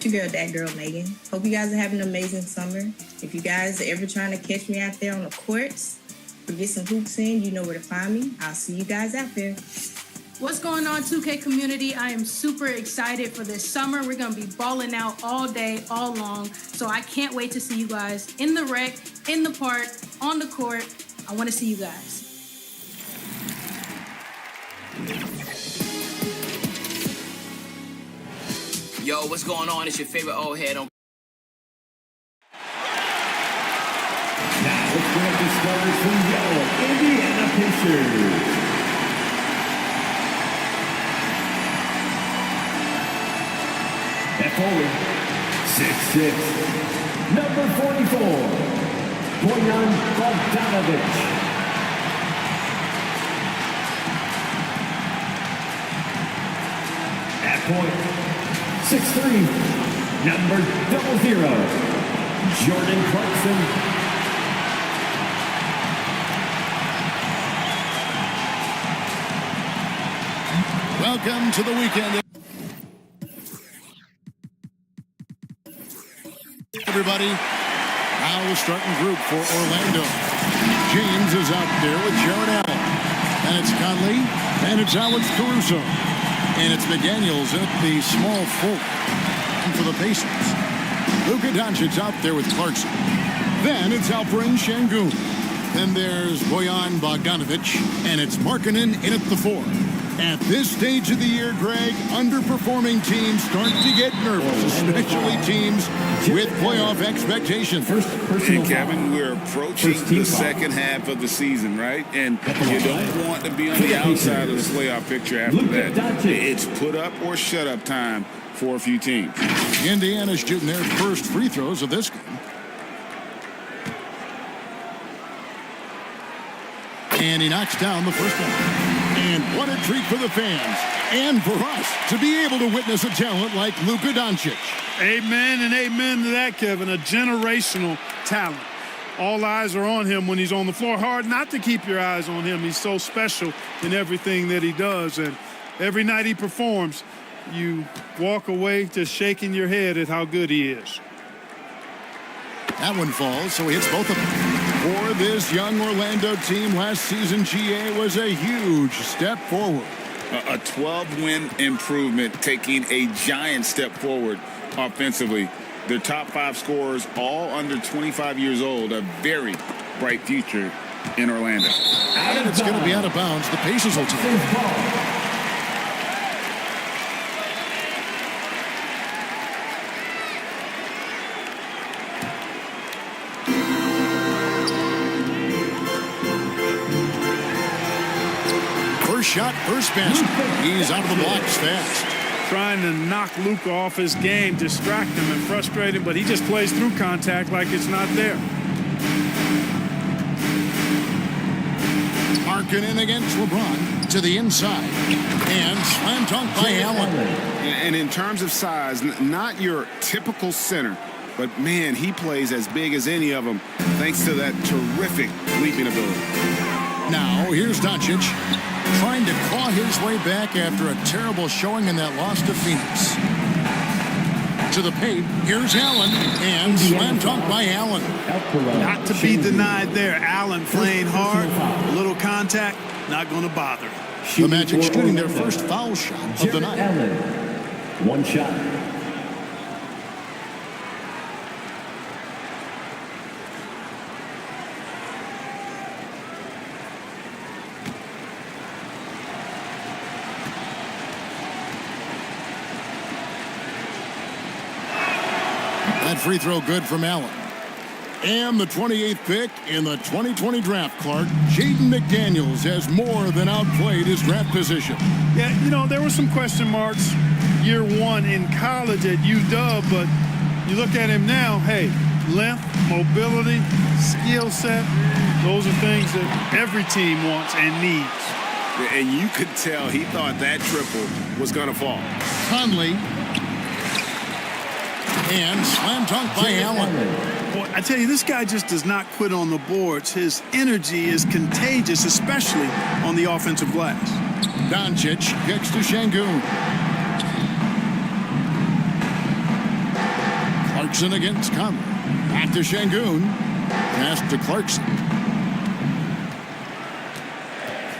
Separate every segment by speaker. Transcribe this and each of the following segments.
Speaker 1: It's your girl, that girl, Megan. Hope you guys are having an amazing summer. If you guys are ever trying to catch me out there on the courts or get some hoops in, you know where to find me. I'll see you guys out there.
Speaker 2: What's going on, 2K community? I am super excited for this summer. We're going to be balling out all day, all long. So I can't wait to see you guys in the rec, in the park, on the court. I want to see you guys.
Speaker 3: Yo, what's going on? It's your favorite old head on.
Speaker 4: Now let's bring up the starters from yellow, Indiana Pacers. At forward, 6'6", number 44, Bojan Bogdanovic. point. 6'3", number 00, Jordan Clarkson.
Speaker 5: Welcome to the weekend, everybody. Now the starting group for Orlando. James is out there with Jared Allen. And it's Conley. And it's Alex Caruso. And it's McDaniels at the small forward. And for the Pacers, Luka Doncic out there with Clarkson. Then it's Alperen Şengün. Then there's Bojan Bogdanovic. And it's Markkanen in at the 4. At this stage of the year, Greg, underperforming teams start to get nervous, especially teams with playoff expectations.
Speaker 6: And Kevin, we're approaching the second half of the season, right? And you don't want to be on the outside of the playoff picture after that. It's put up or shut up time for a few teams.
Speaker 5: Indiana's shooting their first free throws of this game. And he knocks down the first one. And what a treat for the fans and for us to be able to witness a talent like Luka Doncic.
Speaker 7: Amen and amen to that, Kevin. A generational talent. All eyes are on him when he's on the floor. Hard not to keep your eyes on him. He's so special in everything that he does. And every night he performs, you walk away just shaking your head at how good he is.
Speaker 5: That one falls, so he hits both of them. For this young Orlando team, last season, GA was a huge step forward.
Speaker 6: A 12-win improvement, taking a giant step forward offensively. Their top 5 scorers, all under 25 years old, a very bright future in Orlando.
Speaker 5: And it's going to be out of bounds. The Pacers will take it. Shot, first basket. He's out of the blocks fast.
Speaker 7: Trying to knock Luka off his game, distract him and frustrate him, but he just plays through contact like it's not there.
Speaker 5: Markkanen against LeBron to the inside. And slam dunk by Allen.
Speaker 6: And in terms of size, not your typical center, but man, he plays as big as any of them thanks to that terrific leaping ability.
Speaker 5: Now, here's Doncic. Trying to claw his way back after a terrible showing in that loss to Phoenix. To the paint, here's Allen, and slam dunk by Allen.
Speaker 7: Not to be denied there. Allen playing hard, a little contact, not going to bother.
Speaker 5: The Magic shooting their first foul shot of the night.
Speaker 4: Allen, one shot.
Speaker 5: That free throw good from Allen. And the 28th pick in the 2020 draft, Clark, Jaden McDaniels has more than outplayed his draft position.
Speaker 7: Yeah, you know, there were some question marks year one in college at UW, but you look at him now, hey, length, mobility, skill set, those are things that every team wants and needs.
Speaker 6: And you could tell he thought that triple was going to fall.
Speaker 5: Conley. And slam dunk by Allen.
Speaker 7: Boy, I tell you, this guy just does not quit on the boards. His energy is contagious, especially on the offensive glass.
Speaker 5: Doncic kicks to Şengün. Clarkson against Conley. Back to Şengün. Pass to Clarkson.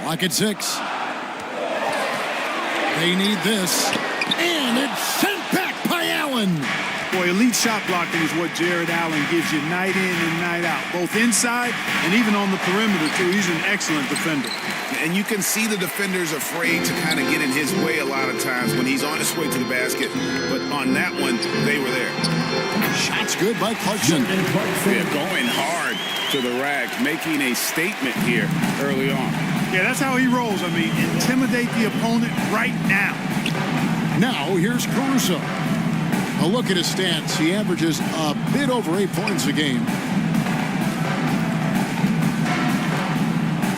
Speaker 5: Clock at 6. They need this. And it's sent back by Allen.
Speaker 7: Boy, elite shot blocking is what Jared Allen gives you night in and night out, both inside and even on the perimeter, too. He's an excellent defender.
Speaker 6: And you can see the defenders afraid to kind of get in his way a lot of times when he's on his way to the basket. But on that one, they were there.
Speaker 5: Shots good by Clarkson.
Speaker 6: They're going hard to the rack, making a statement here early on.
Speaker 7: Yeah, that's how he rolls. I mean, intimidate the opponent right now.
Speaker 5: Now, here's Caruso. A look at his stats. He averages a bit over 8 points a game.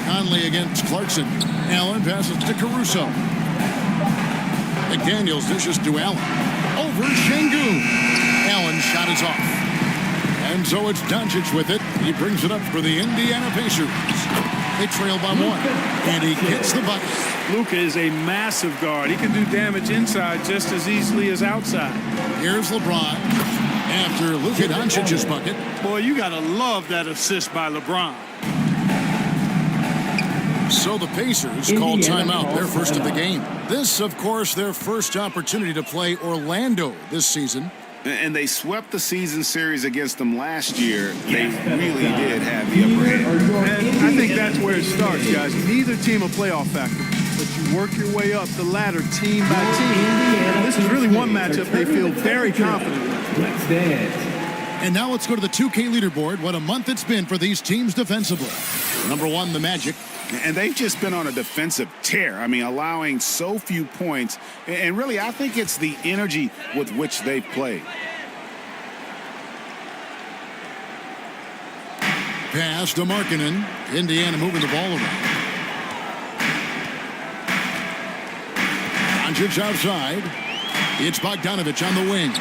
Speaker 5: Conley against Clarkson. Allen passes to Caruso. McDaniels dishes to Allen. Over Şengün. Allen's shot is off. And so it's Doncic with it. He brings it up for the Indiana Pacers. They trail by 1. And he gets the bucket.
Speaker 7: Luka is a massive guard. He can do damage inside just as easily as outside.
Speaker 5: Here's LeBron after Luka Doncic's bucket.
Speaker 7: Boy, you got to love that assist by LeBron.
Speaker 5: So the Pacers call timeout, their first of the game. This, of course, their first opportunity to play Orlando this season.
Speaker 6: And they swept the season series against them last year. They really did have the upper hand.
Speaker 7: And I think that's where it starts, guys. Neither team a playoff factor, but you work your way up the ladder team by team. And this is really one matchup they feel very confident with.
Speaker 4: Let's dance.
Speaker 5: And now let's go to the 2K leaderboard. What a month it's been for these teams defensively. Number 1, the Magic.
Speaker 6: And they've just been on a defensive tear. I mean, allowing so few points. And really, I think it's the energy with which they've played.
Speaker 5: Pass to Markkanen. Indiana moving the ball around. Doncic outside. It's Bogdanovich on the wing.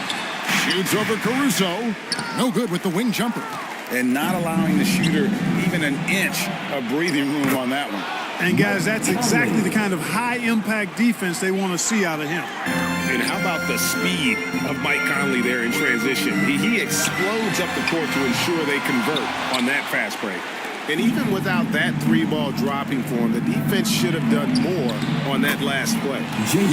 Speaker 5: Shoots over Caruso. No good with the wing jumper.
Speaker 6: And not allowing the shooter even an inch of breathing room on that one.
Speaker 7: And, guys, that's exactly the kind of high-impact defense they want to see out of him.
Speaker 6: And how about the speed of Mike Conley there in transition? He explodes up the court to ensure they convert on that fast break. And even without that 3-ball dropping for him, the defense should have done more on that last play.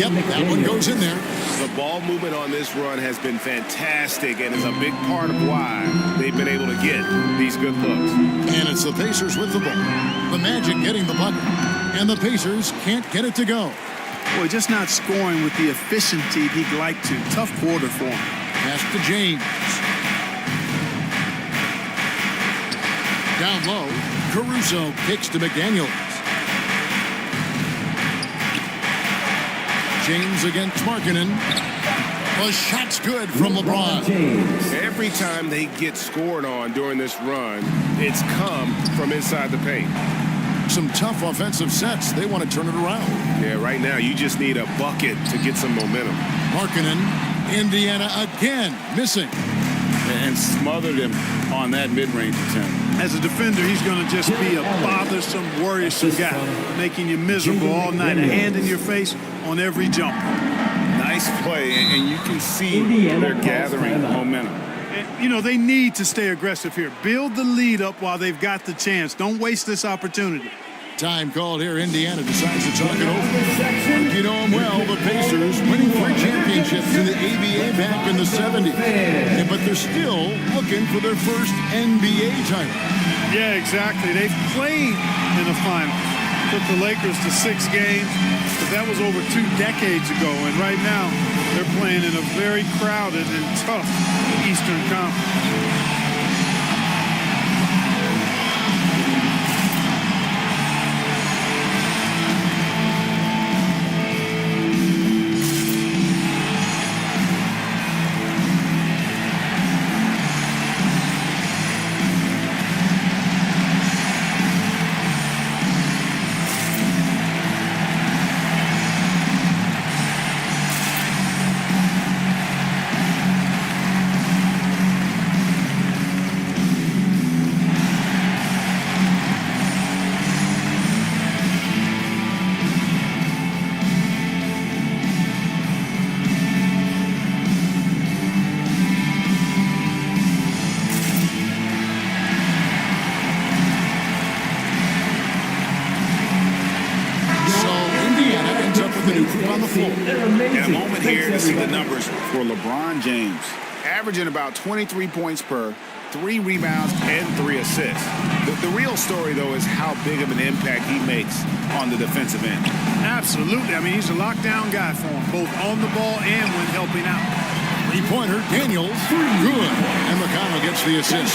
Speaker 5: Yep, that one goes in there.
Speaker 6: The ball movement on this run has been fantastic and is a big part of why they've been able to get these good looks.
Speaker 5: And it's the Pacers with the ball. The Magic getting the bucket. And the Pacers can't get it to go.
Speaker 7: Boy, just not scoring with the efficiency he'd like to. Tough quarter for him.
Speaker 5: Pass to James. Down low, Caruso kicks to McDaniels. James against Markkanen. The shot's good from LeBron.
Speaker 6: Every time they get scored on during this run, it's come from inside the paint.
Speaker 5: Some tough offensive sets. They want to turn it around.
Speaker 6: Yeah, right now you just need a bucket to get some momentum.
Speaker 5: Markkanen, Indiana again missing.
Speaker 6: And smothered him on that mid-range attempt.
Speaker 7: As a defender, he's going to just be a bothersome, worrisome guy, making you miserable all night, a hand in your face on every jump.
Speaker 6: Nice play, and you can see they're gathering momentum.
Speaker 7: And, you know, they need to stay aggressive here. Build the lead up while they've got the chance. Don't waste this opportunity.
Speaker 5: Time called here. Indiana decides to talk it over. You know them well, the Pacers winning 3 championships in the ABA back in the 70s. But they're still looking for their first NBA title.
Speaker 7: Yeah, exactly. They've played in the finals. Took the Lakers to 6 games, but that was over 2 decades ago. And right now, they're playing in a very crowded and tough Eastern Conference.
Speaker 5: On the floor.
Speaker 6: And a moment here to see the numbers for LeBron James. Averaging about 23 points per, 3 rebounds, and 3 assists. The real story, though, is how big of an impact he makes on the defensive end.
Speaker 7: Absolutely. I mean, he's a lockdown guy for him, both on the ball and when helping out.
Speaker 5: 3-pointer, Daniels, good. And McConnell gets the assist.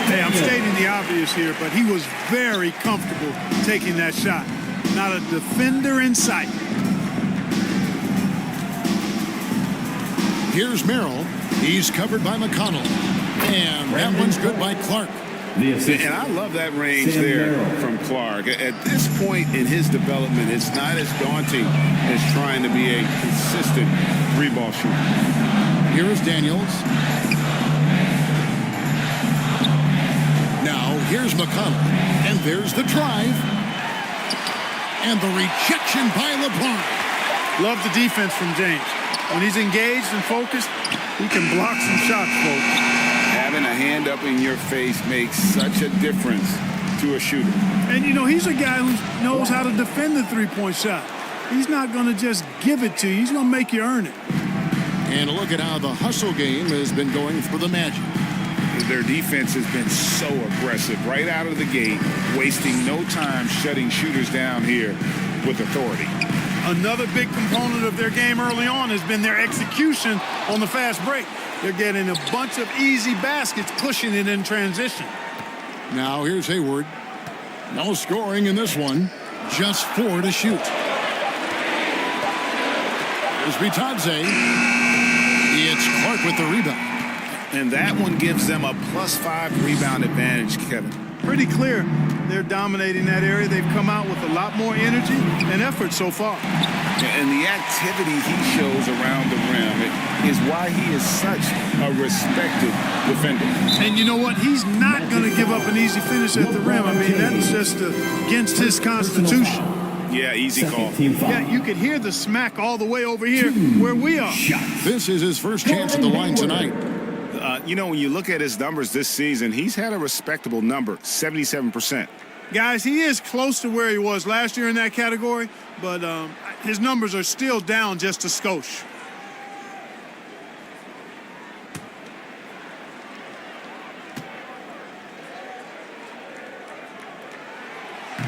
Speaker 7: Hey, I'm stating the obvious here, but he was very comfortable taking that shot. Not a defender in sight.
Speaker 5: Here's Merrill. He's covered by McConnell. And that one's good by Clark.
Speaker 4: The assistant,
Speaker 6: And I love that range
Speaker 4: Sam
Speaker 6: there
Speaker 4: Merrill.
Speaker 6: from Clark. At this point in his development, it's not as daunting as trying to be a consistent three-ball shooter.
Speaker 5: Here is Daniels. Now, here's McConnell. And there's the drive. And the rejection by LeBron.
Speaker 7: Love the defense from James. When he's engaged and focused, he can block some shots, folks.
Speaker 6: Having a hand up in your face makes such a difference to a shooter.
Speaker 7: And, you know, he's a guy who knows how to defend the three-point shot. He's not going to just give it to you. He's going to make you earn it.
Speaker 5: And look at how the hustle game has been going for the Magic.
Speaker 6: Their defense has been so aggressive right out of the gate, wasting no time shutting shooters down here with authority.
Speaker 7: Another big component of their game early on has been their execution on the fast break. They're getting a bunch of easy baskets, pushing it in transition.
Speaker 5: Now here's Hayward. No scoring in this one. Just 4 to shoot. Here's Bitadze. It's Clark with the rebound.
Speaker 6: And that one gives them a +5 rebound advantage, Kevin.
Speaker 7: Pretty clear they're dominating that area. They've come out with a lot more energy and effort so far.
Speaker 6: And the activity he shows around the rim is why he is such a respected defender.
Speaker 7: And you know what? He's not going to give up an easy finish at the rim. I mean, that's just against his constitution.
Speaker 6: Yeah, easy call.
Speaker 7: Yeah, you could hear the smack all the way over here where we are.
Speaker 5: This is his first chance at the line tonight.
Speaker 6: You know, when you look at his numbers this season, he's had a respectable number, 77%.
Speaker 7: Guys, he is close to where he was last year in that category, but his numbers are still down just a skosh.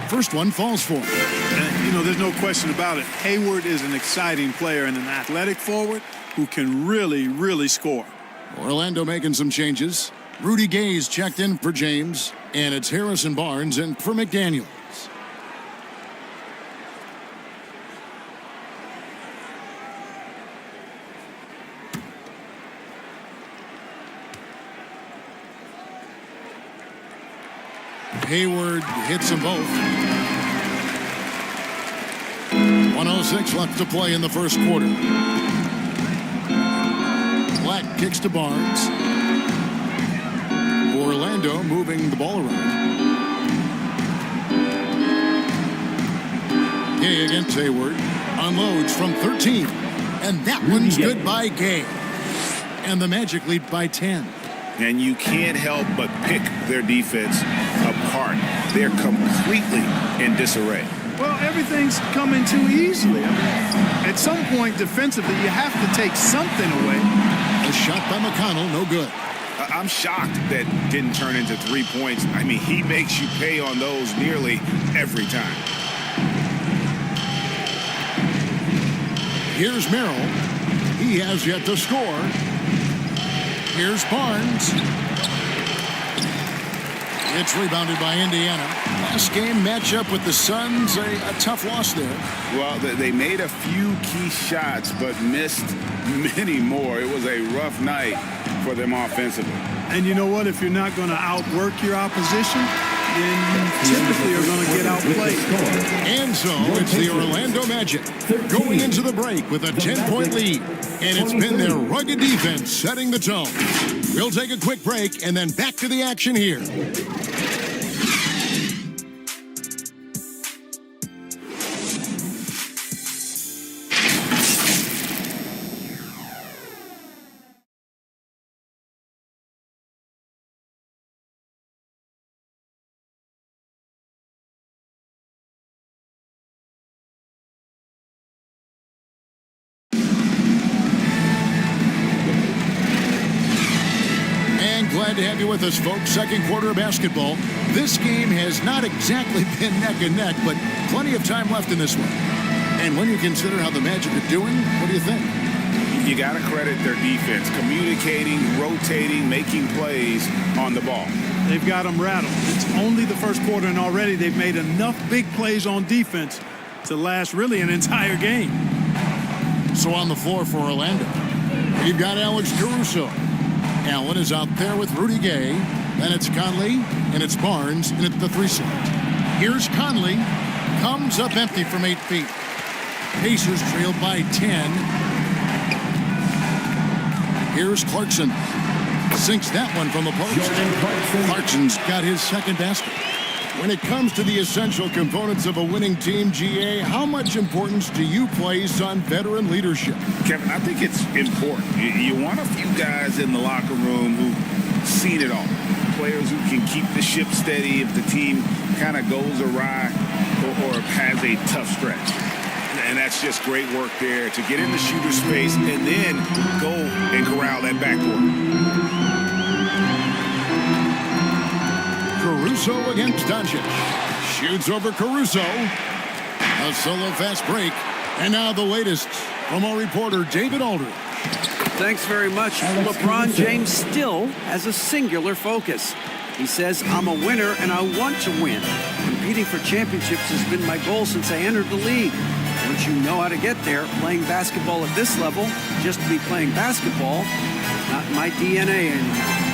Speaker 5: First one falls for him.
Speaker 7: And, you know, there's no question about it. Hayward is an exciting player and an athletic forward who can really, really score.
Speaker 5: Orlando making some changes. Rudy Gay's checked in for James, and it's Harrison Barnes in for McDaniels. Hayward hits them both. 1:06 left to play in the first quarter. Black kicks to Barnes. Orlando moving the ball around. Gay against Hayward. Unloads from 13. And that one's good by Gay. And the Magic lead by 10.
Speaker 6: And you can't help but pick their defense apart. They're completely in disarray.
Speaker 7: Well, everything's coming too easily. I mean, at some point defensively, you have to take something away.
Speaker 5: A shot by McConnell, no good.
Speaker 6: I'm shocked that didn't turn into 3 points. I mean, he makes you pay on those nearly every time.
Speaker 5: Here's Merrill. He has yet to score. Here's Barnes. It's rebounded by Indiana. Last game matchup with the Suns, a tough loss there.
Speaker 6: Well, they made a few key shots, but missed many more. It was a rough night for them offensively.
Speaker 7: And you know what? If you're not going to outwork your opposition, then you typically are going to get outplayed.
Speaker 5: And so it's the Orlando Magic going into the break with a 10-point lead. And it's been their rugged defense setting the tone. We'll take a quick break and then back to the action here. Glad to have you with us, folks. Second quarter of basketball. This game has not exactly been neck and neck, but plenty of time left in this one. And when you consider how the Magic are doing, what do you think?
Speaker 6: You got to credit their defense, communicating, rotating, making plays on the ball.
Speaker 7: They've got them rattled. It's only the first quarter, and already they've made enough big plays on defense to last really an entire game.
Speaker 5: So on the floor for Orlando, we've got Alex Caruso. Allen is out there with Rudy Gay. Then it's Conley. And it's Barnes in at the 3 slot. Here's Conley. Comes up empty from 8 feet. Pacers trailed by 10. Here's Clarkson. Sinks that one from the post. Clarkson's got his second basket. When it comes to the essential components of a winning team, GA, how much importance do you place on veteran leadership?
Speaker 6: Kevin, I think it's important. You want a few guys in the locker room who've seen it all. Players who can keep the ship steady if the team kind of goes awry or has a tough stretch. And that's just great work there to get in the shooter space and then go and corral that backcourt.
Speaker 5: Caruso against Doncic. Shoots over Caruso. A solo fast break. And now the latest from our reporter, David Aldridge.
Speaker 8: Thanks very much. LeBron James still has a singular focus. He says, I'm a winner and I want to win. Competing for championships has been my goal since I entered the league. Once you know how to get there, playing basketball at this level, just to be playing basketball, is not my DNA anymore.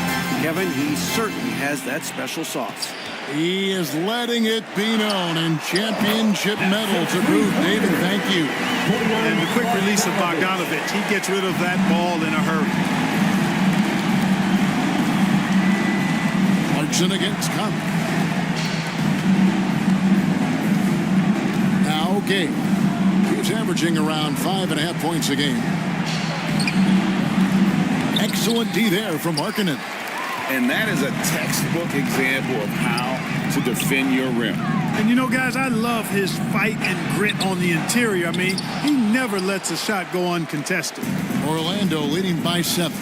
Speaker 8: Kevin, he certainly has that special sauce.
Speaker 5: He is letting it be known, and championship medal to prove. David, thank you.
Speaker 7: And the quick release of Bogdanovich, he gets rid of that ball in a hurry.
Speaker 5: Clarkson against Conley. Now Gabe. He's averaging around 5.5 points a game. Excellent D there from Markkanen.
Speaker 6: And that is a textbook example of how to defend your rim.
Speaker 7: And you know, guys, I love his fight and grit on the interior. I mean, he never lets a shot go uncontested.
Speaker 5: Orlando leading by 7.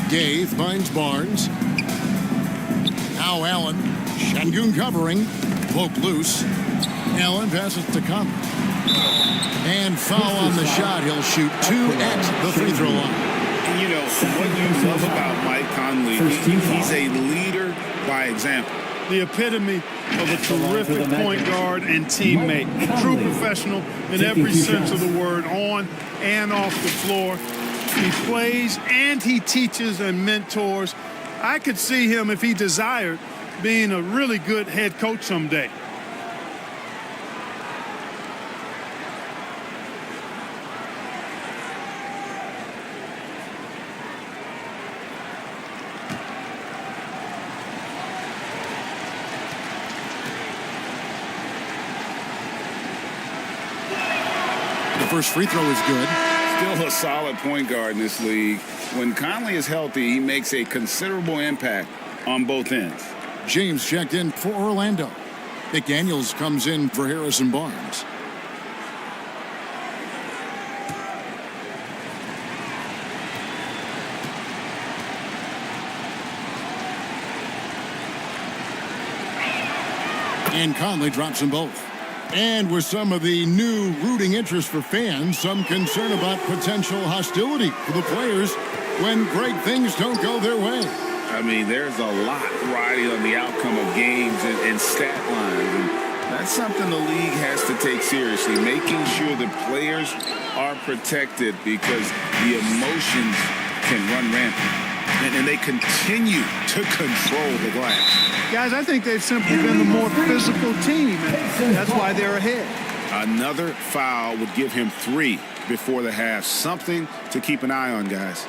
Speaker 5: Gay finds Barnes. Now Allen. Şengün covering. Poke loose. Allen passes to Conley. And foul on the shot. He'll shoot 2 at the free throw line.
Speaker 6: You know, what you love about Mike Conley, he's a leader by example.
Speaker 7: The epitome of a terrific point guard and teammate. True professional in every sense of the word, on and off the floor. He plays and he teaches and mentors. I could see him, if he desired, being a really good head coach someday.
Speaker 5: First free throw is good.
Speaker 6: Still a solid point guard in this league. When Conley is healthy, he makes a considerable impact on both ends.
Speaker 5: James checked in for Orlando. McDaniels comes in for Harrison Barnes. And Conley drops them both. And with some of the new rooting interest for fans, some concern about potential hostility for the players when great things don't go their way.
Speaker 6: I mean, there's a lot riding on the outcome of games and stat lines. And that's something the league has to take seriously, making sure the players are protected because the emotions can run rampant. And they continue to control the glass.
Speaker 7: Guys, I think they've simply been the more physical team, and that's why they're ahead.
Speaker 6: Another foul would give him 3 before the half. Something to keep an eye on, guys.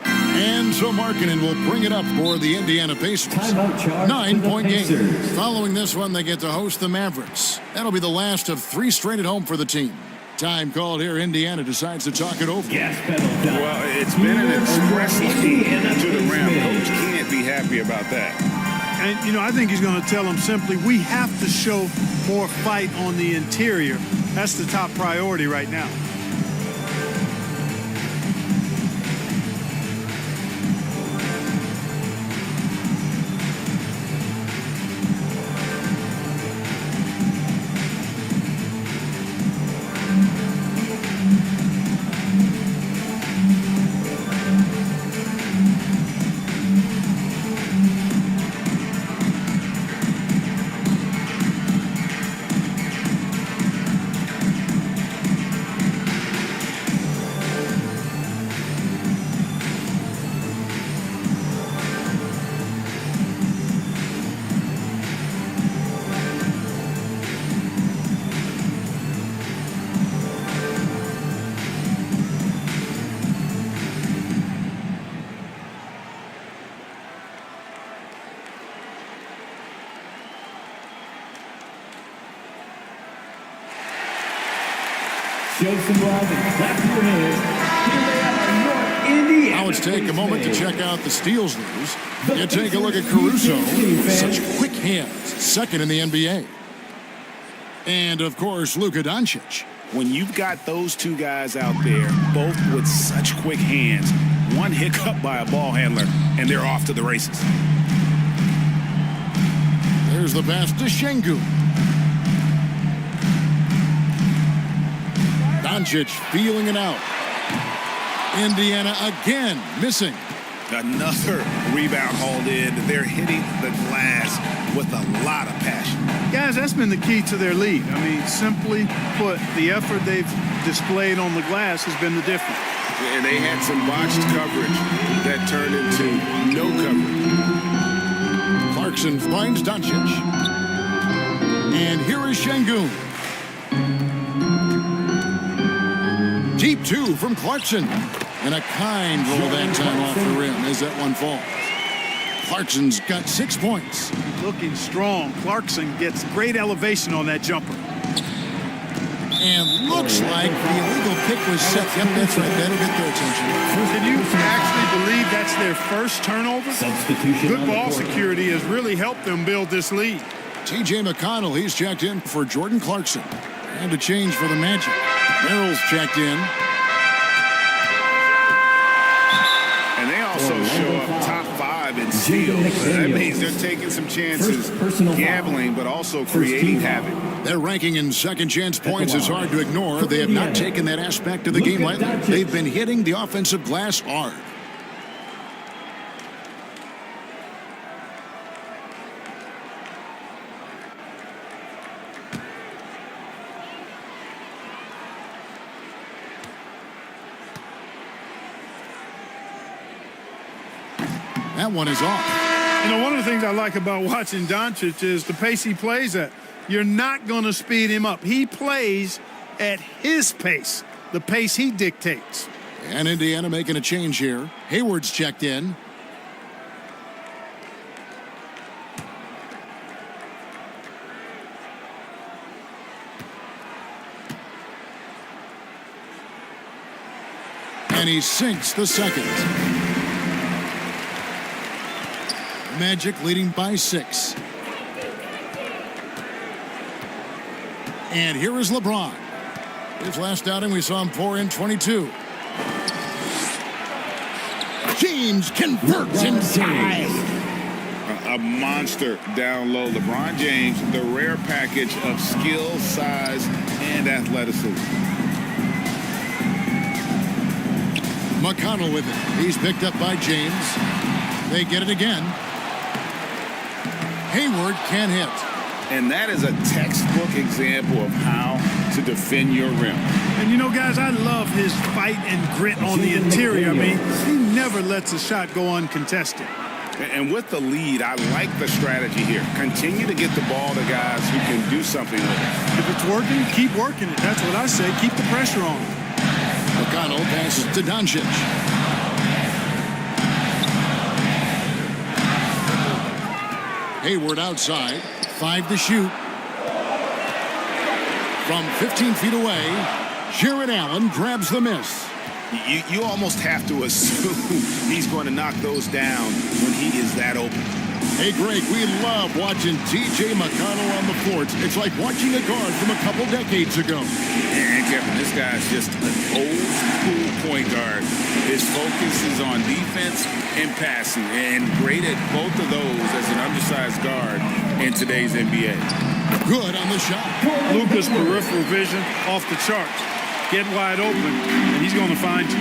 Speaker 5: And so Markkanen will bring it up for the Indiana Pacers. 9-point game. Following this one, they get to host the Mavericks. That'll be the last of 3 straight at home for the team. Time called here. Indiana decides to talk it over.
Speaker 6: Well, it's been an express lead to the rim. Coach can't be happy about that.
Speaker 7: And, you know, I think he's going to tell them simply, we have to show more fight on the interior. That's the top priority right now.
Speaker 4: Show some love and clap your hands. Here they are, North Indiana.
Speaker 5: Now let's take a moment to check out the steals leaders. You take a look at Caruso. Such quick hands. Second in the NBA. And, of course, Luka Doncic.
Speaker 6: When you've got those two guys out there, both with such quick hands, one hiccup by a ball handler, and they're off to the races.
Speaker 5: There's the pass to Şengün. Doncic feeling it out. Indiana again missing.
Speaker 6: Another rebound hauled in. They're hitting the glass with a lot of passion.
Speaker 7: Guys, that's been the key to their lead. I mean, simply put, the effort they've displayed on the glass has been the difference.
Speaker 6: And they had some botched coverage that turned into no coverage.
Speaker 5: Clarkson finds Doncic. And here is Şengün. Deep two from Clarkson. And a kind roll that time off the rim as that one falls. Clarkson's got 6 points.
Speaker 7: Looking strong. Clarkson gets great elevation on that jumper.
Speaker 5: And looks like the illegal pick was set. Yep, that's right. That'll get their attention.
Speaker 7: Can you actually believe that's their first turnover?
Speaker 4: Substitution.
Speaker 7: Good ball security has really helped them build this lead.
Speaker 5: T.J. McConnell, he's checked in for Jordan Clarkson. And a change for the Magic. Merrill's checked in.
Speaker 6: And they also show up top 5 in steals. That means they're taking some chances, gambling, but also creating havoc.
Speaker 5: Their ranking in second chance points is hard to ignore. They have not taken that aspect of the game lightly. They've been hitting the offensive glass hard. That one is off.
Speaker 7: You know, one of the things I like about watching Doncic is the pace he plays at. You're not going to speed him up. He plays at his pace, the pace he dictates.
Speaker 5: And Indiana making a change here. Hayward's checked in. And he sinks the second. Magic leading by 6. And here is LeBron. His last outing, we saw him pour in 22. James converts inside.
Speaker 6: A monster down low. LeBron James, the rare package of skill, size, and athleticism.
Speaker 5: McConnell with it. He's picked up by James. They get it again. Hayward can't hit.
Speaker 6: And that is a textbook example of how to defend your rim.
Speaker 7: And you know, guys, I love his fight and grit on the interior. I mean, he never lets a shot go uncontested.
Speaker 6: And with the lead, I like the strategy here. Continue to get the ball to guys who can do something with it.
Speaker 7: If it's working, keep working it. That's what I say. Keep the pressure on.
Speaker 5: McConnell passes to Doncic. Hayward outside. 5 to shoot. From 15 feet away, Jared Allen grabs the miss.
Speaker 6: You almost have to assume he's going to knock those down when he is that open.
Speaker 5: Hey, Greg, we love watching T.J. McConnell on the court. It's like watching a guard from a couple decades ago.
Speaker 6: And Kevin, this guy's just an old school point guard. His focus is on defense and passing, and great at both of those as an undersized guard in today's NBA.
Speaker 5: Good on the shot.
Speaker 7: Luka's peripheral vision off the charts. Get wide open, and he's going to find you.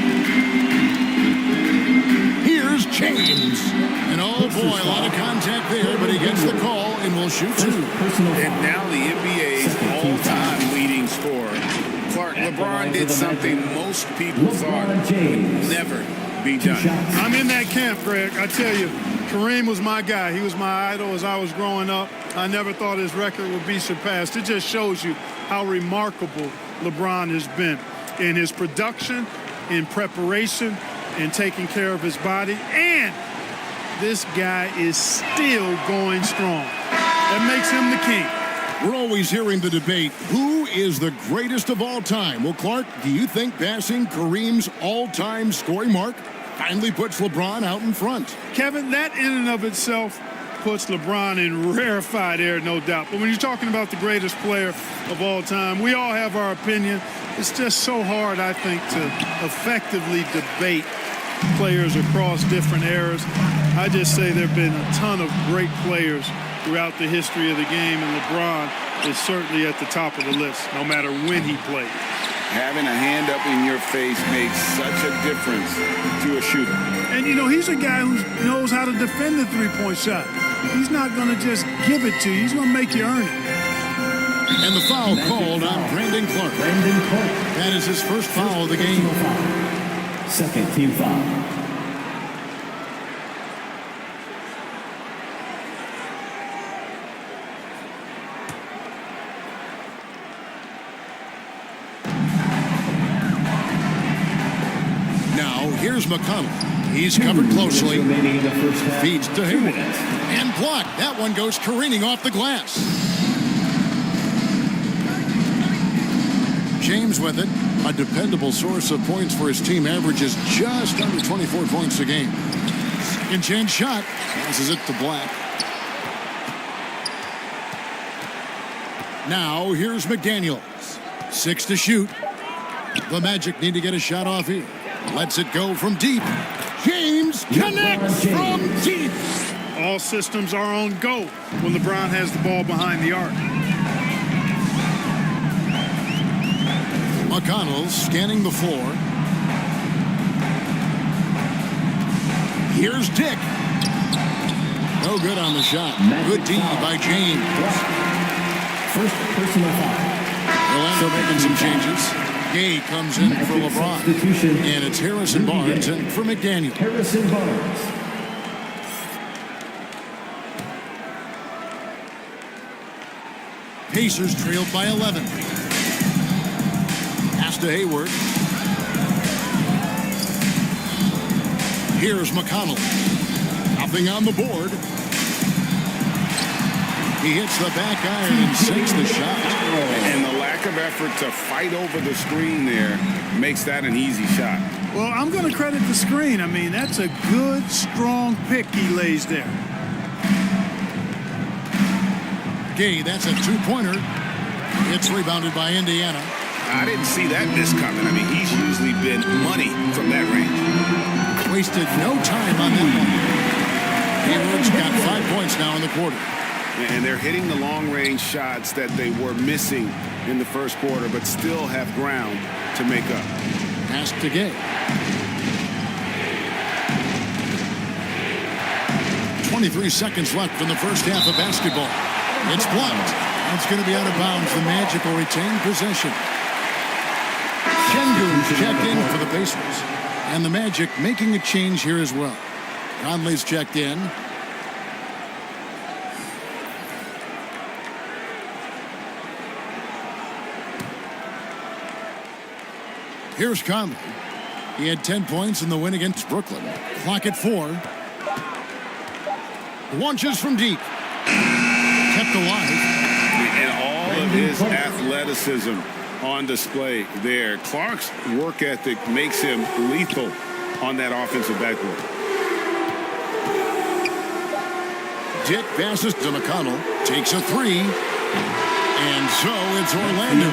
Speaker 5: Here's James. And oh boy, a lot of contact there, but he gets the call and will shoot 2.
Speaker 6: And now the NBA's all-time leading scorer. LeBron did something most people thought would never be done.
Speaker 7: I'm in that camp, Greg. I tell you, Kareem was my guy. He was my idol as I was growing up. I never thought his record would be surpassed. It just shows you how remarkable LeBron has been in his production, in preparation, in taking care of his body. And this guy is still going strong. That makes him the king.
Speaker 5: We're always hearing the debate, who is the greatest of all time. Well, Clark, do you think passing Kareem's all-time scoring mark finally puts LeBron out in front?
Speaker 7: Kevin, that in and of itself puts LeBron in rarefied air, no doubt. But when you're talking about the greatest player of all time, we all have our opinion. It's just so hard, I think, to effectively debate players across different eras. I just say there have been a ton of great players throughout the history of the game, and LeBron is certainly at the top of the list, no matter when he played.
Speaker 6: Having a hand up in your face makes such a difference to a shooter.
Speaker 7: And, you know, he's a guy who knows how to defend the three-point shot. He's not going to just give it to you. He's going to make you earn it.
Speaker 5: And the foul called on Brandon Clark. That is his first foul of the game.
Speaker 4: Second team foul.
Speaker 5: Now, here's McConnell. He's covered closely. Feeds to Hayward. And blocked. That one goes careening off the glass. James with it. A dependable source of points for his team. Averages just under 24 points a game. Second chance shot. Passes it to Black. Now, here's McDaniels. 6 to shoot. The Magic need to get a shot off here. Lets it go from deep. James connects from deep.
Speaker 7: All systems are on go when LeBron has the ball behind the arc.
Speaker 5: McConnell scanning the floor. Here's Dick. No good on the shot. Good D by James.
Speaker 4: First personal foul.
Speaker 5: Orlando making some changes. Gay comes in for LeBron. And it's Harrison Barnes in for McDaniel.
Speaker 4: Harrison Barnes.
Speaker 5: Pacers trailed by 11. Pass to Hayward. Here's McConnell. Nothing on the board. He hits the back iron and sinks the shot.
Speaker 6: And the lack of effort to fight over the screen there makes that an easy shot.
Speaker 7: Well, I'm going to credit the screen. I mean, that's a good, strong pick he lays there.
Speaker 5: Gay, that's a two-pointer. It's rebounded by Indiana.
Speaker 6: I didn't see that miss coming. I mean, he's usually been money from that range.
Speaker 5: Wasted no time on that one. Hayward's got 5 points now in the quarter.
Speaker 6: And they're hitting the long-range shots that they were missing in the first quarter, but still have ground to make up.
Speaker 5: Pass to Gay. 23 seconds left in the first half of basketball. It's blocked. It's going to be out of bounds. The Magic will retain possession. Şengün checked in for the Pacers. And the Magic making a change here as well. Conley's checked in. Here's Conley. He had 10 points in the win against Brooklyn. Clock at 4. Launches from deep. Kept alive.
Speaker 6: And all of his athleticism on display there. Clark's work ethic makes him lethal on that offensive backboard.
Speaker 5: Dick passes to McConnell. Takes a 3. And so it's Orlando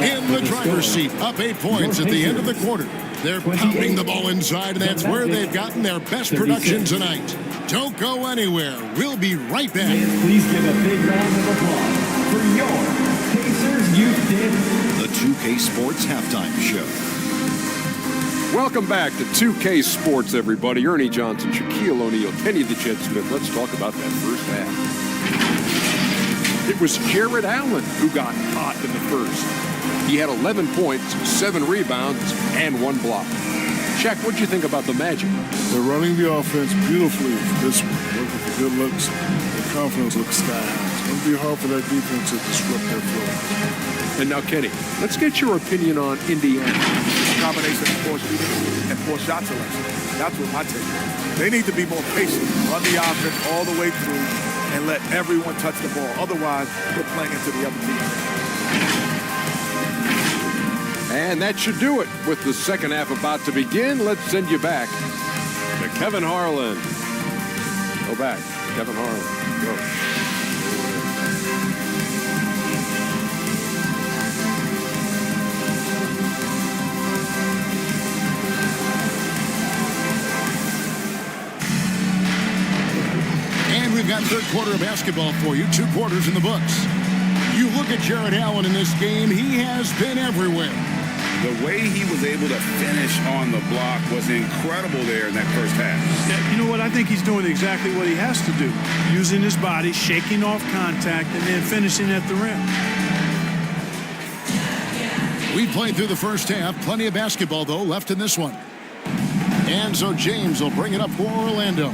Speaker 5: in the driver's seat, up 8 points at the end of the quarter. They're pounding the ball inside, and that's where they've gotten their best production tonight. Don't go anywhere. We'll be right back.
Speaker 4: Please give a big round of applause for your Pacers Youth Day.
Speaker 9: The 2K Sports Halftime Show.
Speaker 10: Welcome back to 2K Sports, everybody. Ernie Johnson, Shaquille O'Neal, Kenny the Jet Smith. Let's talk about that first half. It was Jared Allen who got hot in the first. He had 11 points, 7 rebounds, and 1 block. Shaq, what'd you think about the Magic?
Speaker 7: They're running the offense beautifully this one. Looking for good looks. Their confidence looks sky high. It's going to be hard for that defense to disrupt their flow.
Speaker 10: And now, Kenny, let's get your opinion on Indiana.
Speaker 11: Combination of poor shooting and poor shot selection. That's what my take is. They need to be more patient, run the offense all the way through, and let everyone touch the ball. Otherwise, they're playing into the other team.
Speaker 10: And that should do it. With the second half about to begin, let's send you back to Kevin Harlan. Go back. Kevin Harlan. Go.
Speaker 5: And we've got third quarter of basketball for you. 2 quarters in the books. You look at Jared Allen in this game, he has been everywhere.
Speaker 6: The way he was able to finish on the block was incredible there in that first half.
Speaker 7: Yeah, you know what? I think he's doing exactly what he has to do. Using his body, shaking off contact, and then finishing at the rim.
Speaker 5: We played through the first half. Plenty of basketball, though, left in this one. And so James will bring it up for Orlando.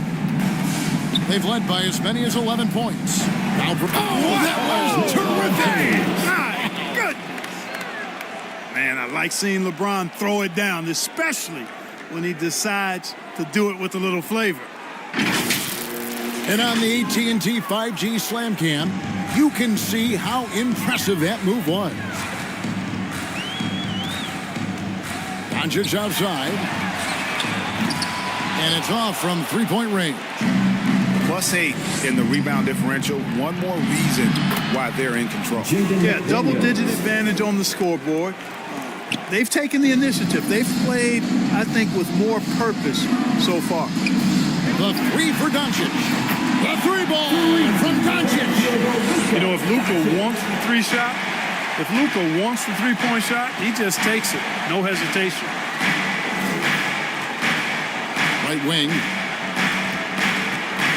Speaker 5: They've led by as many as 11 points. Now that was terrific!
Speaker 7: My goodness! Man, I like seeing LeBron throw it down, especially when he decides to do it with a little flavor.
Speaker 5: And on the AT&T 5G Slam Cam, you can see how impressive that move was. Doncic outside. And it's off from three-point range.
Speaker 6: +8 in the rebound differential. One more reason why they're in control.
Speaker 7: Yeah, double-digit advantage on the scoreboard. They've taken the initiative. They've played, I think, with more purpose so far.
Speaker 5: The three for Doncic. The three ball from Doncic.
Speaker 7: You know, if Luka wants the three-point shot, he just takes it. No hesitation.
Speaker 5: Right wing.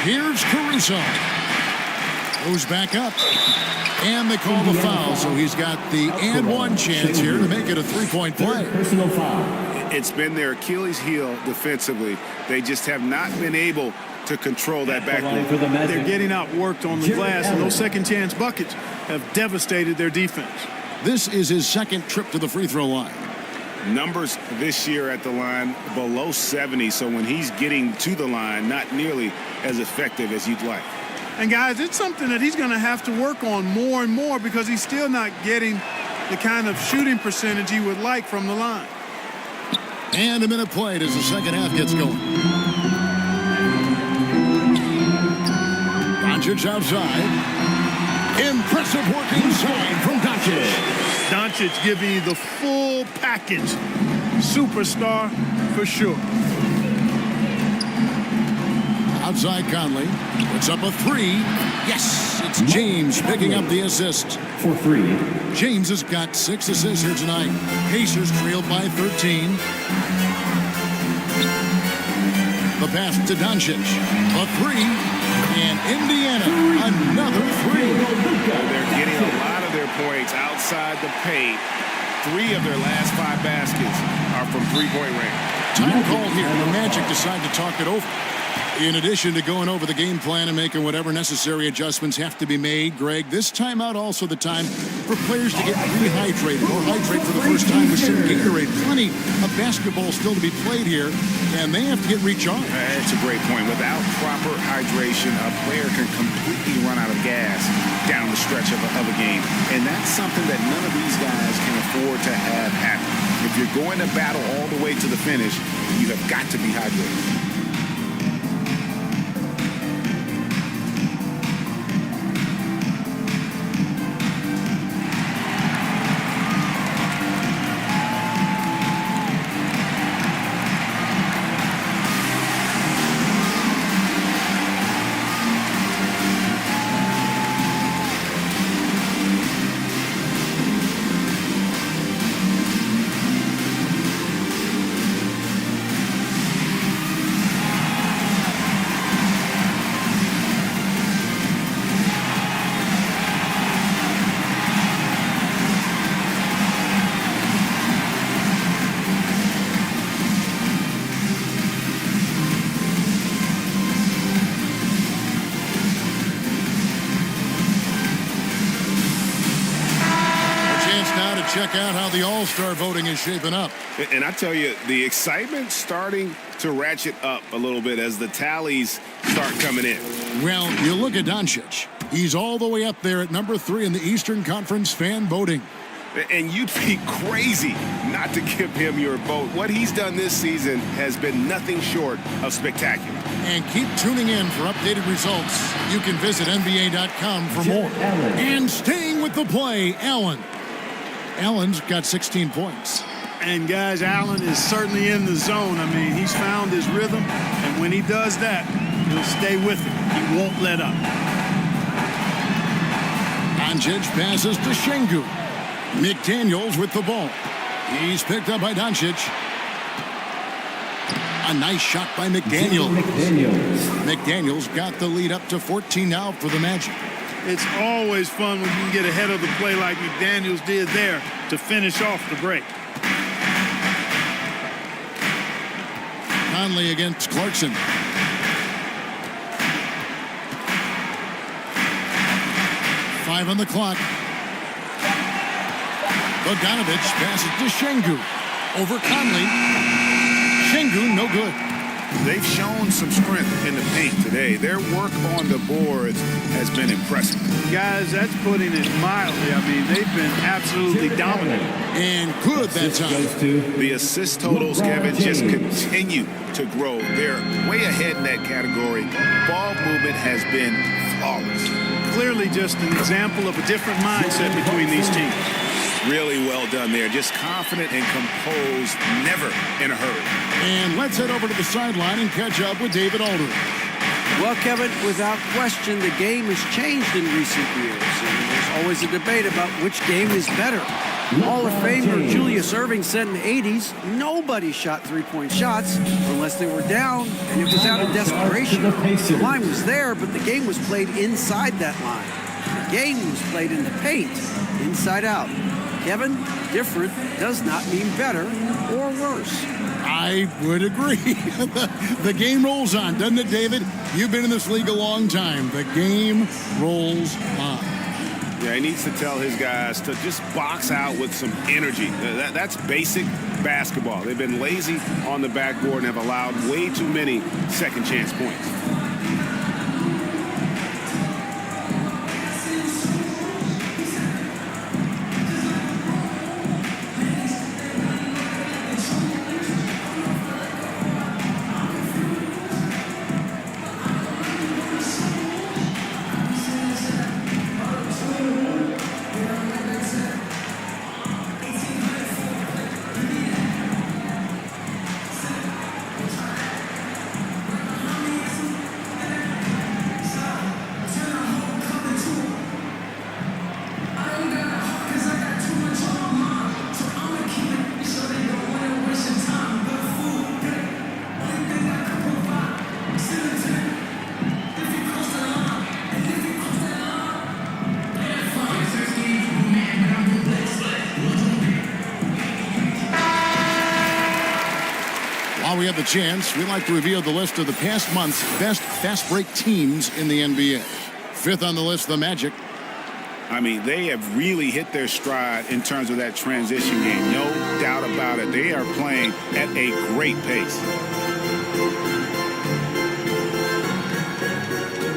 Speaker 5: Here's Caruso. Goes back up. And they call the foul, so he's got the and one chance here to make it a three-point play.
Speaker 9: Personal foul.
Speaker 6: It's been their Achilles heel defensively. They just have not been able to control that backboard.
Speaker 7: They're getting outworked on the glass, and those second-chance buckets have devastated their defense.
Speaker 5: This is his second trip to the free throw line.
Speaker 6: Numbers this year at the line below 70, so when he's getting to the line, not nearly as effective as you'd like.
Speaker 7: And guys, it's something that he's going to have to work on more and more because he's still not getting the kind of shooting percentage he would like from the line.
Speaker 5: And a minute played as the second half gets going. Doncic outside. Impressive work inside from Doncic.
Speaker 7: Doncic giving you the full package. Superstar for sure.
Speaker 5: Outside Conley. It's up a three. Yes, it's James picking up the assist.
Speaker 9: For 3.
Speaker 5: James has got 6 assists here tonight. Pacers trailed by 13. The pass to Doncic. A three. And Indiana, another three.
Speaker 6: They're getting a lot of their points outside the paint. 3 of their last 5 baskets are from three-point range.
Speaker 5: Time called here. The Magic decide to talk it over. In addition to going over the game plan and making whatever necessary adjustments have to be made, Greg, this timeout also the time for players to get rehydrated or hydrate for the first time with some Gatorade. Plenty of basketball still to be played here, and they have to get recharged.
Speaker 6: That's a great point. Without proper hydration, a player can completely run out of gas down the stretch of a game, and that's something that none of these guys can afford to have happen. If you're going to battle all the way to the finish, you have got to be hydrated.
Speaker 5: Check out how the All-Star voting is shaping up.
Speaker 6: And I tell you, the excitement's starting to ratchet up a little bit as the tallies start coming in.
Speaker 5: Well, you look at Doncic. He's all the way up there at number 3 in the Eastern Conference fan voting.
Speaker 6: And you'd be crazy not to give him your vote. What he's done this season has been nothing short of spectacular.
Speaker 5: And keep tuning in for updated results. You can visit NBA.com for more. And staying with the play, Allen. Allen's got 16 points.
Speaker 7: And guys, Allen is certainly in the zone. I mean, he's found his rhythm, and when he does that, he'll stay with it. He won't let up.
Speaker 5: Doncic passes to Şengün. McDaniels with the ball. He's picked up by Doncic. A nice shot by McDaniels. McDaniels got the lead up to 14 now for the Magic.
Speaker 7: It's always fun when you can get ahead of the play like McDaniels did there to finish off the break.
Speaker 5: Conley against Clarkson. Five on the clock. Bogdanovic passes to Şengün. Over Conley. Şengün, no good.
Speaker 6: They've shown some strength in the paint today. Their work on the boards has been impressive.
Speaker 7: Guys, that's putting it mildly. I mean, they've been absolutely dominant.
Speaker 5: And good that time.
Speaker 6: The assist totals, Kevin, just continue to grow. They're way ahead in that category. Ball movement has been flawless.
Speaker 7: Clearly just an example of a different mindset between these teams.
Speaker 6: Really well done there. Just confident and composed, never in a hurry.
Speaker 5: And let's head over to the sideline and catch up with David Aldridge.
Speaker 8: Well, Kevin, without question, the game has changed in recent years. And there's always a debate about which game is better. Hall of Famer Julius Erving said in the 80s, nobody shot three-point shots unless they were down, and it was out of desperation. The line was there, but the game was played inside that line. The game was played in the paint, inside out. Kevin, different does not mean better or worse.
Speaker 5: I would agree. The game rolls on, doesn't it, David? You've been in this league a long time. The game rolls on.
Speaker 6: Yeah, he needs to tell his guys to just box out with some energy. That's basic basketball. They've been lazy on the backboard and have allowed way too many second chance points.
Speaker 5: While we have the chance, we'd like to reveal the list of the past month's best fast break teams in the NBA. Fifth on the list, the Magic.
Speaker 6: I mean, they have really hit their stride in terms of that transition game. No doubt about it. They are playing at a great pace.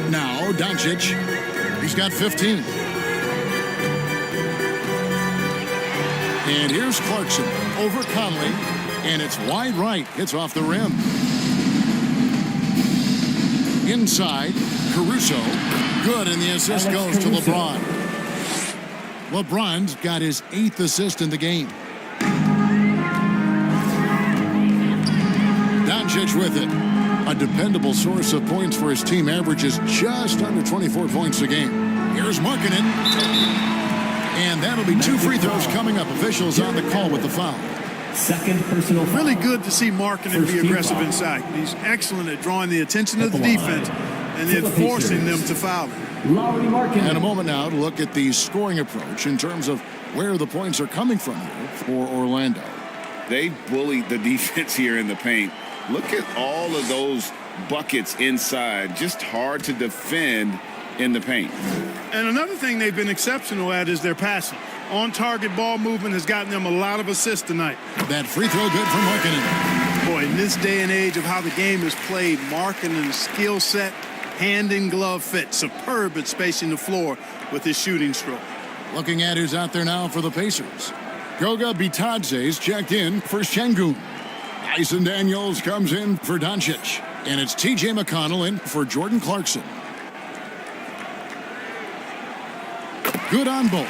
Speaker 5: Now, Doncic. He's got 15. And here's Clarkson over Conley. And it's wide right. It's off the rim. Inside, Caruso. Good, and the assist goes to LeBron. LeBron's got his 8th assist in the game. Doncic with it. A dependable source of points for his team, averages just under 24 points a game. Here's Markkanen. And that'll be 2 free throws coming up. Officials on the call with the foul.
Speaker 7: Second personal foul. Really good to see Markkanen be aggressive inside. He's excellent at drawing the attention of the defense and then forcing them to foul him.
Speaker 5: And a moment now to look at the scoring approach in terms of where the points are coming from here for Orlando.
Speaker 6: They bullied the defense here in the paint. Look at all of those buckets inside. Just hard to defend in the paint.
Speaker 7: And another thing they've been exceptional at is their passing. On-target ball movement has gotten them a lot of assists tonight.
Speaker 5: That free throw good for Markkanen.
Speaker 7: Boy, in this day and age of how the game is played, Markkanen's skill set, hand and glove fit, superb at spacing the floor with his shooting stroke.
Speaker 5: Looking at who's out there now for the Pacers. Goga Bitadze's checked in for Şengün. Dyson Daniels comes in for Doncic. And it's T.J. McConnell in for Jordan Clarkson. Good on both.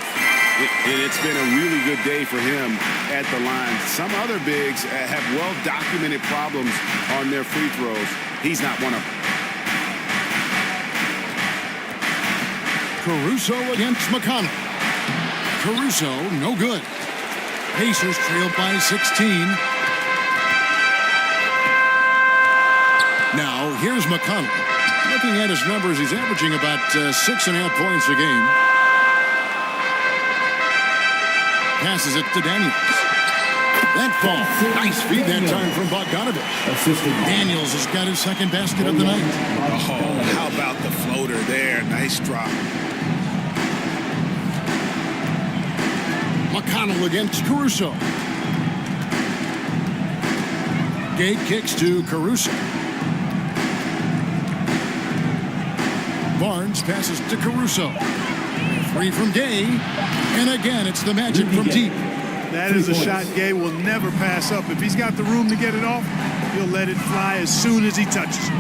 Speaker 6: It's been a really good day for him at the line. Some other bigs have well-documented problems on their free throws. He's not one of them.
Speaker 5: Caruso against McConnell. Caruso, no good. Pacers trail by 16. Now, here's McConnell. Looking at his numbers, he's averaging about 6.5 points a game. Passes it to Daniels. That ball. Nice feed that time from Bogdanovich. Daniels has got his second basket of the night.
Speaker 6: Oh, how about the floater there? Nice drop.
Speaker 5: McConnell against Caruso. Gate kicks to Caruso. Barnes passes to Caruso. Free from Gay. And again, it's the Magic from deep.
Speaker 7: That is a shot Gay will never pass up. If he's got the room to get it off, he'll let it fly as soon as he touches it.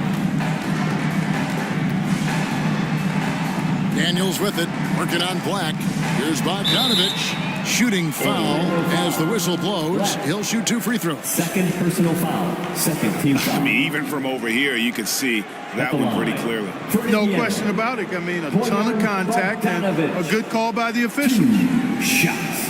Speaker 5: Daniels with it, working on Black. Here's Bogdanovich. Shooting foul as the whistle blows. He'll shoot 2 free throws.
Speaker 4: Second personal foul. Second team foul.
Speaker 6: I mean, even from over here, you can see that one pretty clearly.
Speaker 7: No question about it. I mean, a ton of contact and a good call by the officials.
Speaker 4: Shots.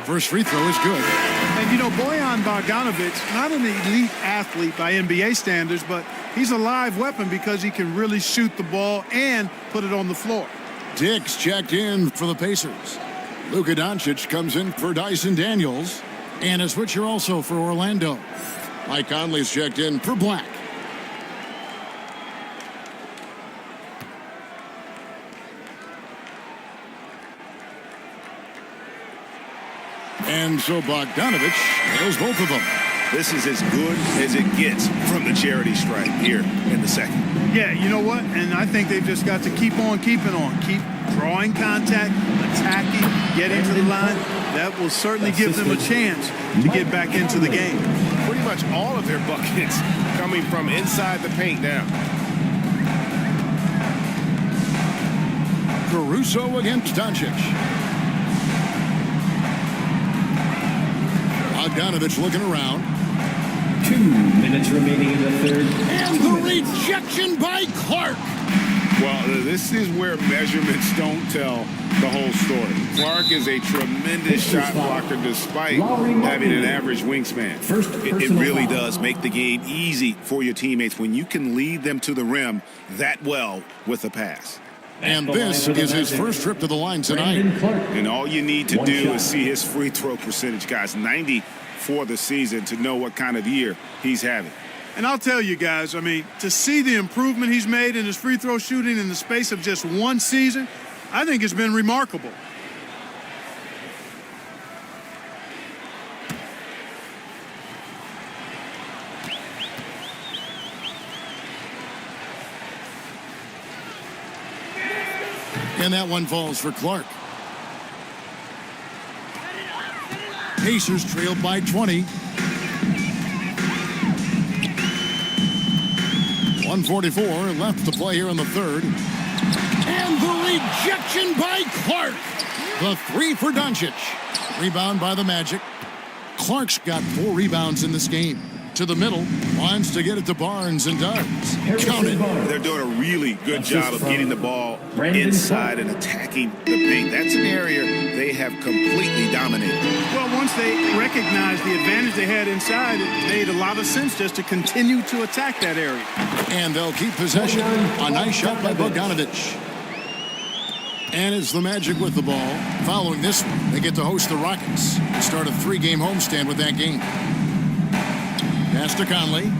Speaker 5: First free throw is good.
Speaker 7: And, you know, Bojan Bogdanovic, not an elite athlete by NBA standards, but he's a live weapon because he can really shoot the ball and put it on the floor.
Speaker 5: Dix checked in for the Pacers. Luka Doncic comes in for Dyson Daniels. And a switcher also for Orlando. Mike Conley's checked in for Black. And so Bogdanovich nails both of them.
Speaker 6: This is as good as it gets from the charity stripe here in the second.
Speaker 7: Yeah, you know what? And I think they've just got to keep on keeping on. Keep drawing contact, attacking, getting to the line. That will certainly give them a chance to get back into the game.
Speaker 6: Pretty much all of their buckets coming from inside the paint now.
Speaker 5: Caruso against Doncic. Bogdanovich looking around.
Speaker 4: 2 minutes remaining in the third.
Speaker 5: And the rejection by Clark.
Speaker 6: Well, this is where measurements don't tell the whole story. Clark is a tremendous shot blocker despite having an average wingspan. It really does make the game easy for your teammates when you can lead them to the rim that well with a pass.
Speaker 5: And this is his first trip to the line tonight.
Speaker 6: And all you need to do is see his free throw percentage, guys. 90 for the season to know what kind of year he's having.
Speaker 7: And I'll tell you guys, I mean, to see the improvement he's made in his free throw shooting in the space of just one season, I think it's been remarkable.
Speaker 5: And that one falls for Clark. Pacers trailed by 20. 1:44 left to play here in the third. And the rejection by Clark. The 3 for Doncic. Rebound by the Magic. Clark's got 4 rebounds in this game. To the middle, wants to get it to Barnes and does. Count it.
Speaker 6: They're doing a really good job of getting the ball inside and attacking the paint. That's an area they have completely dominated.
Speaker 7: Well, once they recognized the advantage they had inside, it made a lot of sense just to continue to attack that area.
Speaker 5: And they'll keep possession. A nice shot by Bogdanovich. And it's the Magic with the ball. Following this one, they get to host the Rockets. Start a 3-game homestand with that game. Pass to Conley.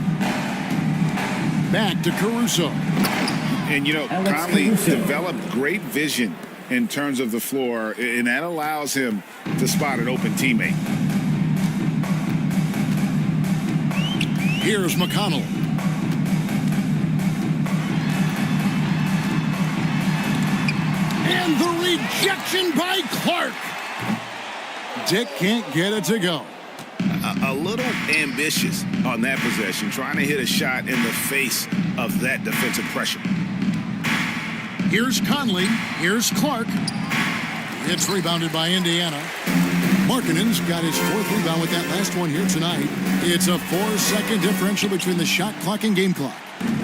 Speaker 5: Back to Caruso.
Speaker 6: And, you know, Conley developed great vision in terms of the floor, and that allows him to spot an open teammate.
Speaker 5: Here's McConnell. And the rejection by Clark. Dick can't get it to go.
Speaker 6: A little ambitious on that possession, trying to hit a shot in the face of that defensive pressure.
Speaker 5: Here's Conley. Here's Clark. It's rebounded by Indiana. Markkanen's got his 4th rebound with that last one here tonight. It's a 4-second differential between the shot clock and game clock.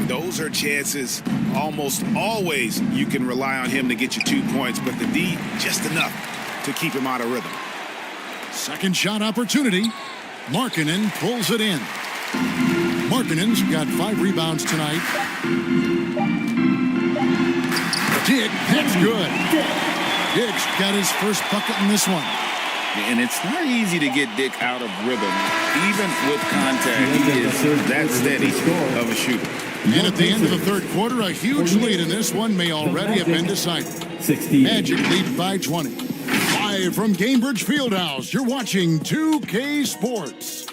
Speaker 6: Those are chances. Almost always you can rely on him to get you 2 points, but the D just enough to keep him out of rhythm.
Speaker 5: Second shot opportunity. Markkanen pulls it in. Markkanen's got 5 rebounds tonight. Dick, that's good. Dick's got his first bucket in this one.
Speaker 6: And it's not easy to get Dick out of rhythm. Even with contact, he is that steady of a shooter.
Speaker 5: And at the end of the third quarter, a huge lead in this one may already have been decided. Magic lead by 20. Live from Cambridge Fieldhouse, you're watching 2K Sports.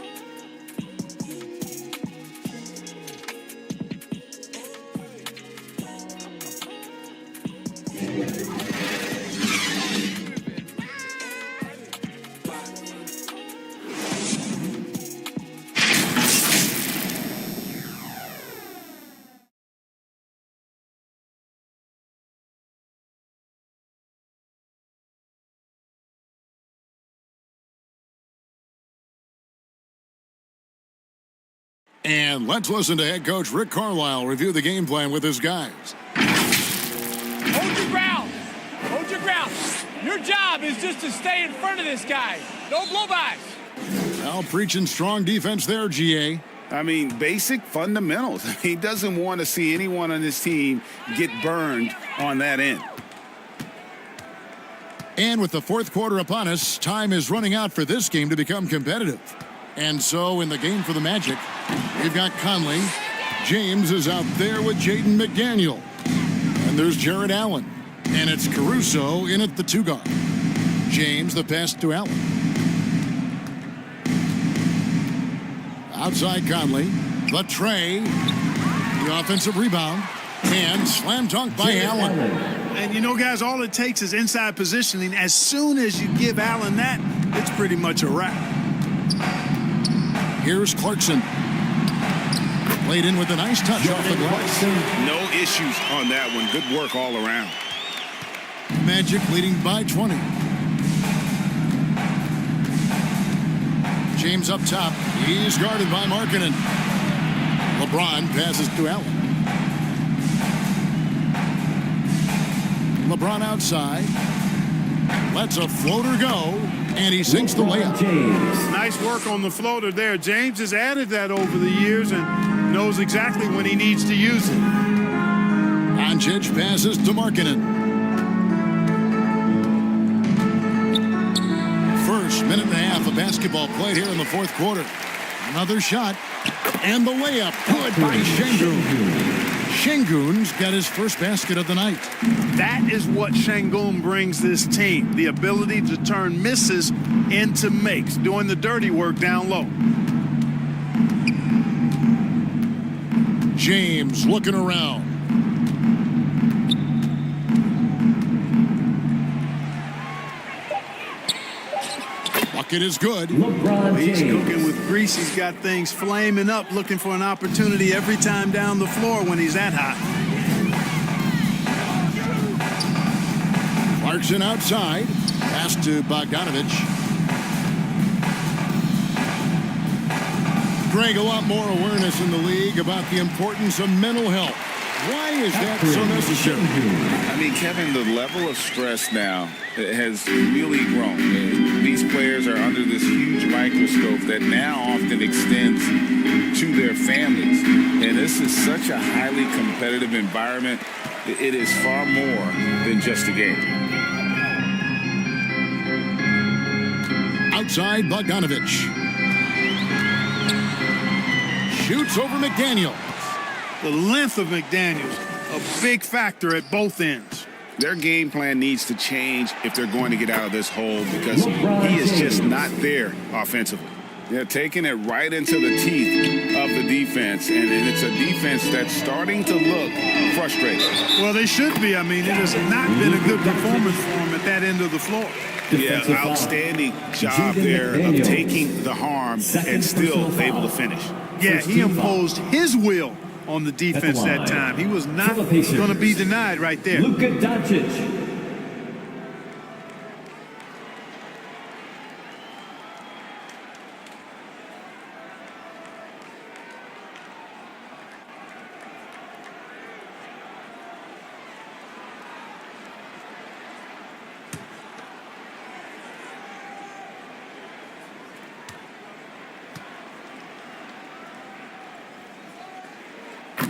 Speaker 5: And let's listen to head coach Rick Carlisle review the game plan with his guys.
Speaker 12: Hold your ground. Hold your ground. Your job is just to stay in front of this guy. No blow-bys.
Speaker 5: Well, preaching strong defense there, GA.
Speaker 6: I mean, basic fundamentals. He doesn't want to see anyone on his team get burned on that end.
Speaker 5: And with the fourth quarter upon us, time is running out for this game to become competitive. And so in the game for the Magic, we've got Conley. James is out there with Jaden McDaniel. And there's Jared Allen. And it's Caruso in at the 2 guard. James, the pass to Allen. Outside Conley. The tray. The offensive rebound. And slam dunk by Allen.
Speaker 7: And you know, guys, all it takes is inside positioning. As soon as you give Allen that, it's pretty much a wrap.
Speaker 5: Here's Clarkson. Played in with a nice touch off the glass.
Speaker 6: No issues on that one. Good work all around.
Speaker 5: Magic leading by 20. James up top. He's guarded by Markkanen. LeBron passes to Allen. LeBron outside. Lets a floater go. And he sinks the layup.
Speaker 7: Nice work on the floater there. James has added that over the years and knows exactly when he needs to use it.
Speaker 5: Doncic passes to Markkanen. First minute and a half of basketball played here in the fourth quarter. Another shot. And the layup. Good by Şengün. Şengün's got his first basket of the night.
Speaker 7: That is what Şengün brings this team. The ability to turn misses into makes, doing the dirty work down low.
Speaker 5: James looking around. Bucket is good.
Speaker 7: He's cooking with grease. He's got things flaming up, looking for an opportunity every time down the floor when he's that hot.
Speaker 5: Clarkson outside. Pass to Bogdanovic. Greg, a lot more awareness in the league about the importance of mental health. Why is that so necessary?
Speaker 6: I mean, Kevin, the level of stress now has really grown. These players are under this huge microscope that now often extends to their families. And this is such a highly competitive environment. It is far more than just a game.
Speaker 5: Outside, Bogdanovic. Shoots over McDaniel.
Speaker 7: the length of McDaniels, a big factor at both ends.
Speaker 6: Their game plan needs to change if they're going to get out of this hole because he is just not there offensively. They're taking it right into the teeth of the defense, and it's a defense that's starting to look frustrated.
Speaker 7: Well, they should be. I mean, it has not been a good performance for them at that end of the floor.
Speaker 6: Yeah, outstanding job there of taking the harm and still able to finish.
Speaker 7: Yeah, he imposed his will on the defense that time. He was not going to be denied right there.
Speaker 4: Luka Doncic.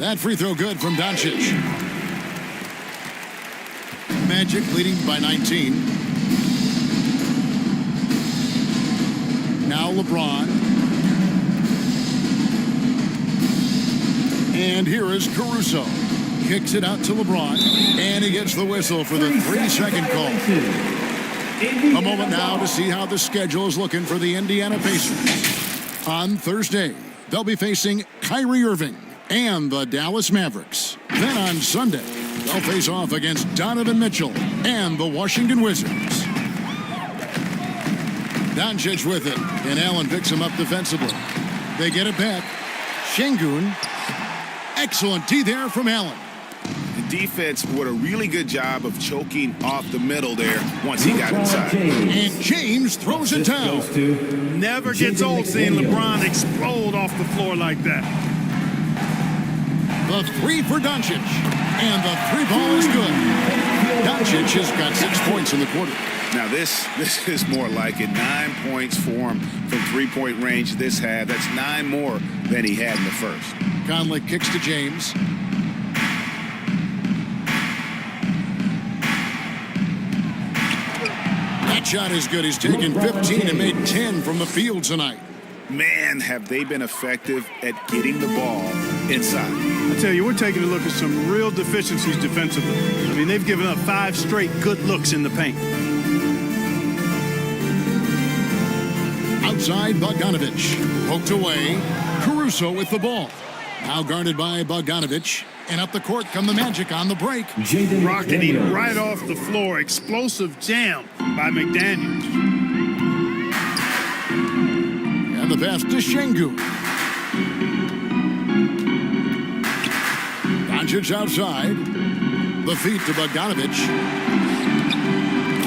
Speaker 5: That free throw good from Doncic. Magic leading by 19. Now LeBron. And here is Caruso. Kicks it out to LeBron. And he gets the whistle for the 3-second call. A moment now to see how the schedule is looking for the Indiana Pacers. On Thursday, they'll be facing Kyrie Irving and the Dallas Mavericks. Then on Sunday, they'll face off against Donovan Mitchell and the Washington Wizards. Doncic with it, and Allen picks him up defensively. They get it back. Şengün. Excellent D there from Allen.
Speaker 6: The defense did a really good job of choking off the middle there once he got inside.
Speaker 5: And James throws it down.
Speaker 7: Never gets old seeing LeBron explode off the floor like that.
Speaker 5: The three for Doncic, and the three ball is good. Doncic has got 6 points in the quarter.
Speaker 6: Now this is more like it. 9 points for him from three-point range this half. That's 9 more than he had in the first.
Speaker 5: Conley kicks to James. That shot is good. He's taken 15 and made 10 from the field tonight.
Speaker 6: Man, have they been effective at getting the ball inside.
Speaker 7: I tell you, we're taking a look at some real deficiencies defensively. I mean, they've given up 5 straight good looks in the paint.
Speaker 5: Outside, Bogdanovic. Poked away. Caruso with the ball. Now guarded by Bogdanovic. And up the court come the Magic on the break.
Speaker 7: Rocketing right off the floor. Explosive jam by McDaniels.
Speaker 5: And the pass to Şengün. Doncic outside. The feet to Bogdanovic.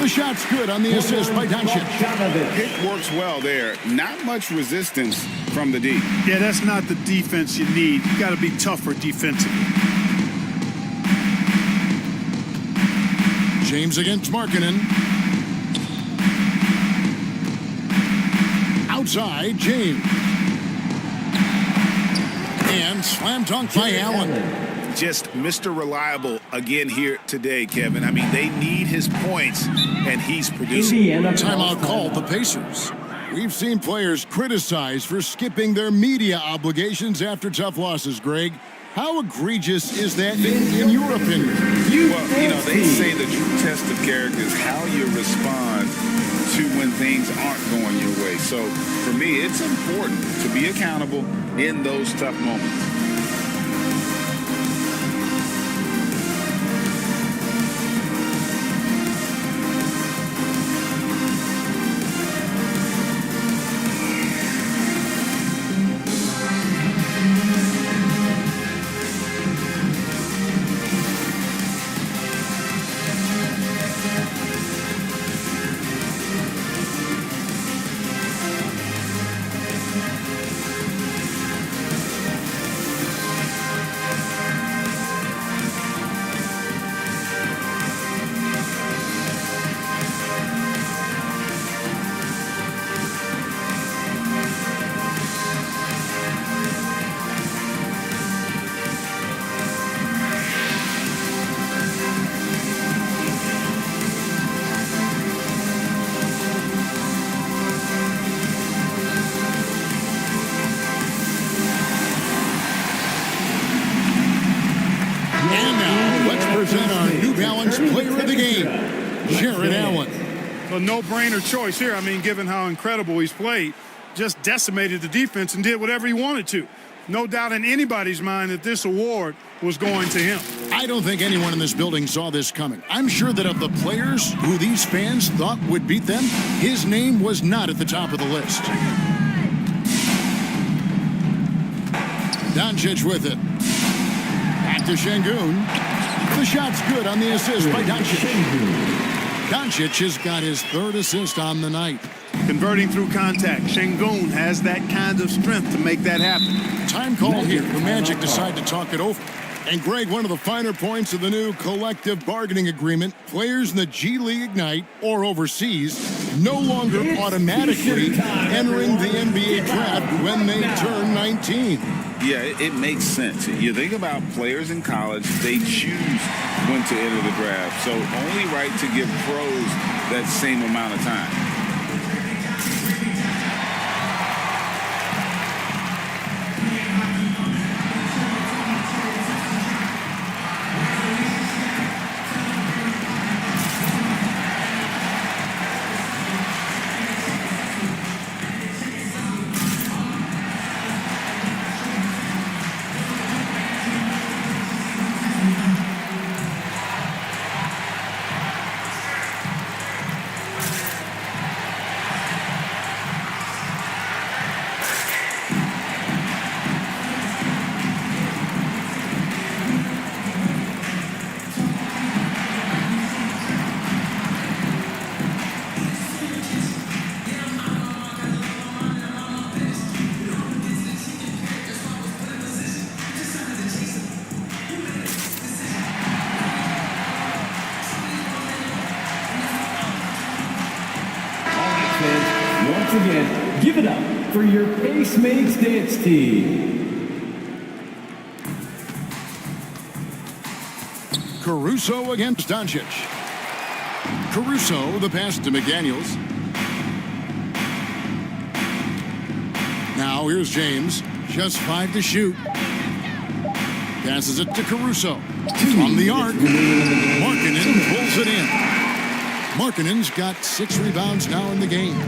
Speaker 5: The shot's good on the assist by Doncic.
Speaker 6: It works well there. Not much resistance from the D.
Speaker 7: Yeah, that's not the defense you need. You got to be tougher defensively.
Speaker 5: James against Markkanen. Outside, James. And slam dunk by Allen.
Speaker 6: Just Mr. Reliable again here today, Kevin. I mean, they need his points, and he's producing.
Speaker 5: Timeout called the Pacers. We've seen players criticized for skipping their media obligations after tough losses, Greg. How egregious is that in your opinion?
Speaker 6: Well, you know, they say the true test of character is how you respond to when things aren't going your way. So, for me, it's important to be accountable in those tough moments.
Speaker 5: balanced player of the game, Jared Allen.
Speaker 7: A no-brainer choice here. I mean, given how incredible he's played, just decimated the defense and did whatever he wanted to. No doubt in anybody's mind that this award was going to him.
Speaker 5: I don't think anyone in this building saw this coming. I'm sure that of the players who these fans thought would beat them, his name was not at the top of the list. Doncic with it. Back to Şengün. The shot's good on the assist by Doncic. Doncic has got his third assist on the night.
Speaker 7: Converting through contact. Şengün has that kind of strength to make that happen.
Speaker 5: Time call here. The Magic decide to talk it over. And Greg, one of the finer points of the new collective bargaining agreement, players in the G League Ignite or overseas no longer automatically entering the NBA draft when they turn 19.
Speaker 6: Yeah, it makes sense. You think about players in college, they choose when to enter the draft. So only right to give pros that same amount of time.
Speaker 4: Once again, give it up for your Pace Makes Dance team.
Speaker 5: Caruso against Doncic. Caruso, the pass to McDaniels. Now here's James, just 5 to shoot. Passes it to Caruso. From the arc, Markkanen pulls it in. Markkanen's got 6 rebounds now in the game.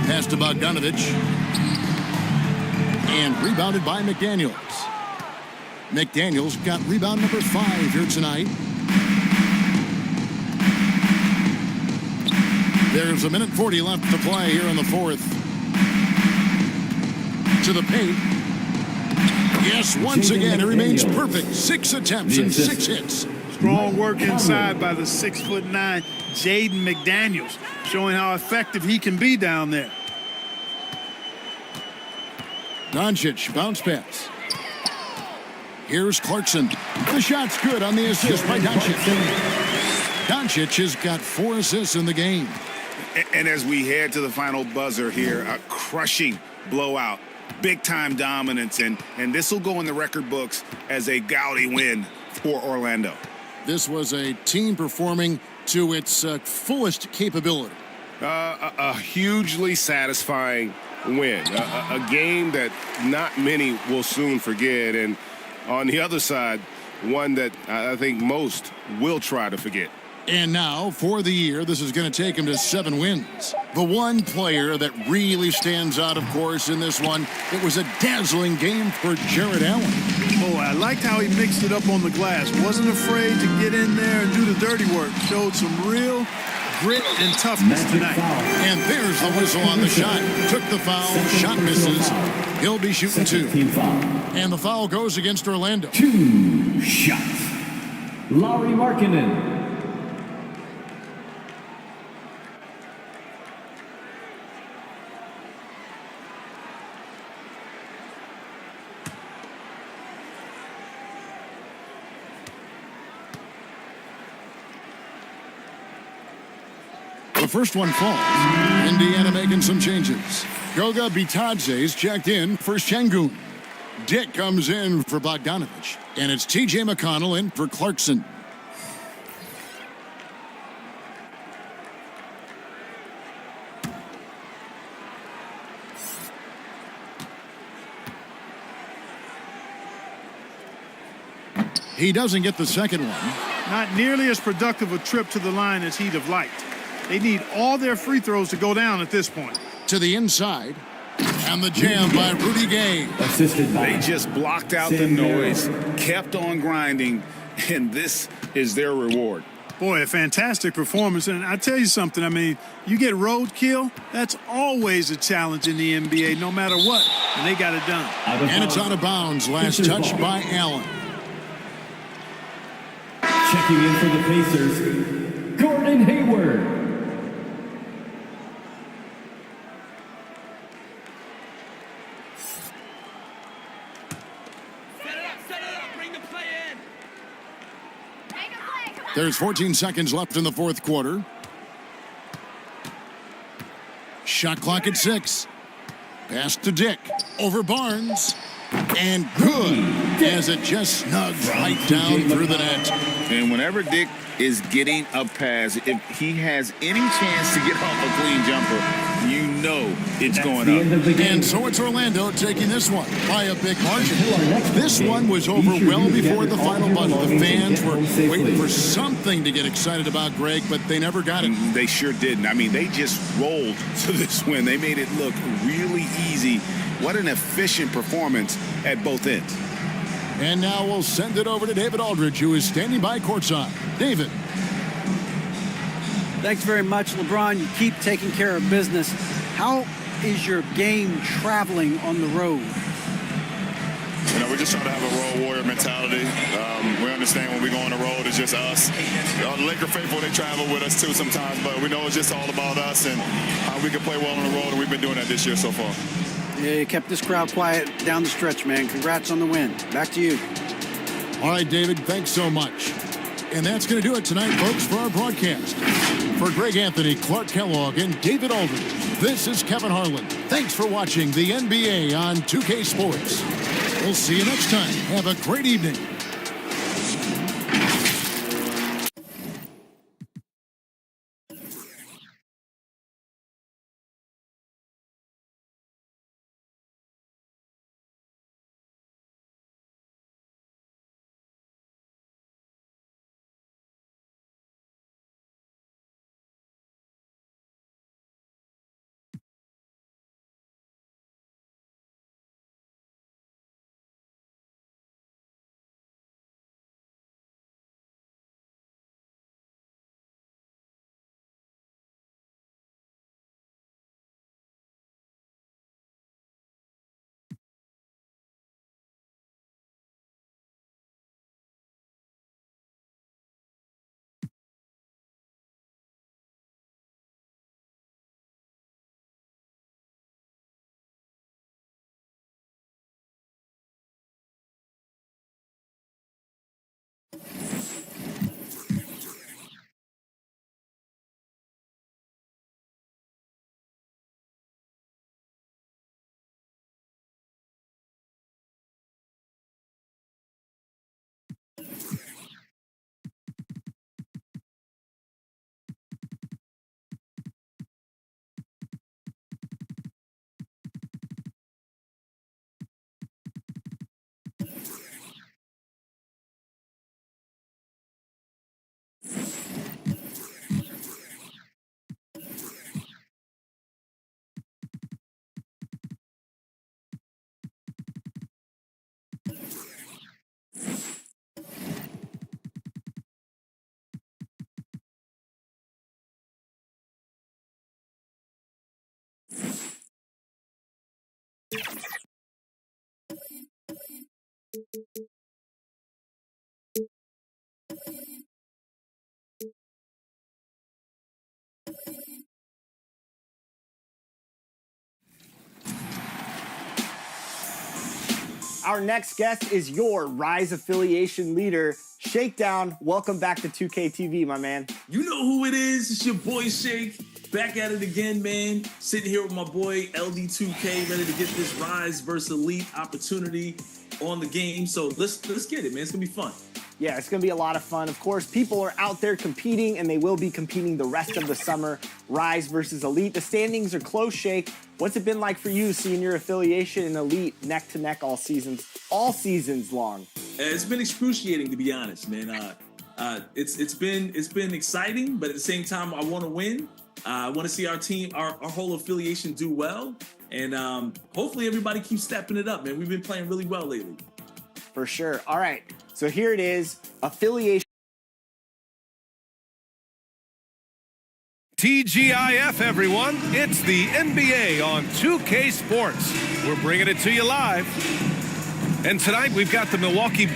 Speaker 5: Pass to Bogdanovic. And rebounded by McDaniels. McDaniels got rebound number 5 here tonight. There's 1:40 left to play here in the fourth. To the paint. Yes, once again, it remains perfect. 6 attempts and 6 hits.
Speaker 7: Strong work inside by the 6'9" Jaden McDaniels, showing how effective he can be down there.
Speaker 5: Doncic, bounce pass. Here's Clarkson. The shot's good on the assist by Doncic. Doncic has got 4 assists in the game.
Speaker 6: And as we head to the final buzzer here, a crushing blowout, big-time dominance, and this will go in the record books as a gaudy win for Orlando.
Speaker 5: This was a team performing to its fullest capability.
Speaker 10: A hugely satisfying win, a game that not many will soon forget, and on the other side, one that I think most will try to forget.
Speaker 5: And now, for the year, this is going to take him to 7 wins. The one player that really stands out, of course, in this one, it was a dazzling game for Jared Allen.
Speaker 7: Oh, I liked how he mixed it up on the glass. Wasn't afraid to get in there and do the dirty work. Showed some real grit and toughness tonight.
Speaker 5: And there's the whistle on the shot. Took the foul, shot misses. He'll be shooting 2. And the foul goes against Orlando.
Speaker 4: 2 shots. Lauri Markkanen.
Speaker 5: The first one falls. Indiana making some changes. Goga Bitadze's checked in for Şengün. Dick comes in for Bogdanovic. And it's TJ McConnell in for Clarkson. He doesn't get the second one.
Speaker 7: not nearly as productive a trip to the line as he'd have liked. They need all their free throws to go down at this point.
Speaker 5: To the inside. And the jam by Rudy Gay.
Speaker 4: Assisted by
Speaker 6: They just blocked out the noise, kept on grinding, and this is their reward.
Speaker 7: Boy, a fantastic performance. And I tell you something, I mean, you get roadkill, that's always a challenge in the NBA, no matter what. And they got it done.
Speaker 5: And it's out of bounds. Last touch by Allen.
Speaker 4: checking in for the Pacers, Gordon Hayward.
Speaker 5: There's 14 seconds left in the fourth quarter. Shot clock at 6. Pass to Dick. Over Barnes. And good as it just snugs right down through the net.
Speaker 6: And whenever Dick is getting a pass, if he has any chance to get off a clean jumper, you know it's going up.
Speaker 5: And so it's Orlando taking this one by a big margin. This one was over well before the final buzzer. The fans were waiting for something to get excited about, Greg, but they never got it.
Speaker 6: They sure didn't. I mean, they just rolled to this win. They made it look really easy. What an efficient performance at both ends.
Speaker 5: And now we'll send it over to David Aldridge, who is standing by courtside. David.
Speaker 8: Thanks very much, LeBron. You keep taking care of business. How is your game traveling on the road?
Speaker 13: You know, we're just trying to have a road warrior mentality. We understand when we go on the road, it's just us. The Laker faithful, they travel with us too sometimes, but we know it's just all about us and how we can play well on the road, and we've been doing that this year so far.
Speaker 8: Yeah, you kept this crowd quiet down the stretch, man. Congrats on the win. Back to you.
Speaker 5: All right, David, thanks so much. And that's going to do it tonight, folks, for our broadcast. For Greg Anthony, Clark Kellogg, and David Aldridge, this is Kevin Harlan. Thanks for watching the NBA on 2K Sports. We'll see you next time. Have a great evening.
Speaker 14: Our next guest is your Rise affiliation leader, Shakedown. Welcome back to 2K TV, my man.
Speaker 15: You know who it is. It's your boy Shake. Back at it again, man. Sitting here with my boy LD2K, ready to get this Rise versus Elite opportunity on the game. So let's get it, man. It's gonna be fun.
Speaker 14: Yeah, it's going to be a lot of fun. Of course, people are out there competing, and they will be competing the rest of the summer. Rise versus Elite. The standings are close, Shake. What's it been like for you seeing your affiliation in Elite neck to neck all seasons long?
Speaker 15: It's been excruciating, to be honest, man. It's been exciting, but at the same time, I want to win. I want to see our team, our whole affiliation do well. And hopefully everybody keeps stepping it up, man. We've been playing really well lately.
Speaker 14: For sure. All right. So here it is. Affiliation.
Speaker 16: TGIF, everyone. It's the NBA on 2K Sports. We're bringing it to you live. And tonight we've got the Milwaukee...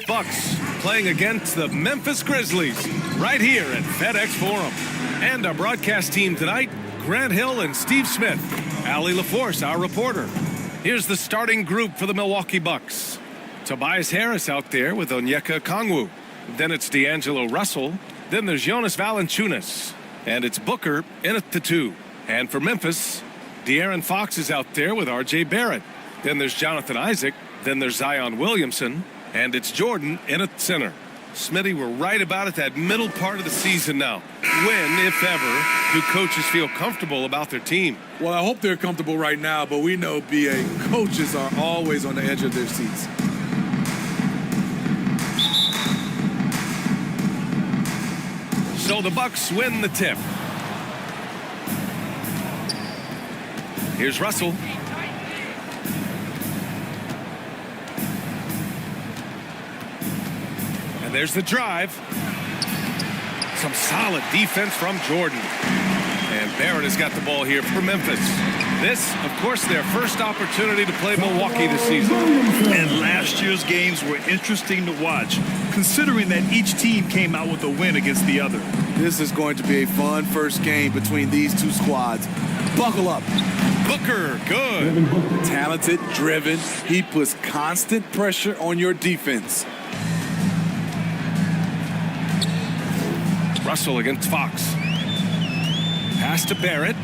Speaker 16: Bucks playing against the Memphis Grizzlies right here at FedEx Forum. And our broadcast team tonight, Grant Hill and Steve Smith. Allie LaForce, our reporter. Here's the starting group for the Milwaukee Bucks. Tobias Harris out there with Onyeka Okongwu. Then it's D'Angelo Russell. Then there's Jonas Valanciunas. And it's Booker in at the 2. And for Memphis, De'Aaron Fox is out there with R.J. Barrett. Then there's Jonathan Isaac. Then there's Zion Williamson. And it's Jordan in at center. Smitty, we're right about at that middle part of the season now. When, if ever, do coaches feel comfortable about their team?
Speaker 11: Well, I hope they're comfortable right now, but we know, BA, coaches are always on the edge of their seats.
Speaker 16: So the Bucks win the tip. Here's Russell. And there's the drive. Some solid defense from Jordan. And Barrett has got the ball here for Memphis. This, of course, their first opportunity to play Milwaukee this season.
Speaker 17: And last year's games were interesting to watch, considering that each team came out with a win against the other.
Speaker 11: This is going to be a fun first game between these two squads. Buckle up.
Speaker 16: Booker, good.
Speaker 11: Talented, driven. He puts constant pressure on your defense.
Speaker 16: Russell against Fox. Pass to Barrett.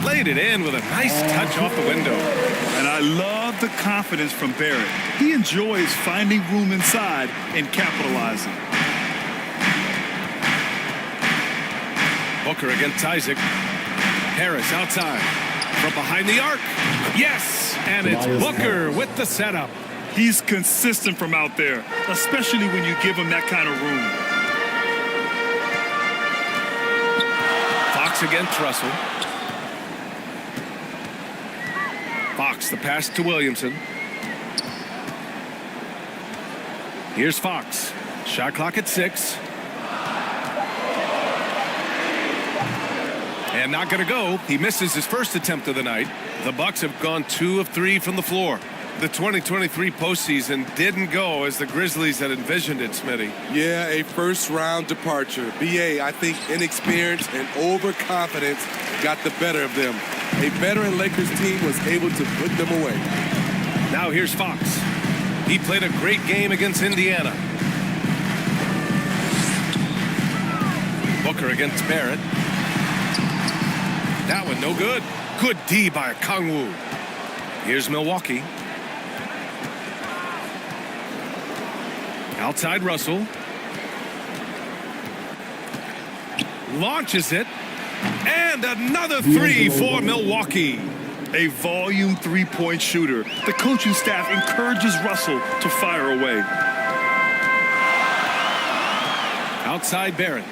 Speaker 16: Laid it in with a nice touch off the window.
Speaker 17: And I love the confidence from Barrett. He enjoys finding room inside and capitalizing.
Speaker 16: Booker against Isaac. Harris outside. From behind the arc. Yes! And it's Booker with the setup.
Speaker 17: He's consistent from out there, especially when you give him that kind of room.
Speaker 16: Fox against Russell. Fox, the pass to Williamson. Here's Fox. Shot clock at 6. And not going to go. He misses his first attempt of the night. The Bucks have gone 2 of 3 from the floor. The 2023 postseason didn't go as the Grizzlies had envisioned it, Smitty.
Speaker 11: Yeah, a first-round departure. BA, I think inexperience and overconfidence got the better of them. A veteran Lakers team was able to put them away.
Speaker 16: Now here's Fox. He played a great game against Indiana. Booker against Barrett. That one no good. Good D by Okongwu. Here's Milwaukee. Outside Russell. Launches it. And another 3 for Milwaukee.
Speaker 17: A volume three-point shooter. The coaching staff encourages Russell to fire away.
Speaker 16: Outside Barrett.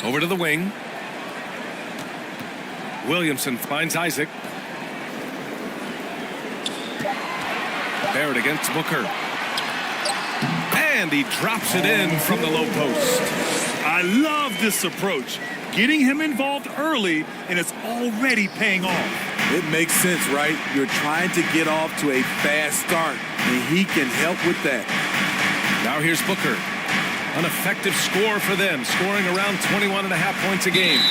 Speaker 16: Over to the wing. Williamson finds Isaac. Barrett against Booker. And he drops it in from the low post.
Speaker 17: I love this approach. Getting him involved early, and it's already paying off.
Speaker 11: It makes sense, right? You're trying to get off to a fast start, and he can help with that.
Speaker 16: Now here's Booker. An effective score for them, scoring around 21.5 points a game.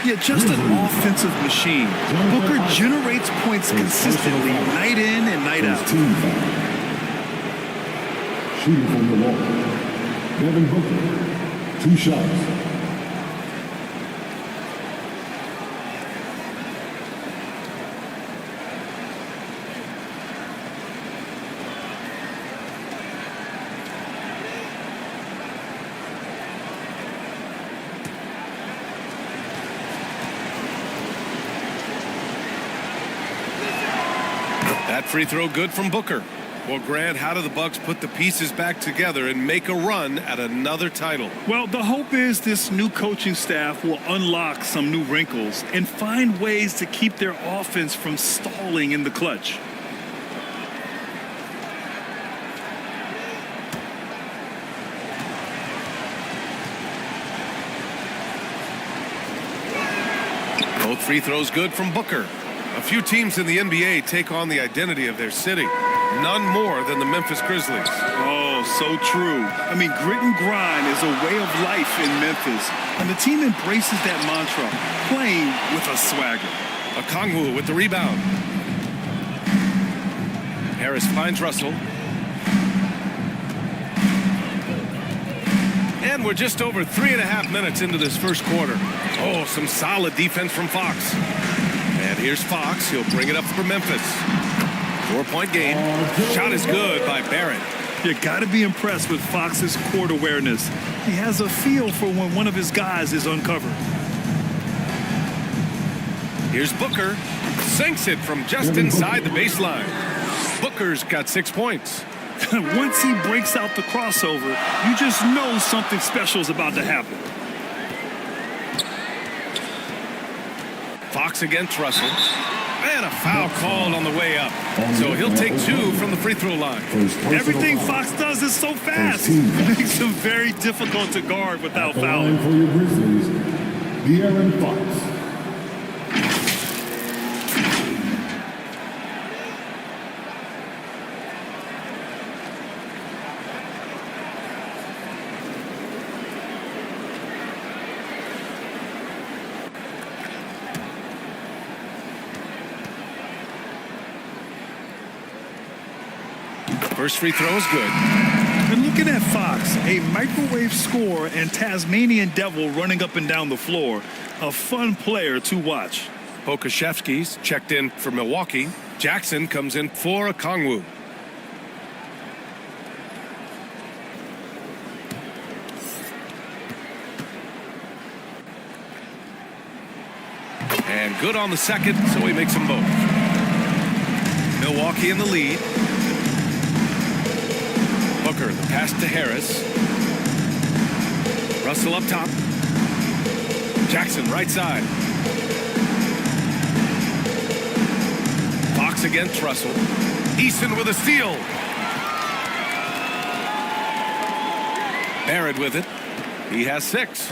Speaker 17: Yeah, just an offensive machine. Booker generates points consistently, night in and night out.
Speaker 4: Shooting from Milwaukee, Devin Booker. 2 shots.
Speaker 16: That free throw good from Booker. Well, Grant, how do the Bucks put the pieces back together and make a run at another title?
Speaker 17: Well, the hope is this new coaching staff will unlock some new wrinkles and find ways to keep their offense from stalling in the clutch.
Speaker 16: Both free throws good from Booker. A few teams in the NBA take on the identity of their city. None more than the Memphis Grizzlies.
Speaker 17: Oh, so true. I mean, grit and grind is a way of life in Memphis. And the team embraces that mantra, playing with a swagger.
Speaker 16: Okongwu with the rebound. Harris finds Russell. And we're just over 3.5 minutes into this first quarter. Oh, some solid defense from Fox. And here's Fox. He'll bring it up for Memphis. 4-point game. Shot is good by Barrett.
Speaker 17: You got to be impressed with Fox's court awareness. He has a feel for when one of his guys is uncovered.
Speaker 16: Here's Booker. Sinks it from just inside the baseline. Booker's got 6 points.
Speaker 17: Once he breaks out the crossover, you just know something special is about to happen.
Speaker 16: Fox against Russell. And a foul called on the way up. So he'll take 2 from the free throw line.
Speaker 17: Everything Fox does is so fast. It makes him very difficult to guard without fouling.
Speaker 4: For your Grizzlies, De'Aaron Fox.
Speaker 16: First free throw is good.
Speaker 17: And looking at Fox, a microwave scorer and Tasmanian devil running up and down the floor. A fun player to watch.
Speaker 16: Pokuševski's checked in for Milwaukee. Jackson comes in for Okongwu. And good on the second, so he makes them both. Milwaukee in the lead. Booker, the pass to Harris. Russell up top. Jackson right side. Fox against Russell. Easton with a steal. Barrett with it. He has 6.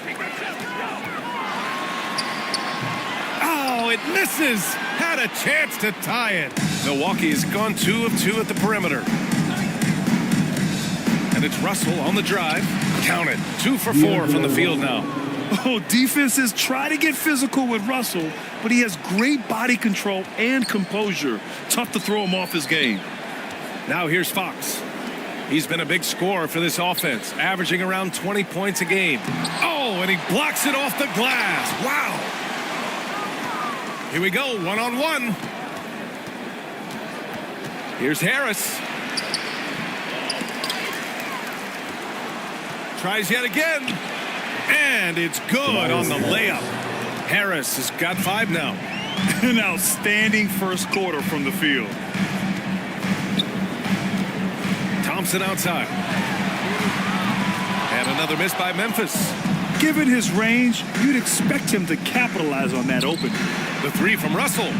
Speaker 16: Oh, it misses. Had a chance to tie it. Milwaukee has gone 2 of 2 at the perimeter. And it's Russell on the drive. Count it. 2 for 4 from the field now.
Speaker 17: Oh, defenses try to get physical with Russell, but he has great body control and composure. Tough to throw him off his game.
Speaker 16: Now here's Fox. He's been a big scorer for this offense, averaging around 20 points a game. Oh, and he blocks it off the glass. Wow. Here we go, 1-on-1. Here's Harris. Tries yet again. And it's good on the layup. Harris has got 5 now.
Speaker 17: An outstanding first quarter from the field.
Speaker 16: Thompson outside. And another miss by Memphis.
Speaker 17: Given his range, you'd expect him to capitalize on that opening.
Speaker 16: The 3 from Russell.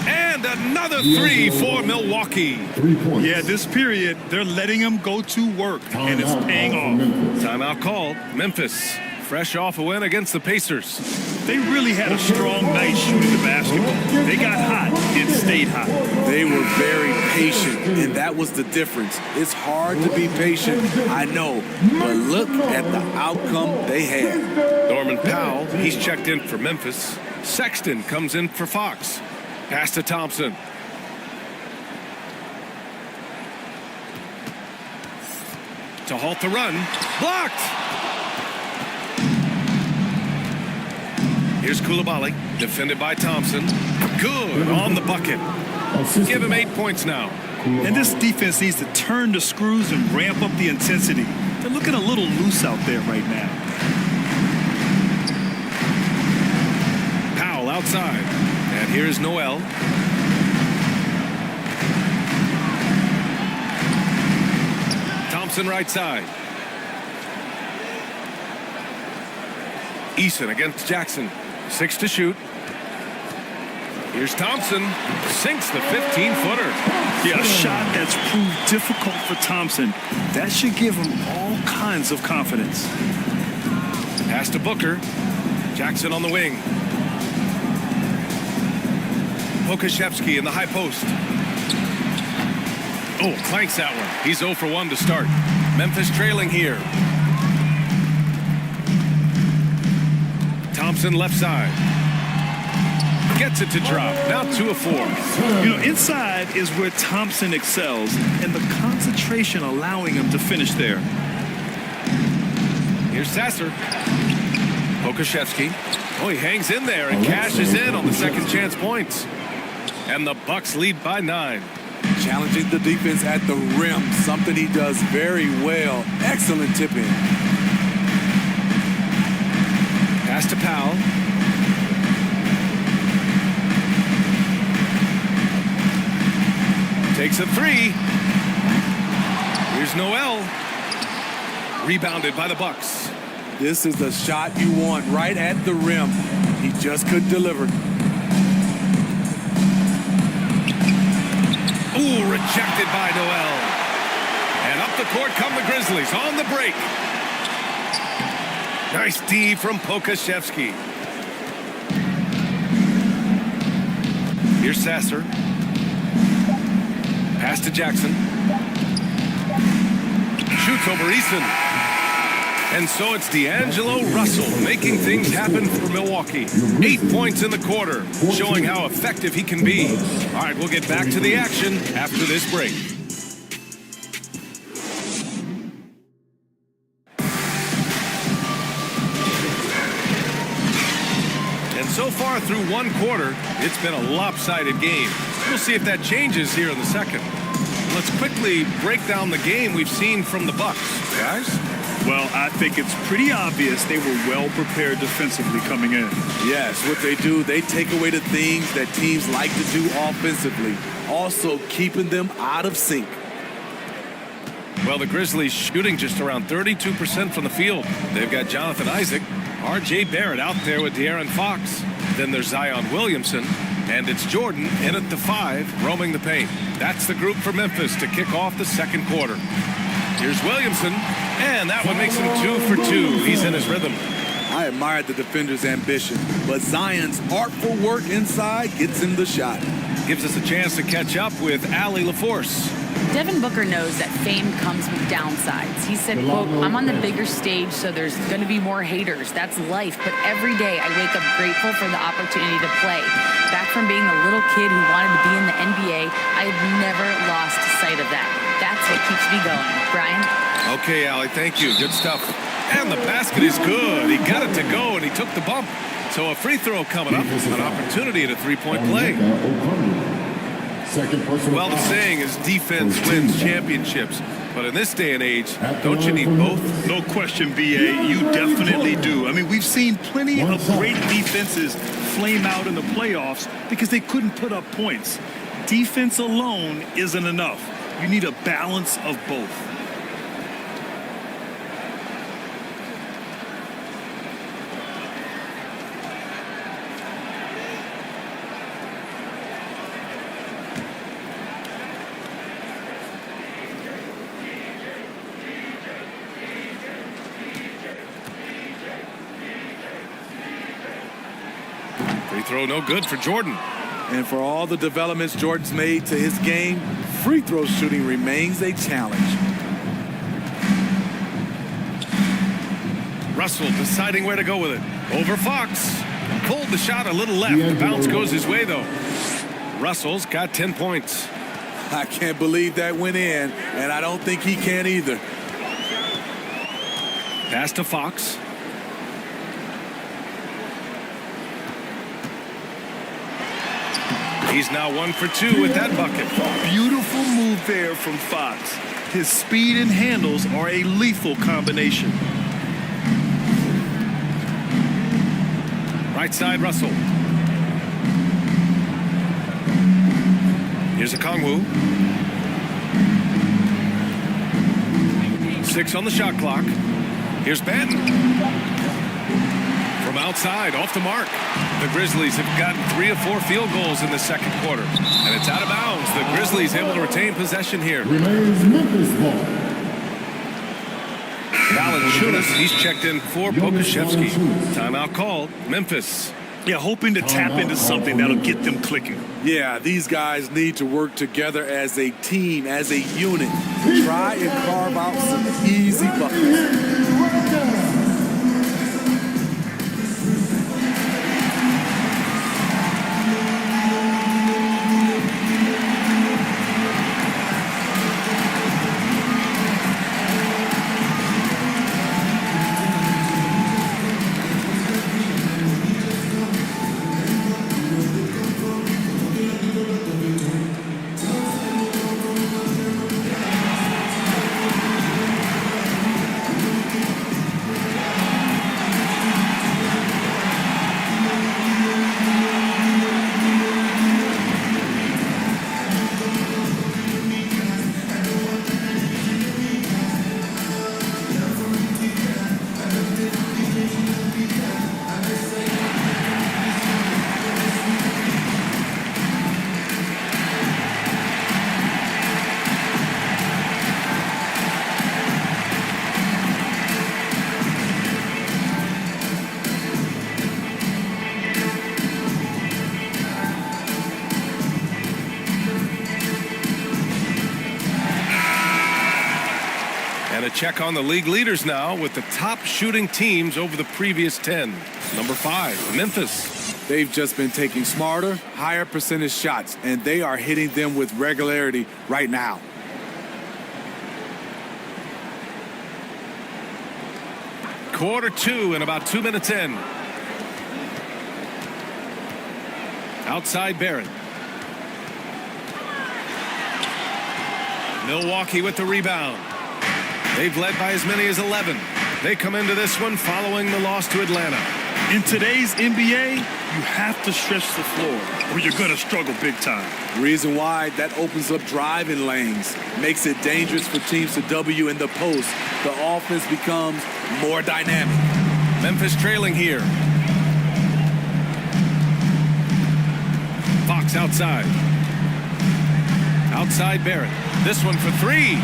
Speaker 16: And another 3 for Milwaukee.
Speaker 4: 3 points.
Speaker 17: Yeah, this period, they're letting him go to work, and it's paying off.
Speaker 16: Timeout called. Memphis, fresh off a win against the Pacers.
Speaker 17: They really had a strong night shooting the basketball. They got hot and stayed hot.
Speaker 11: They were very patient, and that was the difference. It's hard to be patient, I know, but look at the outcome they had.
Speaker 16: Norman Powell, he's checked in for Memphis. Sexton comes in for Fox. Pass to Thompson. To halt the run. Blocked. Here's Koulibaly, defended by Thompson. Good on the bucket. Give him 8 points now.
Speaker 17: And this defense needs to turn the screws and ramp up the intensity. They're looking a little loose out there right now.
Speaker 16: Powell outside. And here's Noel. Thompson right side. Eason against Jackson. 6 to shoot. Here's Thompson. Sinks the 15-footer.
Speaker 17: Yeah, a shot that's proved difficult for Thompson. That should give him all kinds of confidence.
Speaker 16: Pass to Booker. Jackson on the wing. Pokashevsky in the high post. Oh, clanks that one. He's 0 for 1 to start. Memphis trailing here. Thompson left side. Gets it to drop. Now 2 of 4.
Speaker 17: You know, inside is where Thompson excels, and the concentration allowing him to finish there.
Speaker 16: Here's Sasser. Pokashevsky. Oh, he hangs in there and cashes in on the second chance points. And the Bucks lead by 9.
Speaker 11: Challenging the defense at the rim, something he does very well. Excellent tip-in.
Speaker 16: Pass to Powell. Takes a 3. Here's Noel. Rebounded by the Bucks.
Speaker 11: This is the shot you want right at the rim. He just couldn't deliver.
Speaker 16: Ooh, rejected by Noel. And up the court come the Grizzlies on the break. Nice D from Pokashevsky. Here's Sasser. Pass to Jackson. Shoots over Eason. And so it's D'Angelo Russell making things happen for Milwaukee. 8 points in the quarter, showing how effective he can be. All right, we'll get back to the action after this break. And so far through 1 quarter, it's been a lopsided game. We'll see if that changes here in the second. Let's quickly break down the game we've seen from the Bucks, guys.
Speaker 17: Well, I think it's pretty obvious they were well prepared defensively coming in.
Speaker 11: Yes, what they do, they take away the things that teams like to do offensively, also keeping them out of sync.
Speaker 16: Well, the Grizzlies shooting just around 32% from the field. They've got Jonathan Isaac, R.J. Barrett out there with De'Aaron Fox. Then there's Zion Williamson, and it's Jordan in at the 5, roaming the paint. That's the group for Memphis to kick off the second quarter. Here's Williamson, and that one makes him 2 for 2. He's in his rhythm.
Speaker 11: I admired the defender's ambition, but Zion's artful work inside gets him the shot.
Speaker 16: Gives us a chance to catch up with Allie LaForce.
Speaker 18: Devin Booker knows that fame comes with downsides. He said, quote, "I'm on the bigger stage, so there's going to be more haters. That's life, but every day I wake up grateful for the opportunity to play. Back from being a little kid who wanted to be in the NBA, I have never lost sight of that. That's what keeps me going." Brian?
Speaker 16: Okay, Allie, thank you. Good stuff. And the basket is good. He got it to go, and he took the bump. So a free throw coming up, an opportunity at a three-point play. Well, the saying is defense wins championships. But in this day and age, don't you need both?
Speaker 17: No question, B.A. You definitely do. I mean, we've seen plenty of great defenses flame out in the playoffs because they couldn't put up points. Defense alone isn't enough. You need a balance of both.
Speaker 16: Free throw no good for Jordan.
Speaker 11: And for all the developments Jordan's made to his game, free throw shooting remains a challenge.
Speaker 16: Russell deciding where to go with it. Over Fox. Pulled the shot a little left. The bounce goes his way, though. Russell's got 10 points.
Speaker 11: I can't believe that went in, and I don't think he can either.
Speaker 16: Pass to Fox. He's now 1 for 2 with that bucket.
Speaker 17: Beautiful move there from Fox. His speed and handles are a lethal combination.
Speaker 16: Right side, Russell. Here's a Kongwu. 6 on the shot clock. Here's Banton. From outside, off the mark. The Grizzlies have gotten 3 of 4 field goals in the second quarter. And it's out of bounds. The Grizzlies able to retain possession here.
Speaker 4: Remains Memphis ball.
Speaker 16: Valanciunas, he's checked in for Pokusevski. Timeout called. Memphis.
Speaker 17: Yeah, hoping to tap into something that'll get them clicking.
Speaker 11: Yeah, these guys need to work together as a team, as a unit. Try and carve out some easy buckets.
Speaker 16: Check on the league leaders now with the top shooting teams over the previous 10. Number 5, Memphis.
Speaker 11: They've just been taking smarter, higher percentage shots, and they are hitting them with regularity right now.
Speaker 16: Quarter 2 and about 2 minutes in. Outside Barrett. Milwaukee with the rebound. They've led by as many as 11. They come into this one following the loss to Atlanta.
Speaker 17: In today's NBA, you have to stretch the floor or you're going to struggle big time.
Speaker 11: Reason why, that opens up driving lanes, makes it dangerous for teams to W in the post. The offense becomes more dynamic.
Speaker 16: Memphis trailing here. Fox outside. Outside Barrett. This one for 3.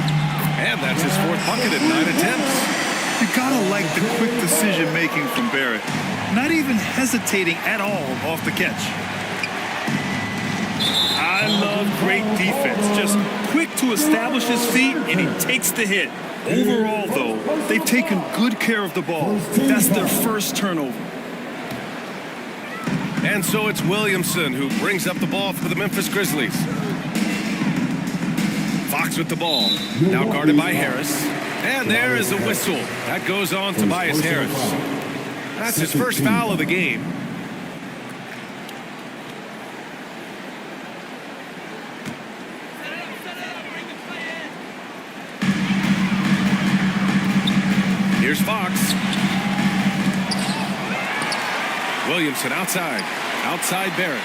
Speaker 16: And that's his 4th bucket in 9 attempts.
Speaker 17: You gotta like the quick decision making from Barrett. Not even hesitating at all off the catch. I love great defense. Just quick to establish his feet, and he takes the hit. Overall, though, they've taken good care of the ball. That's their first turnover.
Speaker 16: And so it's Williamson who brings up the ball for the Memphis Grizzlies. Fox with the ball. Now guarded by Harris. And there is a whistle. That goes on Tobias Harris. That's his first foul of the game. Here's Fox. Williamson outside. Outside Barrett.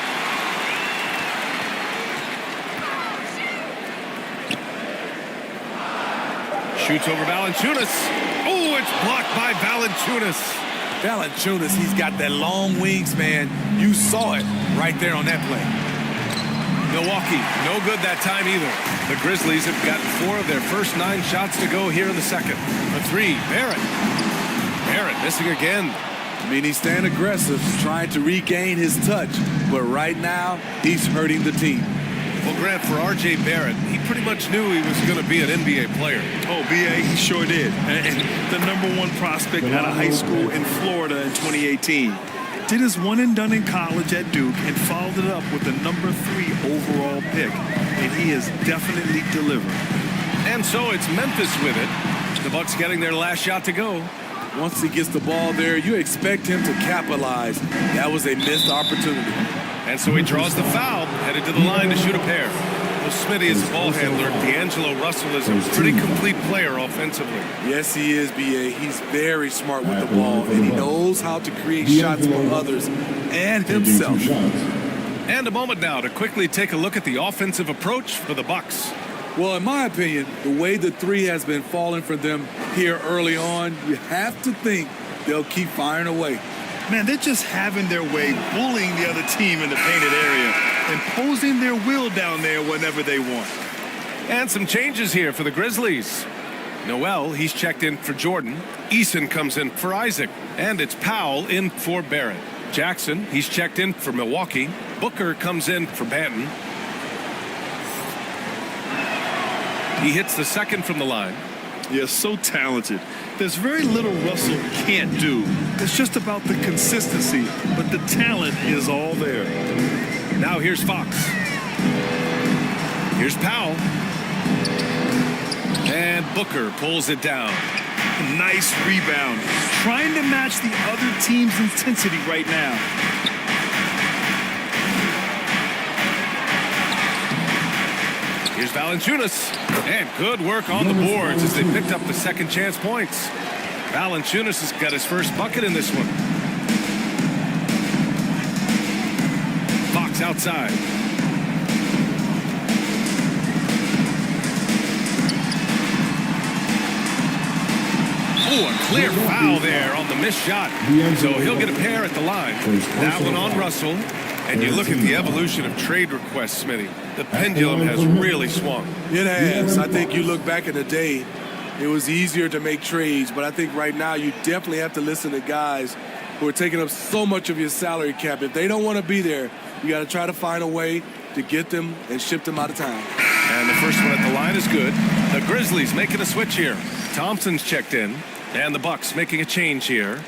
Speaker 16: Shoots over Valanciunas. Oh, it's blocked by Valanciunas.
Speaker 11: Valanciunas, he's got that long wingspan. You saw it right there on that play.
Speaker 16: Milwaukee, no good that time either. The Grizzlies have gotten 4 of their first 9 shots to go here in the second. A 3, Barrett. Barrett missing again.
Speaker 11: I mean, he's staying aggressive, trying to regain his touch. But right now, he's hurting the team.
Speaker 16: Well, Grant, for R.J. Barrett, he pretty much knew he was going to be an NBA player.
Speaker 17: Oh, B.A., he sure did. And the #1 prospect out of high school in Florida in 2018. Did his one and done in college at Duke and followed it up with the #3 overall pick. And he has definitely delivered.
Speaker 16: And so it's Memphis with it. The Bucks getting their last shot to go.
Speaker 11: Once he gets the ball there, you expect him to capitalize. That was a missed opportunity.
Speaker 16: And so he draws the foul, headed to the line to shoot a pair. Well, Smitty is a ball handler. D'Angelo Russell is a pretty complete player offensively.
Speaker 11: Yes, he is, B.A. He's very smart with the ball, and he knows how to create shots for others and himself.
Speaker 16: And a moment now to quickly take a look at the offensive approach for the Bucks.
Speaker 11: Well, in my opinion, the way the three has been falling for them here early on, you have to think they'll keep firing away.
Speaker 17: Man, they're just having their way, bullying the other team in the painted area, imposing their will down there whenever they want.
Speaker 16: And some changes here for the Grizzlies. Noel, he's checked in for Jordan. Eason comes in for Isaac. And it's Powell in for Barrett. Jackson, he's checked in for Milwaukee. Booker comes in for Banton. He hits the second from the line.
Speaker 17: Yeah, so talented. There's very little Russell can't do. It's just about the consistency, but the talent is all there.
Speaker 16: Now here's Fox. Here's Powell. And Booker pulls it down.
Speaker 17: Nice rebound. Trying to match the other team's intensity right now.
Speaker 16: Here's Valanciunas. And good work on the boards as they picked up the second chance points. Valanciunas has got his first bucket in this one. Fox outside. Oh, a clear foul there on the missed shot. So he'll get a pair at the line. That one on Russell. And you look at the evolution of trade requests, Smitty. The pendulum has really swung.
Speaker 11: It has. I think you look back in the day, it was easier to make trades. But I think right now you definitely have to listen to guys who are taking up so much of your salary cap. If they don't want to be there, you got to try to find a way to get them and ship them out of town.
Speaker 16: And the first one at the line is good. The Grizzlies making a switch here. Thompson's checked in. And the Bucks making a change here.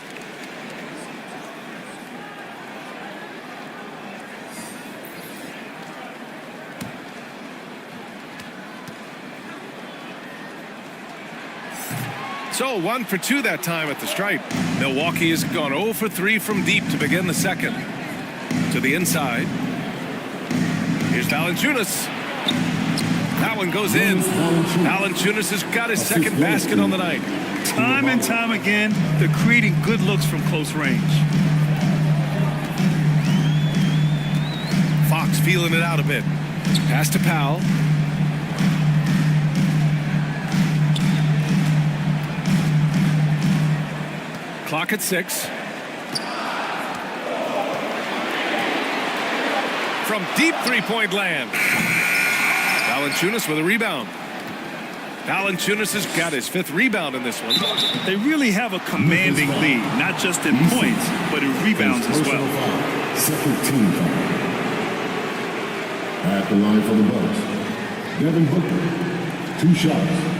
Speaker 16: So 1 for 2 that time at the stripe. Milwaukee has gone 0 for 3 from deep to begin the second. To the inside. Here's Valanciunas. That one goes in. Valanciunas has got his second basket on the night.
Speaker 17: Time and time again, they're creating good looks from close range.
Speaker 16: Fox feeling it out a bit. Pass to Powell. Clock at 6. From deep three-point land. Valanciunas with a rebound. Valanciunas has got his 5th rebound in this one.
Speaker 17: They really have a commanding lead, not just in points, but in rebounds as well.
Speaker 5: Second team foul. At the line for the Bucks, Devin Booker, 2 shots.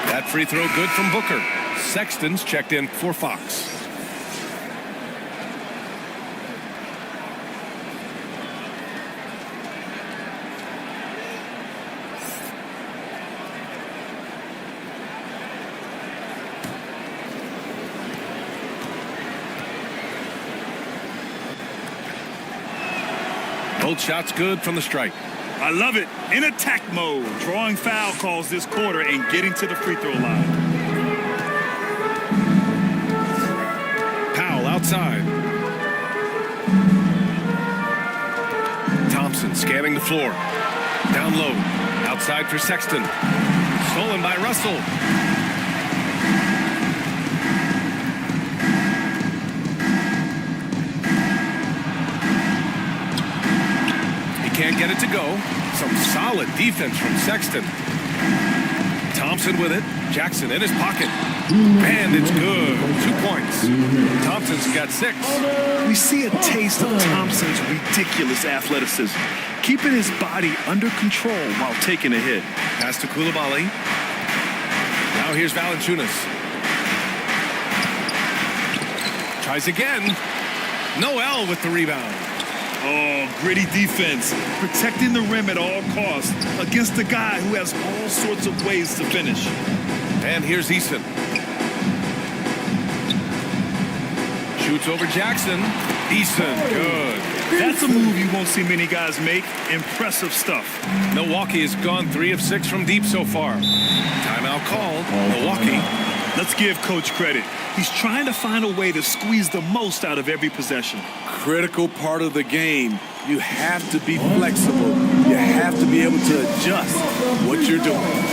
Speaker 16: That free throw good from Booker. Sexton's checked in for Fox. Both shots good from the stripe.
Speaker 17: I love it. In attack mode, drawing foul calls this quarter and getting to the free throw line.
Speaker 16: Powell outside. Thompson scanning the floor. Down low. Outside for Sexton. Stolen by Russell. Can't get it to go. Some solid defense from Sexton. Thompson with it. Jackson in his pocket. And it's good. 2 points. Thompson's got 6.
Speaker 17: We see a taste of Thompson's ridiculous athleticism, keeping his body under control while taking a hit.
Speaker 16: Pass to Coulibaly. Now here's Valanciunas. Tries again. Noel with the rebound.
Speaker 17: Oh, gritty defense. Protecting the rim at all costs against a guy who has all sorts of ways to finish.
Speaker 16: And here's Easton. Shoots over Jackson. Easton, good.
Speaker 17: That's a move you won't see many guys make. Impressive stuff.
Speaker 16: Milwaukee has gone 3 of 6 from deep so far. Timeout called. Milwaukee.
Speaker 17: Let's give Coach credit. He's trying to find a way to squeeze the most out of every possession.
Speaker 11: Critical part of the game. You have to be flexible. You have to be able to adjust what you're doing.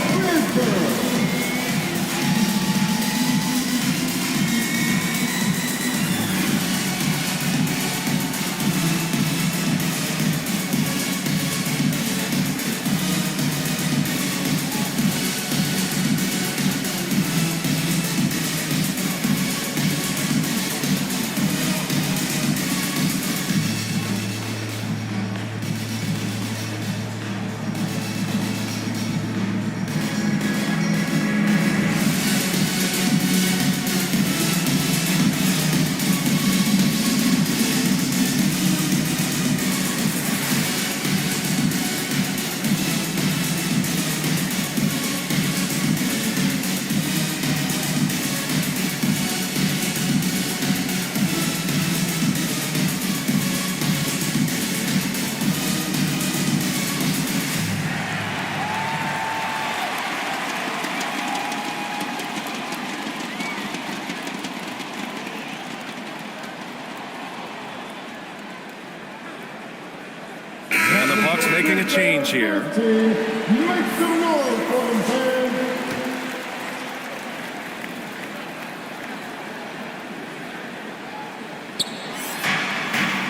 Speaker 16: Making a change here.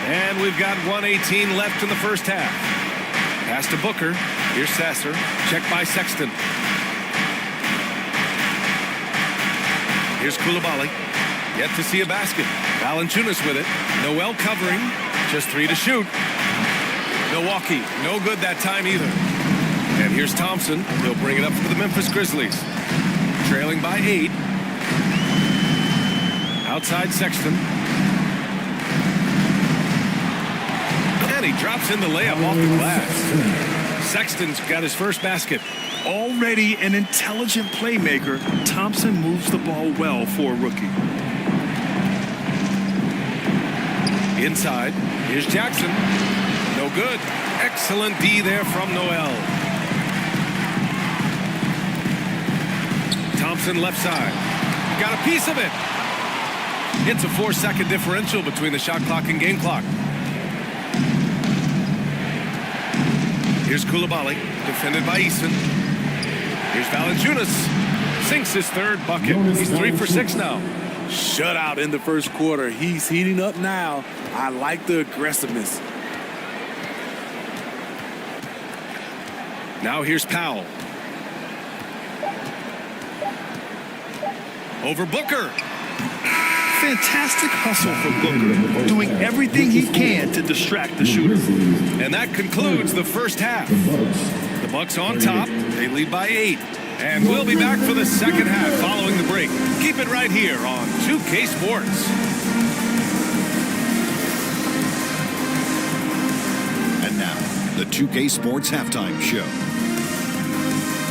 Speaker 16: And we've got 1:18 left in the first half. Pass to Booker. Here's Sasser. Check by Sexton. Here's Coulibaly. Yet to see a basket. Valanciunas with it. Noel covering. Just 3 to shoot. Milwaukee, no good that time either. And here's Thompson. He'll bring it up for the Memphis Grizzlies. Trailing by 8. Outside Sexton. And he drops in the layup off the glass. Sexton's got his first basket.
Speaker 17: Already an intelligent playmaker, Thompson moves the ball well for a rookie.
Speaker 16: Inside, here's Jackson. No good. Excellent D there from Noel. Thompson left side. Got a piece of it. It's a 4-second differential between the shot clock and game clock. Here's Coulibaly, defended by Easton. Here's Valanciunas. Sinks his third bucket. He's 3 for 6 now.
Speaker 11: Shutout in the first quarter. He's heating up now. I like the aggressiveness.
Speaker 16: Now here's Powell. Over Booker.
Speaker 17: Fantastic hustle for Booker, doing everything he can to distract the shooter.
Speaker 16: And that concludes the first half. The Bucks on top. They lead by 8. And we'll be back for the second half following the break. Keep it right here on 2K Sports.
Speaker 9: And now, the 2K Sports Halftime Show.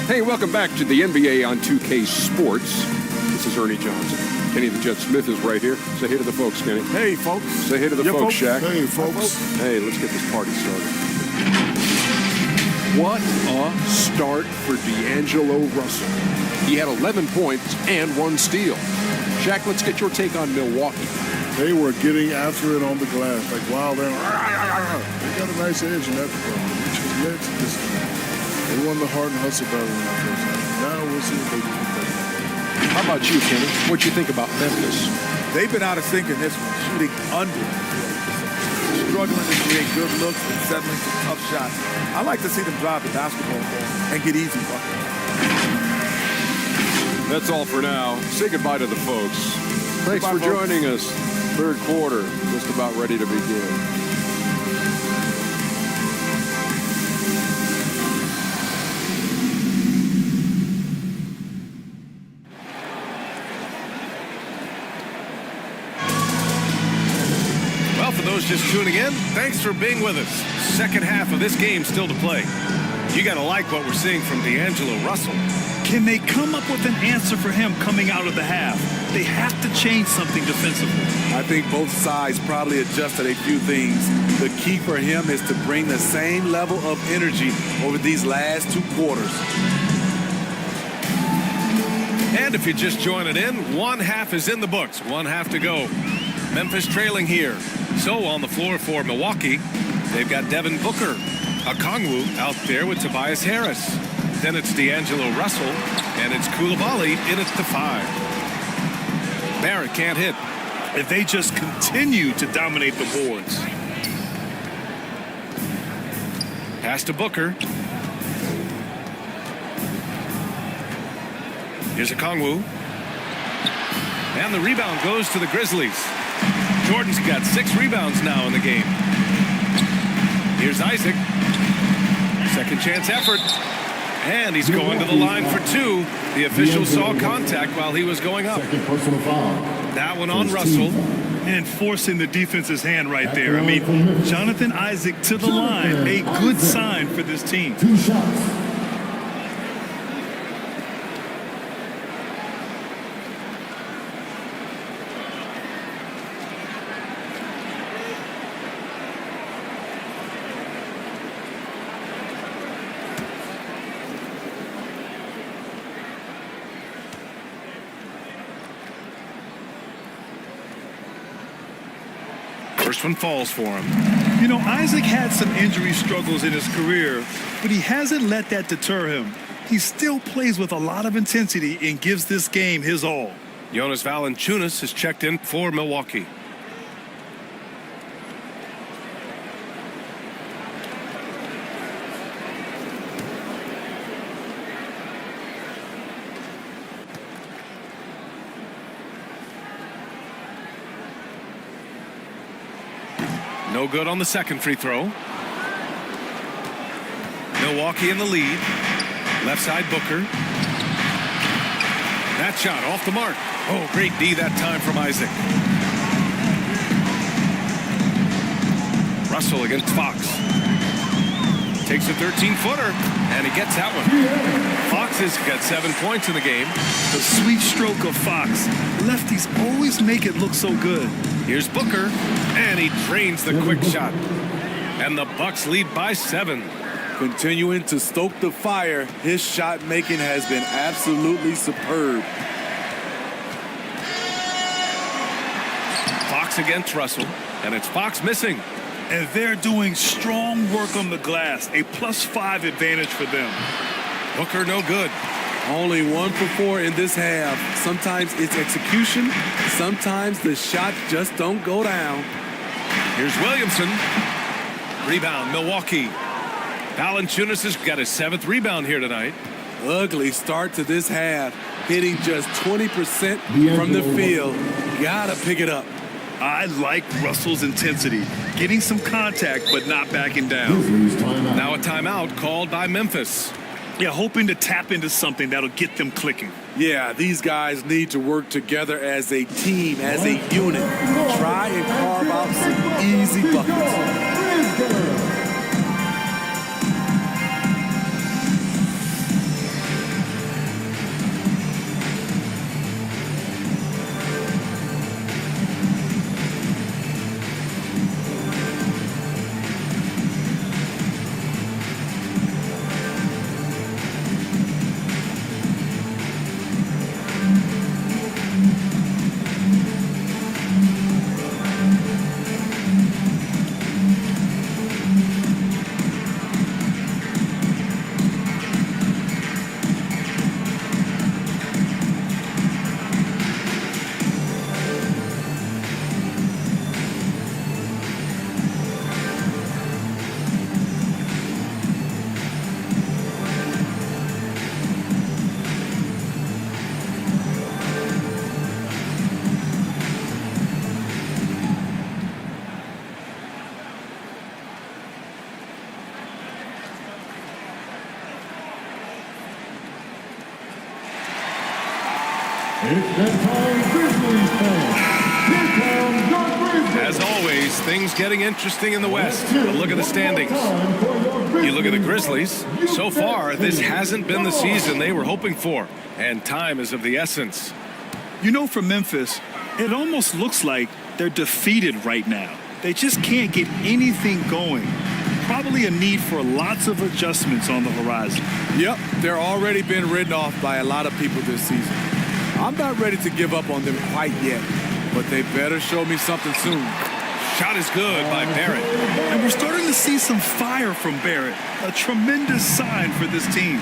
Speaker 19: Hey, welcome back to the NBA on 2K Sports. This is Ernie Johnson. Kenny the Jet Smith is right here. Say hey to the folks, Kenny.
Speaker 11: Hey, folks.
Speaker 19: Say hey to the folks, Shaq.
Speaker 11: Hey, folks.
Speaker 19: Hey, let's get this party started. What a start for D'Angelo Russell. He had 11 points and 1 steal. Shaq, let's get your take on Milwaukee.
Speaker 20: They were getting after it on the glass. Like, wow, they got a nice edge in that department, which has led to this. They won the heart and hustle battle in that first half. Now we'll see what they do.
Speaker 19: How about you, Kenny? What you think about Memphis?
Speaker 21: They've been out of sync in this one, shooting under. Struggling to create good looks and settling for tough shots. I like to see them drive the basketball and get easy buckets.
Speaker 19: That's all for now. Say goodbye to the folks. Thanks for joining us. Third quarter, just about ready to begin.
Speaker 16: just tuning in, thanks for being with us. Second half of this game still to play. You got to like what we're seeing from D'Angelo Russell.
Speaker 17: Can they come up with an answer for him coming out of the half? They have to change something defensively.
Speaker 11: I think both sides probably adjusted a few things. The key for him is to bring the same level of energy over these last 2 quarters.
Speaker 16: And if you're just joining in, one half is in the books. One half to go. Memphis trailing here. So on the floor for Milwaukee, they've got Devin Booker, Okongwu out there with Tobias Harris. Then it's D'Angelo Russell, and it's Koulibaly in at the 5. Barrett can't hit.
Speaker 17: If they just continue to dominate the boards.
Speaker 16: Pass to Booker. Here's Okongwu. And the rebound goes to the Grizzlies. Jordan's got 6 rebounds now in the game. Here's Isaac. Second chance effort. And he's going to the line for 2. The official saw contact while he was going up. That one on Russell.
Speaker 17: And forcing the defense's hand right there. I mean, Jonathan Isaac to the line. A good sign for this team.
Speaker 20: 2 shots.
Speaker 16: First one falls for him.
Speaker 17: You know, Isaac had some injury struggles in his career, but he hasn't let that deter him. He still plays with a lot of intensity and gives this game his all.
Speaker 16: Jonas Valanciunas has checked in for Milwaukee. No good on the second free throw. Milwaukee in the lead. Left side Booker. That shot off the mark. Oh, great D that time from Isaac. Russell against Fox. Takes a 13-footer, and he gets that one. Fox has got 7 points in the game.
Speaker 17: The sweet stroke of Fox. Lefties always make it look so good.
Speaker 16: Here's Booker, and he drains the quick shot. And the Bucks lead by 7.
Speaker 11: Continuing to stoke the fire, his shot making has been absolutely superb.
Speaker 16: Fox against Russell, and it's Fox missing.
Speaker 17: And they're doing strong work on the glass, a +5 advantage for them.
Speaker 16: Booker no good.
Speaker 11: Only 1 for 4 in this half. Sometimes it's execution. Sometimes the shots just don't go down.
Speaker 16: Here's Williamson. Rebound, Milwaukee. Valanciunas has got his 7th rebound here tonight.
Speaker 11: Ugly start to this half. Hitting just 20% from the field. Gotta pick it up.
Speaker 17: I like Russell's intensity. Getting some contact, but not backing down.
Speaker 16: Now a timeout called by Memphis.
Speaker 17: Yeah, hoping to tap into something that'll get them clicking.
Speaker 11: Yeah, these guys need to work together as a team, as a unit. Try and carve out some easy buckets.
Speaker 20: It's that time, Grizzlies fans. Here comes your
Speaker 16: As always, things getting interesting in the West. But look at the standings. You look at the Grizzlies. So far, this hasn't been the season they were hoping for, and time is of the essence.
Speaker 17: You know, for Memphis, it almost looks like they're defeated right now. They just can't get anything going. Probably a need for lots of adjustments on the horizon.
Speaker 11: Yep, they're already been written off by a lot of people this season. I'm not ready to give up on them quite yet, but they better show me something soon.
Speaker 16: Shot is good by Barrett.
Speaker 17: And we're starting to see some fire from Barrett. A tremendous sign for this team.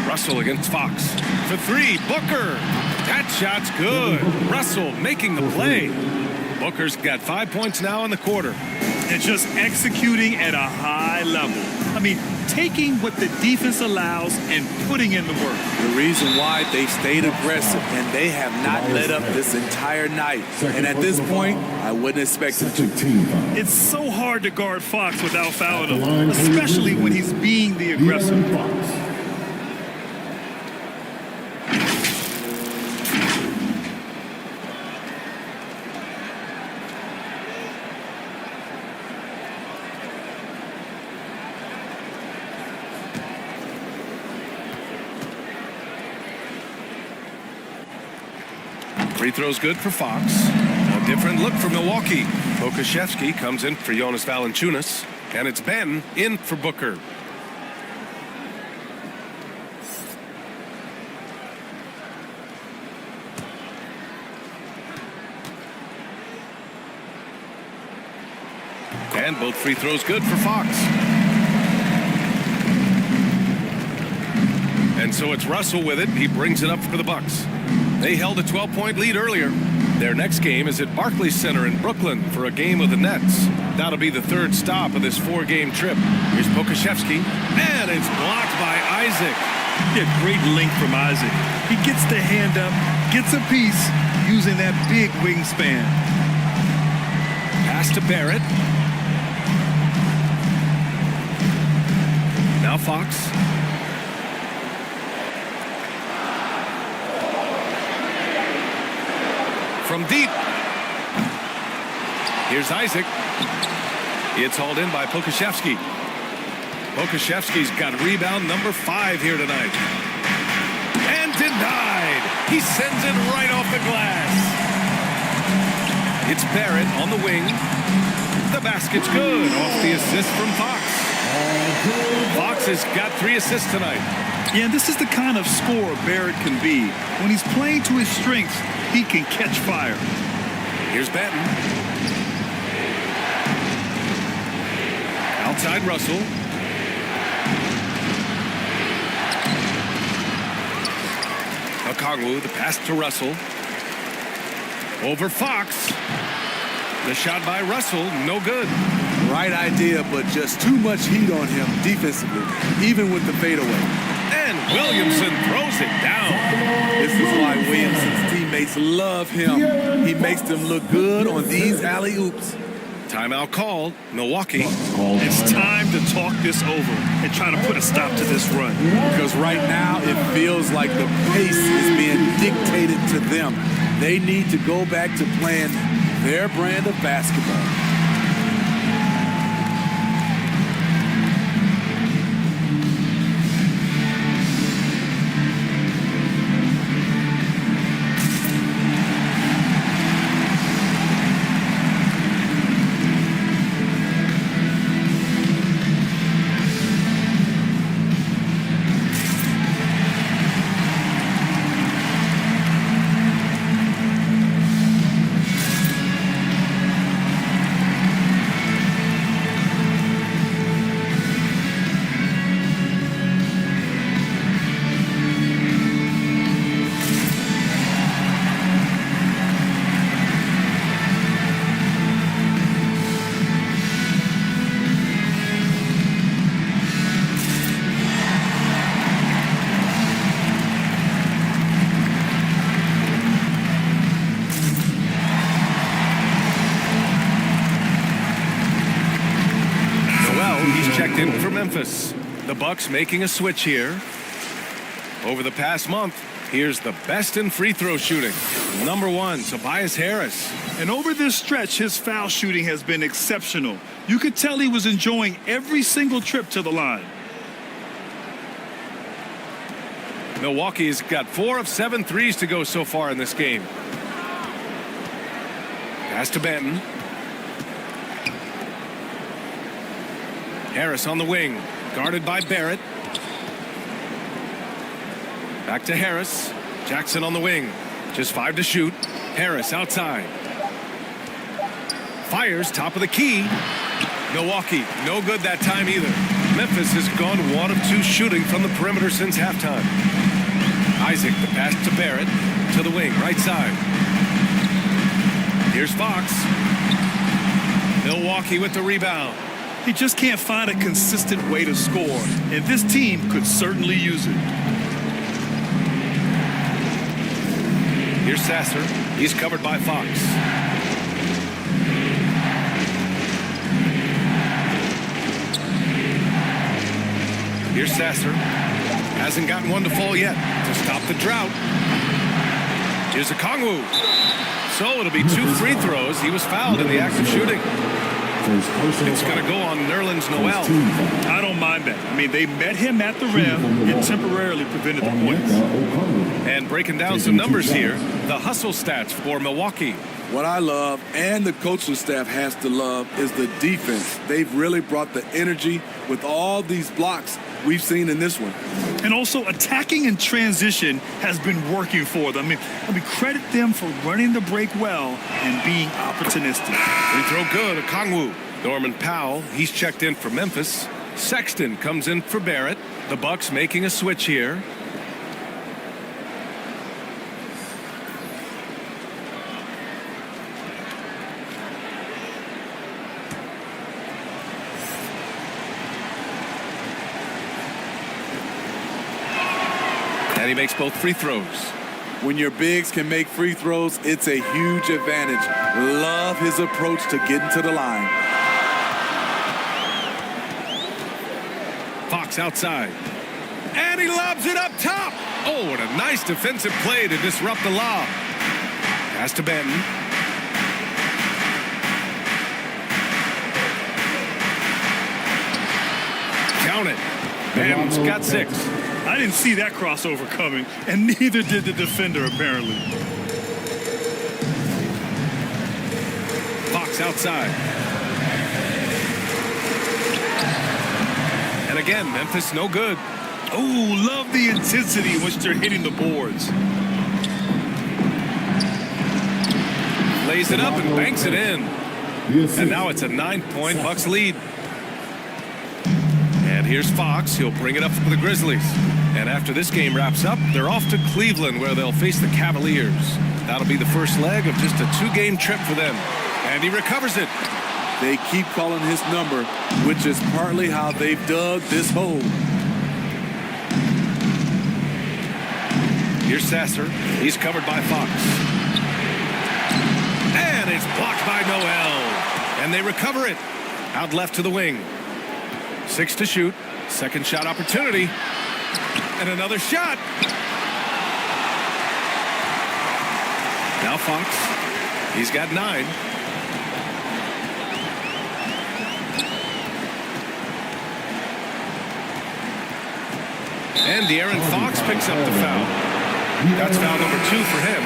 Speaker 16: Russell against Fox. For three, Booker. That shot's good. Russell making the play. Booker's got 5 points now in the quarter.
Speaker 17: And just executing at a high level. I mean, taking what the defense allows and putting in the work.
Speaker 11: The reason why they stayed aggressive and they have not let up this entire night. And at this point, I wouldn't expect it to.
Speaker 17: It's so hard to guard Fox without fouling him, especially when he's being the aggressor.
Speaker 16: Free throw's good for Fox. A different look for Milwaukee. Pokusevski comes in for Jonas Valanciunas. And it's Ben in for Booker. And both free throws good for Fox. And so it's Russell with it. He brings it up for the Bucks. They held a 12-point lead earlier. Their next game is at Barclays Center in Brooklyn for a game of the Nets. That'll be the third stop of this 4-game trip. Here's Pokusevski, and it's blocked by Isaac.
Speaker 17: Yeah, great length from Isaac. He gets the hand up, gets a piece, using that big wingspan.
Speaker 16: Pass to Barrett. Now Fox. From deep. Here's Isaac. It's hauled in by Pokusevski. Pokusevski's got rebound number 5 here tonight. And denied. He sends it right off the glass. It's Barrett on the wing. The basket's good off the assist from Fox. Fox has got 3 assists tonight.
Speaker 17: Yeah, this is the kind of scorer Barrett can be. When he's playing to his strengths, he can catch fire.
Speaker 16: Here's Benton. Outside Russell. Okongwu, the pass to Russell. Over Fox. The shot by Russell, no good.
Speaker 11: Right idea, but just too much heat on him defensively, even with the fadeaway.
Speaker 16: And Williamson throws it down.
Speaker 11: This is why Williamson's teammates love him. He makes them look good on these alley-oops.
Speaker 16: Timeout called. Milwaukee.
Speaker 17: It's time to talk this over and try to put a stop to this run.
Speaker 11: Because right now it feels like the pace is being dictated to them. They need to go back to playing their brand of basketball.
Speaker 16: checked in for Memphis. The Bucks making a switch here. Over the past month, Here's the best in free throw shooting. Number 1, Tobias Harris.
Speaker 17: And over this stretch, his foul shooting has been exceptional. You could tell he was enjoying every single trip to the line.
Speaker 16: Milwaukee's got 4 of 7 threes to go so far in this game. Pass to Benton. Harris on the wing, guarded by Barrett. Back to Harris. Jackson on the wing. Just 5 to shoot. Harris outside. Fires top of the key. Milwaukee, no good that time either. Memphis has gone 1 of 2 shooting from the perimeter since halftime. Isaac, the pass to Barrett. To the wing, right side. Here's Fox. Milwaukee with the rebound.
Speaker 17: He just can't find a consistent way to score, and this team could certainly use it.
Speaker 16: Here's Sasser. He's covered by Fox. Here's Sasser. Hasn't gotten one to fall yet to stop the drought. Here's Okongwu. So it'll be 2 free throws. He was fouled in the act of shooting. It's going to go on Nerlens Noel.
Speaker 17: I don't mind that. I mean, they met him at the rim and temporarily prevented the points.
Speaker 16: And breaking down some numbers here, the hustle stats for Milwaukee.
Speaker 11: What I love, and the coaching staff has to love, is the defense. They've really brought the energy with all these blocks we've seen in this one.
Speaker 17: And also, attacking in transition has been working for them. I mean, credit them for running the break well and being opportunistic.
Speaker 16: Free throw good, Okongwu. Norman Powell, he's checked in for Memphis. Sexton comes in for Barrett. The Bucks making a switch here. And he makes both free throws.
Speaker 11: When your bigs can make free throws, it's a huge advantage. Love his approach to getting to the line.
Speaker 16: Fox outside. And he lobs it up top. Oh, what a nice defensive play to disrupt the lob. Pass to Benton. Count it. Benton's got 6.
Speaker 17: I didn't see that crossover coming, and neither did the defender, apparently.
Speaker 16: Fox outside. And again, Memphis no good.
Speaker 17: Oh, love the intensity in which they're hitting the boards.
Speaker 16: Lays it up and banks it in. And now it's a 9-point Bucks lead. And here's Fox. He'll bring it up for the Grizzlies. And after this game wraps up, they're off to Cleveland, where they'll face the Cavaliers. That'll be the first leg of just a 2-game trip for them. And he recovers it.
Speaker 11: They keep calling his number, which is partly how they've dug this hole.
Speaker 16: Here's Sasser. He's covered by Fox. And it's blocked by Noel. And they recover it. Out left to the wing. 6 to shoot. Second shot opportunity. And another shot. Now Fox. He's got 9. And De'Aaron Fox picks up the foul. That's foul number 2 for him.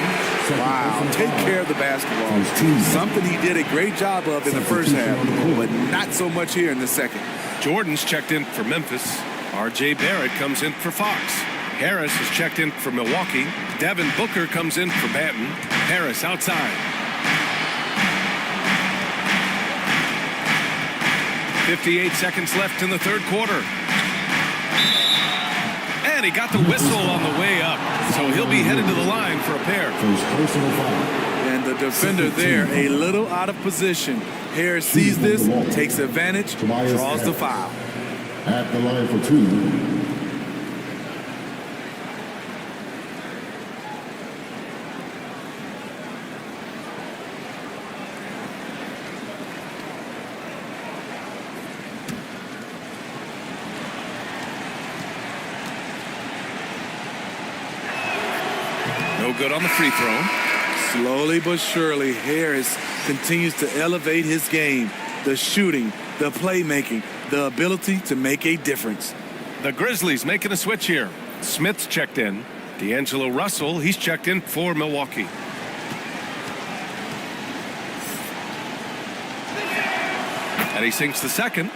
Speaker 11: Wow, take care of the basketball. Something he did a great job of in the first half, but not so much here in the second.
Speaker 16: Jordan's checked in for Memphis. R.J. Barrett comes in for Fox. Harris is checked in for Milwaukee. Devin Booker comes in for Banton. Harris outside. 58 seconds left in the third quarter. And he got the whistle on the way up. So he'll be headed to the line for a pair.
Speaker 11: And the defender there, a little out of position. Harris sees this, takes advantage, draws the foul.
Speaker 20: At the line for 2.
Speaker 16: No good on the free throw.
Speaker 11: Slowly but surely, Harris continues to elevate his game. The shooting, the playmaking, the ability to make a difference.
Speaker 16: The Grizzlies making a switch here. Smith's checked in. D'Angelo Russell, he's checked in for Milwaukee. And he sinks the second.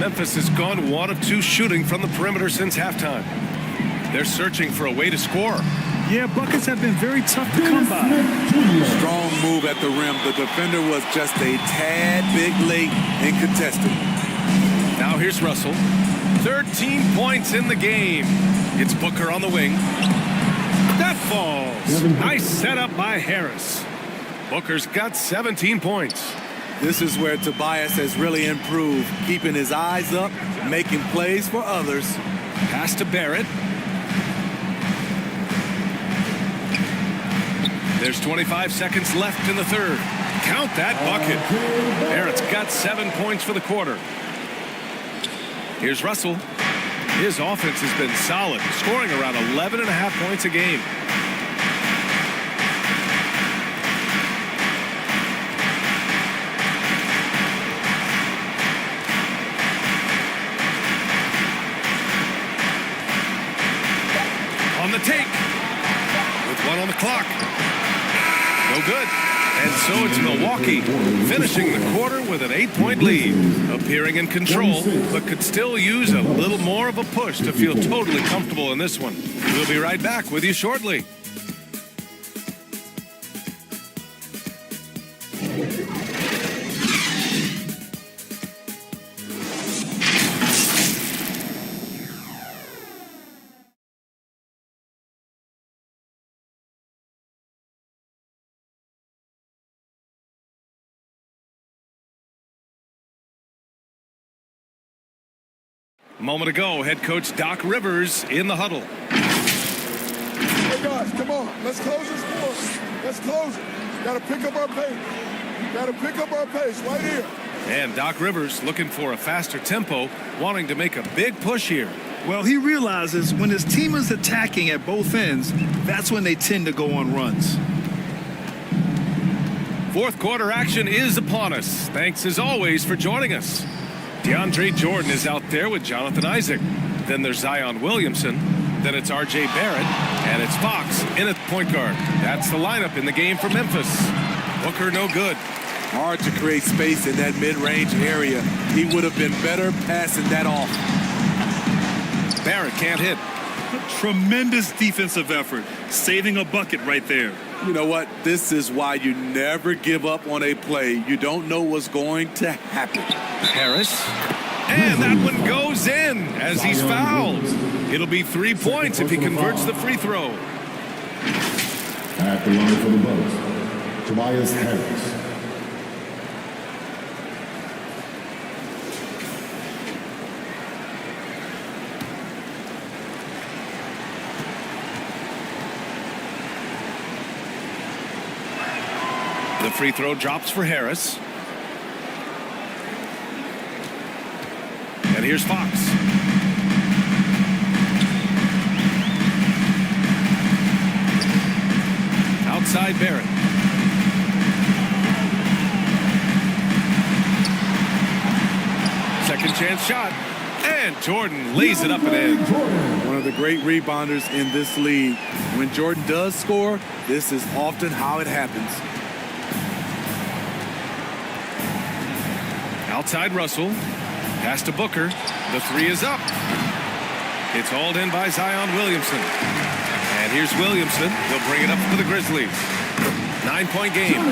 Speaker 16: Memphis has gone 1 of 2 shooting from the perimeter since halftime. They're searching for a way to score.
Speaker 17: Yeah, buckets have been very tough to come by.
Speaker 11: Strong move at the rim. The defender was just a tad bit late in contesting.
Speaker 16: Now here's Russell. 13 points in the game. It's Booker on the wing. That falls. Nice setup by Harris. Booker's got 17 points.
Speaker 11: This is where Tobias has really improved, keeping his eyes up, making plays for others.
Speaker 16: Pass to Barrett. There's 25 seconds left in the third. Count that bucket. Barrett's got 7 points for the quarter. Here's Russell. His offense has been solid, scoring around 11.5 points a game. On the take. With 1 on the clock. No good. And so it's Milwaukee finishing the quarter with an 8-point lead. Appearing in control, but could still use a little more of a push to feel totally comfortable in this one. We'll be right back with you shortly. A moment ago, head coach Doc Rivers in the huddle.
Speaker 20: Hey guys, come on. Let's close this score. Let's close it. Got to pick up our pace. Got to pick up our pace right here.
Speaker 16: And Doc Rivers looking for a faster tempo, wanting to make a big push here.
Speaker 17: Well, he realizes when his team is attacking at both ends, that's when they tend to go on runs.
Speaker 16: Fourth quarter action is upon us. Thanks as always for joining us. DeAndre Jordan is out there with Jonathan Isaac. Then there's Zion Williamson. Then it's R.J. Barrett. And it's Fox in at point guard. That's the lineup in the game for Memphis. Booker no good.
Speaker 11: Hard to create space in that mid-range area. He would have been better passing that off.
Speaker 16: Barrett can't hit.
Speaker 17: Tremendous defensive effort. Saving a bucket right there.
Speaker 11: You know what? This is why you never give up on a play. You don't know what's going to happen.
Speaker 16: Harris. And that one goes in as he's fouled. It'll be 3 points if he converts the free throw.
Speaker 20: At the line for the Bucks, Tobias Harris.
Speaker 16: The free throw drops for Harris. And here's Fox. Outside Barrett. Second chance shot. And Jordan lays it up and in.
Speaker 11: One of the great rebounders in this league. When Jordan does score, this is often how it happens.
Speaker 16: Outside Russell. Pass to Booker. The three is up. It's hauled in by Zion Williamson. And here's Williamson. He'll bring it up for the Grizzlies. 9-point game.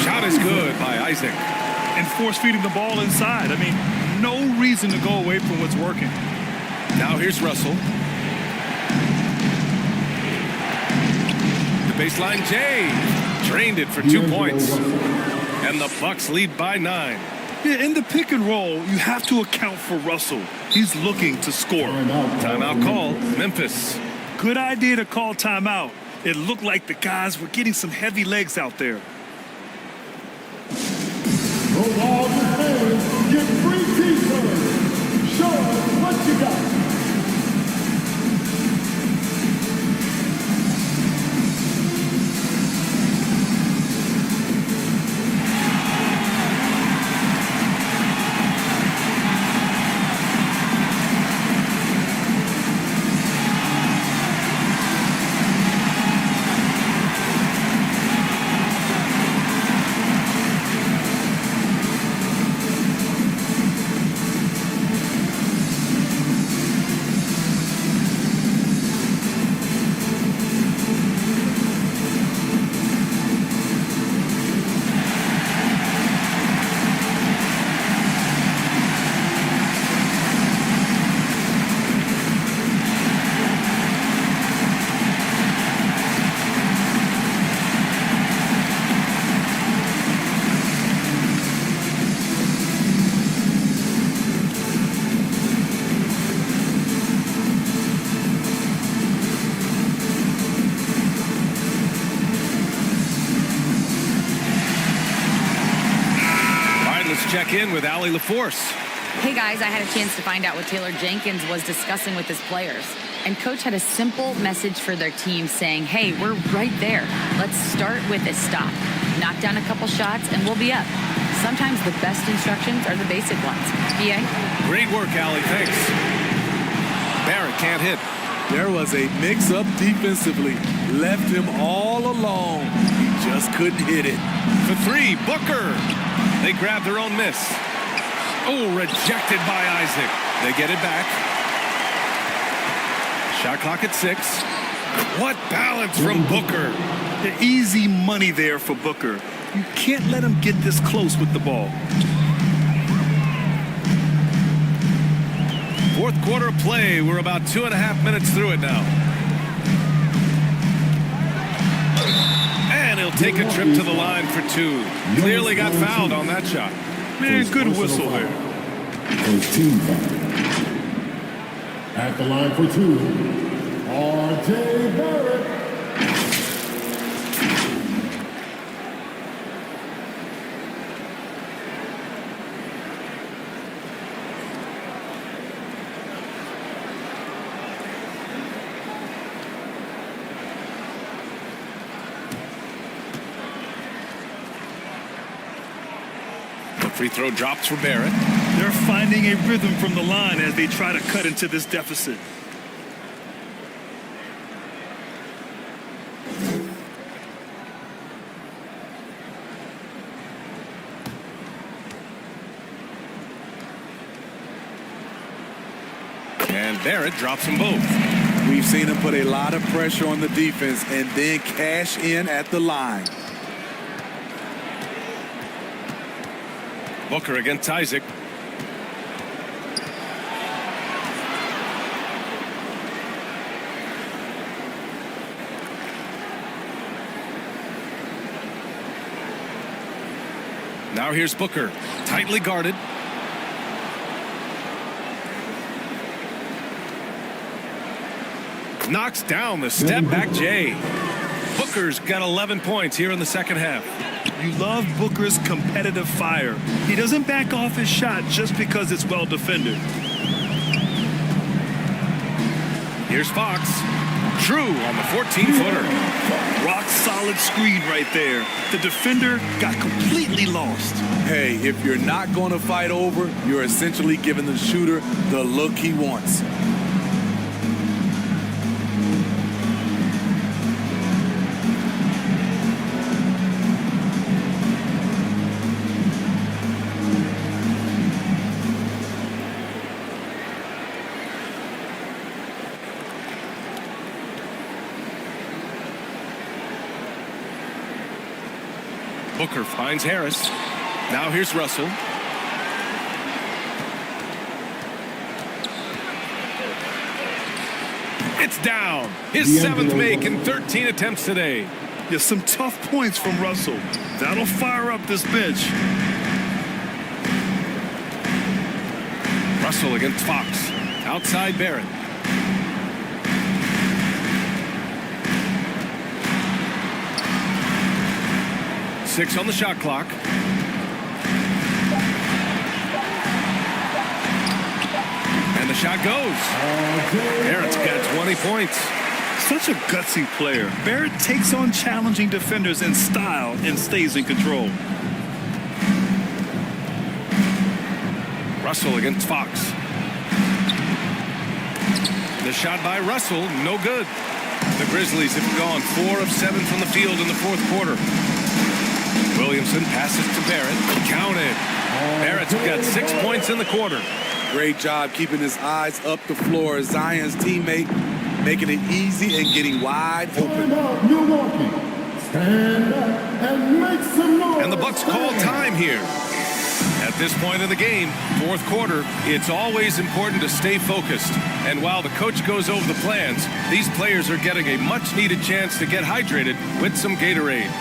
Speaker 16: Shot is good by Isaac.
Speaker 17: And force feeding the ball inside. I mean, no reason to go away from what's working.
Speaker 16: Now here's Russell. The baseline Jay. Drained it for 2 points. And the Bucks lead by 9.
Speaker 17: Yeah, in the pick and roll, you have to account for Russell. He's looking to score.
Speaker 16: Timeout call, Memphis.
Speaker 17: Good idea to call timeout. It looked like the guys were getting some heavy legs out there.
Speaker 20: Go ball to Harris. Get free pieces. Show us what you got.
Speaker 16: with Allie LaForce.
Speaker 18: Hey guys, I had a chance to find out what Taylor Jenkins was discussing with his players. And coach had a simple message for their team saying, hey, we're right there. Let's start with a stop. Knock down a couple shots and we'll be up. Sometimes the best instructions are the basic ones. BA?
Speaker 16: Great work, Allie. Thanks. Barrett can't hit.
Speaker 11: There was a mix-up defensively. Left him all alone. He just couldn't hit it.
Speaker 16: For three, Booker. They grab their own miss. Oh, rejected by Isaac. They get it back. Shot clock at 6. What balance from Booker.
Speaker 17: The easy money there for Booker. You can't let him get this close with the ball.
Speaker 16: Fourth quarter of play. We're about 2.5 minutes through it now. And he'll take a trip to the line for 2. Clearly got fouled on that shot.
Speaker 17: Man, good whistle there.
Speaker 4: Team foul. At the line for 2, R.J. Barrett.
Speaker 16: Free throw drops for Barrett.
Speaker 17: They're finding a rhythm from the line as they try to cut into this deficit.
Speaker 16: And Barrett drops them both.
Speaker 11: We've seen him put a lot of pressure on the defense and then cash in at the line.
Speaker 16: Booker against Isaac. Now here's Booker, tightly guarded. Knocks down the step back Jay. Booker's got 11 points here in the second half.
Speaker 17: You love Booker's competitive fire. He doesn't back off his shot just because it's well defended.
Speaker 16: Here's Fox. True on the 14-footer.
Speaker 17: Rock solid screen right there. The defender got completely lost.
Speaker 11: Hey, if you're not going to fight over, you're essentially giving the shooter the look he wants.
Speaker 16: Booker finds Harris. Now here's Russell. It's down. His 7th make in 13 attempts today.
Speaker 17: Yeah, some tough points from Russell. That'll fire up this bench.
Speaker 16: Russell against Fox. Outside Barrett. Six on the shot clock. And the shot goes. Barrett's got 20 points.
Speaker 17: Such a gutsy player. Barrett takes on challenging defenders in style and stays in control.
Speaker 16: Russell against Fox. The shot by Russell, no good. The Grizzlies have gone 4 of 7 from the field in the fourth quarter. Williamson passes to Barrett. Counted. Barrett's got 6 points in the quarter.
Speaker 11: Great job keeping his eyes up the floor. Zion's teammate making it easy and getting wide open.
Speaker 4: Milwaukee. Stand up and make some noise.
Speaker 16: And the Bucks call time here. At this point in the game, fourth quarter, it's always important to stay focused. And while the coach goes over the plans, these players are getting a much-needed chance to get hydrated with some Gatorade.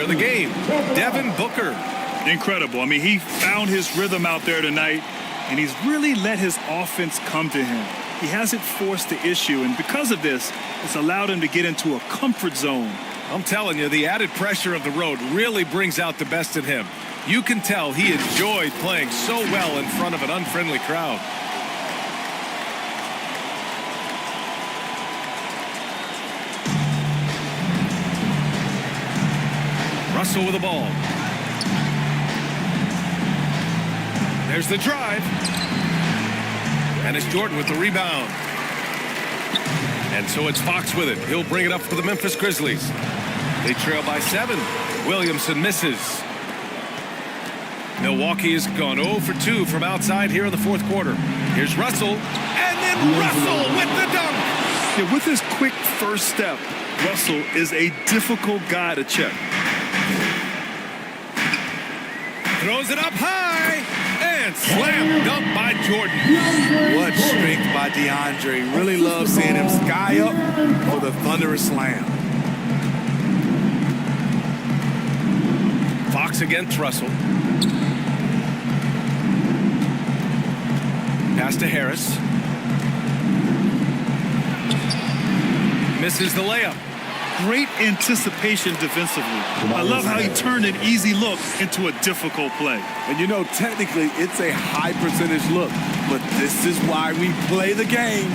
Speaker 16: of the game, Devin Booker.
Speaker 17: Incredible. I mean, he found his rhythm out there tonight, and he's really let his offense come to him. He hasn't forced the issue, and because of this, it's allowed him to get into a comfort zone.
Speaker 16: I'm telling you, the added pressure of the road really brings out the best in him. You can tell he enjoyed playing so well in front of an unfriendly crowd. Russell with the ball. There's the drive. And it's Jordan with the rebound. And so it's Fox with it. He'll bring it up for the Memphis Grizzlies. They trail by 7. Williamson misses. Milwaukee has gone 0 for 2 from outside here in the fourth quarter. Here's Russell. And then Russell with the dunk.
Speaker 17: Yeah, with his quick first step, Russell is a difficult guy to check.
Speaker 16: Throws it up high. And slam dunk by Jordan.
Speaker 21: What strength by DeAndre. Really love seeing him sky up for the thunderous slam.
Speaker 16: Fox against Russell. Pass to Harris. Misses the layup.
Speaker 17: Great anticipation defensively. I love how he turned an easy look into a difficult play.
Speaker 11: And you know, technically, it's a high percentage look, but this is why we play the game.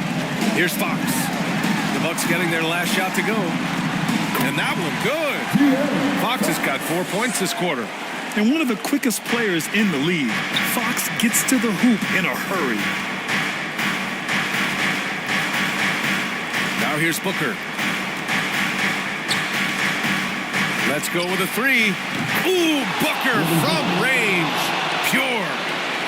Speaker 16: Here's Fox. The Bucks getting their last shot to go. And that one good. Fox has got 4 points this quarter.
Speaker 17: And one of the quickest players in the league. Fox gets to the hoop in a hurry.
Speaker 16: Now here's Booker. Let's go with a 3. Ooh, Booker from range. Pure.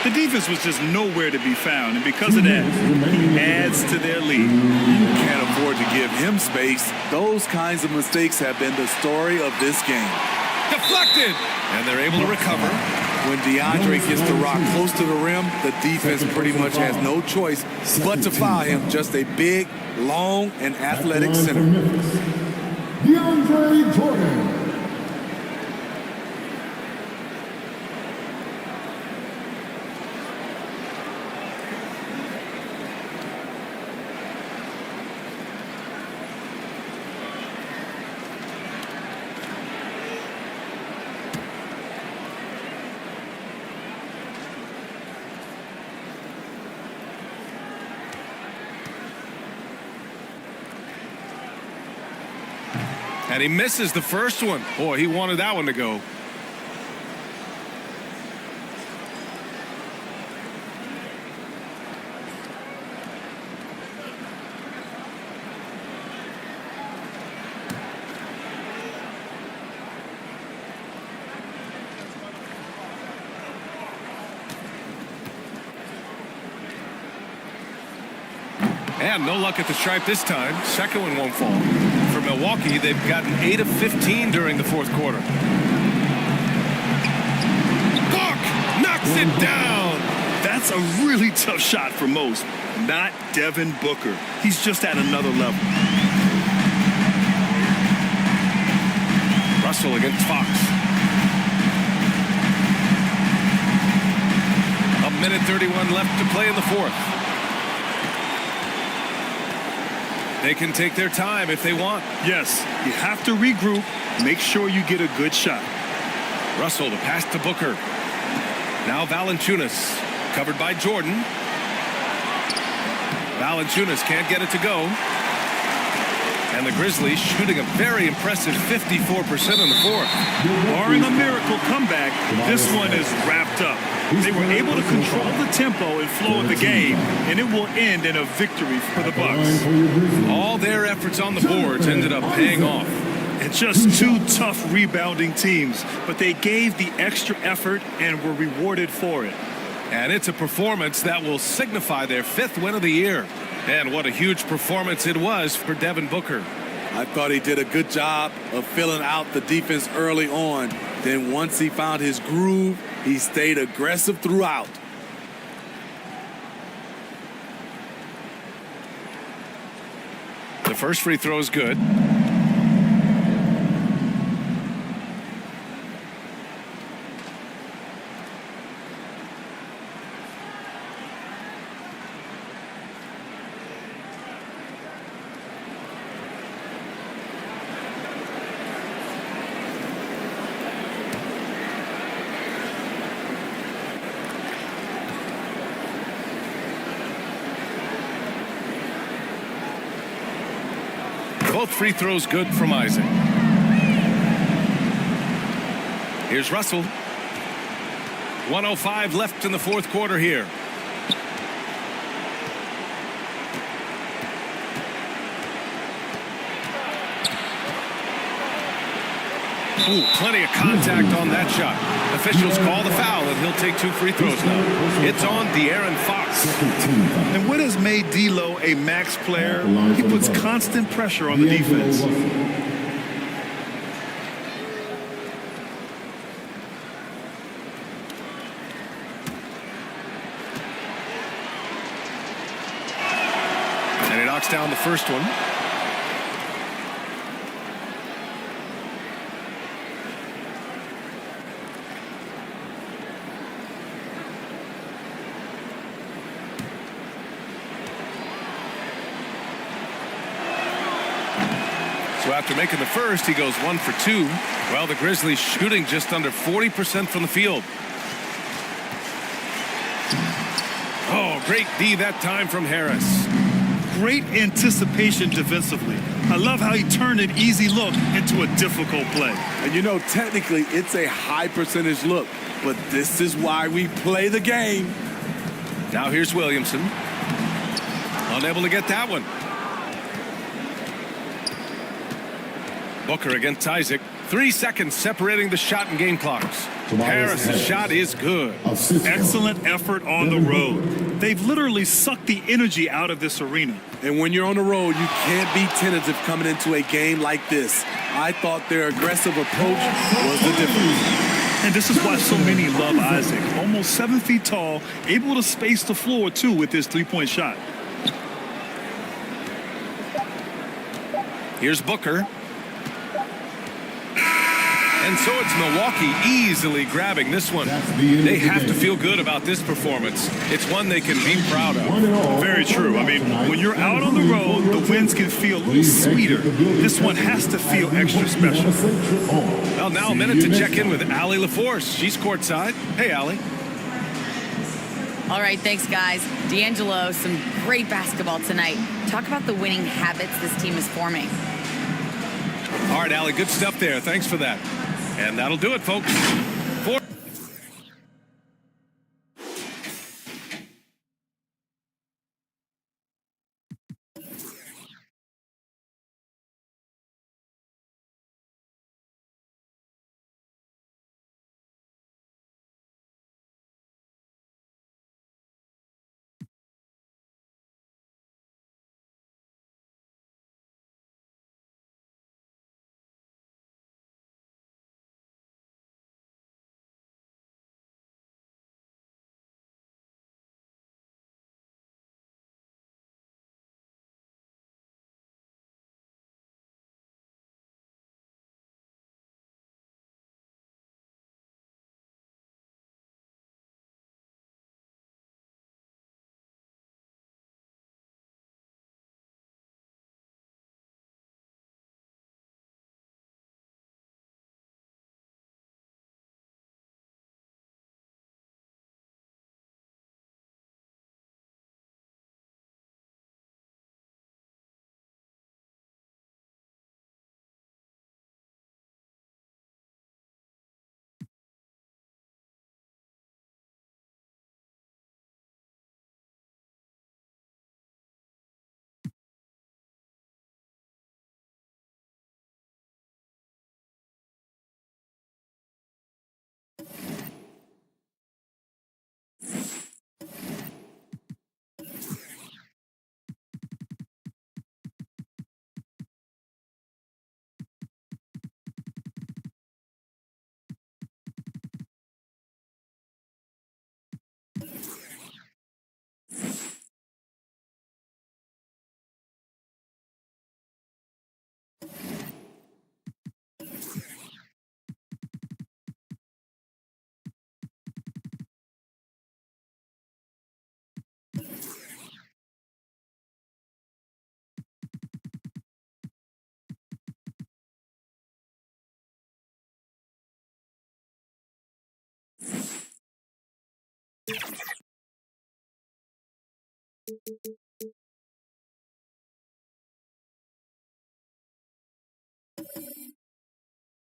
Speaker 17: The defense was just nowhere to be found, and because of that, he adds to their lead.
Speaker 11: You can't afford to give him space. Those kinds of mistakes have been the story of this game.
Speaker 16: Deflected. And they're able to recover.
Speaker 11: When DeAndre gets the rock close to the rim, the defense pretty much has no choice but to foul him. Just a big, long, and athletic center.
Speaker 4: DeAndre Jordan.
Speaker 16: And he misses the first one. Boy, he wanted that one to go. And no luck at the stripe this time. Second one won't fall. For Milwaukee, they've gotten 8 of 15 during the fourth quarter. Cook knocks it down.
Speaker 17: That's a really tough shot for most. Not Devin Booker. He's just at another level.
Speaker 16: Russell against Fox. A minute 31 left to play in the fourth. They can take their time if they want.
Speaker 17: Yes, you have to regroup. Make sure you get a good shot.
Speaker 16: Russell to pass to Booker. Now Valanciunas, covered by Jordan. Valanciunas can't get it to go. And the Grizzlies shooting a very impressive 54% in the fourth.
Speaker 17: Barring a miracle comeback, this one is wrapped up. They were able to control the tempo and flow of the game, and it will end in a victory for the Bucks.
Speaker 16: All their efforts on the boards ended up paying off.
Speaker 17: It's just two tough rebounding teams, but they gave the extra effort and were rewarded for it.
Speaker 16: And it's a performance that will signify their 5th win of the year. And what a huge performance it was for Devin Booker.
Speaker 11: I thought he did a good job of filling out the defense early on. Then once he found his groove, he stayed aggressive throughout.
Speaker 16: The first free throw is good. Both free throws good from Isaac. Here's Russell. 1:05 left in the fourth quarter here. Ooh, plenty of contact on that shot. Officials call the foul, and he'll take 2 free throws now. It's on De'Aaron Fox.
Speaker 17: And what has made D'Lo a max player? He puts constant pressure on the defense.
Speaker 16: And he knocks down the first one. So after making the first, he goes 1 for 2. Well, the Grizzlies shooting just under 40% from the field. Oh, great D that time from Harris.
Speaker 17: Great anticipation defensively. I love how he turned an easy look into a difficult play.
Speaker 11: And you know, technically, it's a high percentage look, but this is why we play the game.
Speaker 16: Now here's Williamson. Unable to get that one. Booker against Isaac. 3 seconds separating the shot and game clocks. Harris' shot is good.
Speaker 17: Excellent effort on the road. They've literally sucked the energy out of this arena.
Speaker 11: And when you're on the road, you can't be tentative coming into a game like this. I thought their aggressive approach was the difference.
Speaker 17: And this is why so many love Isaac. Almost 7 feet tall, able to space the floor, too, with his three-point shot.
Speaker 16: Here's Booker. And so it's Milwaukee easily grabbing this one. They have to feel good about this performance. It's one they can be proud of.
Speaker 17: Very true. I mean, when you're out on the road, the wins can feel a little sweeter. This one has to feel extra special.
Speaker 16: Well, now a minute to check in with Allie LaForce. She's courtside. Hey, Allie.
Speaker 18: All right, thanks, guys. D'Angelo, some great basketball tonight. Talk about the winning habits this team is forming.
Speaker 16: All right, Allie, good stuff there. Thanks for that. And that'll do it, folks.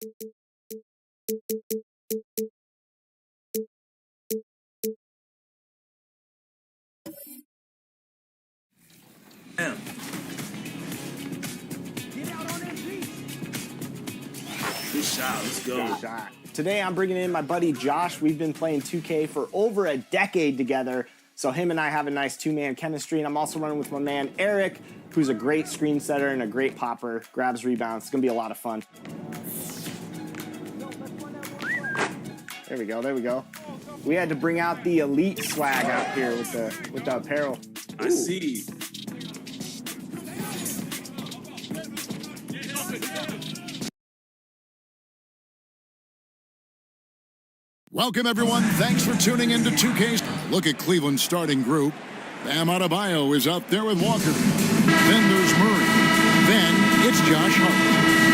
Speaker 15: Damn. Good shot. Let's go.
Speaker 14: Good shot. Today I'm bringing in my buddy Josh. We've been playing 2K for over a decade together, so him and I have a nice two-man chemistry, and I'm also running with my man Eric, who's a great screen setter and a great popper, grabs rebounds. It's going to be a lot of fun. There we go, there we go. We had to bring out the elite swag out here with the apparel.
Speaker 15: I see.
Speaker 5: Welcome, everyone. Thanks for tuning in to 2K's look at Cleveland's starting group. Bam Adebayo is out there with Walker. Then there's Murray. Then it's Josh Hart.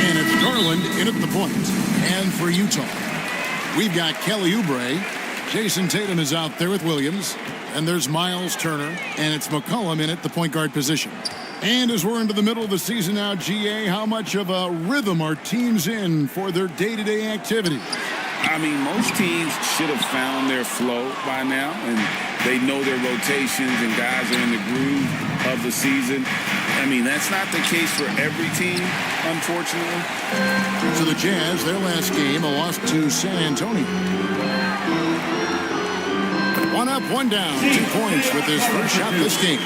Speaker 5: And it's Garland in at the point. And for Utah, we've got Kelly Oubre. Jason Tatum is out there with Williams. And there's Miles Turner. And it's McCollum in at the point guard position. And as we're into the middle of the season now, GA, how much of a rhythm are teams in for their day-to-day activity?
Speaker 6: I mean, most teams should have found their flow by now, and they know their rotations and guys are in the groove of the season. I mean, that's not the case for every team, unfortunately.
Speaker 5: So the Jazz, their last game, a loss to San Antonio. One up, one down, 2 points with his first shot this game.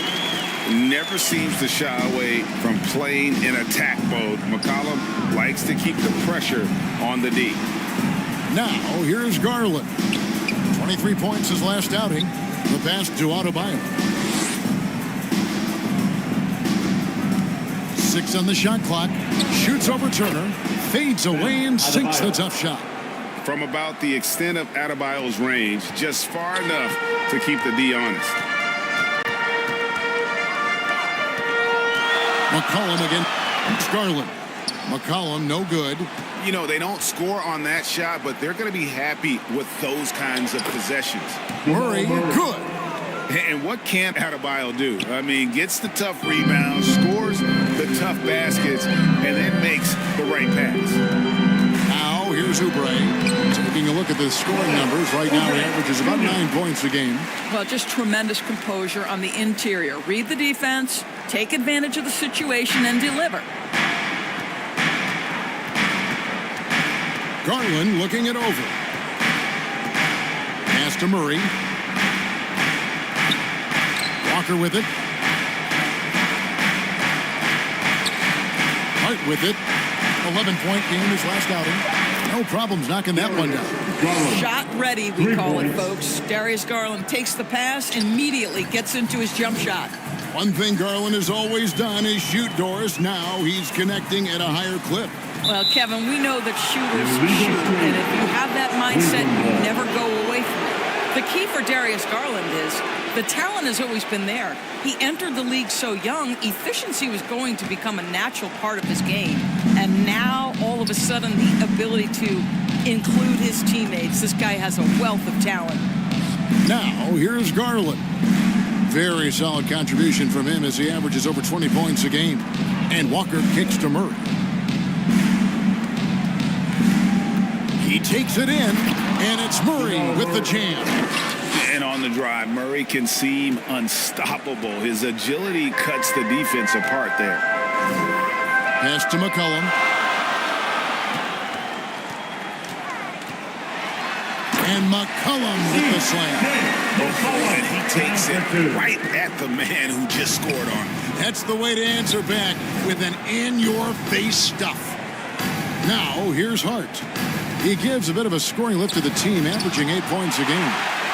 Speaker 6: Never seems to shy away from playing in attack mode. McCollum likes to keep the pressure on the D.
Speaker 5: Now, here's Garland. 23 points his last outing. The pass to Adebayo. 6 on the shot clock. Shoots over Turner. Fades away and sinks the tough shot.
Speaker 6: From about the extent of Adebayo's range, just far enough to keep the D honest.
Speaker 5: McCollum again. It's Garland. McCollum, no good.
Speaker 6: You know, they don't score on that shot, but they're going to be happy with those kinds of possessions.
Speaker 5: Murray, good.
Speaker 6: And what can't Adebayo do? I mean, gets the tough rebounds, scores the tough baskets, and then makes the right pass.
Speaker 5: Now, here's Oubre. Taking a look at the scoring numbers. Right now, he averages about 9 points a game.
Speaker 1: Well, just tremendous composure on the interior. Read the defense, take advantage of the situation, and deliver.
Speaker 5: Garland looking it over. Pass to Murray. Walker with it. Hart with it. 11-point game his last outing. No problems knocking that one down.
Speaker 1: Shot ready, we call it, folks. Darius Garland takes the pass, immediately gets into his jump shot.
Speaker 5: One thing Garland has always done is shoot doors. Now he's connecting at a higher clip.
Speaker 1: Well, Kevin, we know that shooters shoot, and if you have that mindset, you never go away from it. The key for Darius Garland is the talent has always been there. He entered the league so young, efficiency was going to become a natural part of his game. And now, all of a sudden, the ability to include his teammates. This guy has a wealth of talent.
Speaker 5: Now, here's Garland. Very solid contribution from him as he averages over 20 points a game. And Walker kicks to Murray. He takes it in, and it's Murray with the jam.
Speaker 6: And on the drive, Murray can seem unstoppable. His agility cuts the defense apart there.
Speaker 5: Pass to McCollum. And McCollum with the slam.
Speaker 6: And he takes it right at the man who just scored on him.
Speaker 5: That's the way to answer back with an in-your-face stuff. Now, here's Hart. He gives a bit of a scoring lift to the team, averaging 8 points a game.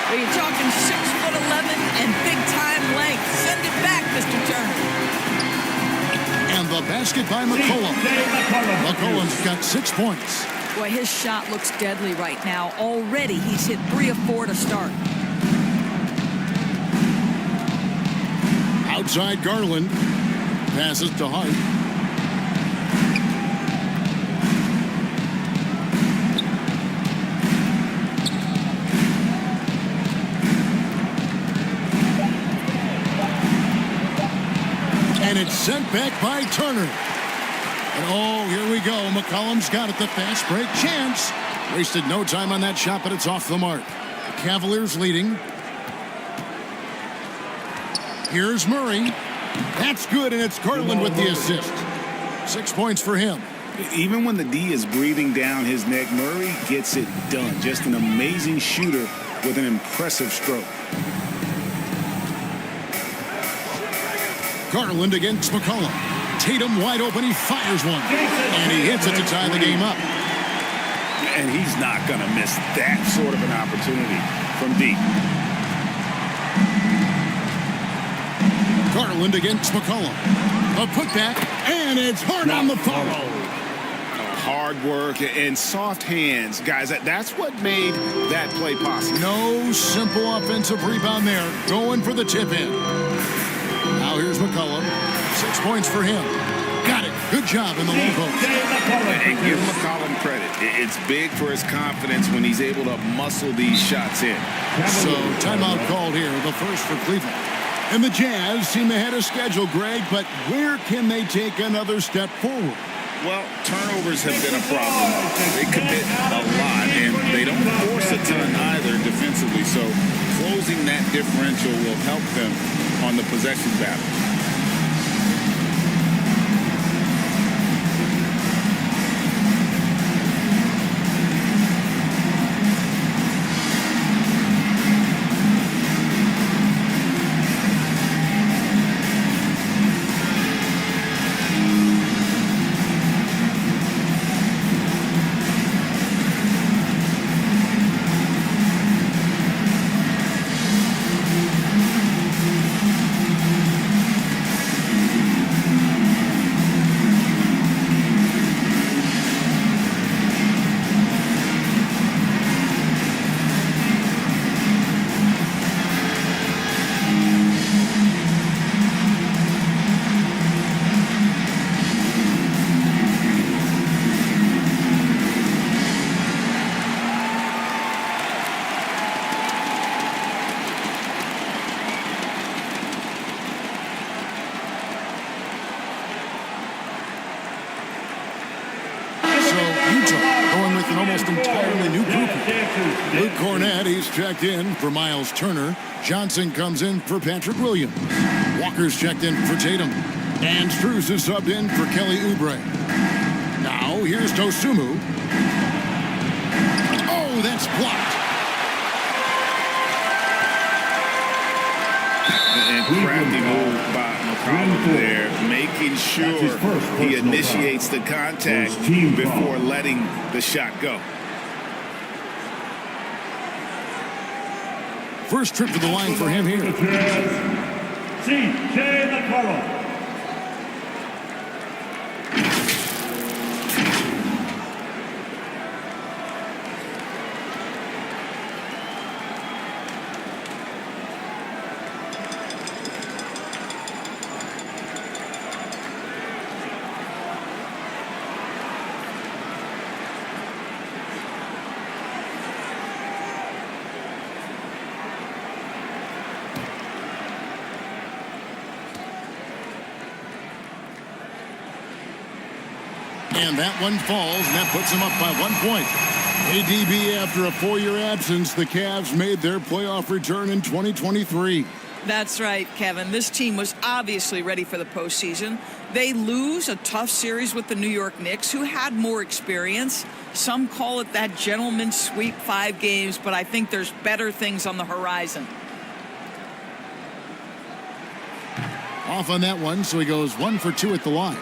Speaker 1: Are you talking 6'11" and big-time length? Send it back, Mr. Turner.
Speaker 5: And the basket by McCollum. McCollum's got 6 points.
Speaker 1: Boy, his shot looks deadly right now. Already, he's hit 3 of 4 to start.
Speaker 5: Outside Garland. Passes to Hart. And it's sent back by Turner. And oh, here we go. McCollum's got it. The fast break chance. Wasted no time on that shot, but it's off the mark. The Cavaliers leading. Here's Murray. That's good, and it's Garland with the assist. 6 points for him.
Speaker 6: Even when the D is breathing down his neck, Murray gets it done. Just an amazing shooter with an impressive stroke.
Speaker 5: Garland against McCollum. Tatum wide open. He fires one. And he hits it to tie the game up.
Speaker 6: And he's not going to miss that sort of an opportunity from deep.
Speaker 5: Garland against McCollum. A putback, and it's hard on the follow.
Speaker 6: Hard work and soft hands. Guys, that's what made that play possible.
Speaker 5: No simple offensive rebound there. Going for the tip in. Now here's McCollum. 6 points for him. Got it. Good job in the low post.
Speaker 6: And give McCollum credit. It's big for his confidence when he's able to muscle these shots in.
Speaker 5: So timeout called here. The first for Cleveland. And the Jazz seem ahead of schedule, Greg, but where can they take another step forward?
Speaker 6: Well, turnovers have been a problem. They commit a lot, and they don't force a ton either defensively, so closing that differential will help them on the possession battle.
Speaker 5: Checked in for Miles Turner. Johnson comes in for Patrick Williams. Walker's checked in for Tatum. And Strus is subbed in for Kelly Oubre. Now here's Dosunmu. Oh, that's blocked.
Speaker 6: And crafty move by McCollum there, making sure he initiates the contact before letting the shot go.
Speaker 5: First trip to the line for him here.
Speaker 4: C.J. McCollum.
Speaker 5: And that one falls, and that puts them up by 1 point. ADB, after a 4-year absence, the Cavs made their playoff return in 2023.
Speaker 1: That's right, Kevin. This team was obviously ready for the postseason. They lose a tough series with the New York Knicks, who had more experience. Some call it that gentleman's sweep, 5 games, but I think there's better things on the horizon.
Speaker 5: Off on that one, so he goes 1 for 2 at the line.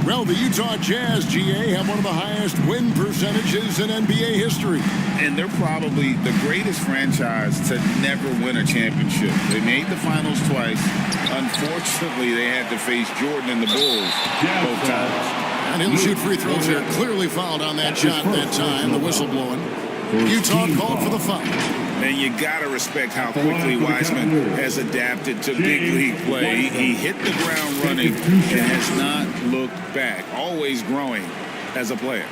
Speaker 5: Well, the Utah Jazz, GA, have one of the highest win percentages in NBA history.
Speaker 6: And they're probably the greatest franchise to never win a championship. They made the finals twice. Unfortunately, they had to face Jordan and the Bulls both times.
Speaker 5: And he'll shoot free throws here. Clearly fouled on that shot that time, the whistle blowing. Utah called for the foul.
Speaker 6: And you got to respect how quickly Wiseman has adapted to big league play. He hit the ground running and has not looked back, always growing as a player.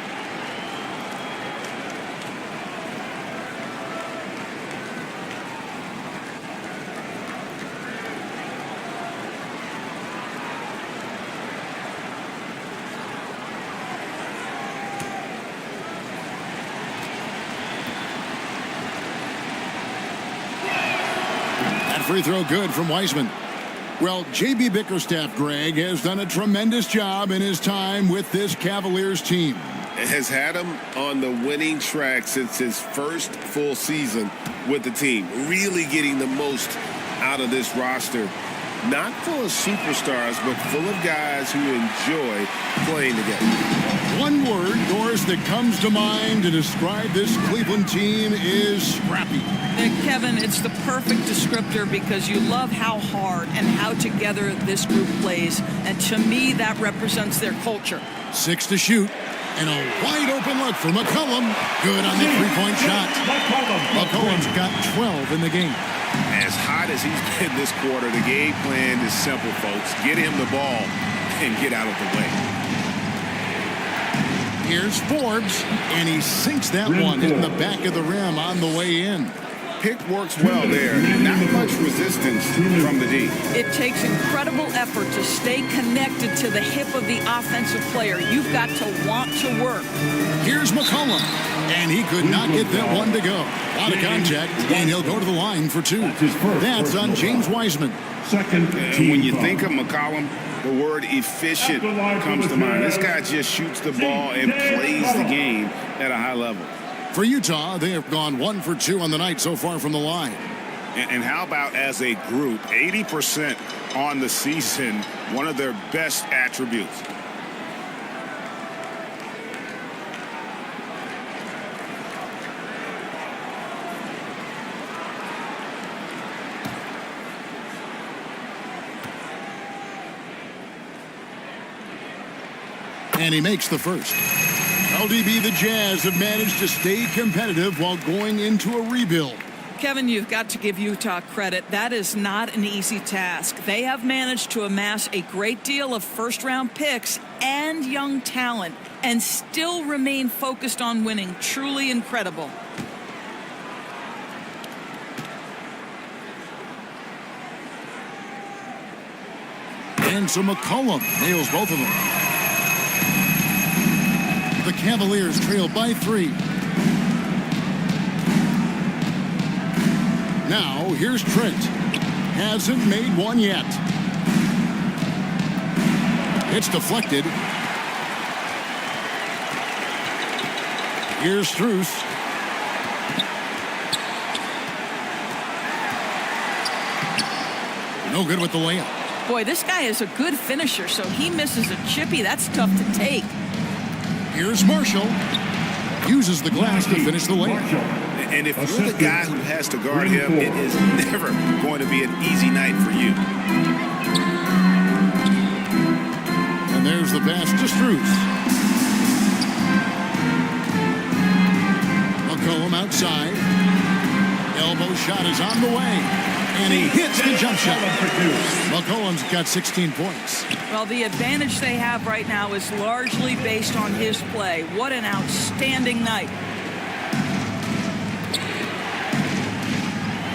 Speaker 5: That free throw good from Wiseman. Well, J.B. Bickerstaff, Greg, has done a tremendous job in his time with this Cavaliers team.
Speaker 10: Has had him on the winning track since his first full season with the team. Really getting the most out of this roster. Not full of superstars, but full of guys who enjoy playing together.
Speaker 5: One word, Doris, that comes to mind to describe this Cleveland team is scrappy.
Speaker 1: Kevin, it's the perfect descriptor because you love how hard and how together this group plays. And to me, that represents their culture.
Speaker 5: 6 to shoot. And a wide open look for McCollum. Good on the three-point shot. McCollum's got 12 in the game.
Speaker 10: As hot as he's been this quarter, the game plan is simple, folks. Get him the ball and get out of the way.
Speaker 5: Here's Forbes, and he sinks that one in the back of the rim on the way in.
Speaker 10: Pick works well there. Not much resistance from the D.
Speaker 1: It takes incredible effort to stay connected to the hip of the offensive player. You've got to want to work.
Speaker 5: Here's McCollum, and he could not get that one to go. A lot of contact, and he'll go to the line for 2. That's on James Wiseman.
Speaker 10: And when you think of McCollum, the word efficient comes to mind. This guy just shoots the ball and plays the game at a high level.
Speaker 5: For Utah, they have gone 1 for 2 on the night so far from the line.
Speaker 10: And how about as a group, 80% on the season, one of their best attributes.
Speaker 5: And he makes the first. LDB, the Jazz have managed to stay competitive while going into a rebuild.
Speaker 1: Kevin, you've got to give Utah credit. That is not an easy task. They have managed to amass a great deal of first-round picks and young talent and still remain focused on winning. Truly incredible.
Speaker 5: And so McCollum nails both of them. The Cavaliers trail by 3. Now, here's Trent. Hasn't made one yet. It's deflected. Here's Strus. No good with the layup.
Speaker 1: Boy, this guy is a good finisher, so he misses a chippy. That's tough to take.
Speaker 5: Here's Marshall. Uses the glass to finish the layup.
Speaker 10: And if you're the guy who has to guard him, it is never going to be an easy night for you.
Speaker 5: And there's the pass to Strus. McCollum outside. Elbow shot is on the way. And he hits the jump shot. McCollum's got 16 points.
Speaker 1: Well, the advantage they have right now is largely based on his play. What an outstanding night.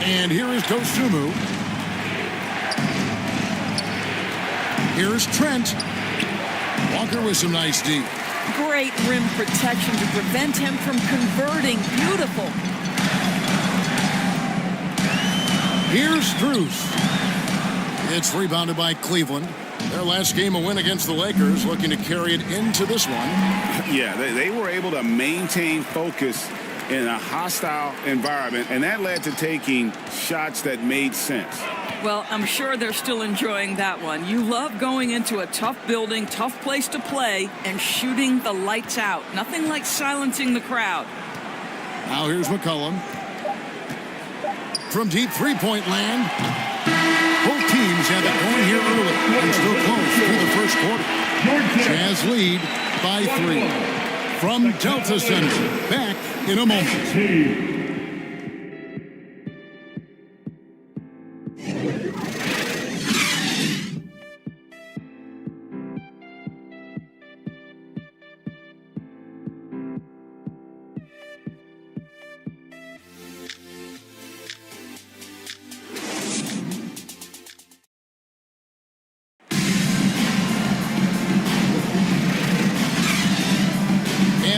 Speaker 5: And here is Dosunmu. Here's Trent. Walker with some nice D.
Speaker 1: Great rim protection to prevent him from converting. Beautiful.
Speaker 5: Here's Strus. It's rebounded by Cleveland. Their last game, a win against the Lakers, looking to carry it into this one.
Speaker 10: Yeah, they were able to maintain focus in a hostile environment, and that led to taking shots that made sense.
Speaker 1: Well, I'm sure they're still enjoying that one. You love going into a tough building, tough place to play, and shooting the lights out. Nothing like silencing the crowd.
Speaker 5: Now here's McCollum. From deep three-point land. Both teams have it going here early and still close through the first quarter. Jazz lead by 3. From Delta Center, back in a moment.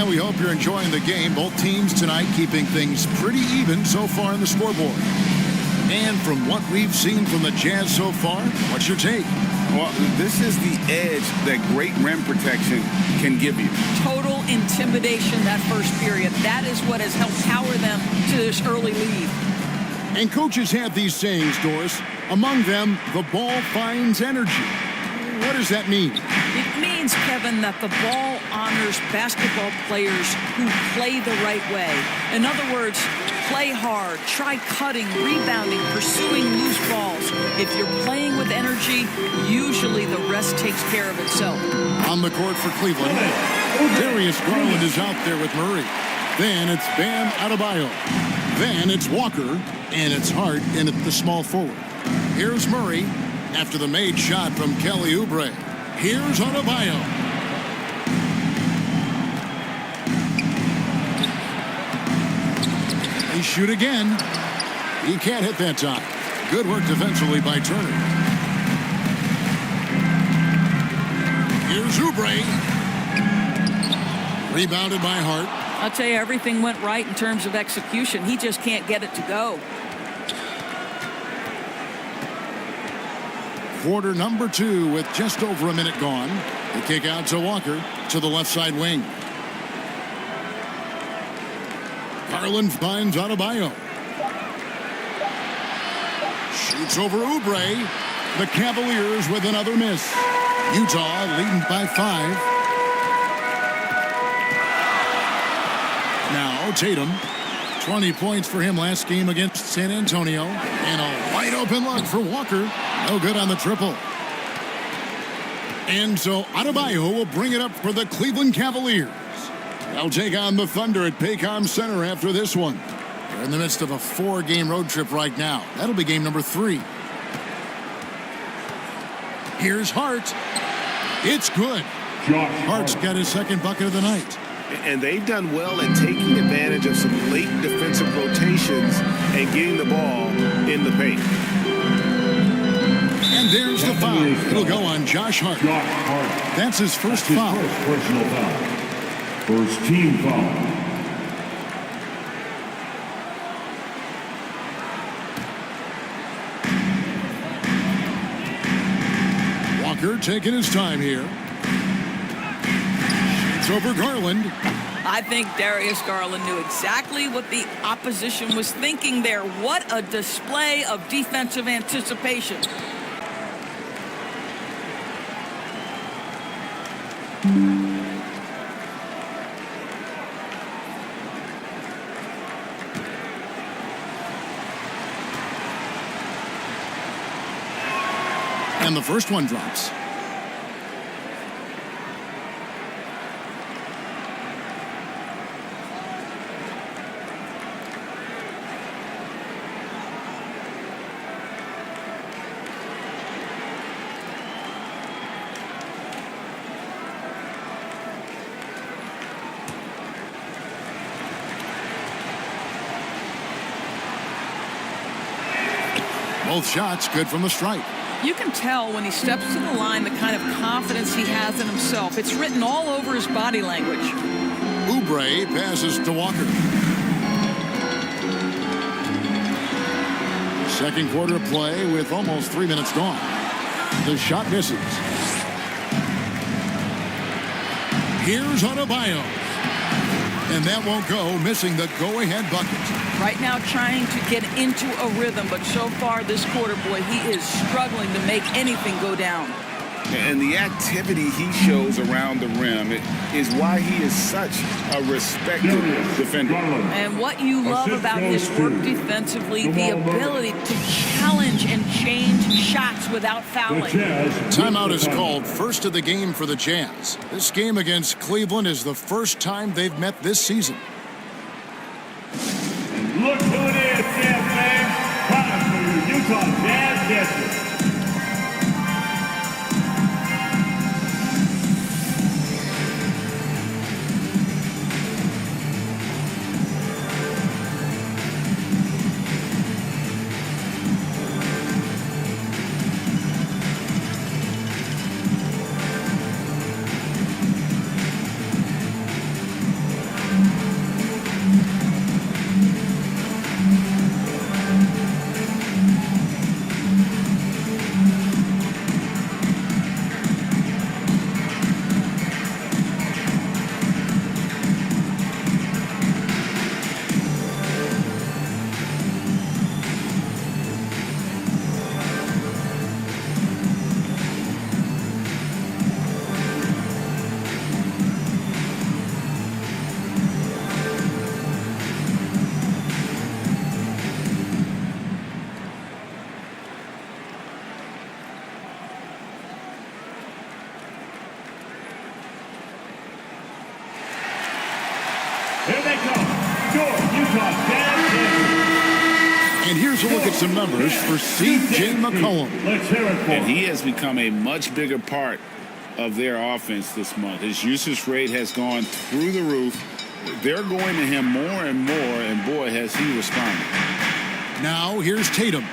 Speaker 5: We hope you're enjoying the game. Both teams tonight keeping things pretty even so far in the scoreboard. And from what we've seen from the Jazz so far, what's your take?
Speaker 6: Well, this is the edge that great rim protection can give you.
Speaker 1: Total intimidation that first period. That is what has helped power them to this early lead.
Speaker 5: And coaches have these sayings, Doris. Among them, the ball finds energy. What does that mean?
Speaker 1: It means, Kevin, that the ball honors basketball players who play the right way. In other words, play hard, try cutting, rebounding, pursuing loose balls. If you're playing with energy, usually the rest takes care of itself.
Speaker 5: On the court for Cleveland, Darius Garland is out there with Murray. Then it's Bam Adebayo. Then it's Walker, and it's Hart in at the small forward. Here's Murray after the made shot from Kelly Oubre. Here's Adebayo. He shoot again. He can't hit that time. Good work defensively by Turner. Here's Oubre. Rebounded by Hart.
Speaker 1: I'll tell you, everything went right in terms of execution. He just can't get it to go.
Speaker 5: Quarter number 2 with just over a minute gone. The kick out to Walker to the left side wing. Garland finds Adebayo. Shoots over Oubre. The Cavaliers with another miss. Utah leading by 5. Now Tatum. 20 points for him last game against San Antonio. And a wide open look for Walker. No good on the triple. And so Adebayo will bring it up for the Cleveland Cavaliers. They'll take on the Thunder at Paycom Center after this one. They're in the midst of a 4-game road trip right now. That'll be game number 3. Here's Hart. It's good. Hart's got his second bucket of the night.
Speaker 10: And they've done well at taking advantage of some late defensive rotations and getting the ball in the paint.
Speaker 5: And there's the foul. It'll go on Josh Hart. That's his first foul.
Speaker 4: First personal foul. First team foul.
Speaker 5: Walker taking his time here. It's over Garland.
Speaker 1: I think Darius Garland knew exactly what the opposition was thinking there. What a display of defensive anticipation.
Speaker 5: And the first one drops. Both shots good from the stripe.
Speaker 1: You can tell when he steps to the line the kind of confidence he has in himself. It's written all over his body language.
Speaker 5: Oubre passes to Walker. Second quarter of play with almost 3 minutes gone. The shot misses. Here's Adebayo. And that won't go, missing the go-ahead bucket.
Speaker 1: Right now trying to get into a rhythm, but so far this quarter, boy, he is struggling to make anything go down.
Speaker 6: And the activity he shows around the rim is why he is such a respected defender.
Speaker 1: And what you love about his work defensively, the ability to challenge and change shots without fouling.
Speaker 5: Timeout is called, first of the game for the Jazz. This game against Cleveland is the first time they've met this season.
Speaker 4: Look who it is, Jazz fans. Time for your Utah Jazz catcher. Here they come. Your Utah Jazz.
Speaker 5: And here's a look at some numbers for C.J. McCollum.
Speaker 4: Let's hear it for
Speaker 6: And he has become a much bigger part of their offense this month. His usage rate has gone through the roof. They're going to him more and more, and boy, has he responded.
Speaker 5: Now, here's Tatum.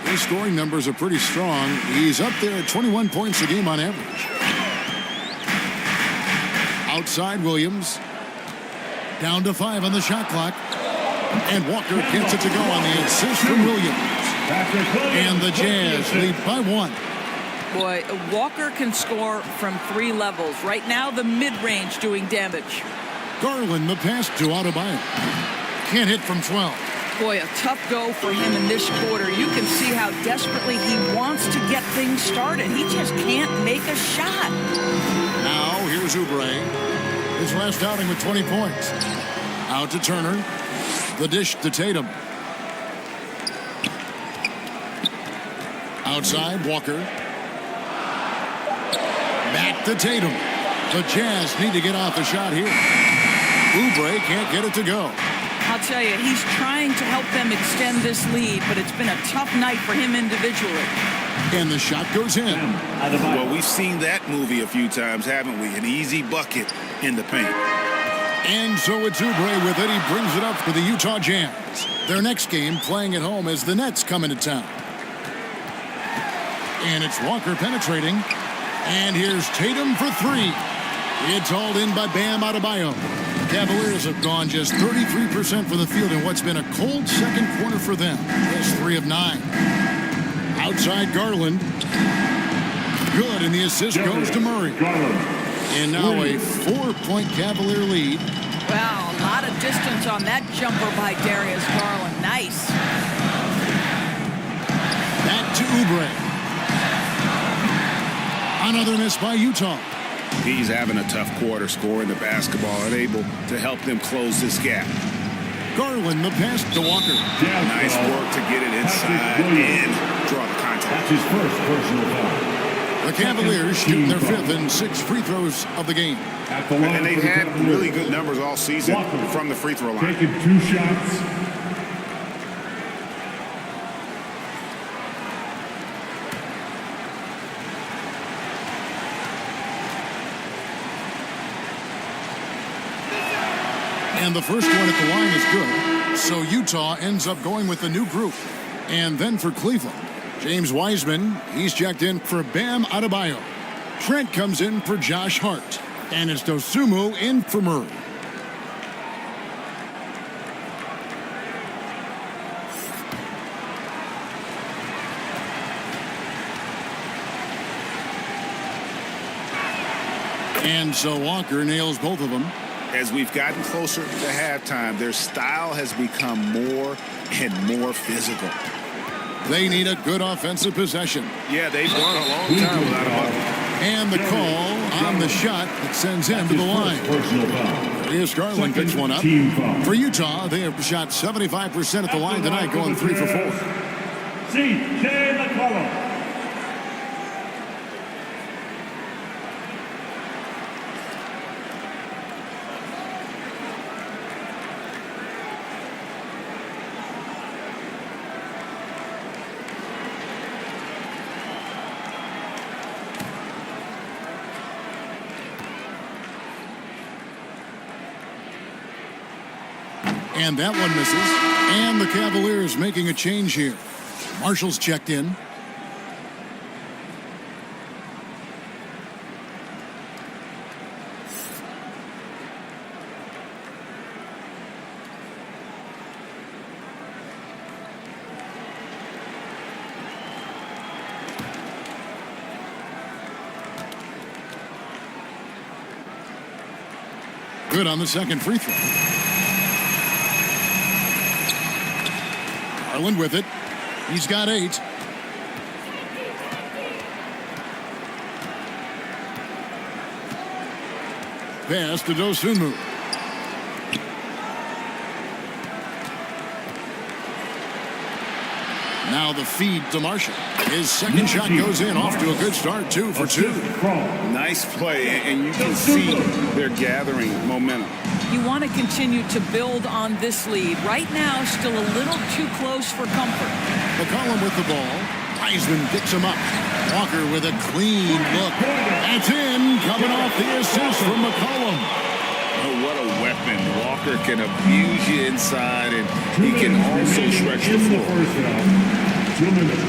Speaker 5: His scoring numbers are pretty strong. He's up there at 21 points a game on average. Outside Williams. Down to 5 on the shot clock. And Walker gets it to go on the assist from Williams. And the Jazz lead by 1.
Speaker 1: Boy, Walker can score from 3 levels. Right now, the mid-range doing damage.
Speaker 5: Garland, the pass to Adebayo. Can't hit from 12.
Speaker 1: Boy, a tough go for him in this quarter. You can see how desperately he wants to get things started. He just can't make a shot.
Speaker 5: Now, here's Oubre. His last outing with 20 points. Out to Turner. The dish to Tatum. Outside, Walker. Back to Tatum. The Jazz need to get off the shot here. Oubre can't get it to go.
Speaker 1: I'll tell you, he's trying to help them extend this lead, but it's been a tough night for him individually.
Speaker 5: And the shot goes in.
Speaker 6: Well, we've seen that movie a few times, haven't we? An easy bucket in the paint.
Speaker 5: And so it's Oubre with it. He brings it up for the Utah Jazz. Their next game playing at home as the Nets come into town. And it's Walker penetrating. And here's Tatum for 3. It's hauled in by Bam Adebayo. Cavaliers have gone just 33% from the field in what's been a cold second quarter for them. Just 3 of 9. Outside Garland. Good, and the assist goes to Murray. And now a 4-point Cavalier lead.
Speaker 1: Wow, a lot of distance on that jumper by Darius Garland. Nice.
Speaker 5: Back to Oubre. Another miss by Utah.
Speaker 6: He's having a tough quarter scoring the basketball and able to help them close this gap.
Speaker 5: Garland, the pass to Walker.
Speaker 6: Nice work to get it inside and draw the contact.
Speaker 4: That's his first personal foul.
Speaker 5: The Cavaliers shooting their 5th and 6th free throws of the game.
Speaker 6: And they've had really good numbers all season from the free throw line.
Speaker 4: Taking 2 shots.
Speaker 5: And the first one at the line is good. So Utah ends up going with the new group. And then for Cleveland, James Wiseman, he's checked in for Bam Adebayo. Trent comes in for Josh Hart. And it's Dosunmu in for Murray. And so Walker nails both of them.
Speaker 6: As we've gotten closer to halftime, their style has become more and more physical.
Speaker 5: They need a good offensive possession.
Speaker 10: Yeah, they've gone a long time without a bucket.
Speaker 5: And the call on the shot that sends him to the line. Here's Garland picks one up. For Utah, they have shot 75% at the line tonight, going 3 for 4.
Speaker 4: C.J. McCollum.
Speaker 5: And that one misses. And the Cavaliers making a change here. Marshall's checked in. Good on the second free throw. Garland with it. He's got 8. Pass to Dosunmu. Now the feed to Marshall. His second shot goes in, off to a good start, 2 for 2.
Speaker 6: Nice play, and you can see they're gathering momentum.
Speaker 1: You want to continue to build on this lead. Right now, still a little too close for comfort.
Speaker 5: McCollum with the ball. Wiseman gets him up. Walker with a clean look. That's in. Coming off the assist from McCollum.
Speaker 6: Oh, what a weapon. Walker can abuse you inside, and he can also stretch the floor.
Speaker 20: 2 minutes.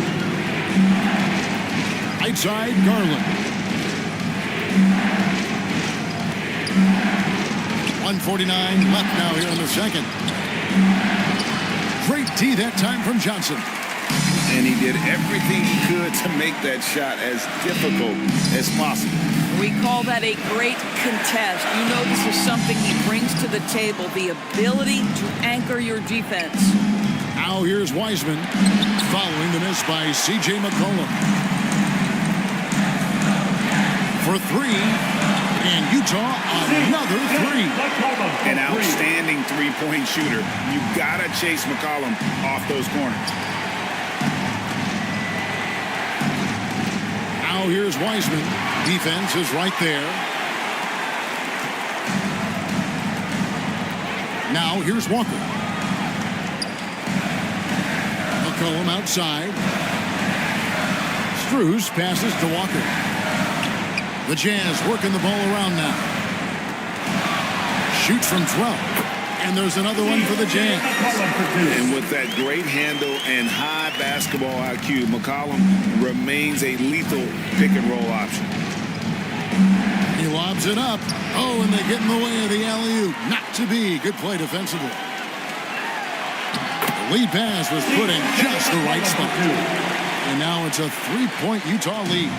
Speaker 5: Outside Garland. 1:49 left now here in the second. Great D that time from Johnson.
Speaker 6: And he did everything he could to make that shot as difficult as possible.
Speaker 1: We call that a great contest. You know this is something he brings to the table, the ability to anchor your defense.
Speaker 5: Now here's Wiseman following the miss by C.J. McCollum. For three, and Utah another three.
Speaker 6: An outstanding three-point shooter. You gotta chase McCollum off those corners.
Speaker 5: Now here's Wiseman. Defense is right there. Now here's Walker. McCollum outside. Strus passes to Walker. The Jazz working the ball around now. Shoots from 12. And there's another one for the Jazz.
Speaker 6: And with that great handle and high basketball IQ, McCollum remains a lethal pick-and-roll option.
Speaker 5: He lobs it up. Oh, and they get in the way of the alley-oop. Not to be. Good play defensively. The lead pass was put in just the right spot. And now it's a three-point Utah lead.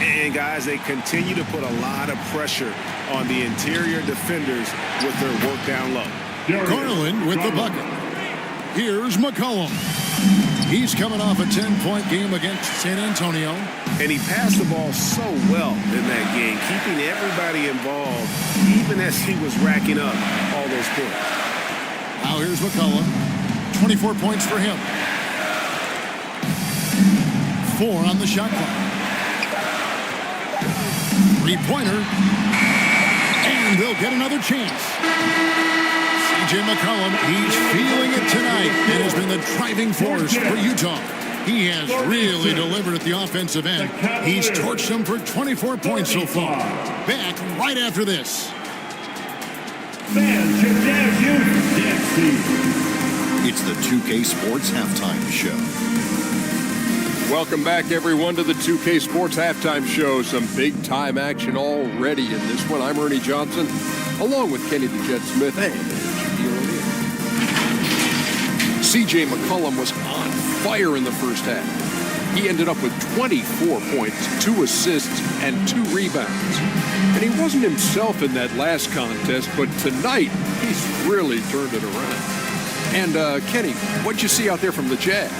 Speaker 10: And, guys, they continue to put a lot of pressure on the interior defenders with their work down low.
Speaker 5: Garland with the bucket. Here's McCollum. He's coming off a 10-point game against San Antonio.
Speaker 10: And he passed the ball so well in that game, keeping everybody involved, even as he was racking up all those points.
Speaker 5: Now here's McCollum. 24 points for him. 4 on the shot clock. Three-pointer. And they'll get another chance. C.J. McCollum, he's feeling it tonight and has been the driving force for Utah. He has really delivered at the offensive end. He's torched them for 24 points so far. Back right after this.
Speaker 9: It's the 2K Sports Halftime Show.
Speaker 19: Welcome back, everyone, to the 2K Sports Halftime Show. Some big-time action already in this one. I'm Ernie Johnson, along with Kenny the Jet Smith and C.J. McCollum was on fire in the first half. He ended up with 24 points, 2 assists, and 2 rebounds. And he wasn't himself in that last contest, but tonight, he's really turned it around. And, Kenny, what'd you see out there from the Jazz?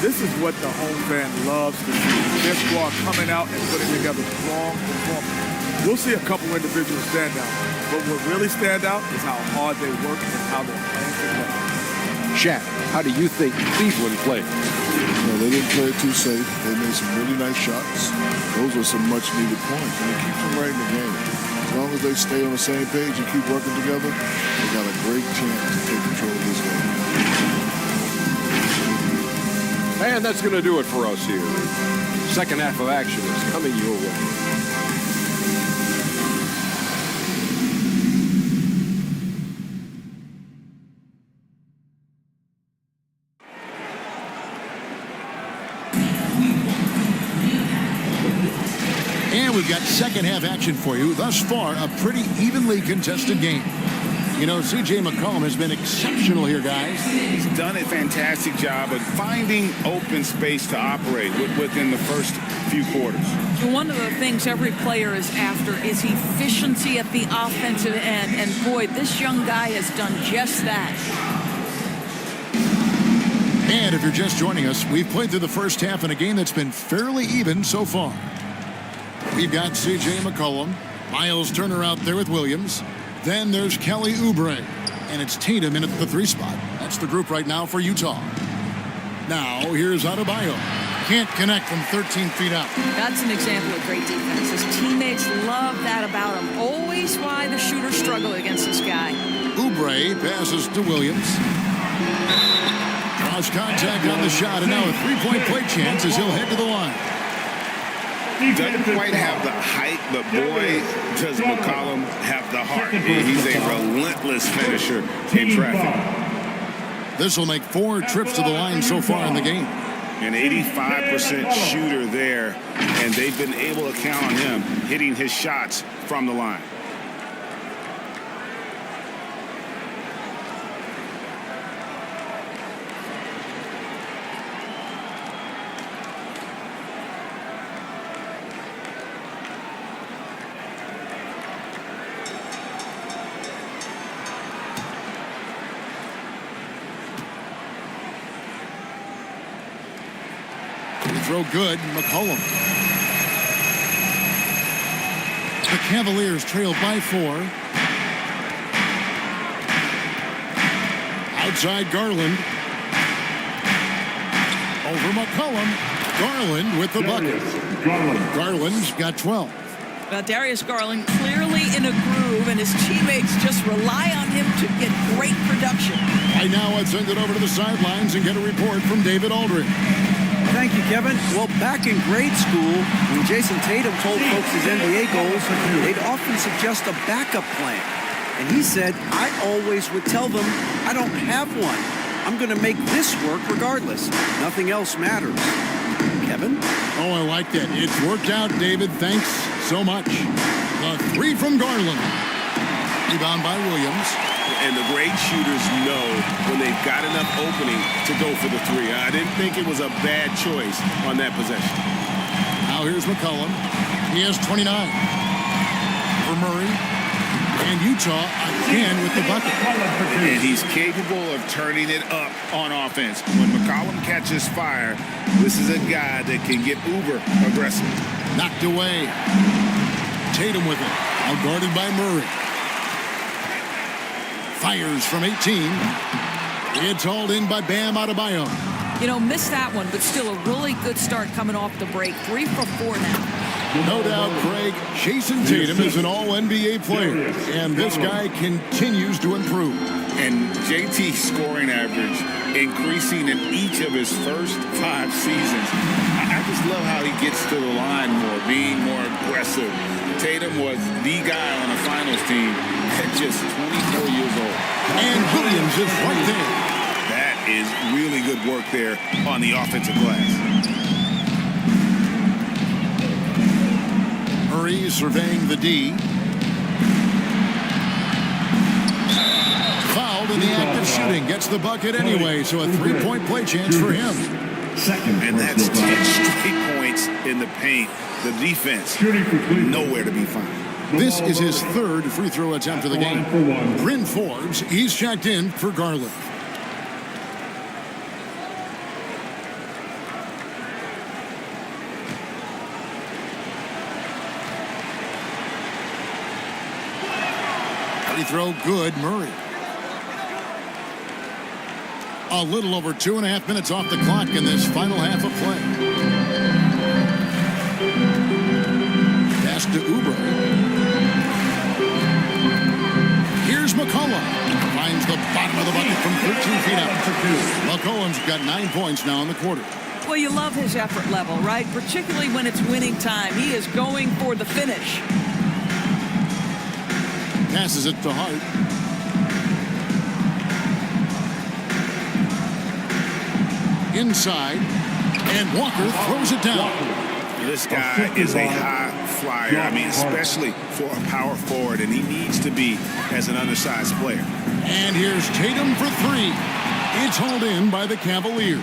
Speaker 21: This is what the home fan loves to see. Their squad coming out and putting together strong performance. We'll see a couple individuals stand out, but what really stand out is how hard they work and how they're playing together.
Speaker 19: Shaq, how do you think Cleveland played?
Speaker 20: No, they didn't play it too safe. They made some really nice shots. Those are some much-needed points, and it keeps them right in the game. As long as they stay on the same page and keep working together, they got a great chance to take control of this game.
Speaker 19: And that's going to do it for us here. Second half of action is coming your way.
Speaker 5: And we've got second half action for you. Thus far, a pretty evenly contested game. You know, C.J. McCollum has been exceptional here, guys.
Speaker 6: He's done a fantastic job of finding open space to operate within the first few quarters.
Speaker 1: One of the things every player is after is efficiency at the offensive end. And, boy, this young guy has done just that.
Speaker 5: And if you're just joining us, we've played through the first half in a game that's been fairly even so far. We've got C.J. McCollum. Miles Turner out there with Williams. Then there's Kelly Oubre, and it's Tatum in at the 3 spot. That's the group right now for Utah. Now, here's Adebayo. Can't connect from 13 feet out.
Speaker 1: That's an example of great defense. His teammates love that about him. Always why the shooters struggle against this guy.
Speaker 5: Oubre passes to Williams. Draws contact on the shot, and now a three-point play chance as he'll head to the line.
Speaker 10: Doesn't quite have the height, but boy, does McCollum have the heart. He's a relentless finisher in traffic.
Speaker 5: This will make 4 trips to the line so far in the game.
Speaker 10: An 85% shooter there, and they've been able to count on him hitting his shots from the line.
Speaker 5: Throw good, McCollum. The Cavaliers trail by 4. Outside Garland. Over McCollum. Garland with the bucket. Garland's got 12.
Speaker 1: Well, Darius Garland clearly in a groove, and his teammates just rely on him to get great production.
Speaker 5: Right now, I'd send it over to the sidelines and get a report from David Aldridge.
Speaker 8: Thank you, Kevin. Well, back in grade school, when Jason Tatum told folks his NBA goals, they'd often suggest a backup plan. And he said, I always would tell them, I don't have one. I'm going to make this work regardless. Nothing else matters. Kevin?
Speaker 5: Oh, I like that. It's worked out, David. Thanks so much. The 3 from Garland. Rebound by Williams.
Speaker 10: And the great shooters know when they've got enough opening to go for the 3. I didn't think it was a bad choice on that possession.
Speaker 5: Now here's McCollum. He has 29. For Murray. And Utah again with the bucket.
Speaker 6: And he's capable of turning it up on offense. When McCollum catches fire, this is a guy that can get uber aggressive.
Speaker 5: Knocked away. Tatum with it. Now guarded by Murray. Fires from 18. It's hauled in by Bam Adebayo.
Speaker 1: You know, missed that one, but still a really good start coming off the break. 3 for 4 now.
Speaker 5: No doubt, Craig, Jason Tatum is an all-NBA player, and this guy continues to improve.
Speaker 6: And JT's scoring average increasing in each of his first 5 seasons. I just love how he gets to the line more, being more aggressive. Tatum was the guy on the finals team at just 24 years old.
Speaker 5: And Williams is right there.
Speaker 6: That is really good work there on the offensive glass.
Speaker 5: Murray surveying the D. Fouled in the act of shooting. Gets the bucket anyway, so a 3-point play chance for him.
Speaker 6: And that's 10 straight points in the paint. The defense, nowhere to be found.
Speaker 5: This is his 3rd free throw attempt of the game. Bryn Forbes, he's checked in for Garland. Free throw good, Murray. A little over 2.5 minutes off the clock in this final half of play. Pass to Oubre. Here's McCollum. Finds the bottom of the bucket from 13 feet out. McCollum's got 9 points now in the quarter.
Speaker 1: Well, you love his effort level, right? Particularly when it's winning time. He is going for the finish.
Speaker 5: Passes it to Hart. Inside. And Walker throws it down.
Speaker 6: This guy is a high flyer. I mean, especially for a power forward, and he needs to be as an undersized player.
Speaker 5: And here's Tatum for 3. It's hauled in by the Cavaliers.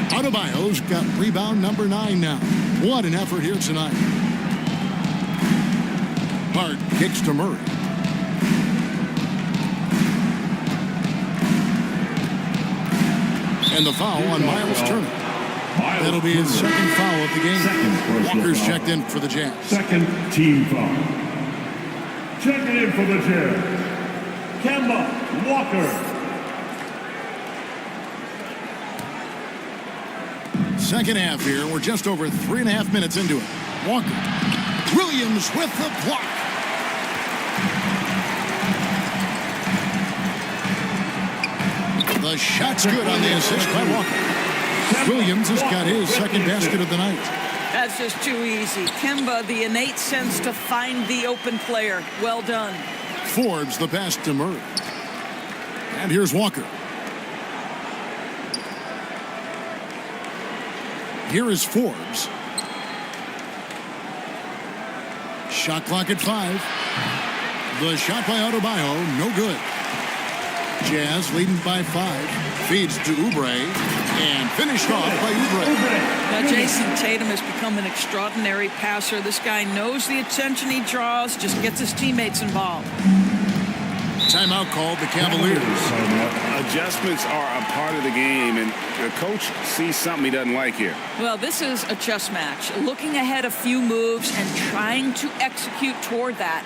Speaker 5: Adebayo's got rebound number 9 now. What an effort here tonight. Hart kicks to Murray. And the foul on Miles Turner. That'll be his 2nd foul of the game. Walker's checked in for the Jazz.
Speaker 4: 2nd team foul. Checking in for the Jazz, Kemba Walker.
Speaker 5: second half here. We're just over 3.5 minutes into it. Walker. Williams with the block. The shot's good on the assist by Walker. Williams has got his second basket of the night.
Speaker 1: That's just too easy. Kemba, the innate sense to find the open player. Well done.
Speaker 5: Forbes the pass to Murray. And here's Walker. Here is Forbes. Shot clock at 5. The shot by Adebayo, no good. Jazz leading by 5. Feeds to Oubre. And finished off by Oubre.
Speaker 1: Now, Jason Tatum has become an extraordinary passer. This guy knows the attention he draws, just gets his teammates involved.
Speaker 5: Timeout called the Cavaliers.
Speaker 6: Adjustments are a part of the game, and the coach sees something he doesn't like here.
Speaker 1: Well, this is a chess match. Looking ahead a few moves and trying to execute toward that.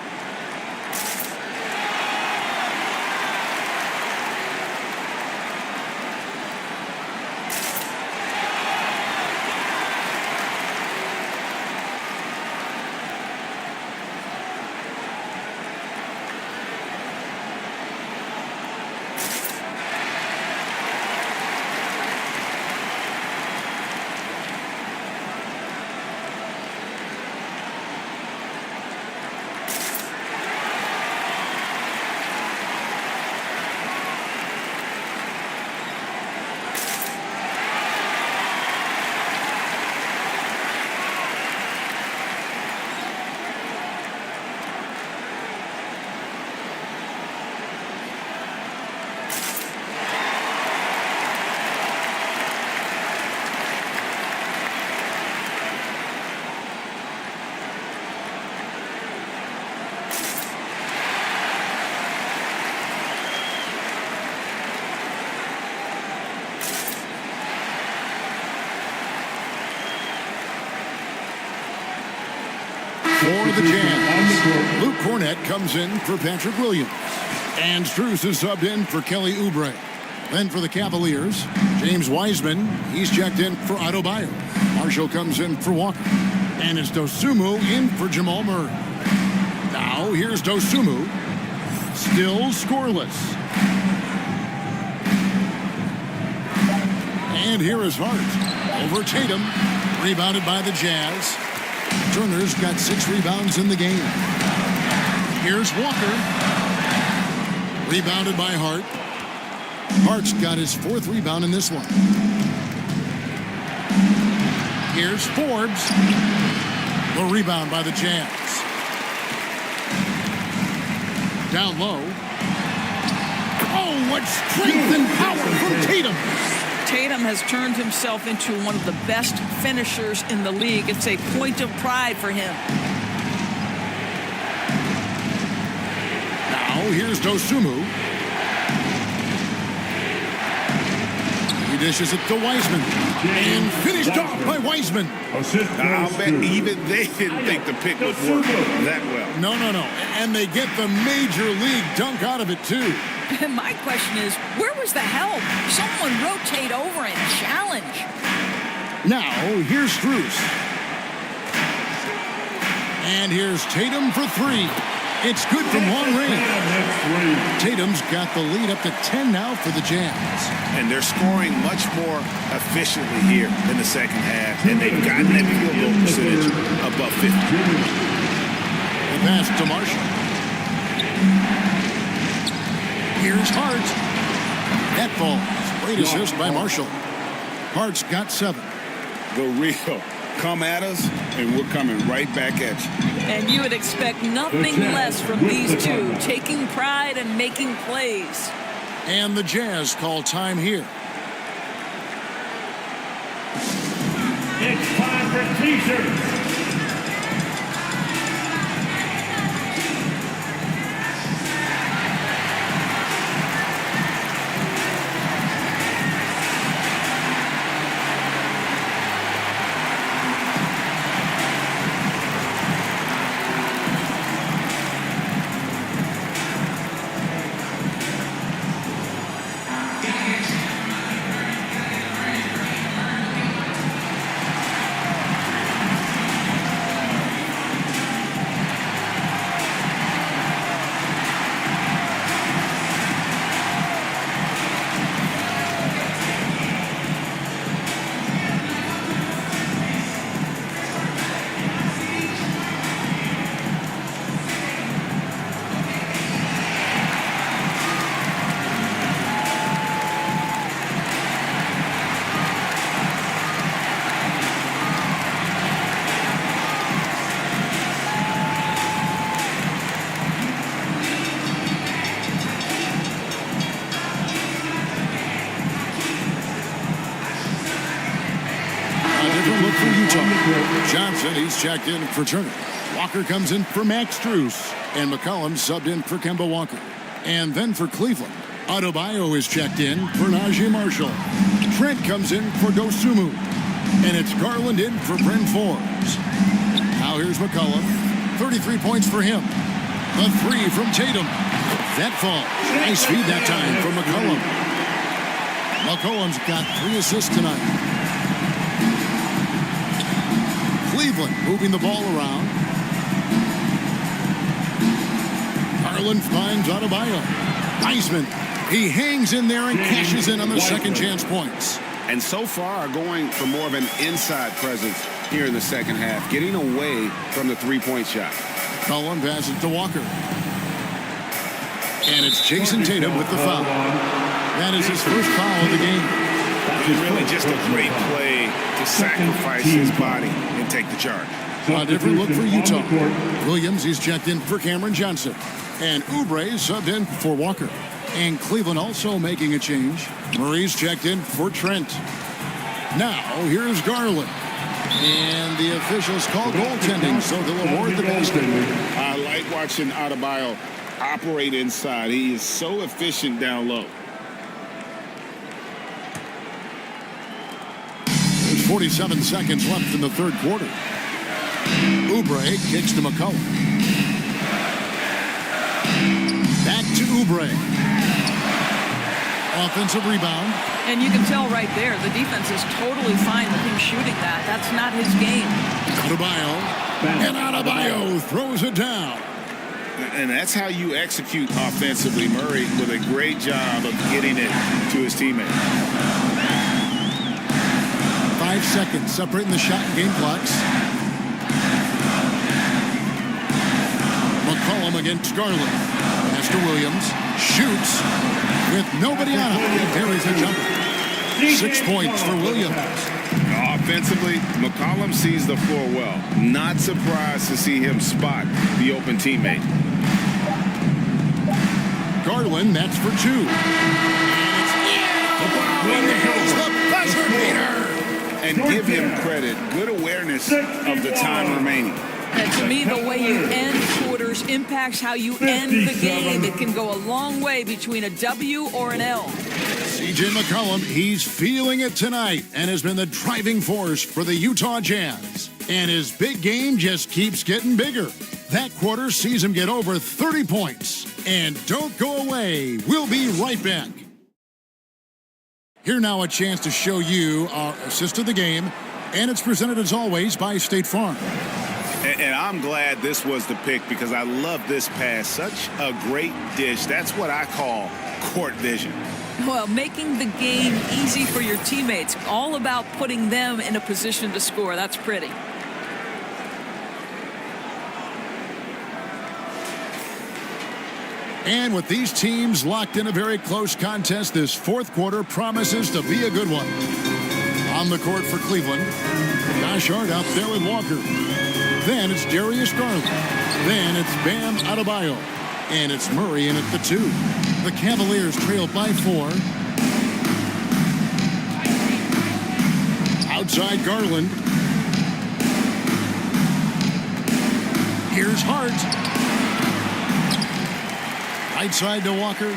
Speaker 5: For the Jazz, Luke Cornett comes in for Patrick Williams. And Strus is subbed in for Kelly Oubre. Then for the Cavaliers, James Wiseman, he's checked in for Adebayo. Marshall comes in for Walker. And it's Dosunmu in for Jamal Murray. Now here's Dosunmu. Still scoreless. And here is Hart. Over Tatum. Rebounded by the Jazz. Turner's got 6 rebounds in the game. Here's Walker. Rebounded by Hart. Hart's got his 4th rebound in this one. Here's Forbes. The rebound by the Jazz. Down low. Oh, what strength and power from Tatum.
Speaker 1: Tatum has turned himself into one of the best finishers in the league. It's a point of pride for him.
Speaker 5: Now here's Dosunmu. He dishes it to Wiseman. And finished off by Wiseman.
Speaker 6: I'll bet even they didn't think the pick would work that well.
Speaker 5: No. And they get the major league dunk out of it, too.
Speaker 1: My question is, where was the help? Someone rotate over and challenge.
Speaker 5: Now, here's Strus. And here's Tatum for 3. It's good from long range. Tatum's got the lead up to 10 now for the Jazz.
Speaker 6: And they're scoring much more efficiently here in the second half. And they've gotten that field goal percentage above 50.
Speaker 5: The pass to Marshall. Here's Hart. That falls. Great assist by Marshall. Hart's got 7.
Speaker 6: The real. Come at us, and we're coming right back at you.
Speaker 1: And you would expect nothing less from these two, taking pride and making plays.
Speaker 5: And the Jazz call time here.
Speaker 4: It's time for T-shirts.
Speaker 5: Johnson, he's checked in for Turner. Walker comes in for Max Strus. And McCollum subbed in for Kemba Walker. And then for Cleveland, Adebayo is checked in for Najee Marshall. Trent comes in for Dosunmu. And it's Garland in for Bryn Forbes. Now here's McCollum. 33 points for him. The three from Tatum. That falls. Nice feed that time for McCollum. McCollum's got 3 assists tonight. Cleveland moving the ball around. Garland finds Adebayo. Heisman, he hangs in there and cashes in on the second chance points.
Speaker 10: And so far are going for more of an inside presence here in the second half, getting away from the three-point shot.
Speaker 5: Cullen passes to Walker. And it's Jason Tatum with the foul. That is his first foul of the game.
Speaker 10: It was really just a great play to sacrifice his body and take the charge.
Speaker 5: A different look for Utah. Williams, he's checked in for Cameron Johnson. And Oubre subbed in for Walker. And Cleveland also making a change. Murray's checked in for Trent. Now, here's Garland. And the officials call goaltending, so they'll award the basket.
Speaker 6: I like watching Adebayo operate inside. He is so efficient down low.
Speaker 5: There's 47 seconds left in the third quarter. Oubre kicks to McCollum. Back to Oubre. Offensive rebound.
Speaker 1: And you can tell right there, the defense is totally fine with him shooting that. That's not his game.
Speaker 5: Adebayo. And Adebayo throws it down.
Speaker 6: And that's how you execute offensively. Murray with a great job of getting it to his teammate.
Speaker 5: 5 seconds separating the shot and game clocks. McCollum against Garland. Master Williams shoots with nobody on him. He buries a jumper. 6 points for Williams.
Speaker 6: Offensively, McCollum sees the floor well. Not surprised to see him spot the open teammate.
Speaker 5: Garland, that's for 2. And it's the buzzer beater.
Speaker 6: And give him credit. Good awareness of the time remaining.
Speaker 1: And to me, the way you end quarters impacts how you end the game. It can go a long way between a W or an L.
Speaker 5: C.J. McCollum, he's feeling it tonight and has been the driving force for the Utah Jazz. And his big game just keeps getting bigger. That quarter sees him get over 30 points. And don't go away. We'll be right back. Here now a chance to show you our assist of the game. And it's presented as always by State Farm.
Speaker 10: And I'm glad this was the pick because I love this pass. Such a great dish. That's what I call court vision.
Speaker 1: Well, making the game easy for your teammates. All about putting them in a position to score. That's pretty.
Speaker 5: And with these teams locked in a very close contest, this fourth quarter promises to be a good one. On the court for Cleveland, Josh Hart out there with Walker. Then it's Darius Garland. Then it's Bam Adebayo. And it's Murray in at the 2. The Cavaliers trail by 4. Outside Garland. Here's Hart. Right side to Walker.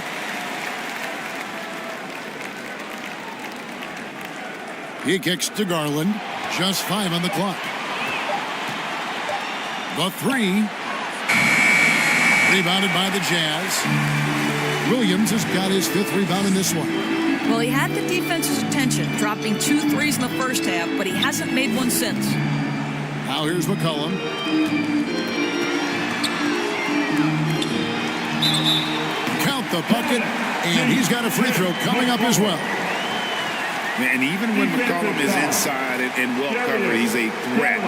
Speaker 5: He kicks to Garland. Just 5 on the clock. The 3. Rebounded by the Jazz. Williams has got his 5th rebound in this one.
Speaker 1: Well, he had the defense's attention, dropping 2 threes in the first half, but he hasn't made one since.
Speaker 5: Now here's McCollum. Count the bucket, and he's got a free throw coming up as well.
Speaker 6: And even when McCollum is inside and well covered, he's a threat.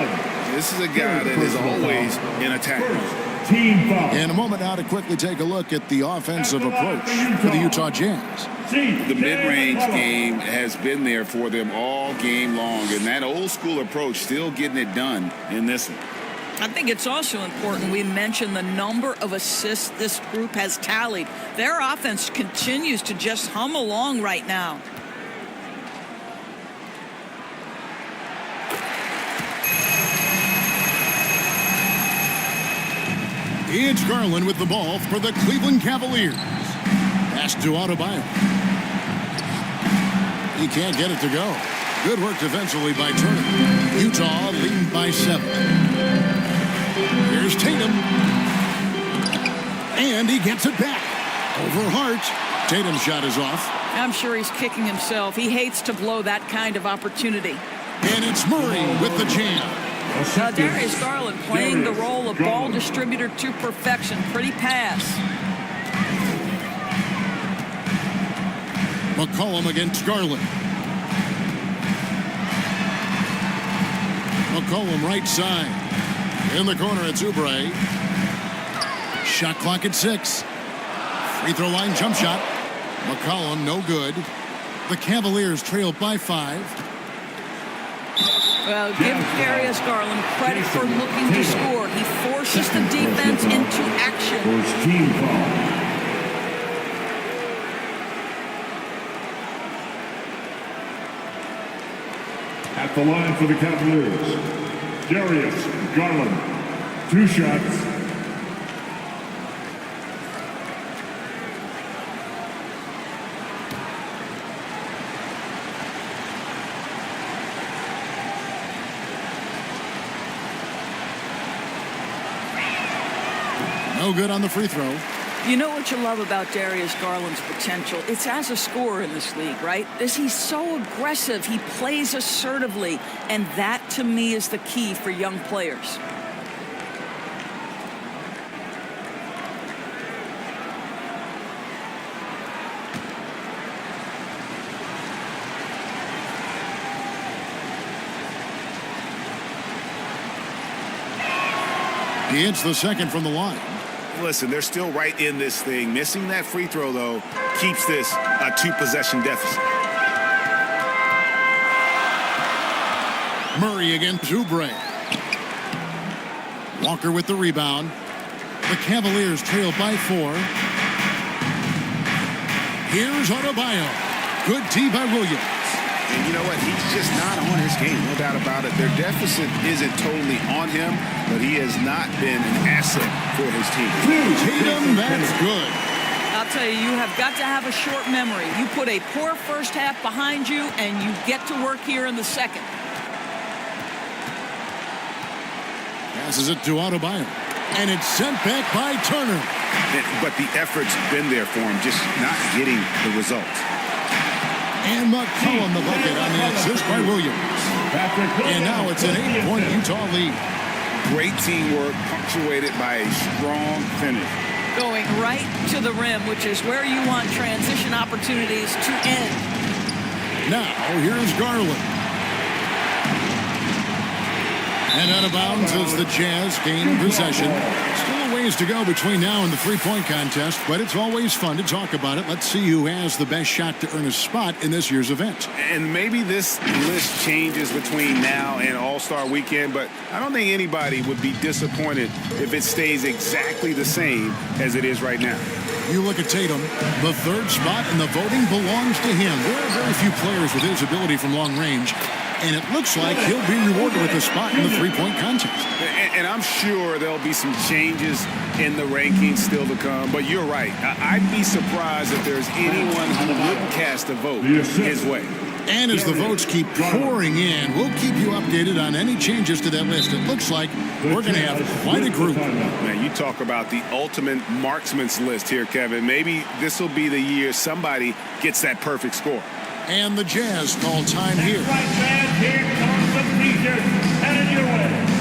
Speaker 6: This is a guy that is always in attack mode.
Speaker 5: In a moment now to quickly take a look at the offensive approach for the Utah Jazz.
Speaker 6: The mid-range game has been there for them all game long, and that old school approach still getting it done in this one.
Speaker 1: I think it's also important we mention the number of assists this group has tallied. Their offense continues to just hum along right now.
Speaker 5: It's Garland with the ball for the Cleveland Cavaliers. Pass to Adebayo. He can't get it to go. Good work defensively by Turner. Utah leading by 7. Here's Tatum. And he gets it back. Over Hart. Tatum's shot is off.
Speaker 1: I'm sure he's kicking himself. He hates to blow that kind of opportunity.
Speaker 5: And it's Murray with the jam.
Speaker 1: Darius Garland playing the role of ball distributor to perfection. Pretty pass.
Speaker 5: McCollum against Garland. McCollum right side. In the corner, it's Oubre. Shot clock at 6. Free throw line jump shot. McCollum no good. The Cavaliers trail by 5.
Speaker 1: Well, give Darius Garland credit for looking to score. He forces the defense into action.
Speaker 4: First team foul. At the line for the Cavaliers, Darius Garland. 2 shots.
Speaker 5: No good on the free throw.
Speaker 1: You know what you love about Darius Garland's potential? It's as a scorer in this league, right? He's so aggressive. He plays assertively. And that, to me, is the key for young players.
Speaker 5: He hits the second from the line.
Speaker 10: Listen, they're still right in this thing. Missing that free throw, though, keeps this a 2-possession deficit.
Speaker 5: Murray against Oubre. Walker with the rebound. The Cavaliers trail by 4. Here's Adebayo. Good tee by Williams.
Speaker 10: And you know what? He's just not on his game, no doubt about it. Their deficit isn't totally on him, but he has not been an asset for his team.
Speaker 5: Tatum, that's good.
Speaker 1: I'll tell you, you have got to have a short memory. You put a poor first half behind you, and you get to work here in the second.
Speaker 5: Passes it to Adebayo. And it's sent back by Turner.
Speaker 10: But the effort's been there for him, just not getting the results.
Speaker 5: And McCollum the bucket on the assist by Williams. And now it's an 8-point Utah lead.
Speaker 10: Great teamwork punctuated by a strong finish.
Speaker 1: Going right to the rim, which is where you want transition opportunities to end.
Speaker 5: Now, here's Garland. And out of bounds as the Jazz gain possession. Still a ways to go between now and the three-point contest, but it's always fun to talk about it. Let's see who has the best shot to earn a spot in this year's event.
Speaker 10: And maybe this list changes between now and All-Star Weekend, but I don't think anybody would be disappointed if it stays exactly the same as it is right now.
Speaker 5: You look at Tatum, the 3rd spot, and the voting belongs to him. There are very few players with his ability from long range. And it looks like he'll be rewarded with a spot in the three-point contest.
Speaker 10: And I'm sure there'll be some changes in the rankings still to come. But you're right. I'd be surprised if there's anyone who wouldn't cast a vote his way.
Speaker 5: And as the votes keep pouring in, we'll keep you updated on any changes to that list. It looks like we're going to have quite a group.
Speaker 10: Man, you talk about the ultimate marksman's list here, Kevin. Maybe this will be the year somebody gets that perfect score.
Speaker 5: And the Jazz call time here.
Speaker 4: Right, fans, here comes the feature headed your way.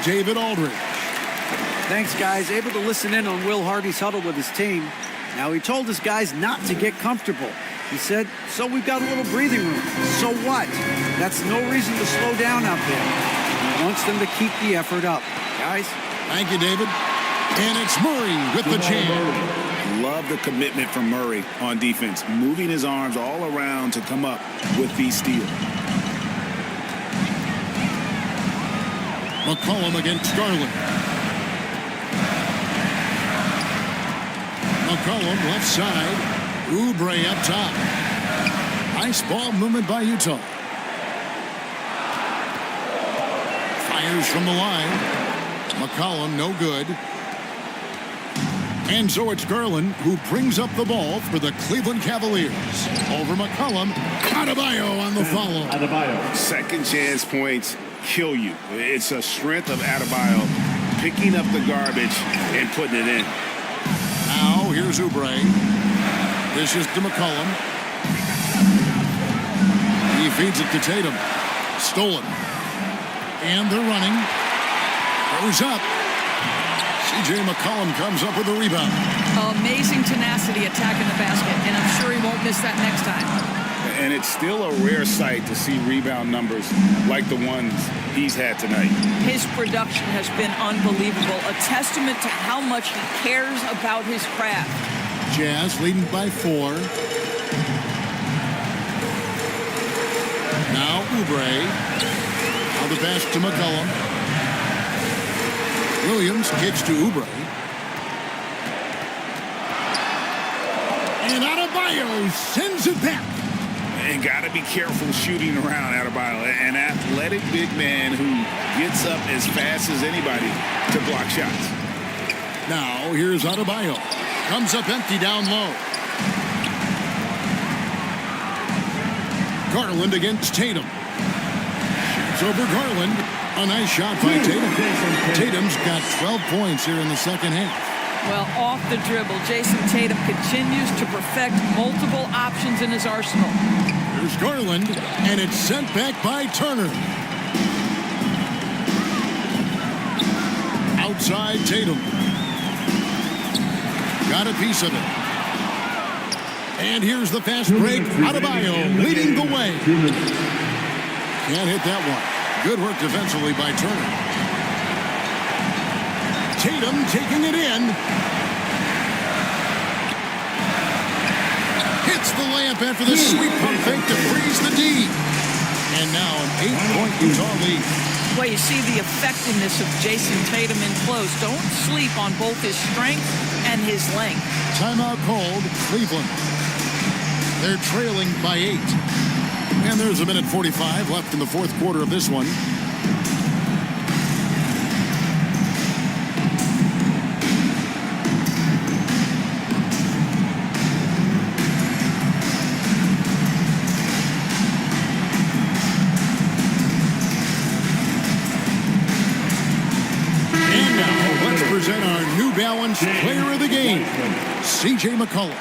Speaker 5: David Aldridge.
Speaker 8: Thanks, guys. Able to listen in on Will Hardy's huddle with his team. Now, he told his guys not to get comfortable. He said, so we've got a little breathing room. So what? That's no reason to slow down out there. He wants them to keep the effort up. Guys?
Speaker 5: Thank you, David. And it's Murray with the jam.
Speaker 6: Love the commitment from Murray on defense, moving his arms all around to come up with these steals.
Speaker 5: McCollum against Garland. McCollum left side. Oubre up top. Nice ball movement by Utah. Fires from the line. McCollum no good. And so it's Garland who brings up the ball for the Cleveland Cavaliers. Over McCollum. Adebayo on the follow.
Speaker 6: Second chance points kill you. It's a strength of Adebayo picking up the garbage and putting it in.
Speaker 5: Now here's Oubre. This is to McCollum. He feeds it to Tatum. Stolen. And they're running. Goes up. C.J. McCollum comes up with a rebound.
Speaker 1: Amazing tenacity attacking the basket, and I'm sure he won't miss that next time.
Speaker 6: And it's still a rare sight to see rebound numbers like the ones he's had tonight.
Speaker 1: His production has been unbelievable, a testament to how much he cares about his craft.
Speaker 5: Jazz leading by 4. Now Oubre. Now the pass to McCollum. Williams kicks to Oubre. And Adebayo sends it back.
Speaker 6: And got to be careful shooting around Adebayo, an athletic big man who gets up as fast as anybody to block shots.
Speaker 5: Now here's Adebayo. Comes up empty down low. Garland against Tatum. Shoots over Garland. A nice shot by Tatum. Tatum's got 12 points here in the second half.
Speaker 1: Well, off the dribble, Jason Tatum continues to perfect multiple options in his arsenal.
Speaker 5: Here's Garland, and it's sent back by Turner. Outside Tatum. Got a piece of it. And here's the fast break. Adebayo leading the way. Can't hit that one. Good work defensively by Turner. Tatum taking it in. Hits the layup after the sweep pump fake to freeze the D. And now an 8-point Utah lead.
Speaker 1: Well, you see the effectiveness of Jason Tatum in close. Don't sleep on both his strength and his length.
Speaker 5: Timeout called, Cleveland. They're trailing by 8. And there's a minute 45 left in the fourth quarter of this one. And now let's present our New Balance Player of the Game, C.J. McCollum.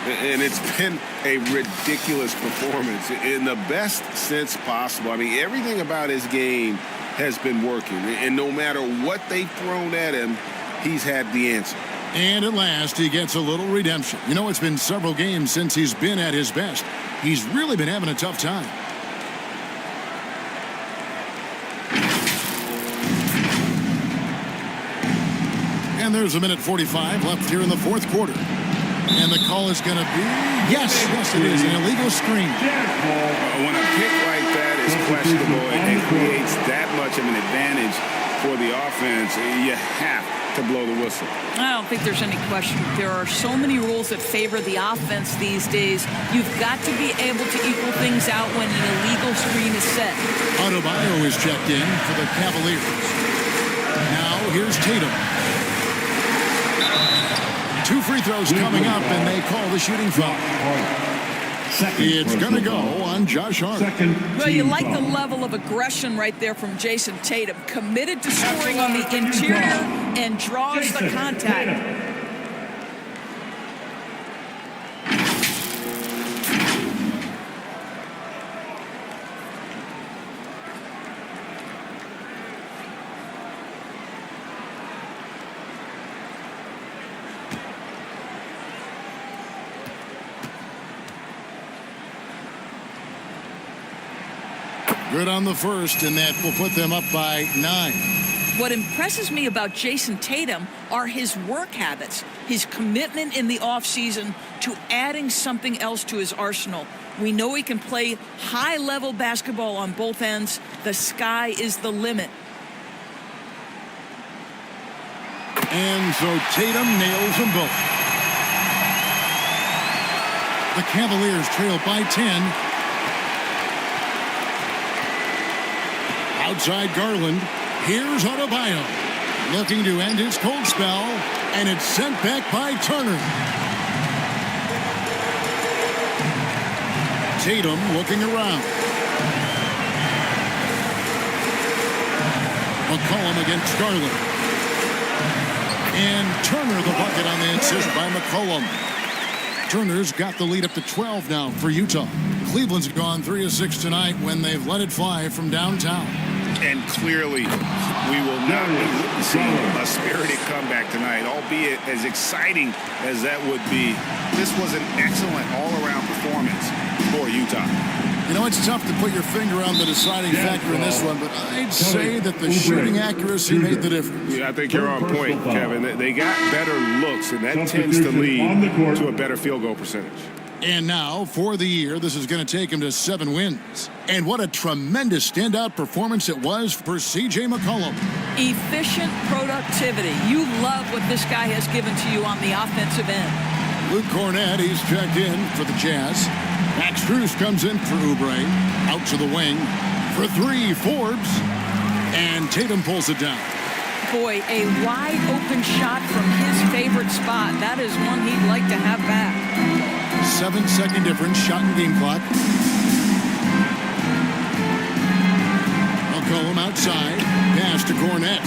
Speaker 10: And it's been a ridiculous performance in the best sense possible. I mean, everything about his game has been working. And no matter what they've thrown at him, he's had the answer.
Speaker 5: And at last, he gets a little redemption. You know, it's been several games since he's been at his best. He's really been having a tough time. And there's a minute 45 left here in the fourth quarter. And the call is going to be, yes, it is, an illegal screen.
Speaker 6: When a pick like that is questionable and creates that much of an advantage for the offense, you have to blow the whistle.
Speaker 1: I don't think there's any question. There are so many rules that favor the offense these days. You've got to be able to equal things out when an illegal screen is set.
Speaker 5: Adebayo is checked in for the Cavaliers. Now here's Tatum. 2 free throws coming up, and they call the shooting foul. It's going to go on Josh Hart.
Speaker 1: Well, you like the level of aggression right there from Jason Tatum. Committed to scoring on the interior and draws the contact.
Speaker 5: Good on the first, and that will put them up by 9.
Speaker 1: What impresses me about Jason Tatum are his work habits, his commitment in the offseason to adding something else to his arsenal. We know he can play high-level basketball on both ends. The sky is the limit.
Speaker 5: And so Tatum nails them both. The Cavaliers trail by 10. Outside Garland. Here's Adebayo, looking to end his cold spell, and it's sent back by Turner. Tatum looking around. McCollum against Garland. And Turner the bucket on the assist by McCollum. Turner's got the lead up to 12 now for Utah. Cleveland's gone 3 of 6 tonight when they've let it fly from downtown.
Speaker 6: And clearly, we will not be witnessing a spirited comeback tonight, albeit as exciting as that would be. This was an excellent all-around performance for Utah.
Speaker 5: You know, it's tough to put your finger on the deciding factor in this one, but I'd say that the shooting accuracy made the difference.
Speaker 10: Yeah, I think you're on point, Kevin. They got better looks, and that tends to lead to a better field goal percentage.
Speaker 5: And now, for the year, this is going to take him to 7 wins. And what a tremendous standout performance it was for C.J. McCollum.
Speaker 1: Efficient productivity. You love what this guy has given to you on the offensive end.
Speaker 5: Luke Cornett, he's checked in for the Jazz. Max Strus comes in for Oubre. Out to the wing. For 3, Forbes. And Tatum pulls it down.
Speaker 1: Boy, a wide open shot from his favorite spot. That is one he'd like to have back.
Speaker 5: 7-second difference, shot and game clock. McCollum outside. Pass to Cornett.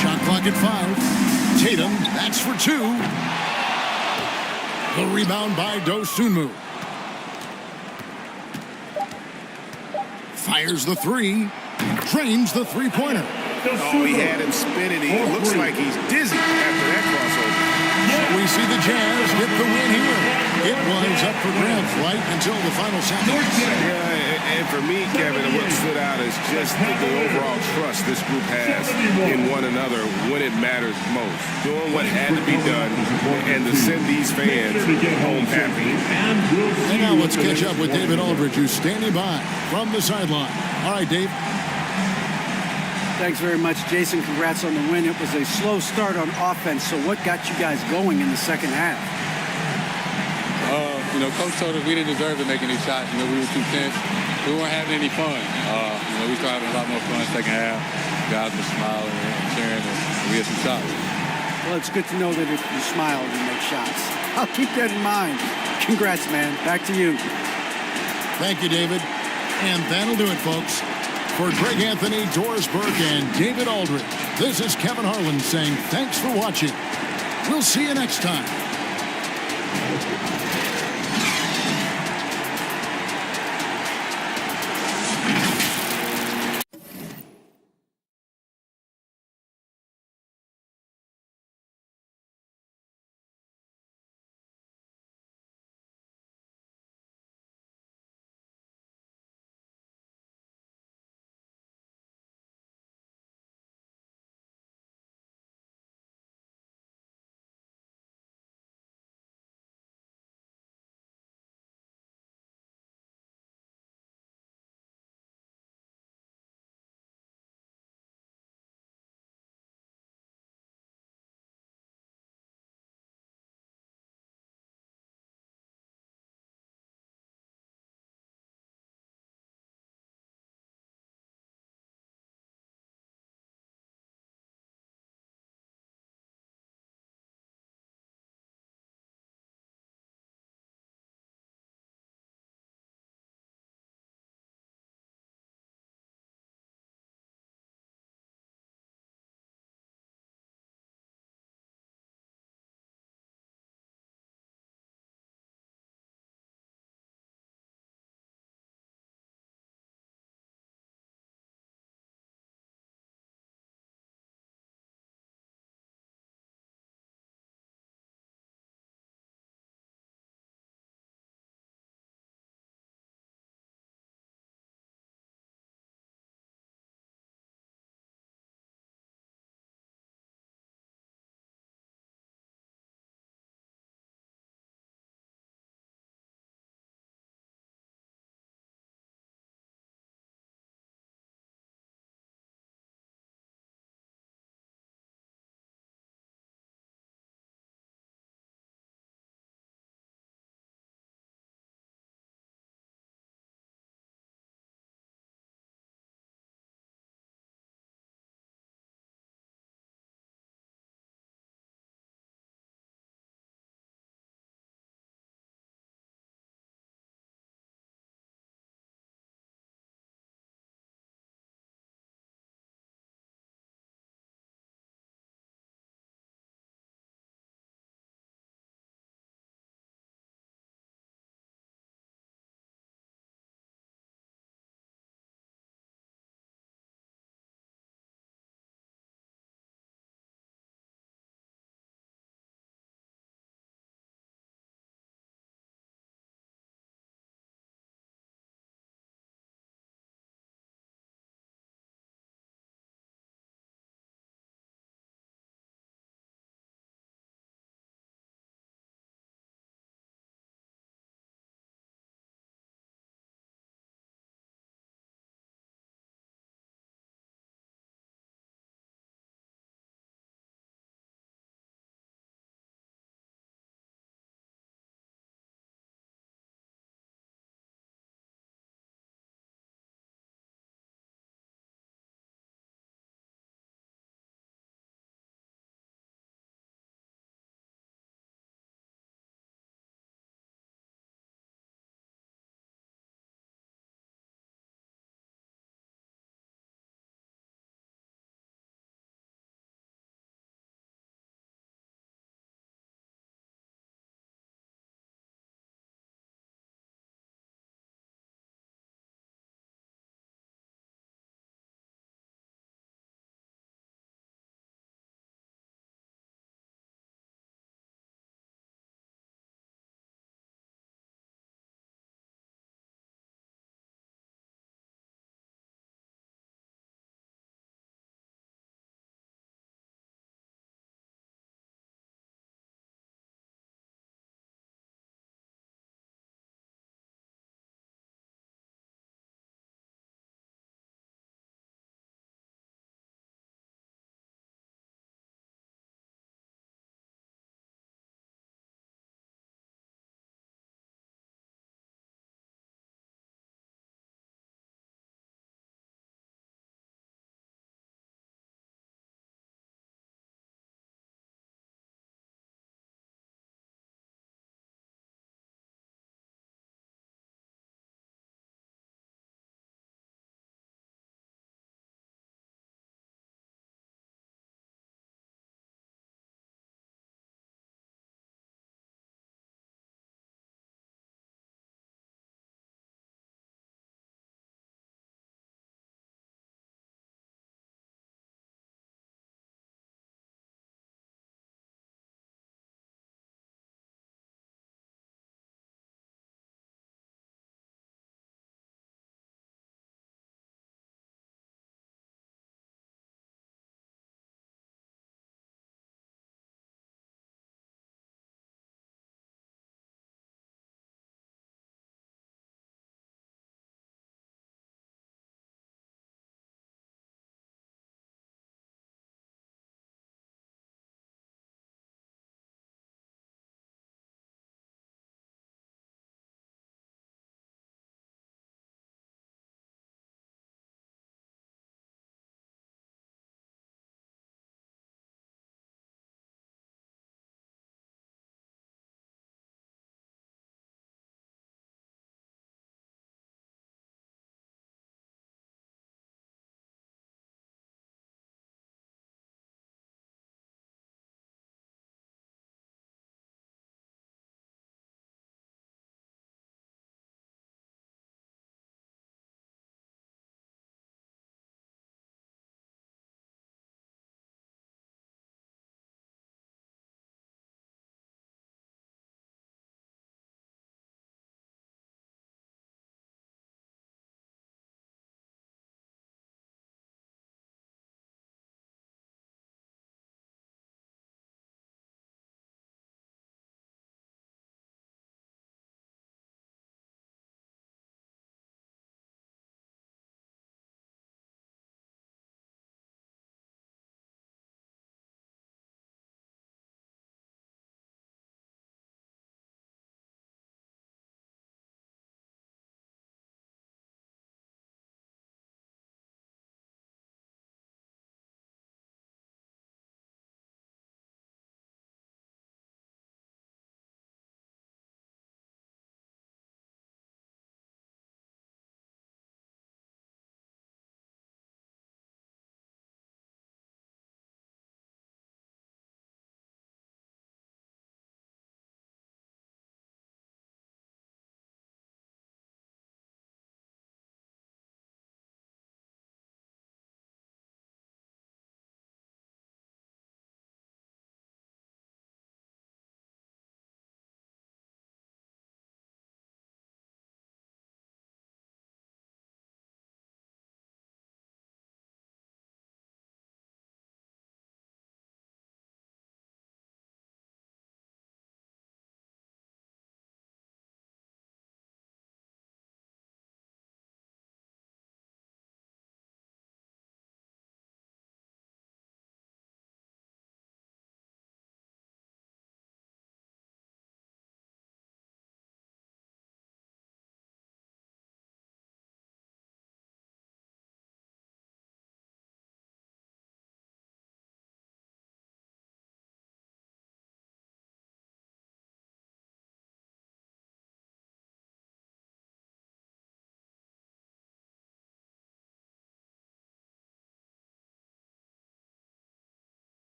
Speaker 5: Shot clock at 5. Tatum, that's for 2. The rebound by Dosunmu. Fires the 3. Drains the three-pointer.
Speaker 6: Oh, he had him spinning. He looks like he's dizzy after that crossover.
Speaker 5: We see the Jazz get the win here. It was up for grabs right until the final seconds.
Speaker 10: Yeah, and for me, Kevin, what stood out is just the overall trust this group has in one another when it matters most. Doing what had to be done and to send these fans home happy.
Speaker 5: And now let's catch up with David Aldridge, who's standing by from the sideline. All right, Dave.
Speaker 8: Thanks very much, Jason. Congrats on the win. It was a slow start on offense, so what got you guys going in the second half?
Speaker 2: Coach told us we didn't deserve to make any shots. We were too tense. We weren't having any fun. We started having a lot more fun second half. Guys were smiling and cheering, and we had some shots.
Speaker 8: Well, it's good to know that if you smile, you make shots. I'll keep that in mind. Congrats, man. Back to you.
Speaker 5: Thank you, David. And that'll do it, folks. For Greg Anthony, Doris Burke, and David Aldridge, this is Kevin Harlan saying thanks for watching. We'll see you next time.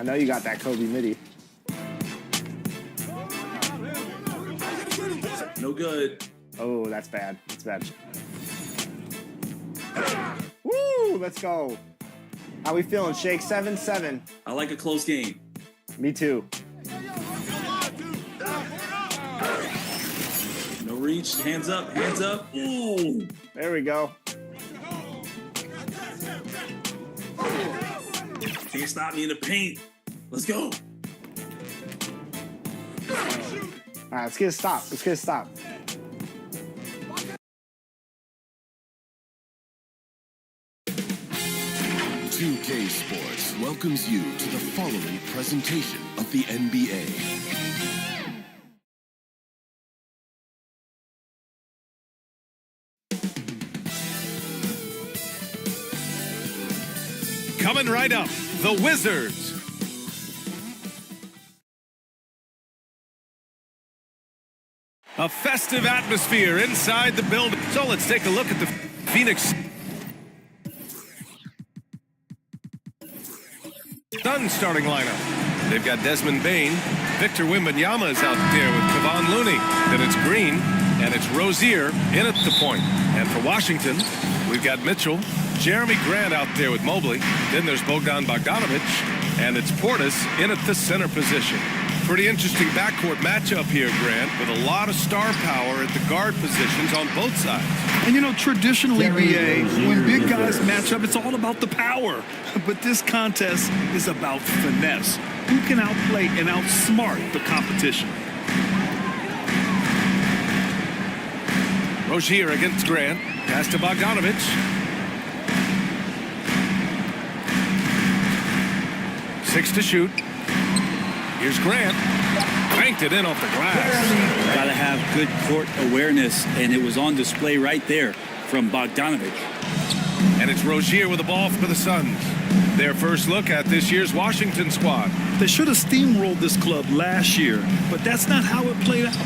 Speaker 14: I know you got that Kobe midi.
Speaker 15: No good.
Speaker 14: Oh, that's bad. That's bad. Woo! Let's go. How we feeling, Shake? 7-7.
Speaker 15: I like a close game.
Speaker 14: Me too.
Speaker 15: No reach. Hands up. Hands up. Ooh.
Speaker 14: There we go.
Speaker 15: Can't stop me in the paint. Let's go.
Speaker 14: All right, let's get a stop. Let's get a stop.
Speaker 9: K Sports welcomes you to the following presentation of the NBA.
Speaker 16: Coming right up, the Wizards. A festive atmosphere inside the building. So let's take a look at the Phoenix Suns starting lineup. They've got Desmond Bane. Victor Wembanyama is out there with Kevon Looney. Then it's Green, and it's Rozier in at the point. And for Washington, we've got Mitchell, Jeremy Grant out there with Mobley. Then there's Bogdan Bogdanovic, and it's Portis in at the center position. Pretty interesting backcourt matchup here, Grant, with a lot of star power at the guard positions on both sides.
Speaker 17: And you know, traditionally, BA, when big guys match up, it's all about the power. But this contest is about finesse. Who can outplay and outsmart the competition?
Speaker 16: Rozier against Grant. Pass to Bogdanovic. Six to shoot. Here's Grant. Banked it in off the glass.
Speaker 3: Got to have good court awareness, and it was on display right there from Bogdanovic.
Speaker 16: And it's Rozier with the ball for the Suns. Their first look at this year's Washington squad.
Speaker 17: They should have steamrolled this club last year, but that's not how it played out.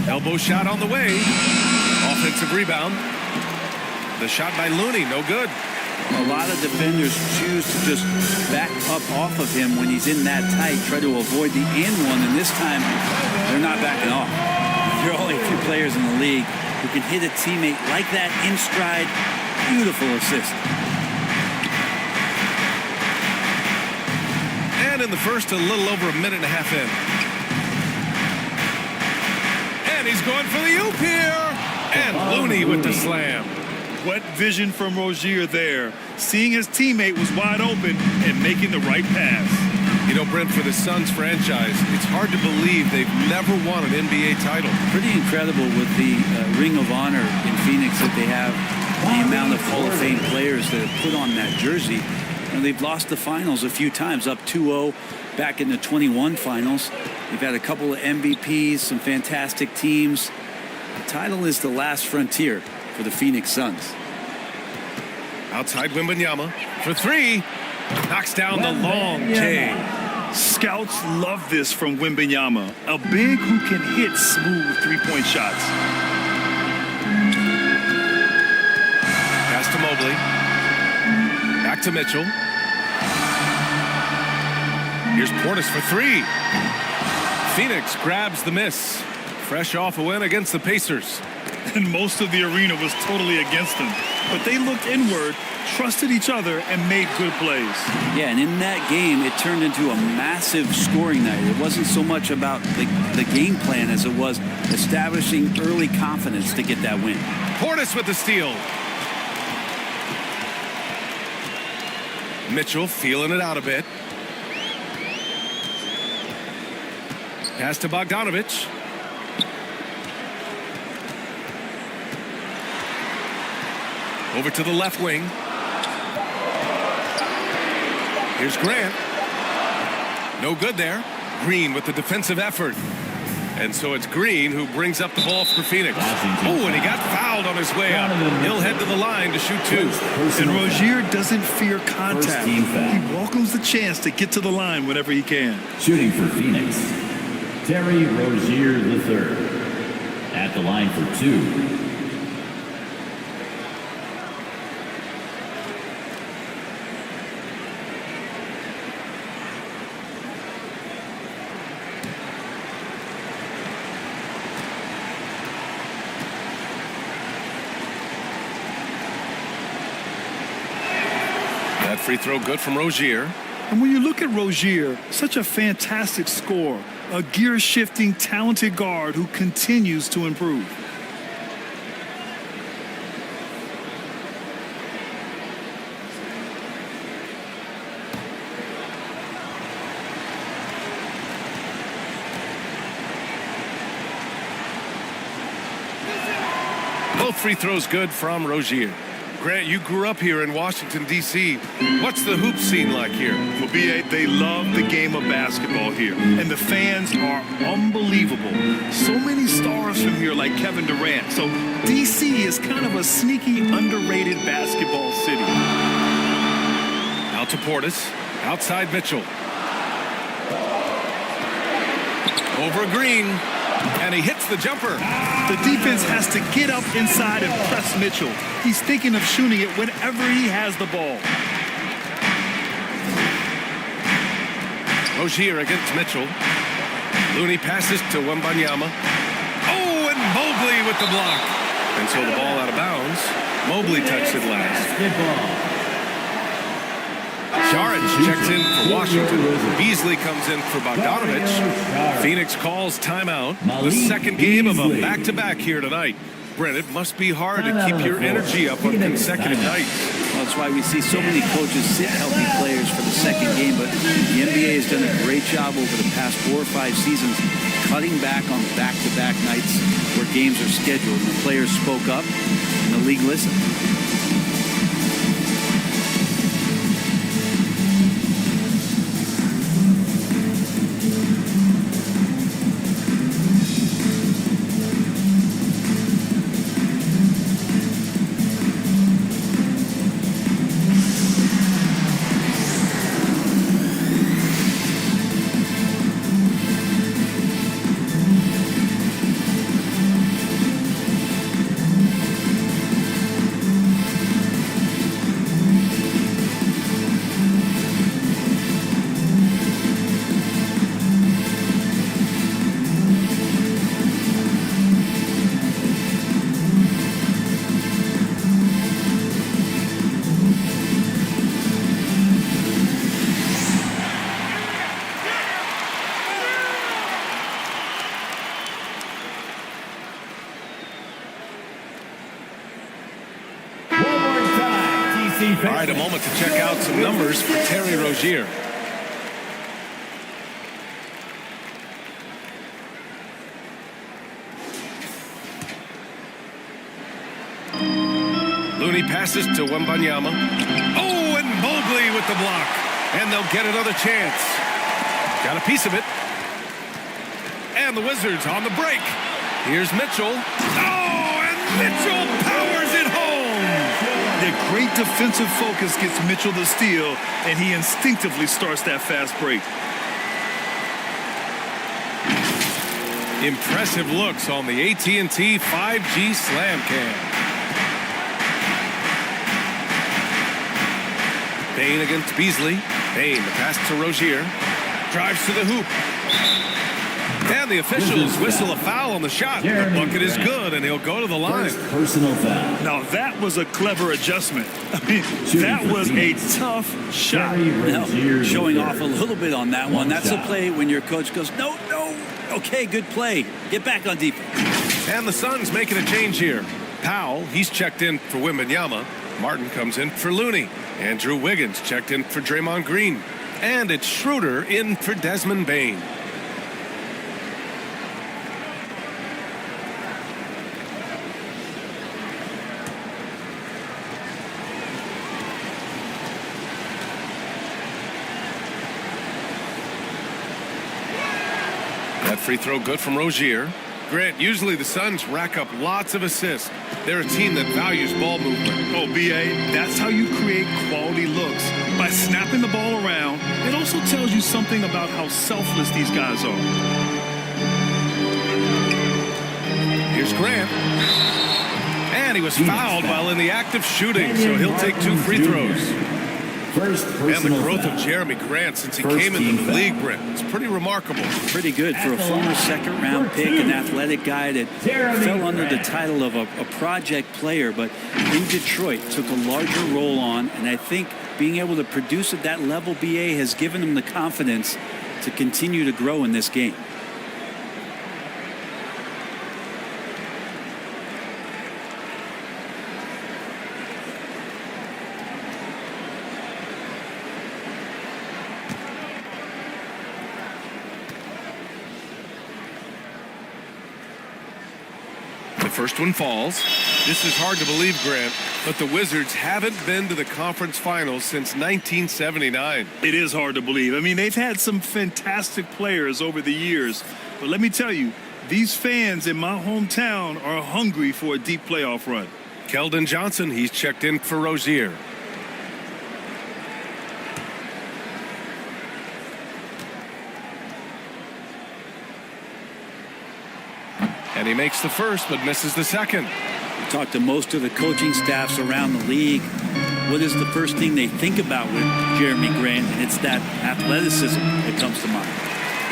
Speaker 16: Elbow shot on the way. Offensive rebound. The shot by Looney, no good.
Speaker 3: A lot of defenders choose to just back up off of him when he's in that tight, try to avoid the and one, and this time they're not backing off. There are only a few players in the league who can hit a teammate like that in stride. Beautiful assist.
Speaker 16: And in the first, a little over a minute and a half in. And he's going for the oop here. And Looney with the slam.
Speaker 17: What vision from Rozier there. Seeing his teammate was wide open and making the right pass.
Speaker 16: You know, Brent, for the Suns franchise, it's hard to believe they've never won an NBA title.
Speaker 3: Pretty incredible with the Ring of Honor in Phoenix that they have, the amount of Hall of Fame players that have put on that jersey. And they've lost the finals a few times, up 2-0 back in the 21 finals. They've had a couple of MVPs, some fantastic teams. The title is the last frontier for the Phoenix Suns.
Speaker 16: Outside Wembanyama for three. Knocks down the long J.
Speaker 17: Scouts love this from Wembanyama. A big who can hit smooth three-point shots.
Speaker 16: Pass to Mobley. Back to Mitchell. Here's Portis for three. Phoenix grabs the miss. Fresh off a win against the Pacers.
Speaker 17: And most of the arena was totally against them. But they looked inward, trusted each other, and made good plays.
Speaker 3: Yeah, and in that game, it turned into a massive scoring night. It wasn't so much about the game plan as it was establishing early confidence to get that win.
Speaker 16: Portis with the steal. Mitchell feeling it out a bit. Pass to Bogdanovic. Over to the left wing. Here's Grant. No good there. Green with the defensive effort. And so it's Green who brings up the ball for Phoenix. Oh, and he got fouled on his way up. He'll head to the line to shoot 2.
Speaker 17: And Rozier doesn't fear contact. He welcomes the chance to get to the line whenever he can.
Speaker 4: Shooting for Phoenix, Terry Rozier III. At the line for 2.
Speaker 16: That free throw good from Rozier.
Speaker 17: And when you look at Rozier, such a fantastic scorer, a gear-shifting, talented guard who continues to improve.
Speaker 16: Both free throws good from Rozier. Grant, you grew up here in Washington, D.C. What's the hoop scene like here?
Speaker 17: Well, B.A., they love the game of basketball here, and the fans are unbelievable. So many stars from here like Kevin Durant. So D.C. is kind of a sneaky, underrated basketball city.
Speaker 16: Out to Portis. Outside Mitchell. Over Green. And he hits the jumper.
Speaker 17: The defense has to get up inside and press Mitchell. He's thinking of shooting it whenever he has the ball.
Speaker 16: Rozier against Mitchell. Looney passes to Wembanyama. Oh, and Mobley with the block. And so the ball out of bounds. Mobley touched it last. Jaric checks in for Washington. Beasley comes in for Bogdanovich. Phoenix calls timeout. The second game of a back-to-back here tonight. Brent, it must be hard to keep your energy up on consecutive nights.
Speaker 3: Well, that's why we see so many coaches sit healthy players for the second game. But the NBA has done a great job over the past 4 or 5 seasons cutting back on back-to-back nights where games are scheduled. And the players spoke up, and the league listened.
Speaker 16: All right, a moment to check out some numbers for Terry Rozier. Looney passes to Wembanyama. Oh, and Mobley with the block. And they'll get another chance. Got a piece of it. And the Wizards on the break. Here's Mitchell. Oh, and Mitchell powers it home.
Speaker 17: The great defensive focus gets Mitchell the steal, and he instinctively starts that fast break.
Speaker 16: Impressive looks on the AT&T 5G Slam Cam. Payne against Beasley. Payne, the pass to Rozier. Drives to the hoop. And the officials whistle a foul on the shot. The bucket is good, and he'll go to the line.
Speaker 4: Personal foul.
Speaker 17: Now, that was a clever adjustment. I mean, that was a tough shot.
Speaker 3: Now, showing off a little bit on that one. That's a play when your coach goes, no. Okay, good play. Get back on defense.
Speaker 16: And the Suns making a change here. Powell, he's checked in for Wembanyama. Martin comes in for Looney. Andrew Wiggins checked in for Draymond Green. And it's Schroeder in for Desmond Bane. free throw good from Rozier. Grant, usually the Suns rack up lots of assists. They're a team that values ball movement.
Speaker 17: Oh, B.A., that's how you create quality looks, by snapping the ball around. It also tells you something about how selfless these guys are.
Speaker 16: Here's Grant. And he was fouled while in the act of shooting, so he'll take 2 free throws. And the growth of Jeremy Grant since he came into the league, Brent, it's pretty remarkable.
Speaker 3: Pretty good for a former second-round pick, an athletic guy that fell under the title of a project player, but in Detroit took a larger role on, and I think being able to produce at that level, BA, has given him the confidence to continue to grow in this game.
Speaker 16: First one falls. This is hard to believe, Grant, but the Wizards haven't been to the conference finals since 1979.
Speaker 17: It is hard to believe. I mean, they've had some fantastic players over the years, but let me tell you, these fans in my hometown are hungry for a deep playoff run.
Speaker 16: Keldon Johnson, he's checked in for Rozier. And he makes the first, but misses the second.
Speaker 3: We talked to most of the coaching staffs around the league. What is the first thing they think about with Jeremy Grant? And it's that athleticism that comes to mind.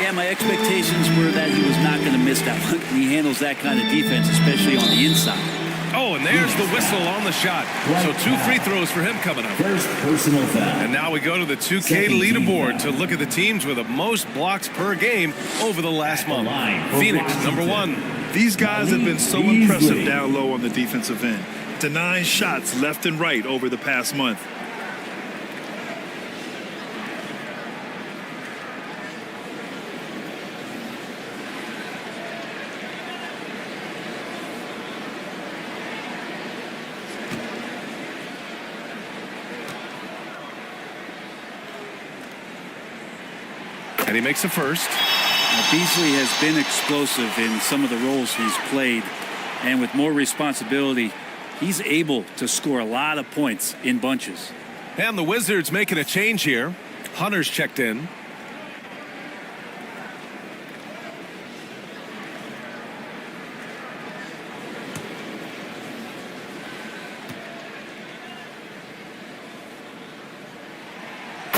Speaker 3: Yeah, my expectations were that he was not going to miss that one. He handles that kind of defense, especially on the inside.
Speaker 16: Oh, and there's the whistle on the shot. So 2 free throws for him coming up.
Speaker 4: First personal foul.
Speaker 16: And now we go to the 2K leaderboard to look at the teams with the most blocks per game over the last month. Phoenix, number 1.
Speaker 17: These guys have been so impressive down low on the defensive end, denying shots left and right over the past month.
Speaker 16: And he makes a first.
Speaker 3: Now, Beasley has been explosive in some of the roles he's played, and with more responsibility, he's able to score a lot of points in bunches.
Speaker 16: And the Wizards making a change here. Hunter's checked in.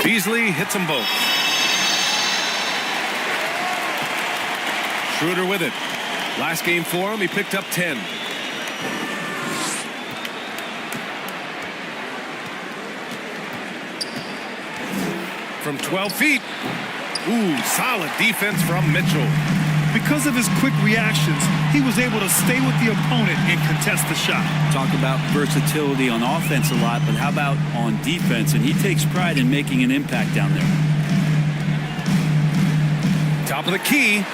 Speaker 16: Beasley hits them both. Schroeder with it. Last game for him, he picked up 10. From 12 feet. Ooh, solid defense from Mitchell.
Speaker 17: Because of his quick reactions, he was able to stay with the opponent and contest the shot.
Speaker 3: Talk about versatility on offense a lot, but how about on defense? And he takes pride in making an impact down there.
Speaker 16: Top of the key.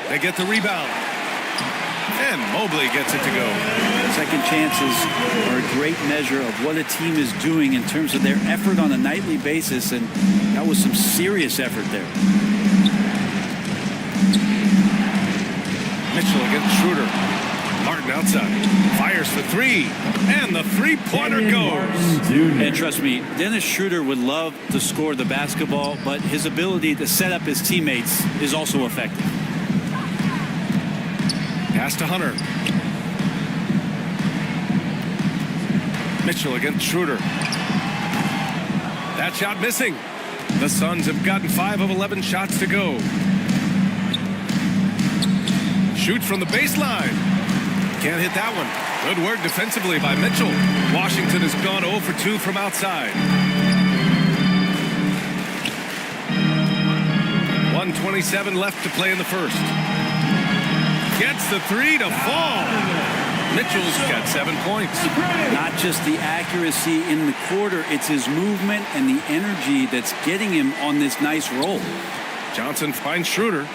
Speaker 16: They get the rebound. And Mobley gets it to go.
Speaker 3: Second chances are a great measure of what a team is doing in terms of their effort on a nightly basis, and that was some serious effort there.
Speaker 16: Mitchell against Schroeder. Martin outside. Fires for 3. And the three-pointer goes.
Speaker 3: And trust me, Dennis Schroeder would love to score the basketball, but his ability to set up his teammates is also effective.
Speaker 16: Pass to Hunter. Mitchell against Schroeder. That shot missing. The Suns have gotten 5 of 11 shots to go. Shoots from the baseline. Can't hit that one. Good work defensively by Mitchell. Washington has gone 0 for 2 from outside. 1:27 left to play in the first. Gets the 3 to fall. Mitchell's got 7 points.
Speaker 3: Not just the accuracy in the quarter, it's his movement and the energy that's getting him on this nice roll.
Speaker 16: Johnson finds Schroeder.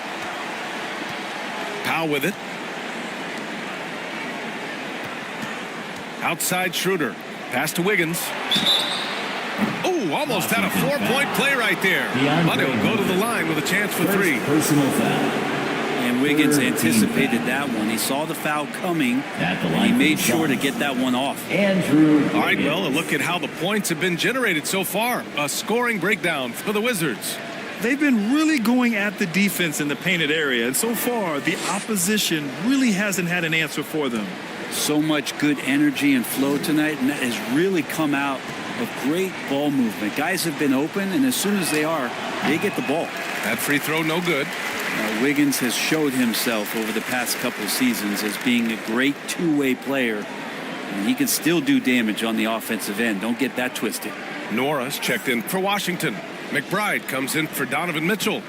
Speaker 16: Powell with it. Outside Schroeder. Pass to Wiggins. Oh, almost had a 4-point play right there. But he'll go to the line with a chance for 3.
Speaker 4: Personal foul.
Speaker 3: And Wiggins anticipated that one. He saw the foul coming, and he made sure to get that one off.
Speaker 16: All right, well, a look at how the points have been generated so far. A scoring breakdown for the Wizards.
Speaker 17: They've been really going at the defense in the painted area, and so far the opposition really hasn't had an answer for them.
Speaker 3: So much good energy and flow tonight, and that has really come out of great ball movement. Guys have been open, and as soon as they are, they get the ball.
Speaker 16: That free throw no good.
Speaker 3: Wiggins has showed himself over the past couple of seasons as being a great two-way player, and he can still do damage on the offensive end. Don't get that twisted.
Speaker 16: Nora's checked in for Washington. McBride comes in for Donovan Mitchell.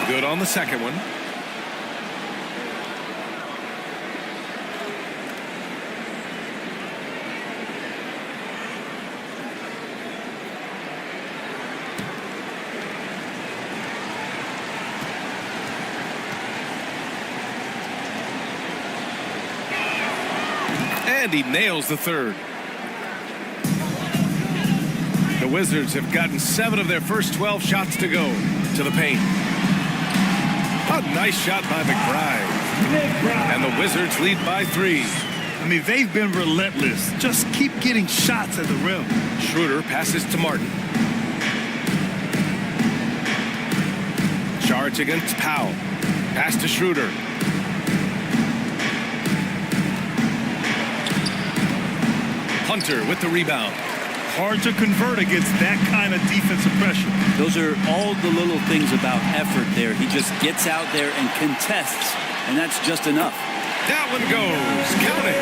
Speaker 16: Good on the second one. And he nails the third. The Wizards have gotten 7 of their first 12 shots to go to the paint. A nice shot by McBride. And the Wizards lead by 3.
Speaker 17: I mean, they've been relentless. Just keep getting shots at the rim.
Speaker 16: Schroeder passes to Martin. Charge against Powell. Pass to Schroeder. Hunter with the rebound.
Speaker 17: Hard to convert against that kind of defensive pressure.
Speaker 3: Those are all the little things about effort there. He just gets out there and contests, and that's just enough.
Speaker 16: That one goes. Count it.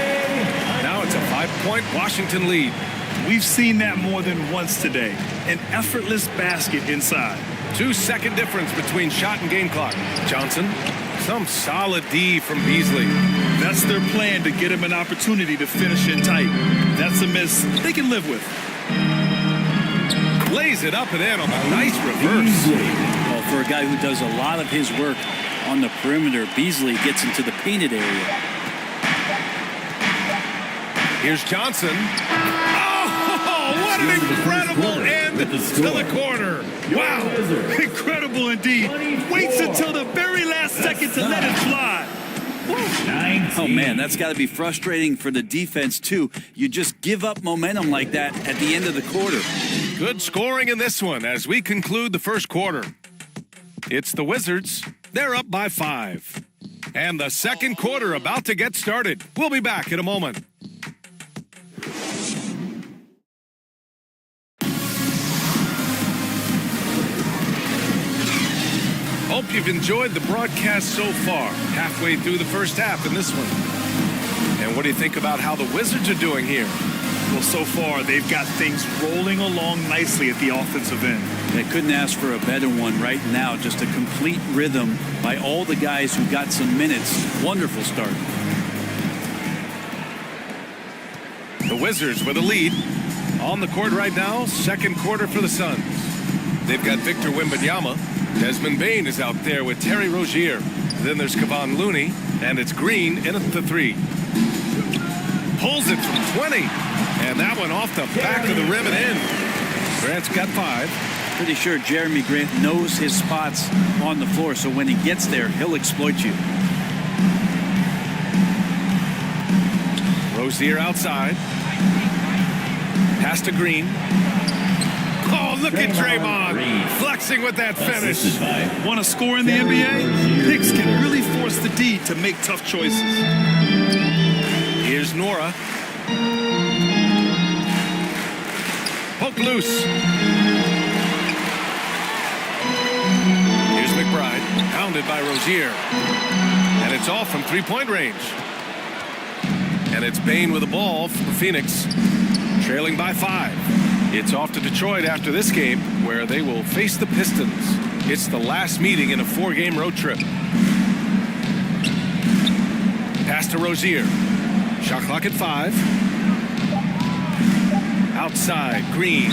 Speaker 16: Now it's a 5-point Washington lead.
Speaker 17: We've seen that more than once today. An effortless basket inside.
Speaker 16: 2-second difference between shot and game clock. Johnson, some solid D from Beasley.
Speaker 17: That's their plan, to get him an opportunity to finish in tight. That's a miss they can live with.
Speaker 16: Lays it up and in on a nice reverse.
Speaker 3: Well, for a guy who does a lot of his work on the perimeter, Beasley gets into the painted area.
Speaker 16: Here's Johnson. Oh, what an incredible end to the corner.
Speaker 17: Wow, incredible indeed. Waits until the very last second to let it fly.
Speaker 3: Oh, man, that's got to be frustrating for the defense, too. You just give up momentum like that at the end of the quarter.
Speaker 16: Good scoring in this one as we conclude the first quarter. It's the Wizards. They're up by 5. And the second quarter about to get started. We'll be back in a moment. Hope you've enjoyed the broadcast so far. Halfway through the first half in this one. And what do you think about how the Wizards are doing here?
Speaker 17: Well, so far, they've got things rolling along nicely at the offensive end.
Speaker 3: They couldn't ask for a better one right now. Just a complete rhythm by all the guys who got some minutes. Wonderful start.
Speaker 16: The Wizards with a lead. On the court right now, second quarter for the Suns. They've got Victor Wembanyama. Desmond Bane is out there with Terry Rozier. Then there's Kevon Looney, and it's Green in at the 3. Pulls it from 20, and that one off the back of the rim and in. Grant's got 5.
Speaker 3: Pretty sure Jeremy Grant knows his spots on the floor, so when he gets there, he'll exploit you.
Speaker 16: Rozier outside. Pass to Green. Oh, look at Draymond flexing with that finish.
Speaker 17: Want to score in the NBA? Picks can really force the D to make tough choices.
Speaker 16: Here's Nora. Poke loose. Here's McBride, pounded by Rozier. And it's off from three-point range. And it's Bane with the ball for Phoenix, trailing by 5. It's off to Detroit after this game, where they will face the Pistons. It's the last meeting in a 4-game road trip. Pass to Rozier. Shot clock at 5. Outside, Green.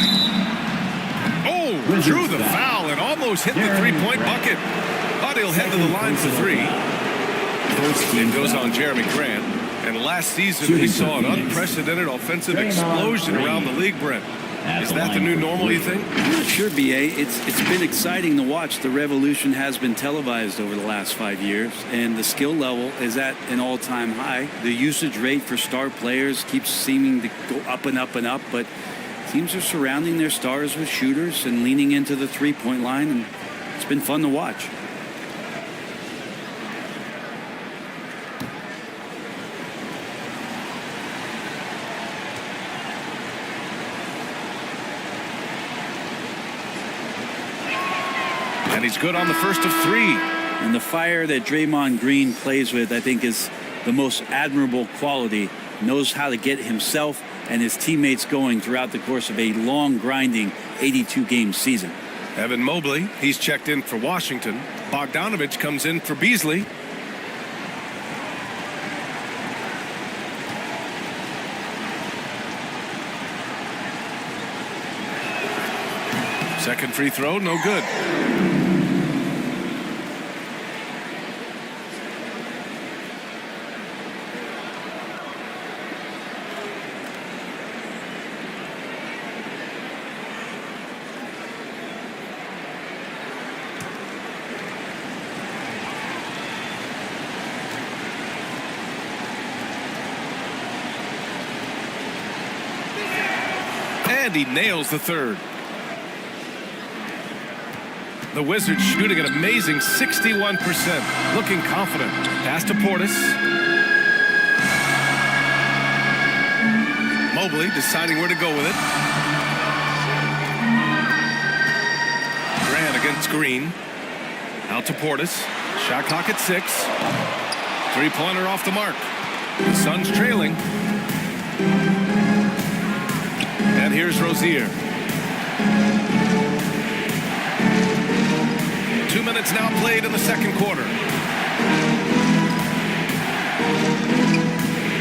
Speaker 16: Oh, drew the foul and almost hit the three-point bucket. But he'll head to the line for 3. It goes on Jeremy Grant. And last season, we saw an unprecedented offensive explosion around the league, Brent. Is that the new normal, you think?
Speaker 3: I'm not sure, B.A. It's been exciting to watch. The revolution has been televised over the last 5 years, and the skill level is at an all-time high. The usage rate for star players keeps seeming to go up and up and up, but teams are surrounding their stars with shooters and leaning into the three-point line, and it's been fun to watch.
Speaker 16: And he's good on the first of three.
Speaker 3: And the fire that Draymond Green plays with, I think, is the most admirable quality. Knows how to get himself and his teammates going throughout the course of a long, grinding 82-game season.
Speaker 16: Evan Mobley, he's checked in for Washington. Bogdanovich comes in for Beasley. Second free throw, no good. And he nails the third. The Wizards shooting an amazing 61%. Looking confident. Pass to Portis. Mobley deciding where to go with it. Grant against Green. Out to Portis. Shot clock at 6. Three-pointer off the mark. The Suns trailing. And here's Rozier. 2 minutes now played in the second quarter.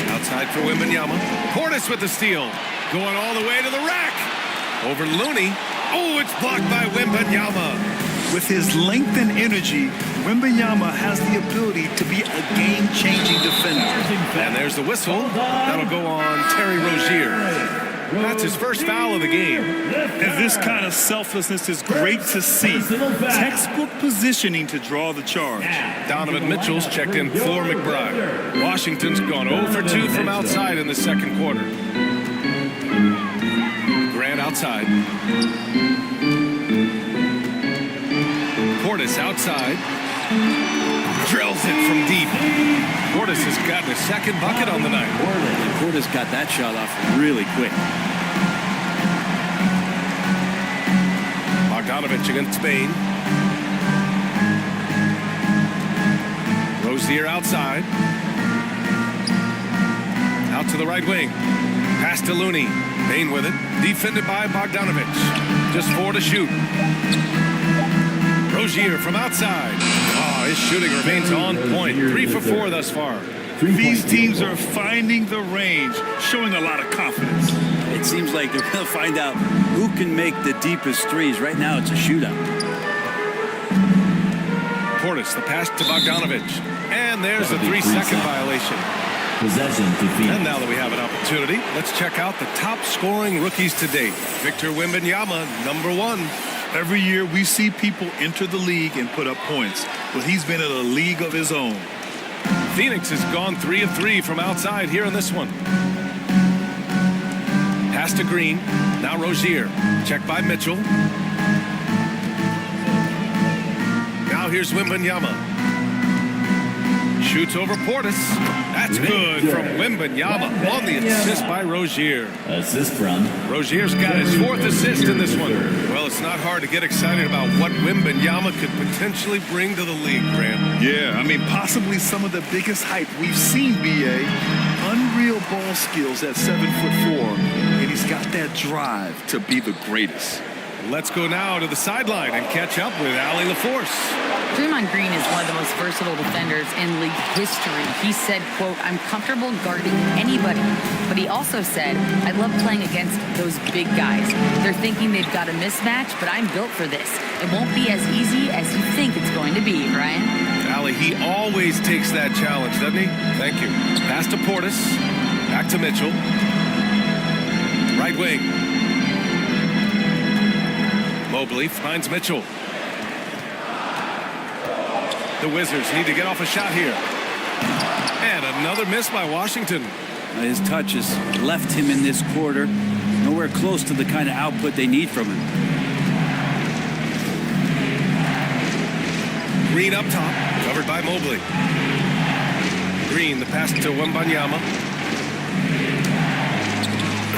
Speaker 16: Outside for Wembanyama. Portis with the steal. Going all the way to the rack. Over Looney. Oh, it's blocked by Wembanyama.
Speaker 17: With his length and energy, Wembanyama has the ability to be a game-changing defender.
Speaker 16: And there's the whistle. That'll go on Terry Rozier. That's his first foul of the game.
Speaker 17: And this kind of selflessness is great to see. Textbook positioning to draw the charge.
Speaker 16: Donovan Mitchell's checked in for McBride. Washington's gone 0 for 2 from outside in the second quarter. Grant outside. Portis outside. Drills it from deep. Portis has gotten a second bucket on the night.
Speaker 3: Portis got that shot off really quick.
Speaker 16: Bogdanovich against Spain. Rozier outside. Out to the right wing. Pass to Looney. Bain with it. Defended by Bogdanovich. Just 4 to shoot. Rozier from outside. Oh, his shooting remains on point. 3 for 4 thus far.
Speaker 17: These teams are finding the range, showing a lot of confidence.
Speaker 3: It seems like they're going to find out who can make the deepest threes. Right now, it's a shootout.
Speaker 16: Portis, the pass to Bogdanovich. And there's a 3-second violation.
Speaker 4: Possession to Phoenix.
Speaker 16: And now that we have an opportunity, let's check out the top scoring rookies to date. Victor Wembanyama, #1.
Speaker 17: Every year we see people enter the league and put up points, but he's been in a league of his own.
Speaker 16: Phoenix has gone 3 of 3 from outside here in this one. Pass to Green. Now Rozier. Checked by Mitchell. Now here's Wembanyama. Shoots over Portis. That's good from Wembanyama on the assist by Rozier.
Speaker 4: Assist from
Speaker 16: Rozier's got his 4th assist in this one. Well, it's not hard to get excited about what Wembanyama could potentially bring to the league, Grant.
Speaker 17: Yeah, I mean, possibly some of the biggest hype we've seen, B.A. Unreal ball skills at 7'4", and he's got that drive to be the greatest.
Speaker 16: Let's go now to the sideline and catch up with Allie LaForce.
Speaker 18: Draymond Green is one of the most versatile defenders in league history. He said, quote, I'm comfortable guarding anybody. But he also said, I love playing against those big guys. They're thinking they've got a mismatch, but I'm built for this. It won't be as easy as you think it's going to be, Ryan.
Speaker 16: Allie, he always takes that challenge, doesn't he? Thank you. Pass to Portis. Back to Mitchell. Right wing. Mobley finds Mitchell. The Wizards need to get off a shot here. And another miss by Washington.
Speaker 3: His touches left him in this quarter nowhere close to the kind of output they need from him.
Speaker 16: Green up top, covered by Mobley. Green, the pass to Wembanyama.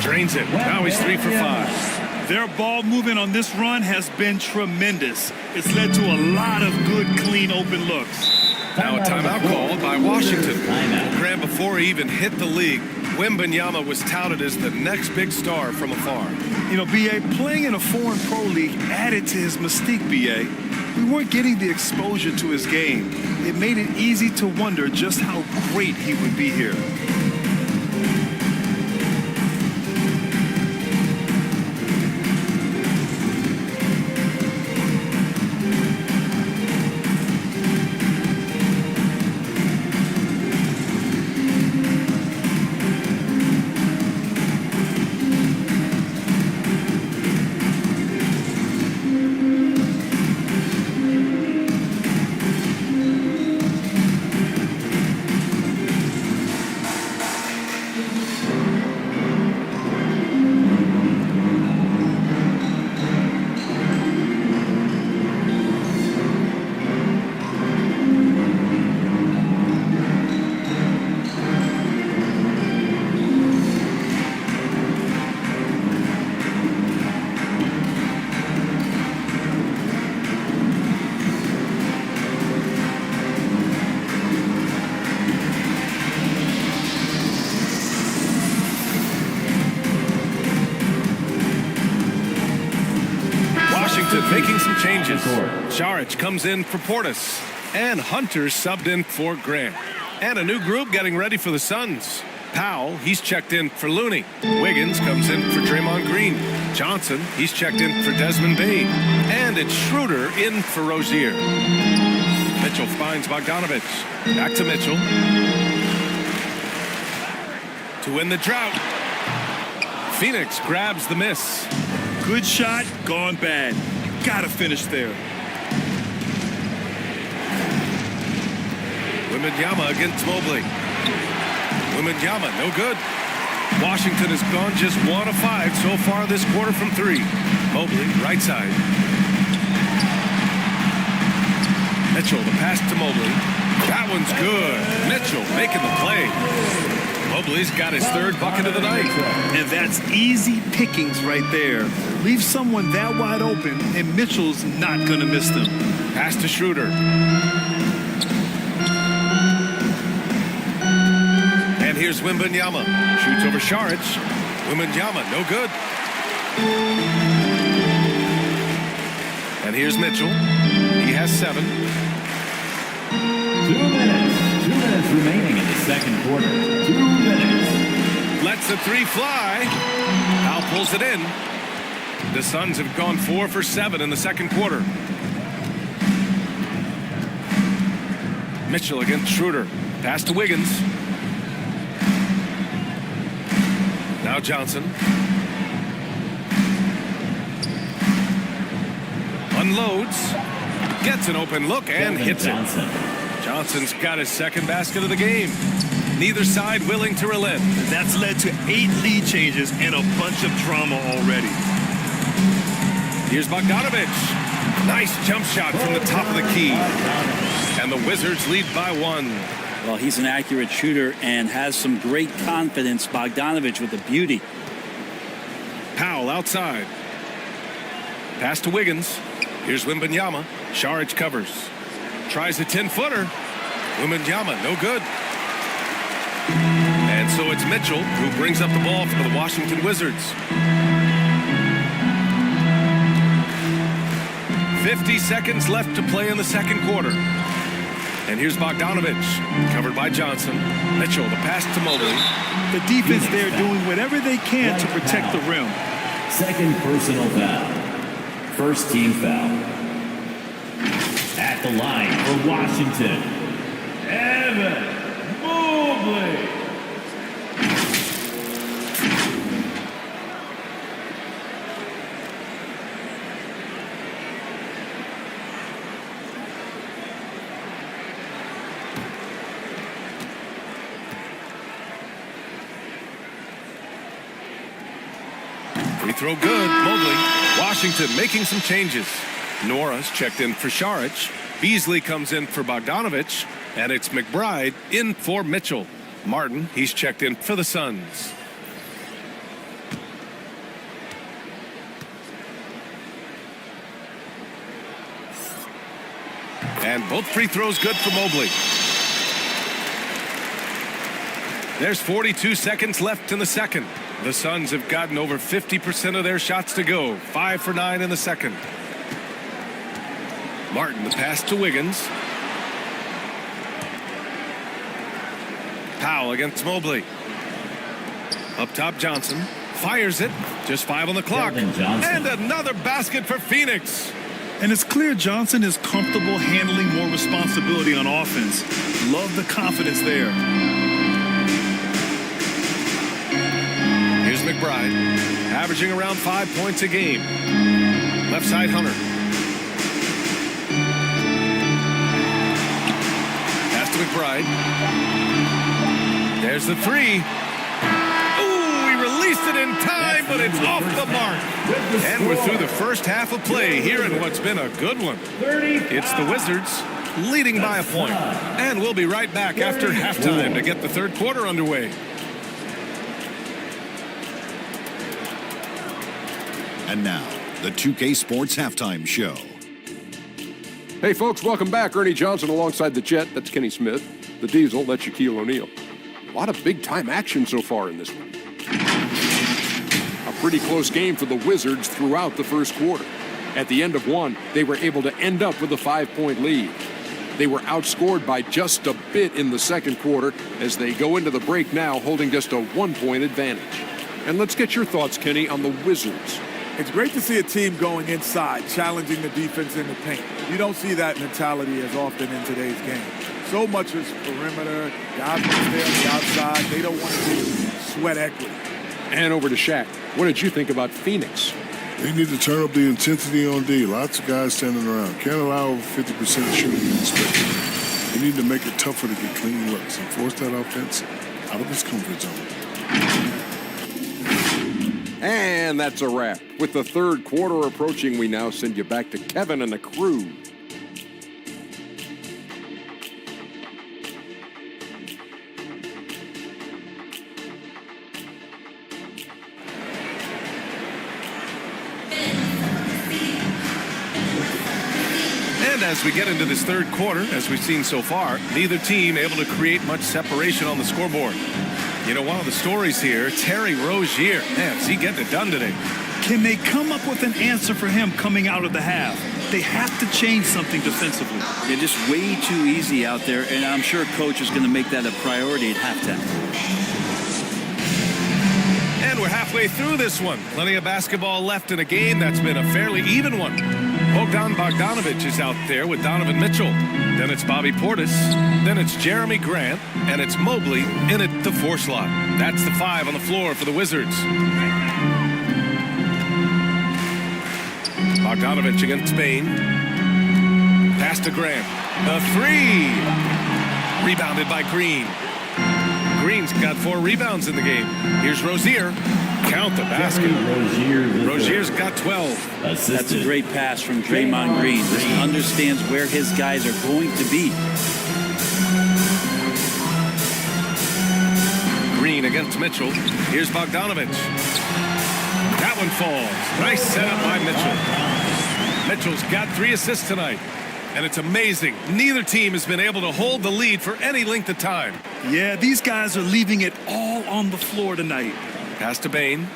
Speaker 16: Drains it. Now he's 3 for 5.
Speaker 17: Their ball movement on this run has been tremendous. It's led to a lot of good, clean, open looks.
Speaker 16: Now a timeout called by Washington. Graham, before he even hit the league, Wembanyama was touted as the next big star from afar.
Speaker 17: You know, B.A., playing in a foreign pro league added to his mystique, B.A. We weren't getting the exposure to his game. It made it easy to wonder just how great he would be here.
Speaker 16: Making some changes. Saric comes in for Portis. And Hunter subbed in for Grant. And a new group getting ready for the Suns. Powell, he's checked in for Looney. Wiggins comes in for Draymond Green. Johnson, he's checked in for Desmond Bane. And it's Schroeder in for Rozier. Mitchell finds Bogdanovich. Back to Mitchell. To win the drought. Phoenix grabs the miss.
Speaker 17: Good shot, gone bad. Gotta finish there.
Speaker 16: Wembanyama against Mobley. Wembanyama, no good. Washington has gone just 1 of 5 so far this quarter from 3. Mobley, right side. Mitchell, the pass to Mobley. That one's good. Mitchell making the play. Mobley's got his 3rd bucket of the night.
Speaker 17: And that's easy pickings right there. Leave someone that wide open, and Mitchell's not going to miss them.
Speaker 16: Pass to Schroeder. And here's Wembanyama. Shoots over Saric. Wembanyama, no good. And here's Mitchell. He has 7.
Speaker 4: 2 minutes. 2 minutes remaining in the second quarter. 2 minutes.
Speaker 16: Lets the 3 fly. Powell pulls it in. The Suns have gone 4 for 7 in the second quarter. Mitchell against Schroeder. Pass to Wiggins. Now Johnson. Unloads. Gets an open look and hits it. Johnson's got his 2nd basket of the game. Neither side willing to relent.
Speaker 17: That's led to 8 lead changes and a bunch of drama already.
Speaker 16: Here's Bogdanovich. Nice jump shot from the top of the key. And the Wizards lead by 1.
Speaker 3: Well, he's an accurate shooter and has some great confidence. Bogdanovich with the beauty.
Speaker 16: Powell outside. Pass to Wiggins. Here's Wembanyama. Saric covers. Tries a 10-footer. Wembanyama, no good. And so it's Mitchell who brings up the ball for the Washington Wizards. 50 seconds left to play in the second quarter. And here's Bogdanovich, covered by Johnson. Mitchell, the pass to Mobley.
Speaker 17: The defense there doing whatever they can to protect the rim.
Speaker 4: Second personal foul. First team foul. At the line for Washington, Evan Mobley.
Speaker 16: Free throw good. Mobley. Washington making some changes. Nora's checked in for Šarić. Beasley comes in for Bogdanovich. And it's McBride in for Mitchell. Martin, he's checked in for the Suns. And both free throws good for Mobley. There's 42 seconds left in the second. The Suns have gotten over 50% of their shots to go. 5 for 9 in the second. Martin, the pass to Wiggins. Powell against Mobley. Up top, Johnson. Fires it. Just 5 on the clock. And another basket for Phoenix.
Speaker 17: And it's clear Johnson is comfortable handling more responsibility on offense. Love the confidence there.
Speaker 16: Here's McBride, averaging around 5 points a game. Left side, Hunter. Pass to McBride. There's the three. Ooh, he released it in time, but it's off the mark. And we're through the first half of play here in what's been a good one. It's the Wizards leading by a point. And we'll be right back after halftime to get the third quarter underway.
Speaker 12: And now, the 2K Sports Halftime Show.
Speaker 19: Hey, folks, welcome back. Ernie Johnson alongside the Jet. That's Kenny Smith. The Diesel, that's Shaquille O'Neal. A lot of big-time action so far in this one. A pretty close game for the Wizards throughout the first quarter. At the end of one, they were able to end up with a 5-point lead. They were outscored by just a bit in the second quarter as they go into the break now holding just a 1-point advantage. And let's get your thoughts, Kenny, on the Wizards.
Speaker 21: It's great to see a team going inside, challenging the defense in the paint. You don't see that mentality as often in today's game. So much is perimeter, guys want to stay on the outside. They don't want to get sweat equity. And
Speaker 19: over to Shaq. What did you think about Phoenix?
Speaker 20: They need to turn up the intensity on D. Lots of guys standing around. Can't allow over 50% shooting in this space. They need to make it tougher to get clean looks and force that offense out of his comfort zone.
Speaker 19: And that's a wrap. With the third quarter approaching, we now send you back to Kevin and the crew.
Speaker 16: And as we get into this third quarter, as we've seen so far, neither team able to create much separation on the scoreboard. You know, one of the stories here, Terry Rozier. Man, is he getting it done today?
Speaker 17: Can they come up with an answer for him coming out of the half? They have to change something defensively.
Speaker 3: They're just way too easy out there, and I'm sure coach is going to make that a priority at halftime.
Speaker 16: And we're halfway through this one. Plenty of basketball left in a game that's been a fairly even one. Bogdanovich is out there with Donovan Mitchell. Then it's Bobby Portis. Then it's Jeremy Grant. And it's Mobley in at the 4 slot. That's the 5 on the floor for the Wizards. Bogdanovich against Spain. Pass to Grant. The 3. Rebounded by Green. Green's got 4 rebounds in the game. Here's Rozier. Count the basket. Rozier's got 12.
Speaker 3: That's a great pass from Draymond Green. Just understands where his guys are going to be.
Speaker 16: Green against Mitchell. Here's Bogdanovich. That one falls. Nice setup by Mitchell. Mitchell's got 3 assists tonight. And it's amazing. Neither team has been able to hold the lead for any length of time.
Speaker 17: Yeah, these guys are leaving it all on the floor tonight.
Speaker 16: Pass to Bain.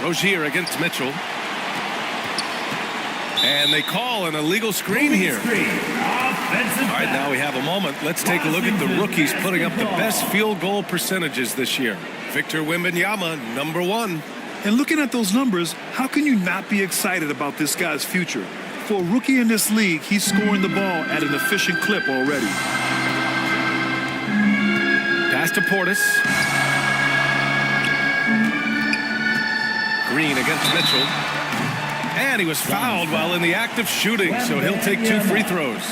Speaker 16: Rozier against Mitchell. And they call an illegal screen here. All right, now we have a moment. Let's take a look at the rookies putting up the best field goal percentages this year. Victor Wembanyama, number 1.
Speaker 17: And looking at those numbers, how can you not be excited about this guy's future? For a rookie in this league, he's scoring the ball at an efficient clip already.
Speaker 16: Pass to Portis. Green against Mitchell. And he was fouled while in the act of shooting, so he'll take 2 free throws.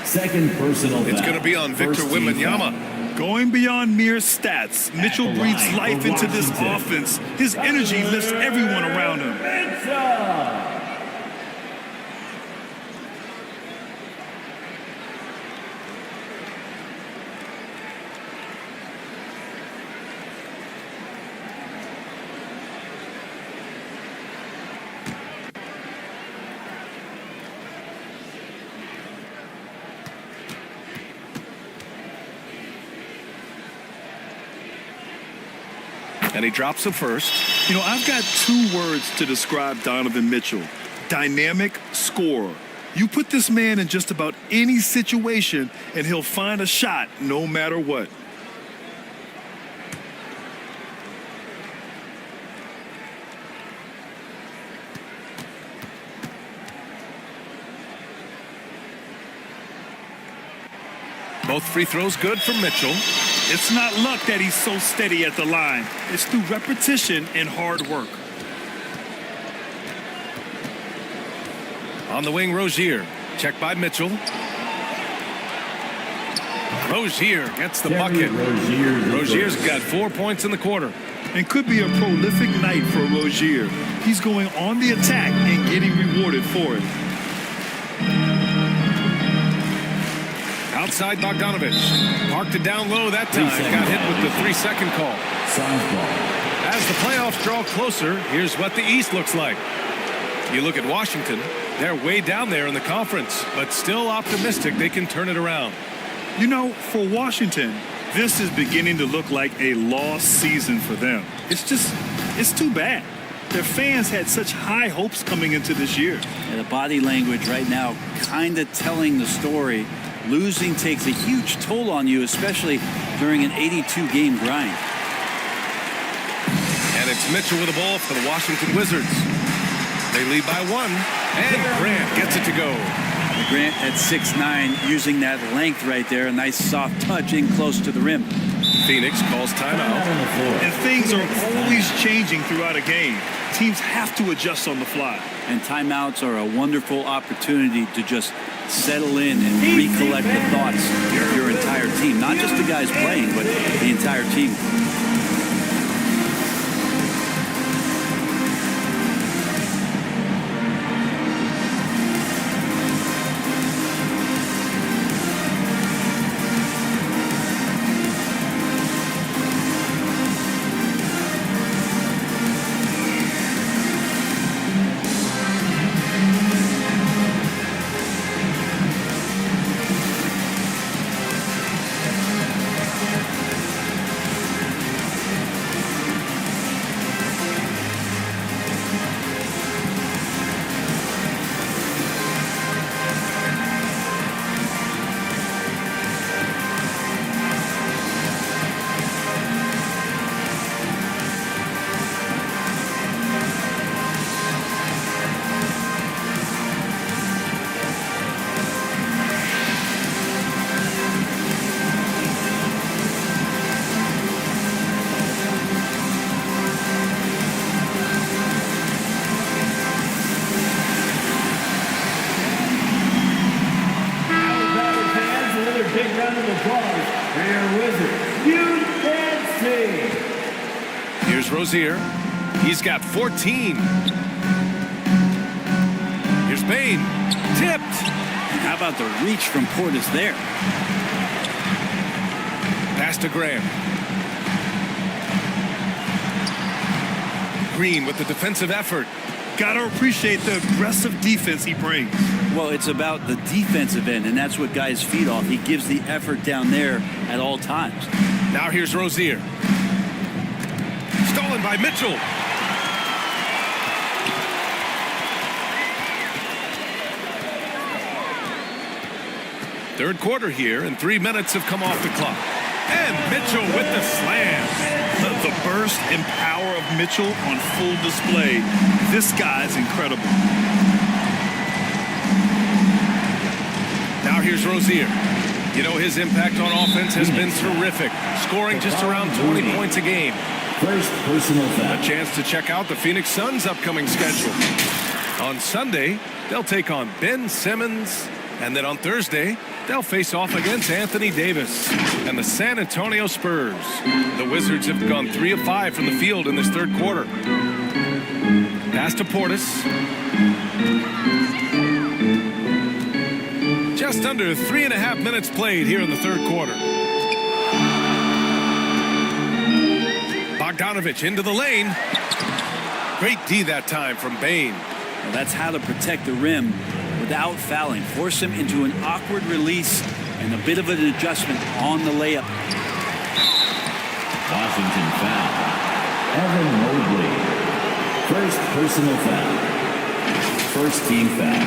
Speaker 4: Second personal
Speaker 16: It's
Speaker 4: foul.
Speaker 16: going to be on Victor Wembanyama.
Speaker 17: Going beyond mere stats, Mitchell breathes life into this offense. His energy lifts everyone around him.
Speaker 16: And he drops the first.
Speaker 17: You know, I've got 2 words to describe Donovan Mitchell. Dynamic scorer. You put this man in just about any situation, and he'll find a shot no matter what.
Speaker 16: Both free throws good for Mitchell.
Speaker 17: It's not luck that he's so steady at the line. It's through repetition and hard work.
Speaker 16: On the wing, Rozier. Check by Mitchell. Rozier gets the bucket. Rozier's got 4 points in the quarter.
Speaker 17: And could be a prolific night for Rozier. He's going on the attack and getting rewarded for it.
Speaker 16: Outside Bogdanovich. Parked it down low that time. Got hit with the 3-second call. As the playoffs draw closer, here's what the East looks like. You look at Washington, they're way down there in the conference, but still optimistic they can turn it around.
Speaker 17: You know, for Washington, this is beginning to look like a lost season for them. It's too bad. Their fans had such high hopes coming into this year.
Speaker 3: And the body language right now kind of telling the story. Losing takes a huge toll on you, especially during an 82-game grind.
Speaker 16: And it's Mitchell with the ball for the Washington Wizards. They lead by 1, and Grant gets it to go.
Speaker 3: Grant at 6'9", using that length right there. A nice soft touch in close to the rim.
Speaker 16: Phoenix calls timeout.
Speaker 17: And things are always changing throughout a game. Teams have to adjust on the fly.
Speaker 3: And timeouts are a wonderful opportunity to just settle in and recollect the thoughts of your entire team. Not just the guys playing, but the entire team.
Speaker 16: Here's Rozier. He's got 14. Here's Bain. Tipped.
Speaker 3: How about the reach from Portis there?
Speaker 16: Pass to Graham. Green with the defensive effort.
Speaker 17: Gotta appreciate the aggressive defense he brings.
Speaker 3: Well, it's about the defensive end, and that's what guys feed off. He gives the effort down there at all times.
Speaker 16: Now here's Rozier. Stolen by Mitchell. Third quarter here, and 3 minutes have come off the clock. And Mitchell with the slam.
Speaker 17: The burst and power of Mitchell on full display. This guy's incredible.
Speaker 16: Now here's Rozier. You know, his impact on offense has been terrific, scoring just around 20 points a game.
Speaker 4: First personal foul.
Speaker 16: A chance to check out the Phoenix Suns' upcoming schedule. On Sunday, they'll take on Ben Simmons, and then on Thursday, they'll face off against Anthony Davis and the San Antonio Spurs. The Wizards have gone 3 of 5 from the field in this third quarter. Pass to Portis. Just under 3.5 minutes played here in the third quarter. Bogdanovich into the lane. Great D that time from Bane.
Speaker 3: Well, that's how to protect the rim without fouling. Force him into an awkward release and a bit of an adjustment on the layup.
Speaker 4: Washington foul. Evan Mobley. First personal foul. First team foul.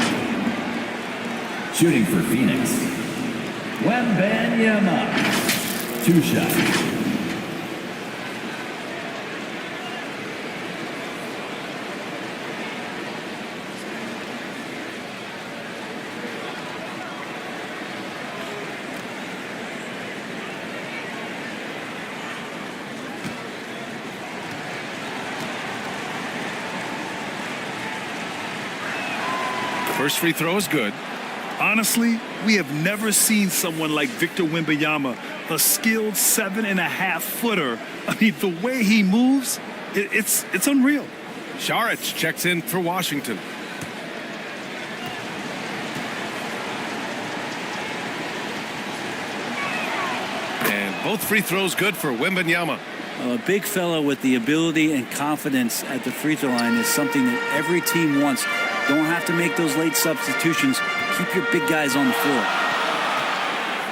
Speaker 4: Shooting for Phoenix. Wembanyama. 2 shots.
Speaker 16: First free throw is good.
Speaker 17: Honestly, we have never seen someone like Victor Wembanyama, a skilled 7.5-footer. I mean, the way he moves, it's unreal.
Speaker 16: Saric checks in for Washington. And both free throws good for Wembanyama.
Speaker 3: A big fella with the ability and confidence at the free throw line is something that every team wants. Don't have to make those late substitutions. Keep your big guys on the floor.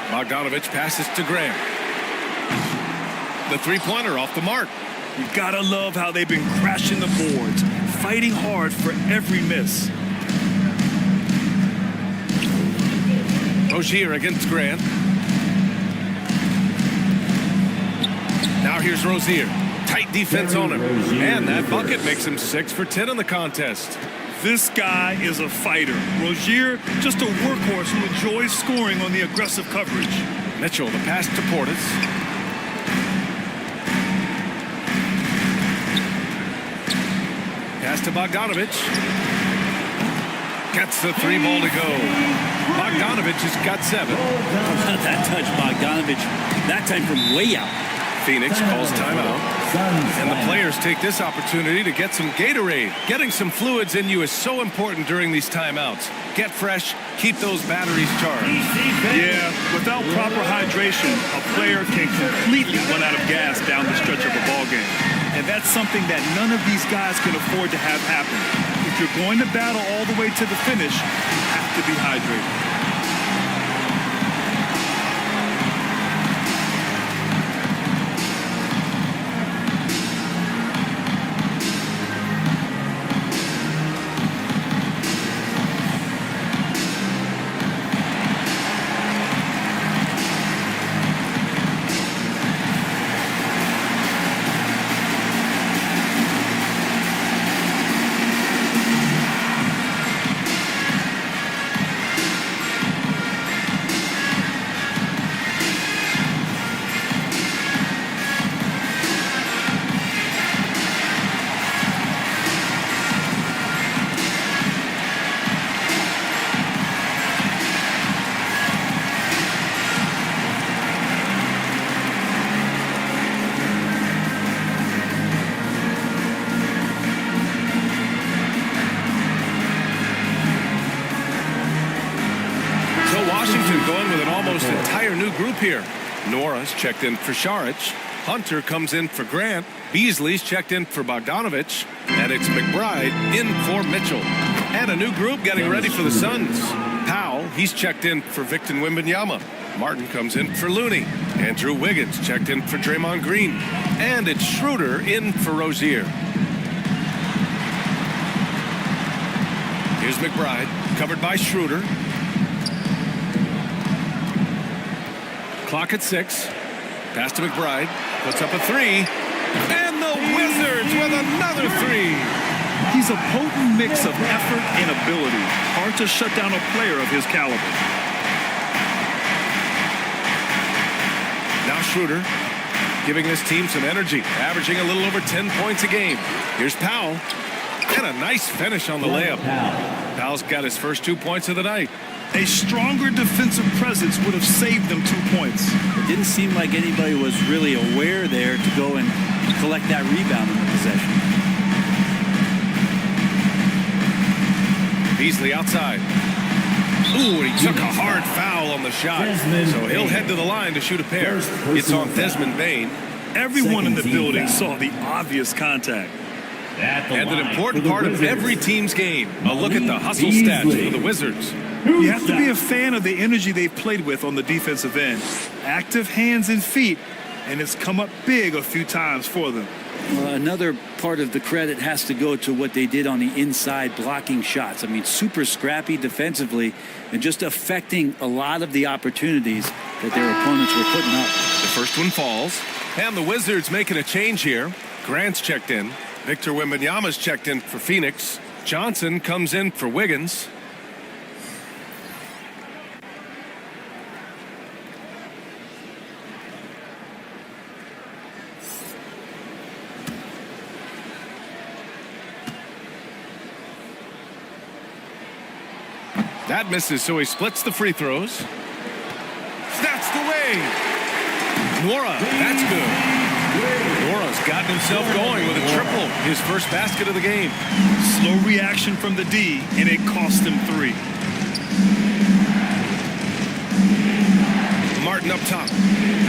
Speaker 16: Bogdanovich passes to Graham. The three-pointer off the mark.
Speaker 17: You gotta love how they've been crashing the boards, fighting hard for every miss.
Speaker 16: Rozier against Grant. Now here's Rozier. Tight defense on him. And that bucket makes him 6 for 10 in the contest.
Speaker 17: This guy is a fighter. Rozier, just a workhorse who enjoys scoring on the aggressive coverage.
Speaker 16: Mitchell, the pass to Portis. Pass to Bogdanovich. Gets the 3 ball to go. Bogdanovich has got 7.
Speaker 3: That touch, Bogdanovich. That time from way out.
Speaker 16: Phoenix calls timeout. And the players take this opportunity to get some Gatorade. Getting some fluids in you is so important during these timeouts. Get fresh, keep those batteries charged.
Speaker 17: Yeah, without proper hydration, a player can completely run out of gas down the stretch of a ball game. And that's something that none of these guys can afford to have happen. If you're going to battle all the way to the finish, you have to be hydrated.
Speaker 16: Group here. Nora's checked in for Saric. Hunter comes in for Grant. Beasley's checked in for Bogdanovich. And it's McBride in for Mitchell. And a new group getting ready for the Suns. Powell, he's checked in for Victor Wembanyama. Martin comes in for Looney. Andrew Wiggins checked in for Draymond Green. And it's Schroeder in for Rozier. Here's McBride, covered by Schroeder. Clock at 6. Pass to McBride. Puts up a 3. And the Wizards with another 3.
Speaker 17: He's a potent mix of effort and ability. Hard to shut down a player of his caliber.
Speaker 16: Now Schroeder giving this team some energy, averaging a little over 10 points a game. Here's Powell. And a nice finish on the layup. Powell's got his first 2 points of the night.
Speaker 17: A stronger defensive presence would have saved them 2 points.
Speaker 3: It didn't seem like anybody was really aware there to go and collect that rebound in the possession.
Speaker 16: Beasley outside. Ooh, he took a hard foul on the shot. So he'll head to the line to shoot a pair. It's on Desmond Bane.
Speaker 17: Everyone in the building saw the obvious contact.
Speaker 16: And an important part of every team's game. A look at the hustle stats for the Wizards.
Speaker 17: You have to be a fan of the energy they've played with on the defensive end. Active hands and feet, and it's come up big a few times for them.
Speaker 3: Well, another part of the credit has to go to what they did on the inside, blocking shots. I mean, super scrappy defensively and just affecting a lot of the opportunities that their opponents were putting up.
Speaker 16: The first one falls, and the Wizards making a change here. Grant's checked in. Victor Wembanyama's checked in for Phoenix. Johnson comes in for Wiggins. That misses, so he splits the free throws. Snatched away. Nora, that's good. Nora's gotten himself going with a triple, his first basket of the game.
Speaker 17: Slow reaction from the D, and it cost him 3.
Speaker 16: Martin up top.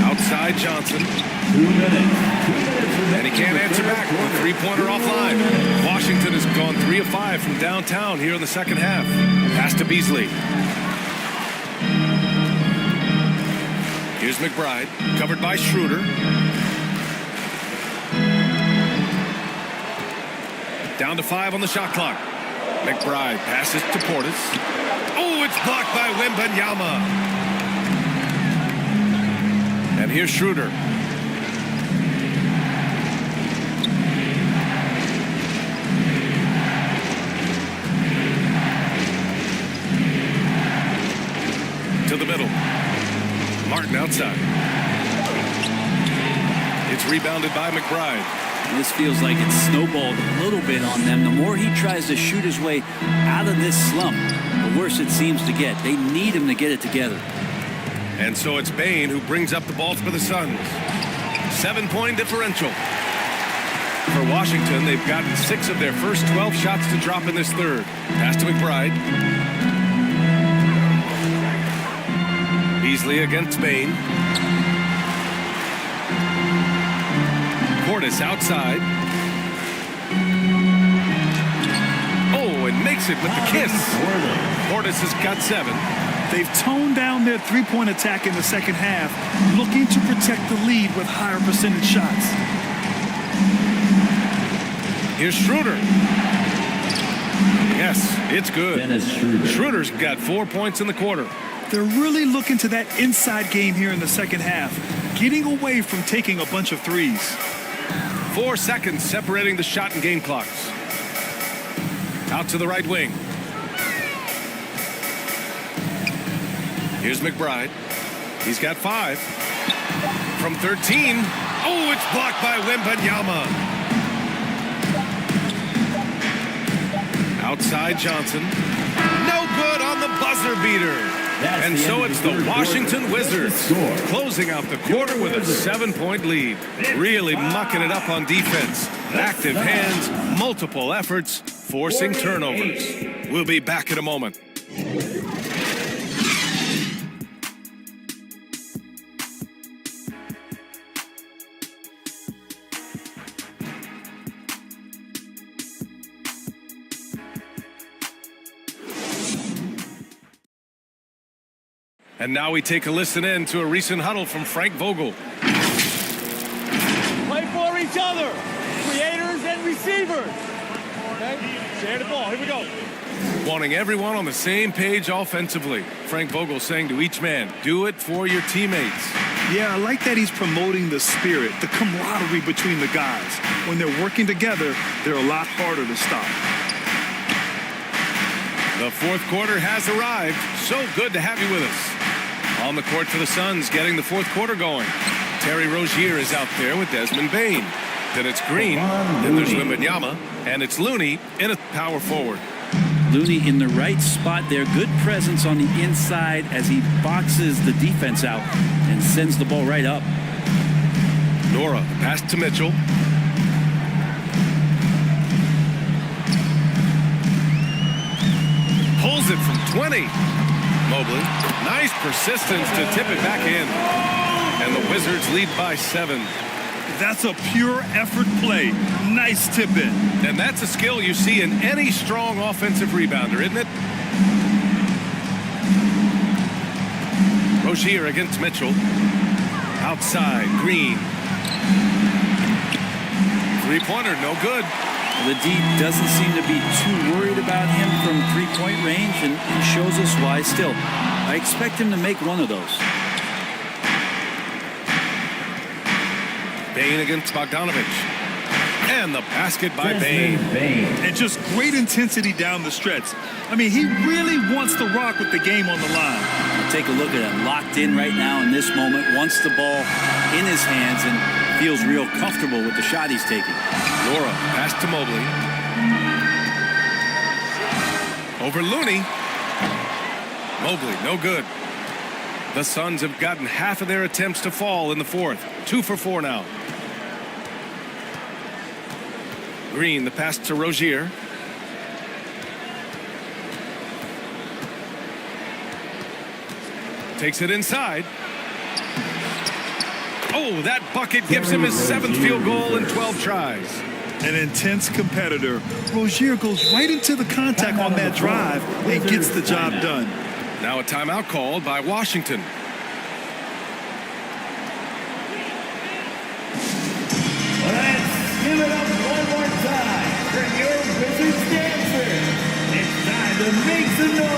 Speaker 16: Outside Johnson.
Speaker 4: 2 minutes.
Speaker 16: And he can't answer back with a three-pointer offline. Washington has gone 3 of 5 from downtown here in the second half. Pass to Beasley. Here's McBride, covered by Schroeder. Down to 5 on the shot clock. McBride passes to Portis. Oh, it's blocked by Wembanyama. And here's Schroeder. To the middle. Martin outside. It's rebounded by McBride.
Speaker 3: This feels like it's snowballed a little bit on them. The more he tries to shoot his way out of this slump, the worse it seems to get. They need him to get it together.
Speaker 16: And so it's Bane who brings up the ball for the Suns. 7-point differential. For Washington, they've gotten 6 of their first 12 shots to drop in this third. Pass to McBride. Beasley against Bane. Portis outside. Oh, and makes it with the kiss. Portis has got 7.
Speaker 17: They've toned down their three-point attack in the second half, looking to protect the lead with higher percentage shots.
Speaker 16: Here's Schroeder. Yes, it's good. Schroeder's got 4 points in the quarter.
Speaker 17: They're really looking to that inside game here in the second half, getting away from taking a bunch of threes.
Speaker 16: 4 seconds separating the shot and game clocks. Out to the right wing. Here's McBride. He's got 5. From 13. Oh, it's blocked by Wembanyama. Outside Johnson. No good on the buzzer beater. And so it's the Washington Wizards closing out the quarter with a 7-point lead. Really mucking it up on defense. Active hands, multiple efforts, forcing turnovers. We'll be back in a moment. And now we take a listen in to a recent huddle from Frank Vogel.
Speaker 7: Play for each other, creators and receivers. Okay, share the ball, here we go.
Speaker 16: Wanting everyone on the same page offensively. Frank Vogel saying to each man, do it for your teammates.
Speaker 17: Yeah, I like that he's promoting the spirit, the camaraderie between the guys. When they're working together, they're a lot harder to stop.
Speaker 16: The fourth quarter has arrived. So good to have you with us. On the court for the Suns, getting the fourth quarter going. Terry Rozier is out there with Desmond Bane. Then it's Green, then there's Wembanyama, and it's Looney in a power forward.
Speaker 3: Looney in the right spot there. Good presence on the inside as he boxes the defense out and sends the ball right up.
Speaker 16: Nora, pass to Mitchell. Pulls it from 20. Mobley, nice persistence to tip it back in. And the Wizards lead by 7.
Speaker 17: That's a pure effort play. Nice tip in.
Speaker 16: And that's a skill you see in any strong offensive rebounder, isn't it? Rozier against Mitchell. Outside, Green. Three-pointer, no good.
Speaker 3: The D doesn't seem to be too worried about him from three-point range, and shows us why. Still, I expect him to make one of those.
Speaker 16: Bane against Bogdanovich. And the basket by Bane.
Speaker 17: And just great intensity down the stretch. I mean, he really wants to rock with the game on the line.
Speaker 3: Take a look at him, locked in right now in this moment, wants the ball in his hands and feels real comfortable with the shot he's taking.
Speaker 16: Laura, pass to Mobley. Over Looney. Mobley, no good. The Suns have gotten half of their attempts to fall in the fourth. 2 for 4 now. Green, the pass to Rozier. Takes it inside. Oh, that bucket gives him his 7th field goal in 12 tries.
Speaker 17: An intense competitor. Rozier goes right into the contact on that drive and gets the job done.
Speaker 16: Now a timeout called by Washington.
Speaker 4: Let's give it up one more time for your Wizards dancers. It's time to make some noise.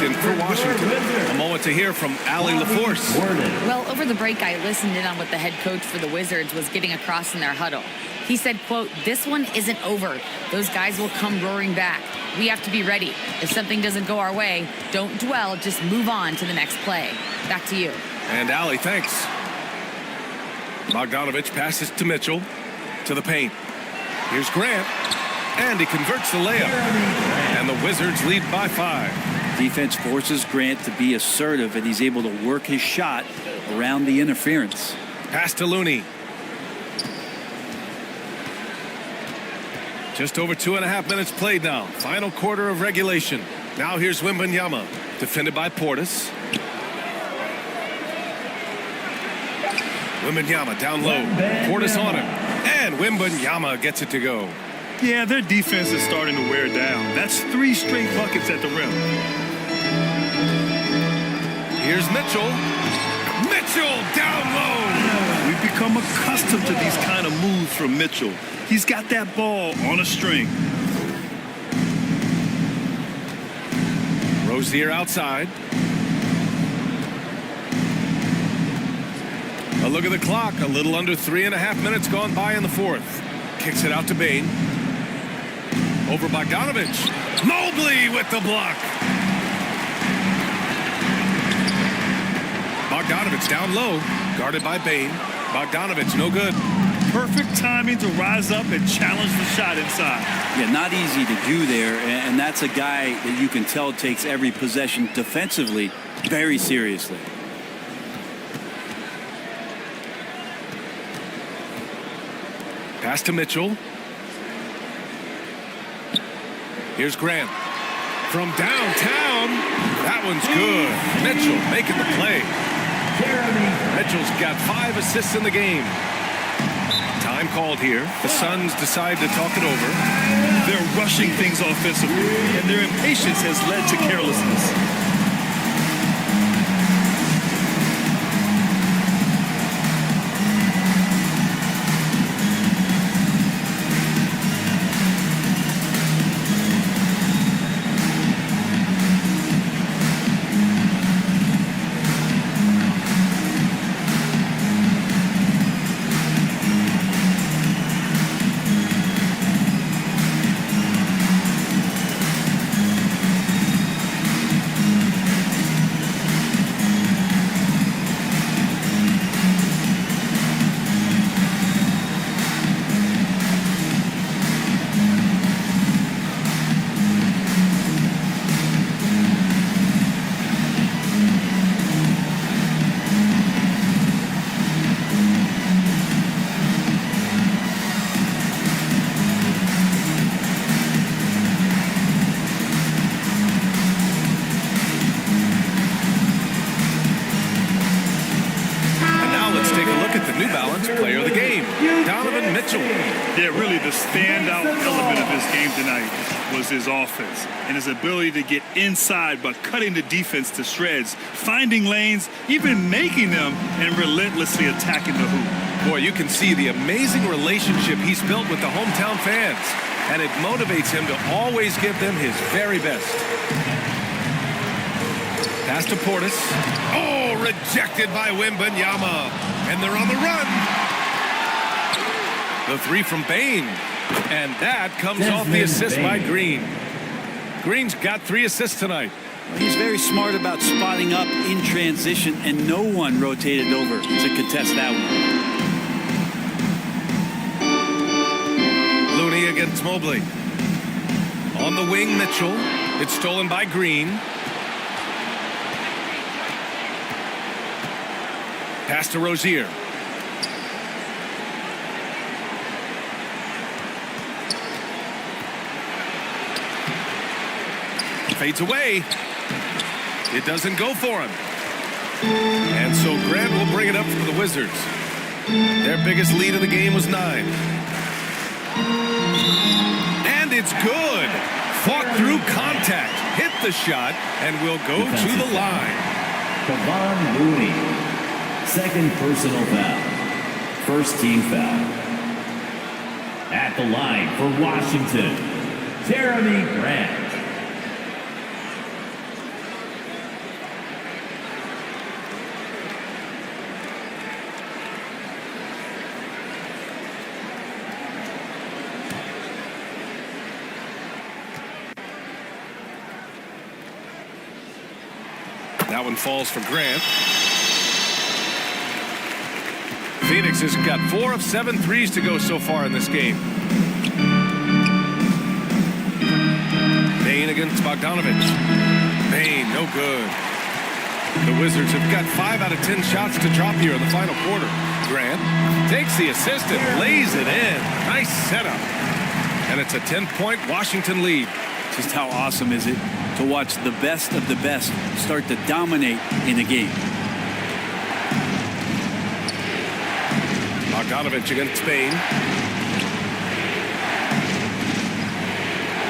Speaker 16: For Washington. A moment to hear from Allie LaForce.
Speaker 18: Well, over the break, I listened in on what the head coach for the Wizards was getting across in their huddle. He said, quote, "This one isn't over. Those guys will come roaring back. We have to be ready. If something doesn't go our way, don't dwell, just move on to the next play." Back to you.
Speaker 16: And Allie, thanks. Bogdanovich passes to Mitchell, to the paint. Here's Grant, and he converts the layup. And the Wizards lead by 5.
Speaker 3: Defense forces Grant to be assertive, and he's able to work his shot around the interference.
Speaker 16: Pass to Looney. Just over 2.5 minutes played now. Final quarter of regulation. Now here's Wembanyama, defended by Portis. Wembanyama down low. Portis on him. And Wembanyama gets it to go.
Speaker 17: Yeah, their defense is starting to wear down. That's 3 straight buckets at the rim.
Speaker 16: Here's Mitchell. Mitchell down low.
Speaker 17: We've become accustomed to these kind of moves from Mitchell. He's got that ball on a string.
Speaker 16: Rozier outside. A look at the clock. A little under 3.5 minutes gone by in the fourth. Kicks it out to Bane. Over Bogdanovich. Mobley with the block. Bogdanovich down low. Guarded by Bane. Bogdanovich, no good.
Speaker 17: Perfect timing to rise up and challenge the shot inside.
Speaker 3: Yeah, not easy to do there, and that's a guy that you can tell takes every possession defensively very seriously.
Speaker 16: Pass to Mitchell. Here's Grant. From downtown. That one's good. Mitchell making the play. Mitchell's got 5 assists in the game. Time called here. The Suns decide to talk it over.
Speaker 17: They're rushing things offensively, and their impatience has led to carelessness. His offense and his ability to get inside by cutting the defense to shreds, finding lanes, even making them, and relentlessly attacking the hoop.
Speaker 16: Boy, you can see the amazing relationship he's built with the hometown fans, and it motivates him to always give them his very best. Pass to Portis. Oh, rejected by Wembanyama, and they're on the run. The 3 from Bane. And that comes off the assist by Green. Green's got 3 assists tonight.
Speaker 3: Well, he's very smart about spotting up in transition, and no one rotated over to contest that one.
Speaker 16: Looney against Mobley. On the wing, Mitchell. It's stolen by Green. Pass to Rozier. Fades away. It doesn't go for him. And so Grant will bring it up for the Wizards. Their biggest lead of the game was 9. And it's good. Fought through contact. Hit the shot and will go to the line.
Speaker 4: Kevon Looney. Second personal foul. First team foul. At the line for Washington, Jeremy Grant.
Speaker 16: That one falls for Grant. Phoenix has got 4 of 7 threes to go so far in this game. Bane against Bogdanovich. Bane, no good. The Wizards have got 5 out of 10 shots to drop here in the final quarter. Grant takes the assist and lays it in. Nice setup. And it's a 10-point Washington lead.
Speaker 3: Just how awesome is it to watch the best of the best start to dominate in a game.
Speaker 16: Bogdanovich against Bane.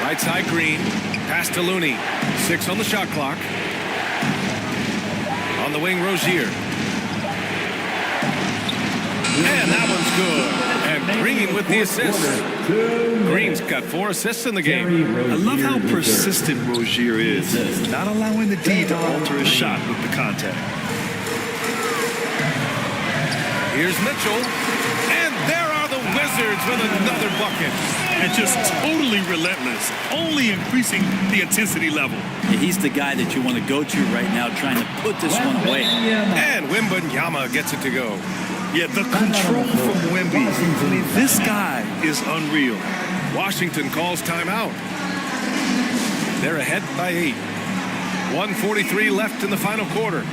Speaker 16: Right side Green. Pass to Looney. 6 on the shot clock. On the wing, Rozier. And that one's good. And Green with the assist. Green's got 4 assists in the game.
Speaker 17: I love how persistent Rozier is, not allowing the D to alter his shot with the contact.
Speaker 16: Here's Mitchell. And there are the Wizards Richards with another bucket.
Speaker 17: And just totally relentless, only increasing the intensity level.
Speaker 3: Yeah, he's the guy that you want to go to right now, trying to put this one away.
Speaker 16: And Wembanyama gets it to go.
Speaker 17: Yeah, the control from Wemby. I mean, this guy is unreal.
Speaker 16: Washington calls timeout. They're ahead by 8. 1:43 left in the final quarter.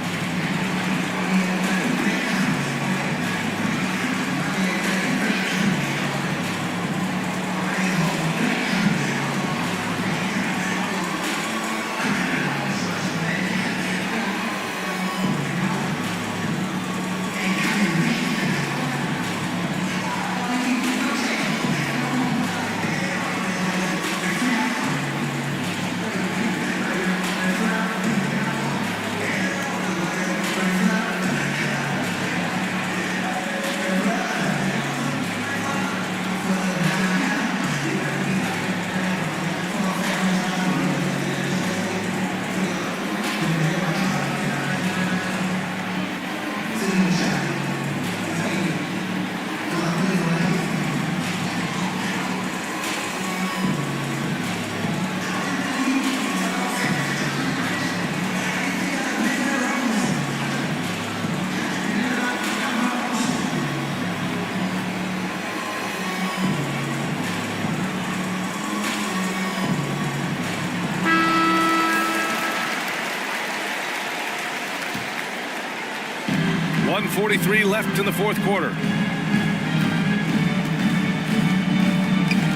Speaker 16: .43 left in the fourth quarter.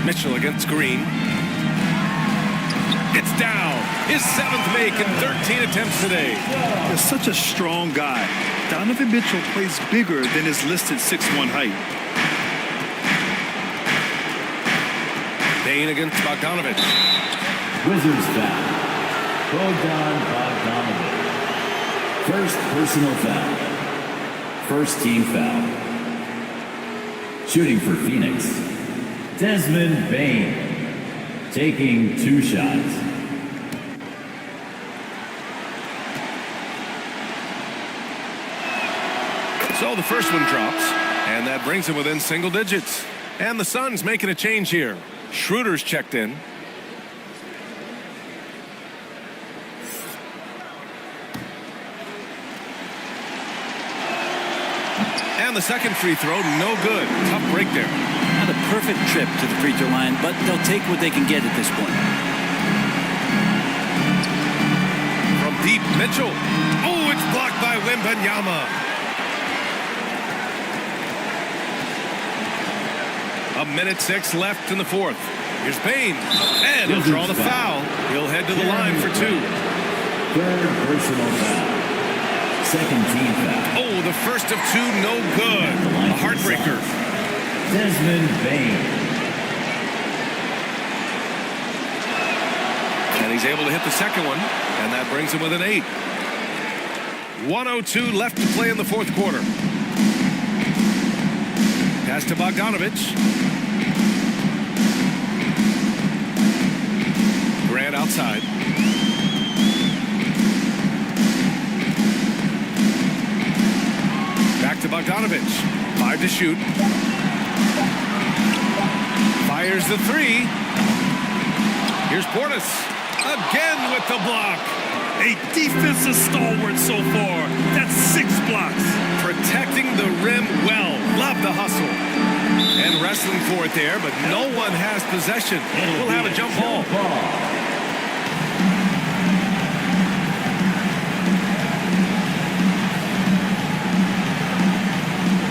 Speaker 16: Mitchell against Green. It's down. His 7th make in 13 attempts today.
Speaker 17: He's such a strong guy. Donovan Mitchell plays bigger than his listed 6'1" height.
Speaker 16: Bain against Bogdanovich.
Speaker 4: Wizards foul. Bogdan Bogdanovich. First personal foul. First team foul. Shooting for Phoenix, Desmond Bain. Taking 2 shots.
Speaker 16: So the first one drops, and that brings him within single digits. And the Suns making a change here. Schroeder's checked in. And the second free throw, no good. Tough break there.
Speaker 3: Not a perfect trip to the free throw line, but they'll take what they can get at this point.
Speaker 16: From deep, Mitchell. Oh, it's blocked by Wembanyama. A minute 6 left in the fourth. Here's Bain. And he'll draw the foul. He'll head to the line for 2.
Speaker 4: Third personal foul. Second team foul.
Speaker 16: Oh, the first of 2, no good. A heartbreaker.
Speaker 4: Desmond Bain.
Speaker 16: And he's able to hit the second one, and that brings him within 8. 1:02 left to play in the fourth quarter. Pass to Bogdanovich. Grant outside. Back to Bogdanovich. 5 to shoot. Fires the 3. Here's Portis. Again with the block.
Speaker 17: A defensive stalwart so far. That's 6 blocks.
Speaker 16: Protecting the rim well. Love the hustle. And wrestling for it there, but no one has possession. We'll have a jump ball.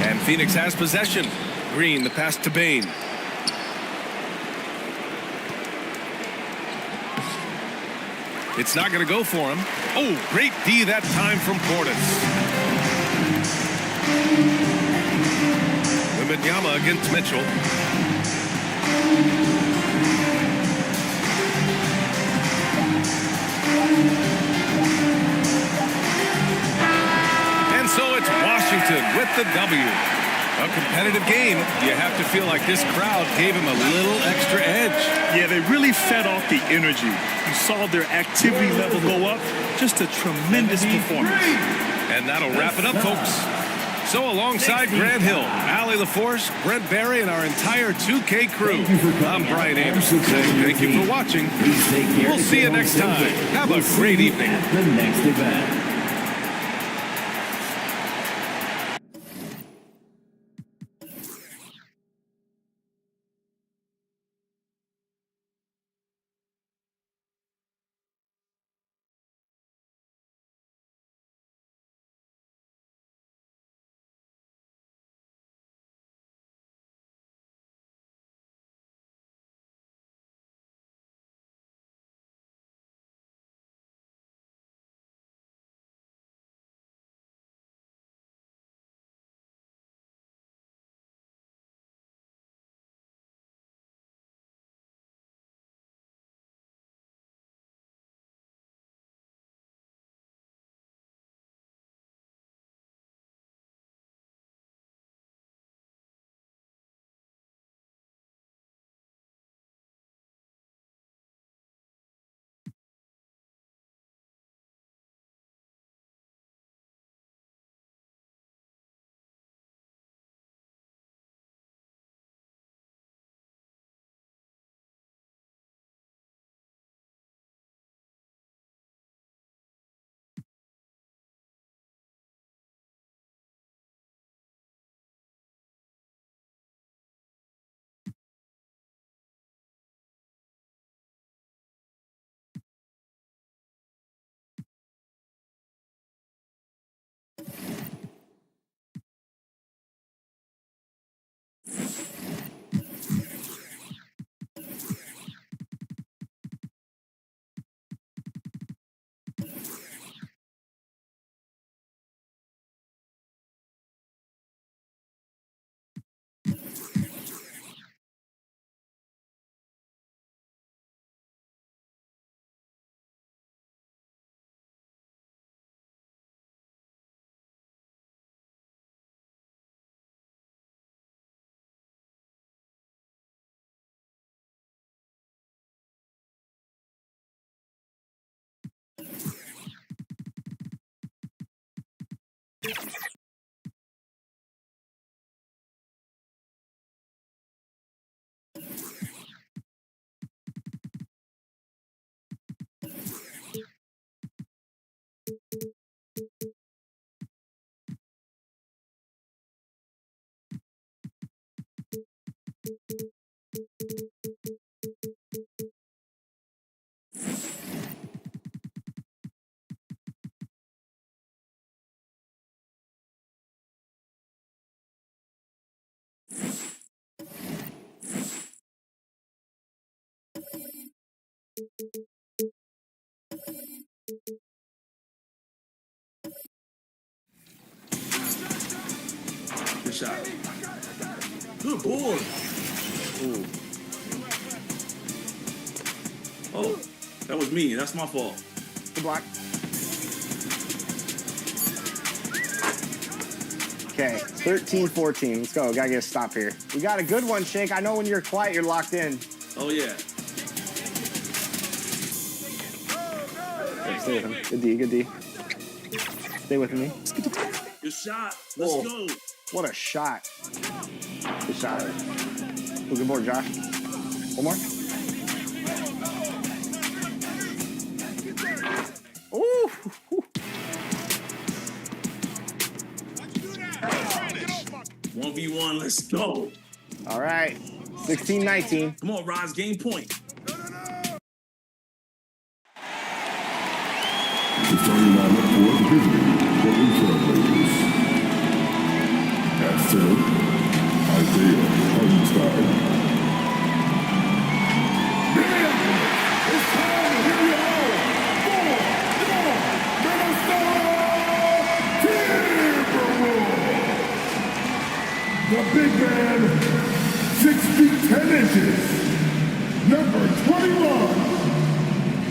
Speaker 16: And Phoenix has possession. Green, the pass to Bain. It's not going to go for him. Oh, great D that time from Portis. Wembanyama against Mitchell. And so it's Washington with the W. A competitive game. You have to feel like this crowd gave him a little extra edge.
Speaker 17: Yeah, they really fed off the energy. You saw their activity level go up. Just a tremendous performance.
Speaker 16: And that'll wrap it up, folks. So alongside Grant Hill, Allie LaForce, Brent Barry, and our entire 2K crew, I'm Brian Anderson saying thank you for watching. We'll see you next time. Have a great evening.
Speaker 4: At the next event.
Speaker 15: Good shot. Good board. Ooh. Oh, that was me. That's my fault.
Speaker 14: Good block. Okay, 13-14. Let's go. Gotta get a stop here. We got a good one, Shake. I know when you're quiet, you're locked in.
Speaker 15: Oh, yeah.
Speaker 14: Okay, stay with him. Good D, good D. Stay with me.
Speaker 15: Good shot. Let's go.
Speaker 14: What a shot. Good shot. Ooh, good board, Josh. One more. Ooh.
Speaker 15: 1v1, let's go.
Speaker 14: All right. 16-19.
Speaker 15: Come on, Roz, game point.
Speaker 20: The starting lineup for the Portland Trailblazers. At center, Isaiah Hardenstein. It's time to hear you all for your Minnesota Timberwolves. The big man, 6 feet 10 inches, number 21,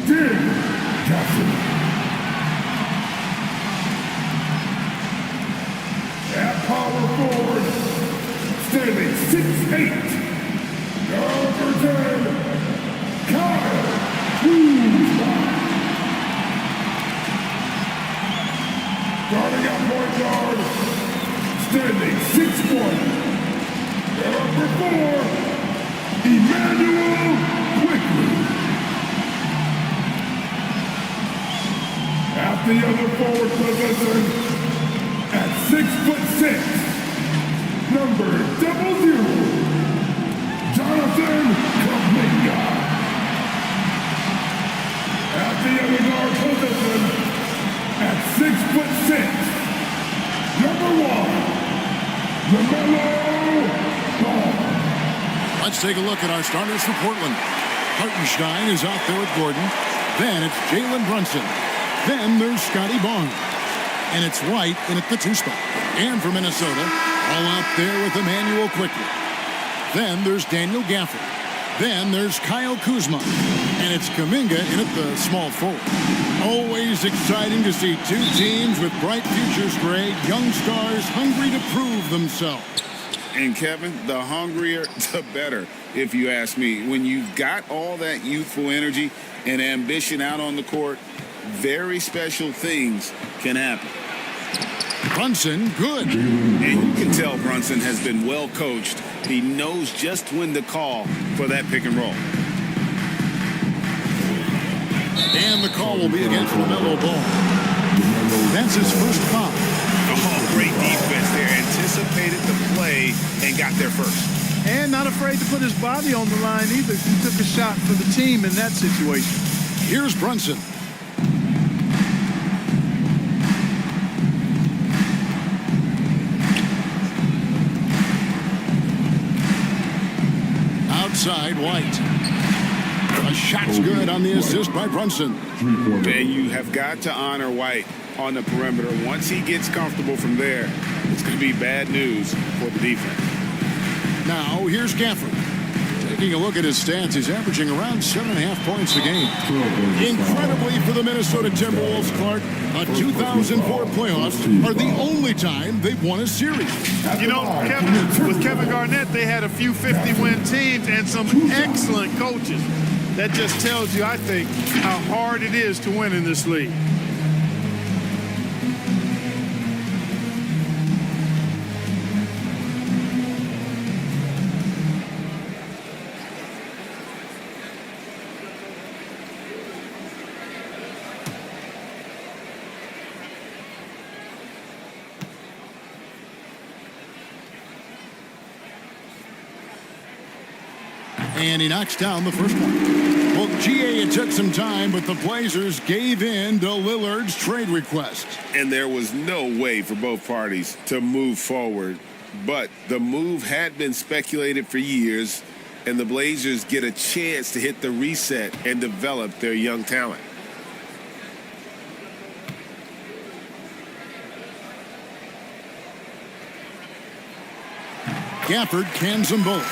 Speaker 20: Tim Jackson. At power forward, standing 6'8", number 10, Kyle Kuzma. Starting at point guard,
Speaker 4: Standing 6'1", number 4, Emmanuel Quickly. At the other forward position, at 6'6", number 00, Jonathan Kuminga. At the other guard position, at 6'6", number 1, LaMelo Ball.
Speaker 5: Let's take a look at our starters for Portland. Hartenstein is out there with Gordon. Then it's Jalen Brunson. Then there's Scotty Barnes. And it's White in at the 2 spot. And for Minnesota, all out there with Emmanuel Quickly. Then there's Daniel Gafford. Then there's Kyle Kuzma. And it's Kuminga in at the small forward. Always exciting to see 2 teams with bright futures, Greg. Young stars hungry to prove themselves.
Speaker 6: And Kevin, the hungrier, the better, if you ask me. When you've got all that youthful energy and ambition out on the court, very special things can happen.
Speaker 5: Brunson, good.
Speaker 6: And you can tell Brunson has been well coached. He knows just when to call for that pick and roll.
Speaker 5: And the call will be against LaMelo Ball. That's his first foul.
Speaker 6: Oh, great defense there. Anticipated the play and got there first.
Speaker 21: And not afraid to put his body on the line either. He took a shot for the team in that situation.
Speaker 5: Here's Brunson. Outside, White. A shot's good on the assist by Brunson.
Speaker 6: And you have got to honor White on the perimeter. Once he gets comfortable from there, it's going to be bad news for the defense.
Speaker 5: Now, here's Gafford. Taking a look at his stats, he's averaging around 7.5 points a game. Incredibly for the Minnesota Timberwolves, Clark, a 2004 playoffs are the only time they've won a series.
Speaker 21: You know, Kevin, with Kevin Garnett, they had a few 50-win teams and some excellent coaches. That just tells you, I think, how hard it is to win in this league.
Speaker 5: And he knocks down the first one. Well, GA, it took some time, but the Blazers gave in to Lillard's trade request.
Speaker 6: And there was no way for both parties to move forward. But the move had been speculated for years, and the Blazers get a chance to hit the reset and develop their young talent.
Speaker 5: Gafford cans them both.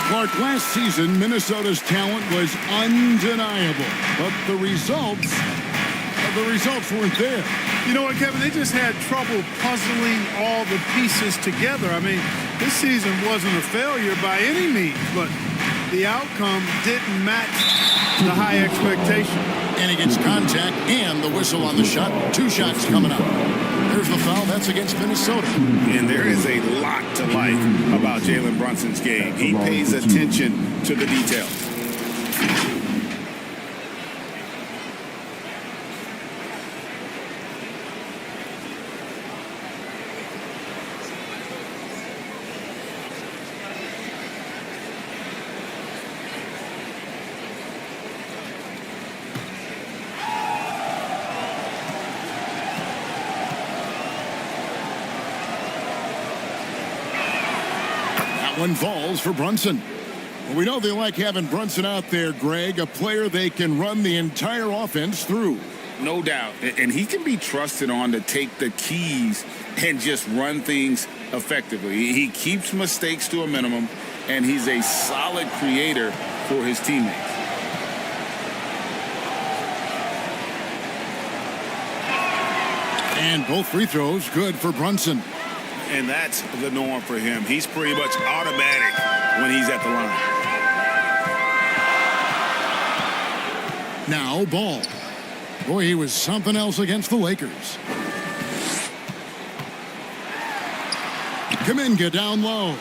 Speaker 5: Clark, last season, Minnesota's talent was undeniable, but the results weren't there.
Speaker 21: You know what, Kevin? They just had trouble puzzling all the pieces together. I mean, this season wasn't a failure by any means, but the outcome didn't match the high expectation.
Speaker 5: And he gets contact and the whistle on the shot. 2 shots coming up. There's the foul. That's against Minnesota.
Speaker 6: And there is a lot to like about Jalen Brunson's game. He pays attention to the details.
Speaker 5: One falls for Brunson. Well, we know they like having Brunson out there, Greg, a player they can run the entire offense through.
Speaker 6: No doubt. And he can be trusted on to take the keys and just run things effectively. He keeps mistakes to a minimum, and he's a solid creator for his teammates.
Speaker 5: And both free throws good for Brunson.
Speaker 6: And that's the norm for him. He's pretty much automatic when he's at the line.
Speaker 5: Now Ball. Boy, he was something else against the Lakers. Kuminga down low.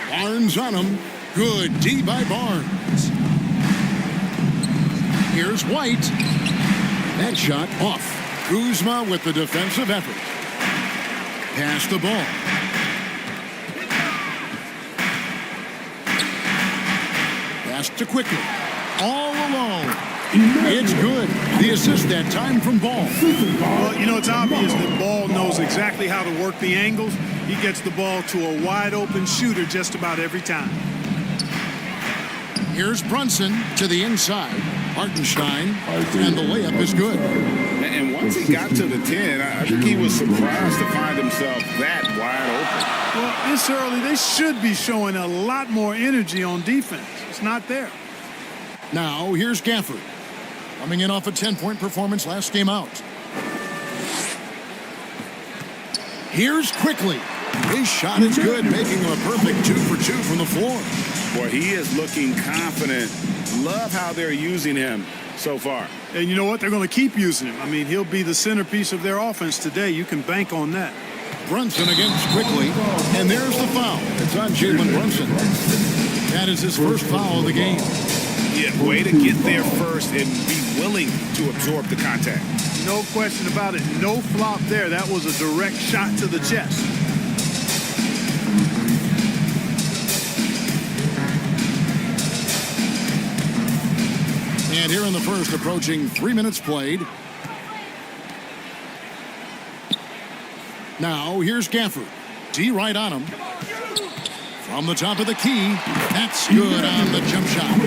Speaker 5: Barnes on him. Good D by Barnes. Here's White. That shot off. Kuzma with the defensive effort. Pass the ball. Pass to Quickly. All alone. It's good. The assist that time from Ball.
Speaker 17: Well, you know, it's obvious that Ball knows exactly how to work the angles. He gets the ball to a wide open shooter just about every time.
Speaker 5: Here's Brunson to the inside. Hartenstein, and the layup is good.
Speaker 6: And once he got to the 10, I think he was surprised to find himself that wide open.
Speaker 17: Well, this early, they should be showing a lot more energy on defense. It's not there.
Speaker 5: Now, here's Gafford. Coming in off a 10-point performance last game out. Here's Quickly. His shot is good, making him a perfect 2 for 2 from the floor.
Speaker 6: Boy, he is looking confident. Love how they're using him so far.
Speaker 17: And you know what? They're going to keep using him. I mean, he'll be the centerpiece of their offense today. You can bank on that.
Speaker 5: Brunson against Quickly, and there's the foul. It's on Jalen Brunson. That is his first foul of the game.
Speaker 10: Yeah, way to get there first and be willing to absorb the contact.
Speaker 17: No question about it. No flop there. That was a direct shot to the chest.
Speaker 5: And here in the first, approaching 3 minutes played. Now, here's Gafford. D right on him. From the top of the key. That's good on the jump shot.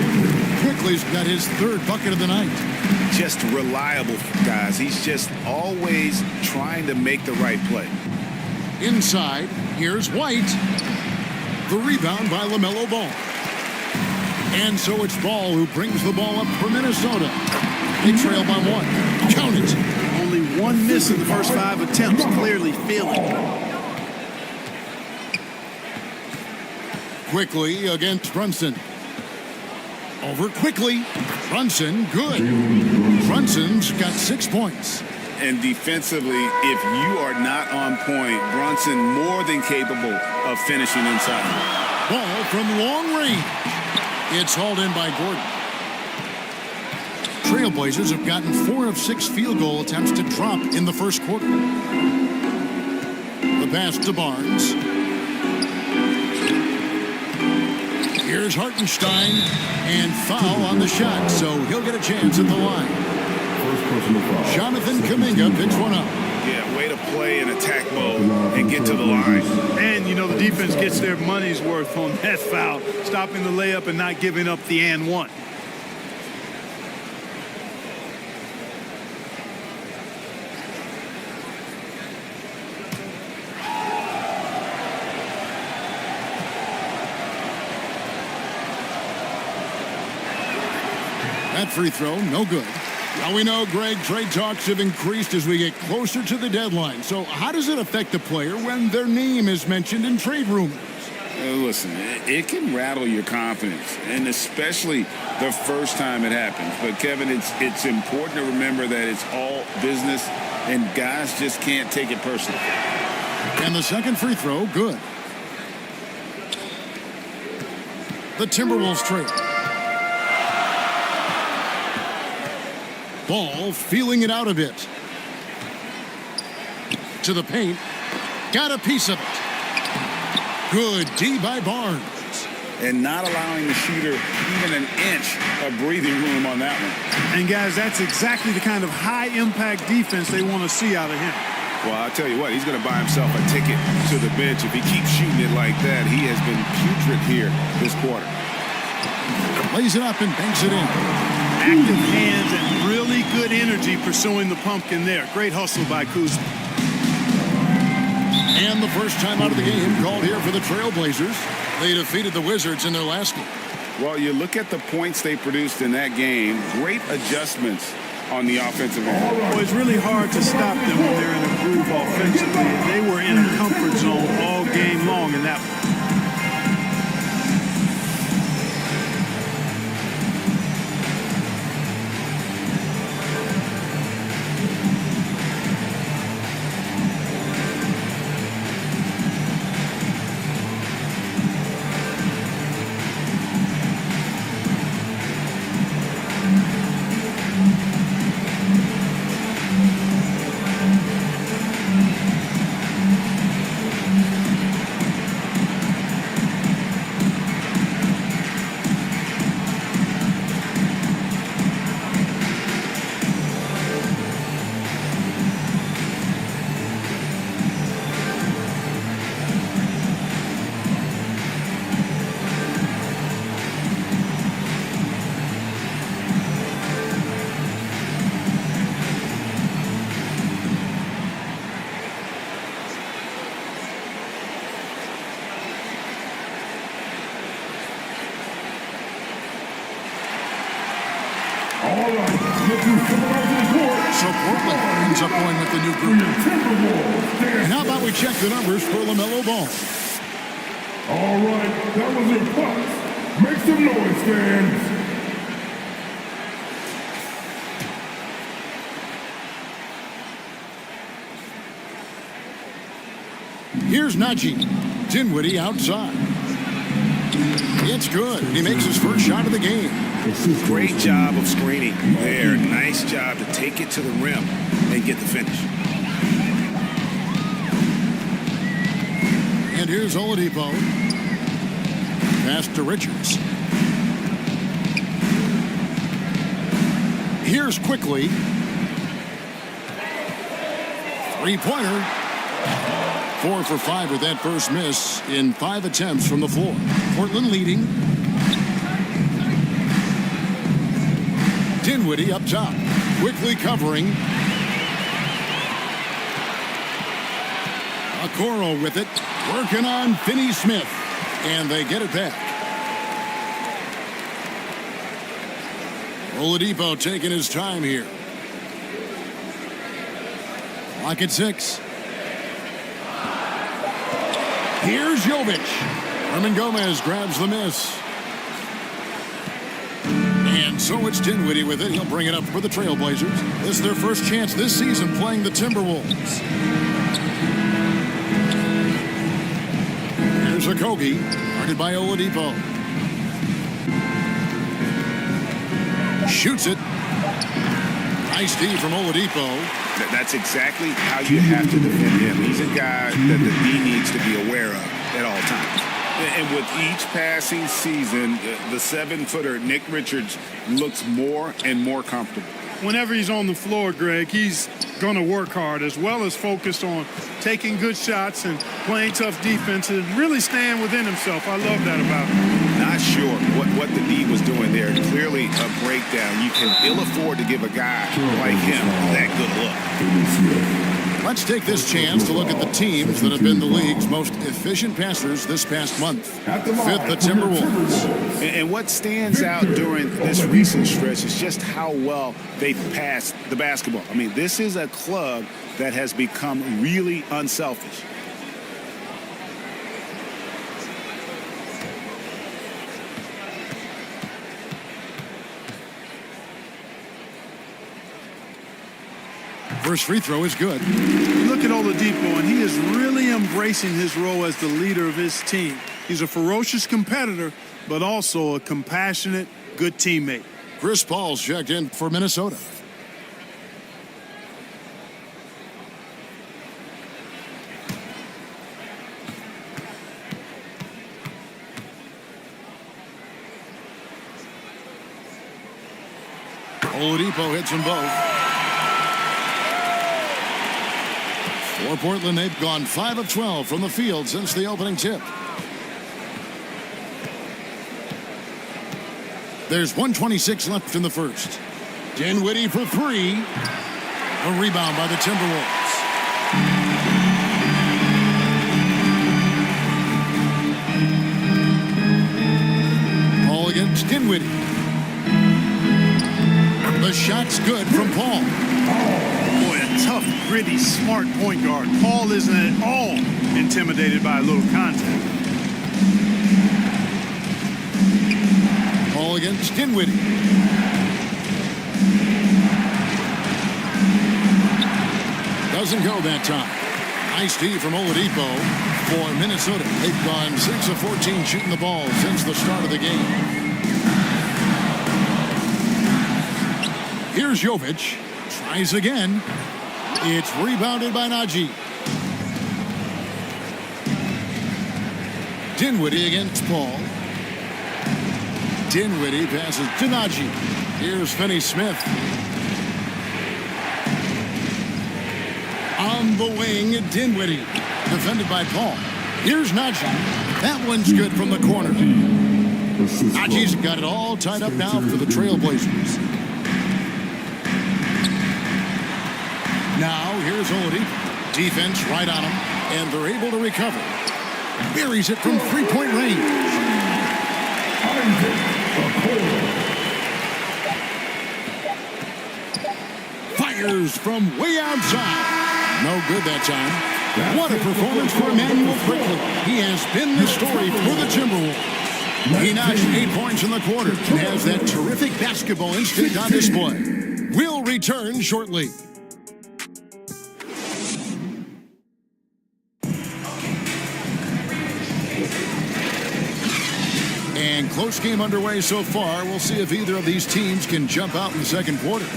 Speaker 5: Quickly's got his third bucket of the night.
Speaker 6: Just reliable, guys. He's just always trying to make the right play.
Speaker 5: Inside, here's White. The rebound by LaMelo Ball. And so it's Ball who brings the ball up for Minnesota. They trail by 1. Count it.
Speaker 17: Only one miss in the first 5 attempts. Clearly feeling it.
Speaker 5: Quickly against Brunson. Over Quickly. Brunson, good. Brunson's got 6 points.
Speaker 6: And defensively, if you are not on point, Brunson more than capable of finishing inside.
Speaker 5: Ball from long range. It's hauled in by Gordon. Trailblazers have gotten 4 of 6 field goal attempts to drop in the first quarter. The pass to Barnes. Here's Hartenstein, and foul on the shot, so he'll get a chance at the line. Jonathan Kuminga picks one up.
Speaker 10: Yeah, way to play in attack mode and get to the line.
Speaker 17: And, you know, the defense gets their money's worth on that foul, stopping the layup and not giving up the and one.
Speaker 5: That free throw, no good. Now we know, Greg, trade talks have increased as we get closer to the deadline. So how does it affect the player when their name is mentioned in trade rumors?
Speaker 6: Listen, it can rattle your confidence, and especially the first time it happens. But, Kevin, it's important to remember that it's all business, and guys just can't take it personally.
Speaker 5: And the second free throw, good. The Timberwolves trail. Ball feeling it out a bit. To the paint. Got a piece of it. Good D by Barnes.
Speaker 6: And not allowing the shooter even an inch of breathing room on that one.
Speaker 17: And, guys, that's exactly the kind of high-impact defense they want to see out of him.
Speaker 10: Well, I'll tell you what, he's going to buy himself a ticket to the bench. If he keeps shooting it like that, he has been putrid here this quarter.
Speaker 5: Lays it up and banks it in.
Speaker 17: Active hands and really good energy pursuing the pumpkin there. Great hustle by Kuzma.
Speaker 5: And the first time out of the game called here for the Trailblazers. They defeated the Wizards in their last game.
Speaker 6: Well, you look at the points they produced in that game. Great adjustments on the offensive end.
Speaker 17: Well, it's really hard to stop them when they're in a groove offensively. They were in a comfort zone all game long in that one.
Speaker 5: So Portland ends up going with the new group. And how about we check the numbers for LaMelo Ball?
Speaker 4: All right, that was your pucks. Make some noise, fans.
Speaker 5: Here's Najee. Dinwiddie outside. It's good. He makes his first shot of the game.
Speaker 13: Great job of screening there. Nice job to take it to the rim and get the finish.
Speaker 5: And here's Oladipo. Pass to Richards. Here's Quickly. Three-pointer. 4 for 5 with that first miss in 5 attempts from the floor. Portland leading. Dinwiddie up top. Quickly covering. Okoro with it. Working on Finney-Smith. And they get it back. Oladipo taking his time here. Clock at 6. Here's Jovic. Herman Gomez grabs the miss. And so it's Dinwiddie with it. He'll bring it up for the Trailblazers. This is their first chance this season playing the Timberwolves. Here's Okogie, guarded by Oladipo. Shoots it. Nice D from Oladipo.
Speaker 13: That's exactly how you have to defend him. He's a guy that the D needs to be aware of at all times.
Speaker 6: And with each passing season, the 7-footer, Nick Richards, looks more and more comfortable.
Speaker 22: Whenever he's on the floor, Greg, he's going to work hard as well as focus on taking good shots and playing tough defense and really staying within himself. I love that about him.
Speaker 13: Not sure what the D was doing there. Clearly a breakdown. You can ill afford to give a guy like him that good look.
Speaker 5: Let's take this chance to look at the teams that have been the league's most efficient passers this past month. Fifth, the Timberwolves.
Speaker 13: And what stands out during this recent stretch is just how well they've passed the basketball. I mean, this is a club that has become really unselfish.
Speaker 5: First free throw is good.
Speaker 22: You look at Oladipo, and he is really embracing his role as the leader of his team. He's a ferocious competitor, but also a compassionate, good teammate.
Speaker 5: Chris Paul's checked in for Minnesota. Oladipo hits them both. For Portland, they've gone 5 of 12 from the field since the opening tip. There's 1:26 left in the first. Dinwiddie for 3. A rebound by the Timberwolves. Paul against Dinwiddie. The shot's good from Paul.
Speaker 22: Boy, a tough, gritty, smart point guard. Paul isn't at all intimidated by a little contact.
Speaker 5: Paul against Dinwiddie. Doesn't go that time. Nice D from Oladipo for Minnesota. They've gone 6 of 14 shooting the ball since the start of the game. Here's Jovic. Tries again. It's rebounded by Najee. Dinwiddie against Paul. Dinwiddie passes to Najee. Here's Finney-Smith. On the wing, Dinwiddie. Defended by Paul. Here's Najee. That one's good from the corner. Najee's got it all tied up now for the Trailblazers. Now, here's Oladipo. Defense right on him, and they're able to recover. Buries it from three-point range. fires from way outside. No good that time. What a performance for Emmanuel Quickly. He has been the story for the Timberwolves. He notched 8 points in the quarter and has that terrific basketball instinct on display. We'll return shortly. And close game underway so far. We'll see if either of these teams can jump out in the second quarter.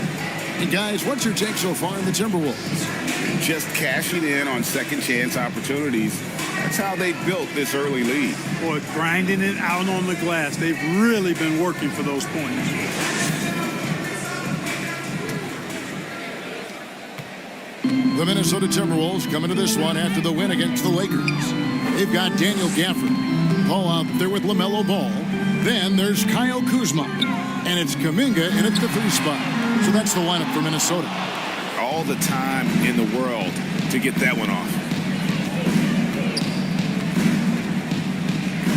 Speaker 5: And guys, what's your take so far in the Timberwolves?
Speaker 6: Just cashing in on second chance opportunities. That's how they built this early lead.
Speaker 22: Boy, grinding it out on the glass. They've really been working for those points.
Speaker 5: The Minnesota Timberwolves coming to this one after the win against the Lakers. They've got Daniel Gafford, Paul out there with LaMelo Ball. Then there's Kyle Kuzma. And it's Kuminga in at the 3 spot. So that's the lineup for Minnesota.
Speaker 6: All the time in the world to get that one off.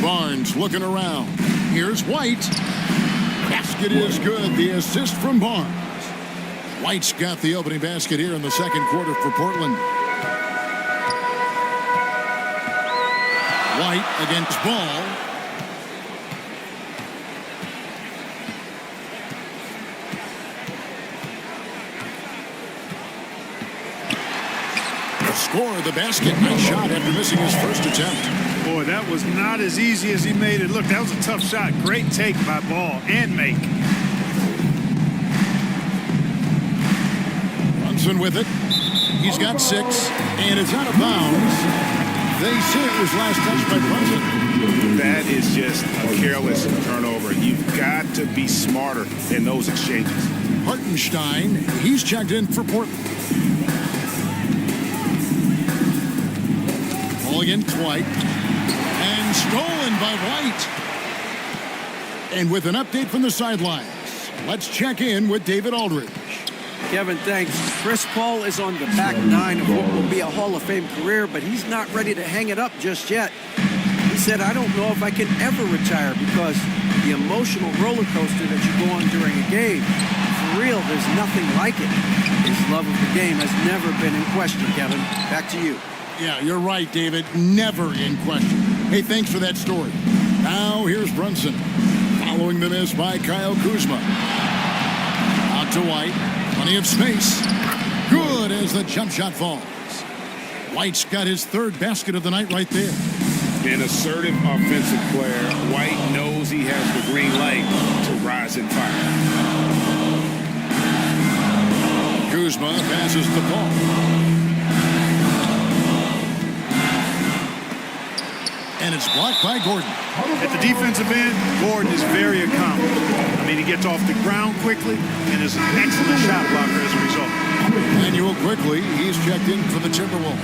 Speaker 5: Barnes looking around. Here's White. Basket is good. The assist from Barnes. White's got the opening basket here in the second quarter for Portland. White against Ball. Score the basket. Nice shot after missing his first attempt.
Speaker 22: Boy, that was not as easy as he made it look. That was a tough shot. Great take by Ball and make.
Speaker 5: Brunson with it. He's got 6, and it's out of bounds. They say it was last touched by Brunson.
Speaker 6: That is just a careless turnover. You've got to be smarter in those exchanges.
Speaker 5: Hartenstein, he's checked in for Portland. Ball against White. And stolen by White. And with an update from the sidelines, let's check in with David Aldridge.
Speaker 8: Kevin, thanks. Chris Paul is on the back 9 of what will be a Hall of Fame career, but he's not ready to hang it up just yet. He said, I don't know if I can ever retire because the emotional roller coaster that you go on during a game, for real, there's nothing like it. His love of the game has never been in question, Kevin. Back to you.
Speaker 5: Yeah, you're right, David. Never in question. Hey, thanks for that story. Now, here's Brunson. Following the miss by Kyle Kuzma. Out to White. Plenty of space. Good as the jump shot falls. White's got his 3rd basket of the night right there.
Speaker 6: An assertive offensive player. White knows he has the green light to rise and fire.
Speaker 5: Kuzma passes the ball. And it's blocked by Gordon.
Speaker 22: At the defensive end, Gordon is very accomplished. I mean, he gets off the ground quickly and is an excellent shot blocker as a result.
Speaker 5: Emmanuel Quickly, he's checked in for the Timberwolves.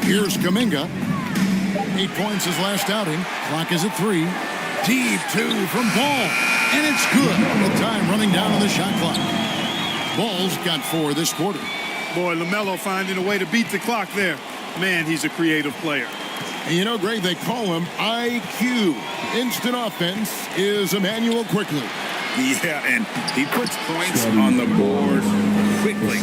Speaker 5: Here's Kuminga. 8 points his last outing. Clock is at 3. Deep 2 from Ball. And it's good. The time running down on the shot clock. Ball's got 4 this quarter.
Speaker 22: Boy, LaMelo finding a way to beat the clock there. Man, he's a creative player.
Speaker 5: And you know, Greg, they call him IQ. Instant offense is Emmanuel Quickly.
Speaker 6: Yeah, and he puts points on the board quickly.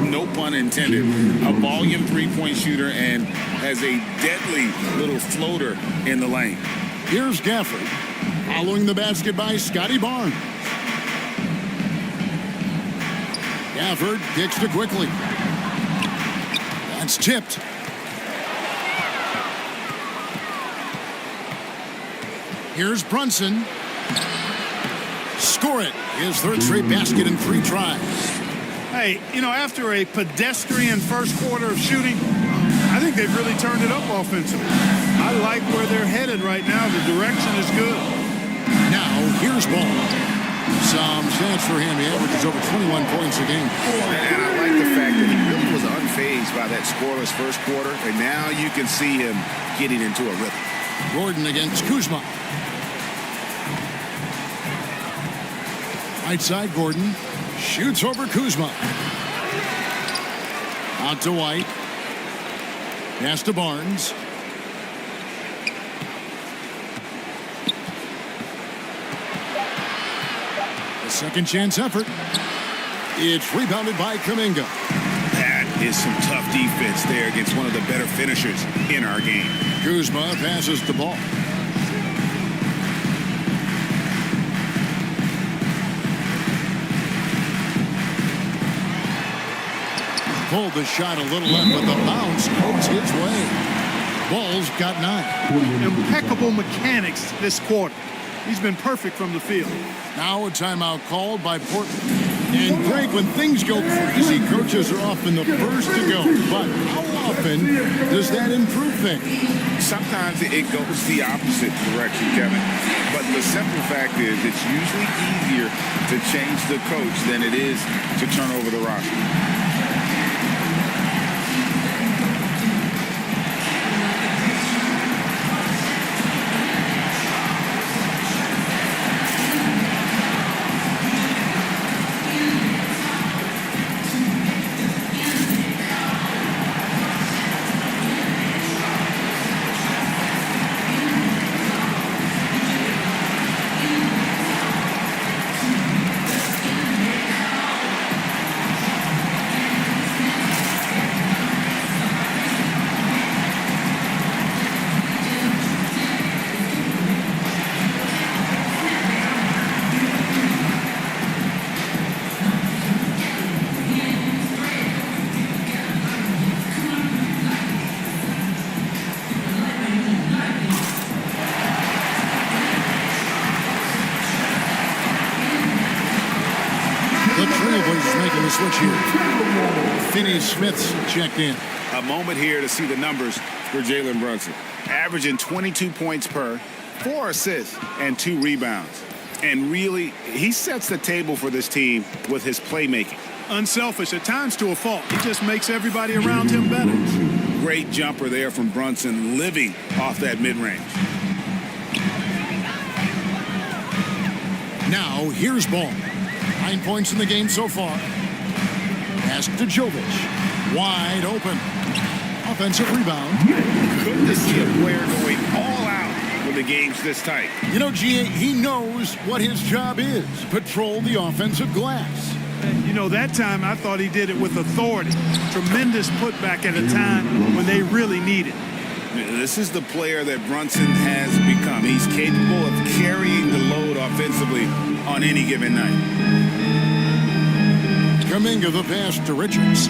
Speaker 6: No pun intended. A volume 3-point shooter and has a deadly little floater in the lane.
Speaker 5: Here's Gafford. Following the basket by Scotty Barnes. Gafford kicks to Quickly. That's tipped. Here's Brunson. Score it. His 3rd straight basket in 3 tries.
Speaker 22: Hey, you know, after a pedestrian first quarter of shooting, I think they've really turned it up offensively. I like where they're headed right now. The direction is good.
Speaker 5: Now, here's Ball. Some stats for him. He averages over 21 points a game.
Speaker 6: And I like the fact that he really was unfazed by that scoreless first quarter. And now you can see him getting into a rhythm.
Speaker 5: Gordon against Kuzma. Right side, Gordon. Shoots over Kuzma. Out to White. Pass to Barnes. A second chance effort. It's rebounded by Kuminga.
Speaker 6: That is some tough defense there against one of the better finishers in our game.
Speaker 5: Kuzma passes the ball. Pulled the shot a little left, but the bounce goes his way. Ball's got 9.
Speaker 22: Impeccable mechanics this quarter. He's been perfect from the field.
Speaker 5: Now a timeout called by Portland. And Greg, when things go crazy, coaches are often the first to go. But how often does that improve things?
Speaker 6: Sometimes it goes the opposite direction, Kevin. But the simple fact is it's usually easier to change the coach than it is to turn over the roster.
Speaker 5: Switch here. Finney Smith's checked in.
Speaker 6: A moment here to see the numbers for Jalen Brunson. Averaging 22 points per, 4 assists, and 2 rebounds. And really, he sets the table for this team with his playmaking.
Speaker 22: Unselfish, at times to a fault. He just makes everybody around him better.
Speaker 6: Great jumper there from Brunson, living off that mid-range.
Speaker 5: Now, here's Ball. 9 points in the game so far. Pass to Jovic. Wide open. Offensive rebound.
Speaker 6: Good to see a player going all out when the game's this tight.
Speaker 5: You know, G.A., he knows what his job is. Patrol the offensive glass.
Speaker 22: You know, that time I thought he did it with authority. Tremendous putback at a time when they really need it.
Speaker 6: This is the player that Brunson has become. He's capable of carrying the load offensively on any given night.
Speaker 5: Kuminga the pass to Richards.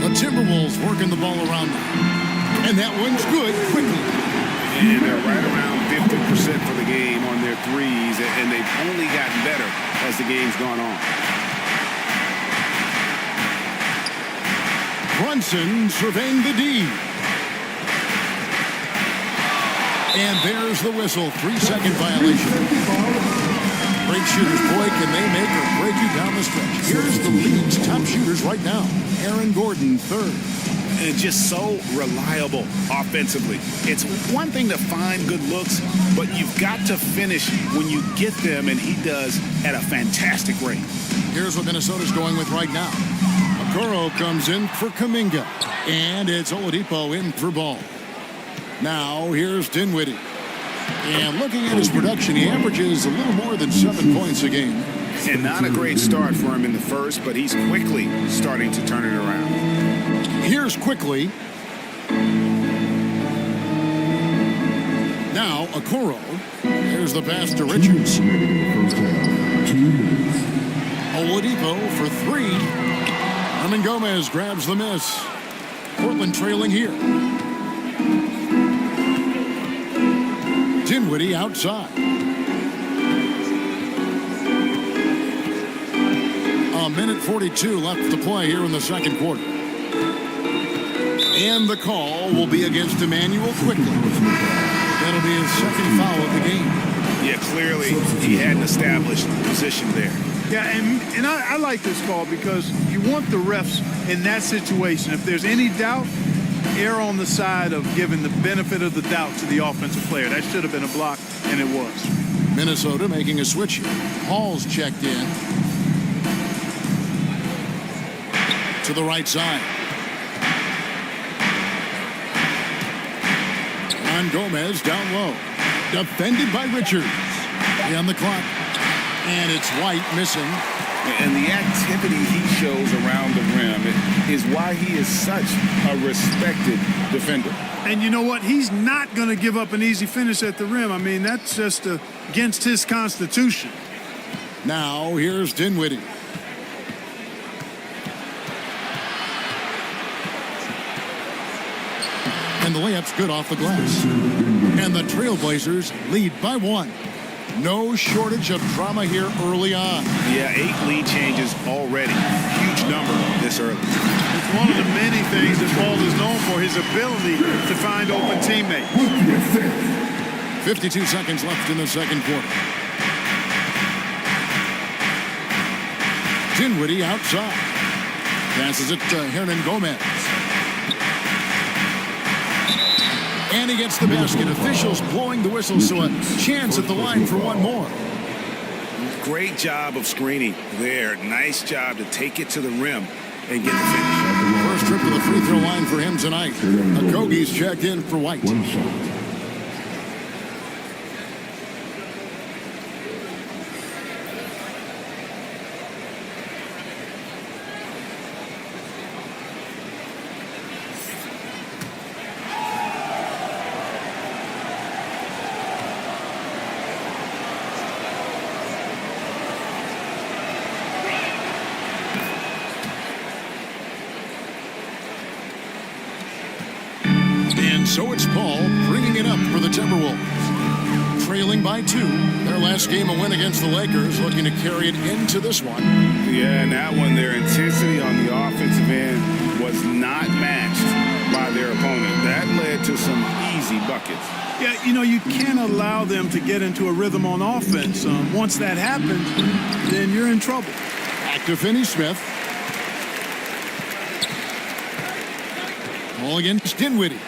Speaker 5: The Timberwolves working the ball around now. And that one's good quickly.
Speaker 6: And they're right around 50% for the game on their threes, and they've only gotten better as the game's gone on.
Speaker 5: Brunson surveying the D. And there's the whistle. 3-second violation. Great shooters, boy, can they make or break you down the stretch. Here's the league's top shooters right now. Aaron Gordon, 3rd.
Speaker 6: And just so reliable offensively. It's one thing to find good looks, but you've got to finish when you get them, and he does at a fantastic rate.
Speaker 5: Here's what Minnesota's going with right now. Okoro comes in for Kuminga, and it's Oladipo in for Ball. Now here's Dinwiddie. And looking at his production, he averages a little more than 7 points a game.
Speaker 6: And not a great start for him in the first, but he's quickly starting to turn it around.
Speaker 5: Here's quickly. Now Okoro. There's the pass to Richards. Oladipo for 3. Hernan Gomez grabs the miss. Portland trailing here. Dinwiddie outside. A minute 42 left to play here in the second quarter. And the call will be against Emmanuel quickly. That'll be his second foul of the game.
Speaker 6: Yeah, clearly he had an established position there.
Speaker 22: Yeah, and I like this call because you want the refs in that situation. If there's any doubt, err on the side of giving the benefit of the doubt to the offensive player. That should have been a block, and it was.
Speaker 5: Minnesota making a switch here. Hall's checked in. To the right side. Hernangomez down low. Defended by Richards. On the clock. And it's White missing.
Speaker 6: And the activity he shows around the rim is why he is such a respected defender.
Speaker 22: And you know what? He's not going to give up an easy finish at the rim. I mean, that's just against his constitution.
Speaker 5: Now, here's Dinwiddie. And the layup's good off the glass. And the Trailblazers lead by 1. No shortage of drama here early on.
Speaker 13: Yeah, 8 lead changes already. Huge number this early.
Speaker 22: It's one of the many things that Paul is known for, his ability to find open teammates.
Speaker 5: 52 seconds left in the second quarter. Dinwiddie outside. Passes it to Hernangomez. And he gets the basket. Officials blowing the whistle, so a chance at the line for one more.
Speaker 13: Great job of screening there. Nice job to take it to the rim and get the finish.
Speaker 5: First trip to the free throw line for him tonight. Okogie's checked in for White. So it's Paul bringing it up for the Timberwolves. Trailing by 2. Their last game a win against the Lakers, looking to carry it into this one.
Speaker 6: Yeah, and that one, their intensity on the offensive end was not matched by their opponent. That led to some easy buckets.
Speaker 22: Yeah, you know, you can't allow them to get into a rhythm on offense. Once that happens, then you're in trouble.
Speaker 5: Back to Finney-Smith. Ball against Dinwiddie.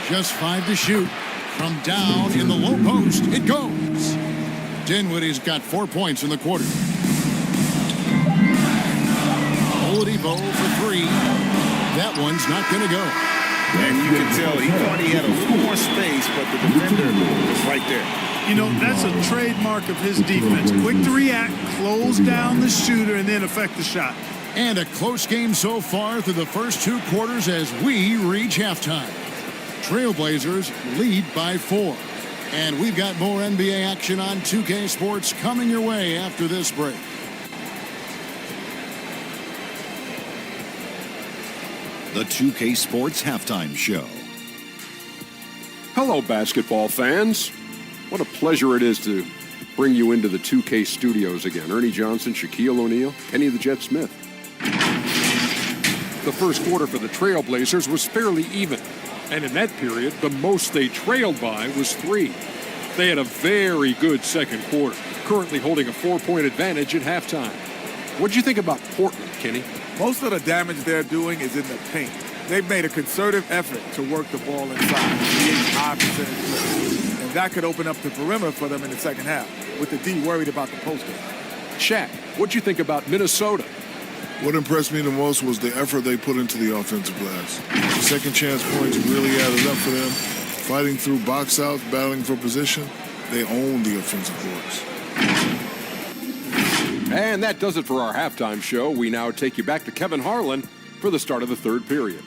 Speaker 5: Just 5 to shoot. From down in the low post, it goes. Dinwiddie's got 4 points in the quarter. Oladipo for 3. That one's not going to go.
Speaker 6: And you can tell he thought he had a little more space, but the defender was right there.
Speaker 22: You know, that's a trademark of his defense. Quick to react, close down the shooter, and then affect the shot.
Speaker 5: And a close game so far through the first 2 quarters as we reach halftime. Trailblazers lead by 4. And we've got more NBA action on 2K Sports coming your way after this break.
Speaker 12: The 2K Sports Halftime Show.
Speaker 19: Hello, basketball fans. What a pleasure it is to bring you into the 2K studios again. Ernie Johnson, Shaquille O'Neal, Kenny the Jet Smith. The first quarter for the Trailblazers was fairly even. And in that period, the most they trailed by was 3. They had a very good second quarter, currently holding a 4-point advantage at halftime. What'd you think about Portland, Kenny?
Speaker 21: Most of the damage they're doing is in the paint. They've made a concerted effort to work the ball inside, create high percentage plays. And that could open up the perimeter for them in the second half, with the D worried about the post game.
Speaker 19: Shaq, what'd you think about Minnesota?
Speaker 20: What impressed me the most was the effort they put into the offensive glass. Second chance points really added up for them. Fighting through box outs, battling for position, they own the offensive boards.
Speaker 19: And that does it for our halftime show. We now take you back to Kevin Harlan for the start of the third period.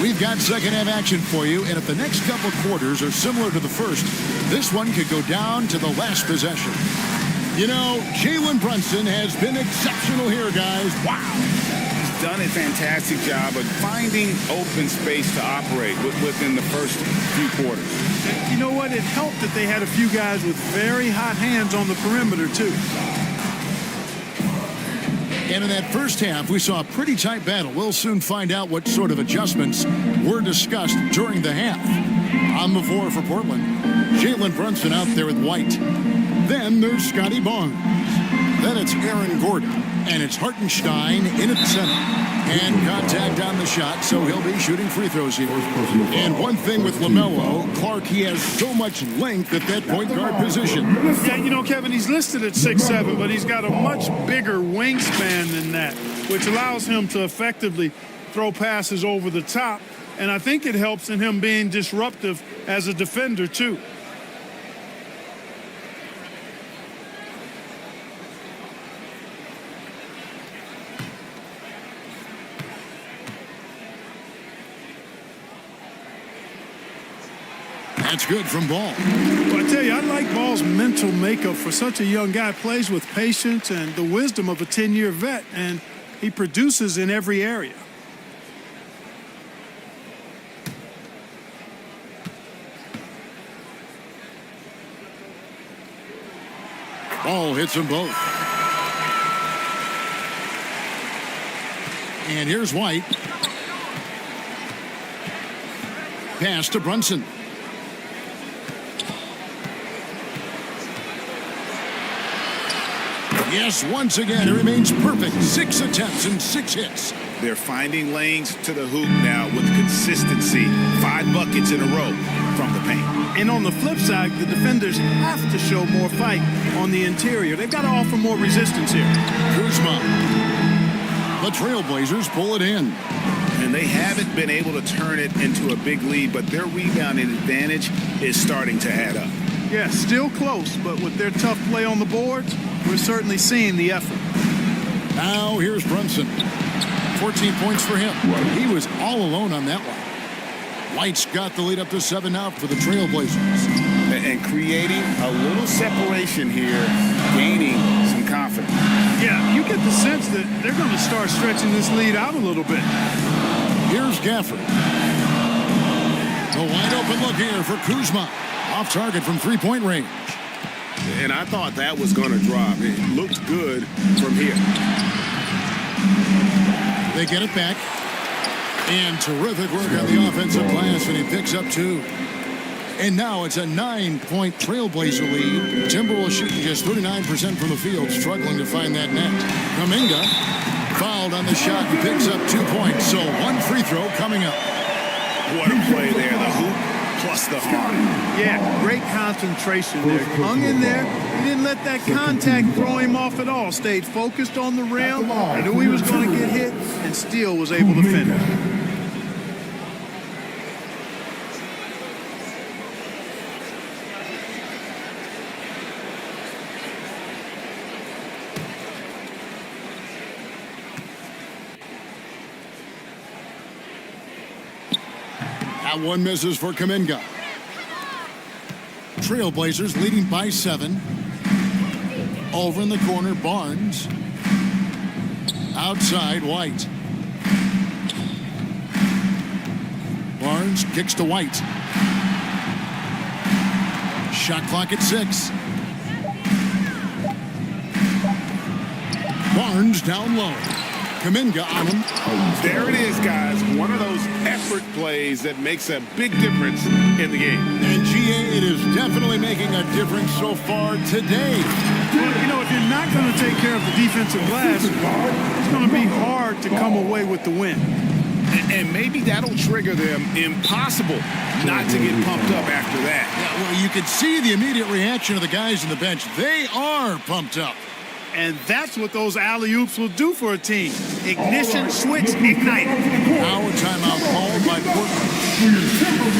Speaker 5: We've got second half action for you, and if the next couple quarters are similar to the first, this one could go down to the last possession. You know, Jalen Brunson has been exceptional here, guys. Wow.
Speaker 6: He's done a fantastic job of finding open space to operate within the first few quarters.
Speaker 22: And you know what? It helped that they had a few guys with very hot hands on the perimeter, too.
Speaker 5: And in that first half, we saw a pretty tight battle. We'll soon find out what sort of adjustments were discussed during the half. On the floor for Portland, Jalen Brunson out there with White. Then there's Scotty Barnes.
Speaker 1: Then it's Aaron Gordon. And it's Hartenstein in at center. And contact on the shot, so he'll be shooting free throws here. And one thing with LaMelo, Clark, he has so much length at that point guard position.
Speaker 22: Yeah, you know, Kevin, he's listed at 6'7", but he's got a much bigger wingspan than that, which allows him to effectively throw passes over the top. And I think it helps in him being disruptive as a defender, too.
Speaker 1: That's good from Ball.
Speaker 22: Well, I tell you, I like Ball's mental makeup for such a young guy. Plays with patience and the wisdom of a 10-year vet, and he produces in every area.
Speaker 1: Ball hits them both. And here's White. Pass to Brunson. Yes, once again, it remains perfect. 6 attempts and 6 hits.
Speaker 13: They're finding lanes to the hoop now with consistency. 5 buckets in a row from the paint.
Speaker 22: And on the flip side, the defenders have to show more fight on the interior. They've got to offer more resistance here.
Speaker 1: Kuzma. The Trailblazers pull it in.
Speaker 13: And they haven't been able to turn it into a big lead, but their rebounding advantage is starting to add up.
Speaker 22: Yeah, still close, but with their tough play on the boards, we're certainly seeing the effort.
Speaker 1: Now here's Brunson. 14 points for him. He was all alone on that one. White's got the lead up to 7 now for the Trailblazers.
Speaker 13: And creating a little separation here, gaining some confidence.
Speaker 22: Yeah, you get the sense that they're going to start stretching this lead out a little bit.
Speaker 1: Here's Gafford. A wide open look here for Kuzma. Off target from 3-point range.
Speaker 13: And I thought that was going to drop. It looked good from here.
Speaker 1: They get it back. And terrific work on the offensive glass, and he picks up 2. And now it's a 9-point Trailblazer lead. Timberwolves shooting just 39% from the field, struggling to find that net. Kuminga fouled on the shot and picks up 2 points. So 1 free throw coming up.
Speaker 13: What a play there. The hoop plus the heart.
Speaker 22: Yeah, great concentration there. Hung in there. He didn't let that contact throw him off at all. Stayed focused on the rim. He knew he was going to get hit and still was able to finish.
Speaker 1: That one misses for Kuminga. Trailblazers leading by 7. Over in the corner, Barnes. Outside, White. Barnes kicks to White. Shot clock at 6. Barnes down low. Kuminga on him.
Speaker 10: There it is, guys. One of those effort plays that makes a big difference in the game.
Speaker 1: And GA, it is definitely making a difference so far today.
Speaker 22: Well, you know, if you're not going to take care of the defensive glass, it's going to be hard to come away with the win.
Speaker 13: And maybe that'll trigger them. Impossible not to get pumped up after that.
Speaker 1: Yeah, well, you can see the immediate reaction of the guys on the bench. They are pumped up.
Speaker 22: And that's what those alley-oops will do for a team. Ignition, switch, ignite.
Speaker 1: Now a timeout called by Portland.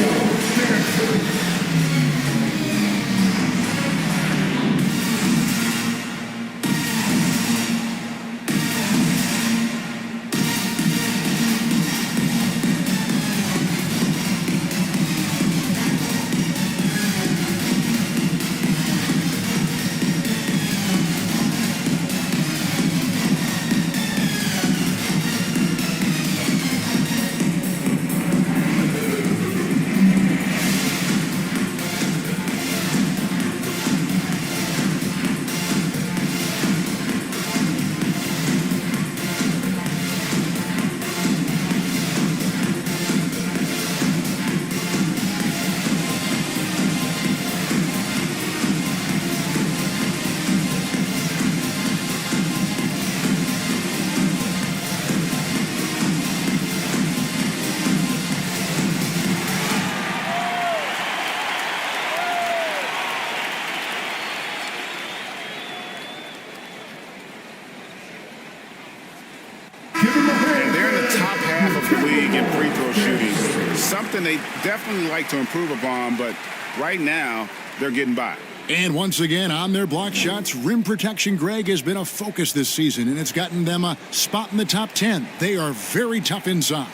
Speaker 13: the league in free throw shooting. Something they definitely like to improve upon, but right now they're getting by.
Speaker 1: And once again, on their block shots, rim protection, Greg, has been a focus this season, and it's gotten them a spot in the top 10. They are very tough inside.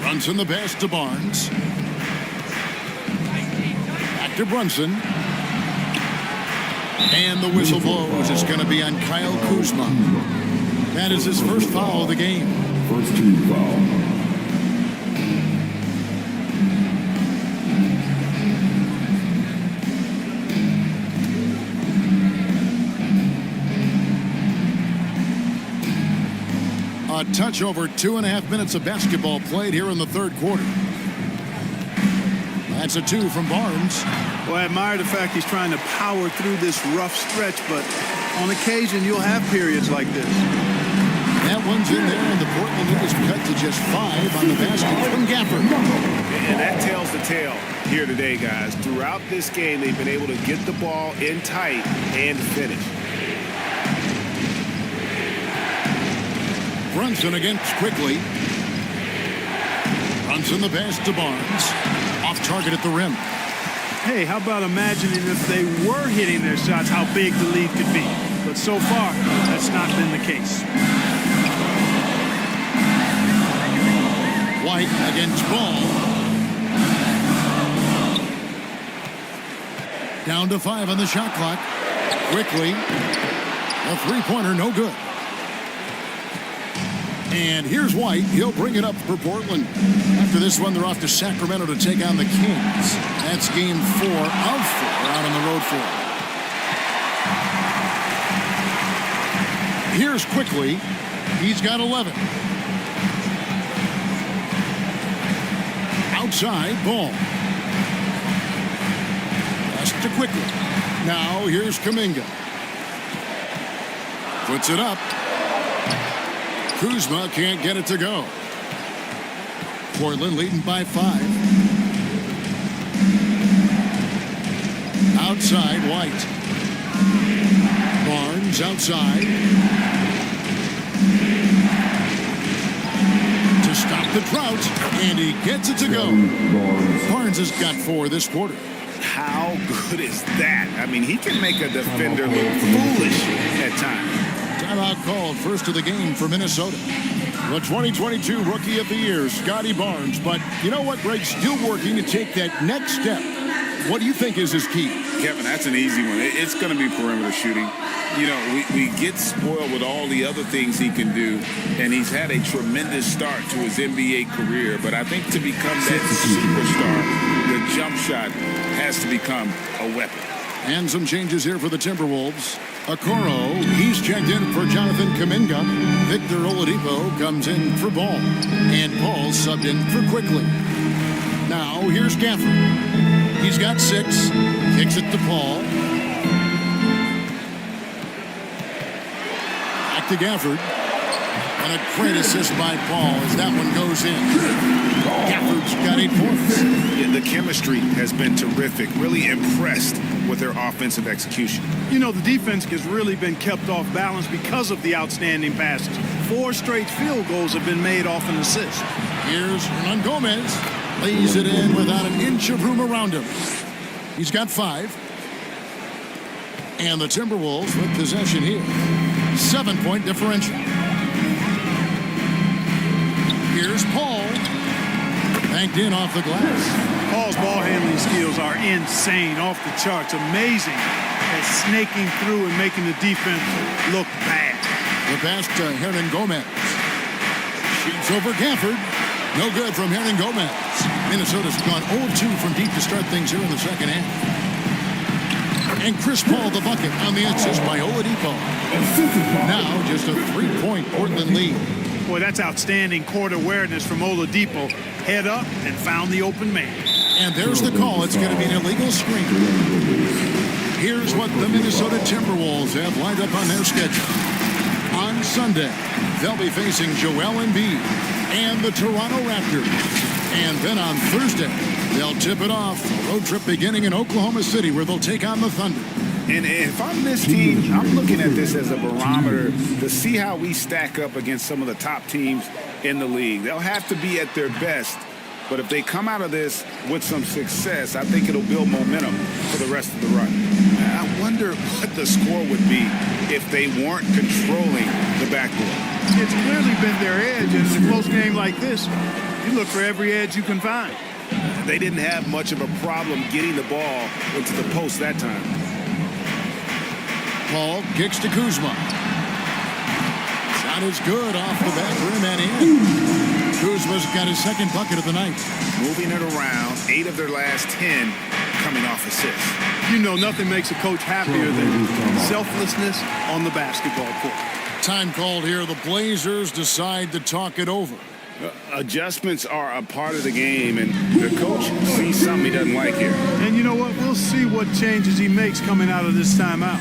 Speaker 1: Brunson the pass to Barnes. Back to Brunson. And the whistle blows. It's going to be on Kyle Kuzma. That is his first foul of the game.
Speaker 20: First team foul.
Speaker 1: A touch over 2.5 minutes of basketball played here in the third quarter. That's a 2 from Barnes.
Speaker 22: Well, I admire the fact he's trying to power through this rough stretch, but on occasion you'll have periods like this.
Speaker 1: That one's in there, and the Portland Heat is cut to just 5 on the basket from Gafford.
Speaker 13: And that tells the tale here today, guys. Throughout this game, they've been able to get the ball in tight and finish.
Speaker 1: Brunson against quickly. Brunson the pass to Barnes. Off target at the rim.
Speaker 22: Hey, how about imagining if they were hitting their shots, how big the lead could be? But so far, that's not been the case.
Speaker 1: White against Ball. Down to 5 on the shot clock. Quickly. A three-pointer, no good. And here's White. He'll bring it up for Portland. After this one, they're off to Sacramento to take on the Kings. That's game 4 of 4 out on the road for them. Here's quickly. He's got 11. Outside, Ball. Pass to quickly. Now here's Kuminga. Puts it up. Kuzma can't get it to go. Portland leading by 5. Outside, White. Barnes outside. To stop the drought, and he gets it to go. Barnes has got 4 this quarter.
Speaker 13: How good is that? I mean, he can make a defender look foolish at times.
Speaker 1: Timeout called, first of the game for Minnesota. The 2022 Rookie of the Year, Scotty Barnes. But you know what, Greg? Still working to take that next step. What do you think is his key?
Speaker 6: Kevin, that's an easy one. It's going to be perimeter shooting. You know, we get spoiled with all the other things he can do, and he's had a tremendous start to his NBA career. But I think to become that superstar, the jump shot has to become a weapon.
Speaker 1: And some changes here for the Timberwolves. Okoro, he's checked in for Jonathan Kuminga. Victor Oladipo comes in for Ball. And Paul subbed in for Quickly. Now here's Gafford. He's got 6. Kicks it to Paul. Back to Gafford. And a great assist by Paul as that one goes in. Gafford's got 8 points.
Speaker 13: Yeah, the chemistry has been terrific. Really impressed with their offensive execution.
Speaker 22: You know, the defense has really been kept off balance because of the outstanding passes. 4 straight field goals have been made off an assist.
Speaker 1: Here's Hernan Gomez. Lays it in without an inch of room around him. He's got 5. And the Timberwolves with possession here. 7-point differential. Here's Paul. Banked in off the glass.
Speaker 22: Paul's ball handling skills are insane, off the charts, amazing at snaking through and making the defense look bad.
Speaker 1: The pass to Hernan Gomez. Shoots over Gafford. No good from Hernan Gomez. Minnesota's gone 0-2 from deep to start things here in the second half. And Chris Paul the bucket on the assist by Oladipo. Now just a 3-point Portland lead.
Speaker 22: Boy, that's outstanding court awareness from Oladipo. Head up and found the open man.
Speaker 1: And there's the call. It's going to be an illegal screen. Here's what the Minnesota Timberwolves have lined up on their schedule. On Sunday, they'll be facing Joel Embiid and the Toronto Raptors. And then on Thursday, they'll tip it off. A road trip beginning in Oklahoma City where they'll take on the Thunder.
Speaker 13: And if I'm this team, I'm looking at this as a barometer to see how we stack up against some of the top teams in the league. They'll have to be at their best, but if they come out of this with some success, I think it'll build momentum for the rest of the run. I wonder what the score would be if they weren't controlling the backboard.
Speaker 22: It's clearly been their edge, and in a close game like this, you look for every edge you can find.
Speaker 13: They didn't have much of a problem getting the ball into the post that time.
Speaker 1: Paul kicks to Kuzma. Shot is good off the back rim and in. Kuzma's got his second bucket of the night.
Speaker 13: Moving it around, 8 of their last 10 coming off assists.
Speaker 22: You know nothing makes a coach happier than selflessness on the basketball court.
Speaker 1: Time called here. The Blazers decide to talk it over.
Speaker 13: Adjustments are a part of the game, and the coach sees something he doesn't like here.
Speaker 22: And you know what? We'll see what changes he makes coming out of this timeout.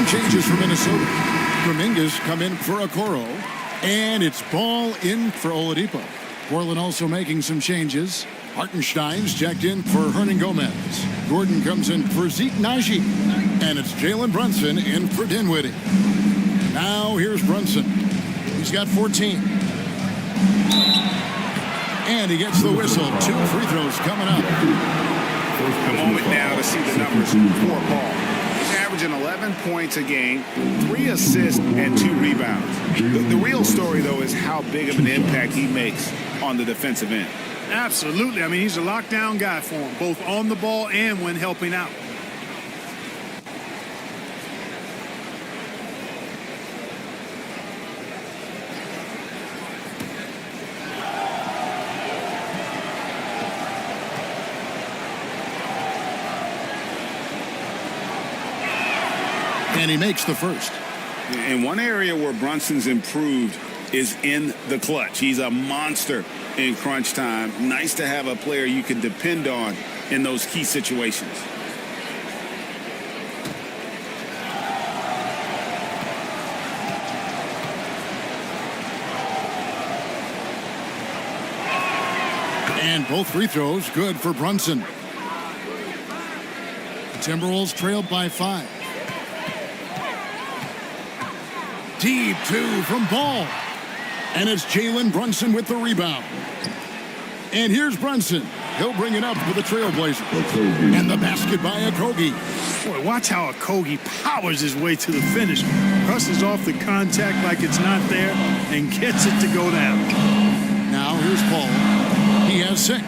Speaker 1: Changes for Minnesota. Dominguez come in for Okoro, and it's ball in for Oladipo. Portland also making some changes. Hartenstein's checked in for Hernan Gomez. Gordon comes in for Zeke Naji, and it's Jalen Brunson in for Dinwiddie. Now here's Brunson. He's got 14. And he gets the whistle. 2 free throws coming up.
Speaker 13: A moment now to see the numbers for Paul. Averaging 11 points a game, 3 assists, and 2 rebounds. The real story, though, is how big of an impact he makes on the defensive end.
Speaker 22: Absolutely. I mean, he's a lockdown guy for him, both on the ball and when helping out.
Speaker 1: And he makes the first.
Speaker 13: And one area where Brunson's improved is in the clutch. He's a monster in crunch time. Nice to have a player you can depend on in those key situations.
Speaker 1: And both free throws good for Brunson. The Timberwolves trailed by 5. Deep 2 from Ball. And it's Jalen Brunson with the rebound. And here's Brunson. He'll bring it up for the Trailblazers. And the basket by Okogie.
Speaker 22: Boy, watch how Okogie powers his way to the finish. Presses off the contact like it's not there and gets it to go down.
Speaker 1: Now here's Paul. He has 6.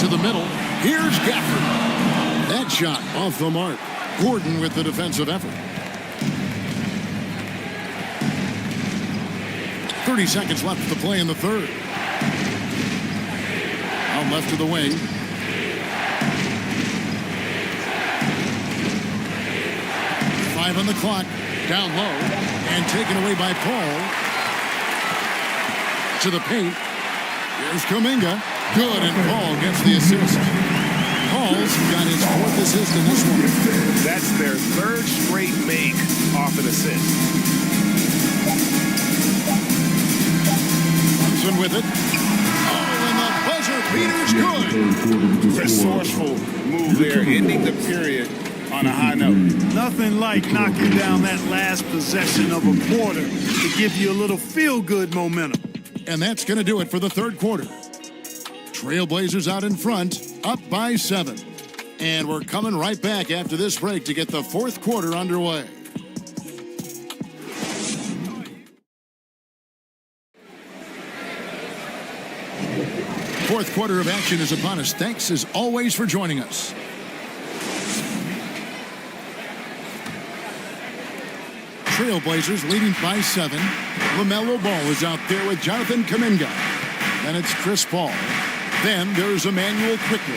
Speaker 1: To the middle. Here's Gafford. That shot off the mark. Gordon with the defensive effort. 30 seconds left to play in the third. Out left to the wing. Five on the clock. Down low. And taken away by Paul. To the paint. Here's Kuminga. Good, and Paul gets the assist. Paul's got his 4th assist in this one.
Speaker 13: That's their 3rd straight make off an assist.
Speaker 1: Brunson with it. Oh, and the buzzer beater's good.
Speaker 13: Resourceful move there, ending the period
Speaker 6: on a high note.
Speaker 22: Nothing like knocking down that last possession of a quarter to give you a little feel-good momentum.
Speaker 1: And that's going to do it for the third quarter. Trailblazers out in front, up by 7. And we're coming right back after this break to get the fourth quarter underway. Fourth quarter of action is upon us. Thanks as always for joining us. Trailblazers leading by 7. LaMelo Ball is out there with Jonathan Kuminga. Then it's Chris Paul. Then there's Emmanuel Quickly.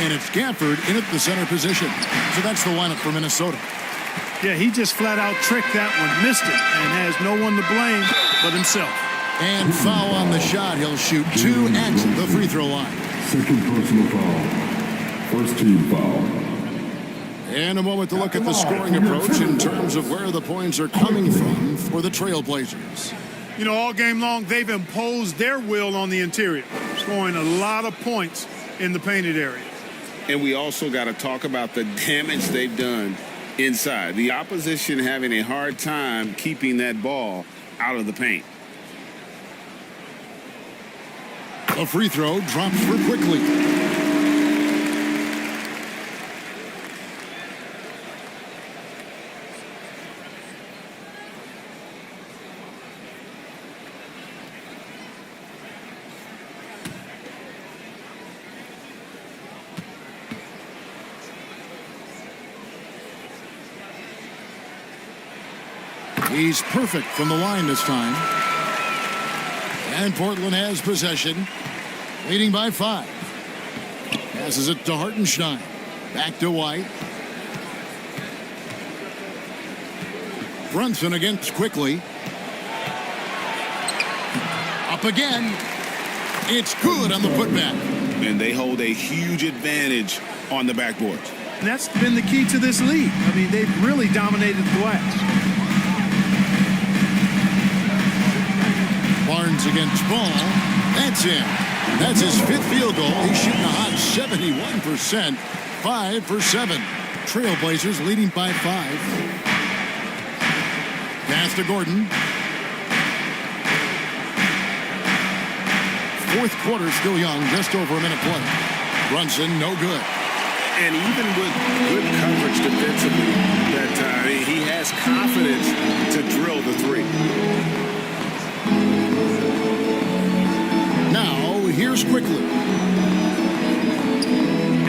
Speaker 1: And it's Gafford in at the center position. So that's the lineup for Minnesota.
Speaker 22: Yeah, he just flat out tricked that one, missed it, and has no one to blame but himself.
Speaker 1: And foul on the shot. He'll shoot 2 at the free throw line.
Speaker 2: Second personal foul. First team foul.
Speaker 1: And a moment to look at the scoring approach in terms of where the points are coming from for the Trailblazers.
Speaker 22: You know, all game long, they've imposed their will on the interior, scoring a lot of points in the painted area.
Speaker 6: And we also got to talk about the damage they've done inside. The opposition having a hard time keeping that ball out of the paint.
Speaker 1: A free throw drops for Quickly. He's perfect from the line this time. And Portland has possession, leading by 5. Passes it to Hartenstein. Back to White. Brunson against Quickly. Up again. It's good on the putback.
Speaker 6: And they hold a huge advantage on the backboard.
Speaker 22: And that's been the key to this league. I mean, they've really dominated the glass.
Speaker 1: Barnes against Ball. That's in. That's his 5th field goal. He's shooting a hot 71%. 5 for 7. Trailblazers leading by 5. Pass to Gordon. Fourth quarter still young. Just over a minute play. Brunson, no good.
Speaker 6: And even with good coverage defensively that time, he has confidence to drill the 3.
Speaker 1: Now, here's Quickly.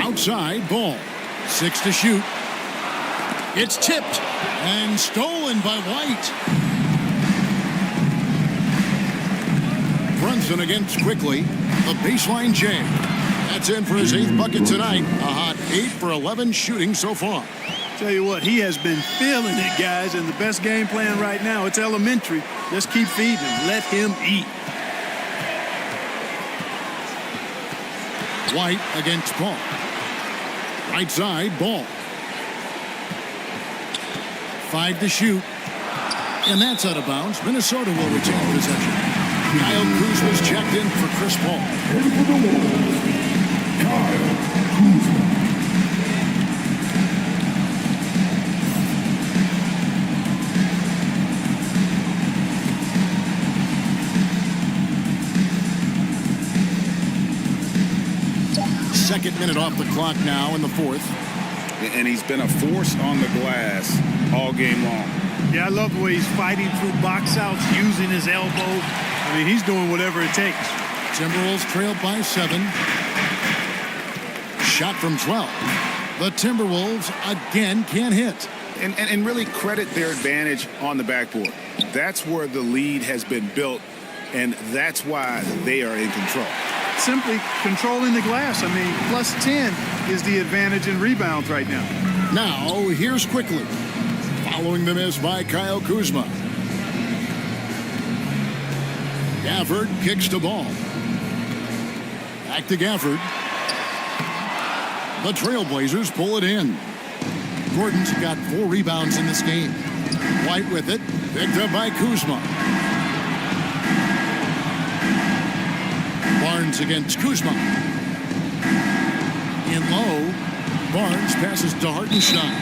Speaker 1: Outside, Ball. 6 to shoot. It's tipped and stolen by White. Brunson against Quickly. The baseline jam. That's in for his 8th bucket tonight. A hot 8 for 11 shooting so far.
Speaker 22: Tell you what, he has been feeling it, guys, and the best game plan right now, it's elementary. Just keep feeding him. Let him eat.
Speaker 1: White against Ball. Right side, Ball. 5 to shoot. And that's out of bounds. Minnesota will retain possession. Kyle Kuzma's checked in for Chris Paul.
Speaker 2: Kyle Kuzma.
Speaker 1: Second minute off the clock now in the fourth.
Speaker 6: And he's been a force on the glass all game long.
Speaker 22: Yeah, I love the way he's fighting through box outs, using his elbow. I mean, he's doing whatever it takes.
Speaker 1: Timberwolves trailed by 7. Shot from 12. The Timberwolves again can't hit.
Speaker 6: And really credit their advantage on the backboard. That's where the lead has been built, and that's why they are in control.
Speaker 22: Simply controlling the glass. I mean, plus 10 is the advantage in rebounds right now.
Speaker 1: Now, here's Quickly. Following the miss by Kyle Kuzma. Gafford kicks the ball. Back to Gafford. The Trailblazers pull it in. Gordon's got 4 rebounds in this game. White with it. Picked up by Kuzma. Barnes against Kuzma. In low. Barnes passes to Hartenstein.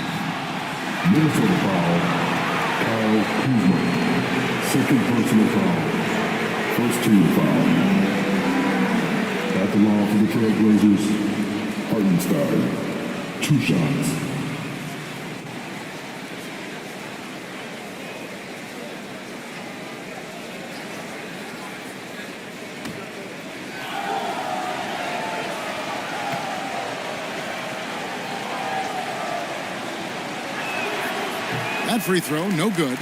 Speaker 2: Minnesota foul. Kyle Kuzma. Second personal foul. First team foul. At the line for the Trailblazers, Hartenstein. 2 shots.
Speaker 1: That free throw, no good.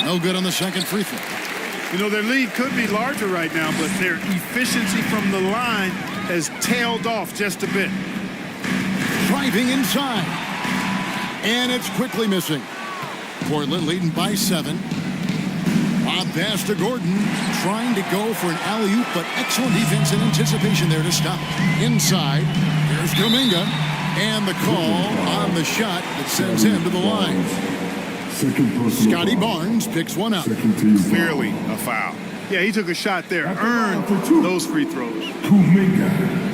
Speaker 1: No good on the second free throw.
Speaker 22: You know, their lead could be larger right now, but their efficiency from the line has tailed off just a bit.
Speaker 1: Driving inside. And it's quickly missing. Portland leading by 7. Lob pass to Gordon. Trying to go for an alley-oop, but excellent defense and anticipation there to stop. Inside. Here's Kuminga. And the call on the shot that sends him to the line. Scotty Barnes picks one up.
Speaker 10: Clearly a foul.
Speaker 22: Yeah, he took a shot there. Earned those free throws.
Speaker 2: Kuminga.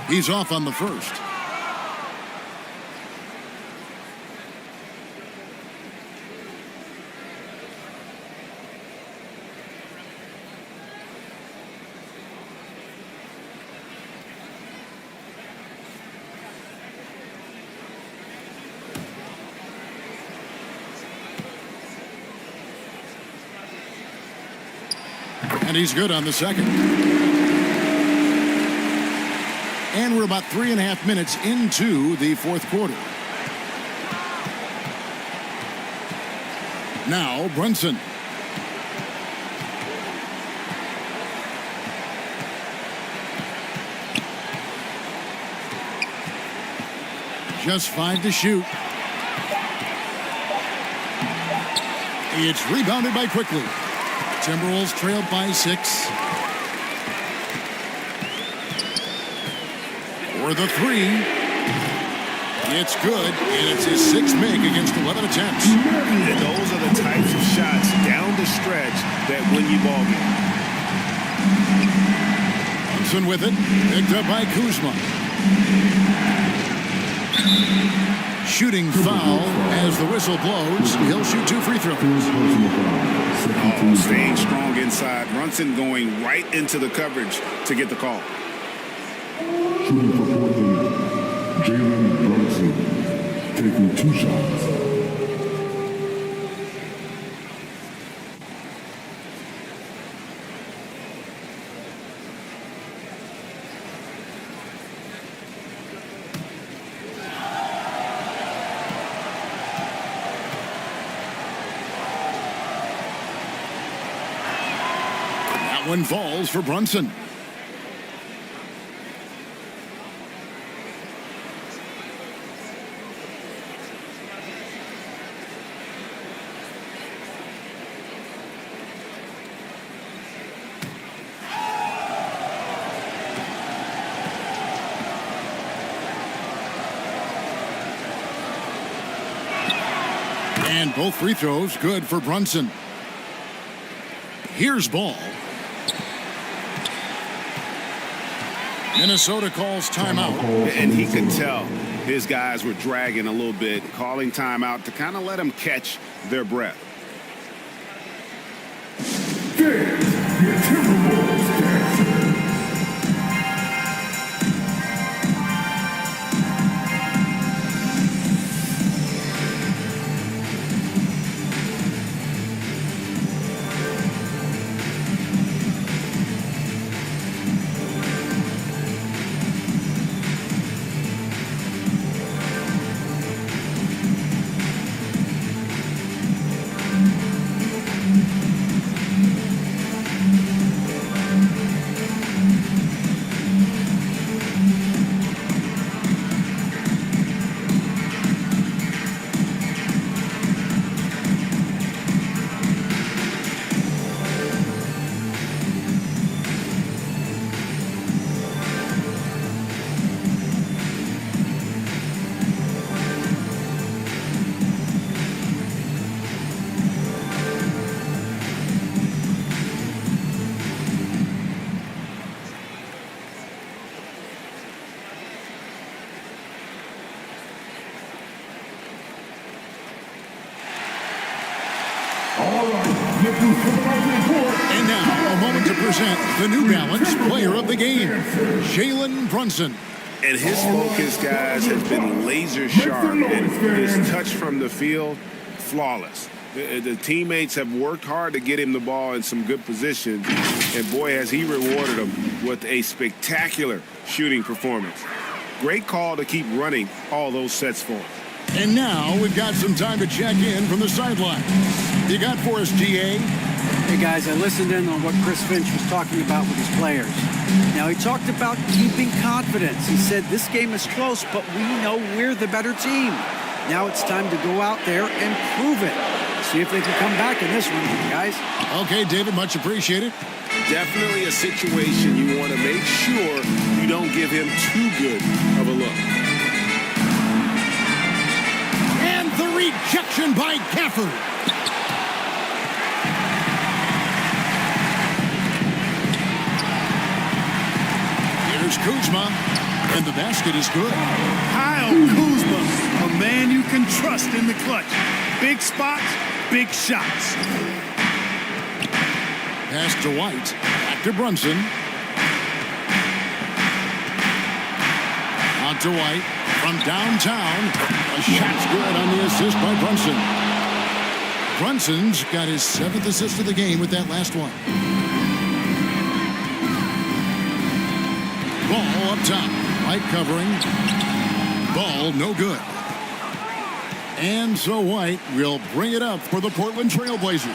Speaker 1: He's off on the first. And he's good on the second. And we're about 3.5 minutes into the fourth quarter. Now Brunson. Just 5 to shoot. It's rebounded by Quickly. Timberwolves trailed by 6. For the 3. It's good, and it's his 6th make against 11 attempts.
Speaker 10: And those are the types of shots down the stretch that win you ball game.
Speaker 1: Brunson with it, picked up by Kuzma. Shooting foul as the whistle blows. He'll shoot 2 free throws.
Speaker 10: Staying strong inside. Brunson going right into the coverage to get the call.
Speaker 2: Shooting for Portland, Jalen Brunson, taking 2 shots.
Speaker 1: That one falls for Brunson. And both free throws good for Brunson. Here's ball. Minnesota calls timeout.
Speaker 10: And he could tell his guys were dragging a little bit, calling timeout to kind of let them catch their breath.
Speaker 1: And now, a moment to present the New Balance Player of the Game, Jalen Brunson.
Speaker 10: And his focus, guys, has been laser sharp, and his touch from the field, flawless. The teammates have worked hard to get him the ball in some good positions, and boy, has he rewarded them with a spectacular shooting performance. Great call to keep running all those sets for him.
Speaker 1: And now we've got some time to check in from the sideline. You got for us, GA?
Speaker 8: Hey, guys, I listened in on what Chris Finch was talking about with his players. Now, he talked about keeping confidence. He said this game is close, but we know we're the better team. Now it's time to go out there and prove it. See if they can come back in this one, guys.
Speaker 1: Okay, David, much appreciated.
Speaker 10: Definitely a situation you want to make sure you don't give him too good of a look.
Speaker 1: And the rejection by Gafford. Here's Kuzma, and the basket is good.
Speaker 22: Kyle Kuzma, a man you can trust in the clutch. Big spots, big shots.
Speaker 1: Pass to White, back to Brunson. On to White, from downtown. A shot's good on the assist by Brunson. Brunson's got his 7th assist of the game with that last one. Ball up top. White covering. Ball no good. And so White will bring it up for the Portland Trail Blazers.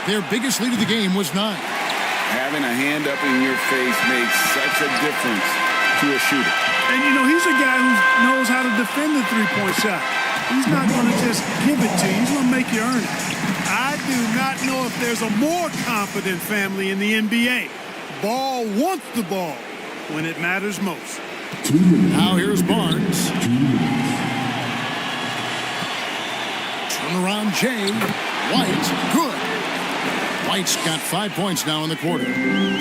Speaker 1: Their biggest lead of the game was 9.
Speaker 6: Having a hand up in your face makes such a difference to a shooter.
Speaker 22: And, you know, he's a guy who knows how to defend the three-point shot. He's not going to just give it to you. He's going to make you earn it. I do not know if there's a more confident family in the NBA. Ball wants the ball when it matters most.
Speaker 1: Now here's Barnes. Turn around Jay. White, good. White's got 5 points now in the quarter.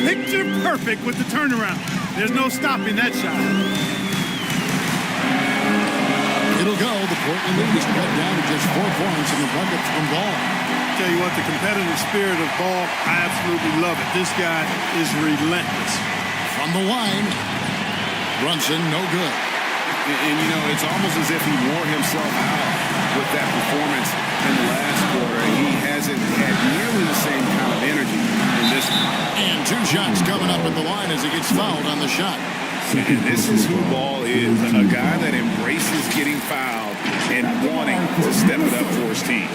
Speaker 22: Picture perfect with the turnaround. There's no stopping that shot.
Speaker 1: It'll go. The Portland lead is cut down to just 4 points in the bucket from Ball.
Speaker 22: Tell you what, the competitive spirit of Ball, I absolutely love it. This guy is relentless.
Speaker 1: From the line, Brunson, no good.
Speaker 10: And you know, it's almost as if he wore himself out with that performance in the last quarter. He hasn't had nearly the same kind of energy in this one.
Speaker 1: And 2 shots coming up at the line as he gets fouled on the shot.
Speaker 10: And this is who Ball is, a guy that embraces getting fouled and wanting to step it up for his team.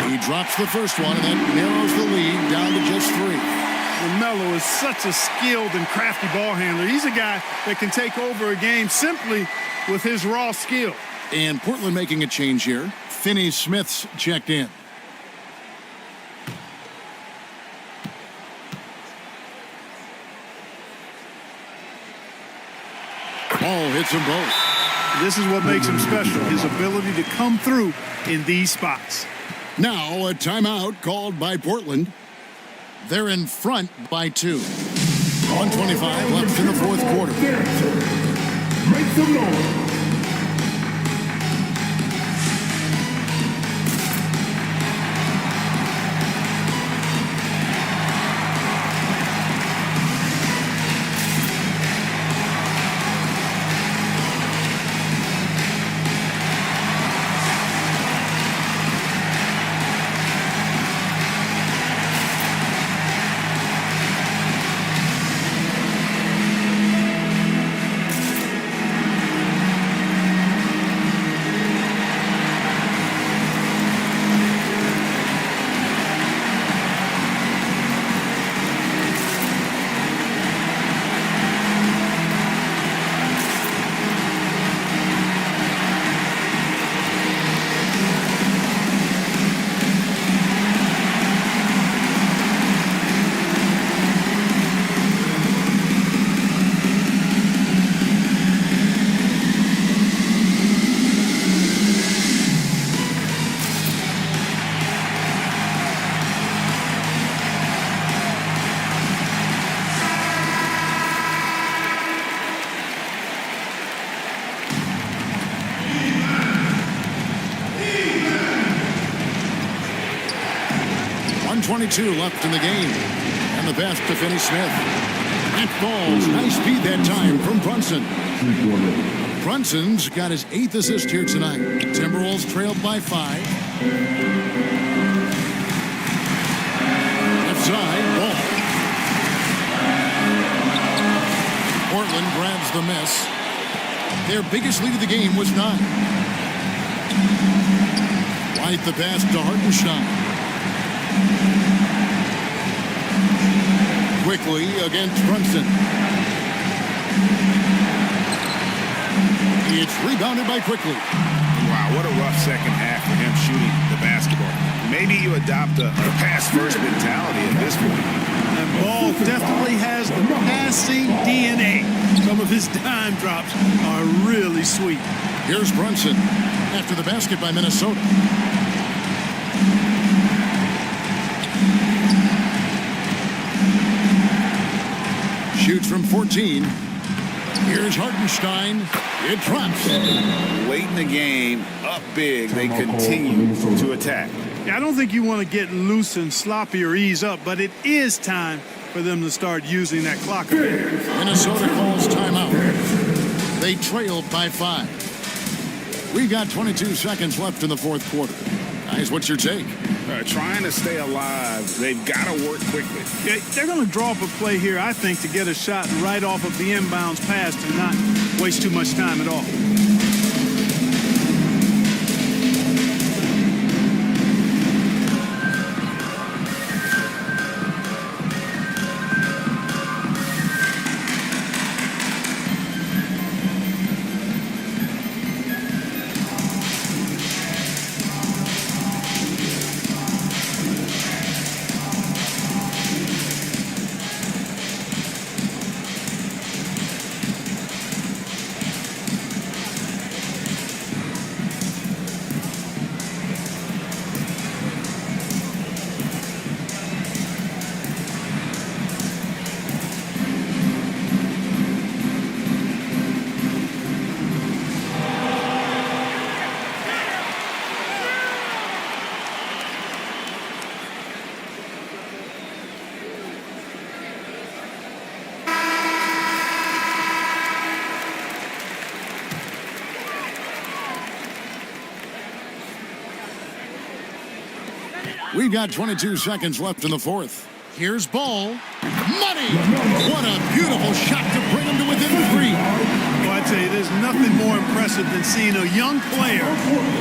Speaker 1: He drops the first one, and that narrows the lead down to just 3.
Speaker 22: LaMelo is such a skilled and crafty ball handler. He's a guy that can take over a game simply with his raw skill.
Speaker 1: And Portland making a change here. Finney Smith's checked in. Ball hits them both.
Speaker 22: This is what makes him special, his ability to come through in these spots.
Speaker 1: Now a timeout called by Portland. They're in front by 2. 1:25 left in the 4th quarter.
Speaker 2: Make some noise.
Speaker 1: 2:22 left in the game. And the pass to Finney Smith. That falls. Nice speed that time from Brunson. Brunson's got his 8th assist here tonight. Timberwolves trailed by 5. Left side, ball. Portland grabs the miss. Their biggest lead of the game was 9. White the pass to Hartenstein. Quickly against Brunson. It's rebounded by Quickly.
Speaker 13: Wow, what a rough second half for him shooting the basketball. Maybe you adopt a pass-first mentality at this point.
Speaker 22: And Ball definitely has the passing DNA. Some of his dime drops are really sweet.
Speaker 1: Here's Brunson after the basket by Minnesota. Shoots from 14. Here's Hartenstein. It drops.
Speaker 13: Late in the game, up big, they continue to attack.
Speaker 22: Yeah, I don't think you want to get loose and sloppy or ease up, but it is time for them to start using that clock again.
Speaker 1: Minnesota calls timeout. They trailed by 5. We've got 22 seconds left in the fourth quarter. Guys, what's your take?
Speaker 13: Trying to stay alive, they've got to work quickly.
Speaker 22: Yeah, they're going to draw up a play here, I think, to get a shot right off of the inbounds pass and not waste too much time at all.
Speaker 1: We've got 22 seconds left in the fourth. Here's Ball. Money! What a beautiful shot to bring him to within 3.
Speaker 22: Well, I tell you, there's nothing more impressive than seeing a young player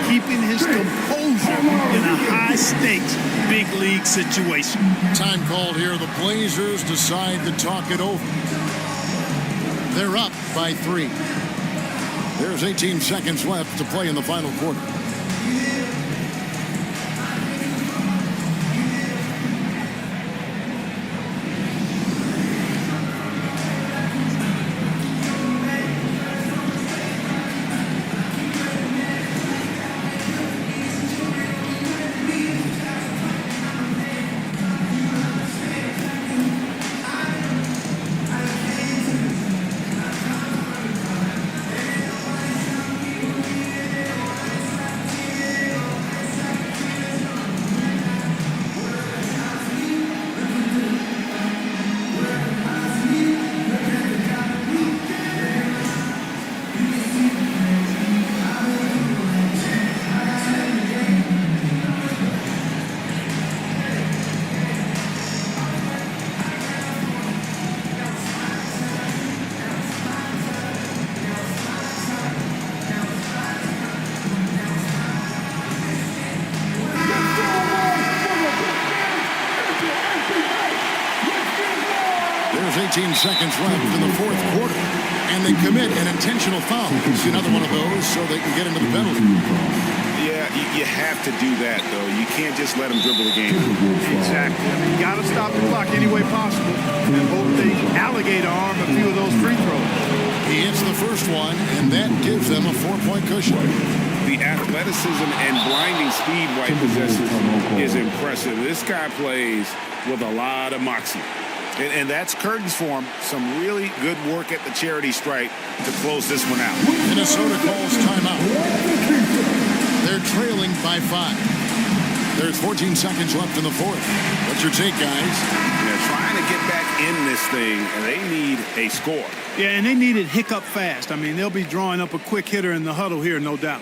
Speaker 22: keeping his composure in a high-stakes, big league situation.
Speaker 1: Time called here. The Blazers decide to talk it over. They're up by 3. There's 18 seconds left to play in the final quarter. There's 18 seconds left in the fourth quarter, and they commit an intentional foul. See another one of those so they can get into the penalty.
Speaker 13: Yeah, you have to do that, though. You can't just let them dribble the game.
Speaker 22: Exactly. I mean, you got to stop the clock any way possible and hope they alligator arm a few of those free throws.
Speaker 1: He hits the first one, and that gives them a 4-point cushion.
Speaker 13: The athleticism and blinding speed White possesses is impressive. This guy plays with a lot of moxie. And that's curtains for him. Some really good work at the charity stripe to close this one out.
Speaker 1: Minnesota calls timeout. They're trailing by 5. There's 14 seconds left in the fourth. What's your take, guys?
Speaker 13: They're trying to get back in this thing, and they need a score.
Speaker 22: Yeah, and they need it hiccup fast. I mean, they'll be drawing up a quick hitter in the huddle here, no doubt.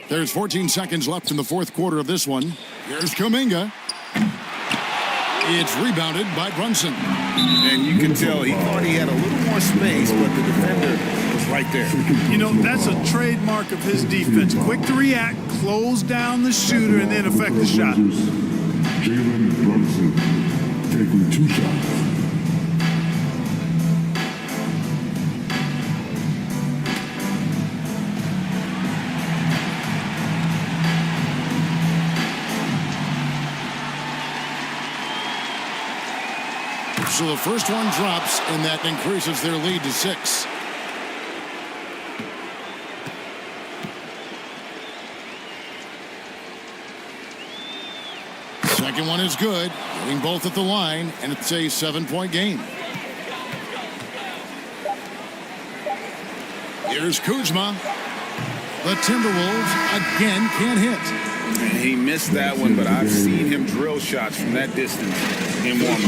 Speaker 1: There's 14 seconds left in the fourth quarter of this one. Here's Kuminga. It's rebounded by Brunson.
Speaker 13: And you can tell he thought he had a little more space, but the defender was right there.
Speaker 22: You know, that's a trademark of his defense. Quick to react, close down the shooter, and then affect the shot.
Speaker 2: Jalen Brunson taking 2 shots.
Speaker 1: So the first one drops, and that increases their lead to 6. Second one is good, getting both at the line, and it's a 7-point game. Here's Kuzma. The Timberwolves again can't hit.
Speaker 13: And he missed that one, but I've seen him drill shots from that distance in warm-up.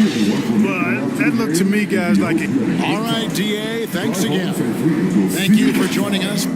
Speaker 22: Well, that looked to me, guys, like it.
Speaker 1: All right, DA, thanks again. Thank you for joining us.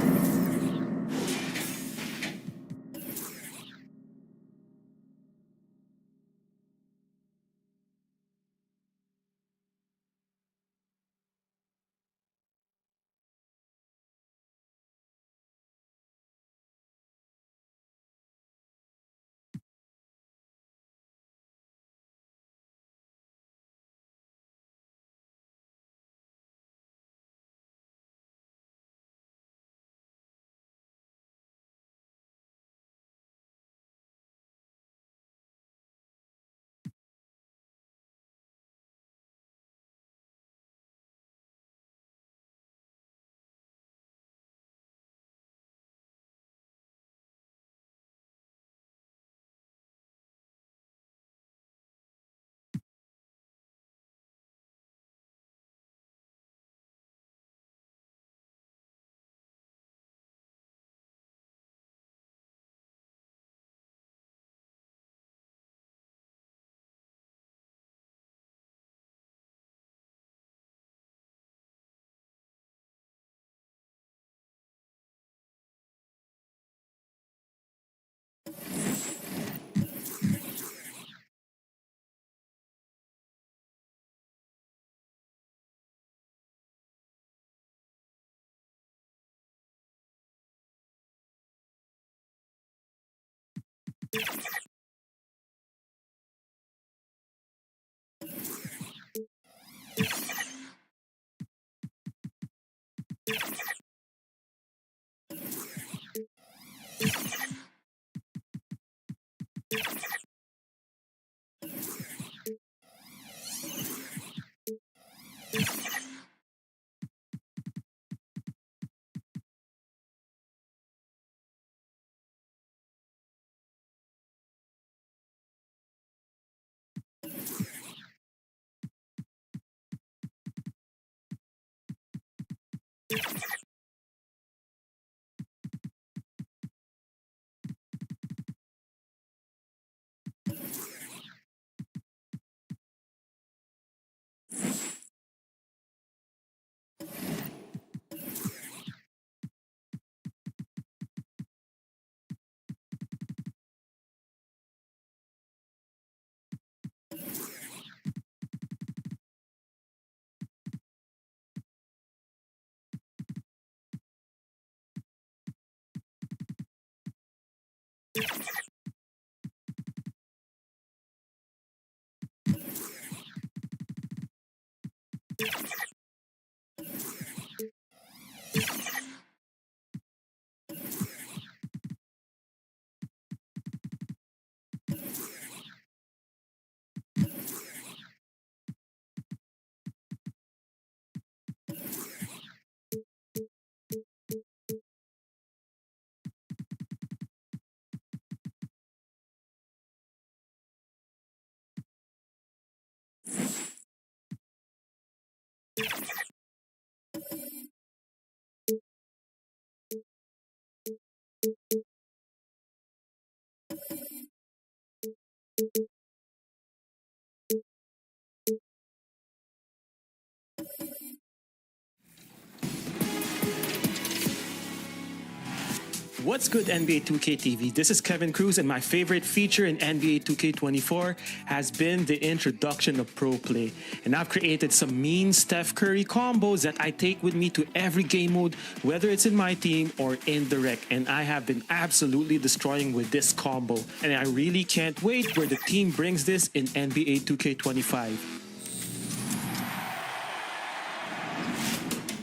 Speaker 9: What's good, NBA 2K TV? This is Kevin Cruz, and my favorite feature in NBA 2K24 has been the introduction of Pro Play. And I've created some mean Steph Curry combos that I take with me to every game mode, whether it's in my team or in the rec. And I have been absolutely destroying with this combo. And I really can't wait where the team brings this in NBA 2K25.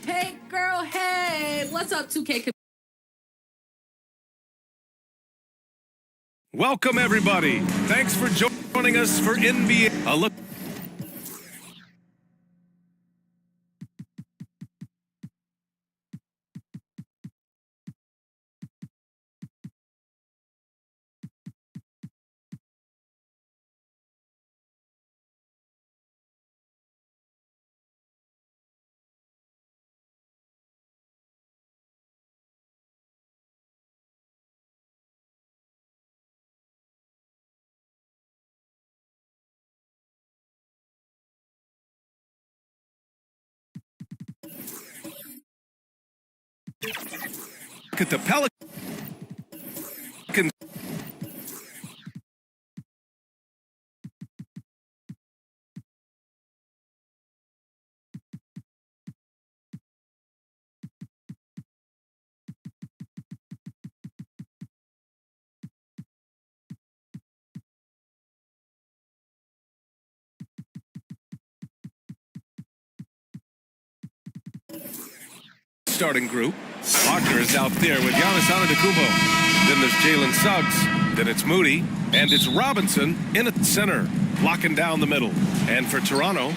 Speaker 11: Hey, girl, hey! What's up, 2K?
Speaker 16: Welcome, everybody. Thanks for joining us for NBA. A look. Look at the Pelicans. Starting group. Wagner is out there with Giannis Antetokounmpo. Then there's Jalen Suggs. Then it's Moody. And it's Robinson in at center, locking down the middle. And for Toronto,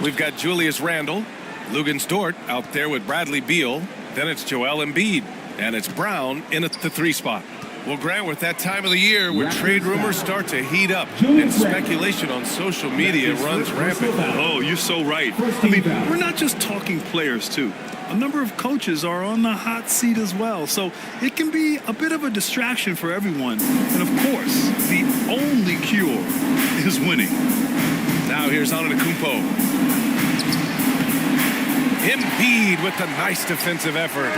Speaker 16: we've got Julius Randle, Luguentz Dort out there with Bradley Beal. Then it's Joel Embiid. And it's Brown in at the 3 spot. Well, Grant, we're at that time of the year where trade rumors start to heat up and speculation on social media runs rampant.
Speaker 17: Oh, you're so right. I mean, we're not just talking players, too. A number of coaches are on the hot seat as well, so it can be a bit of a distraction for everyone. And of course, the only cure is winning.
Speaker 16: Now here's Antetokounmpo. Embiid with the nice defensive effort.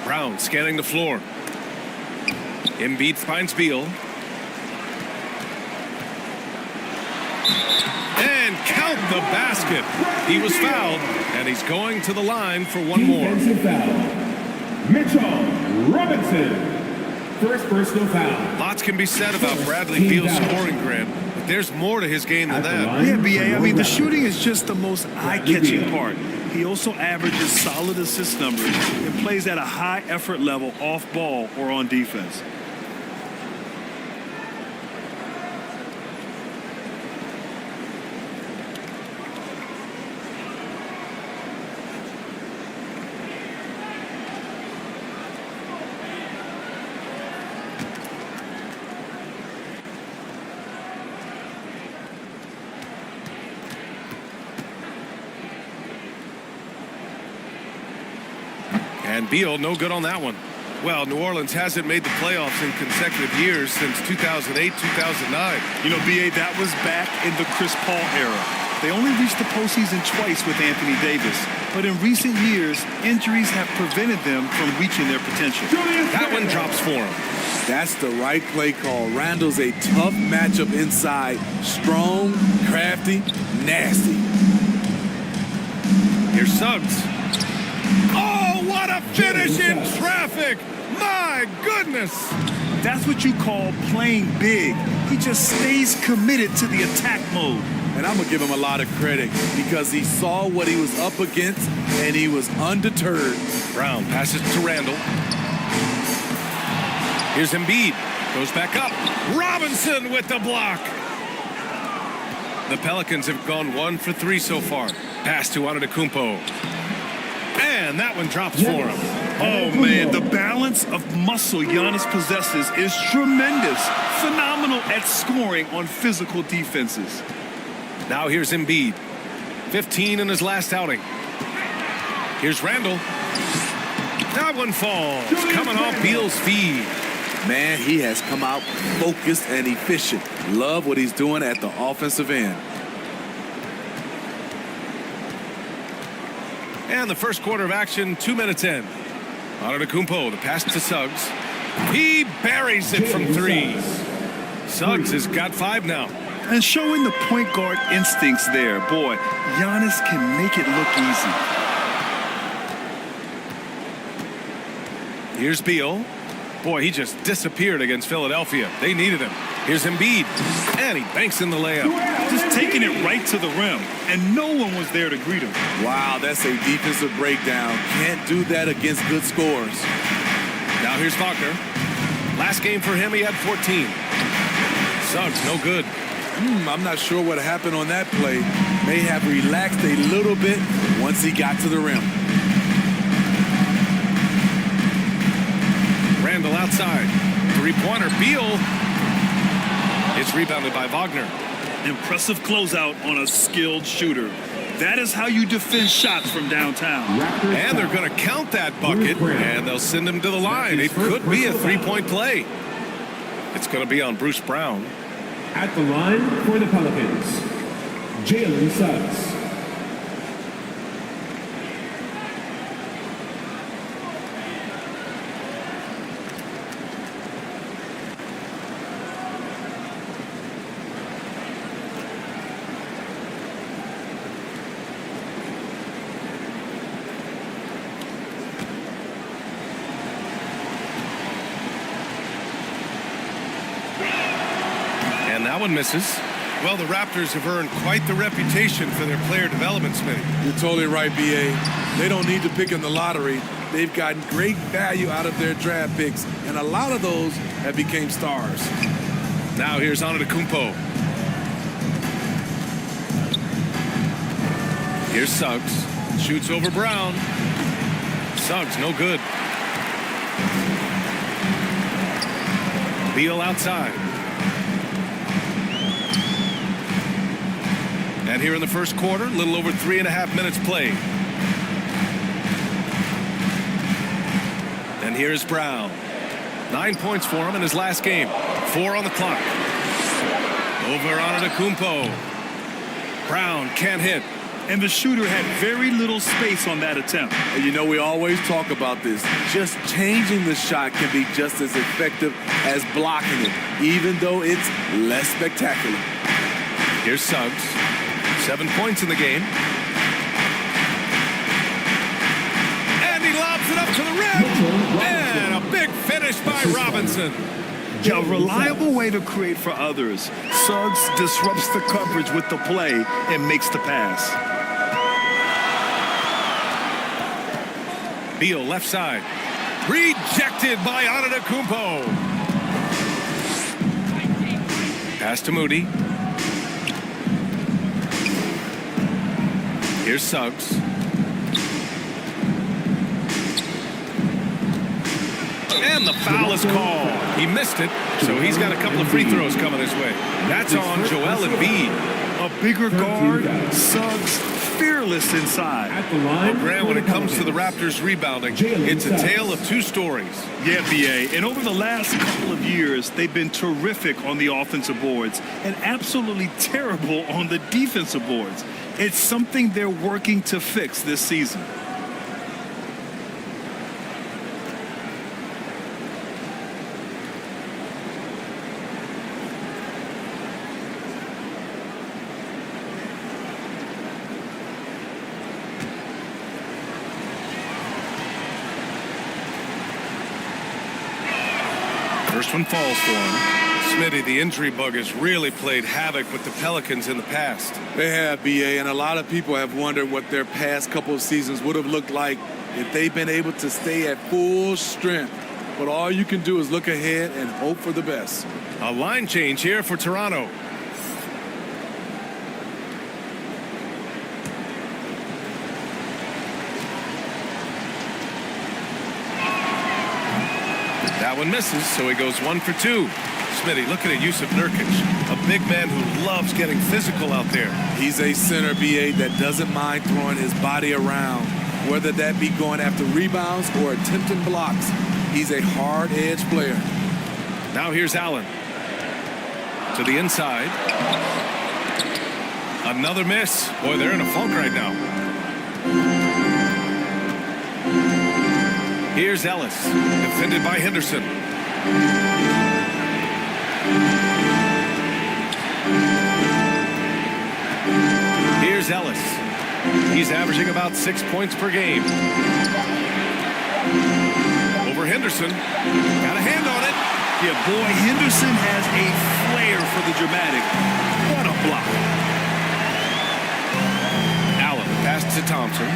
Speaker 16: Brown scanning the floor. Embiid finds Beal. And count the basket. He was fouled, and he's going to the line for one more.
Speaker 23: Defensive foul. Mitchell Robinson. First personal foul.
Speaker 16: Lots can be said about Bradley Beal's scoring, Grant, but there's more to his game than that.
Speaker 17: Yeah, BA. I mean, the shooting is just the most eye-catching part. He also averages solid assist numbers and plays at a high effort level off ball or on defense.
Speaker 16: And Beal, no good on that one. Well, New Orleans hasn't made the playoffs in consecutive years since 2008, 2009.
Speaker 17: You know, BA, that was back in the Chris Paul era. They only reached the postseason twice with Anthony Davis. But in recent years, injuries have prevented them from reaching their potential.
Speaker 16: That one drops for him.
Speaker 24: That's the right play call. Randle's a tough matchup inside. Strong, crafty, nasty.
Speaker 16: Here's Suggs. Oh, what a finish in traffic! My goodness!
Speaker 17: That's what you call playing big. He just stays committed to the attack mode.
Speaker 24: And I'm going to give him a lot of credit because he saw what he was up against and he was undeterred.
Speaker 16: Brown passes to Randle. Here's Embiid. Goes back up. Robinson with the block. The Pelicans have gone 1 for 3 so far. Pass to Antetokounmpo. And that one drops for him.
Speaker 17: Oh, man, the balance of muscle Giannis possesses is tremendous. Phenomenal at scoring on physical defenses.
Speaker 16: Now here's Embiid. 15 in his last outing. Here's Randle. That one falls. Coming off Beal's feed.
Speaker 24: Man, he has come out focused and efficient. Love what he's doing at the offensive end.
Speaker 16: And the first quarter of action, 2 minutes in. Antetokounmpo, the pass to Suggs. He buries it from 3. Suggs has got 5 now.
Speaker 17: And showing the point guard instincts there. Boy, Giannis can make it look easy.
Speaker 16: Here's Beal. Boy, he just disappeared against Philadelphia. They needed him. Here's Embiid. And he banks in the layup.
Speaker 17: Just taking it right to the rim. And no one was there to greet him.
Speaker 24: Wow, that's a defensive breakdown. Can't do that against good scores.
Speaker 16: Now here's Wagner. Last game for him, he had 14. Suggs, no good.
Speaker 24: I'm not sure what happened on that play. May have relaxed a little bit once he got to the rim.
Speaker 16: Randall outside. Three-pointer. Beal. It's rebounded by Wagner.
Speaker 17: Impressive closeout on a skilled shooter. That is how you defend shots from downtown.
Speaker 16: And they're going to count that bucket, and they'll send him to the line. It could be a three-point play. It's going to be on Bruce Brown.
Speaker 23: At the line for the Pelicans, Jalen Suggs.
Speaker 16: That one misses. Well, the Raptors have earned quite the reputation for their player development, Smitty.
Speaker 24: You're totally right, B.A. They don't need to pick in the lottery. They've gotten great value out of their draft picks, and a lot of those have become stars.
Speaker 16: Now here's Antetokounmpo. Here's Suggs. Shoots over Brown. Suggs, no good. Beal outside. And here in the first quarter, a little over 3.5 minutes played. And here's Brown. 9 points for him in his last game. 4 on the clock. Over Antetokounmpo. Brown can't hit.
Speaker 17: And the shooter had very little space on that attempt.
Speaker 24: And you know, we always talk about this. Just changing the shot can be just as effective as blocking it, even though it's less spectacular.
Speaker 16: Here's Suggs. 7 points in the game. And he lobs it up to the rim. And a big finish by Robinson.
Speaker 17: A reliable way to create for others. Suggs disrupts the coverage with the play and makes the pass.
Speaker 16: Beal left side. Rejected by Antetokounmpo. Pass to Moody. Here's Suggs. And the foul is called. He missed it, so he's got a couple of free throws coming his way. That's on Joel Embiid.
Speaker 17: A bigger guard, Suggs fearless inside.
Speaker 16: Well, Grant, when it comes to the Raptors rebounding, it's a tale of two stories.
Speaker 17: Yeah, B.A. And over the last couple of years, they've been terrific on the offensive boards and absolutely terrible on the defensive boards. It's something they're working to fix this season.
Speaker 16: First one falls for him. Smitty, the injury bug has really played havoc with the Pelicans in the past.
Speaker 24: They have, B.A., and a lot of people have wondered what their past couple of seasons would have looked like if they've been able to stay at full strength. But all you can do is look ahead and hope for the best.
Speaker 16: A line change here for Toronto. That one misses, so he goes 1 for 2. Smitty, look at Yusuf Nurkic, a big man who loves getting physical out there.
Speaker 24: He's a center, B.A., that doesn't mind throwing his body around, whether that be going after rebounds or attempting blocks. He's a hard-edge player.
Speaker 16: Now here's Allen. To the inside. Another miss. Boy, they're in a funk right now. Here's Ellis. Defended by Henderson. Here's Ellis. He's averaging about 6 points per game. Over Henderson. Got a hand on it.
Speaker 17: Yeah, boy, Henderson has a flair for the dramatic. What a block.
Speaker 16: Allen pass to Thompson.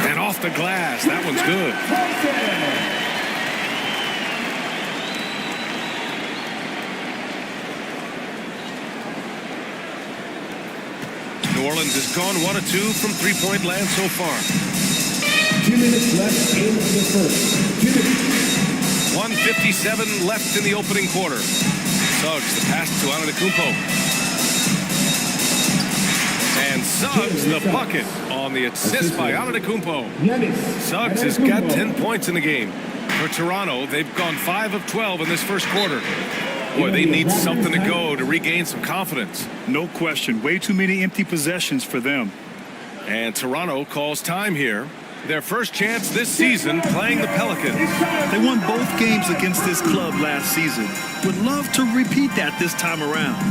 Speaker 16: And off the glass. That one's good. New Orleans has gone 1 of 2 from three-point land so far.
Speaker 23: 2 minutes left in the first. 2 minutes.
Speaker 16: 1:57 left in the opening quarter. Suggs the pass to Antetokounmpo. And Suggs the bucket on the assist by Antetokounmpo. Suggs has got 10 points in the game. For Toronto, they've gone 5 of 12 in this first quarter. Boy, they need something to go to regain some confidence.
Speaker 17: No question. Way too many empty possessions for them.
Speaker 16: And Toronto calls time here. Their first chance this season playing the Pelicans.
Speaker 17: They won both games against this club last season. Would love to repeat that this time around.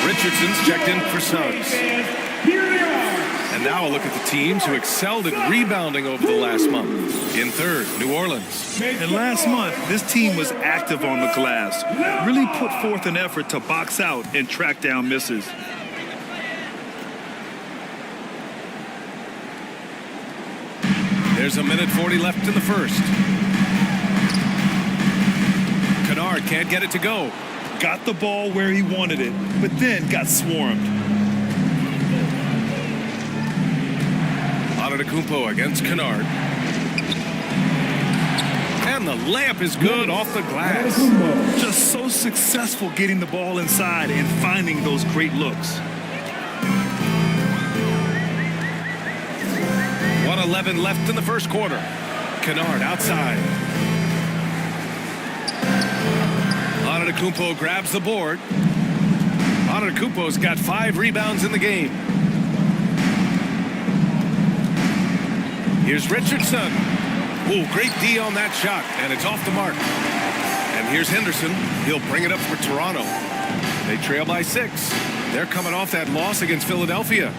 Speaker 16: Richardson's checked in for Suggs. And now a look at the teams who excelled at rebounding over the last month. In third, New Orleans.
Speaker 17: And last month, this team was active on the glass. Really put forth an effort to box out and track down misses.
Speaker 16: There's 1:40 left in the first. Kennard can't get it to go.
Speaker 17: Got the ball where he wanted it, but then got swarmed.
Speaker 16: Antetokounmpo against Kennard. And the layup is good off the glass.
Speaker 17: Just so successful getting the ball inside and finding those great looks.
Speaker 16: 1:11 left in the first quarter. Kennard outside. Antetokounmpo grabs the board. Antetokounmpo's got 5 rebounds in the game. Here's Richardson. Ooh, great D on that shot, and it's off the mark. And here's Henderson. He'll bring it up for Toronto. They trail by 6. They're coming off that loss against Philadelphia.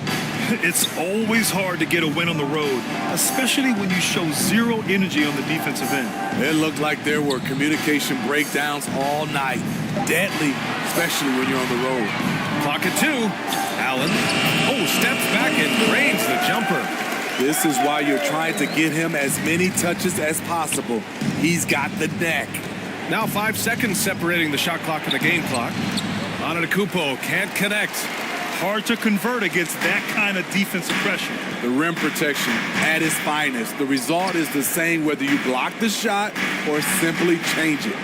Speaker 17: It's always hard to get a win on the road, especially when you show zero energy on the defensive end.
Speaker 24: It looked like there were communication breakdowns all night. Deadly, especially when you're on the road.
Speaker 16: Clock at 2. Allen. Oh, steps back and drains the jumper.
Speaker 24: This is why you're trying to get him as many touches as possible. He's got the neck.
Speaker 16: Now 5 seconds separating the shot clock and the game clock. Antetokounmpo can't connect.
Speaker 17: Hard to convert against that kind of defensive pressure.
Speaker 24: The rim protection at its finest. The result is the same whether you block the shot or simply change it.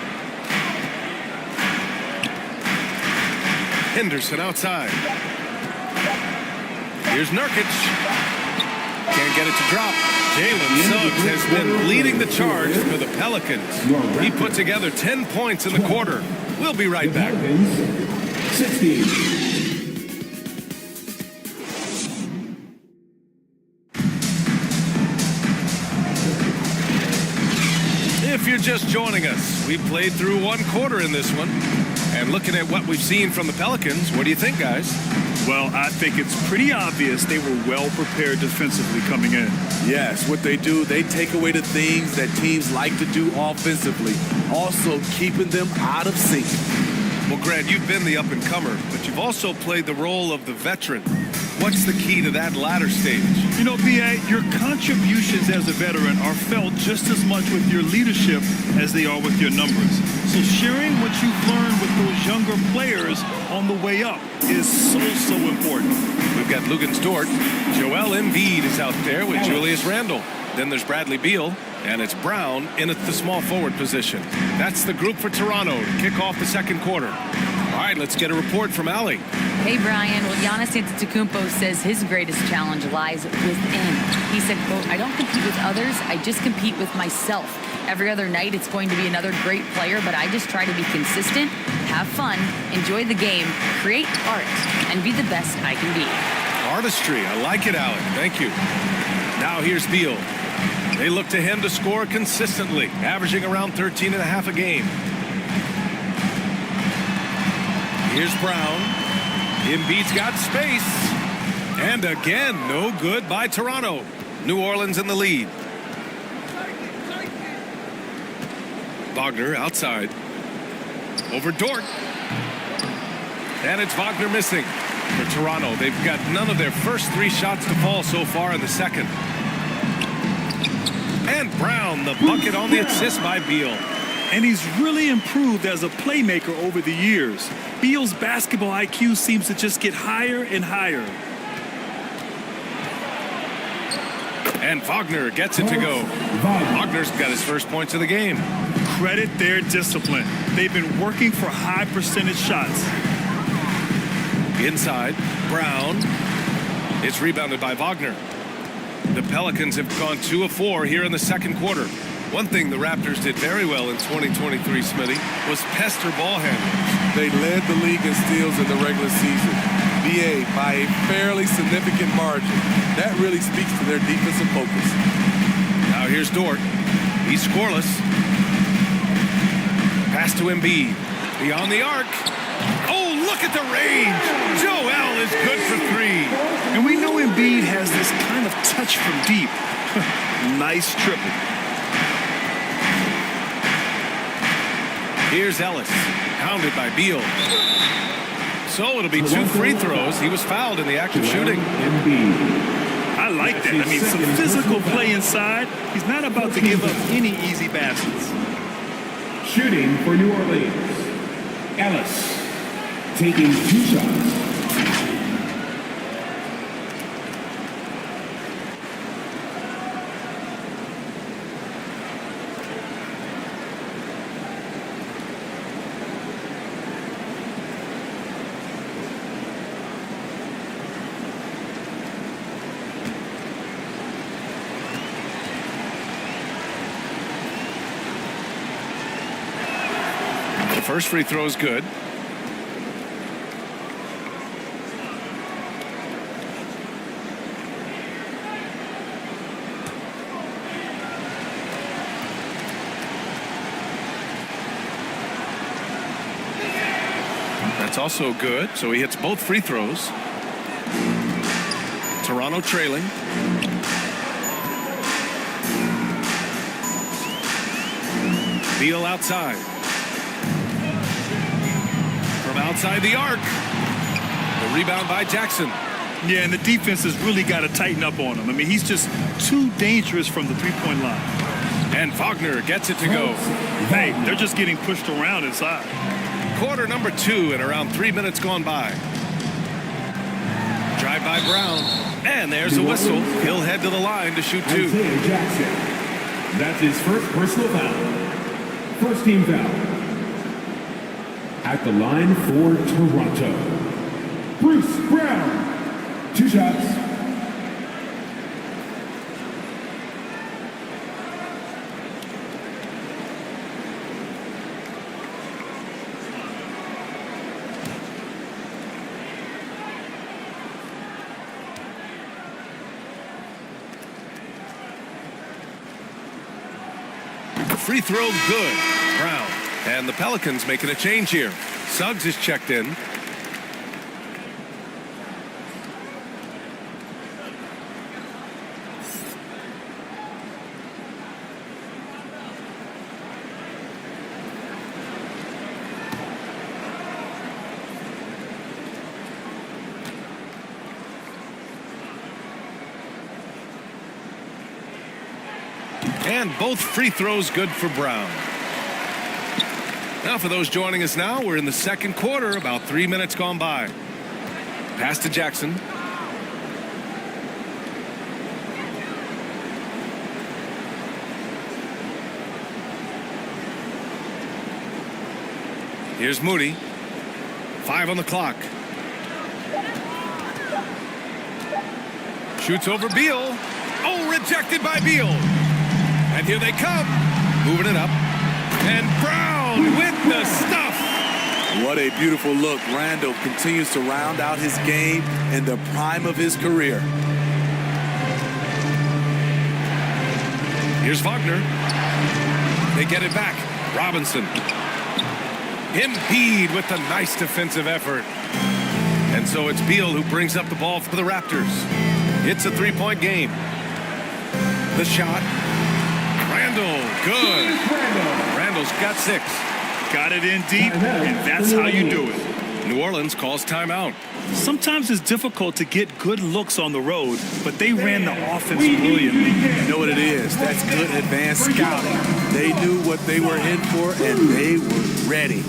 Speaker 16: Henderson outside. Here's Nurkic. Can't get it to drop. Jalen Suggs has been leading the charge for the Pelicans. He put together 10 points in the quarter. We'll be right back.
Speaker 23: 16.
Speaker 16: If you're just joining us, we played through one quarter in this one. And looking at what we've seen from the Pelicans, what do you think, guys?
Speaker 17: Well, I think it's pretty obvious they were well prepared defensively coming in.
Speaker 24: Yes, what they do, they take away the things that teams like to do offensively, also keeping them out of sync.
Speaker 16: Well, Grant, you've been the up-and-comer, but you've also played the role of the veteran. What's the key to that latter stage?
Speaker 17: You know, B.A., your contributions as a veteran are felt just as much with your leadership as they are with your numbers. So sharing what you've learned with those younger players on the way up is so important.
Speaker 16: We've got Lugens Dort. Joel Embiid is out there with Julius Randle. Then there's Bradley Beal, and it's Brown in at the small forward position. That's the group for Toronto to kick off the second quarter. All right, let's get a report from Allie.
Speaker 3: Hey, Brian. Well, Giannis Antetokounmpo says his greatest challenge lies within. He said, quote, "I don't compete with others. I just compete with myself. Every other night it's going to be another great player, but I just try to be consistent, have fun, enjoy the game, create art, and be the best I can be."
Speaker 16: Artistry. I like it, Allie. Thank you. Now here's Beal. They look to him to score consistently, averaging around 13.5 a game. Here's Brown. Embiid's got space. And again, no good by Toronto. New Orleans in the lead. Wagner outside. Over Dort. And it's Wagner missing for Toronto. They've got none of their first 3 shots to fall so far in the second. And Brown, the bucket on the assist by Beal.
Speaker 17: And he's really improved as a playmaker over the years. Beal's basketball IQ seems to just get higher and higher.
Speaker 16: And Wagner gets it to go. Wagner's got his first points of the game.
Speaker 17: Credit their discipline. They've been working for high percentage shots.
Speaker 16: Inside, Brown. It's rebounded by Wagner. The Pelicans have gone 2 of 4 here in the second quarter. One thing the Raptors did very well in 2023, Smitty, was pester ball handlers.
Speaker 24: They led the league in steals in the regular season. BA by a fairly significant margin. That really speaks to their defensive focus.
Speaker 16: Now here's Dort. He's scoreless. Pass to Embiid. Beyond the arc. Oh, look at the range. Joel is good for 3.
Speaker 17: And we know Embiid has this kind of touch from deep. Nice triple.
Speaker 16: Here's Ellis, pounded by Beal. So it'll be 2 free throws. He was fouled in the act of shooting.
Speaker 17: I like that. I mean, some physical play inside. He's not about to give up any easy baskets.
Speaker 23: Shooting for New Orleans. Ellis taking 2 shots.
Speaker 16: First free throw is good. That's also good. So he hits both free throws. Toronto trailing. Beal outside. Outside the arc. The rebound by Jackson.
Speaker 17: Yeah, and the defense has really got to tighten up on him. I mean, he's just too dangerous from the three-point line.
Speaker 16: And Wagner gets it to go.
Speaker 17: Hey, they're just getting pushed around inside.
Speaker 16: Quarter number 2 and around 3 minutes gone by. Drive by Brown. And there's a whistle. He'll head to the line to shoot 2.
Speaker 23: Jackson. That's his first personal foul. First team foul. At the line for Toronto, Bruce Brown. 2 shots.
Speaker 16: Free throw good. Brown. And the Pelicans making a change here. Suggs is checked in. And both free throws good for Brown. Now for those joining us now, we're in the second quarter, about 3 minutes gone by. Pass to Jackson. Here's Moody. 5 on the clock. Shoots over Beal. Oh, rejected by Beal. And here they come. Moving it up. And Brown with the stuff.
Speaker 24: What a beautiful look. Randall continues to round out his game in the prime of his career.
Speaker 16: Here's Wagner. They get it back. Robinson. Embiid with a nice defensive effort. And so it's Beal who brings up the ball for the Raptors. It's a three-point game. The shot. Randall, good. Randall's got 6.
Speaker 17: Got it in deep, and that's how you do it.
Speaker 16: New Orleans calls timeout.
Speaker 17: Sometimes it's difficult to get good looks on the road, but they ran the offense brilliantly.
Speaker 24: You know what it is? That's good advanced scouting. They knew what they were in for, and they were ready.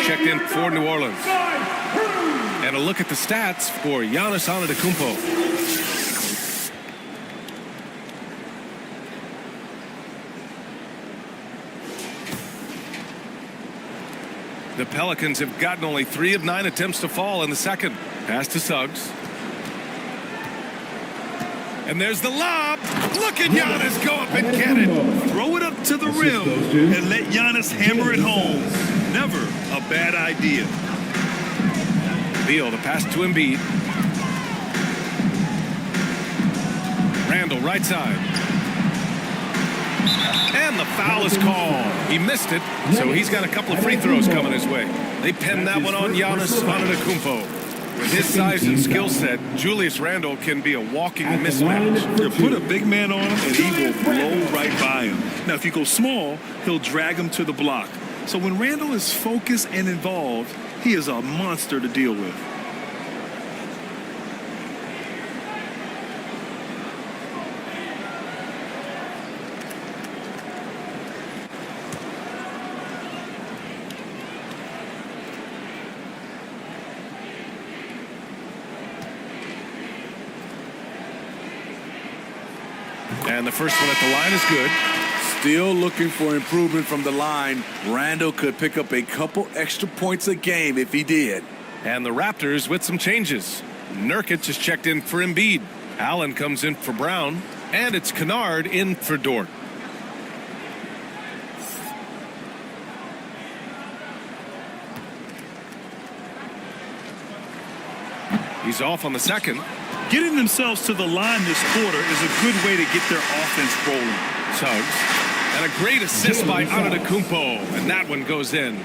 Speaker 16: Checked in for New Orleans. And a look at the stats for Giannis Antetokounmpo. The Pelicans have gotten only 3 of 9 attempts to fall in the second. Pass to Suggs. And there's the lob. Look at Giannis go up and get it.
Speaker 17: Throw it up to the rim and let Giannis hammer it home. Never a bad idea.
Speaker 16: Beal, the pass to Embiid. Randall, right side. And the foul is called. He missed it, so he's got a couple of free throws coming his way. They pinned that one on Giannis Antetokounmpo. With his size and skill set, Julius Randle can be a walking mismatch.
Speaker 17: You put a big man on him, and he will blow right by him. Now, if you go small, he'll drag him to the block. So when Randall is focused and involved, he is a monster to deal with.
Speaker 16: And the first one at the line is good.
Speaker 24: Still looking for improvement from the line. Randall could pick up a couple extra points a game if he did.
Speaker 16: And the Raptors with some changes. Nurkic is checked in for Embiid. Allen comes in for Brown. And it's Kennard in for Dort. He's off on the second.
Speaker 17: Getting themselves to the line this quarter is a good way to get their offense rolling.
Speaker 16: Suggs. And a great assist by Antetokounmpo. And that one goes in.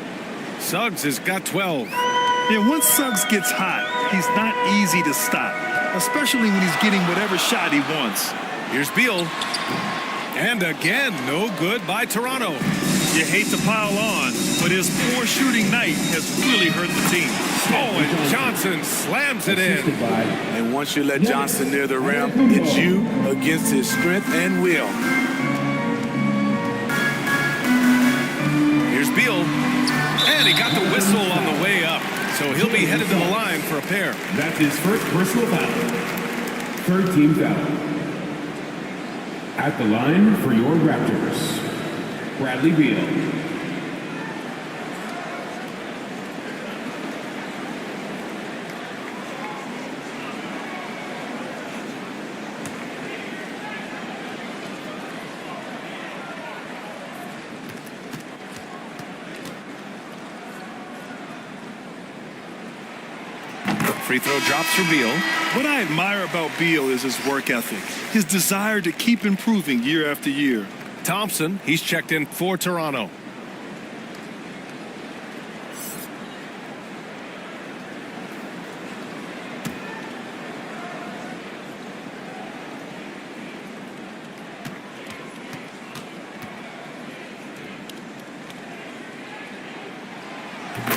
Speaker 16: Suggs has got 12.
Speaker 17: Yeah, once Suggs gets hot, He's not easy to stop, especially when he's getting whatever shot he wants.
Speaker 16: Here's Beal. And again, no good by Toronto.
Speaker 17: You hate to pile on, but his poor shooting night has really hurt the team.
Speaker 16: Oh, and Johnson slams it in.
Speaker 24: And once you let Johnson near the rim, it's you against his strength and will.
Speaker 16: Here's Beal. And he got the whistle on the way up. So he'll be headed to the line for a pair.
Speaker 23: That's his first personal foul. Third team foul. At the line for your Raptors, Bradley Beal.
Speaker 16: Free throw drops for Beal.
Speaker 17: What I admire about Beal is his work ethic, his desire to keep improving year after year.
Speaker 16: Thompson, he's checked in for Toronto.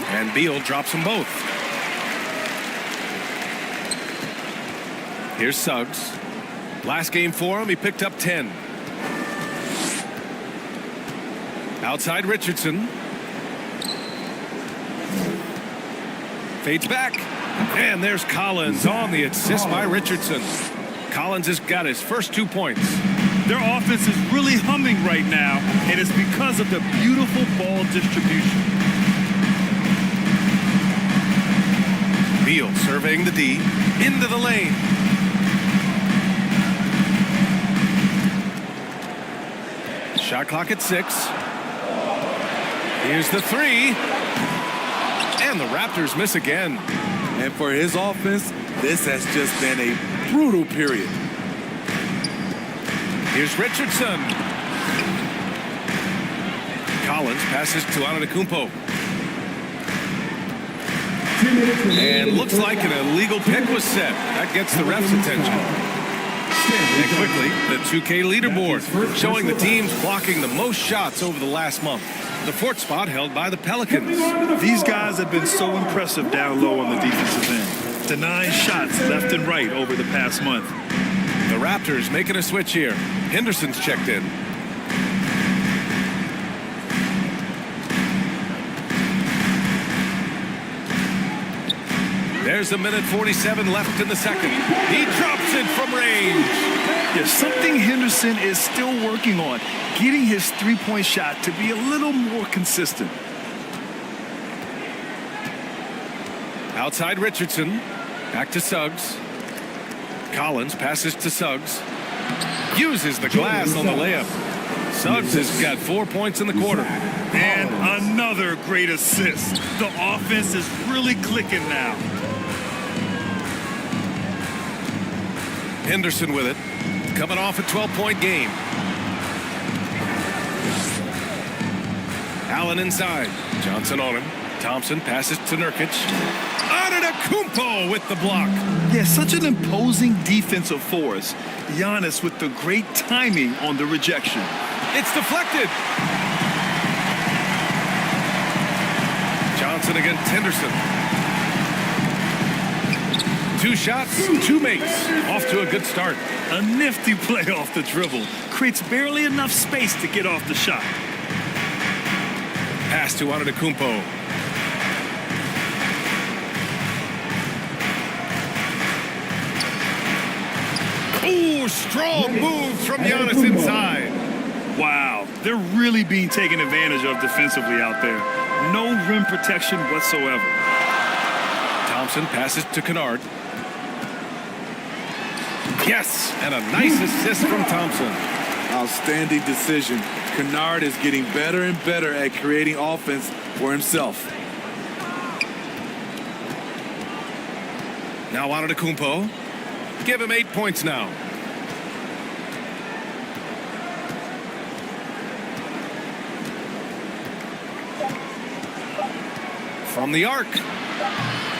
Speaker 16: And Beal drops them both. Here's Suggs. Last game for him, he picked up 10. Outside Richardson. Fades back. And there's Collins on the assist by Richardson. Collins has got his first 2 points.
Speaker 17: Their offense is really humming right now, and it's because of the beautiful ball distribution.
Speaker 16: Beal surveying the D. Into the lane. Shot clock at 6. Here's the 3. And the Raptors miss again.
Speaker 24: And for his offense, this has just been a brutal period.
Speaker 16: Here's Richardson. Collins passes to Antetokounmpo. And looks like an illegal pick was set. That gets the ref's attention. And quickly, the 2K leaderboard showing the teams blocking the most shots over the last month. The 4th spot held by the Pelicans.
Speaker 17: These guys have been so impressive down low on the defensive end. Denying shots left and right over the past month.
Speaker 16: The Raptors making a switch here. Henderson's checked in. There's a minute 47 left in the second. He drops it from range.
Speaker 17: There's something Henderson is still working on, getting his three-point shot to be a little more consistent.
Speaker 16: Outside Richardson. Back to Suggs. Collins passes to Suggs. Uses the glass on the layup. Suggs has got 4 points in the quarter.
Speaker 17: And another great assist. The offense is really clicking now.
Speaker 16: Henderson with it. Coming off a 12-point game. Allen inside. Johnson on him. Thompson passes to Nurkic. Antetokounmpo with the block.
Speaker 17: Yeah, such an imposing defensive force. Giannis with the great timing on the rejection.
Speaker 16: It's deflected. Johnson against Henderson. 2 shots, 2 makes. Off to a good start.
Speaker 17: A nifty play off the dribble. Creates barely enough space to get off the shot.
Speaker 16: Pass to Antetokounmpo. Ooh, strong move from Giannis inside.
Speaker 17: Wow, they're really being taken advantage of defensively out there. No rim protection whatsoever.
Speaker 16: Thompson passes to Kennard. Yes, and a nice assist from Thompson.
Speaker 24: Outstanding decision. Kennard is getting better and better at creating offense for himself.
Speaker 16: Now Antetokounmpo. Give him 8 points now. From the arc.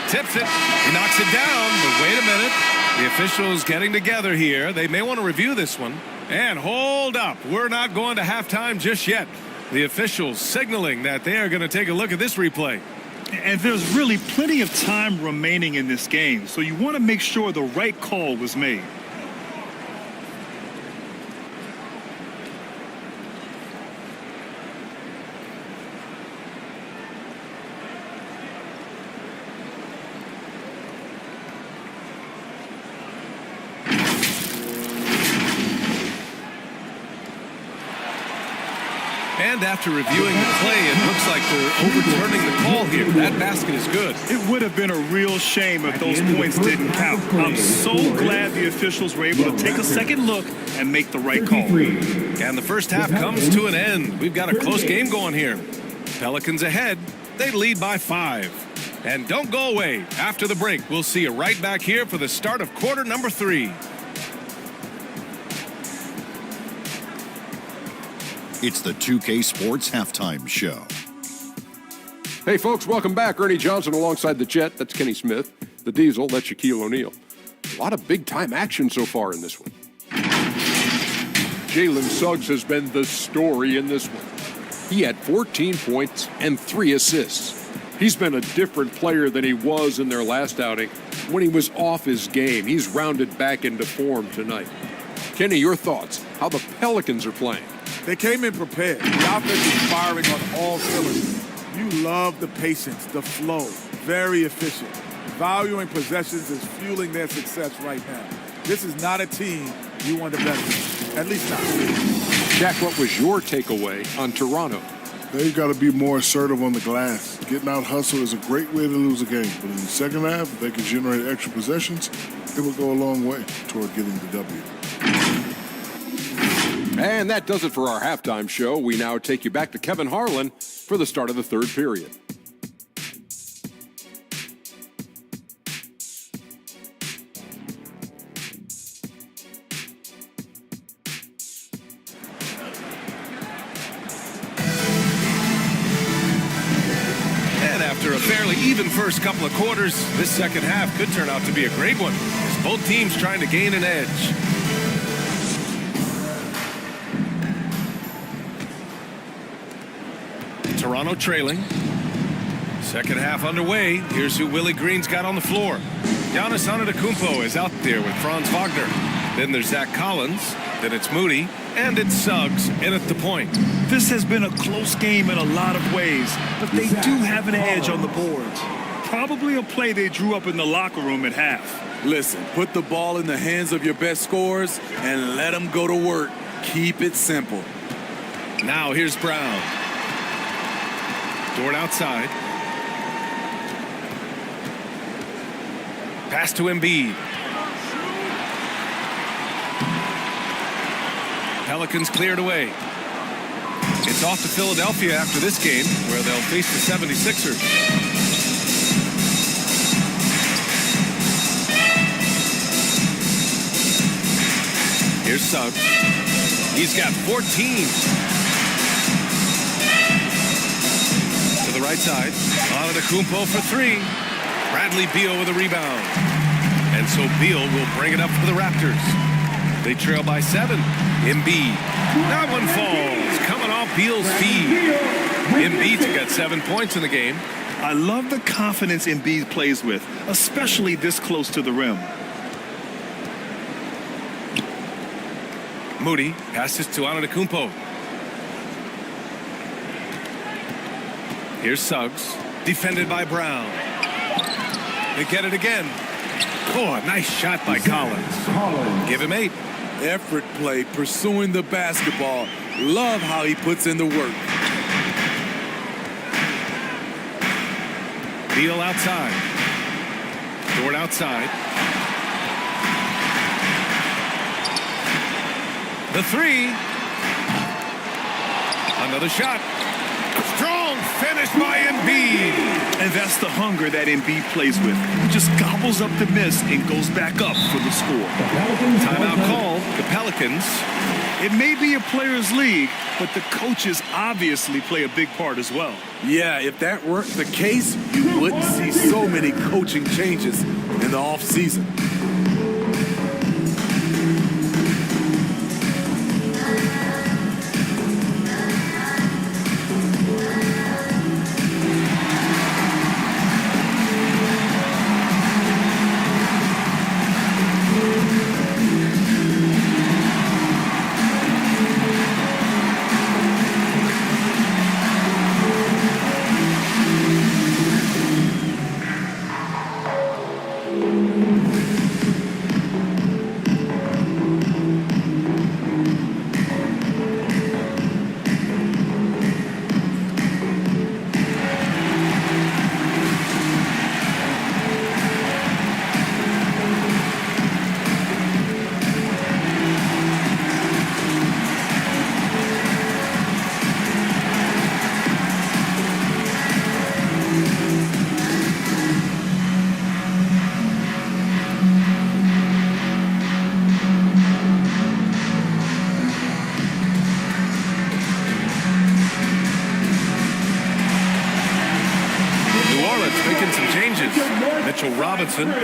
Speaker 16: Tips it. He knocks it down, but wait a minute. The officials getting together here. They may want to review this one. And hold up. We're not going to halftime just yet. The officials signaling that they are going to take a look at this replay.
Speaker 17: And there's really plenty of time remaining in this game, so you want to make sure the right call was made.
Speaker 16: And after reviewing the play, it looks like they're overturning the call here. That basket is good.
Speaker 17: It would have been a real shame if those points didn't count. I'm so glad the officials were able to take a second look and make the right call.
Speaker 16: And the first half comes to an end. We've got a close game going here. Pelicans ahead. They lead by 5. And don't go away. After the break, we'll see you right back here for the start of quarter number 3.
Speaker 12: It's the 2K Sports Halftime Show.
Speaker 19: Hey, folks, welcome back. Ernie Johnson alongside the Jet. That's Kenny Smith. The Diesel, that's Shaquille O'Neal. A lot of big-time action so far in this one. Jalen Suggs has been the story in this one. He had 14 points and 3 assists. He's been a different player than he was in their last outing when he was off his game. He's rounded back into form tonight. Kenny, your thoughts? How the Pelicans are playing?
Speaker 21: They came in prepared. The offense is firing on all cylinders. You love the patience, the flow. Very efficient. Valuing possessions is fueling their success right now. This is not a team you want to bet against. At least not.
Speaker 19: Jack, what was your takeaway on Toronto?
Speaker 20: They've got to be more assertive on the glass. Getting out hustled is a great way to lose a game. But in the second half, if they can generate extra possessions, it will go a long way toward getting the W.
Speaker 19: And that does it for our halftime show. We now take you back to Kevin Harlan for the start of the third period.
Speaker 16: And after a fairly even first couple of quarters, this second half could turn out to be a great one, as both teams trying to gain an edge. Toronto trailing. Second half underway. Here's who Willie Green's got on the floor. Giannis Antetokounmpo is out there with Franz Wagner. Then there's Zach Collins. Then it's Moody. And it's Suggs in at the point.
Speaker 17: This has been a close game in a lot of ways, but they do have an edge on the boards. Probably a play they drew up in the locker room at half.
Speaker 24: Listen, put the ball in the hands of your best scorers and let them go to work. Keep it simple.
Speaker 16: Now here's Brown. Dort outside. Pass to Embiid. Pelicans cleared away. It's off to Philadelphia after this game, where they'll face the 76ers. Here's Suggs. He's got 14. The right side. Antetokounmpo for 3. Bradley Beal with a rebound. And so Beal will bring it up for the Raptors. They trail by 7. Embiid. That one falls. Coming off Beal's feed. Embiid's got 7 points in the game.
Speaker 17: I love the confidence Embiid plays with, especially this close to the rim.
Speaker 16: Moody passes to Antetokounmpo. Here's Suggs, defended by Brown. They get it again. Oh, a nice shot by Collins. Give him 8.
Speaker 24: Effort play, pursuing the basketball. Love how he puts in the work.
Speaker 16: Beal outside. Dort outside. The 3. Another shot. Strong finish by Embiid.
Speaker 17: And that's the hunger that Embiid plays with. He just gobbles up the miss and goes back up for the score.
Speaker 16: Timeout call. The Pelicans.
Speaker 17: It may be a players' league, but the coaches obviously play a big part as well.
Speaker 24: Yeah, if that weren't the case, you wouldn't see so many coaching changes in the offseason.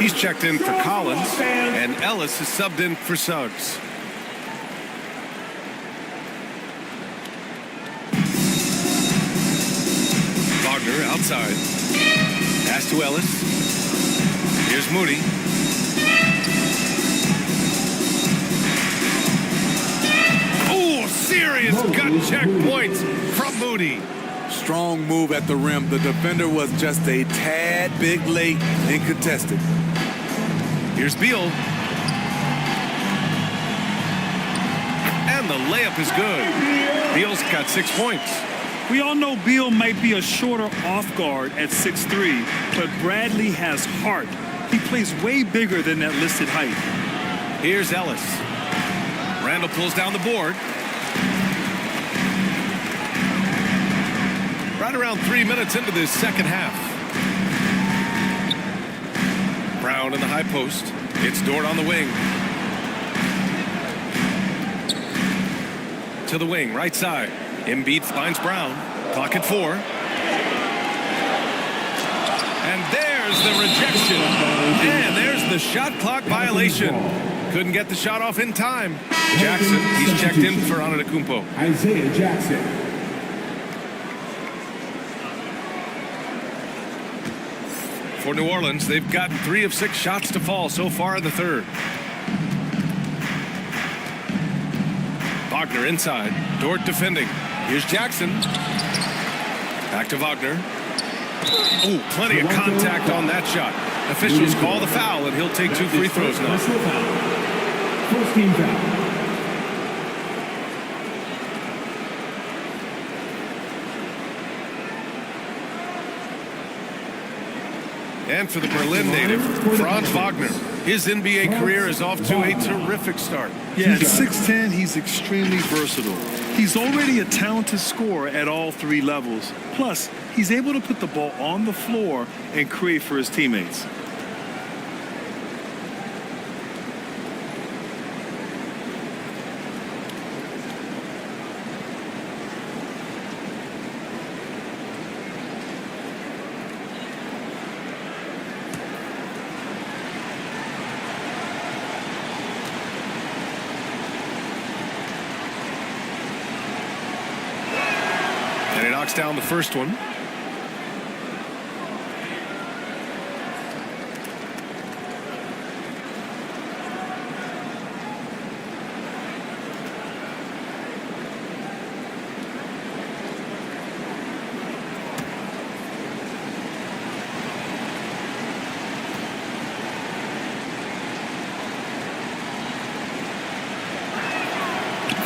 Speaker 16: He's checked in for Collins, and Ellis is subbed in for Suggs. Wagner outside. Pass to Ellis. Here's Moody. Oh, serious gut check points from Moody.
Speaker 24: Strong move at the rim. The defender was just a tad bit late and contested.
Speaker 16: Here's Beal. And the layup is good. Beal's got 6 points.
Speaker 17: We all know Beal might be a shorter off guard at 6'3", but Bradley has heart. He plays way bigger than that listed height.
Speaker 16: Here's Ellis. Randall pulls down the board. Right around 3 minutes into this second half. Brown in the high post. It's Dort on the wing. To the wing, right side. Embiid finds Brown. Clock at 4. And there's the rejection. And there's the shot clock violation. Couldn't get the shot off in time. Jackson, he's checked in for Antetokounmpo.
Speaker 23: Isaiah Jackson.
Speaker 16: For New Orleans, they've gotten 3 of 6 shots to fall so far in the third. Wagner inside. Dort defending. Here's Jackson. Back to Wagner. Oh, plenty of contact on that shot. Officials call the foul, and he'll take 2 free throws now.
Speaker 23: First team foul.
Speaker 16: And for the Berlin native, Franz Wagner. His NBA career is off to a terrific start.
Speaker 17: Yeah, at 6'10", he's extremely versatile. He's already a talented scorer at all 3 levels. Plus, he's able to put the ball on the floor and create for his teammates.
Speaker 16: Down the first one.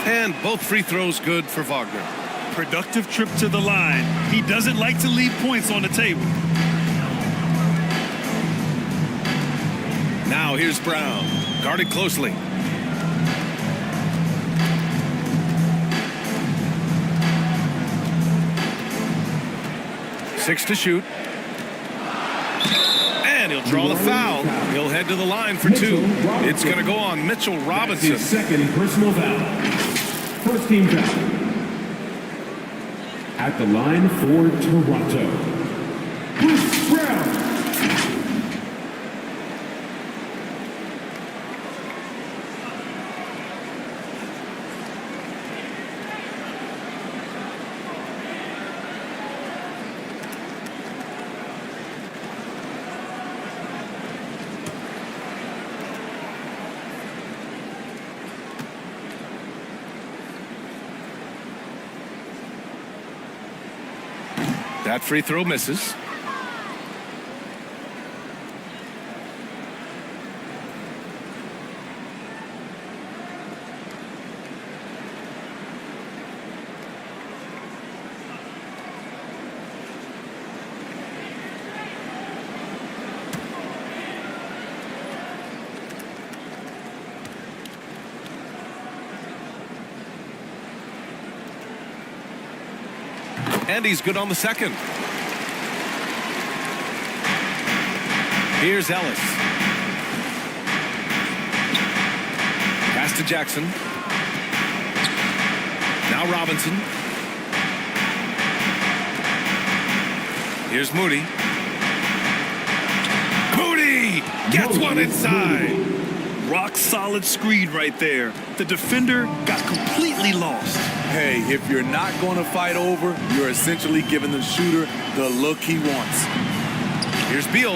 Speaker 16: And both free throws good for Wagner.
Speaker 17: Productive trip to the line. He doesn't like to leave points on the table.
Speaker 16: Now here's Brown. Guarded closely. Six to shoot. And he'll draw the foul. He'll head to the line for 2. It's going to go on Mitchell Robinson.
Speaker 23: His second personal foul. First team foul. At the line for Toronto, Bruce Brown.
Speaker 16: That free throw misses. And he's good on the second. Here's Ellis. Pass to Jackson. Now Robinson. Here's Moody. Moody gets one inside.
Speaker 17: Rock solid screen right there. The defender got completely lost.
Speaker 24: Hey, if you're not going to fight over, you're essentially giving the shooter the look he wants.
Speaker 16: Here's Beal.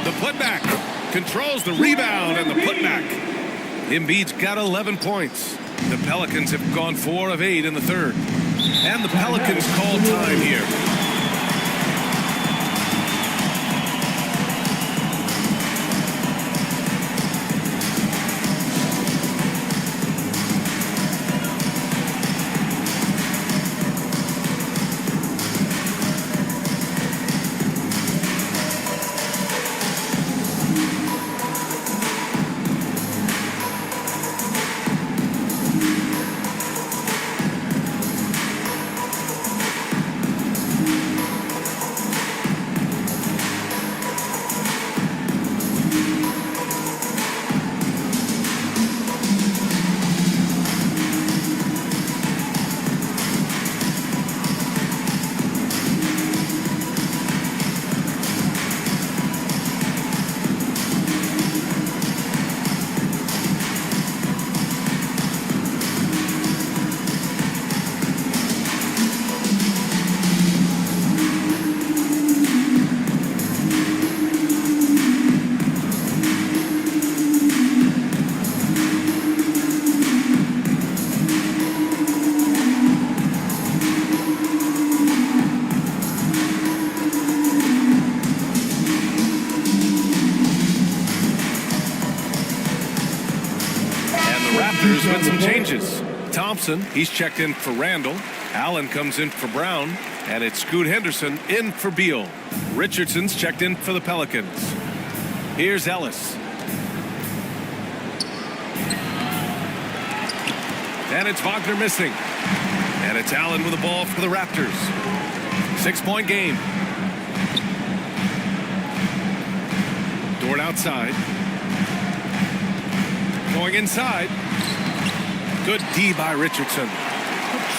Speaker 16: The putback. Controls the rebound and the putback. Embiid's got 11 points. The Pelicans have gone 4 of 8 in the third. And the Pelicans call time here. With some changes. Thompson, he's checked in for Randall. Allen comes in for Brown. And it's Scoot Henderson in for Beal. Richardson's checked in for the Pelicans. Here's Ellis. And it's Wagner missing. And it's Allen with the ball for the Raptors. 6-point game. Dort outside. Going inside. Good D by Richardson.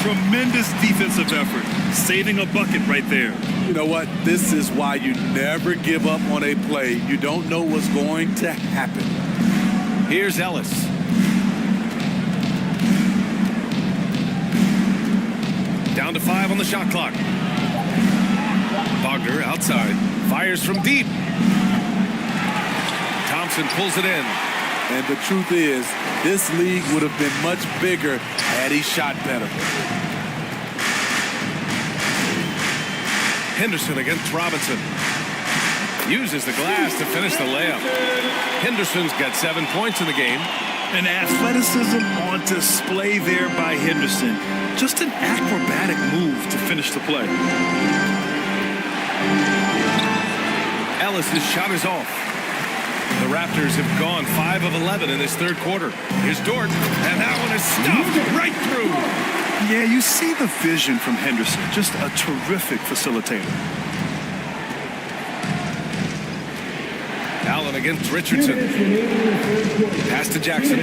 Speaker 17: Tremendous defensive effort. Saving a bucket right there.
Speaker 24: You know what? This is why you never give up on a play. You don't know what's going to happen.
Speaker 16: Here's Ellis. Down to 5 on the shot clock. Wagner outside. Fires from deep. Thompson pulls it in.
Speaker 24: And the truth is, this league would have been much bigger had he shot better.
Speaker 16: Henderson against Robinson. Uses the glass to finish the layup. Henderson's got 7 points in the game.
Speaker 17: An athleticism on display there by Henderson. Just an acrobatic move to finish the play.
Speaker 16: Ellis' shot is off. The Raptors have gone 5 of 11 in this third quarter. Here's Dort, and that one is stuffed right through.
Speaker 17: Yeah, you see the vision from Henderson. Just a terrific facilitator.
Speaker 16: Allen against Richardson. Pass to Jackson.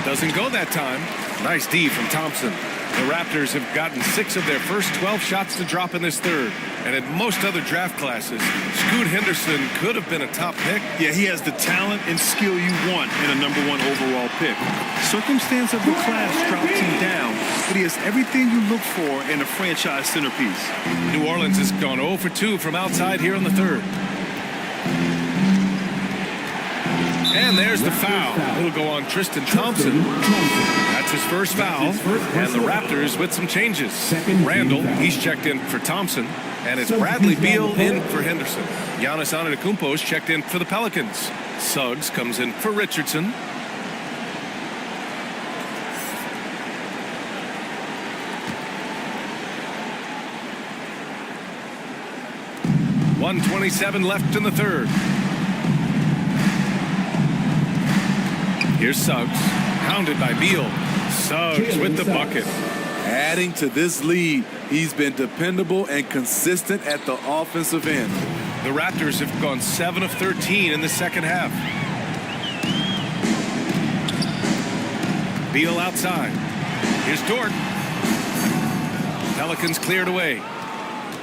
Speaker 16: Doesn't go that time. Nice D from Thompson. The Raptors have gotten 6 of their first 12 shots to drop in this third. And in most other draft classes, Scoot Henderson could have been a top pick.
Speaker 17: Yeah, he has the talent and skill you want in a #1 overall pick. Circumstance of the class drops him down, but he has everything you look for in a franchise centerpiece.
Speaker 16: New Orleans has gone 0 for 2 from outside here in the third. And And there's the foul. It'll go on Tristan Thompson. That's his first foul. And the Raptors with some changes. Randall, he's checked in for Thompson. And it's Bradley Beal in for Henderson. Giannis Antetokounmpo is checked in for the Pelicans. Suggs comes in for Richardson. .127 left in the third. Here's Suggs, hounded by Beal. Suggs with the bucket.
Speaker 24: Adding to this lead, he's been dependable and consistent at the offensive end.
Speaker 16: The Raptors have gone 7 of 13 in the second half. Beal outside. Here's Dort. Pelicans cleared away.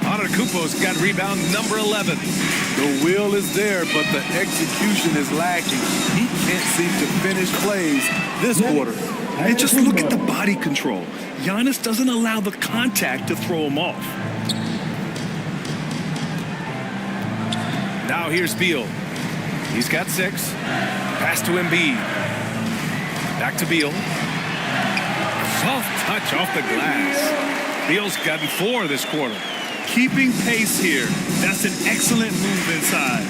Speaker 16: Antetokounmpo's got rebound number 11.
Speaker 24: The will is there, but the execution is lacking. He can't seem to finish plays this quarter.
Speaker 17: And just look at the body control. Giannis doesn't allow the contact to throw him off.
Speaker 16: Now here's Beal. He's got 6. Pass to Embiid. Back to Beal. Soft touch off the glass. Beal's gotten 4 this quarter.
Speaker 17: Keeping pace here. That's an excellent move inside.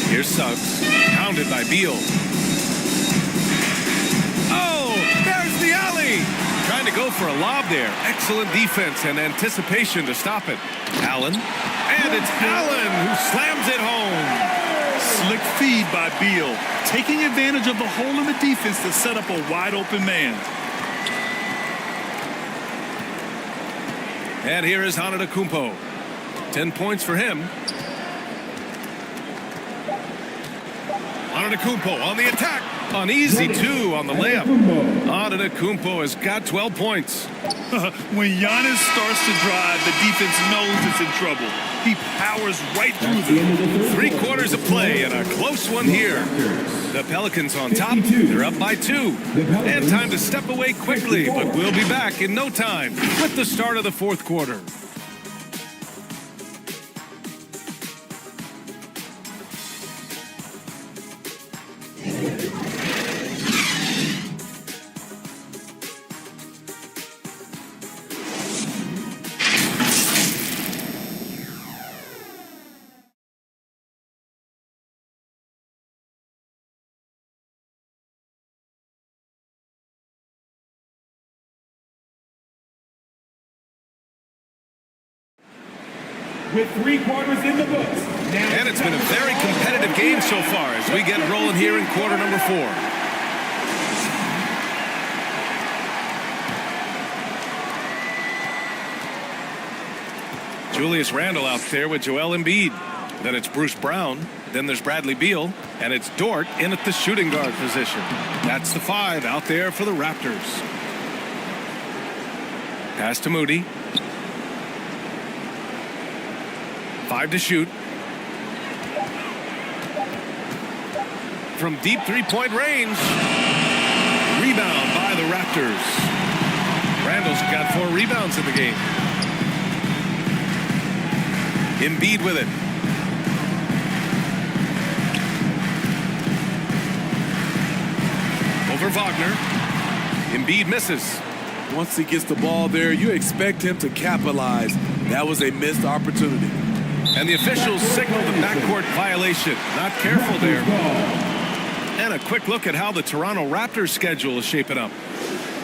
Speaker 16: Here's Suggs, hounded by Beal. Oh, there's the alley. Trying to go for a lob there. Excellent defense and anticipation to stop it. Allen, and it's Allen who slams it home.
Speaker 17: Slick feed by Beal, taking advantage of the hole in the defense to set up a wide open man.
Speaker 16: And here is Antetokounmpo. 10 points for him. Antetokounmpo on the attack. On easy 2 on the layup. Antetokounmpo has got 12 points.
Speaker 17: When Giannis starts to drive, the defense knows it's in trouble. He powers right through them.
Speaker 16: 3 quarters of play and a close one here. The Pelicans on top. They're up by 2. And time to step away quickly, but we'll be back in no time with the start of the fourth quarter.
Speaker 23: With 3 quarters in the books.
Speaker 16: And it's been a very competitive game so far as we get rolling here in quarter number 4. Julius Randle out there with Joel Embiid. Then it's Bruce Brown. Then there's Bradley Beal. And it's Dort in at the shooting guard position. That's the 5 out there for the Raptors. Pass to Moody. 5 to shoot. From deep 3-point range. Rebound by the Raptors. Randall's got 4 rebounds in the game. Embiid with it. Over Wagner. Embiid misses.
Speaker 24: Once he gets the ball there, you expect him to capitalize. That was a missed opportunity.
Speaker 16: And the officials signal the backcourt violation. Not careful there. And a quick look at how the Toronto Raptors schedule is shaping up.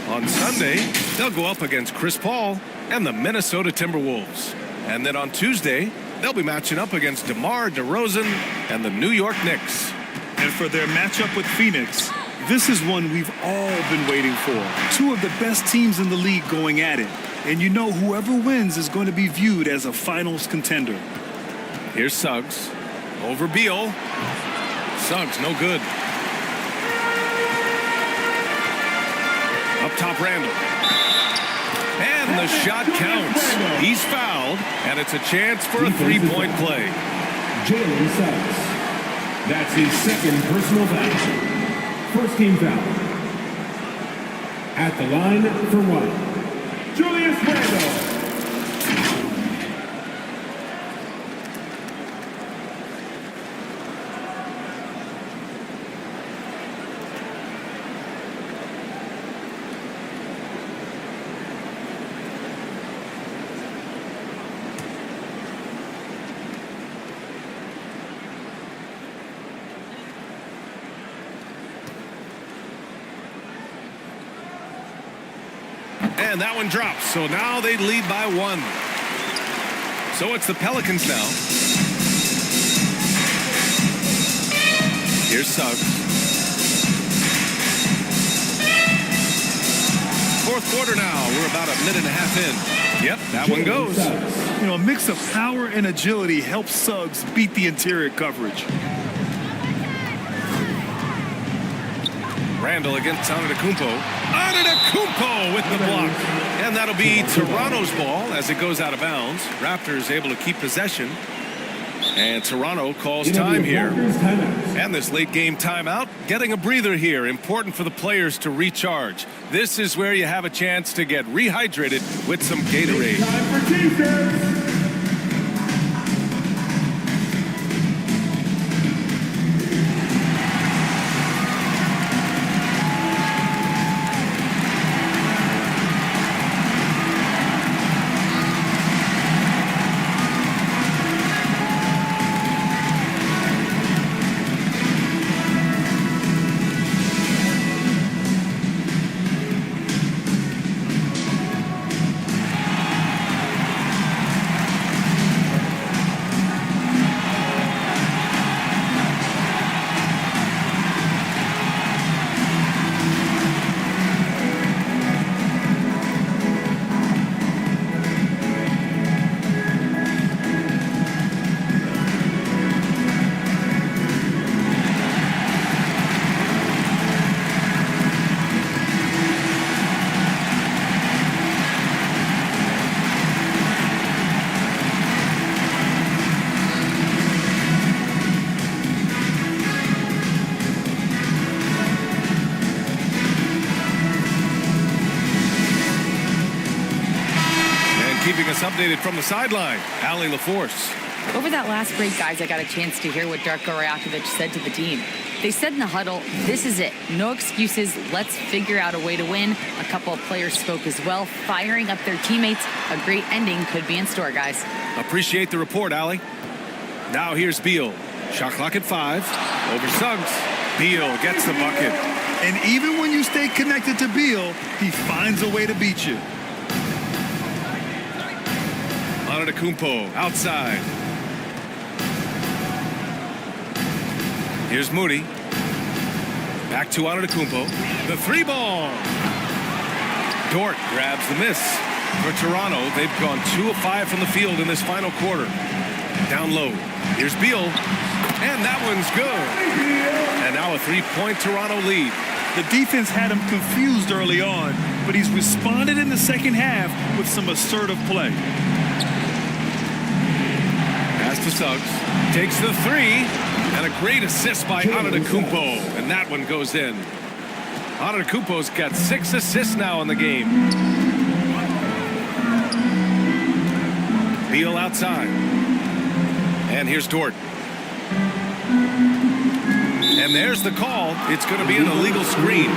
Speaker 16: On Sunday, they'll go up against Chris Paul and the Minnesota Timberwolves. And then on Tuesday, they'll be matching up against DeMar DeRozan and the New York Knicks.
Speaker 17: And for their matchup with Phoenix, this is one we've all been waiting for. 2 of the best teams in the league going at it. And you know whoever wins is going to be viewed as a finals contender.
Speaker 16: Here's Suggs. Over Beal. Suggs, no good. Up top, Randall. And the shot counts. He's fouled, and it's a chance for a 3-point play.
Speaker 23: Jalen Suggs. That's his 2nd personal foul. First team foul. At the line for 1. Julius Randle.
Speaker 16: And that one drops. So now they lead by 1. So it's the Pelicans now. Here's Suggs. Fourth quarter now. We're about a minute and a half in. Yep, that one goes.
Speaker 17: You know, a mix of power and agility helps Suggs beat the interior coverage.
Speaker 16: Randall against Antetokounmpo. Antetokounmpo with the block. And that'll be Toronto's ball as it goes out of bounds. Raptors able to keep possession. And Toronto calls time here. And this late game timeout, getting a breather here. Important for the players to recharge. This is where you have a chance to get rehydrated with some Gatorade.
Speaker 23: Time for defense.
Speaker 16: Keeping us updated from the sideline, Allie LaForce.
Speaker 3: Over that last break, guys, I got a chance to hear what Darko Rajakovic said to the team. They said in the huddle, this is it. No excuses. Let's figure out a way to win. A couple of players spoke as well, firing up their teammates. A great ending could be in store, guys.
Speaker 16: Appreciate the report, Allie. Now here's Beal. Shot clock at 5. Over Suggs. Beal gets the bucket.
Speaker 17: And even when you stay connected to Beal, he finds a way to beat you.
Speaker 16: Antetokounmpo outside. Here's Moody. Back to Antetokounmpo. The 3 ball. Dort grabs the miss. For Toronto, they've gone 2 of 5 from the field in this final quarter. Down low. Here's Beal. And that one's good. And now a 3-point Toronto lead.
Speaker 17: The defense had him confused early on, but he's responded in the second half with some assertive play.
Speaker 16: Pass to Suggs. Takes the 3. And a great assist by Antetokounmpo. And that one goes in. Antetokounmpo's got 6 assists now in the game. Beal outside. And here's Dort. And there's the call. It's going to be an illegal screen.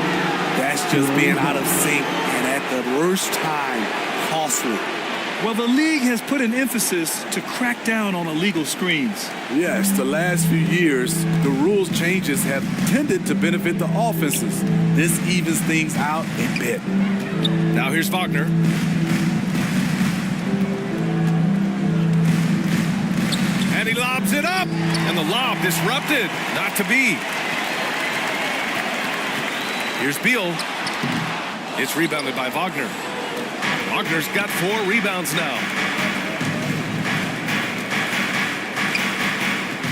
Speaker 24: That's just being out of sync and at the worst time, costly.
Speaker 17: Well, the league has put an emphasis to crack down on illegal screens.
Speaker 24: Yes, the last few years, the rules changes have tended to benefit the offenses. This evens things out a bit.
Speaker 16: Now here's Wagner. And he lobs it up. And the lob disrupted. Not to be. Here's Beal. It's rebounded by Wagner. Wagner's got 4 rebounds now.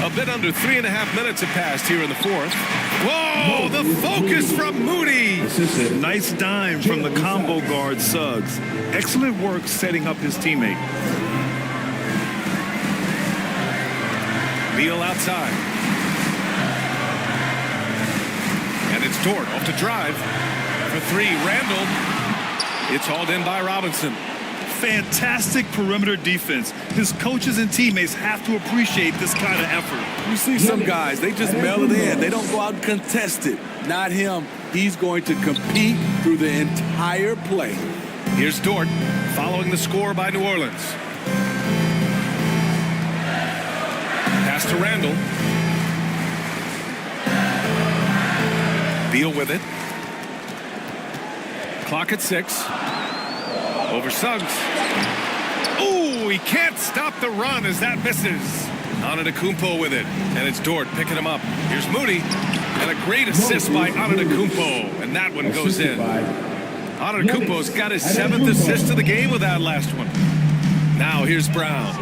Speaker 16: A bit under 3.5 minutes have passed here in the fourth. Whoa, the focus from Moody.
Speaker 17: Nice dime from the combo guard Suggs. Excellent work setting up his teammate.
Speaker 16: Beal outside. And it's Dort off to drive. For 3, Randall. It's hauled in by Robinson.
Speaker 17: Fantastic perimeter defense. His coaches and teammates have to appreciate this kind of effort.
Speaker 24: You see some guys, they just mail it in. They don't go out and contest it. Not him. He's going to compete through the entire play.
Speaker 16: Here's Dort following the score by New Orleans. Pass to Randall. Beal with it. Clock at 6. Over Suggs. Ooh, he can't stop the run as that misses. Antetokounmpo with it, and it's Dort picking him up. Here's Moody, and a great assist by Antetokounmpo, and that one goes in. Antetokounmpo's got his 7th assist of the game with that last one. Now here's Brown.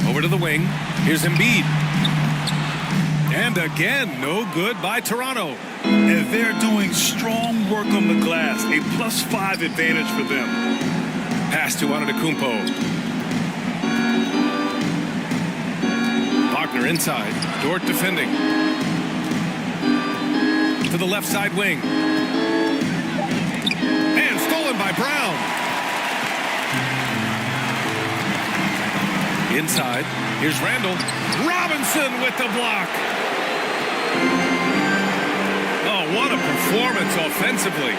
Speaker 16: Over to the wing. Here's Embiid. And again, no good by Toronto.
Speaker 17: And they're doing strong work on the glass. A +5 advantage for them.
Speaker 16: Pass to Antetokounmpo. Wagner inside. Dort defending. To the left side wing. And stolen by Brown. Inside. Here's Randall. Robinson with the block. Oh, what a performance offensively.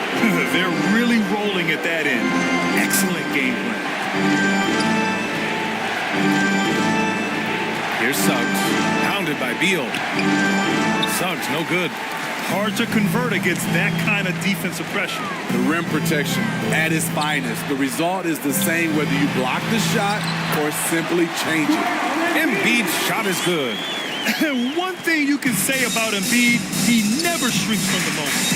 Speaker 17: They're really rolling at that end. Excellent game plan.
Speaker 16: Here's Suggs. Pounded by Beal. Suggs, no good.
Speaker 17: Hard to convert against that kind of defensive pressure.
Speaker 24: The rim protection at its finest. The result is the same whether you block the shot or simply change it.
Speaker 16: Embiid's shot is good.
Speaker 17: One thing you can say about Embiid, he never shrinks from the moment.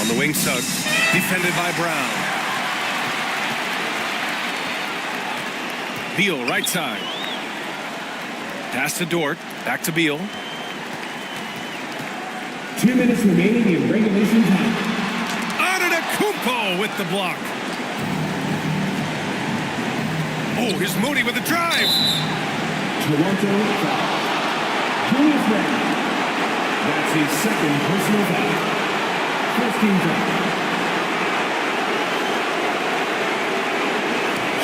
Speaker 16: On the wing, Suggs, defended by Brown. Beal, right side. Pass to Dort, back to Beal.
Speaker 23: 2 minutes remaining in regulation time.
Speaker 16: Antetokounmpo with the block. Oh, here's Moody with the drive.
Speaker 23: Toronto foul. Julius Randle. That's his 2nd personal foul. First team foul.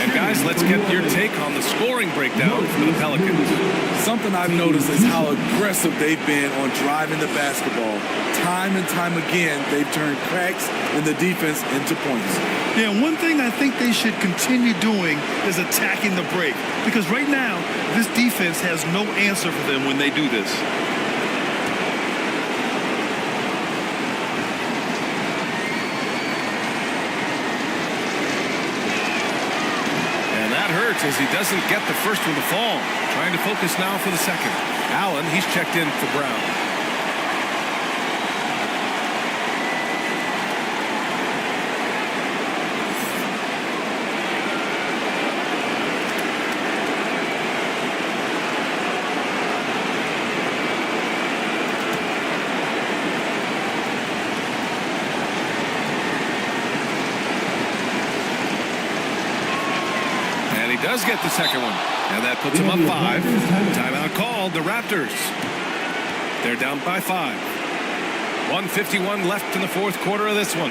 Speaker 16: And guys, let's get your take on the scoring breakdown for the Pelicans.
Speaker 24: Something I've noticed is how aggressive they've been on driving the basketball. Time and time again, they've turned cracks in the defense into points.
Speaker 17: Yeah, one thing I think they should continue doing is attacking the break. Because right now, this defense has no answer for them when they do this.
Speaker 16: And that hurts as he doesn't get the first one to fall. Trying to focus now for the second. Allen, he's checked in for Brown. Does get the second one, and that puts him up 5. Timeout called. The Raptors. They're down by 5. 1:51 left in the 4th quarter of this one.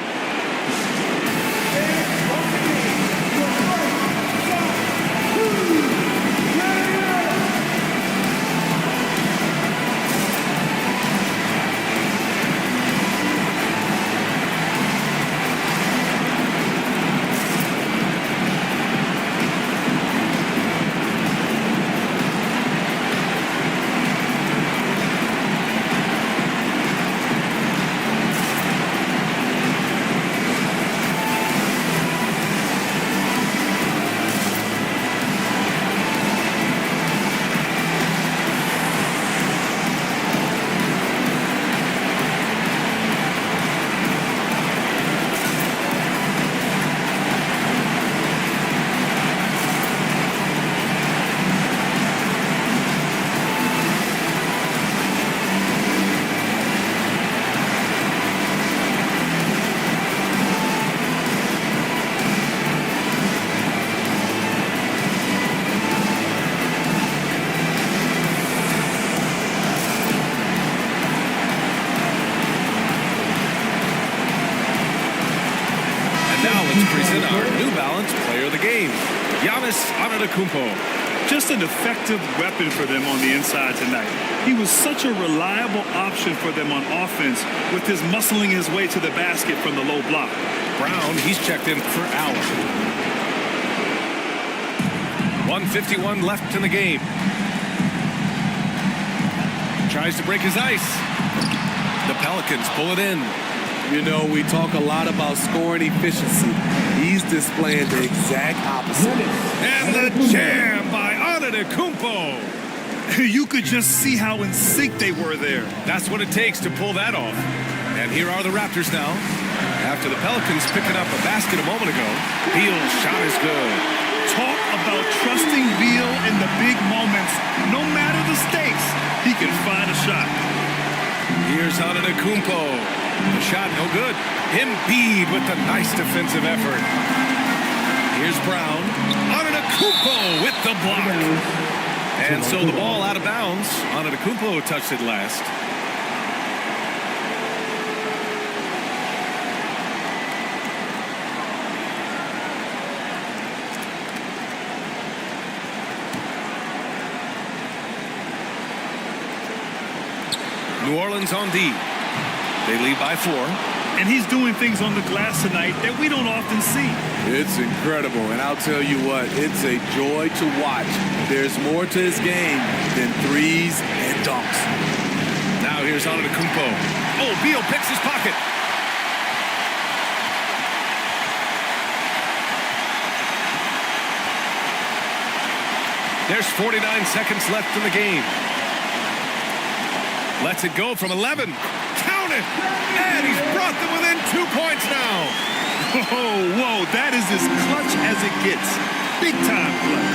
Speaker 16: Present our New Balance Player of the Game, Giannis Antetokounmpo.
Speaker 17: Just an effective weapon for them on the inside tonight. He was such a reliable option for them on offense with his muscling his way to the basket from the low block.
Speaker 16: Brown, he's checked in for Allen. 1:51 left in the game. Tries to break his ice. The Pelicans pull it in.
Speaker 24: You know, we talk a lot about scoring efficiency. He's displaying the exact opposite.
Speaker 16: And the jam by Antetokounmpo.
Speaker 17: You could just see how in sync they were there.
Speaker 16: That's what it takes to pull that off. And here are the Raptors now. After the Pelicans picking up a basket a moment ago, Beal's shot is good.
Speaker 17: Talk about trusting Beal in the big moments. No matter the stakes, he can find a shot.
Speaker 16: Here's Antetokounmpo. The shot no good. Embiid with the nice defensive effort. Here's Brown. Antetokounmpo with the block. And so the ball out of bounds. Antetokounmpo touched it last. New Orleans on D. They lead by 4.
Speaker 17: And he's doing things on the glass tonight that we don't often see.
Speaker 24: It's incredible, and I'll tell you what, it's a joy to watch. There's more to his game than threes and dunks.
Speaker 16: Now here's Antetokounmpo. Oh, Beal picks his pocket. There's 49 seconds left in the game. Lets it go from 11. Count it! And he's brought them within 2 points now.
Speaker 17: Whoa, that is as clutch as it gets. Big time play.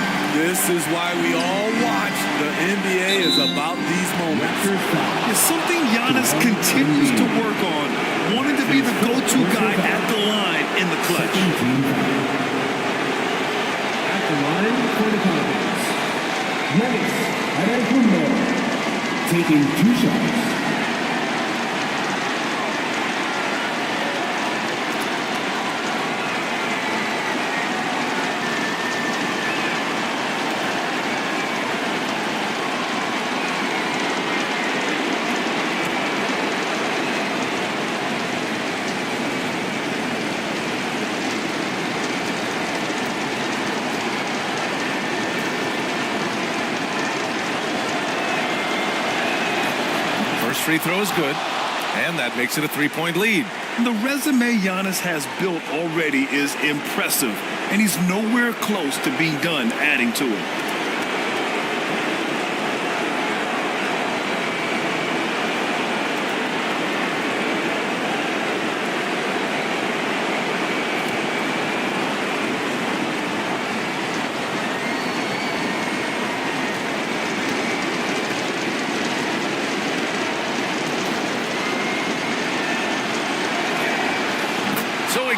Speaker 24: This is why we all watch. The NBA is about these moments.
Speaker 17: It's something Giannis continues to work on, wanting to be the go-to guy at the line in the clutch.
Speaker 23: At the line for the Pelicans, Antetokounmpo taking 2 shots.
Speaker 16: Free throw is good, and that makes it a 3-point lead.
Speaker 17: The resume Giannis has built already is impressive, and he's nowhere close to being done adding to it.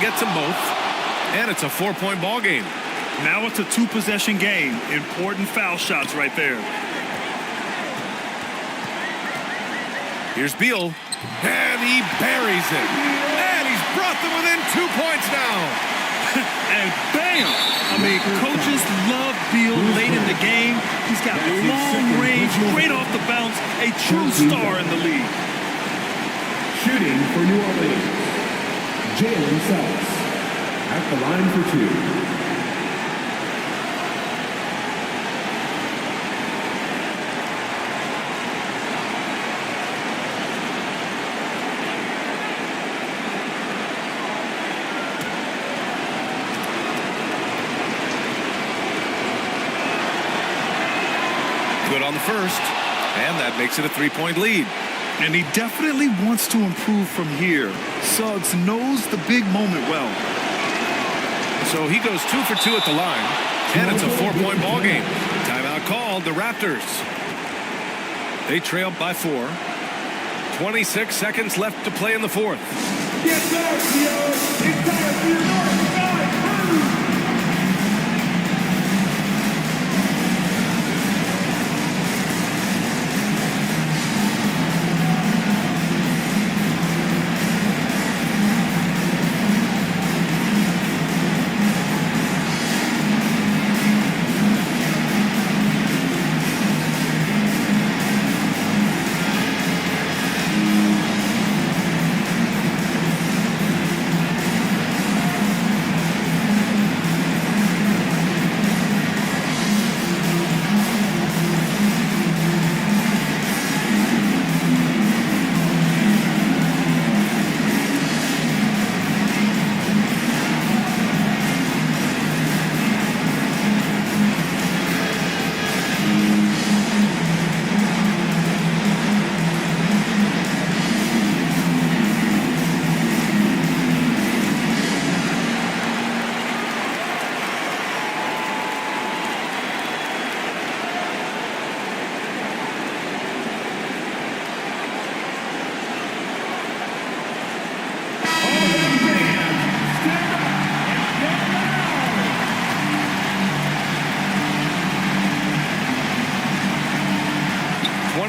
Speaker 16: Gets them both, and it's a 4-point ball game.
Speaker 17: Now it's a 2-possession game. Important foul shots right there.
Speaker 16: Here's Beal, and he buries it. And he's brought them within 2 points now.
Speaker 17: And bam! I mean, coaches love Beal late in the game. He's got long range, great off the bounce, a true star in the league.
Speaker 23: Shooting for New Orleans, Jalen Suggs at the line for 2.
Speaker 16: Good on the first, and that makes it a 3-point lead.
Speaker 17: And he definitely wants to improve from here. Suggs knows the big moment well.
Speaker 16: So he goes 2 for 2 at the line, and it's a 4-point ball game. Timeout called, the Raptors. They trail by 4. 26 seconds left to play in the fourth.
Speaker 4: Yes, sir, it's time for your North Side Crew.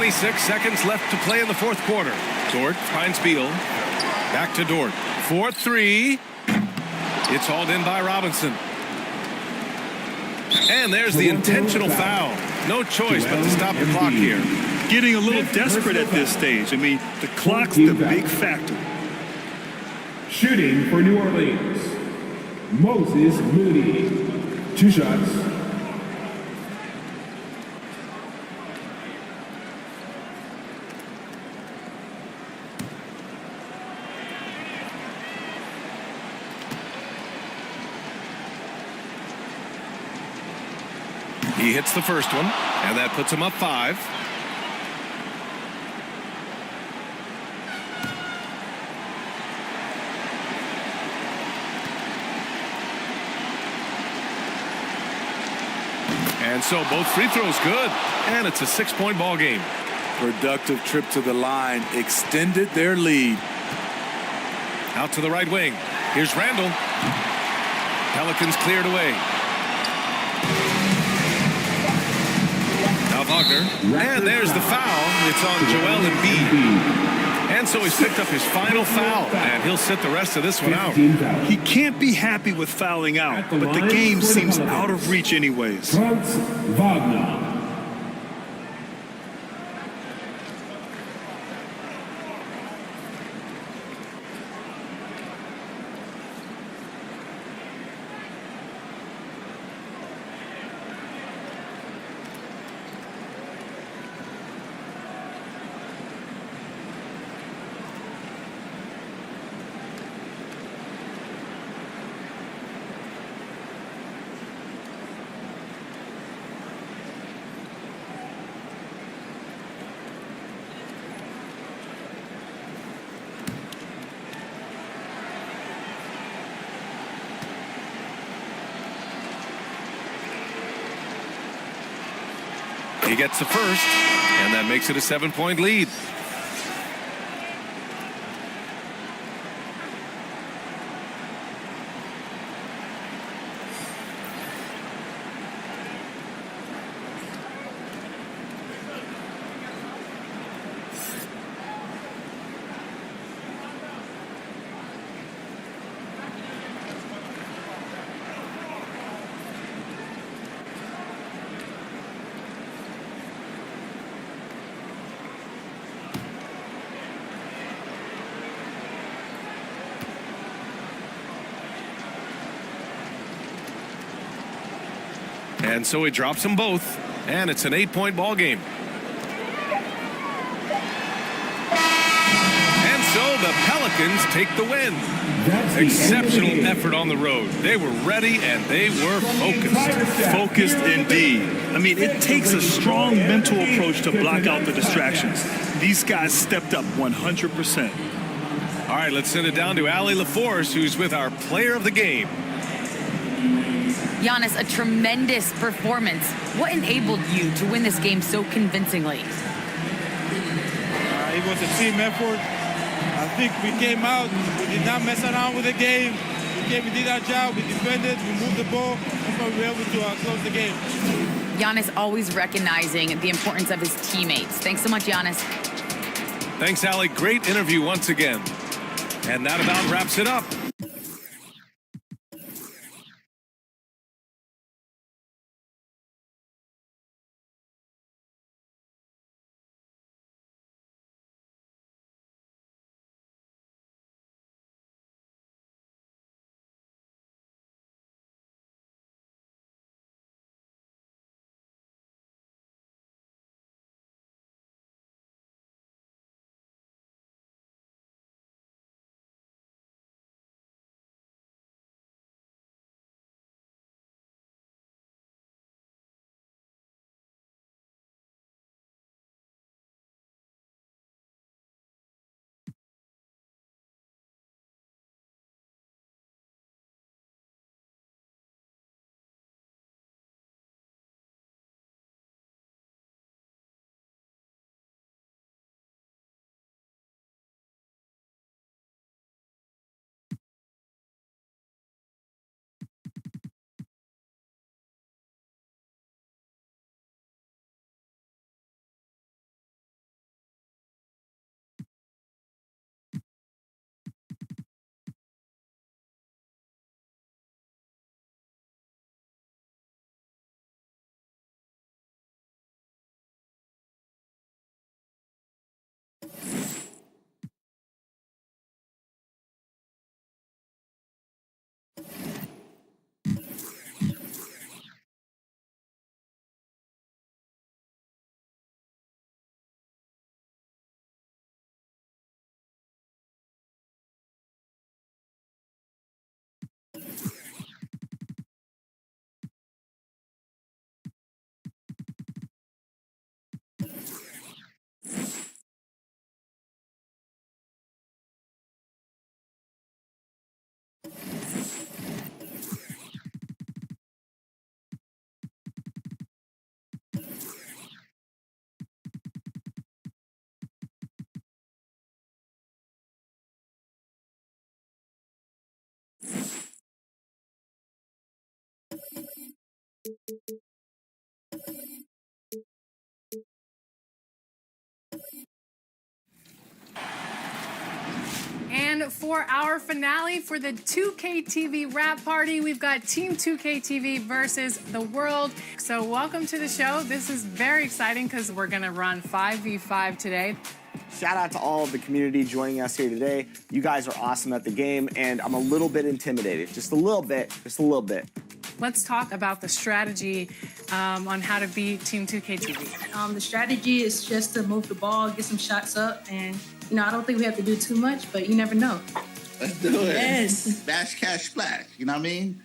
Speaker 16: 26 seconds left to play in the fourth quarter. Dort finds Beal. Back to Dort. 4-3. It's hauled in by Robinson. And there's the intentional foul. No choice but to stop the clock here.
Speaker 17: Getting a little desperate at this stage. I mean, the clock's the big factor.
Speaker 23: Shooting for New Orleans, Moses Moody. 2 shots.
Speaker 16: He hits the first one, and that puts him up 5. And so both free throws good, and it's a 6-point ball game.
Speaker 24: Productive trip to the line extended their lead.
Speaker 16: Out to the right wing. Here's Randall. Pelicans cleared away. Now Wagner. And there's the foul. It's on Joel Embiid. And so he's picked up his final foul, and he'll sit the rest of this one out.
Speaker 17: He can't be happy with fouling out, but the game seems out of reach anyways.
Speaker 23: Franz Wagner.
Speaker 16: He gets the first, and that makes it a 7-point lead. And so he drops them both, and it's an 8-point ball game. And so the Pelicans take the win. Exceptional effort on the road. They were ready, and they were focused.
Speaker 17: Focused indeed. I mean, it takes a strong mental approach to block out the distractions. These guys stepped up 100%.
Speaker 16: All right, let's send it down to Allie LaForce, who's with our player of the game.
Speaker 3: Giannis, a tremendous performance. What enabled you to win this game so convincingly?
Speaker 7: It was a team effort. I think we came out, we did not mess around with the game. We did our job, we defended, we moved the ball. That's why we were able to close the game.
Speaker 3: Giannis always recognizing the importance of his teammates. Thanks so much, Giannis.
Speaker 16: Thanks, Allie. Great interview once again. And that about wraps it up.
Speaker 5: And for our finale for the 2K TV wrap party, we've got Team 2K TV versus the world. So welcome to the show. This is very exciting because we're going to run 5v5 today.
Speaker 14: Shout out to all of the community joining us here today. You guys are awesome at the game, and I'm a little bit intimidated. Just a little bit.
Speaker 5: Let's talk about the strategy on how to beat Team 2K TV.
Speaker 15: The strategy is just to move the ball, get some shots up, and I don't think we have to do too much, but you never know.
Speaker 18: Let's do it.
Speaker 15: Yes.
Speaker 18: Bash, cash, splash. You know what I mean?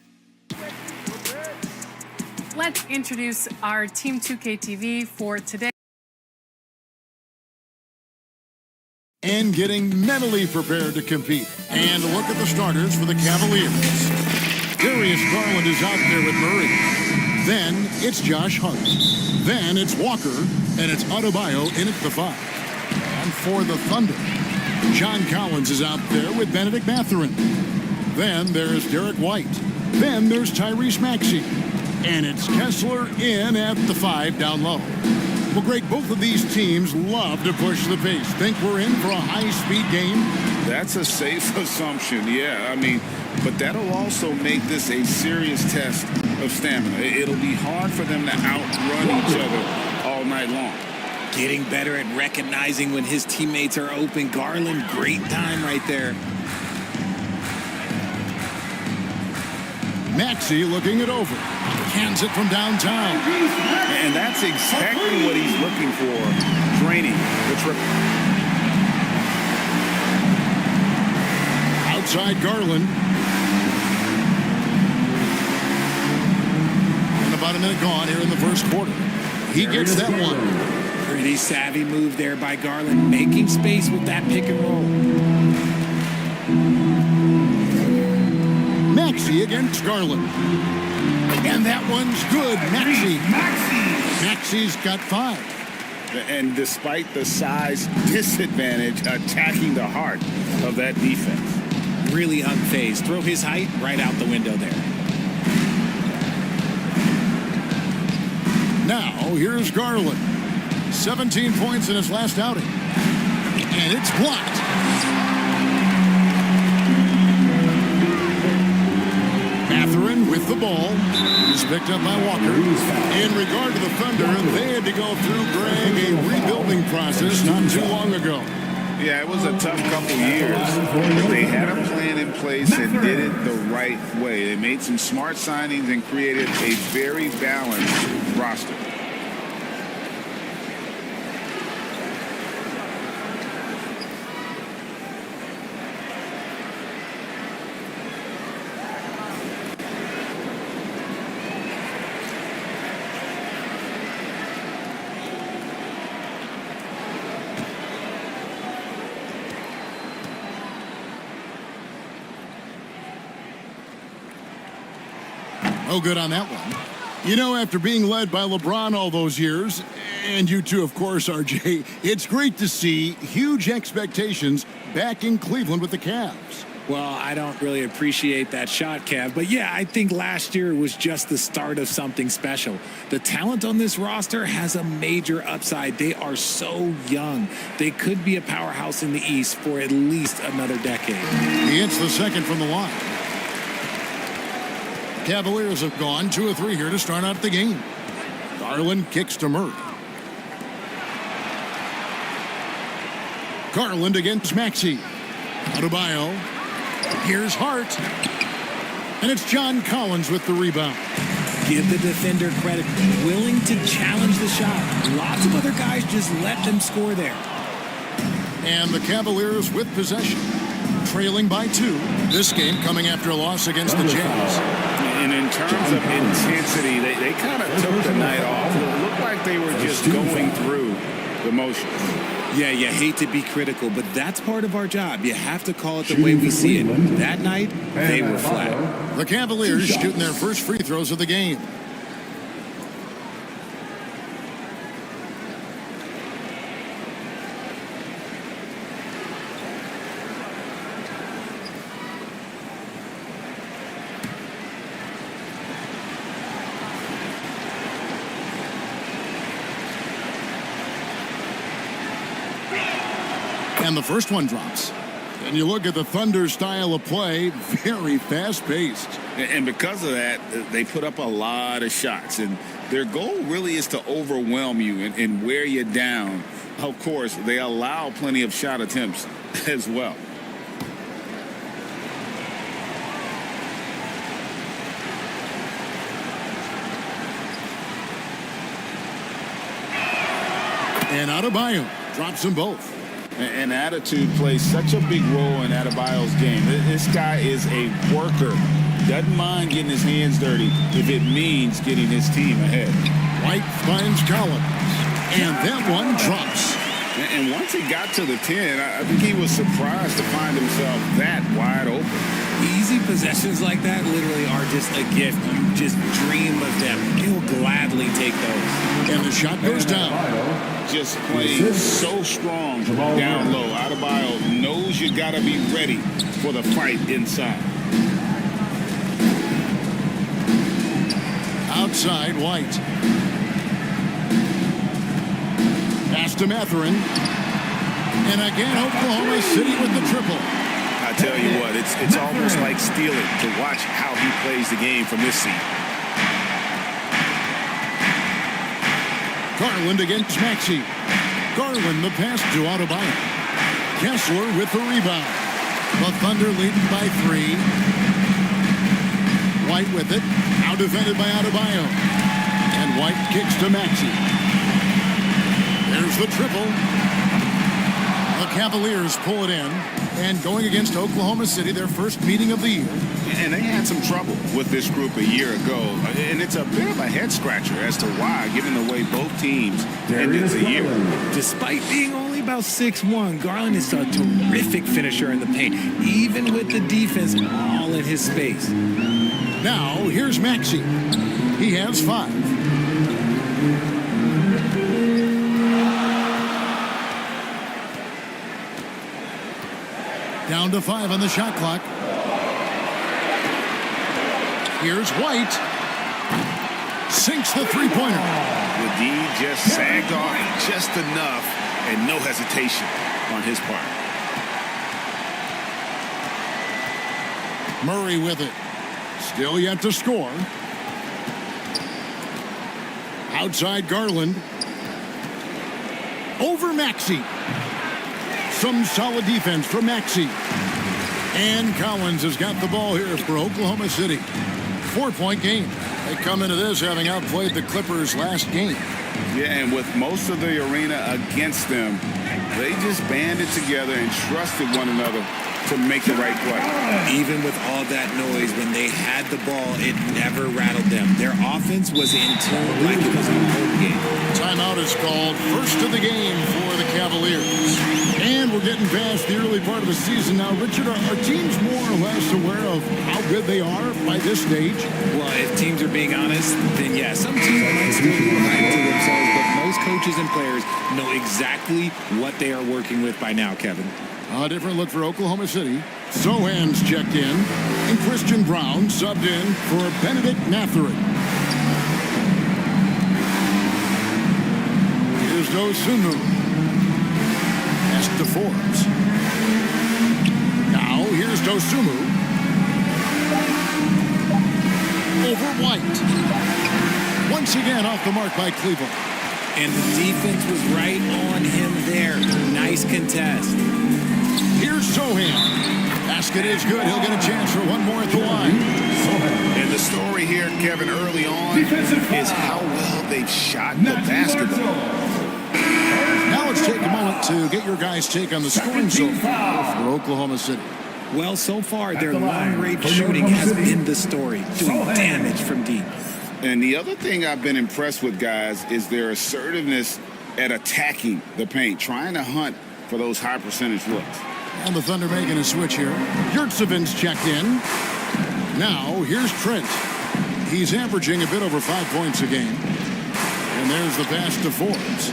Speaker 5: Let's introduce our Team 2K TV for today.
Speaker 1: And getting mentally prepared to compete. And look at the starters for the Cavaliers. Darius Garland is out there with Murray. Then it's Josh Hart. Then it's Walker. And it's Adebayo in at the 5. And for the Thunder, John Collins is out there with Benedict Mathurin. Then there's Derek White. Then there's Tyrese Maxey. And it's Kessler in at the 5 down low. Well, Greg, both of these teams love to push the pace. Think we're in for a high-speed game?
Speaker 6: That's a safe assumption, yeah. I mean, but that'll also make this a serious test of stamina. It'll be hard for them to outrun each other all night long.
Speaker 25: Getting better at recognizing when his teammates are open. Garland, great time right there.
Speaker 1: Maxey looking it over. Hands it from downtown.
Speaker 13: And that's exactly what he's looking for. Draining the triple.
Speaker 1: Outside Garland. And about a minute gone here in the first quarter. He gets that one.
Speaker 25: Pretty savvy move there by Garland, making space with that pick and roll.
Speaker 1: Maxey against Garland. And that one's good. Maxey's got 5.
Speaker 6: And despite the size disadvantage, attacking the heart of that defense.
Speaker 25: Really unfazed. Throw his height right out the window there.
Speaker 1: Now, here's Garland. 17 points in his last outing. And it's blocked. Mathurin with the ball is picked up by Walker. In regard to the Thunder, they had to go through, Greg, a rebuilding process not too long ago.
Speaker 13: Yeah, it was a tough couple years, but they had a plan in place and did it the right way. They made some smart signings and created a very balanced roster.
Speaker 1: No good on that one. You know, after being led by LeBron all those years, and you too, of course, RJ, it's great to see huge expectations back in Cleveland with the Cavs.
Speaker 25: Well, I don't really appreciate that shot, Kev. But yeah, I think last year was just the start of something special. The talent on this roster has a major upside. They are so young. They could be a powerhouse in the East for at least another decade.
Speaker 1: He hits the second from the line. Cavaliers have gone 2 of 3 here to start out the game. Garland kicks to Murray. Garland against Maxey. Adebayo. Here's Hart. And it's John Collins with the rebound.
Speaker 25: Give the defender credit. Willing to challenge the shot. Lots of other guys just let them score there.
Speaker 1: And the Cavaliers with possession. Trailing by 2. This game coming after a loss against the Jazz.
Speaker 13: And in terms of intensity, they kind of took the night off. It looked like they were just going through the motions.
Speaker 25: Yeah, you hate to be critical, but that's part of our job. You have to call it the way we see it. That night, they were flat.
Speaker 1: The Cavaliers shooting their first free throws of the game. And the first one drops. And you look at the Thunder style of play, very fast-paced.
Speaker 6: And because of that, they put up a lot of shots. And their goal really is to overwhelm you and wear you down. Of course, they allow plenty of shot attempts as well.
Speaker 1: And Adebayo drops them both.
Speaker 6: And attitude plays such a big role in Adebayo's game. This guy is a worker. Doesn't mind getting his hands dirty if it means getting his team ahead.
Speaker 1: White finds Collins. And that one drops.
Speaker 6: And once he got to the 10, I think he was surprised to find himself that wide open.
Speaker 25: Easy possessions like that literally are just a gift. You just dream of them. He'll gladly take those.
Speaker 1: And the shot goes down.
Speaker 6: Just playing so strong down low. Adebayo knows you got to be ready for the fight inside.
Speaker 1: Outside, White. Pass to Mathurin. And again, Oklahoma City with the triple.
Speaker 13: I tell you what, it's almost like stealing to watch how he plays the game from this seat.
Speaker 1: Garland against Maxey. Garland the pass to Adebayo. Kessler with the rebound. The Thunder leading by 3. White with it. Now defended by Adebayo. And White kicks to Maxey. There's the triple. The Cavaliers pull it in. And going against Oklahoma City, their first meeting of the year.
Speaker 13: And they had some trouble with this group a year ago. And it's a bit of a head-scratcher as to why, given the way both teams ended the year.
Speaker 25: Despite being only about 6'1", Garland is a terrific finisher in the paint, even with the defense all in his space.
Speaker 1: Now, here's Maxey. He has 5. Down to 5 on the shot clock. Here's White. Sinks the three-pointer.
Speaker 13: The D just sagged off just enough and no hesitation on his part.
Speaker 1: Murray with it. Still yet to score. Outside Garland. Over Maxey. Some solid defense from Maxey. And Collins has got the ball here for Oklahoma City. 4-point game. They come into this having outplayed the Clippers last game.
Speaker 6: Yeah, and with most of the arena against them, they just banded together and trusted one another to make the right play.
Speaker 25: Even with all that noise, when they had the ball, it never rattled them. Their offense was in tune like it was a home game.
Speaker 1: Timeout is called. First of the game for the Cavaliers. And we're getting past the early part of the season now. Richard, are teams more or less aware of how good they are by this stage?
Speaker 25: Well, if teams are being honest, then yeah, some teams might still be lying to themselves, but most coaches and players know exactly what they are working with by now, Kevin.
Speaker 1: A different look for Oklahoma City. Sohan's checked in. And Christian Brown subbed in for Benedict Mathurin. Here's Dosunmu. Pass to Forbes. Now here's Dosunmu. Over White. Once again off the mark by Cleveland.
Speaker 25: And the defense was right on him there. Nice contest.
Speaker 1: Here's Sohan. Basket is good. He'll get a chance for one more at the line.
Speaker 13: And the story here, Kevin, early on is how well they've shot the basketball.
Speaker 1: Now let's take a moment to get your guys' take on the scoring so far for Oklahoma City.
Speaker 25: Well, so far, their long-range shooting has been the story, doing damage from deep.
Speaker 6: And the other thing I've been impressed with, guys, is their assertiveness at attacking the paint, trying to hunt for those high percentage looks.
Speaker 1: And the Thunder making a switch here. Yurtseven's checked in. Now, here's Trent. He's averaging a bit over 5 points a game. And there's the pass to Forbes.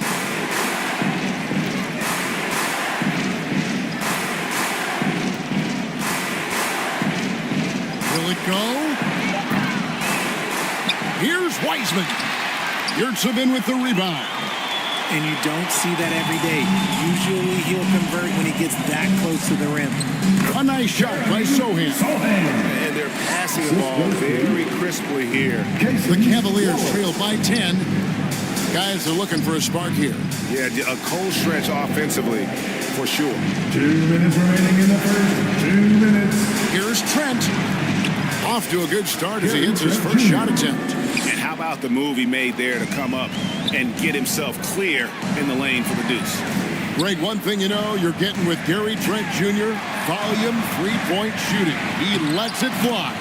Speaker 1: Will it go? Here's Wiseman. Yurtseven with the rebound.
Speaker 25: and you don't see that every day. Usually he'll convert when he gets that close to the rim.
Speaker 1: A nice shot by Sohan.
Speaker 13: And they're passing the ball very crisply here.
Speaker 1: The Cavaliers trail by 10. Guys are looking for a spark here.
Speaker 13: Yeah, a cold stretch offensively, for sure.
Speaker 23: 2 minutes remaining in the first. 2 minutes.
Speaker 1: Here's Trent. Off to a good start as he hits his first shot attempt.
Speaker 13: And how about the move he made there to come up and get himself clear in the lane for the deuce?
Speaker 1: Greg, one thing you know, you're getting with Gary Trent Jr., volume three-point shooting. He lets it fly.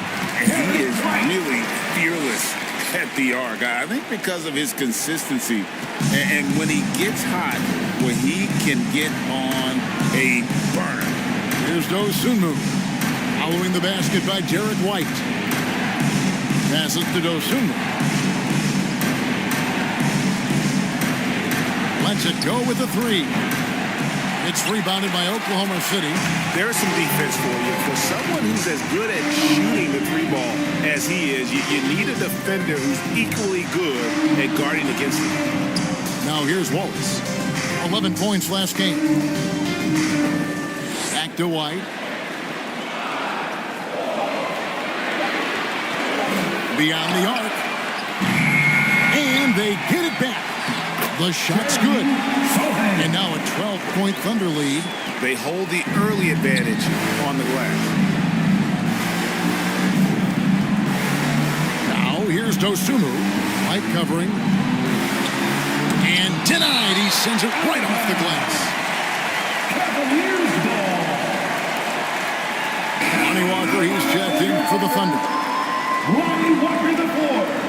Speaker 6: And he is really fearless at the arc. I think because of his consistency. And when he gets hot, when he can get on a burner.
Speaker 1: Here's Dosunmu. Following the basket by Derek White. Passes to Dosunmu. Lets it go with the three. It's rebounded by Oklahoma City.
Speaker 13: There's some defense for you. For someone who's as good at shooting the three ball as he is, you need a defender who's equally good at guarding against him.
Speaker 1: Now here's Wallace. 11 points last game. Back to White. Beyond the arc. And they get it back. The shot's good. And now a 12-point Thunder lead.
Speaker 13: They hold the early advantage on the glass.
Speaker 1: Now here's Dosunmu. White covering. And denied. He sends it right off the glass.
Speaker 23: Cavaliers ball.
Speaker 1: Lonnie Walker, he's checked in for the Thunder.
Speaker 23: Lonnie Walker the fourth.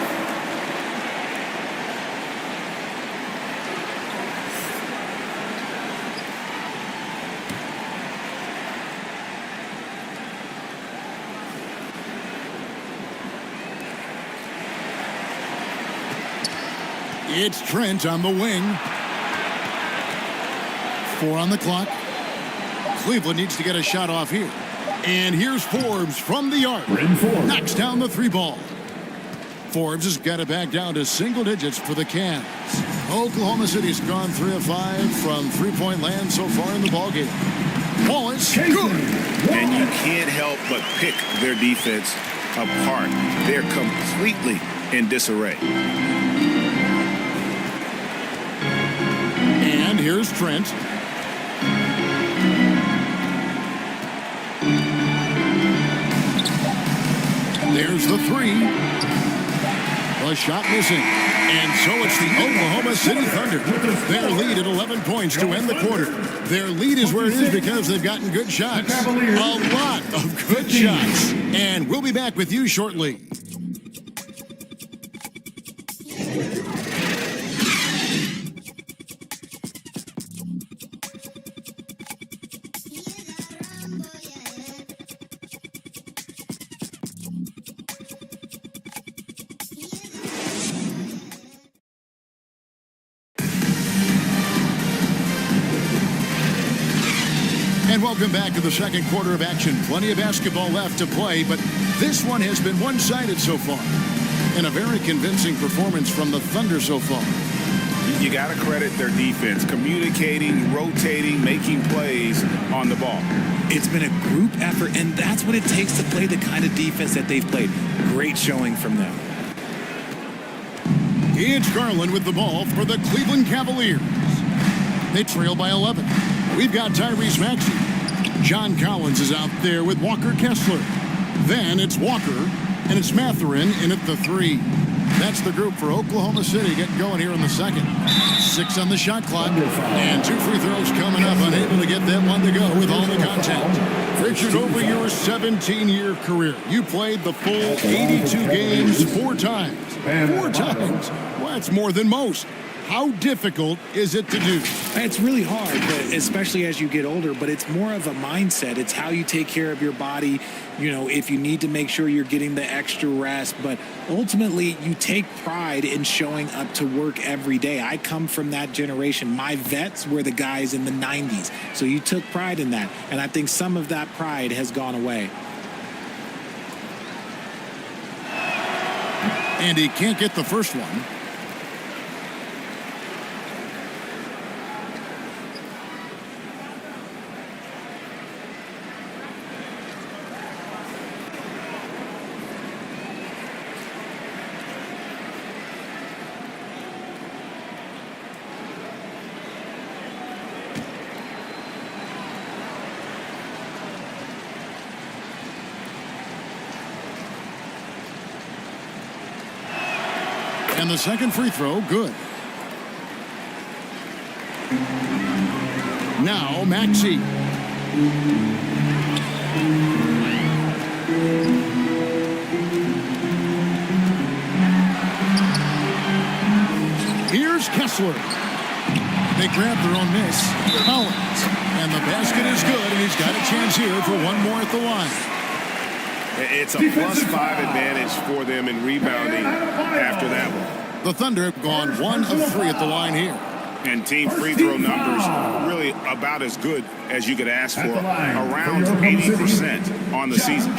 Speaker 1: It's Trent on the wing. 4 on the clock. Cleveland needs to get a shot off here. And here's Forbes from the arc. Knocks down the three ball. Forbes has got it back down to single digits for the Cavs. Oklahoma City's gone 3 of 5 from three-point land so far in the ballgame. Wallace, good.
Speaker 13: And you can't help but pick their defense apart. They're completely in disarray.
Speaker 1: And here's Trent. There's the three. The shot missing. And so it's the Oklahoma City Thunder. Their lead at 11 points to end the quarter. Their lead is where it is because they've gotten good shots. A lot of good shots. And we'll be back with you shortly. And welcome back to the second quarter of action. Plenty of basketball left to play, but this one has been one-sided so far. And a very convincing performance from the Thunder so far.
Speaker 13: You got to credit their defense, communicating, rotating, making plays on the ball.
Speaker 25: It's been a group effort, and that's what it takes to play the kind of defense that they've played. Great showing from them.
Speaker 1: It's Garland with the ball for the Cleveland Cavaliers. They trail by 11. We've got Tyrese Maxey. John Collins is out there with Walker Kessler. Then it's Walker, and it's Mathurin in at the three. That's the group for Oklahoma City getting going here in the second. 6 on the shot clock, and 2 free throws coming up. Unable to get that one to go with all the contact. Richard, over your 17-year career, you played the full 82 games 4 times. 4 times? Well, that's more than most. How difficult is it to do?
Speaker 25: It's really hard, but especially as you get older, but it's more of a mindset. It's how you take care of your body, you know, if you need to make sure you're getting the extra rest. But ultimately, you take pride in showing up to work every day. I come from that generation. My vets were the guys in the 90s. So you took pride in that. And I think some of that pride has gone away.
Speaker 1: And he can't get the first one. And the second free throw, good. Now, Maxey. Here's Kessler. They grab their own miss. Collins. And the basket is good, and he's got a chance here for one more at the line.
Speaker 13: It's a +5 advantage for them in rebounding after that one.
Speaker 1: The Thunder have gone 1 of 3 at the line here.
Speaker 13: And team free throw numbers really about as good as you could ask for. Around 80% on the season.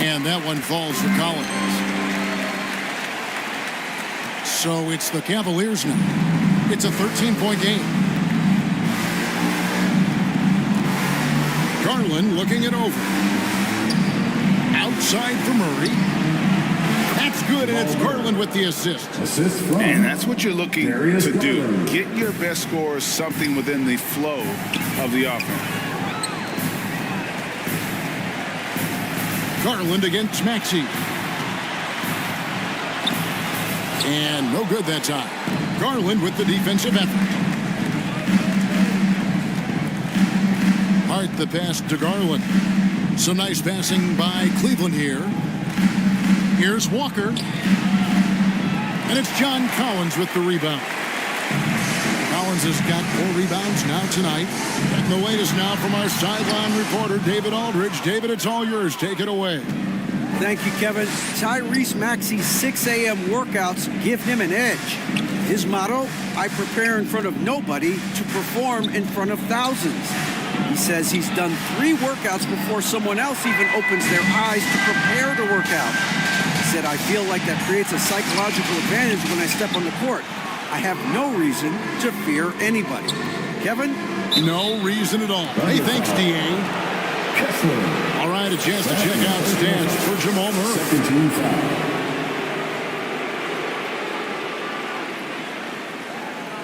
Speaker 1: And that one falls for Collins. So it's the Cavaliers now. It's a 13-point game. Garland looking it over. Outside for Murray. That's good, and it's Garland with the assist.
Speaker 13: And that's what you're looking to do. Get your best scorers something within the flow of the offense.
Speaker 1: Garland against Maxey. And no good that time. Garland with the defensive effort. Hart the pass to Garland. Some nice passing by Cleveland here. Here's Walker. And it's John Collins with the rebound. Collins has got 4 rebounds now tonight. And the latest now from our sideline reporter, David Aldridge. David, it's all yours. Take it away.
Speaker 2: Thank you, Kevin. Tyrese Maxey's 6 a.m. workouts give him an edge. His motto, I prepare in front of nobody to perform in front of thousands. He says he's done 3 workouts before someone else even opens their eyes to prepare to work out. He said, I feel like that creates a psychological advantage when I step on the court. I have no reason to fear anybody. Kevin?
Speaker 1: No reason at all. Hey, thanks, D.A. All right, a chance to check out stats for Jamal Murray.
Speaker 23: Second team foul.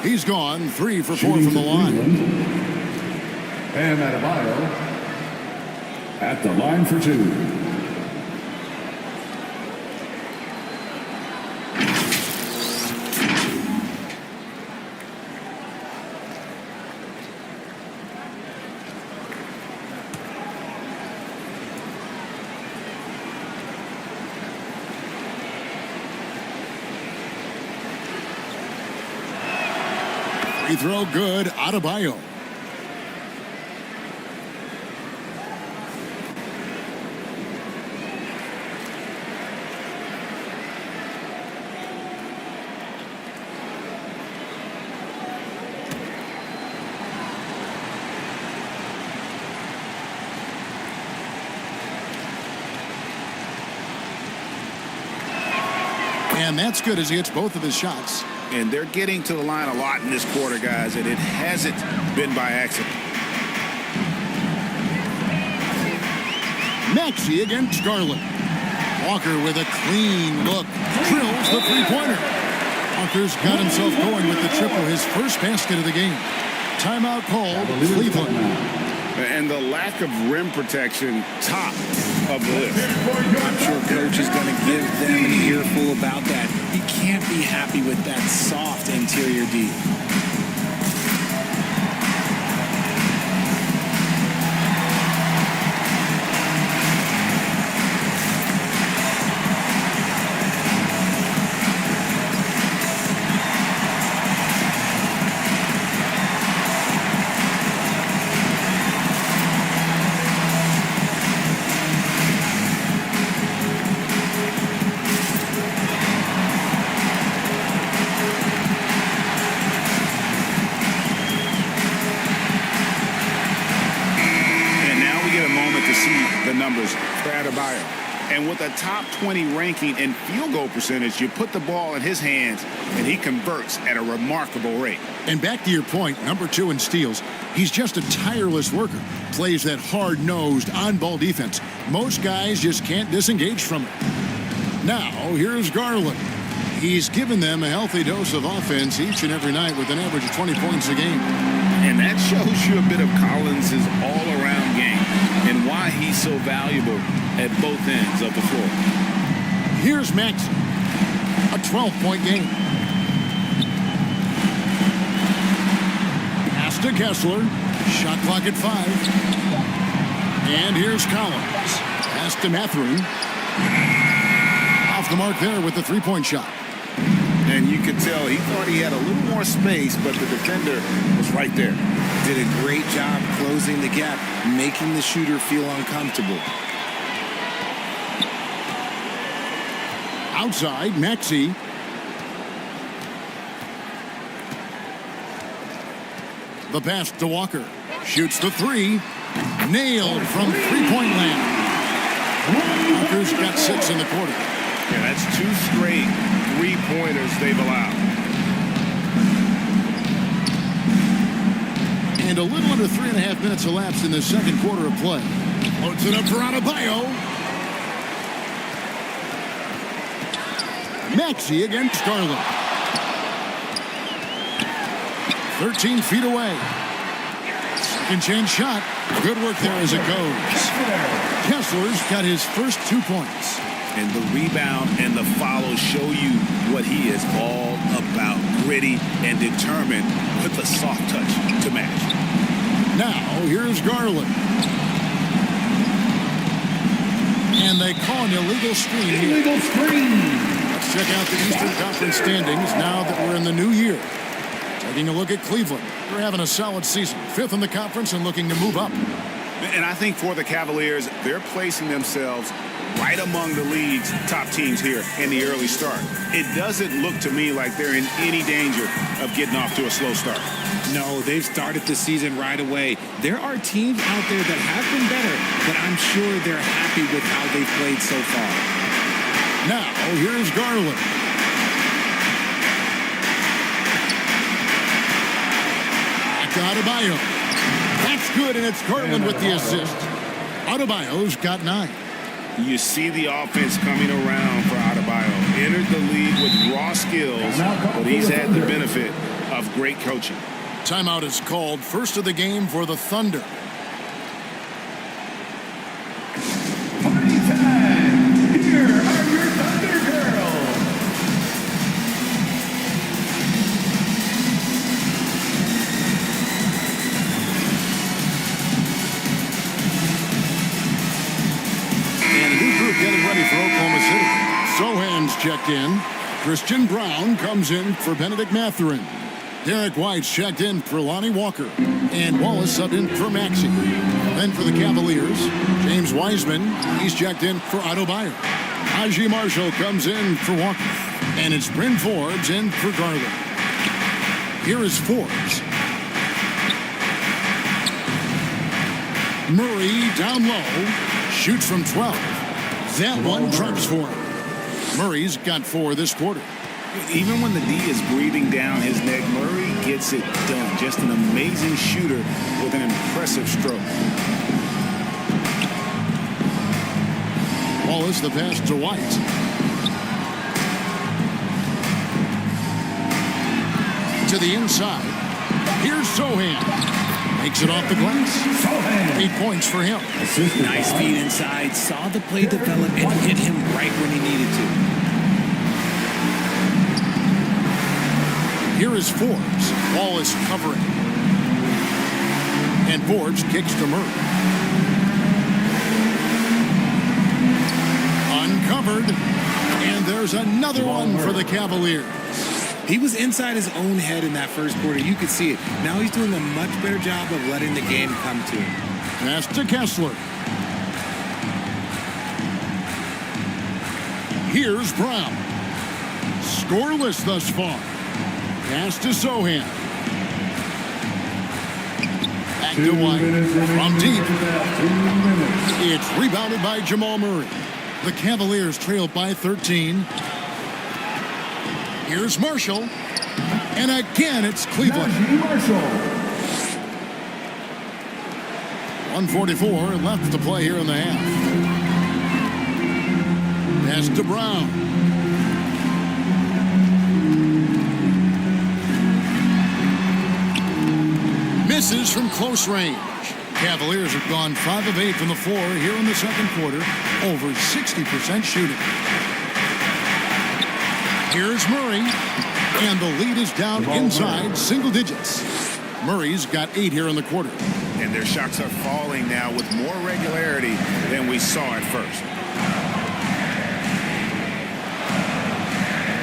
Speaker 1: He's gone 3 for 4 from the line.
Speaker 23: Bam Adebayo at the line for 2.
Speaker 1: Free throw good. Adebayo. And that's good as he hits both of his shots.
Speaker 13: And they're getting to the line a lot in this quarter, guys, and it hasn't been by accident.
Speaker 1: Maxey against Garland. Walker with a clean look. Drills the three-pointer. Walker's got himself going with the triple, his first basket of the game. Timeout called Cleveland.
Speaker 13: And the lack of rim protection, top of the list.
Speaker 25: I'm sure coach is going to give them an earful about that. He can't be happy with that soft interior D.
Speaker 13: And with a top 20 ranking in field goal percentage, you put the ball in his hands, and he converts at a remarkable rate.
Speaker 1: And back to your point, number 2 in steals, he's just a tireless worker. Plays that hard-nosed, on-ball defense. Most guys just can't disengage from it. Now, here's Garland. He's given them a healthy dose of offense each and every night with an average of 20 points a game.
Speaker 6: And that shows you a bit of Collins' all-around game and why he's so valuable at both ends of the floor.
Speaker 1: Here's Max, a 12-point game. Pass to Kessler. Shot clock at 5. And here's Collins. Pass to Mathurin. Off the mark there with the three-point shot.
Speaker 6: And you could tell he thought he had a little more space, but the defender was right there.
Speaker 8: Did a great job closing the gap, making the shooter feel uncomfortable.
Speaker 1: Outside, Maxey. The pass to Walker. Shoots the 3. Nailed from three-point land. Walker's got 6 in the quarter.
Speaker 13: Yeah, that's 2 straight three-pointers they've allowed.
Speaker 1: And a little under 3.5 minutes elapsed in the second quarter of play. Loads it up for Adebayo. Maxey against Garland. 13 feet away. Second chance shot. Good work there as it goes. Kessler's got his first 2 points.
Speaker 13: And the rebound and the follow show you what he is all about. Gritty and determined with a soft touch to match.
Speaker 1: Now, here's Garland. And they call an illegal screen here.
Speaker 23: Illegal screen.
Speaker 1: Let's check out the Eastern Conference standings now that we're in the new year. Taking a look at Cleveland. They're having a solid season. 5th in the conference and looking to move up.
Speaker 13: And I think for the Cavaliers, they're placing themselves right among the league's top teams here in the early start. It doesn't look to me like they're in any danger of getting off to a slow start.
Speaker 25: No, they've started the season right away. There are teams out there that have been better, but I'm sure they're happy with how they've played so far.
Speaker 1: Now, here's Garland. Back to Adebayo. That's good, and it's Garland with the assist. Adebayo's got 9.
Speaker 13: You see the offense coming around for Adebayo. Entered the league with raw skills, but he's had the benefit of great coaching.
Speaker 1: Timeout is called. First of the game for the Thunder.
Speaker 23: Party time! Here are your Thunder Girls.
Speaker 1: And a new group getting ready for Oklahoma City. Sohan's checked in. Christian Brown comes in for Benedict Mathurin. Derek White's checked in for Lonnie Walker. And Wallace subbed in for Maxey. Then for the Cavaliers, James Wiseman, he's checked in for Adebayo. Najee Marshall comes in for Walker. And it's Bryn Forbes in for Garland. Here is Forbes. Murray down low. Shoots from 12. That one drops for him. Murray's got 4 this quarter.
Speaker 13: Even when the D is breathing down his neck, Murray gets it done. Just an amazing shooter with an impressive stroke.
Speaker 1: Wallace the pass to White. To the inside. Here's Sohan. Makes it off the glass. 8 points for him.
Speaker 25: Nice feed inside. Saw the play develop and hit him right when he needed to.
Speaker 1: Here is Forbes. Ball is covering. And Forbes kicks to Murray. Uncovered. And there's another one for the Cavaliers.
Speaker 25: He was inside his own head in that first quarter. You could see it. Now he's doing a much better job of letting the game come to him.
Speaker 1: Pass to Kessler. Here's Brown. Scoreless thus far. Pass to Sohan. Back to White. From deep. It's rebounded by Jamal Murray. The Cavaliers trail by 13. Here's Marshall. And again, it's Cleveland. 1:44 left to play here in the half. Pass to Brown. Misses from close range. Cavaliers have gone 5 of 8 from the floor here in the second quarter. Over 60% shooting. Here's Murray. And the lead is down inside single digits. Murray's got 8 here in the quarter.
Speaker 13: And their shots are falling now with more regularity than we saw at first.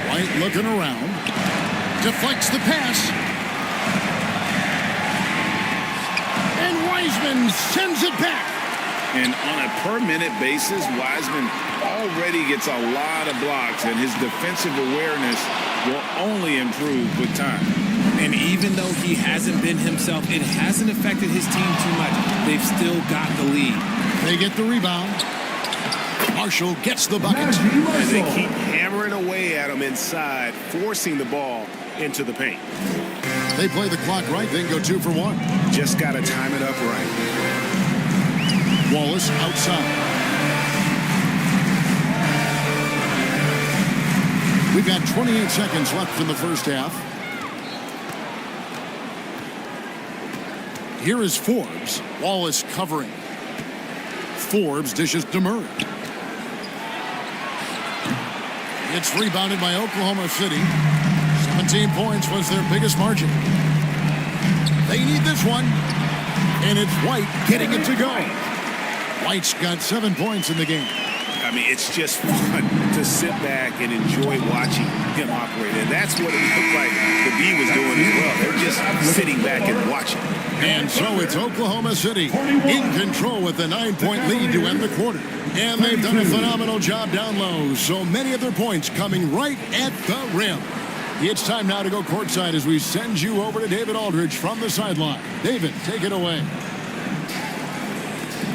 Speaker 1: White looking around. Deflects the pass. And Wiseman sends it back.
Speaker 6: And on a per-minute basis, Wiseman already gets a lot of blocks, and his defensive awareness will only improve with time.
Speaker 25: And even though he hasn't been himself, it hasn't affected his team too much. They've still got the lead.
Speaker 1: They get the rebound. Marshall gets the bucket.
Speaker 13: And they keep hammering away at him inside, forcing the ball into the paint.
Speaker 1: They play the clock right, then go 2 for 1.
Speaker 13: Just got to time it up right.
Speaker 1: Wallace outside. We've got 28 seconds left in the first half. Here is Forbes. Wallace covering. Forbes dishes to Murray. It's rebounded by Oklahoma City. 17 points was their biggest margin. They need this one. And it's White getting it to go. White's got 7 points in the game.
Speaker 13: I mean, it's just fun to sit back and enjoy watching him operate. And that's what it looked like the D was doing as well. They're just sitting back and watching.
Speaker 1: And so it's Oklahoma City in control with a 9-point lead to end the quarter. And they've done a phenomenal job down low. So many of their points coming right at the rim. It's time now to go courtside as we send you over to David Aldridge from the sideline. David, take it away.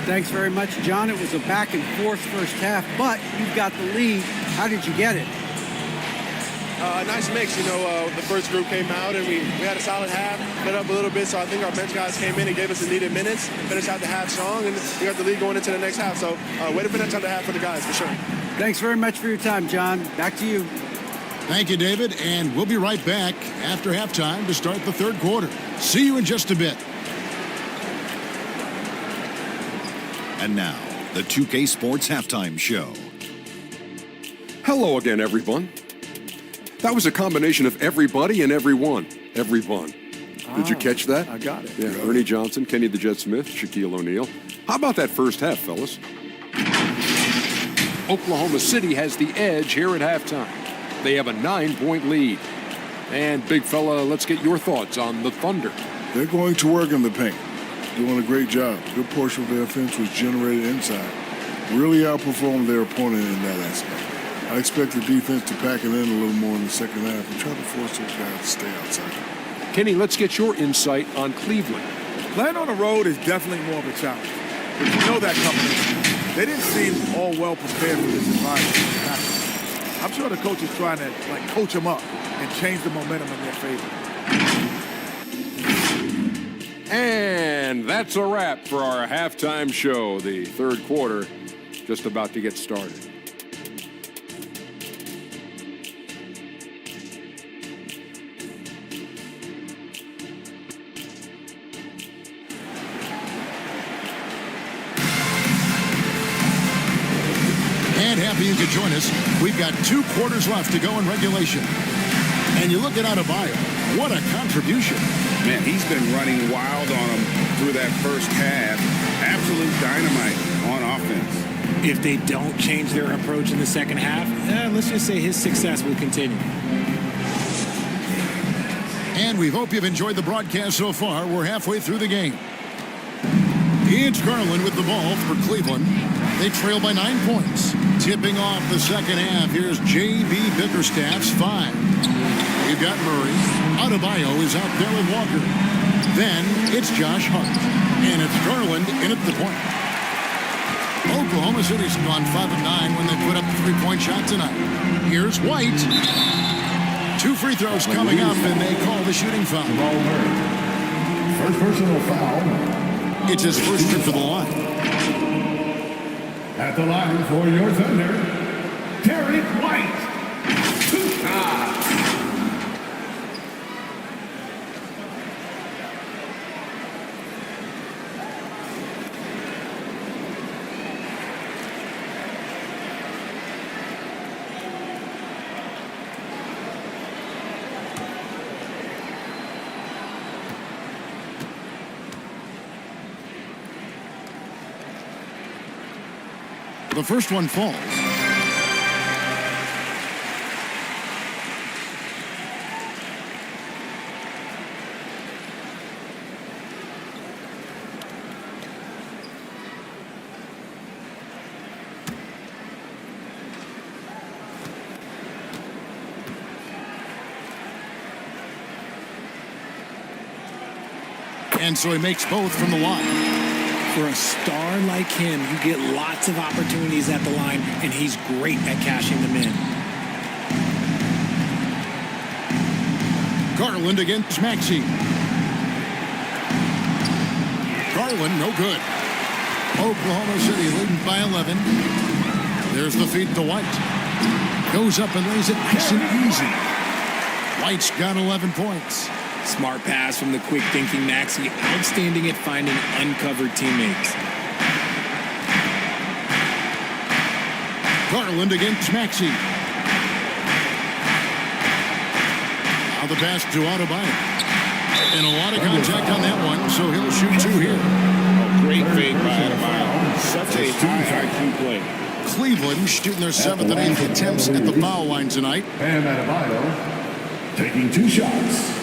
Speaker 2: Thanks very much, John. It was a back and forth first half, but you've got the lead. How did you get it?
Speaker 9: Nice mix. You know, the first group came out and we had a solid half, lit up a little bit. So I think our bench guys came in and gave us the needed minutes, finished out the half strong, and we got the lead going into the next half. So way to finish out the half for the guys, for sure.
Speaker 2: Thanks very much for your time, John. Back to you.
Speaker 1: Thank you, David. And we'll be right back after halftime to start the third quarter. See you in just a bit.
Speaker 10: And now, the 2K Sports Halftime Show.
Speaker 19: Hello again, everyone. That was a combination of everybody and everyone. Everyone. Did you catch that?
Speaker 21: I got it.
Speaker 19: Yeah, Ernie Johnson, Kenny the Jet Smith, Shaquille O'Neal. How about that first half, fellas? Oklahoma City has the edge here at halftime. They have a 9-point lead. And, big fella, let's get your thoughts on the Thunder.
Speaker 20: They're going to work in the paint. Doing a great job. A good portion of their offense was generated inside. Really outperformed their opponent in that aspect. I expect the defense to pack it in a little more in the second half and try to force those guys to stay outside.
Speaker 19: Kenny, let's get your insight on Cleveland.
Speaker 21: Playing on the road is definitely more of a challenge. But you know that coming in. They didn't seem all well prepared for this environment. I'm sure the coach is trying to coach them up and change the momentum in their favor.
Speaker 19: And that's a wrap for our halftime show. The third quarter just about to get started.
Speaker 1: And happy you could join us. We've got 2 quarters left to go in regulation. And you look at Adebayo. What a contribution.
Speaker 6: Man, he's been running wild on them through that first half. Absolute dynamite on offense.
Speaker 25: If they don't change their approach in the second half, let's just say his success will continue.
Speaker 1: And we hope you've enjoyed the broadcast so far. We're halfway through the game. It's Garland with the ball for Cleveland. They trail by 9 points. Tipping off the second half, here's J.B. Bickerstaff's 5. You've got Murray. Adebayo is out there with Walker. Then it's Josh Hart. And it's Garland in at the point. Oklahoma City's gone 5 of 9 when they put up a 3-point shot tonight. Here's White. 2 free throws coming up, and they call the shooting foul.
Speaker 23: First personal foul.
Speaker 1: It's his first trip to the line.
Speaker 23: At the line for your Thunder, Terry White.
Speaker 1: The first one falls. And so he makes both from the line.
Speaker 25: For a star like him, you get lots of opportunities at the line, and he's great at cashing them in.
Speaker 1: Garland against Maxey. Garland, no good. Oklahoma City leading by 11. There's the feed to White. Goes up and lays it nice and easy. White's got 11 points.
Speaker 25: Smart pass from the quick-thinking Maxey, outstanding at finding uncovered teammates.
Speaker 1: Garland against Maxey. Now the pass to Adebayo. And a lot of contact on that one, so he'll shoot 2 here.
Speaker 6: Oh, great fake by Adebayo. Such a high IQ play.
Speaker 1: Cleveland shooting their 7th and 8th attempts at the foul line tonight.
Speaker 23: And Adebayo taking 2 shots.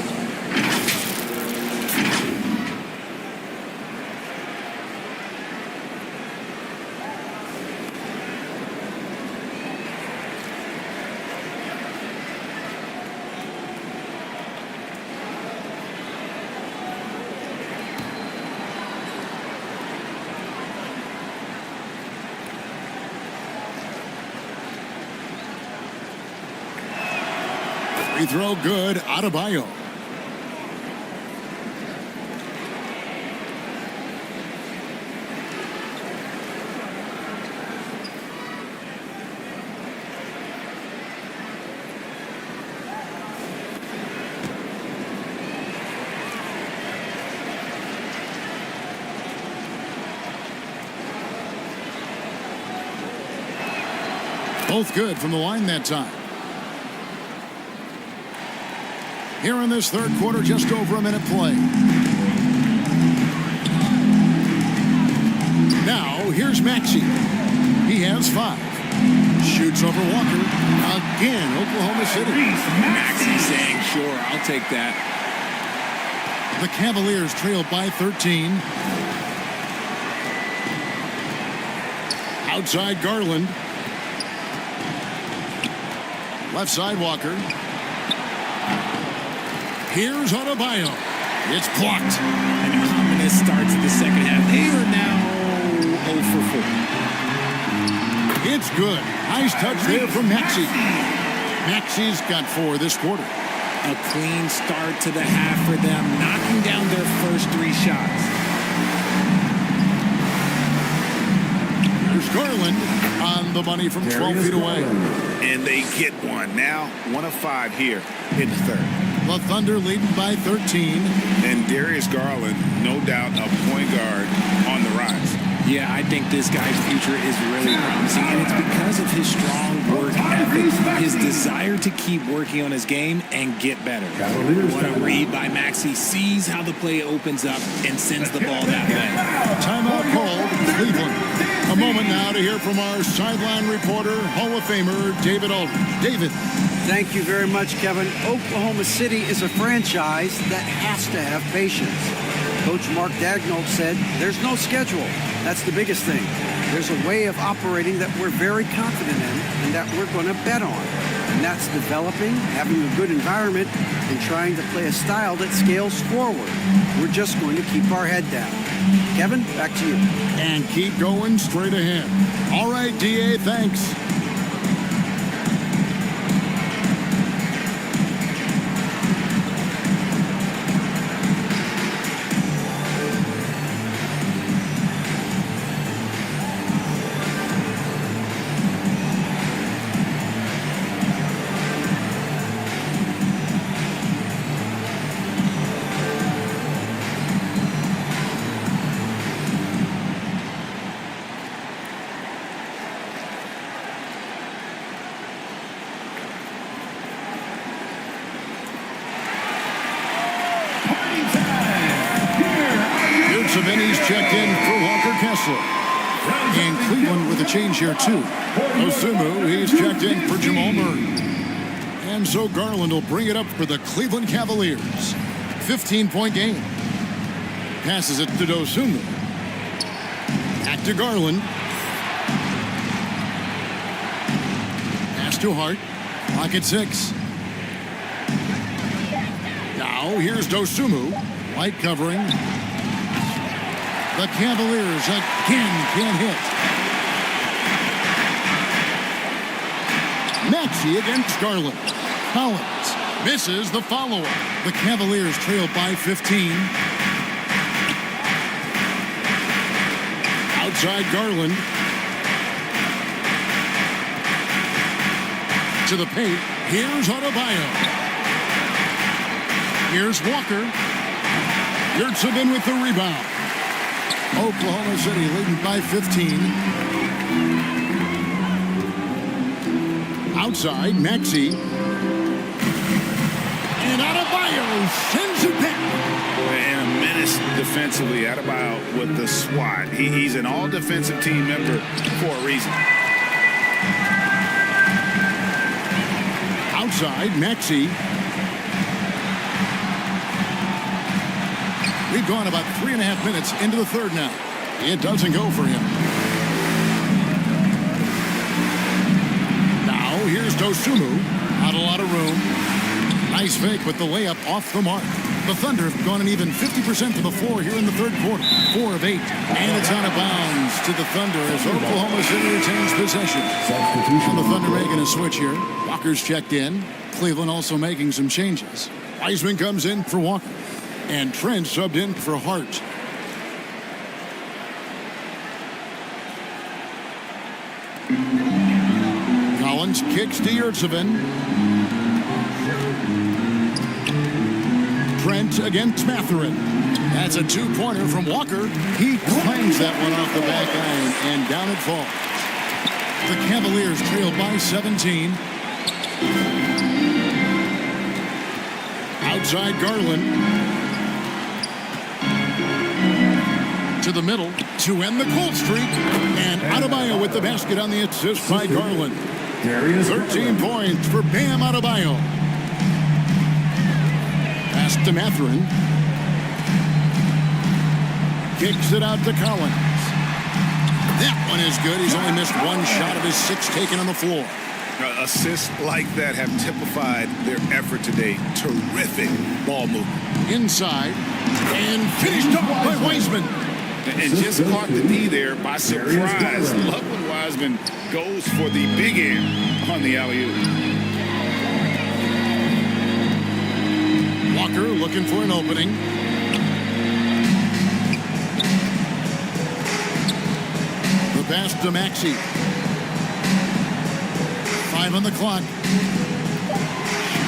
Speaker 1: Free throw good. Adebayo. Both good from the line that time. Here in this third quarter, just over a minute play. Now, here's Maxey. He has 5. Shoots over Walker. Again, Oklahoma City.
Speaker 25: Maxey saying, sure, I'll take that.
Speaker 1: The Cavaliers trail by 13. Outside Garland. Left side Walker. Here's Adebayo. It's blocked.
Speaker 25: An ominous start to the second half. They are now 0 for 4.
Speaker 1: It's good. Nice touch there from Maxey. Maxey's got 4 this quarter.
Speaker 25: A clean start to the half for them, knocking down their first 3 shots.
Speaker 1: There's Garland on the money from 12 feet away.
Speaker 13: And they get one. Now 1 of 5 here in the third.
Speaker 1: The Thunder leading by 13.
Speaker 13: And Darius Garland, no doubt, a point guard on the rise.
Speaker 25: Yeah, I think this guy's future is really promising, and it's because of his strong work ethic, his desire to keep working on his game and get better. What a read by Maxey. Sees how the play opens up and sends the ball that way.
Speaker 1: Timeout called, Cleveland. A moment now to hear from our sideline reporter, Hall of Famer, David Aldridge. David.
Speaker 2: Thank you very much, Kevin. Oklahoma City is a franchise that has to have patience. Coach Mark Daigneault said, there's no schedule. That's the biggest thing. There's a way of operating that we're very confident in and that we're going to bet on. And that's developing, having a good environment, and trying to play a style that scales forward. We're just going to keep our head down. Kevin, back to you.
Speaker 1: And keep going straight ahead. All right, DA, thanks. He's checked in for Walker Kessler. And Cleveland with a change here, too. Osumu, he's checked in for Jamal Murray. And so Garland will bring it up for the Cleveland Cavaliers. 15-point game. Passes it to Osumu. Back to Garland. Pass to Hart. Clock at 6. Now here's Dosunmu. Light covering. The Cavaliers again can't hit. Maxey against Garland. Collins misses the follow-up. The Cavaliers trail by 15. Outside Garland. To the paint. Here's Adebayo. Here's Walker. Yurtseven with the rebound. Oklahoma City leading by 15. Outside, Maxey. And Adebayo sends it back.
Speaker 13: And a menace defensively. Adebayo with the swat. He's an all-defensive team member for a reason.
Speaker 1: Outside, Maxey. We've gone about 3.5 minutes into the third now. It doesn't go for him. Now here's Dosunmu. Not a lot of room. Nice fake with the layup off the mark. The Thunder have gone an even 50% to the floor here in the third quarter. 4 of 8. And it's out of bounds to the Thunder as Oklahoma City retains possession. And the Thunder making a switch here. Walker's checked in. Cleveland also making some changes. Wiseman comes in for Walker. And Trent subbed in for Hart. Collins kicks to Yurtseven. Trent against Mathurin. That's a two-pointer from Walker. He clangs that one off the back iron, and down it falls. The Cavaliers trail by 17. Outside Garland. To the middle to end the cold streak. And Adebayo with the basket on the assist by Garland. 13 points for Bam Adebayo. Pass to Mathurin. Kicks it out to Collins. That one is good. He's only missed one shot of his 6 taken on the floor.
Speaker 13: Assists like that have typified their effort today. Terrific ball movement.
Speaker 1: Inside. And finished off by Wiseman.
Speaker 13: And just caught the D there by surprise. Love when Wiseman goes for the big air on the alley-oop.
Speaker 1: Walker looking for an opening. The pass to Maxey. 5 on the clock.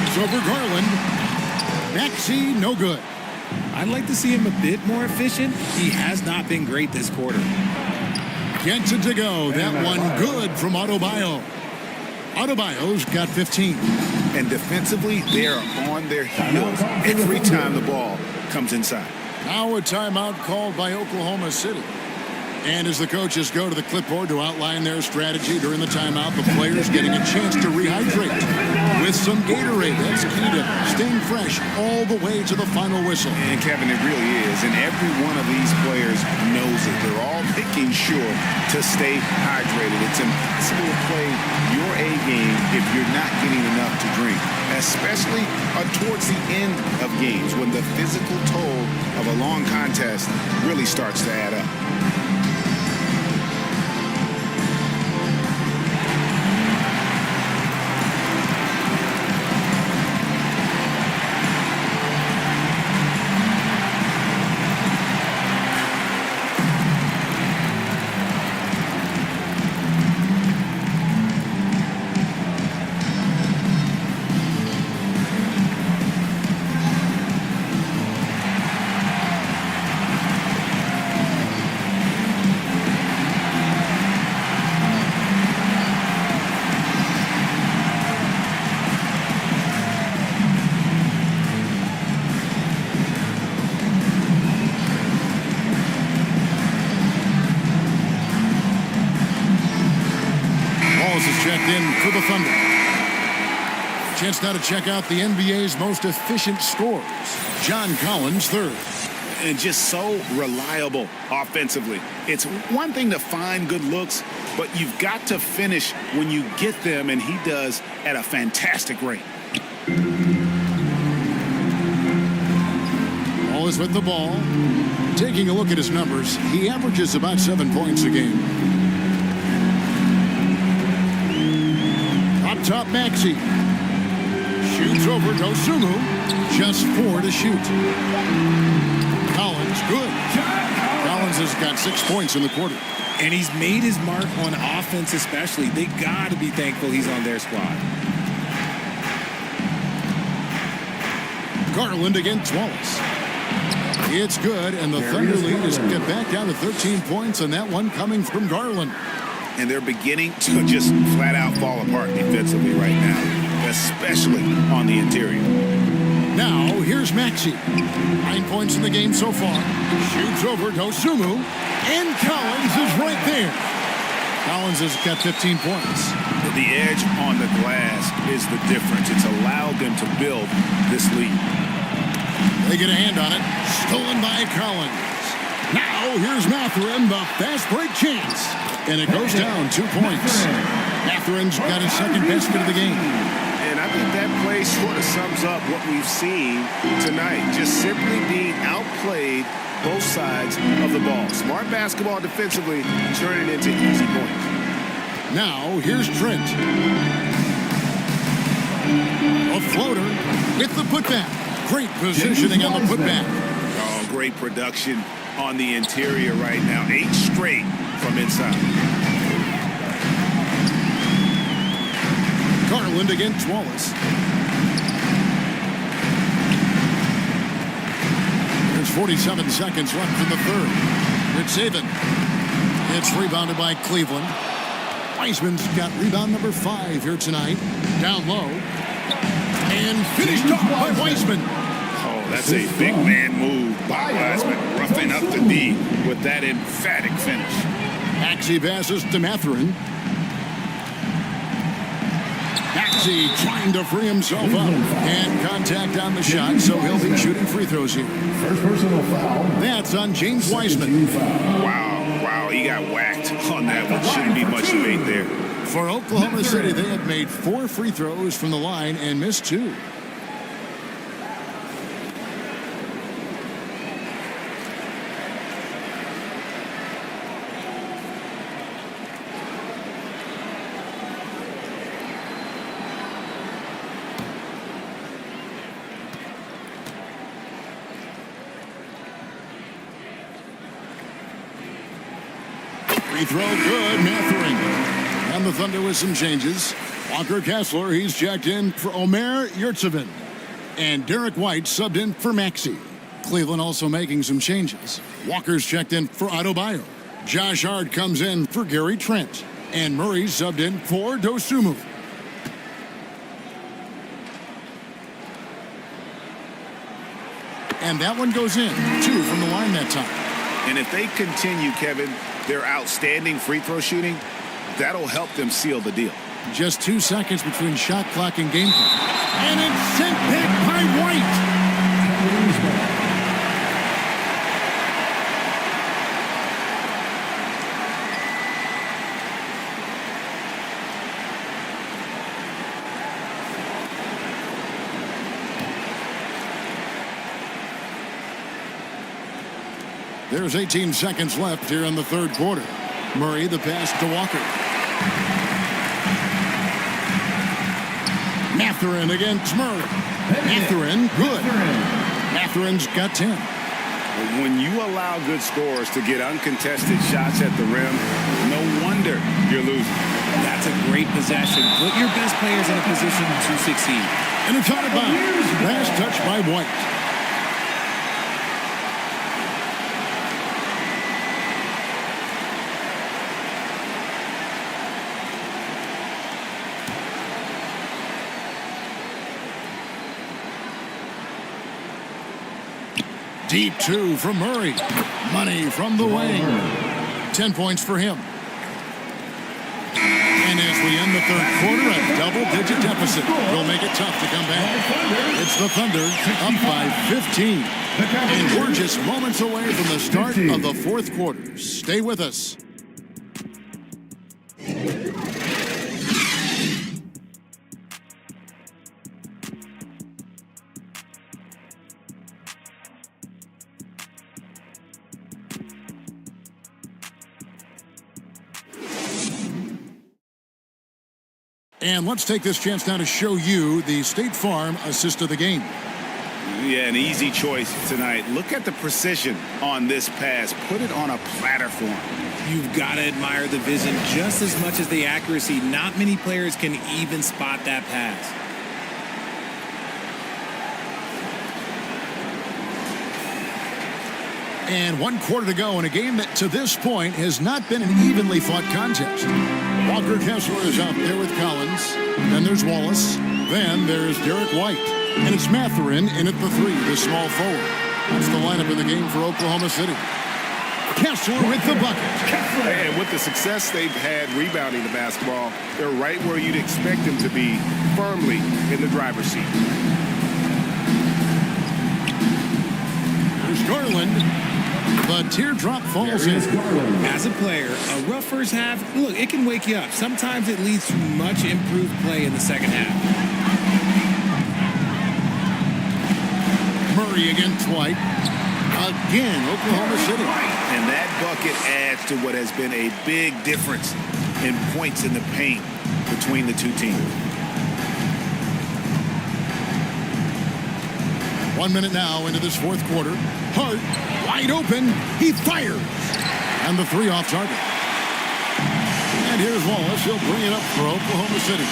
Speaker 1: It's over Garland. Maxey, no good.
Speaker 25: I'd like to see him a bit more efficient. He has not been great this quarter.
Speaker 1: Gets it to go. That one good from Adebayo. Adebayo's got 15.
Speaker 13: And defensively, they are on their heels every time the ball comes inside.
Speaker 1: Now a timeout called by Oklahoma City. And as the coaches go to the clipboard to outline their strategy during the timeout, the players getting a chance to rehydrate with some Gatorade. That's key to staying fresh all the way to the final whistle.
Speaker 13: And Kevin, it really is. And every one of these players knows it. They're all making sure to stay hydrated. It's impossible to play your A game if you're not getting enough to drink. especially towards the end of games when the physical toll of a long contest really starts to add up.
Speaker 1: Checked in for the Thunder. Chance now to check out the NBA's most efficient scorers. John Collins, third.
Speaker 13: And just so reliable offensively. It's one thing to find good looks, but you've got to finish when you get them, and he does at a fantastic rate.
Speaker 1: Wallace with the ball. Taking a look at his numbers, he averages about 7 points a game. Top Maxey shoots over Dosunmu, just 4 to shoot. Collins, good. Collins has got 6 points in the quarter.
Speaker 25: And he's made his mark on offense especially. They got to be thankful he's on their squad.
Speaker 1: Garland against Wallace. It's good, and the Thunder lead is get back down to 13 points, and that one coming from Garland.
Speaker 13: And they're beginning to just flat out fall apart defensively right now, especially on the interior.
Speaker 1: Now, here's Maxey. 9 points in the game so far. Shoots over Dosunmu, and Collins is right there. Collins has got 15 points.
Speaker 13: The edge on the glass is the difference. It's allowed them to build this lead.
Speaker 1: They get a hand on it. Stolen by Collins. Now, here's Mathurin, the fast break chance. And it goes down 2 points. Matherin's got his second basket of the game.
Speaker 13: And I think that play sort of sums up what we've seen tonight. Just simply being outplayed both sides of the ball. Smart basketball defensively, turning into easy points.
Speaker 1: Now, here's Trent. A floater with the putback. Great positioning on the putback.
Speaker 13: Oh, great production on the interior right now. 8 straight from inside.
Speaker 1: Garland against Wallace. There's 47 seconds left in the third. It's Saban. It's rebounded by Cleveland. Wiseman's got rebound number 5 here tonight. Down low. And finished off by Wiseman.
Speaker 13: Oh, that's a big man move by Wiseman. Roughing up the D with that emphatic finish.
Speaker 1: Maxey passes to Mathurin. Maxey trying to free himself up. And contact on the shot, so he'll be shooting free throws here.
Speaker 23: First personal foul.
Speaker 1: That's on James Wiseman.
Speaker 13: Wow, he got whacked on that one. Shouldn't be much debate there.
Speaker 1: For Oklahoma City, they have made 4 free throws from the line and missed 2. Free throw good, Mathurin. And the Thunder with some changes. Walker Kessler, he's checked in for Omer Yurtseven. And Derek White subbed in for Maxey. Cleveland also making some changes. Walker's checked in for Adebayo. Josh Hart comes in for Gary Trent. And Murray subbed in for Dosunmu. And that one goes in. 2 from the line that time.
Speaker 13: And if they continue, Kevin, their outstanding free throw shooting, that'll help them seal the deal.
Speaker 1: Just 2 seconds between shot clock and game clock. And it's sent back by White. There's 18 seconds left here in the third quarter. Murray, the pass to Walker. Mathurin against Murray. Mathurin, good. Matherin's got 10.
Speaker 13: When you allow good scorers to get uncontested shots at the rim, no wonder you're losing.
Speaker 25: That's a great possession. Put your best players in a position to succeed.
Speaker 1: And it's out of bounds. Last touch by White. Deep two from Murray. Money from the wing. 10 points for him. And as we end the third quarter, a double-digit deficit will make it tough to come back. It's the Thunder up by 15. And we're just moments away from the start of the fourth quarter. Stay with us. And let's take this chance now to show you the State Farm assist of the game.
Speaker 13: Yeah, an easy choice tonight. Look at the precision on this pass. Put it on a platter for him.
Speaker 25: You've got to admire the vision just as much as the accuracy. Not many players can even spot that pass.
Speaker 1: And 1 quarter to go in a game that to this point has not been an evenly fought contest. Walker Kessler is out there with Collins. Then there's Wallace. Then there's Derek White. And it's Mathurin in at the 3, the small forward. That's the lineup in the game for Oklahoma City. Kessler with the bucket.
Speaker 13: And with the success they've had rebounding the basketball, they're right where you'd expect them to be, firmly in the driver's seat.
Speaker 1: There's Garland. The teardrop falls in.
Speaker 25: As a player, a rough first half, look, it can wake you up. Sometimes it leads to much improved play in the second half.
Speaker 1: Murray against White. Again, Oklahoma City.
Speaker 13: And that bucket adds to what has been a big difference in points in the paint between the two teams.
Speaker 1: 1 minute now into this fourth quarter. Hart, wide open. He fires. And the 3 off target. And here's Wallace. He'll bring it up for Oklahoma City.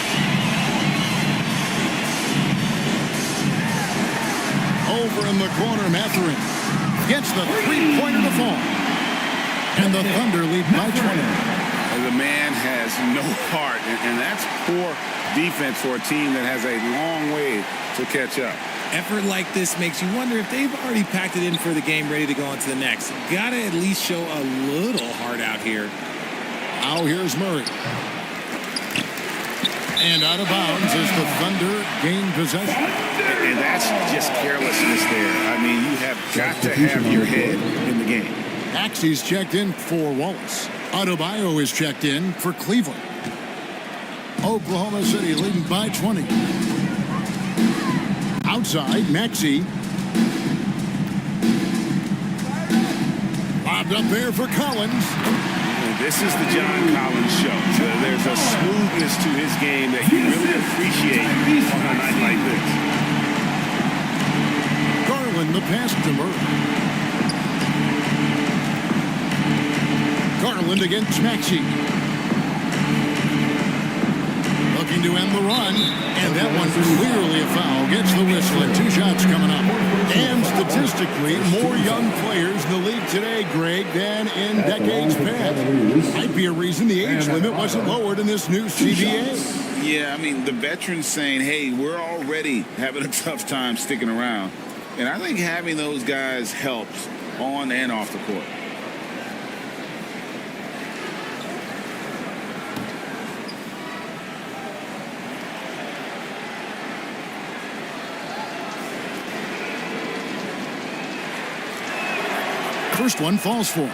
Speaker 1: Over in the corner, Mathurin gets the three-pointer to fall. And the Thunder lead by 20.
Speaker 13: The man has no heart, and that's poor defense for a team that has a long way to catch up.
Speaker 25: Effort like this makes you wonder if they've already packed it in for the game, ready to go on to the next. Gotta at least show a little heart out here.
Speaker 1: Now here's Murray. And out of bounds as the Thunder gain possession.
Speaker 13: And that's just carelessness there. I mean, you have got to have your head in the game.
Speaker 1: Maxey's checked in for Wallace. Adebayo is checked in for Cleveland. Oklahoma City leading by 20. Outside, Maxey. Lobbed up there for Collins.
Speaker 13: This is the John Collins show. There's a smoothness to his game that you really appreciate on a night like this.
Speaker 1: Garland, the pass to Murray. Garland against Maxey. Looking to end the run. And that one clearly a foul. Gets the whistle and 2 shots coming up. And statistically, more young players in the league today, Greg, than in decades past. Might be a reason the age limit wasn't lowered in this new CBA.
Speaker 6: Yeah, I mean, the veterans saying, hey, we're already having a tough time sticking around. And I think having those guys helps on and off the court.
Speaker 1: First one falls for him.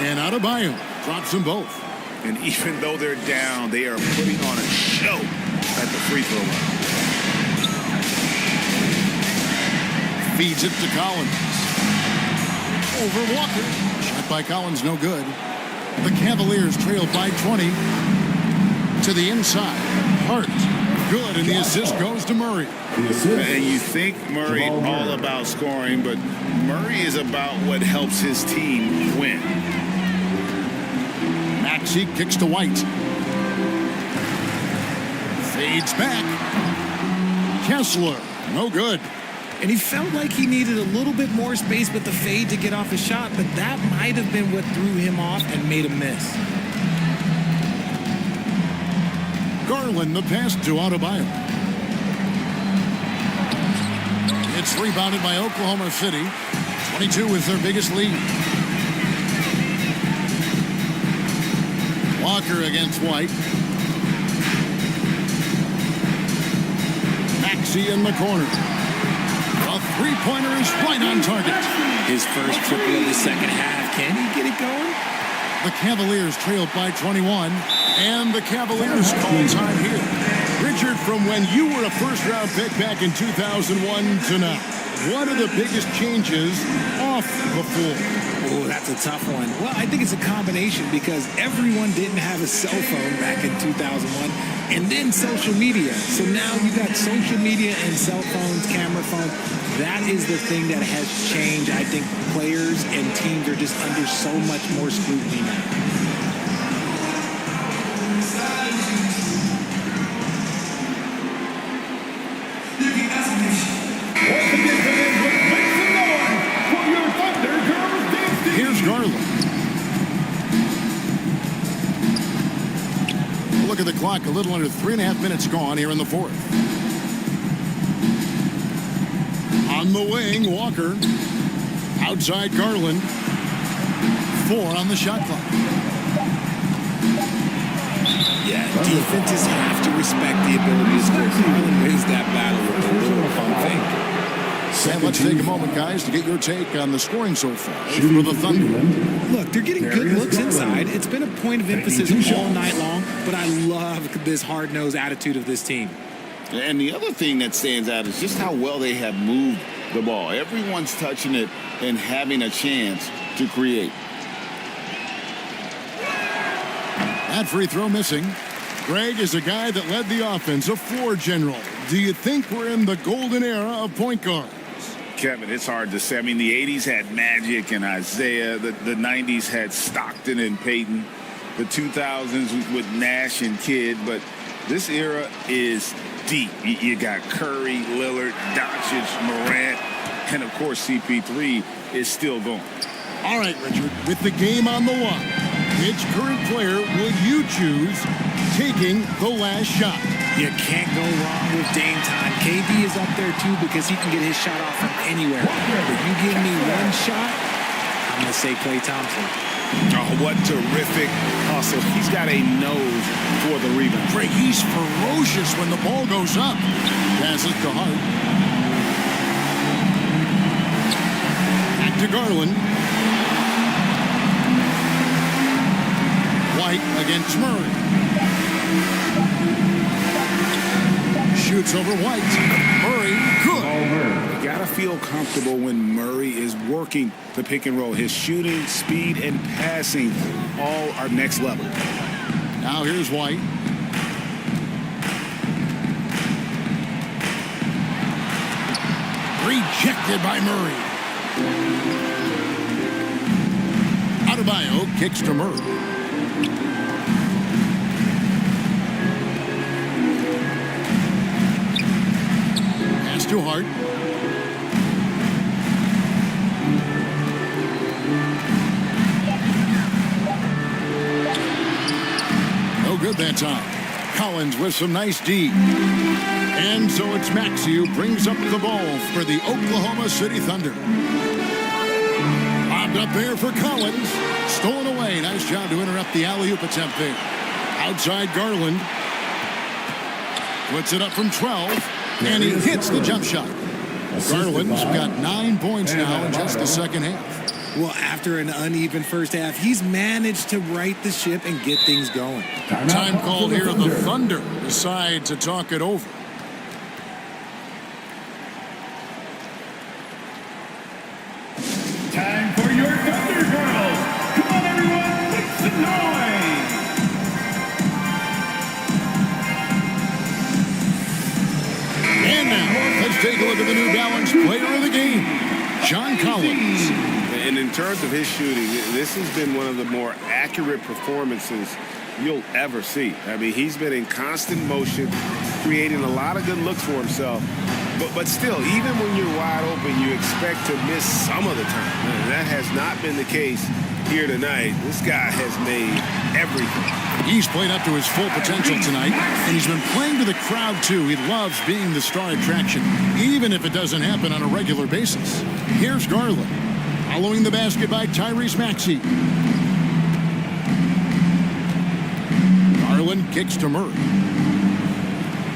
Speaker 1: And Adebayo drops them both.
Speaker 13: And even though they're down, they are putting on a show at the free throw line.
Speaker 1: Feeds it to Collins. Over Walker. Shot by Collins, no good. The Cavaliers trail by 20 to the inside. Hart, good, and the assist goes to Murray.
Speaker 6: And you think Murray all about scoring, but Murray is about what helps his team win.
Speaker 1: Maxey kicks to White. Fades back. Kessler, no good.
Speaker 25: And he felt like he needed a little bit more space with the fade to get off a shot, but that might have been what threw him off and made him miss.
Speaker 1: Garland, the pass to Adebayo. It's rebounded by Oklahoma City. 22 is their biggest lead. Walker against White. Maxey in the corner. A three-pointer is right on target.
Speaker 25: His first triple of the second half. Can he get it going?
Speaker 1: The Cavaliers trailed by 21, and the Cavaliers call time here. Richard, from when you were a first-round pick back in 2001 to now, what are the biggest changes off the floor?
Speaker 25: Oh, that's a tough one. Well, I think it's a combination because everyone didn't have a cell phone back in 2001, and then social media. So now you got social media and cell phones, camera phones. That is the thing that has changed. I think players and teams are just under so much more scrutiny now.
Speaker 1: Here's Garland. Look at the clock. A little under 3.5 minutes gone here in the fourth. On the wing, Walker. Outside Garland. 4 on the shot clock.
Speaker 25: Yeah, defenses have to respect the ability to score. Garland wins that battle with a little pump fake.
Speaker 1: And let's take a moment, guys, to get your take on the scoring so far for the Thunder.
Speaker 25: Look, they're getting good looks inside. It's been a point of emphasis all night long, but I love this hard-nosed attitude of this team.
Speaker 6: And the other thing that stands out is just how well they have moved the ball. Everyone's touching it and having a chance to create.
Speaker 1: That free throw missing. Greg is a guy that led the offense, a floor general. Do you think we're in the golden era of point guards?
Speaker 13: Kevin, it's hard to say. I mean, the 80s had Magic and Isaiah. The 90s had Stockton and Peyton. The 2000s with Nash and Kidd. But this era is deep. You got Curry, Lillard, Doncic, Morant, and, of course, CP3 is still going.
Speaker 1: All right, Richard, with the game on the line, which current player will you choose taking the last shot?
Speaker 25: You can't go wrong with Dame time. KD is up there, too, because he can get his shot off from anywhere. If you give me one shot, I'm going to say Klay Thompson.
Speaker 13: Oh, what terrific hustle. He's got a nose for the rebound.
Speaker 1: Greg, he's ferocious when the ball goes up. Pass it to Hart. Back to Garland. White against Murray. Shoots over White. Murray, good.
Speaker 13: You got to feel comfortable when Murray is working the pick and roll. His shooting, speed, and passing all are next level.
Speaker 1: Now here's White. Rejected by Murray. Adebayo kicks to Murray. To Hart. No good that time. Collins with some nice D. And so it's Maxey who brings up the ball for the Oklahoma City Thunder. Lobbed up there for Collins. Stolen away. Nice job to interrupt the alley-oop attempt there. Outside Garland. Puts it up from 12. And he hits the jump shot. Garland's got 9 points now in just the second half.
Speaker 25: Well, after an uneven first half, he's managed to right the ship and get things going.
Speaker 1: Time call here. The Thunder decide to talk it over.
Speaker 23: Time for your Thunder Girls. Come on, everyone, make some noise.
Speaker 1: And now, let's take a look at the New Balance player of the game, John Collins.
Speaker 13: And in terms of his shooting, this has been one of the more accurate performances you'll ever see. I mean, he's been in constant motion, creating a lot of good looks for himself. But still, even when you're wide open, you expect to miss some of the time. And that has not been the case here tonight. This guy has made everything.
Speaker 1: He's played up to his full potential tonight, and he's been playing to the crowd, too. He loves being the star attraction, even if it doesn't happen on a regular basis. Here's Garland, following the basket by Tyrese Maxey. Garland kicks to Murray.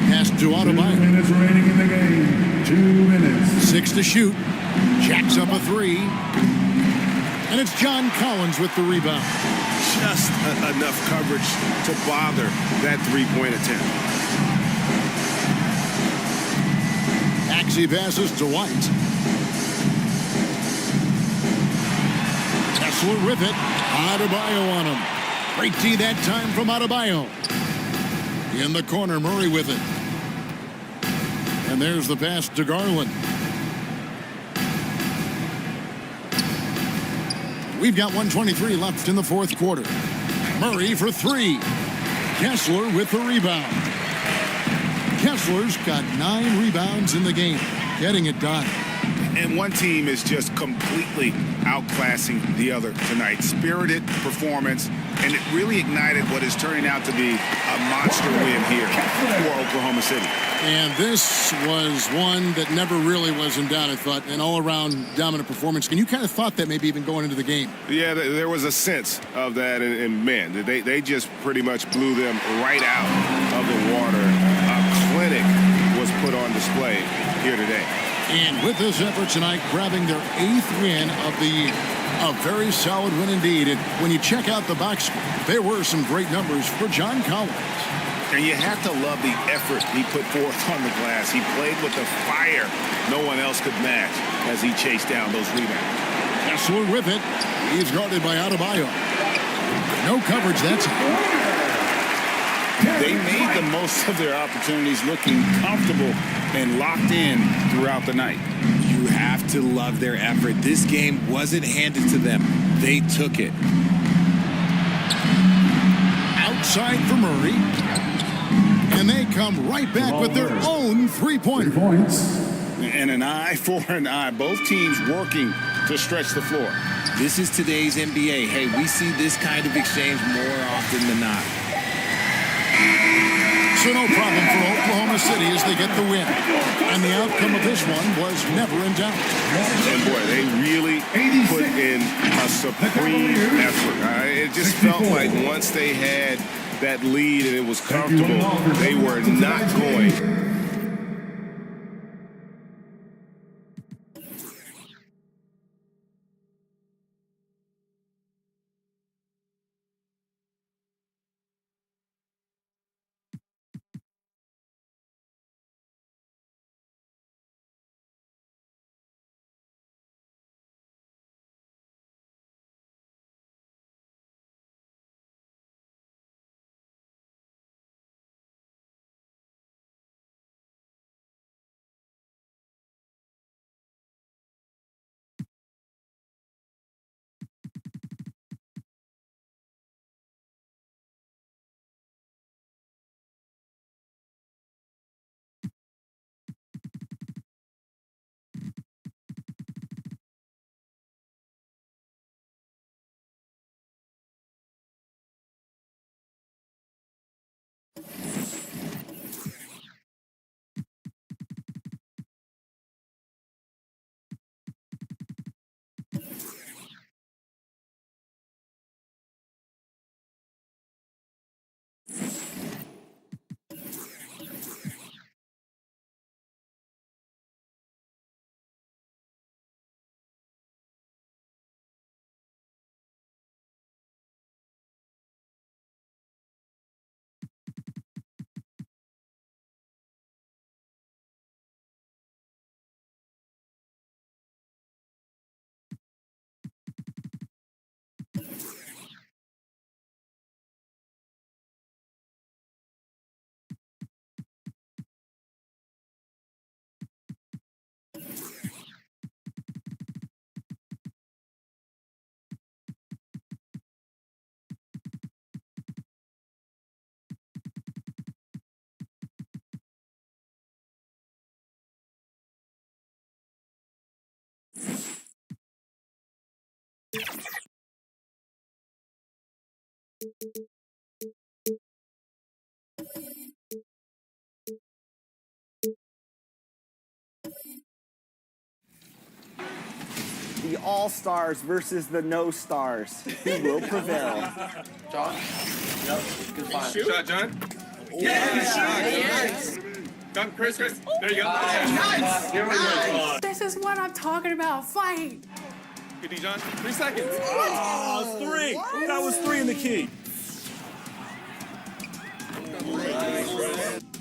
Speaker 1: Pass to Adebayo.
Speaker 23: 2 minutes remaining in the game. 2 minutes.
Speaker 1: 6 to shoot. Jacks up a 3. And it's John Collins with the rebound.
Speaker 13: Just enough coverage to bother that three-point attempt.
Speaker 1: Maxey passes to White. Kessler with it. Adebayo on him. Great D that time from Adebayo. In the corner, Murray with it. And there's the pass to Garland. We've got 1:23 left in the fourth quarter. Murray for 3. Kessler with the rebound. Kessler's got 9 rebounds in the game, getting it done.
Speaker 13: And one team is just completely outclassing the other tonight. Spirited performance, and it really ignited what is turning out to be a monster win here for Oklahoma City.
Speaker 1: And this was one that never really was in doubt, I thought, an all-around dominant performance. And you kind of thought that maybe even going into the game.
Speaker 13: Yeah, there was a sense of that, and man, they just pretty much blew them right out of the water. A clinic was put on display here today.
Speaker 1: And with this effort tonight, grabbing their 8th win of the year. A very solid win indeed. And when you check out the box score, there were some great numbers for John Collins.
Speaker 13: And you have to love the effort he put forth on the glass. He played with a fire no one else could match as he chased down those rebounds.
Speaker 1: Kessler with it. He's guarded by Adebayo. No coverage that time.
Speaker 6: They made the most of their opportunities, looking comfortable and locked in throughout the night.
Speaker 25: You have to love their effort. This game wasn't handed to them. They took it.
Speaker 1: Outside for Murray. And they come right back with their own 3-pointer.
Speaker 6: And an eye for an eye. Both teams working to stretch the floor.
Speaker 25: This is today's NBA. Hey, we see this kind of exchange more often than not.
Speaker 1: So no problem for Oklahoma City as they get the win. And the outcome of this one was never in doubt.
Speaker 13: And boy, they really put in a supreme effort. It just felt like once they had that lead and it was comfortable, they were not going
Speaker 14: The all-stars versus the no-stars. Who will prevail?
Speaker 4: John? Yep. Good find.
Speaker 11: Shot, John?
Speaker 4: Yes.
Speaker 11: Come, Chris. There you go.
Speaker 5: Nice. This is what I'm talking about. Fight.
Speaker 11: Good D, John. 3 seconds.
Speaker 21: Oh, 3. That was 3 in the key.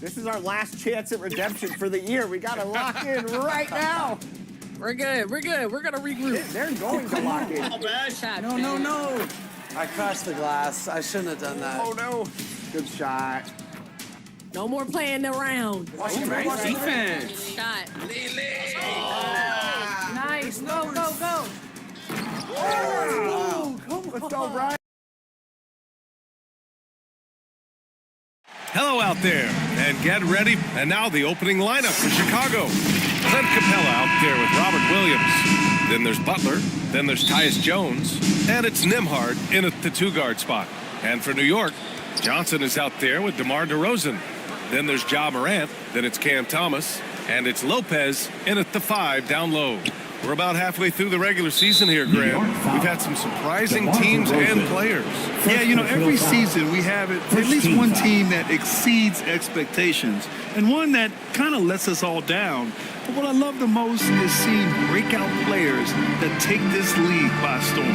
Speaker 14: This is our last chance at redemption for the year. We got to lock in right now.
Speaker 4: We're good. We're going to regroup.
Speaker 14: They're going to lock in.
Speaker 4: Bad shot.
Speaker 2: No. I crashed the glass. I shouldn't have done that.
Speaker 14: Oh, no. Good shot.
Speaker 4: No more playing around.
Speaker 2: Defense.
Speaker 4: Shot.
Speaker 5: Nice. Go.
Speaker 14: Let's go, Brian.
Speaker 16: Hello out there, and get ready. And now the opening lineup for Chicago. Clint Capella out there with Robert Williams. Then there's Butler. Then there's Tyus Jones. And it's Nembhard in at the 2-guard spot. And for New York, Johnson is out there with DeMar DeRozan. Then there's Ja Morant. Then it's Cam Thomas. And it's Lopez in at the 5 down low. We're about halfway through the regular season here, Grant. We've had some surprising teams and players.
Speaker 17: Yeah, you know, every season we have at least one team that exceeds expectations and one that kind of lets us all down. But what I love the most is seeing breakout players that take this league by storm.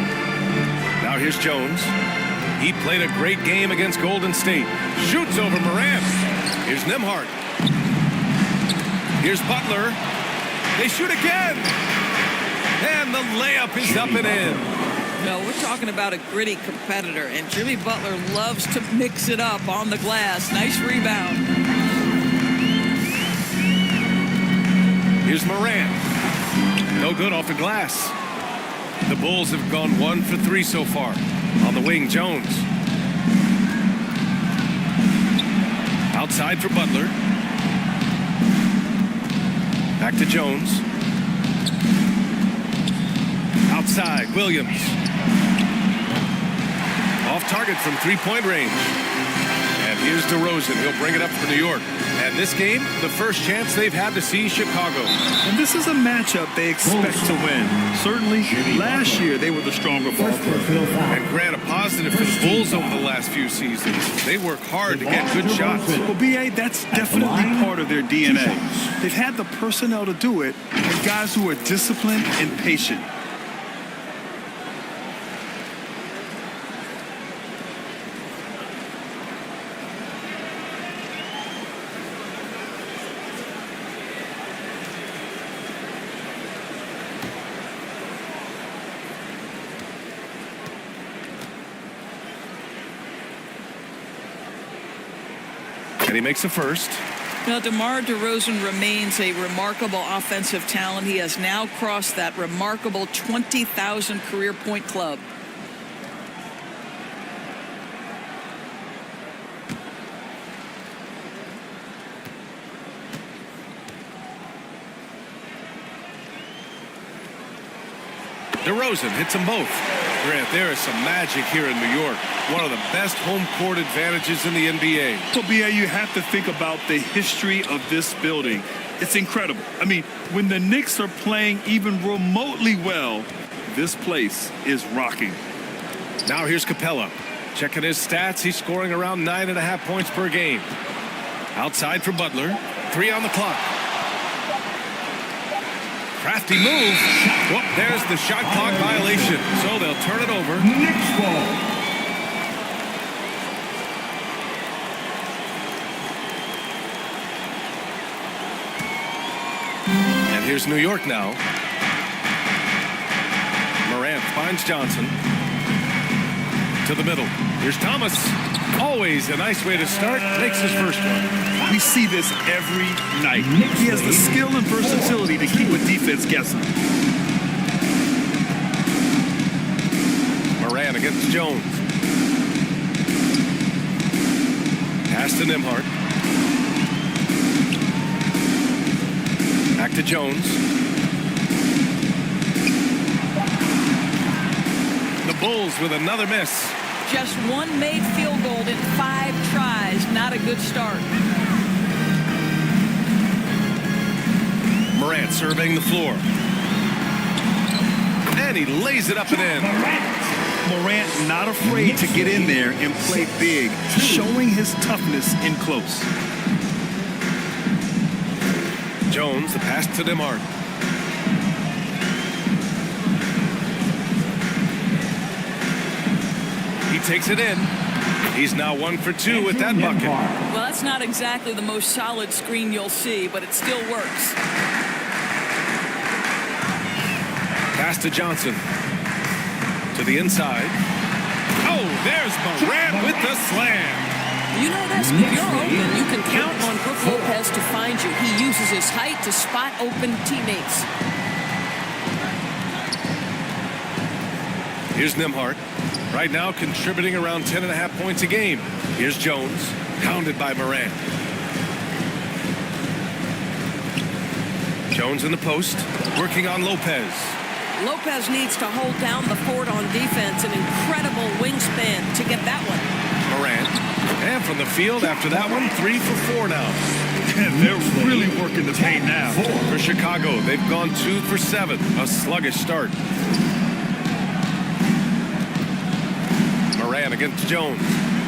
Speaker 16: Now here's Jones. He played a great game against Golden State. Shoots over Morant. Here's Nembhard. Here's Butler. They shoot again. And the layup is up and in.
Speaker 4: No, we're talking about a gritty competitor, and Jimmy Butler loves to mix it up on the glass. Nice rebound.
Speaker 16: Here's Morant. No good off the glass. The Bulls have gone 1 for 3 so far. On the wing, Jones. Outside for Butler. Back to Jones. Outside, Williams. Off target from 3-point range. And here's DeRozan. He'll bring it up for New York. And this game, the first chance they've had to see Chicago.
Speaker 17: And this is a matchup they expect to win. Certainly, last year they were the stronger ball club.
Speaker 16: And Grant, a positive for the Bulls over the last few seasons. They work hard to get good shots.
Speaker 17: Well, B.A., that's definitely part of their DNA. They've had the personnel to do it, and guys who are disciplined and patient.
Speaker 16: And he makes a first.
Speaker 4: Now, DeMar DeRozan remains a remarkable offensive talent. He has now crossed that remarkable 20,000 career point club.
Speaker 16: DeRozan hits them both. Grant, there is some magic here in New York. One of the best home court advantages in the NBA.
Speaker 17: So, B.A., you have to think about the history of this building. It's incredible. I mean, when the Knicks are playing even remotely well, this place is rocking.
Speaker 16: Now here's Capella. Checking his stats, he's scoring around 9.5 points per game. Outside for Butler. 3 on the clock. Crafty move. Well, there's the shot clock violation. So they'll turn it over.
Speaker 23: Knicks ball.
Speaker 16: And here's New York now. Morant finds Johnson. To the middle. Here's Thomas. Always a nice way to start. Makes his first one.
Speaker 17: We see this every night. He has the skill and versatility to keep a defense guessing.
Speaker 16: Morant against Jones. Pass to Nembhard. Back to Jones. The Bulls with another miss.
Speaker 4: Just one made field goal in 5 tries. Not a good start.
Speaker 16: Morant surveying the floor. And he lays it up and in.
Speaker 17: Morant not afraid to get in there and play big, showing his toughness in close.
Speaker 16: Jones, the pass to Nembhard. He takes it in. He's now 1 for 2 with that bucket.
Speaker 4: Well, that's not exactly the most solid screen you'll see, but it still works.
Speaker 16: Pass to Johnson. To the inside. Oh, there's Morant with the slam.
Speaker 3: You know this, if you're open, you can count on Brook Lopez to find you. He uses his height to spot open teammates.
Speaker 16: Here's Nembhard. Right now contributing around 10.5 points a game. Here's Jones, hounded by Morant. Jones in the post, working on Lopez.
Speaker 3: Lopez needs to hold down the fort on defense. An incredible wingspan to get that one.
Speaker 16: Morant. And from the field after that one, 3 for 4 now.
Speaker 17: They're really working the paint now.
Speaker 16: For Chicago, they've gone 2 for 7. A sluggish start. Morant against Jones.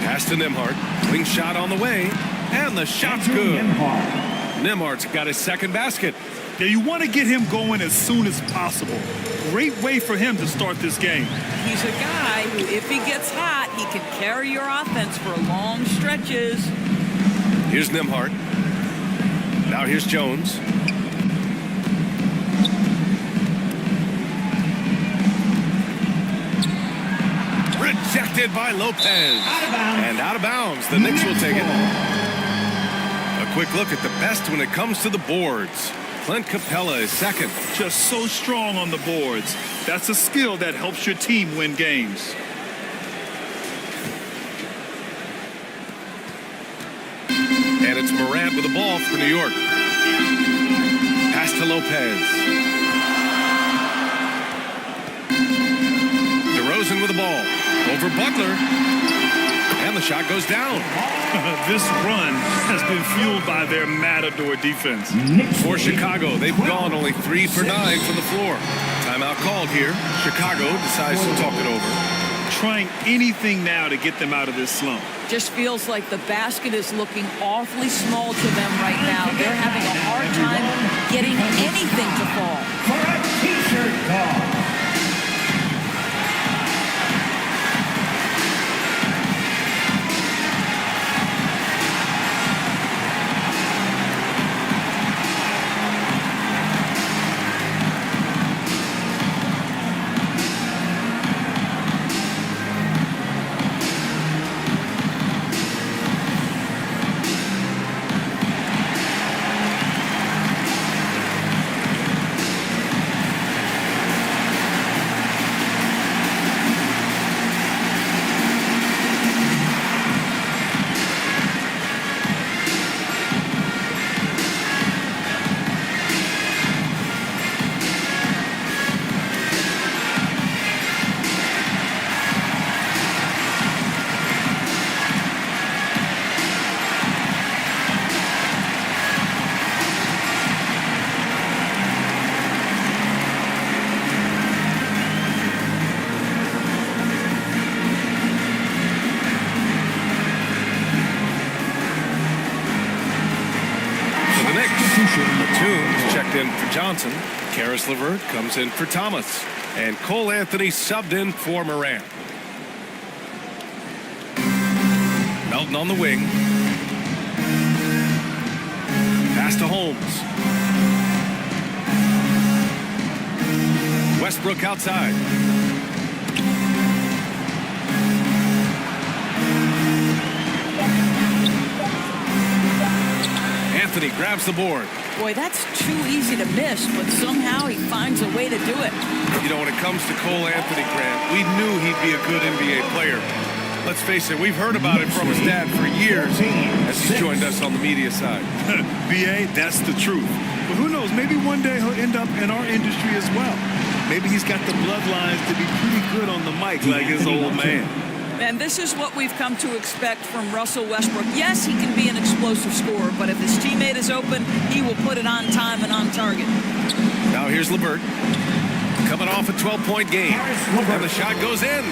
Speaker 16: Pass to Nembhard. Wing shot on the way. And the shot's good. Nembhard's got his second basket.
Speaker 17: Yeah, you want to get him going as soon as possible. Great way for him to start this game.
Speaker 4: He's a guy who, if he gets hot, he can carry your offense for long stretches.
Speaker 16: Here's Nembhard. Now here's Jones. Rejected by Lopez. And out of bounds. The Knicks will take it. A quick look at the best when it comes to the boards. Clint Capella is second.
Speaker 17: Just so strong on the boards. That's a skill that helps your team win games.
Speaker 16: And it's Morant with the ball for New York. Pass to Lopez. DeRozan with the ball. Over Butler. And the shot goes down.
Speaker 17: This run has been fueled by their matador defense.
Speaker 16: For Chicago, they've gone only 3 for 9 from the floor. Timeout called here. Chicago decides to talk it over.
Speaker 17: Trying anything now to get them out of this slump.
Speaker 4: Just feels like the basket is looking awfully small to them right now. They're having a hard time getting anything to fall.
Speaker 7: For a t-shirt call.
Speaker 16: Checked in for Johnson. Karis LeVert comes in for Thomas. And Cole Anthony subbed in for Morant. Melton on the wing. Pass to Holmes. Westbrook outside. Anthony grabs the board.
Speaker 4: Boy, that's too easy to miss, but somehow he finds a way to do it.
Speaker 16: You know, when it comes to Cole Anthony, Grant, we knew he'd be a good NBA player. Let's face it, we've heard about it from his dad for years as he's joined us on the media side.
Speaker 17: B.A., that's the truth. But who knows, maybe one day he'll end up in our industry as well. Maybe he's got the bloodlines to be pretty good on the mic like his old man.
Speaker 4: And this is what we've come to expect from Russell Westbrook. Yes, he can be an explosive scorer, but if his teammate is open, he will put it on time and on target.
Speaker 16: Now here's LeVert. Coming off a 12-point game. And the shot goes in.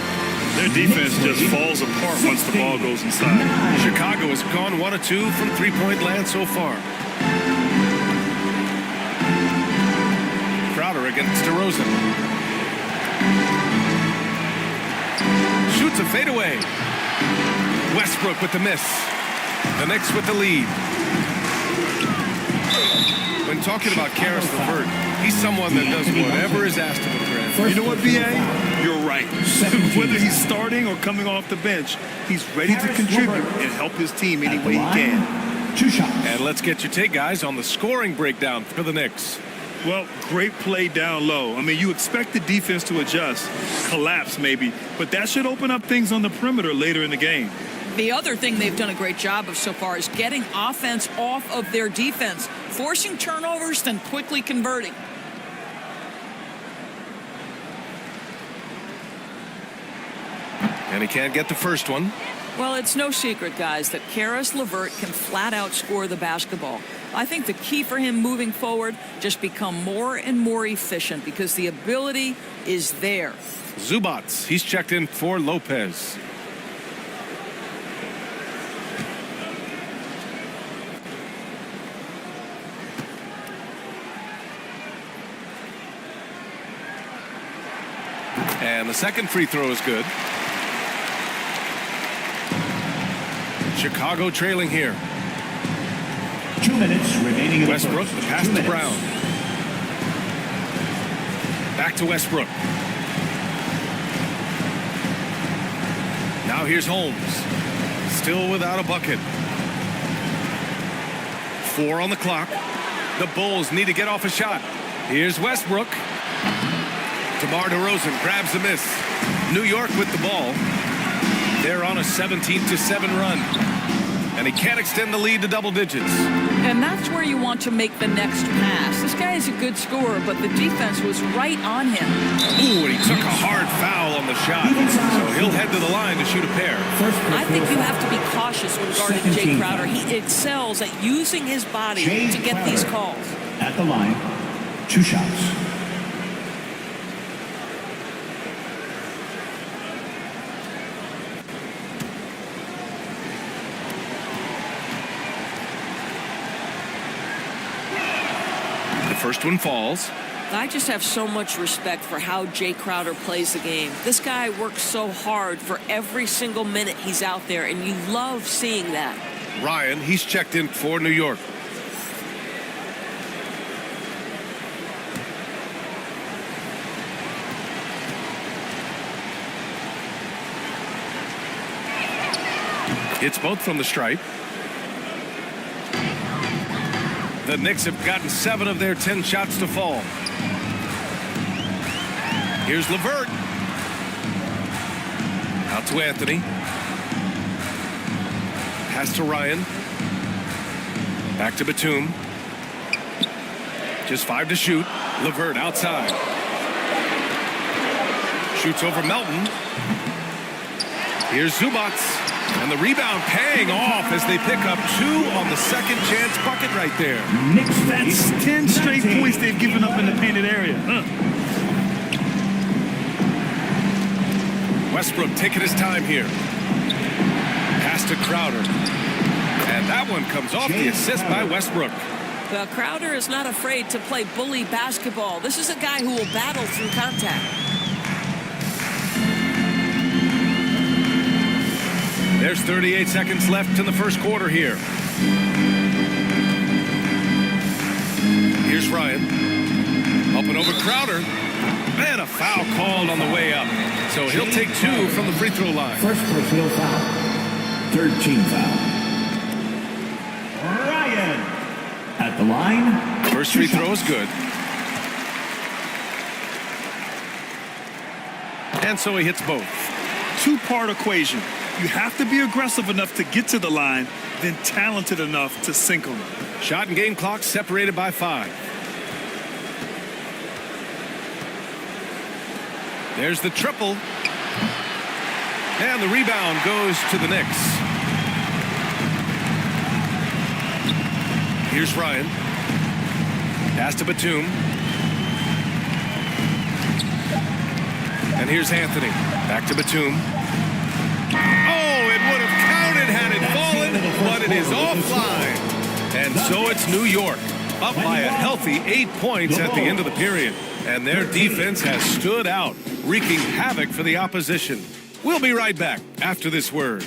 Speaker 17: Their defense just falls apart once the ball goes inside.
Speaker 16: Chicago has gone 1 of 2 from three-point land so far. Crowder against DeRozan. Shoots a fadeaway. Westbrook with the miss. The Knicks with the lead. When talking about Karis LeVert, he's someone that does whatever is asked of him, Grant.
Speaker 17: You know what, B.A.? You're right. Whether he's starting or coming off the bench, he's ready to contribute and help his team any way he can.
Speaker 23: 2 shots.
Speaker 16: And let's get your take, guys, on the scoring breakdown for the Knicks.
Speaker 17: Well, great play down low. I mean, you expect the defense to adjust, collapse maybe, but that should open up things on the perimeter later in the game.
Speaker 4: The other thing they've done a great job of so far is getting offense off of their defense, forcing turnovers, then quickly converting.
Speaker 16: And he can't get the first one.
Speaker 4: Well, it's no secret, guys, that Karis LeVert can flat out score the basketball. I think the key for him moving forward, just become more and more efficient because the ability is there.
Speaker 16: Zubats, he's checked in for Lopez. And the second free throw is good. Chicago trailing here.
Speaker 23: 2 minutes remaining in the
Speaker 16: Westbrook,
Speaker 23: first.
Speaker 16: pass
Speaker 23: 2
Speaker 16: to
Speaker 23: minutes.
Speaker 16: Brown. Back to Westbrook. Now here's Holmes. Still without a bucket. 4 on the clock. The Bulls need to get off a shot. Here's Westbrook. DeMar DeRozan grabs the miss. New York with the ball. They're on a 17-7 run. And he can't extend the lead to double digits.
Speaker 4: And that's where you want to make the next pass. This guy is a good scorer, but the defense was right on him.
Speaker 16: Ooh, and he took a hard foul on the shot. So he'll head to the line to shoot a pair.
Speaker 4: I think you have to be cautious with regard to Jay Crowder. He excels at using his body to get these calls.
Speaker 23: At the line, 2 shots.
Speaker 16: First one falls.
Speaker 4: I just have so much respect for how Jay Crowder plays the game. This guy works so hard for every single minute he's out there, and you love seeing that.
Speaker 16: Ryan, he's checked in for New York. It's both from the stripe. The Knicks have gotten 7 of their 10 shots to fall. Here's LeVert. Out to Anthony. Pass to Ryan. Back to Batum. Just 5 to shoot. LeVert outside. Shoots over Melton. Here's Zubats. And the rebound paying off as they pick up 2 on the second chance bucket right there.
Speaker 17: It's 10 straight points they've given up in the painted area.
Speaker 16: Westbrook taking his time here. Pass to Crowder. And that one comes off the assist by Westbrook.
Speaker 4: Well, Crowder is not afraid to play bully basketball. This is a guy who will battle through contact.
Speaker 16: There's 38 seconds left in the first quarter here. Here's Ryan. Up and over Crowder. And a foul called on the way up. So he'll take 2 from the free throw line.
Speaker 23: First personal foul. 3rd team foul. Ryan. At the line.
Speaker 16: First free throw is good. And so he hits both.
Speaker 17: 2-part equation. You have to be aggressive enough to get to the line, then talented enough to sink them.
Speaker 16: Shot and game clock separated by 5. There's the triple. And the rebound goes to the Knicks. Here's Ryan. Pass to Batum. And here's Anthony. Back to Batum. Oh, it would have counted had it fallen, but it is offline. And so it's New York, up by a healthy 8 points at the end of the period. And their defense has stood out, wreaking havoc for the opposition. We'll be right back after this word.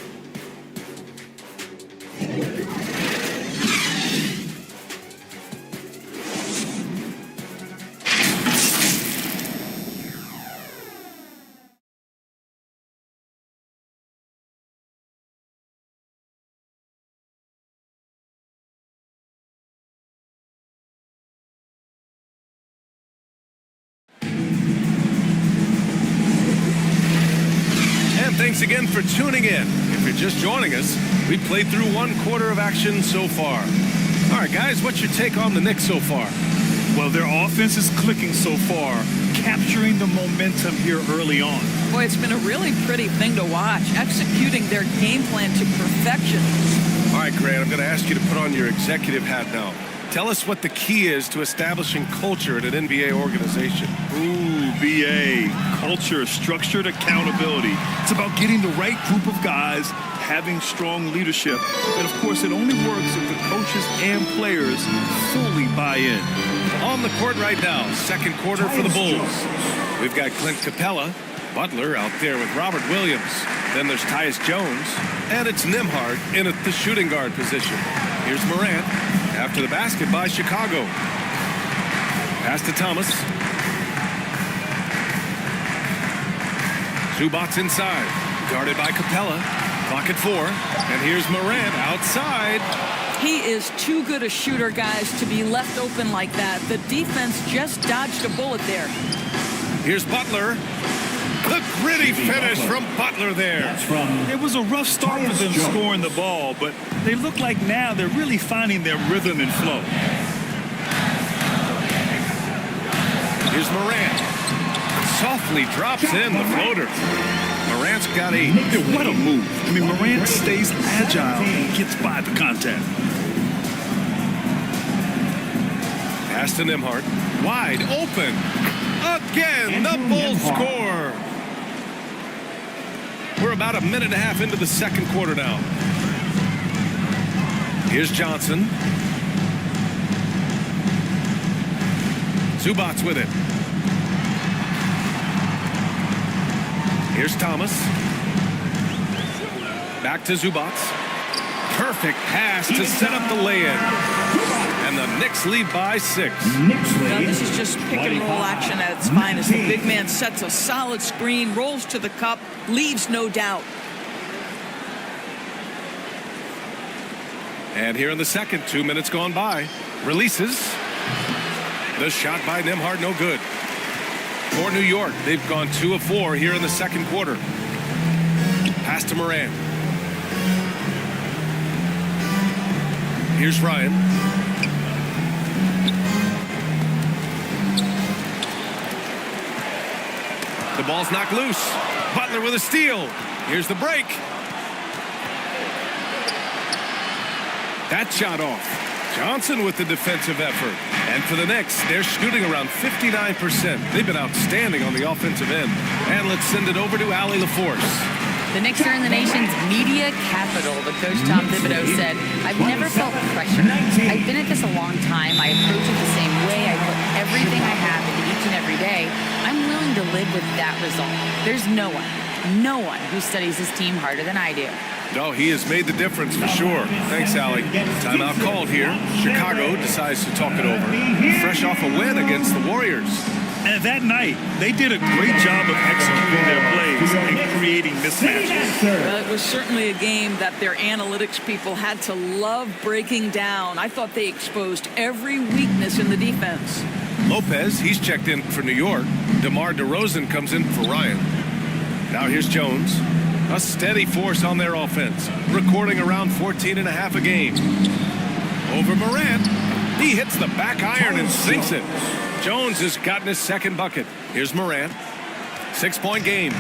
Speaker 16: Thanks again for tuning in. If you're just joining us, we played through 1 quarter of action so far. All right, guys, what's your take on the Knicks so far?
Speaker 17: Well, their offense is clicking so far, capturing the momentum here early on.
Speaker 4: Boy, it's been a really pretty thing to watch, executing their game plan to perfection.
Speaker 16: All right, Grant, I'm going to ask you to put on your executive hat now. Tell us what the key is to establishing culture at an NBA organization.
Speaker 17: Ooh, BA. Culture, structured accountability. It's about getting the right group of guys, having strong leadership. And, of course, it only works if the coaches and players fully buy in.
Speaker 16: On the court right now, second quarter for the Bulls. We've got Clint Capella, Butler out there with Robert Williams. Then there's Tyus Jones, and it's Nembhard in at the shooting guard position. Here's Morant. After the basket by Chicago. Pass to Thomas. Zubac inside. Guarded by Capella. Clock at 4. And here's Morant outside.
Speaker 4: He is too good a shooter, guys, to be left open like that. The defense just dodged a bullet there.
Speaker 16: Here's Butler. The gritty finish from Butler there.
Speaker 17: It was a rough start for them scoring the ball, but they look like now they're really finding their rhythm and flow.
Speaker 16: Here's Morant. Softly drops in the floater. Morant's got a...
Speaker 17: What a move. I mean, Morant stays agile and gets by the contact.
Speaker 16: Pass to Nembhard. Wide open. Again, the Bulls score. We're about a minute and a half into the second quarter now. Here's Johnson. Zubac with it. Here's Thomas. Back to Zubac. Perfect pass to set up the lay-in. And the Knicks lead by 6.
Speaker 4: Now, this is just pick and roll action at its finest. The big man sets a solid screen, rolls to the cup, leaves no doubt.
Speaker 16: And here in the second, 2 minutes gone by. Releases. The shot by Nembhard, no good. For New York, they've gone 2 of 4 here in the second quarter. Pass to Morant. Here's Ryan. The ball's knocked loose. Butler with a steal. Here's the break. That shot off. Johnson with the defensive effort. And for the Knicks, they're shooting around 59%. They've been outstanding on the offensive end. And let's send it over to Allie LaForce.
Speaker 12: The Knicks are in the nation's media capital, but Coach Tom Thibodeau said, I've never felt pressure. I've been at this a long time. I approach it the same way. I put everything I have into each and every day. I'm willing to live with that result. There's no one who studies his team harder than I do.
Speaker 16: No, he has made the difference for sure. Thanks, Allie. Timeout called here. Chicago decides to talk it over. Fresh off a win against the Warriors.
Speaker 17: And that night, they did a great job of executing their plays and creating mismatches.
Speaker 4: Well, it was certainly a game that their analytics people had to love breaking down. I thought they exposed every weakness in the defense.
Speaker 16: Lopez, he's checked in for New York. DeMar DeRozan comes in for Ryan. Now here's Jones. A steady force on their offense, recording around 14.5 a game. Over Morant. He hits the back iron and sinks it. Jones has gotten his second bucket. Here's Morant. 6-point game.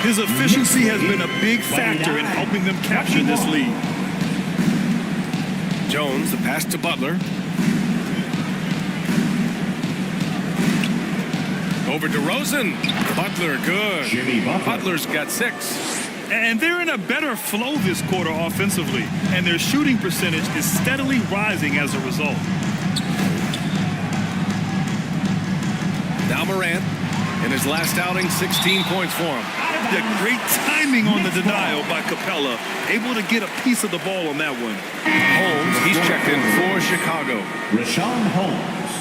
Speaker 17: His efficiency has been a big factor in helping them capture this lead.
Speaker 16: Jones, the pass to Butler. Over to Rosen. Butler, good. Butler's got 6.
Speaker 17: And they're in a better flow this quarter offensively, and their shooting percentage is steadily rising as a result.
Speaker 16: Now Morant, in his last outing, 16 points for him.
Speaker 17: The great timing on the denial by Capella, able to get a piece of the ball on that one.
Speaker 16: Holmes, he's checked in for Chicago.
Speaker 7: Rashawn Holmes.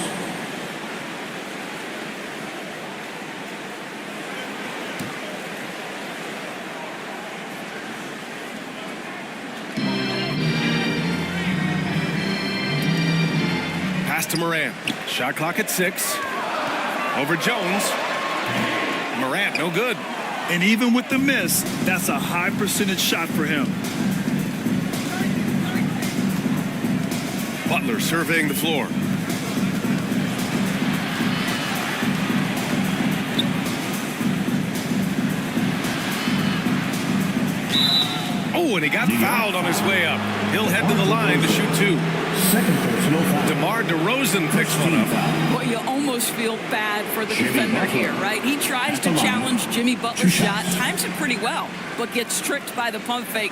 Speaker 16: Pass to Morant. Shot clock at 6. Over Jones. Morant, no good.
Speaker 17: And even with the miss, that's a high percentage shot for him.
Speaker 16: Butler surveying the floor. Oh, and he got fouled on his way up. He'll head to the line to shoot 2.
Speaker 7: Second personal foul.
Speaker 16: DeMar DeRozan picks one up.
Speaker 4: Well, you almost feel bad for the defender here, right? He tries to challenge Jimmy Butler's shot, times it pretty well, but gets tricked by the pump fake.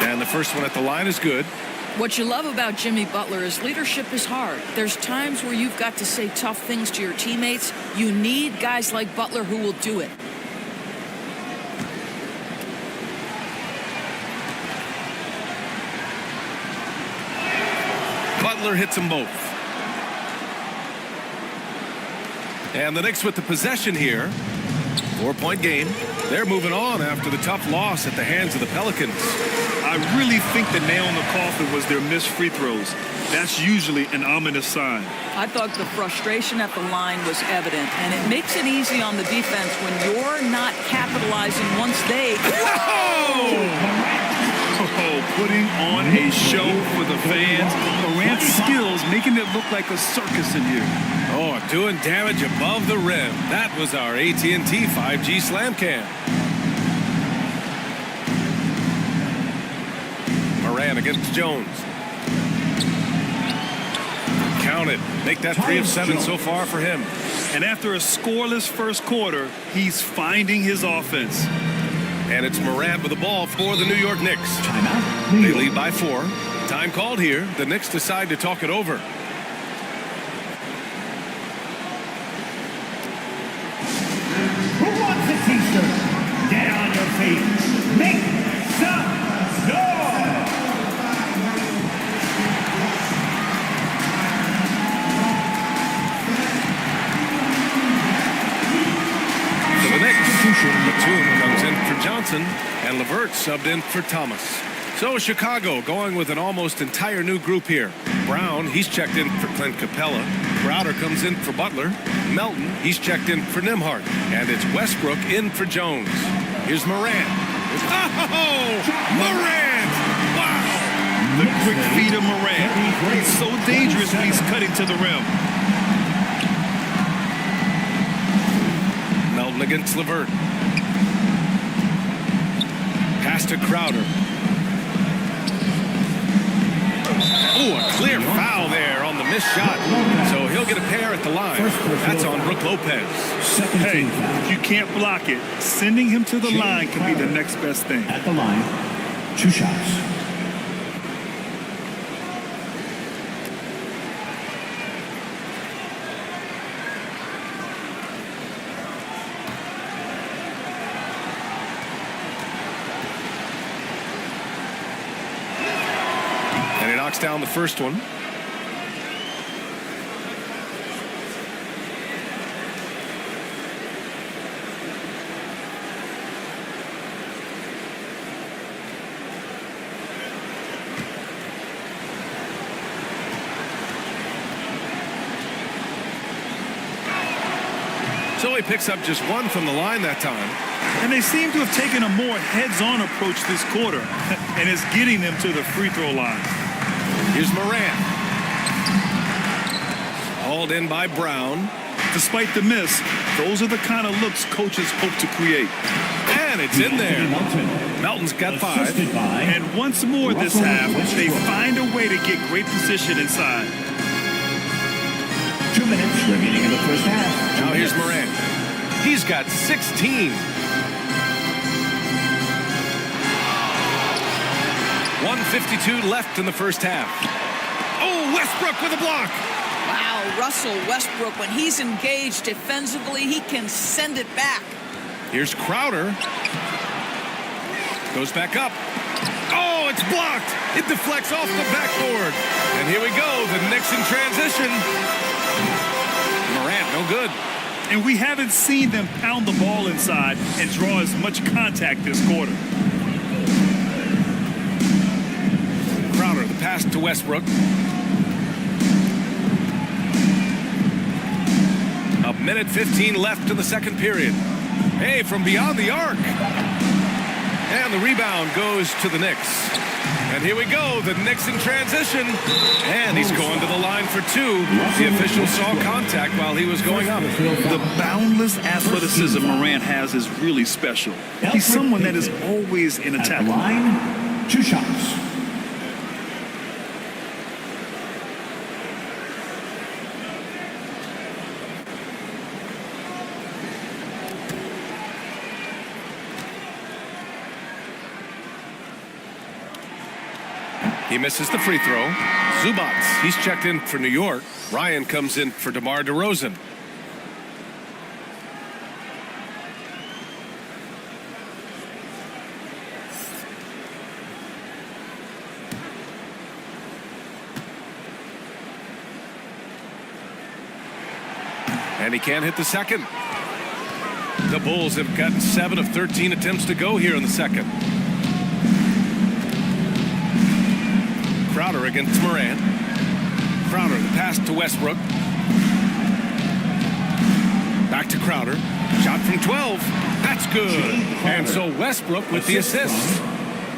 Speaker 16: And the first one at the line is good.
Speaker 4: What you love about Jimmy Butler is leadership is hard. There's times where you've got to say tough things to your teammates. You need guys like Butler who will do it.
Speaker 16: Butler hits them both. And the Knicks with the possession here. 4-point game. They're moving on after the tough loss at the hands of the Pelicans.
Speaker 17: I really think the nail in the coffin was their missed free throws. That's usually an ominous sign.
Speaker 4: I thought the frustration at the line was evident, and it makes it easy on the defense when you're not capitalizing once they...
Speaker 17: Putting on a show for the fans. Morant's skills making it look like a circus in here.
Speaker 16: Oh, doing damage above the rim. That was our AT&T 5G Slam Cam. Morant against Jones. Count it. Make that 3 of 7 so far for him.
Speaker 17: And after a scoreless first quarter, he's finding his offense.
Speaker 16: And it's Morant with the ball for the New York Knicks.
Speaker 7: Timeout.
Speaker 16: They lead by 4. Time called here. The Knicks decide to talk it over.
Speaker 7: Who wants a t-shirt? Get on your feet. Make some noise.
Speaker 16: For the Knicks, Batum comes in for Johnson, and LeVert subbed in for Thomas. So Chicago going with an almost entire new group here. Brown, he's checked in for Clint Capella. Crowder comes in for Butler. Melton, he's checked in for Nembhard. And it's Westbrook in for Jones. Here's Morant. Oh, Morant! Wow!
Speaker 17: The quick feed of Morant. He's so dangerous when he's cutting to the rim.
Speaker 16: Melton against LeVert. Pass to Crowder. Oh, a clear foul there on the missed shot. So he'll get a pair at the line. That's on Brook Lopez.
Speaker 17: Hey, if you can't block it, sending him to the line can be the next best thing.
Speaker 7: At the line, 2 shots.
Speaker 16: And he knocks down the first one. So he picks up just one from the line that time.
Speaker 17: And they seem to have taken a more heads-on approach this quarter, and it's getting them to the free throw line.
Speaker 16: Here's Morant. Hauled in by Brown.
Speaker 17: Despite the miss, those are the kind of looks coaches hope to create.
Speaker 16: And it's in there. Melton's got 5.
Speaker 17: And once more this half, they find a way to get great position inside.
Speaker 7: 2 minutes remaining in the first half.
Speaker 16: Now here's Morant. He's got 16. 1:52 left in the first half. Oh, Westbrook with a block.
Speaker 4: Wow, Russell Westbrook, when he's engaged defensively, he can send it back.
Speaker 16: Here's Crowder. Goes back up. Oh, it's blocked. It deflects off the backboard. And here we go, the Knicks in transition. Morant, no good.
Speaker 17: And we haven't seen them pound the ball inside and draw as much contact this quarter.
Speaker 16: Crowder, the pass to Westbrook. A minute 15 left in the second period. Hey, from beyond the arc. And the rebound goes to the Knicks. And here we go, the Knicks in transition. And he's going to the line for 2. The official saw contact while he was going up.
Speaker 17: The boundless athleticism Morant has is really special. He's someone that is always in attack.
Speaker 7: Line, 2 shots.
Speaker 16: He misses the free throw. Zubats, he's checked in for New York. Ryan comes in for DeMar DeRozan. And he can't hit the second. The Bulls have gotten 7 of 13 attempts to go here in the second. Crowder against Morant. Crowder, the pass to Westbrook. Back to Crowder. Shot from 12. That's good. And so Westbrook with the assist.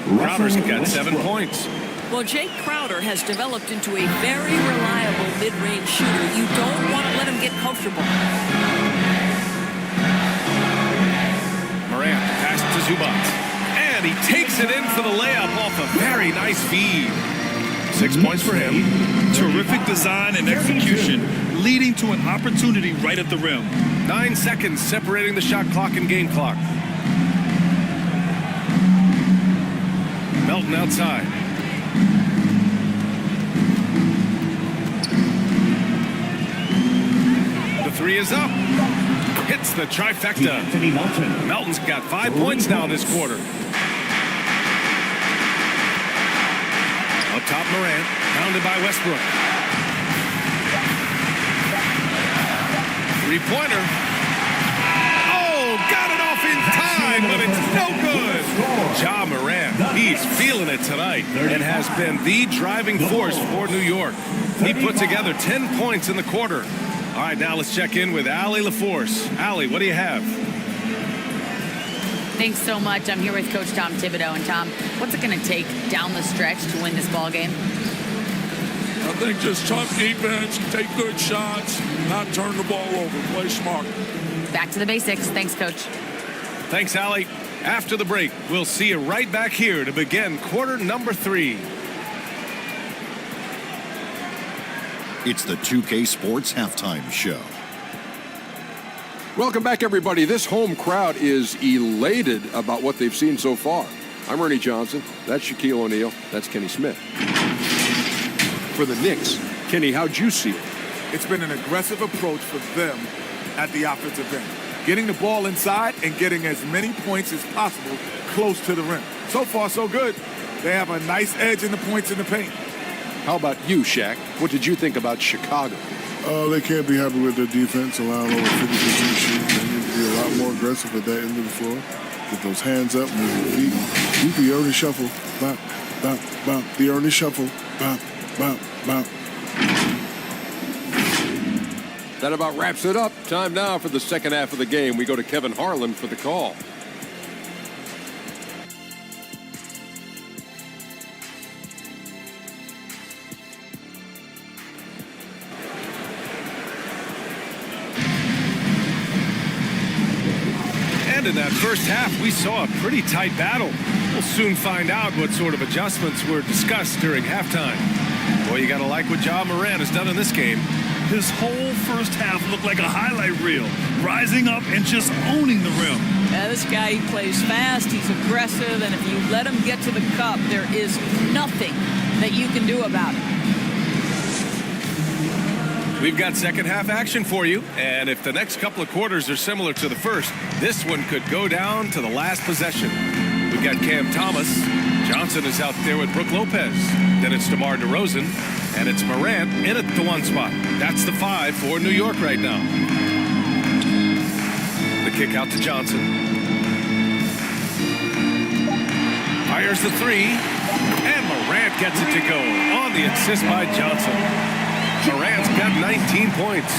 Speaker 16: Crowder's got 7 points.
Speaker 4: Well, Jake Crowder has developed into a very reliable mid-range shooter. You don't want to let him get comfortable.
Speaker 16: Morant, pass to Zubac. And he takes it in for the layup off a very nice feed. 6 points for him.
Speaker 17: Terrific design and execution, leading to an opportunity right at the rim.
Speaker 16: 9 seconds separating the shot clock and game clock. Melton outside. The 3 is up. Hits the trifecta. Melton's got 5 points now this quarter. Up top, Morant, pounded by Westbrook. 3-pointer. Oh, got it off in time, but it's no good. Ja Morant, he's feeling it tonight and has been the driving force for New York. He put together 10 points in the quarter. All right, now let's check in with Allie LaForce. Allie, what do you have?
Speaker 12: Thanks so much. I'm here with Coach Tom Thibodeau. And Tom, what's it going to take down the stretch to win this ball game?
Speaker 8: I think just tough defense, take good shots, not turn the ball over, play smart.
Speaker 12: Back to the basics. Thanks, Coach.
Speaker 16: Thanks, Allie. After the break, we'll see you right back here to begin quarter number 3.
Speaker 10: It's the 2K Sports Halftime Show.
Speaker 19: Welcome back, everybody. This home crowd is elated about what they've seen so far. I'm Ernie Johnson. That's Shaquille O'Neal. That's Kenny Smith. For the Knicks, Kenny, how'd you see it?
Speaker 21: It's been an aggressive approach for them at the offensive end. Getting the ball inside and getting as many points as possible close to the rim. So far, so good. They have a nice edge in the points in the paint.
Speaker 19: How about you, Shaq? What did you think about Chicago?
Speaker 20: They can't be happy with their defense, allowing over 50% shoot. They need to be a lot more aggressive at that end of the floor. Get those hands up, move your feet. Keep the Ernie shuffle. Bop, bop, bop. The Ernie shuffle. Bop, bop, bop.
Speaker 19: That about wraps it up. Time now for the second half of the game. We go to Kevin Harlan for the call.
Speaker 16: And in that first half, we saw a pretty tight battle. We'll soon find out what sort of adjustments were discussed during halftime. Boy, you got to like what Ja Morant has done in this game.
Speaker 17: His whole first half looked like a highlight reel, rising up and just owning the rim.
Speaker 4: Yeah, this guy, he plays fast, he's aggressive, and if you let him get to the cup, there is nothing that you can do about it.
Speaker 16: We've got second half action for you, and if the next couple of quarters are similar to the first, this one could go down to the last possession. We've got Cam Thomas. Johnson is out there with Brook Lopez. Then it's DeMar DeRozan, and it's Morant in at the 1 spot. That's the 5 for New York right now. The kick out to Johnson. Fires the 3, and Morant gets it to go on the assist by Johnson. Morant's got 19 points.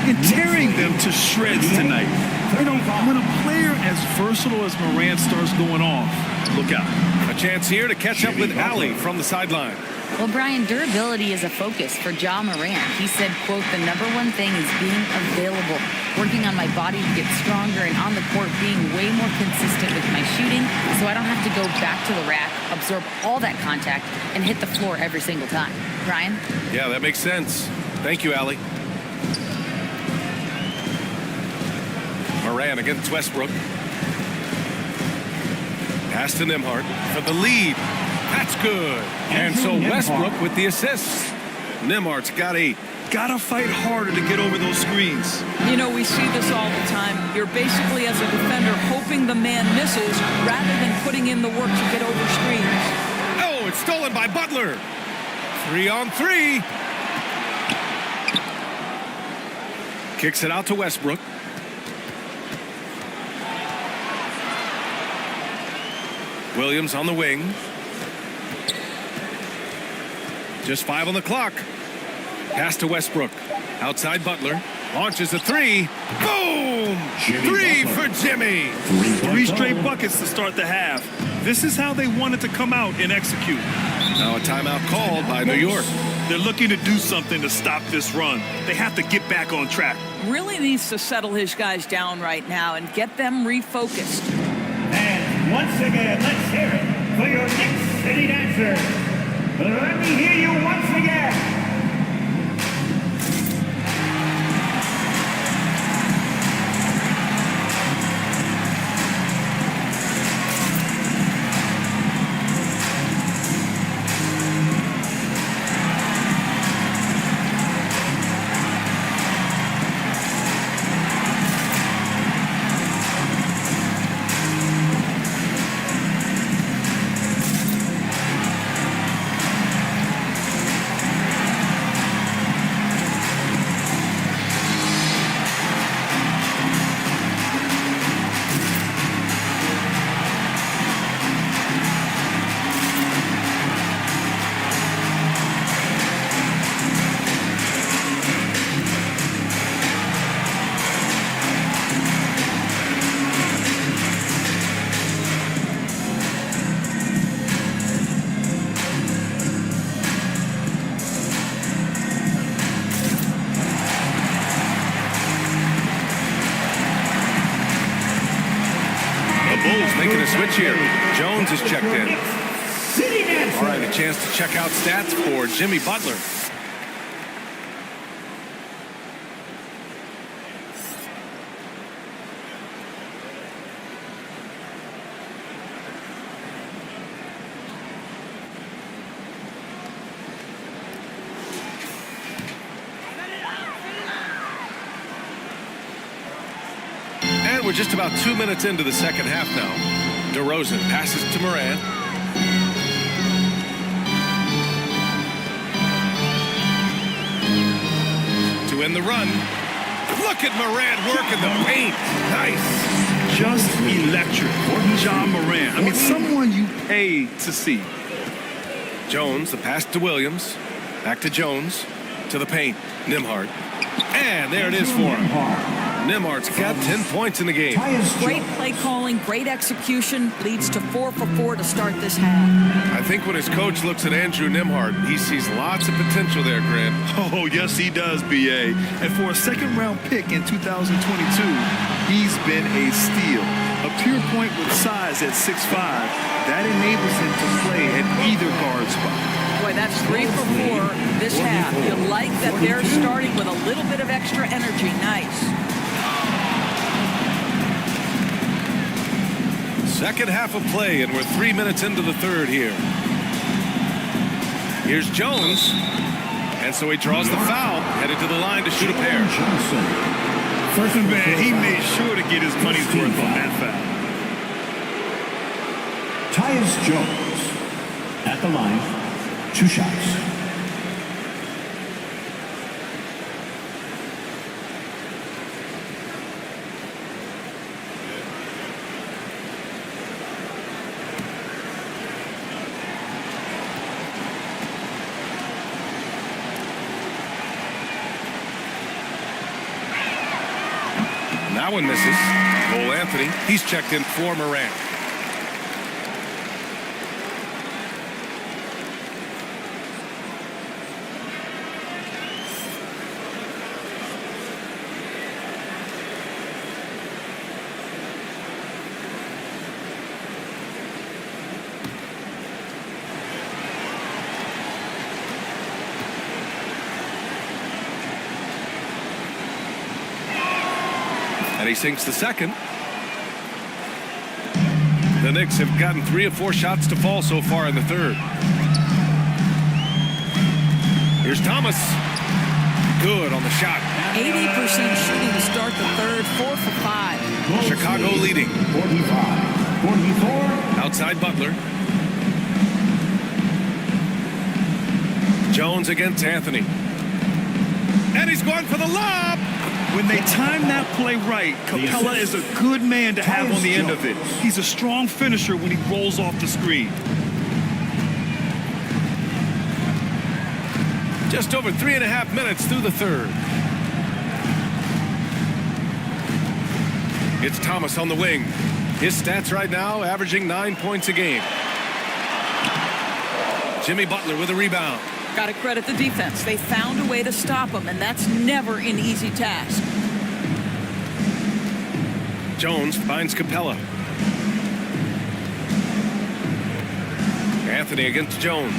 Speaker 17: And tearing them to shreds tonight. You know, when a player as versatile as Morant starts going off, look out.
Speaker 16: A chance here to catch up with Allie from the sideline.
Speaker 12: Well, Brian, durability is a focus for Ja Morant. He said, quote, the #1 thing is being available, working on my body to get stronger, and on the court being way more consistent with my shooting so I don't have to go back to the rack, absorb all that contact, and hit the floor every single time. Brian?
Speaker 16: Yeah, that makes sense. Thank you, Allie. Morant against Westbrook. Pass to Nembhard for the lead. That's good. And so Westbrook with the assist. Nembhard's got 8.
Speaker 17: Gotta fight harder to get over those screens.
Speaker 4: You know, we see this all the time. You're basically, as a defender, hoping the man misses rather than putting in the work to get over screens.
Speaker 16: Oh, it's stolen by Butler. 3-on-3. Kicks it out to Westbrook. Williams on the wing. Just 5 on the clock. Pass to Westbrook. Outside Butler. Launches a 3. Boom! 3 for Jimmy.
Speaker 17: 3 straight buckets to start the half. This is how they wanted to come out and execute.
Speaker 16: Now a timeout called by New York.
Speaker 17: They're looking to do something to stop this run. They have to get back on track.
Speaker 4: Really needs to settle his guys down right now and get them refocused.
Speaker 9: And once again, let's hear it for your Knicks City Dancers. Let me hear you once again.
Speaker 16: Making a switch here. Jones is checked in. All right, a chance to check out stats for Jimmy Butler. We're just about 2 minutes into the second half now. DeRozan passes to Morant. To end the run. Look at Morant working the paint. Nice.
Speaker 17: Just electric. Ja Morant. I mean, someone you pay to see.
Speaker 16: Jones, the pass to Williams. Back to Jones. To the paint. Nembhard. And there it is for him. Nimhardt's got 10 points in the game.
Speaker 4: Great play calling, great execution, leads to 4 for 4 to start this half.
Speaker 16: I think when his coach looks at Andrew Nimhardt, he sees lots of potential there, Grant.
Speaker 17: Oh, yes, he does, B.A. And for a second-round pick in 2022, he's been a steal. A pure point with size at 6'5", that enables him to play at either guard spot.
Speaker 4: Boy, that's 3 for 4 this half. You like that they're starting with a little bit of extra energy. Nice.
Speaker 16: Second half of play, and we're 3 minutes into the third here. Here's Jones. And so he draws the foul, headed to the line to shoot a pair.
Speaker 17: First and man, he made sure to get his money's worth on that foul.
Speaker 7: Tyus Jones at the line, 2 shots.
Speaker 16: That one misses. Cole Anthony, he's checked in for Morant. And he sinks the second. The Knicks have gotten 3 of 4 shots to fall so far in the third. Here's Thomas. Good on the shot.
Speaker 4: 80% shooting to start the third, 4 for 5.
Speaker 16: Chicago leading.
Speaker 7: 45-44.
Speaker 16: Outside Butler. Jones against Anthony. And he's going for the lob.
Speaker 17: When they time that play right, Capella is a good man to have on the end of it. He's a strong finisher when he rolls off the screen.
Speaker 16: Just over 3.5 minutes through the third. It's Thomas on the wing. His stats right now averaging 9 points a game. Jimmy Butler with a rebound.
Speaker 4: Got to credit the defense. They found a way to stop him, and that's never an easy task.
Speaker 16: Jones finds Capella. Anthony against Jones.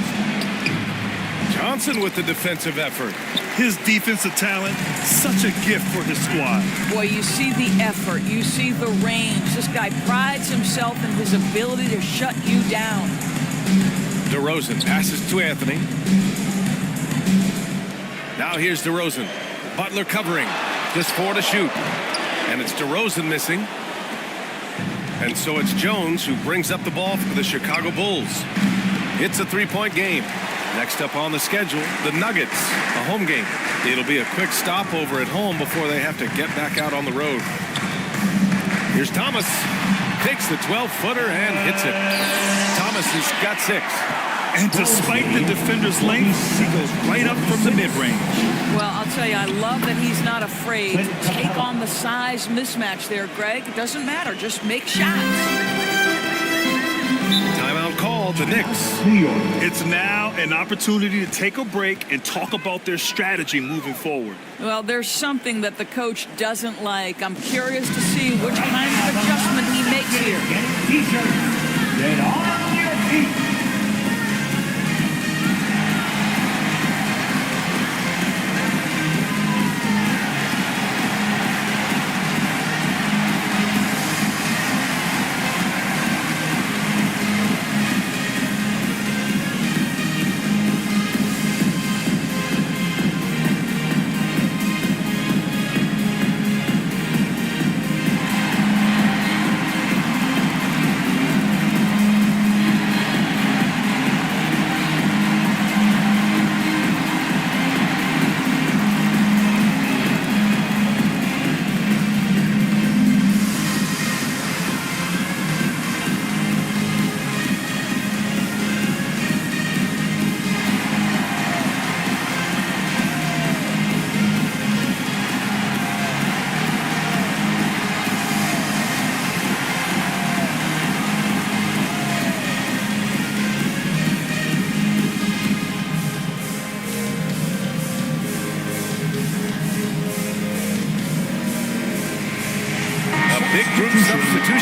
Speaker 16: Johnson with the defensive effort.
Speaker 17: His defensive talent, such a gift for his squad.
Speaker 4: Boy, you see the effort. You see the range. This guy prides himself in his ability to shut you down.
Speaker 16: DeRozan passes to Anthony. Now here's DeRozan. Butler covering. Just 4 to shoot. And it's DeRozan missing. And so it's Jones who brings up the ball for the Chicago Bulls. It's a 3-point game. Next up on the schedule, the Nuggets, a home game. It'll be a quick stopover at home before they have to get back out on the road. Here's Thomas. Takes the 12-footer and hits it. Thomas has got 6.
Speaker 17: And despite the defender's length, he goes right up from the mid-range.
Speaker 4: Well, I'll tell you, I love that he's not afraid to take on the size mismatch there, Greg. It doesn't matter. Just make shots.
Speaker 16: Timeout called, the Knicks.
Speaker 17: It's now an opportunity to take a break and talk about their strategy moving forward.
Speaker 4: Well, there's something that the coach doesn't like. I'm curious to see which kind of adjustment he makes here.
Speaker 7: Get on your feet.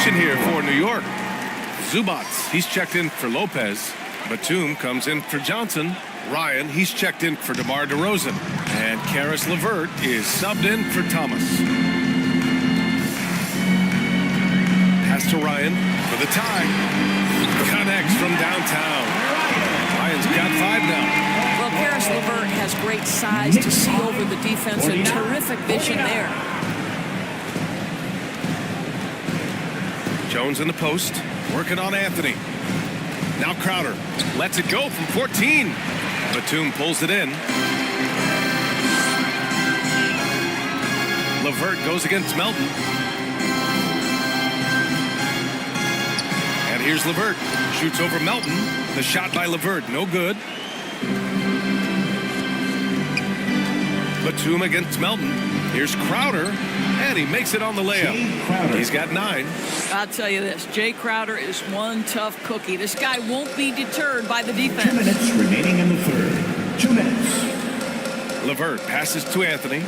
Speaker 16: substitution here for New York. Zubats, he's checked in for Lopez. Batum comes in for Johnson. Ryan, he's checked in for DeMar DeRozan. And Karis LeVert is subbed in for Thomas. Pass to Ryan for the tie. Connects from downtown. Ryan's got 5 now.
Speaker 4: Well, Karis LeVert has great size to see over the defense and terrific vision there.
Speaker 16: Jones in the post, working on Anthony. Now Crowder lets it go from 14. Batum pulls it in. LeVert goes against Melton. And here's LeVert. Shoots over Melton. The shot by LeVert, no good. Batum against Melton. Here's Crowder. And he makes it on the layup. He's got 9.
Speaker 4: I'll tell you this, Jay Crowder is one tough cookie. This guy won't be deterred by the defense.
Speaker 7: 2 minutes remaining in the third. 2 minutes.
Speaker 16: LeVert passes to Anthony.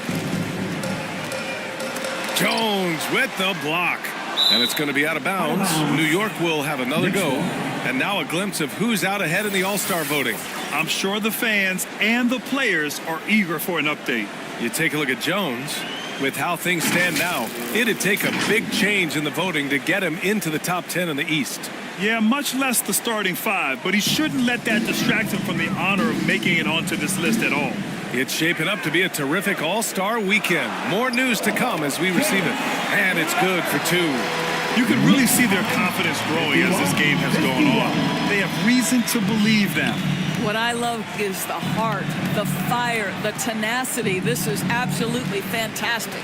Speaker 16: Jones with the block. And it's going to be out of bounds. New York will have another go. And now a glimpse of who's out ahead in the All-Star voting.
Speaker 17: I'm sure the fans and the players are eager for an update.
Speaker 16: You take a look at Jones. With how things stand now, it'd take a big change in the voting to get him into the top 10 in the East.
Speaker 17: Yeah, much less the starting 5, but he shouldn't let that distract him from the honor of making it onto this list at all.
Speaker 16: It's shaping up to be a terrific All-Star weekend. More news to come as we receive it. And it's good for 2.
Speaker 17: You can really see their confidence growing as this game has gone on. They have reason to believe now.
Speaker 4: What I love is the heart, the fire, the tenacity. This is absolutely fantastic.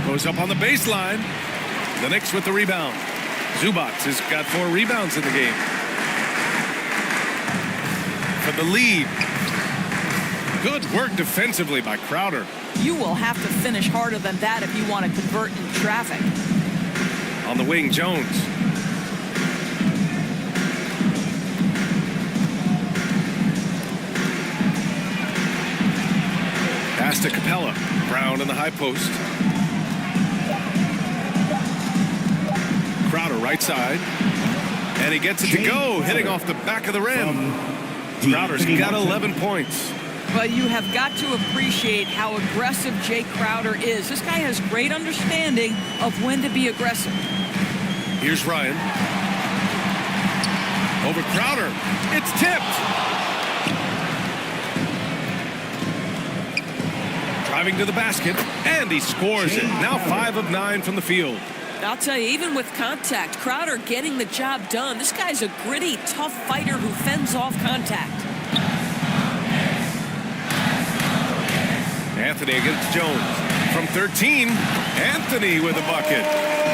Speaker 16: Goes up on the baseline. The Knicks with the rebound. Zubats has got 4 rebounds in the game. For the lead. Good work defensively by Crowder.
Speaker 4: You will have to finish harder than that if you want to convert in traffic.
Speaker 16: On the wing, Jones. Pass to Capella. Brown in the high post. Crowder right side. And he gets it to go, hitting off the back of the rim. Crowder's got 11 points.
Speaker 4: But you have got to appreciate how aggressive Jay Crowder is. This guy has great understanding of when to be aggressive.
Speaker 16: Here's Ryan. Over Crowder. It's tipped. Driving to the basket, and he scores it. Now 5 of 9 from the field.
Speaker 4: I'll tell you, even with contact, Crowder getting the job done. This guy's a gritty, tough fighter who fends off contact.
Speaker 16: Anthony against Jones. From 13, Anthony with a bucket.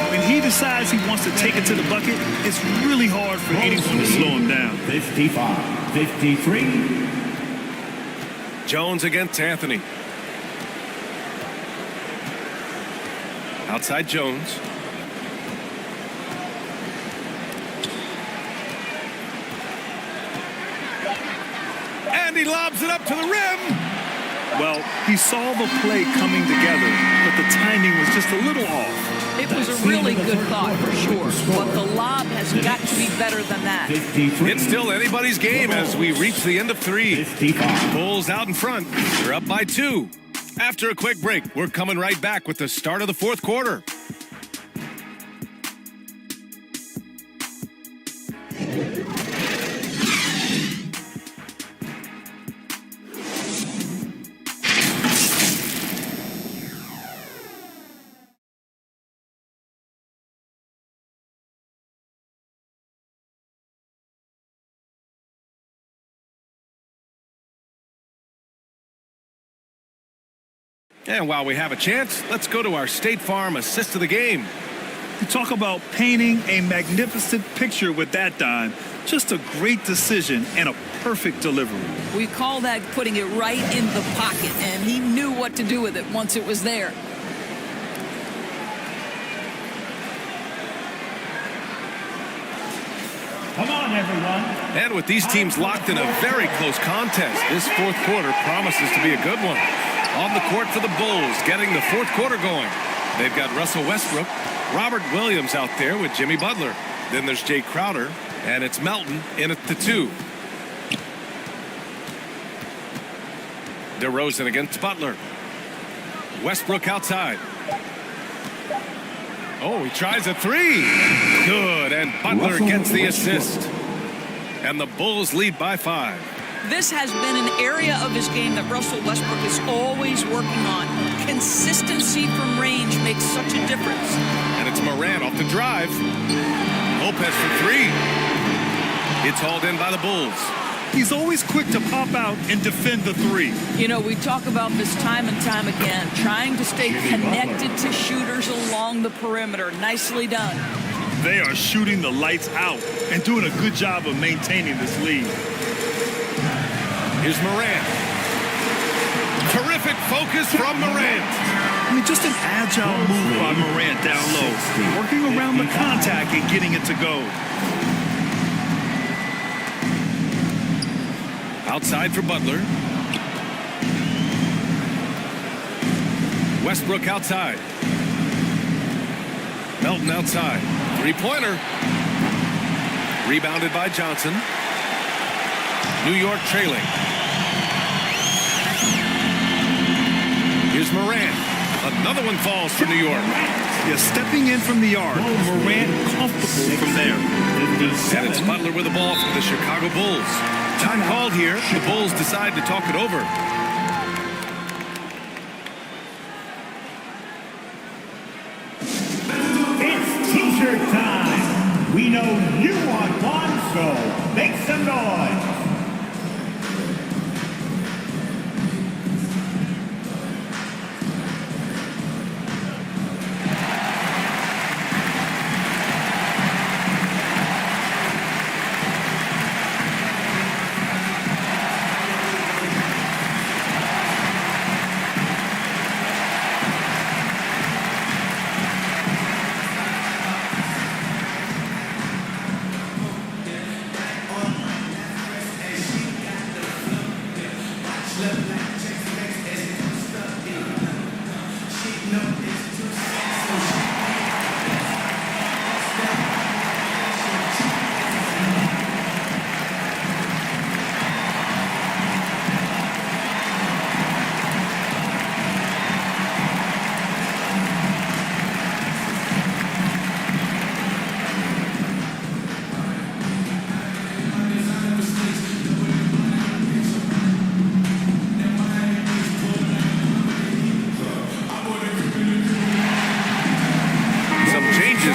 Speaker 17: When he decides he wants to take it to the bucket, it's really hard for anyone to slow him down.
Speaker 7: 55-53.
Speaker 16: Jones against Anthony. Outside Jones. And he lobs it up to the rim.
Speaker 17: Well, he saw the play coming together, but the timing was just a little off.
Speaker 4: It was a really good thought for sure, but the lob has got to be better than that.
Speaker 16: It's still anybody's game as we reach the end of 3. Bulls out in front. They're up by 2. After a quick break, we're coming right back with the start of the 4th quarter. And while we have a chance, let's go to our State Farm assist of the game.
Speaker 17: You talk about painting a magnificent picture with that dime. Just a great decision and a perfect delivery.
Speaker 4: We call that putting it right in the pocket, and he knew what to do with it once it was there.
Speaker 7: Come on, everyone.
Speaker 16: And with these teams locked in a very close contest, this 4th quarter promises to be a good one. On the court for the Bulls, getting the 4th quarter going. They've got Russell Westbrook, Robert Williams out there with Jimmy Butler. Then there's Jay Crowder, and it's Melton in at the 2. DeRozan against Butler. Westbrook outside. Oh, he tries a 3. Good, and Butler gets the assist. And the Bulls lead by 5.
Speaker 4: This has been an area of his game that Russell Westbrook is always working on. Consistency from range makes such a difference.
Speaker 16: And it's Morant off the drive. Lopez for 3. It's hauled in by the Bulls.
Speaker 17: He's always quick to pop out and defend the 3.
Speaker 4: You know, we talk about this time and time again, trying to stay connected to shooters along the perimeter. Nicely done.
Speaker 17: They are shooting the lights out and doing a good job of maintaining this lead.
Speaker 16: Here's Morant. Terrific focus from Morant.
Speaker 17: I mean, just an agile move by Morant down low, working around the contact and getting it to go.
Speaker 16: Outside for Butler. Westbrook outside. Melton outside. 3-pointer. Rebounded by Johnson. New York trailing. Here's Morant. Another one falls for New York.
Speaker 17: Yeah, stepping in from the arc. Morant comfortable from there.
Speaker 16: And it's Butler with the ball from the Chicago Bulls. Time called here. The Bulls decide to talk it over.
Speaker 9: It's T-shirt time. We know you want one, so make some noise.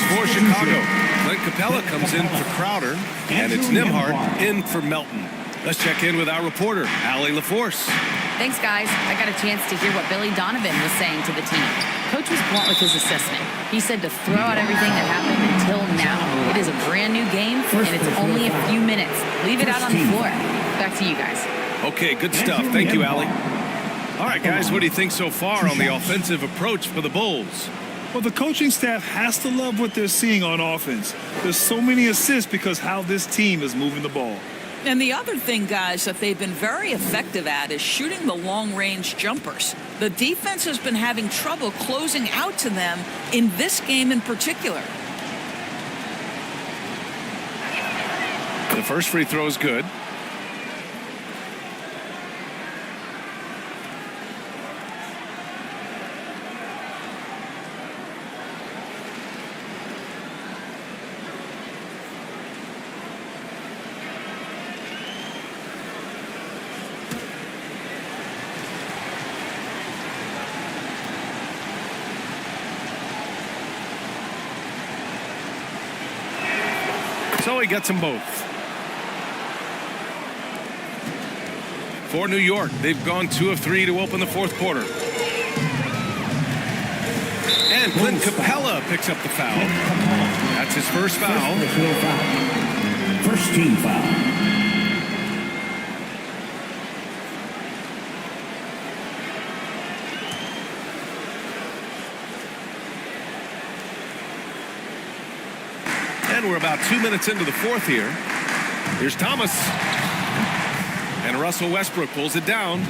Speaker 16: For Chicago, Clint Capella comes in for Crowder, and it's Nembhard in for Melton. Let's check in with our reporter, Allie LaForce.
Speaker 12: Thanks, guys. I got a chance to hear what Billy Donovan was saying to the team. Coach was blunt with his assessment. He said to throw out everything that happened until now. It is a brand new game, and it's only a few minutes. Leave it out on the floor. Back to you guys.
Speaker 16: Okay, good stuff. Thank you, Allie. All right, guys, what do you think so far on the offensive approach for the Bulls?
Speaker 17: Well, the coaching staff has to love what they're seeing on offense. There's so many assists because how this team is moving the ball.
Speaker 4: And the other thing, guys, that they've been very effective at is shooting the long-range jumpers. The defense has been having trouble closing out to them in this game in particular.
Speaker 16: The first free throw is good. So he gets them both. For New York, they've gone 2 of 3 to open the fourth quarter. And Clint Capella picks up the foul. That's his first foul.
Speaker 7: First team foul.
Speaker 16: And we're about 2 minutes into the fourth here. Here's Thomas. And Russell Westbrook pulls it down.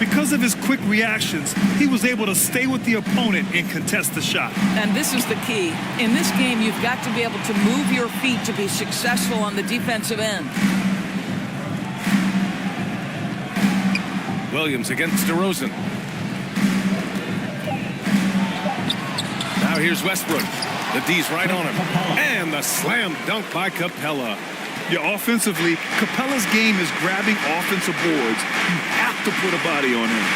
Speaker 17: Because of his quick reactions, he was able to stay with the opponent and contest the shot.
Speaker 4: And this is the key. In this game, you've got to be able to move your feet to be successful on the defensive end.
Speaker 16: Williams against DeRozan. Now here's Westbrook. The D's right on him. And the slam dunk by Capella.
Speaker 17: Yeah, offensively, Capella's game is grabbing offensive boards. You have to put a body on him.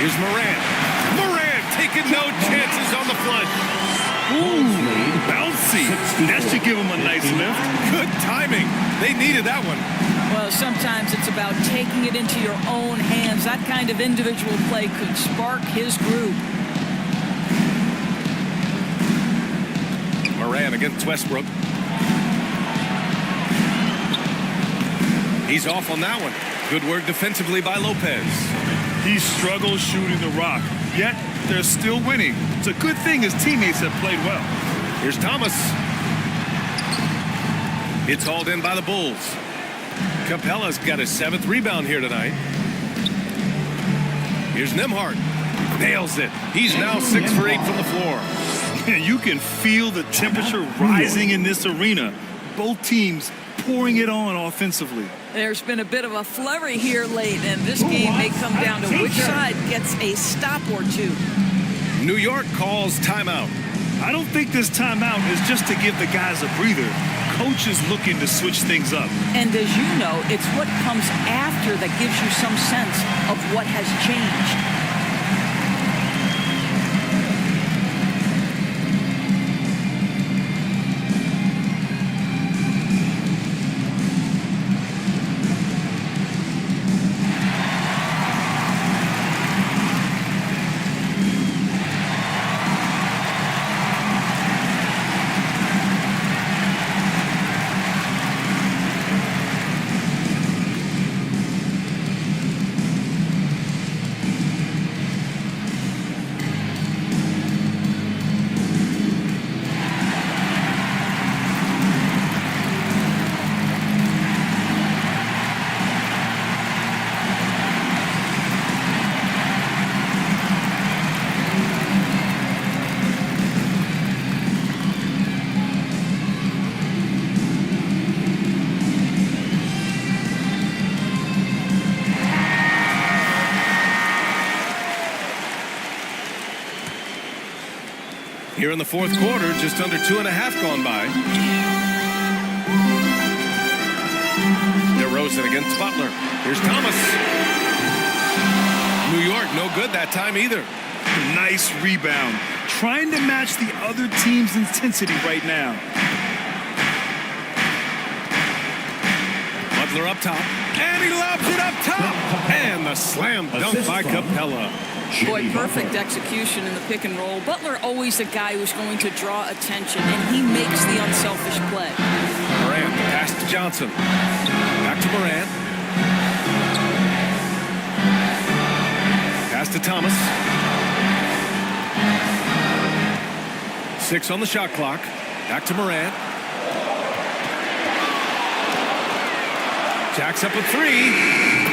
Speaker 16: Here's Morant. Morant taking no chances on the flush.
Speaker 17: Ooh, bouncy. That should give him a nice lift.
Speaker 16: Good timing. They needed that one.
Speaker 4: Well, sometimes it's about taking it into your own hands. That kind of individual play could spark his group.
Speaker 16: Morant against Westbrook. He's off on that one. Good work defensively by Lopez.
Speaker 17: He struggles shooting the rock, yet they're still winning. It's a good thing his teammates have played well.
Speaker 16: Here's Thomas. It's hauled in by the Bulls. Capella's got his 7th rebound here tonight. Here's Nembhard. Nails it. He's now 6 for 8 from the floor.
Speaker 17: You can feel the temperature rising in this arena. Both teams pouring it on offensively.
Speaker 4: There's been a bit of a flurry here late, and this game may come down to which side gets a stop or two.
Speaker 16: New York calls timeout.
Speaker 17: I don't think this timeout is just to give the guys a breather. Coach is looking to switch things up.
Speaker 4: And as you know, it's what comes after that gives you some sense of what has changed.
Speaker 16: Here in the 4th quarter, just under 2.5 gone by. DeRozan against Butler. Here's Thomas. New York, no good that time either.
Speaker 17: Nice rebound. Trying to match the other team's intensity right now.
Speaker 16: Butler up top. And he lobs it up top. And the slam dunk by Capella.
Speaker 4: Boy, perfect execution in the pick and roll. Butler always the guy who's going to draw attention, and he makes the unselfish play.
Speaker 16: Morant, pass to Johnson. Back to Morant. Pass to Thomas. 6 on the shot clock. Back to Morant. Jacks up a 3.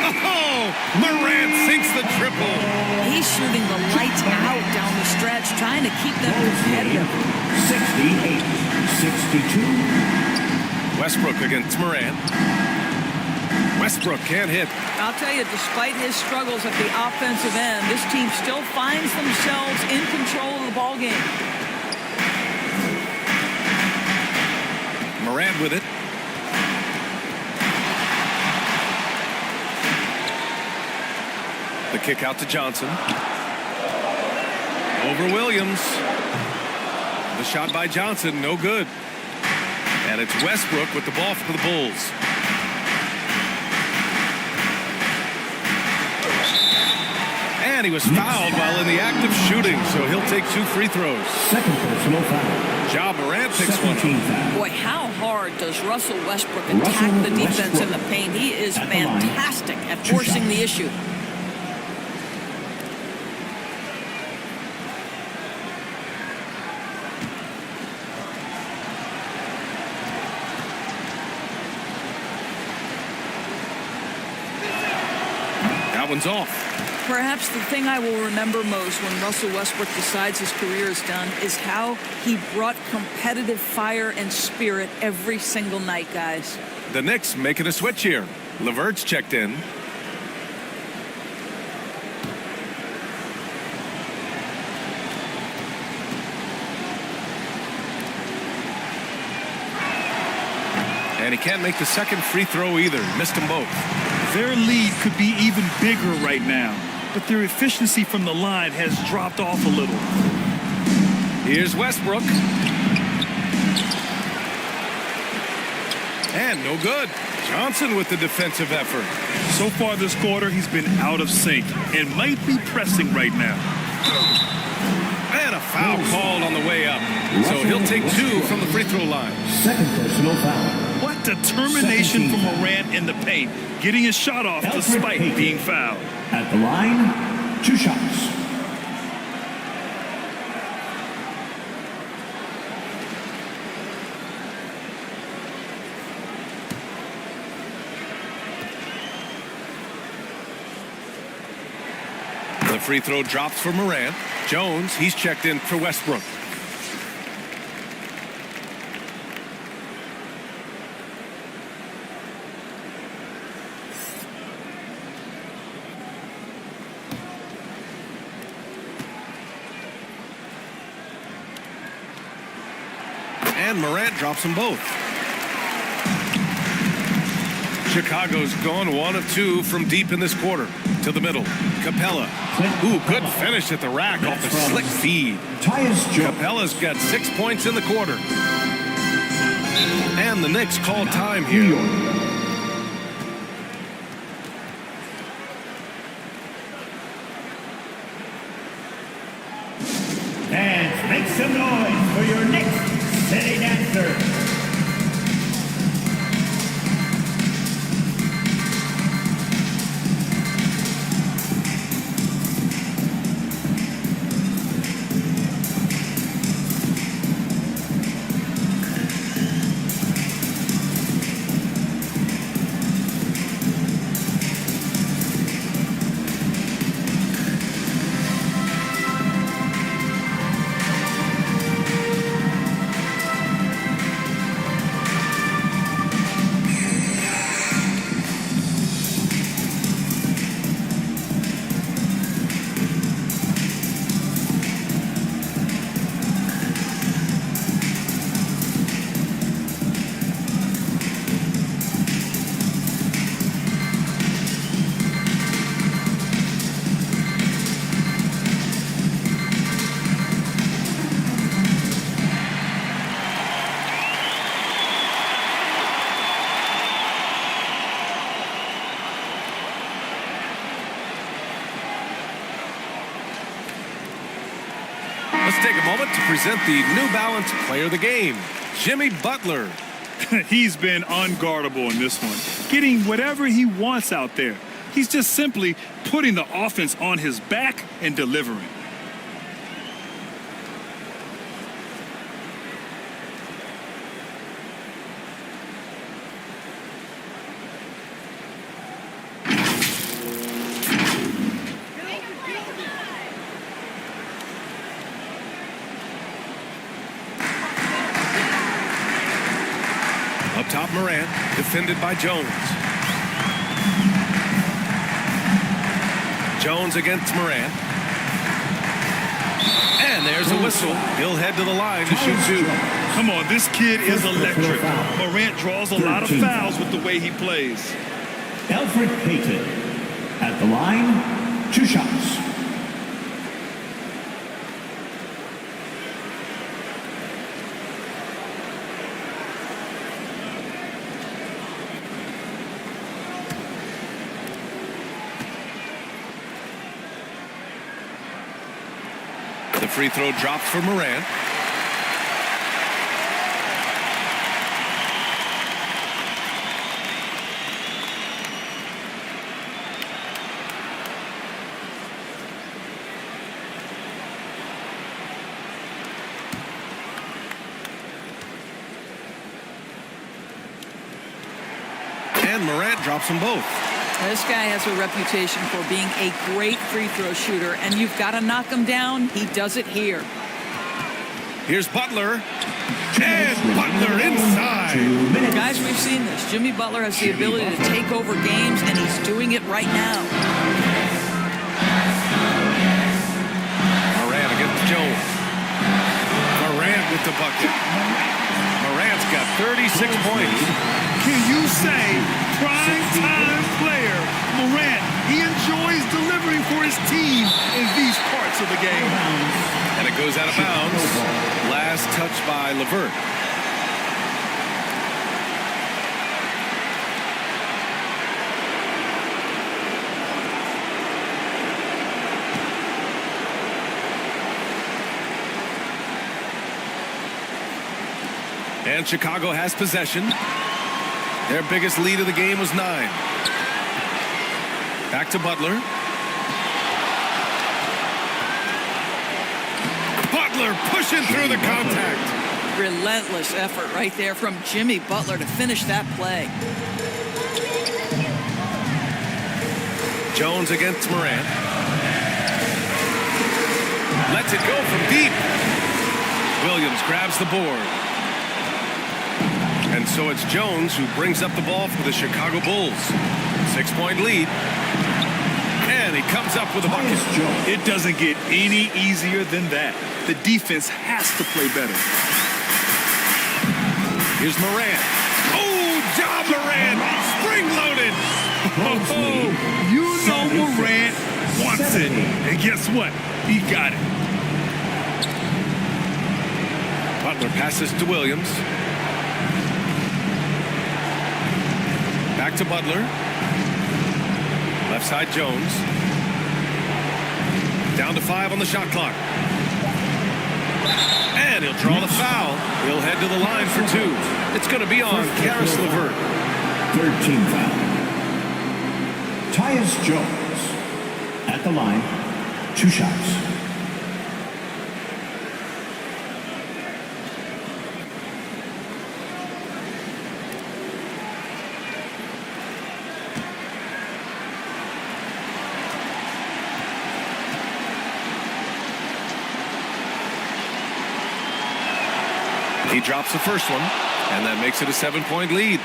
Speaker 16: Oh, Morant sinks the triple.
Speaker 4: He's shooting the lights out down the stretch, trying to keep them competitive.
Speaker 23: 68-62.
Speaker 16: Westbrook against Morant. Westbrook can't hit.
Speaker 4: I'll tell you, despite his struggles at the offensive end, this team still finds themselves in control of the ball game.
Speaker 16: Morant with it. The kick out to Johnson. Over Williams. The shot by Johnson, no good. And it's Westbrook with the ball for the Bulls. And he was fouled while in the act of shooting, so he'll take 2 free throws.
Speaker 23: Second personal foul.
Speaker 16: Ja Morant picks one up.
Speaker 4: Boy, how hard does Russell Westbrook attack the defense in the paint? He is fantastic at forcing the issue.
Speaker 16: That one's off.
Speaker 4: Perhaps the thing I will remember most when Russell Westbrook decides his career is done is how he brought competitive fire and spirit every single night, guys.
Speaker 16: The Knicks making a switch here. LeVert's checked in. And he can't make the second free throw either. Missed them both.
Speaker 17: Their lead could be even bigger right now, but their efficiency from the line has dropped off a little.
Speaker 16: Here's Westbrook. And no good. Johnson with the defensive effort.
Speaker 17: So far this quarter, he's been out of sync and might be pressing right now.
Speaker 16: And a foul called on the way up. So he'll take 2 from the free throw line.
Speaker 7: Second personal foul.
Speaker 17: What determination from Morant in the paint, getting his shot off despite being fouled.
Speaker 7: At the line, 2 shots.
Speaker 16: The free throw drops for Morant. Jones, he's checked in for Westbrook. And Morant drops them both. Chicago's gone 1 of 2 from deep in this quarter. To the middle. Capella. Ooh, good finish at the rack off the slick feed. Capella's got 6 points in the quarter. And the Knicks call time here.
Speaker 9: And make some noise for your next city dancer.
Speaker 16: Let's take a moment to present the New Balance Player of the Game, Jimmy Butler.
Speaker 17: He's been unguardable in this one, getting whatever he wants out there. He's just simply putting the offense on his back and delivering.
Speaker 16: Up top, Morant, defended by Jones. Jones against Morant. And there's a whistle. He'll head to the line to shoot 2.
Speaker 17: Come on, this kid is electric. Morant draws a lot of fouls with the way he plays.
Speaker 7: Elfrid Payton. At the line, 2 shots.
Speaker 16: The free throw drops for Morant. And Morant drops them both.
Speaker 4: This guy has a reputation for being a great free throw shooter, and you've got to knock him down. He does it here.
Speaker 16: Here's Butler. And Butler inside.
Speaker 4: Guys, we've seen this. Jimmy Butler has the ability to take over games, and he's doing it right now.
Speaker 16: Morant against Jones. Morant with the bucket. Morant's got 36 points.
Speaker 17: Can you say prime-time player Morant? He enjoys delivering for his team in these parts of the game.
Speaker 16: And it goes out of bounds. Last touch by LeVert. And Chicago has possession. Their biggest lead of the game was 9. Back to Butler. Butler pushing through the contact.
Speaker 4: Relentless effort right there from Jimmy Butler to finish that play.
Speaker 16: Jones against Morant. Lets it go from deep. Williams grabs the board. And so it's Jones who brings up the ball for the Chicago Bulls. 6-point lead. And he comes up with a bucket.
Speaker 17: It doesn't get any easier than that. The defense has to play better.
Speaker 16: Here's Morant. Oh, Ja Morant, spring-loaded.
Speaker 17: Oh, you know Morant wants it. And guess what? He got it.
Speaker 16: Butler passes to Williams. Back to Butler. Left side Jones. Down to 5 on the shot clock. And he'll draw the foul. He'll head to the line for 2. It's going to be on Caris LeVert.
Speaker 7: Third team foul. Tyus Jones at the line. 2 shots.
Speaker 16: He drops the first one, and that makes it a 7-point lead.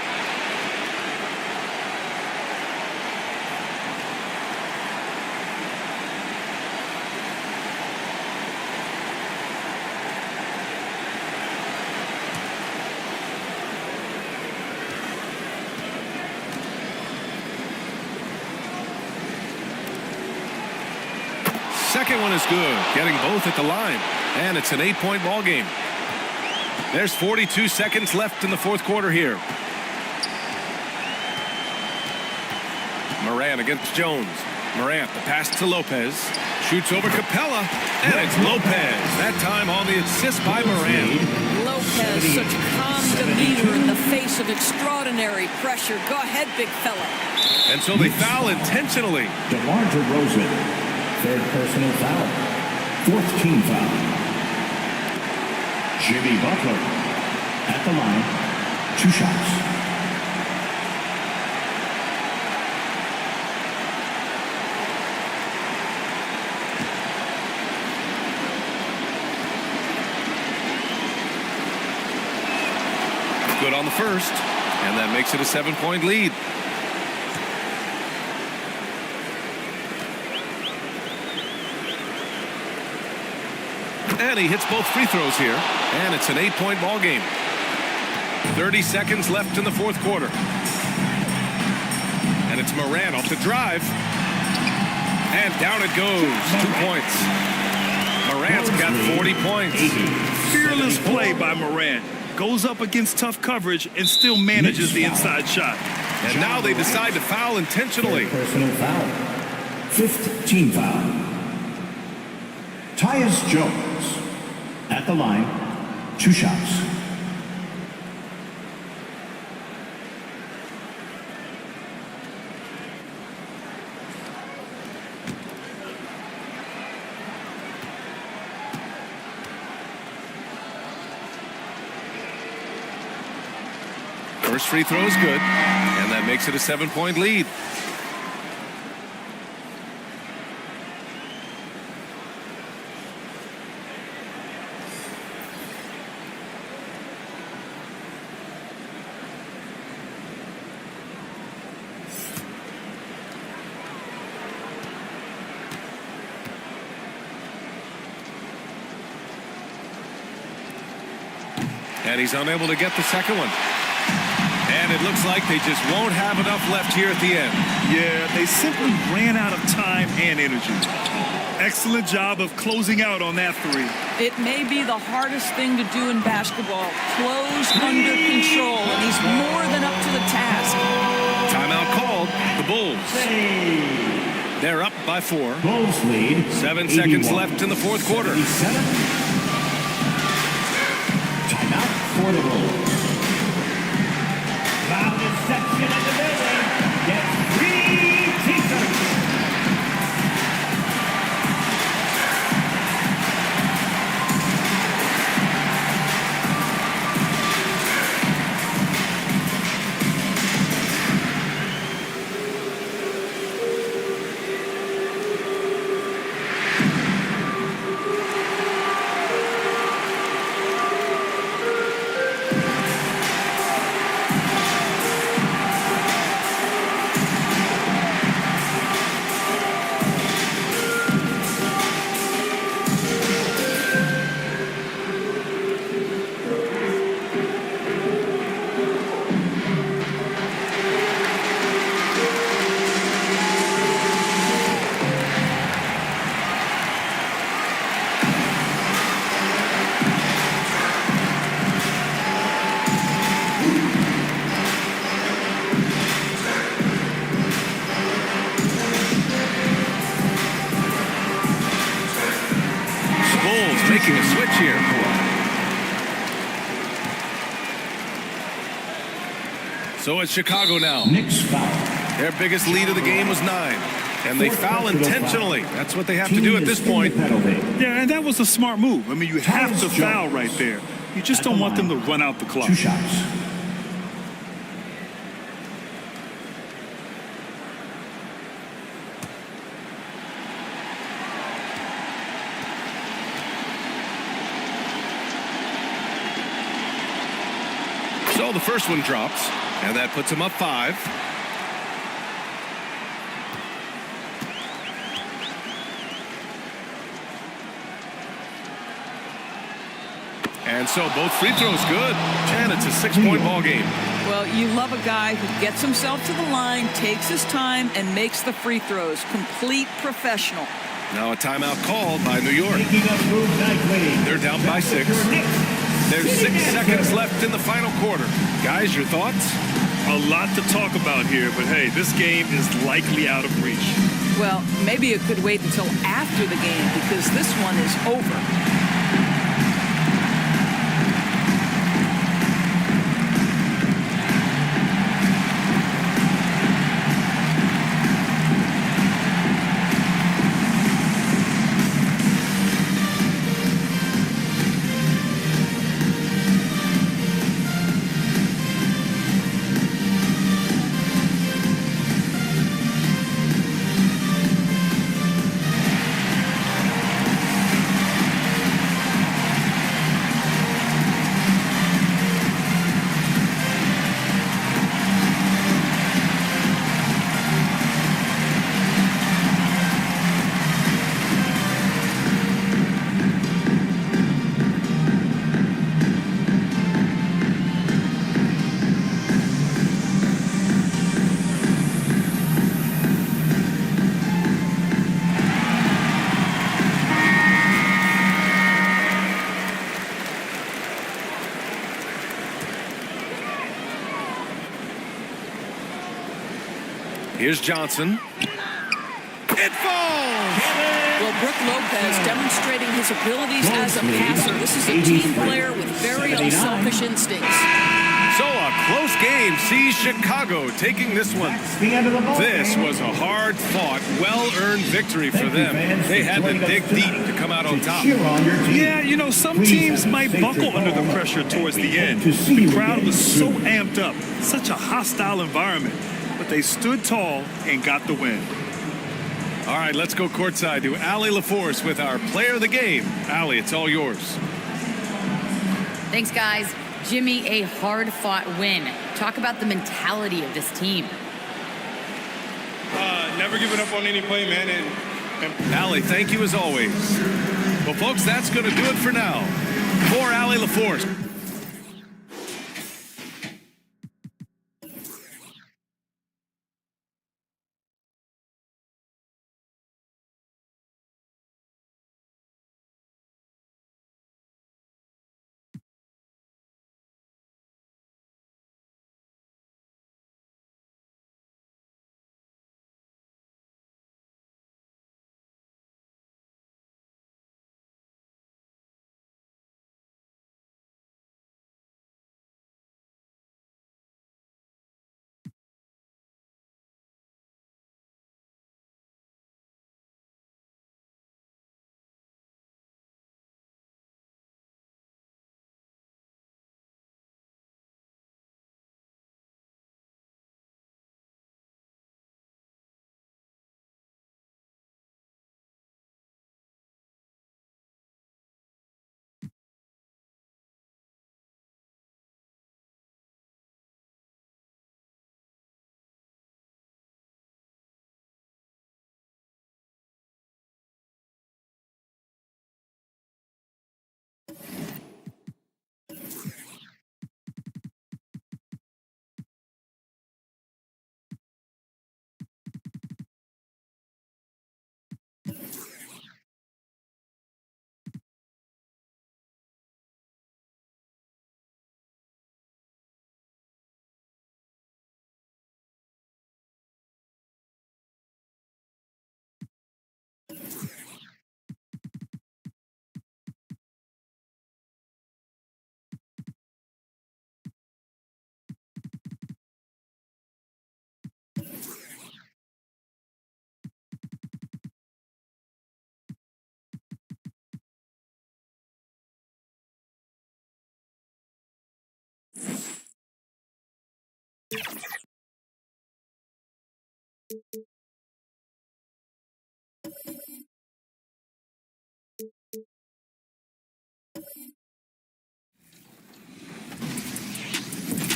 Speaker 16: Second one is good, getting both at the line, and it's an 8-point ball game. There's 42 seconds left in the fourth quarter here. Morant against Jones. Morant, the pass to Lopez. Shoots over Capella, and it's Lopez. That time on the assist by Morant.
Speaker 4: Lopez, such calm demeanor in the face of extraordinary pressure. Go ahead, big fella.
Speaker 16: And so they foul intentionally.
Speaker 7: DeMar DeRozan, third personal foul. Fourth team foul. Jimmy Butler at the line. 2 shots.
Speaker 16: Good on the first, and that makes it a 7-point lead. And he hits both free throws here, and it's an 8-point ball game. 30 seconds left in the fourth quarter. And it's Morant off the drive. And down it goes. 2 points. Morant's got 40 points.
Speaker 17: Fearless play by Morant. Goes up against tough coverage and still manages the inside shot.
Speaker 16: And now they decide to foul intentionally.
Speaker 7: Personal foul. Fifth team foul. Tyus Jones at the line. 2 shots.
Speaker 16: First free throw is good, and that makes it a 7-point lead. And he's unable to get the second one. And it looks like they just won't have enough left here at the end.
Speaker 17: Yeah, they simply ran out of time and energy. Excellent job of closing out on that three.
Speaker 4: It may be the hardest thing to do in basketball. Close under control, and he's more than up to the task.
Speaker 16: Timeout called. The Bulls. They're up by 4.
Speaker 7: Bulls lead.
Speaker 16: 7 seconds left in the fourth quarter.
Speaker 7: Timeout for the Bulls.
Speaker 9: Loudest section of the building gets free t-shirts.
Speaker 16: Making a switch here. So it's Chicago now.
Speaker 7: Knicks foul.
Speaker 16: Their biggest lead of the game was 9. And they foul intentionally. That's what they have to do at this point.
Speaker 17: Yeah, and that was a smart move. I mean, you have to foul right there. You just don't want them to run out the clock.
Speaker 7: 2 shots.
Speaker 16: So the first one drops, and that puts him up 5. And so both free throws good, and it's a 6-point ball game.
Speaker 4: Well, you love a guy who gets himself to the line, takes his time, and makes the free throws. Complete professional.
Speaker 16: Now a timeout called by New York.
Speaker 9: Making a move nicely.
Speaker 16: They're down by 6. There's 6 seconds left in the final quarter. Guys, your thoughts?
Speaker 17: A lot to talk about here, but hey, this game is likely out of reach.
Speaker 4: Well, maybe it could wait until after the game because this one is over.
Speaker 16: Here's Johnson. It falls!
Speaker 4: Well, Brook Lopez demonstrating his abilities as a passer. This is a team player with very unselfish instincts.
Speaker 16: So a close game sees Chicago taking this one. This was a hard-fought, well-earned victory for them. They had to dig deep to come out on top.
Speaker 17: Yeah, you know, some teams might buckle under the pressure towards the end. The crowd was so amped up, such a hostile environment. But they stood tall and got the win.
Speaker 16: All right, let's go courtside to Allie LaForce with our player of the game. Allie, it's all yours.
Speaker 12: Thanks, guys. Jimmy, a hard-fought win. Talk about the mentality of this team.
Speaker 11: Never giving up on any play, man. And
Speaker 16: Allie, thank you as always. Well, folks, that's going to do it for now. For Allie LaForce.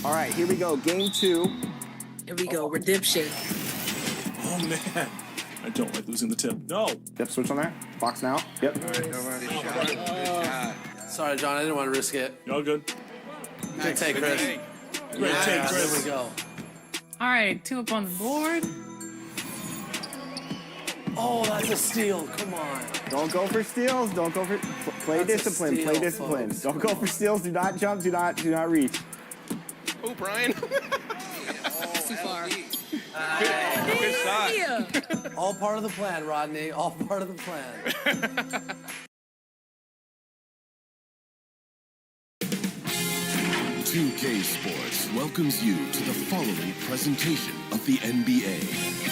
Speaker 14: All right, here we go. Game 2.
Speaker 3: Here we go. Redemption.
Speaker 6: Oh, man. I don't like losing the tip. No.
Speaker 14: Yep, switch on there. Box now. Yep.
Speaker 15: Sorry, John. I didn't want to risk it.
Speaker 6: Y'all good.
Speaker 15: Good take, Chris.
Speaker 6: Great take, Chris.
Speaker 15: There we go.
Speaker 5: All right, 2 up on the board.
Speaker 15: Oh, that's a steal. Come on.
Speaker 14: Don't go for steals. Don't go for play discipline.
Speaker 15: Steal,
Speaker 14: Play discipline.
Speaker 15: folks.
Speaker 14: Don't go for steals. Do not jump. Do not reach.
Speaker 11: Oh, Brian.
Speaker 3: Too far.
Speaker 11: Good shot.
Speaker 15: All part of the plan, Rodney. All part of the plan.
Speaker 18: $2K Sports welcomes you to the following presentation of the NBA.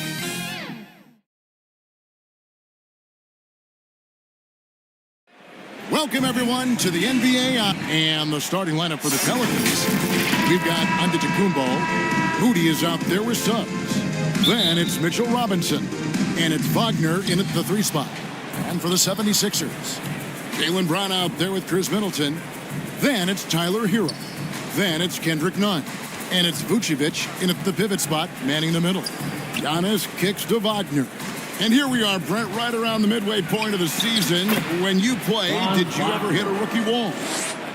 Speaker 1: Welcome, everyone, to the NBA and the starting lineup for the Pelicans. We've got Antetokounmpo. Moody is out there with Suggs. Then it's Mitchell Robinson. And it's Wagner in at the 3 spot. And for the 76ers, Jaylen Brown out there with Chris Middleton. Then it's Tyler Hero. Then it's Kendrick Nunn. And it's Vucevic in at the pivot spot, manning the middle. Giannis kicks to Wagner. And here we are, Brent, right around the midway point of the season. When you play, did you ever hit a rookie wall?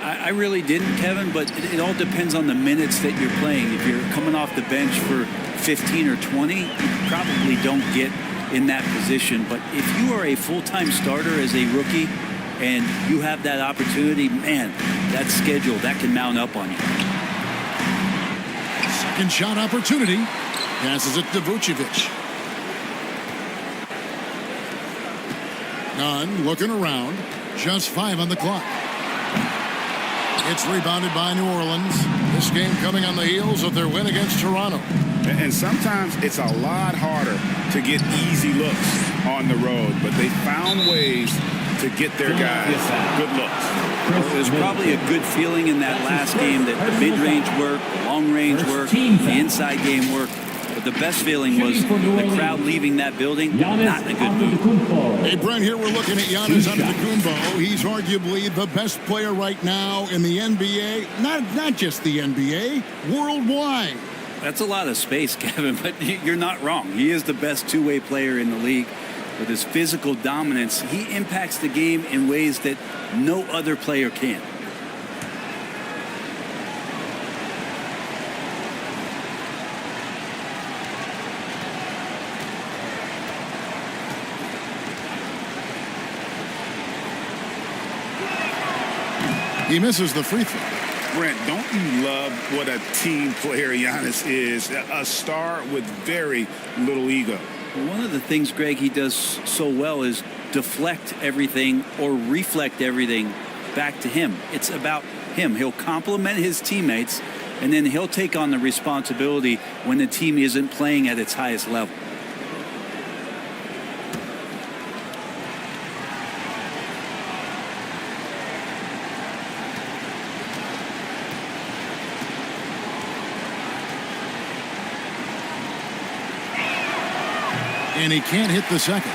Speaker 22: I really didn't, Kevin, but it all depends on the minutes that you're playing. If you're coming off the bench for 15 or 20, you probably don't get in that position. But if you are a full-time starter as a rookie and you have that opportunity, man, that schedule, that can mount up on you.
Speaker 1: Second shot opportunity. Passes it to Vucevic. Nunn looking around. Just 5 on the clock. It's rebounded by New Orleans. This game coming on the heels of their win against Toronto.
Speaker 13: And sometimes it's a lot harder to get easy looks on the road, but they found ways to get their guys good looks.
Speaker 22: It was probably a good feeling in that last game that the mid-range worked, the long-range worked, the inside game worked. But the best feeling was the crowd leaving that building, not in a good mood.
Speaker 1: Hey, Brent, here we're looking at Giannis Antetokounmpo. He's arguably the best player right now in the NBA. Not just the NBA, worldwide.
Speaker 22: That's a lot of space, Kevin, but you're not wrong. He is the best two-way player in the league. With his physical dominance, he impacts the game in ways that no other player can.
Speaker 1: He misses the free throw.
Speaker 13: Brent, don't you love what a team player Giannis is? A star with very little ego.
Speaker 22: One of the things, Greg, he does so well is deflect everything or reflect everything back to him. It's about him. He'll compliment his teammates, and then he'll take on the responsibility when the team isn't playing at its highest level.
Speaker 1: And he can't hit the second.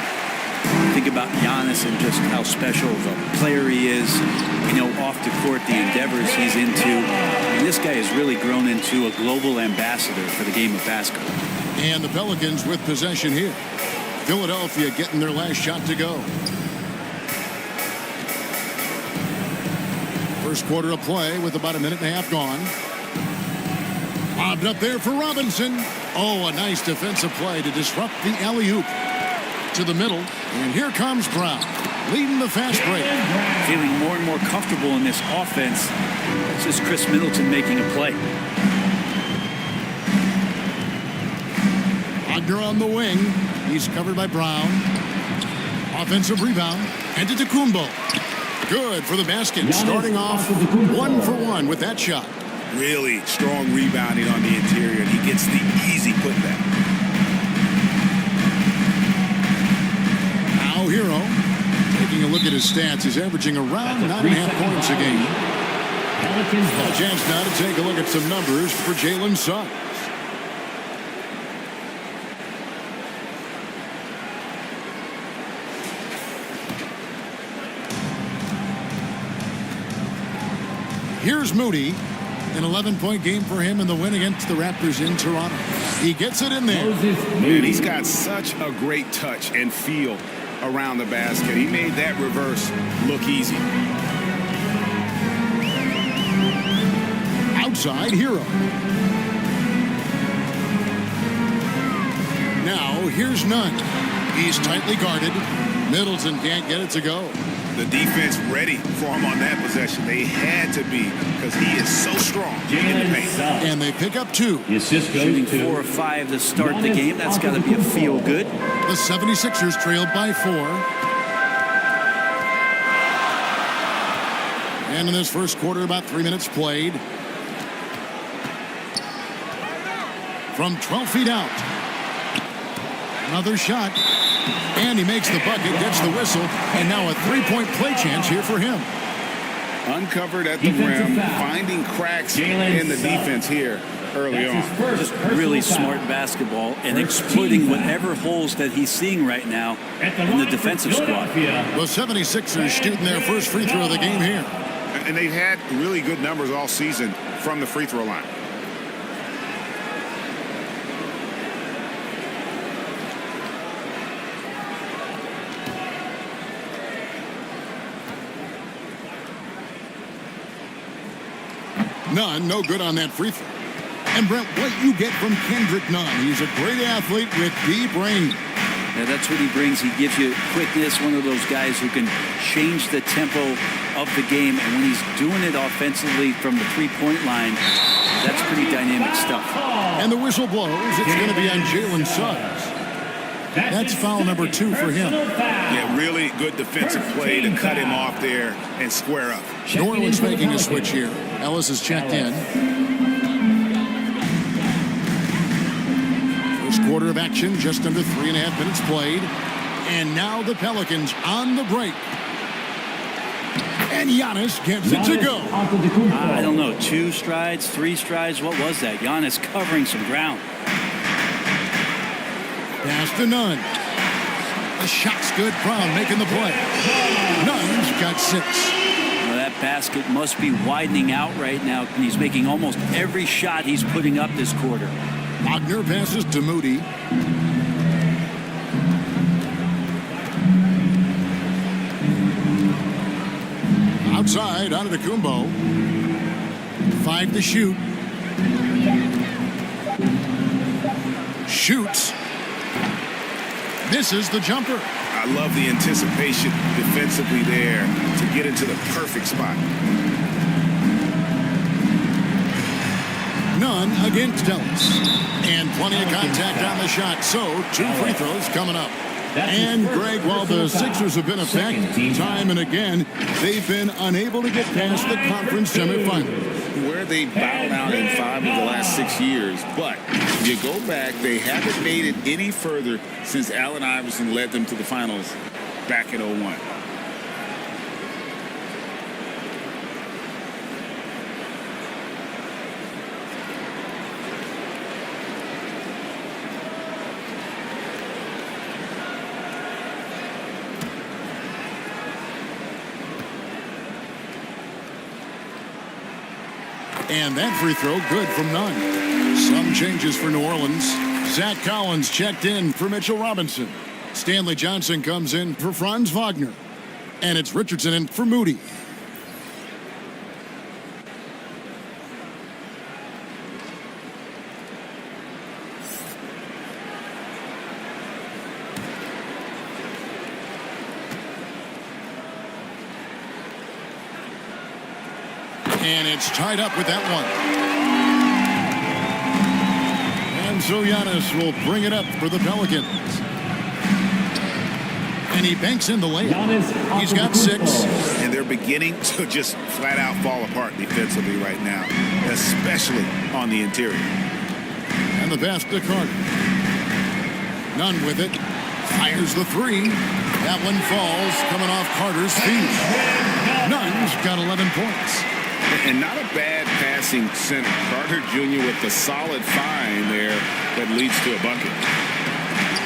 Speaker 22: Think about Giannis and just how special of a player he is. Off the court, the endeavors he's into. And this guy has really grown into a global ambassador for the game of basketball.
Speaker 1: And the Pelicans with possession here. Philadelphia getting their last shot to go. First quarter of play with about a minute and a half gone. Lobbed up there for Robinson. Oh, a nice defensive play to disrupt the alley-oop. To the middle, and here comes Brown, leading the fast break.
Speaker 22: Feeling more and more comfortable in this offense. This is Chris Middleton making a play.
Speaker 1: Wagner on the wing. He's covered by Brown. Offensive rebound. And Antetokounmpo. Good for the basket. Starting off 1 for 1 with that shot.
Speaker 13: Really strong rebounding on the interior, and he gets the easy putback.
Speaker 1: Hero, taking a look at his stats, he's averaging around 9.5 points a game. A chance now to take a look at some numbers for Jalen Suggs. Here's Moody. An 11-point game for him in the win against the Raptors in Toronto. He gets it in there.
Speaker 13: And he's got such a great touch and feel around the basket. He made that reverse look easy.
Speaker 1: Outside Hero. Now here's Nunn. He's tightly guarded. Middleton can't get it to go.
Speaker 13: The defense ready for him on that possession. They had to be because he is so strong in the paint.
Speaker 1: And they pick up 2.
Speaker 22: Shooting 4 or 5 to start the game. That's got to be a feel good.
Speaker 1: The 76ers trailed by 4. And in this first quarter, about 3 minutes played. From 12 feet out. Another shot. And he makes the bucket, gets the whistle, and now a 3-point play chance here for him.
Speaker 13: Uncovered at the rim, finding cracks in the defense here early on.
Speaker 22: Just really smart basketball and exploiting whatever holes that he's seeing right now in the defensive squad.
Speaker 1: The 76ers shooting their first free throw of the game here.
Speaker 13: And they've had really good numbers all season from the free throw line.
Speaker 1: Nunn, no good on that free throw. And Brent, what you get from Kendrick Nunn, he's a great athlete with deep range.
Speaker 22: Yeah, that's what he brings. He gives you quickness, one of those guys who can change the tempo of the game. And when he's doing it offensively from the three-point line, that's pretty dynamic stuff.
Speaker 1: And the whistle blows. It's going to be on Jalen Suggs. That's foul number 2 for him.
Speaker 13: Yeah, really good defensive play to cut him off there and square up.
Speaker 1: New Orleans making a switch here. Ellis is checked in. First quarter of action, just under 3.5 minutes played. And now the Pelicans on the break. And Giannis gets it to go.
Speaker 22: I don't know, 2 strides, 3 strides. What was that? Giannis covering some ground.
Speaker 1: Pass to Nunn. The shot's good. Brown making the play. Nunn's got 6.
Speaker 22: Well, that basket must be widening out right now. And he's making almost every shot he's putting up this quarter.
Speaker 1: Wagner passes to Moody. Outside, out of the Kumbo. 5 to shoot. Shoots. Misses the jumper.
Speaker 13: I love the anticipation defensively there to get into the perfect spot.
Speaker 1: Nunn against Ellis. And plenty of contact on the shot. So 2 free throws coming up. And Greg, while the Sixers have been effective time and again, they've been unable to get past the conference semifinals.
Speaker 13: Where they bowed out in 5 of the last 6 years, but you go back, they haven't made it any further since Allen Iverson led them to the finals back in 01.
Speaker 1: And that free throw good from Nunn. Some changes for New Orleans. Zach Collins checked in for Mitchell Robinson. Stanley Johnson comes in for Franz Wagner. And it's Richardson in for Moody. And it's tied up with that one. And so Giannis will bring it up for the Pelicans. And he banks in the layup. He's got 6.
Speaker 13: And they're beginning to just flat out fall apart defensively right now, especially on the interior.
Speaker 1: And the pass to Carter. Nunn with it. Fires the 3. That one falls, coming off Carter's feet. Nunn's got 11 points.
Speaker 13: And not a bad passing center. Carter Jr. with the solid find there that leads to a bucket.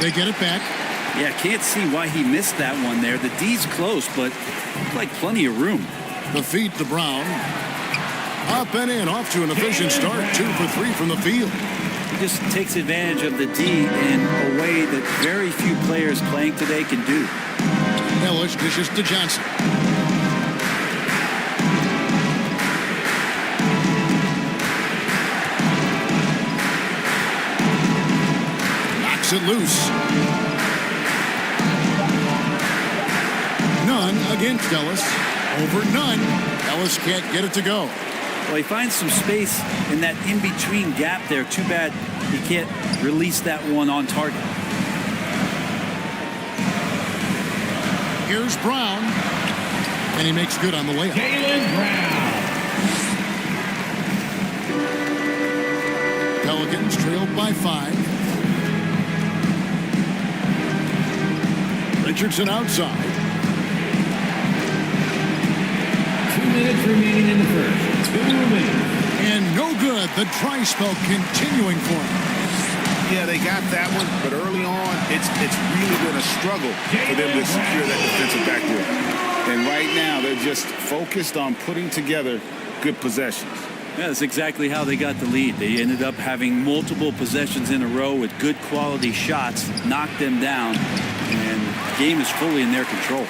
Speaker 1: They get it back.
Speaker 22: Yeah, can't see why he missed that one there. The D's close, but like plenty of room.
Speaker 1: The feed to Brown. Up and in, off to an efficient start. 2 for 3 from the field.
Speaker 22: He just takes advantage of the D in a way that very few players playing today can do.
Speaker 1: Ellis dishes to Johnson. Knocks it loose. None against Ellis. Over none. Ellis can't get it to go.
Speaker 22: Well, he finds some space in that in-between gap there. Too bad he can't release that one on target.
Speaker 1: Here's Brown. And he makes good on the layup.
Speaker 23: Jaylen Brown.
Speaker 1: Pelicans trailed by 5. Richardson outside.
Speaker 23: 2 minutes remaining in the first. 2 minutes.
Speaker 1: And no good. The dry spell continuing for him.
Speaker 13: Yeah, they got that one, but early on, it's really been a struggle for them to secure that defensive backboard. And right now, they're just focused on putting together good possessions.
Speaker 22: Yeah, that's exactly how they got the lead. They ended up having multiple possessions in a row with good quality shots, knocked them down, and the game is fully in their control.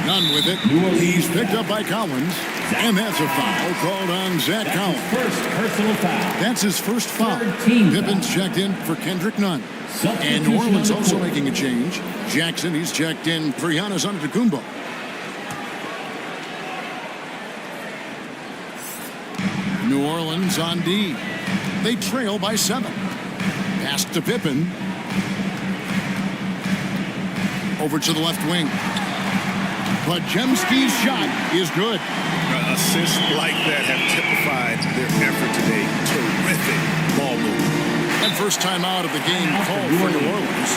Speaker 1: None with it. He's picked up by Collins. And that's a foul called on Zach Collins.
Speaker 23: First personal foul.
Speaker 1: That's his first foul. Pippin's checked in for Kendrick Nunn. And New Orleans also making a change. Jackson, he's checked in for Giannis Antetokounmpo. New Orleans on D. They trail by 7. Pass to Pippen. Over to the left wing. Podziemski's shot is good.
Speaker 13: Assists like that have typified their effort today. Terrific ball movement.
Speaker 1: And first time out of the game called for New Orleans.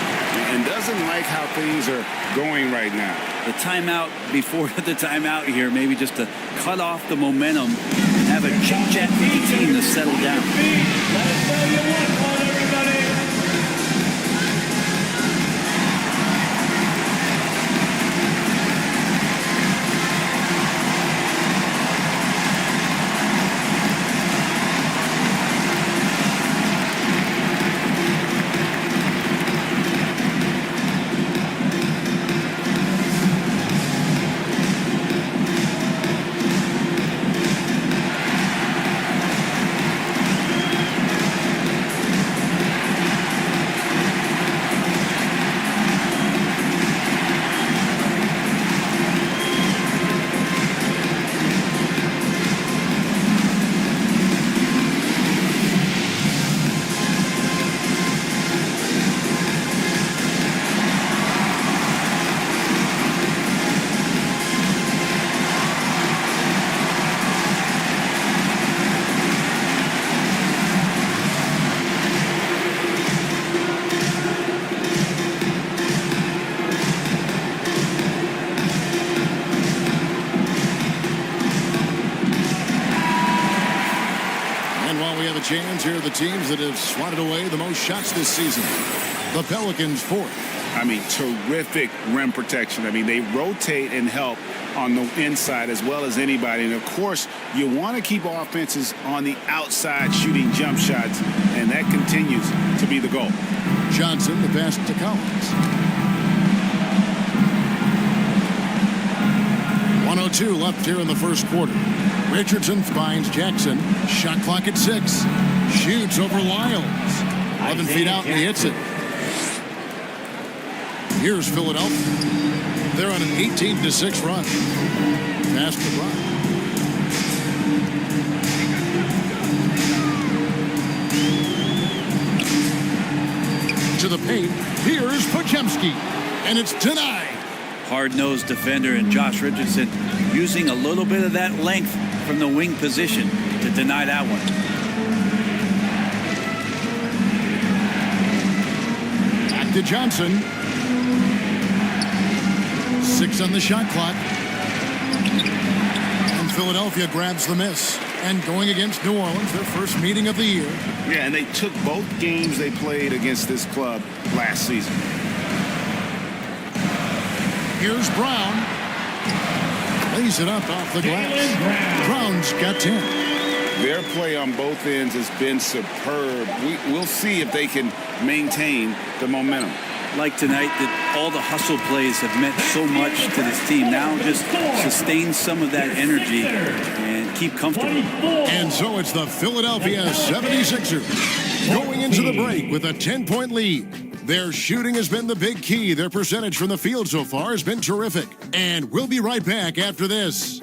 Speaker 13: And doesn't like how things are going right now.
Speaker 22: The timeout before the timeout here, maybe just to cut off the momentum and have a chit-chat with the team to settle down.
Speaker 23: Let us know you want one, everybody.
Speaker 1: Chance here are the teams that have swatted away the most shots this season. The Pelicans 4th.
Speaker 13: I mean, terrific rim protection. I mean, they rotate and help on the inside as well as anybody. And, of course, you want to keep offenses on the outside shooting jump shots, and that continues to be the goal.
Speaker 1: Johnson, the pass to Collins. 1:02 left here in the first quarter. Richardson finds Jackson. Shot clock at 6. Shoots over Lyles. 11 feet out and he hits it. Here's Philadelphia. They're on an 18-6 run. Pass to Brown. To the paint. Here's Podziemski. And it's denied.
Speaker 22: Hard-nosed defender and Josh Richardson using a little bit of that length from the wing position to deny that one.
Speaker 1: Back to Johnson. 6 on the shot clock. And Philadelphia grabs the miss. And going against New Orleans, their first meeting of the year.
Speaker 13: Yeah, and they took both games they played against this club last season.
Speaker 1: Here's Brown. lays it up off the glass. Brown's got 10.
Speaker 13: Their play on both ends has been superb. We'll see if they can maintain the momentum.
Speaker 22: Like tonight, that all the hustle plays have meant so much to this team. Now just sustain some of that energy and keep comfortable.
Speaker 1: And so it's the Philadelphia 76ers going into the break with a 10-point lead. Their shooting has been the big key. Their percentage from the field so far has been terrific. And we'll be right back after this.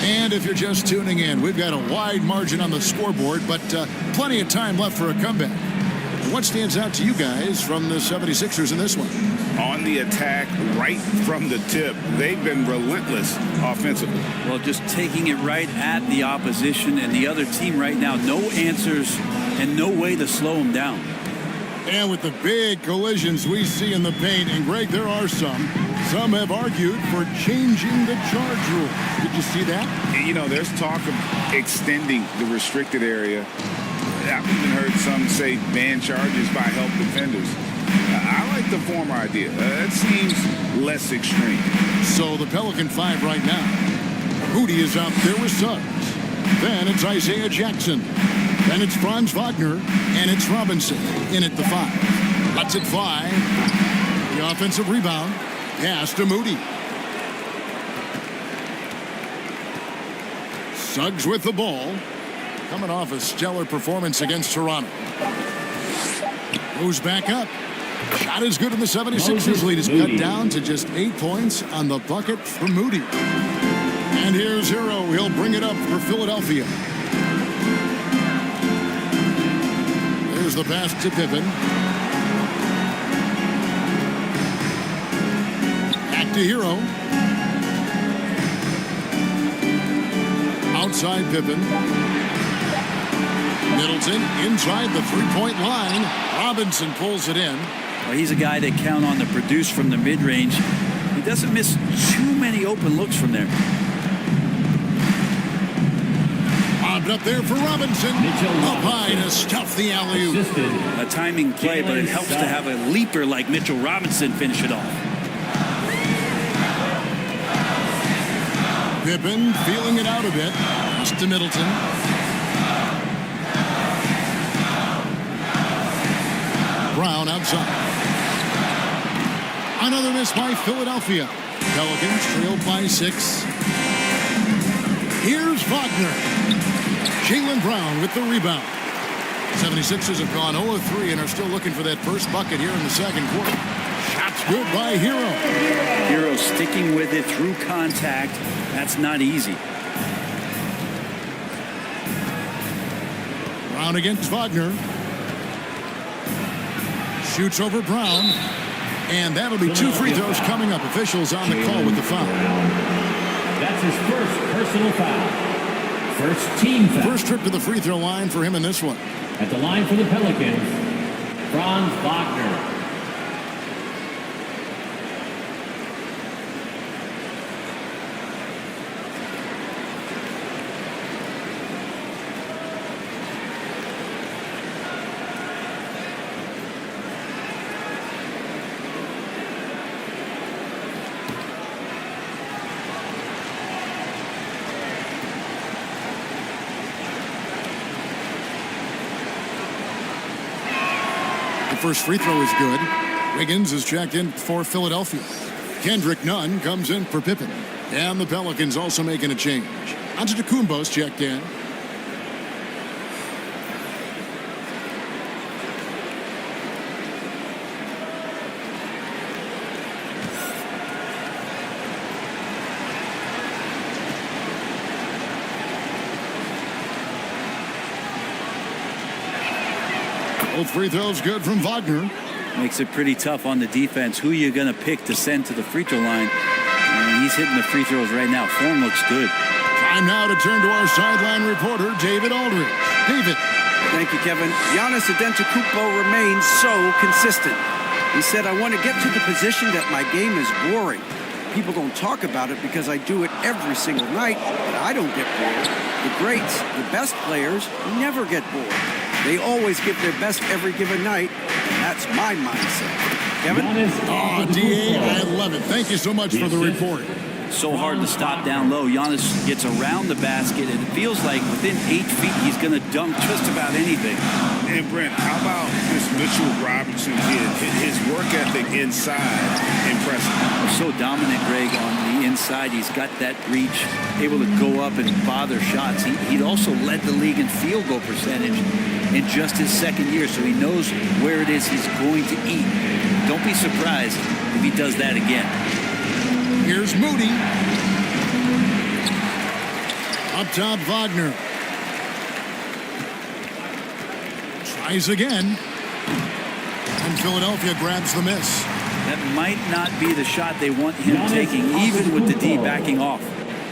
Speaker 1: And if you're just tuning in, we've got a wide margin on the scoreboard, but plenty of time left for a comeback. What stands out to you guys from the 76ers in this one?
Speaker 13: On the attack, right from the tip, they've been relentless offensively.
Speaker 22: Well, just taking it right at the opposition and the other team right now. No answers and no way to slow them down.
Speaker 1: And with the big collisions we see in the paint, and Greg, there are some have argued for changing the charge rule. Did you see that?
Speaker 13: You know, there's talk of extending the restricted area. I've even heard some say ban charges by help defenders. I like the former idea. It seems less extreme.
Speaker 1: So the Pelican 5 right now. Moody is out there with Suggs. Then it's Isaiah Jackson. Then it's Franz Wagner. And it's Robinson in at the 5. Lets it fly. The offensive rebound. Pass to Moody. Suggs with the ball. Coming off a stellar performance against Toronto. Goes back up. Shot is good, and the 76ers lead is cut down to just 8 points on the bucket for Moody. And here's Hero. He'll bring it up for Philadelphia. There's the pass to Pippen. Back to Hero. Outside Pippen. Middleton inside the three-point line. Robinson pulls it in.
Speaker 22: Well, he's a guy they count on to produce from the mid-range. He doesn't miss too many open looks from there.
Speaker 1: Bobbed up there for Robinson. Up high to stuff the alley-oop.
Speaker 22: A timing play, but it helps to have a leaper like Mitchell Robinson finish it off.
Speaker 1: Pippen feeling it out a bit. Just to Middleton. Brown outside. Another miss by Philadelphia. Pelicans trailed by 6. Here's Wagner. Jaylen Brown with the rebound. 76ers have gone 0 of 3 and are still looking for that first bucket here in the second quarter. Shots good by Hero.
Speaker 22: Hero sticking with it through contact. That's not easy.
Speaker 1: Brown against Wagner. Shoots over Brown. And that'll be 2 free throws coming up. Officials on the call with the foul.
Speaker 23: That's his first personal foul. First team foul.
Speaker 1: First trip to the free throw line for him in this one.
Speaker 23: At the line for the Pelicans, Franz Wagner.
Speaker 1: First free throw is good. Wiggins is checked in for Philadelphia. Kendrick Nunn comes in for Pippen. And the Pelicans also making a change. Antetokounmpo's checked in. Both free throws good from Wagner.
Speaker 22: Makes it pretty tough on the defense. Who are you going to pick to send to the free throw line? And he's hitting the free throws right now. Form looks good.
Speaker 1: Time now to turn to our sideline reporter, David Aldridge. David.
Speaker 2: Thank you, Kevin. Giannis Antetokounmpo remains so consistent. He said, I want to get to the position that my game is boring. People don't talk about it because I do it every single night, but I don't get bored. The greats, the best players, never get bored. They always give their best every given night, and that's my mindset. Kevin?
Speaker 1: Oh, D.A., I love it. Thank you so much for the report.
Speaker 22: So hard to stop down low. Giannis gets around the basket, and it feels like within 8 feet, he's going to dunk just about anything.
Speaker 13: And Brent, how about this Mitchell Robinson kid? His work ethic inside, impressive.
Speaker 22: So dominant, Greg, on the inside. He's got that reach, able to go up and bother shots. He'd also led the league in field goal percentage in just his second year, so he knows where it is he's going to eat. Don't be surprised if he does that again.
Speaker 1: Here's Moody. Up top, Wagner. Tries again. And Philadelphia grabs the miss.
Speaker 22: That might not be the shot they want him taking, even with the D backing off.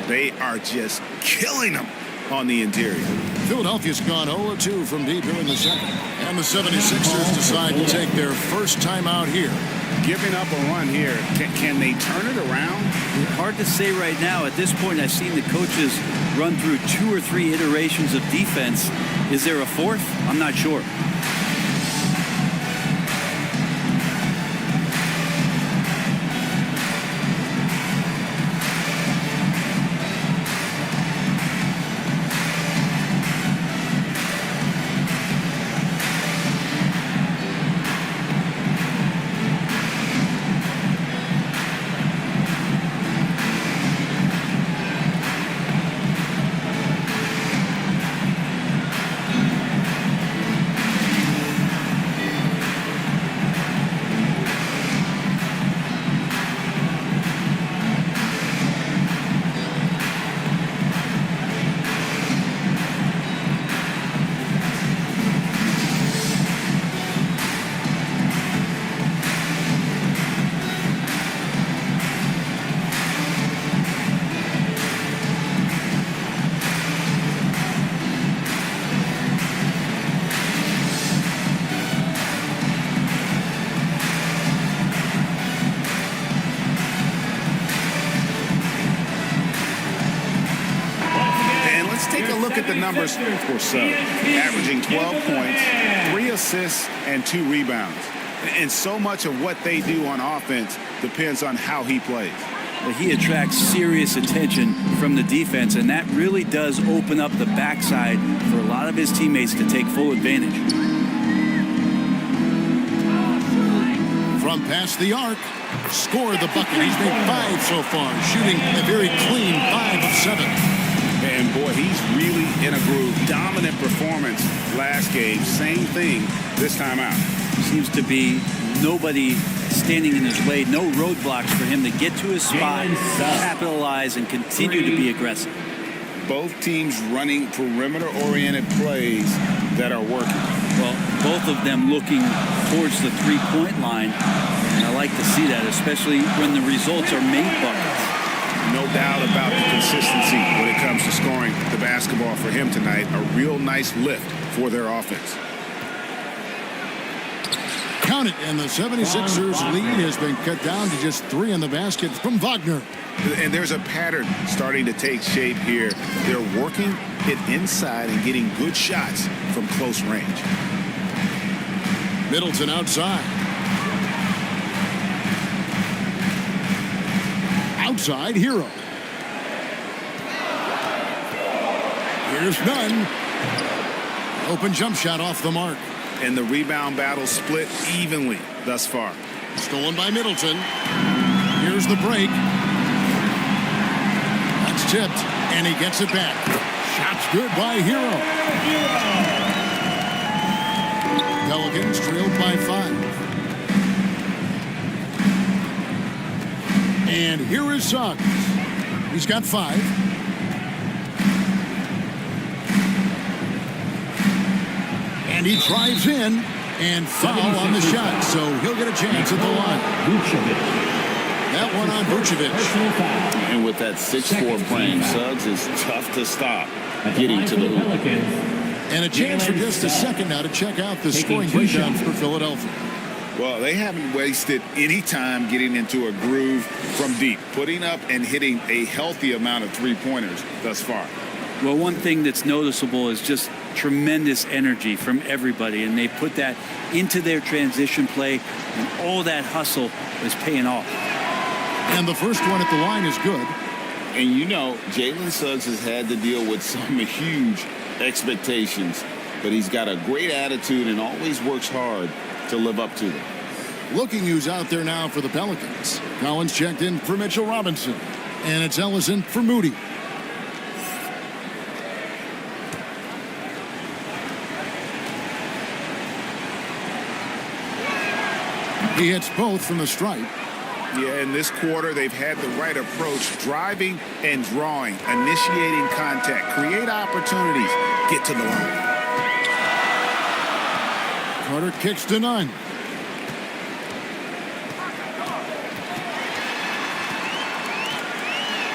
Speaker 13: They are just killing him on the interior.
Speaker 1: Philadelphia's gone 0-2 from deep here in the second. And the 76ers decide to take their first time out here.
Speaker 13: Giving up a run here. Can they turn it around?
Speaker 22: Hard to say right now. At this point, I've seen the coaches run through 2 or 3 iterations of defense. Is there a fourth? I'm not sure.
Speaker 13: Numbers for Suggs, averaging 12 points, 3 assists, and 2 rebounds. And so much of what they do on offense depends on how he plays.
Speaker 22: Well, he attracts serious attention from the defense, and that really does open up the backside for a lot of his teammates to take full advantage.
Speaker 1: From past the arc, scored the bucket. He's made 5 so far, shooting a very clean 5 of 7.
Speaker 13: And boy, he's really in a groove. Dominant performance last game. Same thing this time out.
Speaker 22: Seems to be nobody standing in his way. No roadblocks for him to get to his spot, capitalize, and continue to be aggressive.
Speaker 13: Both teams running perimeter-oriented plays that are working.
Speaker 22: Well, both of them looking towards the three-point line. And I like to see that, especially when the results are made buckets.
Speaker 13: No doubt about the consistency when it comes to scoring the basketball for him tonight. A real nice lift for their offense.
Speaker 1: Count it, and the 76ers lead has been cut down to just 3 in the basket from Wagner.
Speaker 13: And there's a pattern starting to take shape here. They're working it inside and getting good shots from close range.
Speaker 1: Middleton outside. Outside, Hero. Here's none. Open jump shot off the mark.
Speaker 13: And the rebound battle split evenly thus far.
Speaker 1: Stolen by Middleton. Here's the break. That's tipped, and he gets it back. Shot's good by Hero. Pelicans trailed by 5. And here is Suggs. He's got 5. And he drives in and foul on the shot, so he'll get a chance at the line. That one on Vucevic.
Speaker 8: And with that 6'4" frame, Suggs is tough to stop getting to the hoop.
Speaker 1: And a chance for just a second now to check out the scoring breakdown for Philadelphia.
Speaker 13: Well, they haven't wasted any time getting into a groove from deep, putting up and hitting a healthy amount of three-pointers thus far.
Speaker 22: Well, one thing that's noticeable is just tremendous energy from everybody, and they put that into their transition play, and all that hustle is paying off.
Speaker 1: And the first one at the line is good.
Speaker 8: And you know, Jalen Suggs has had to deal with some huge expectations, but he's got a great attitude and always works hard to live up to them.
Speaker 1: Looking who's out there now for the Pelicans. Collins checked in for Mitchell Robinson. And it's Ellison for Moody. He hits both from the stripe.
Speaker 13: Yeah, in this quarter, they've had the right approach, driving and drawing, initiating contact, create opportunities, get to the line.
Speaker 1: Carter kicks to none.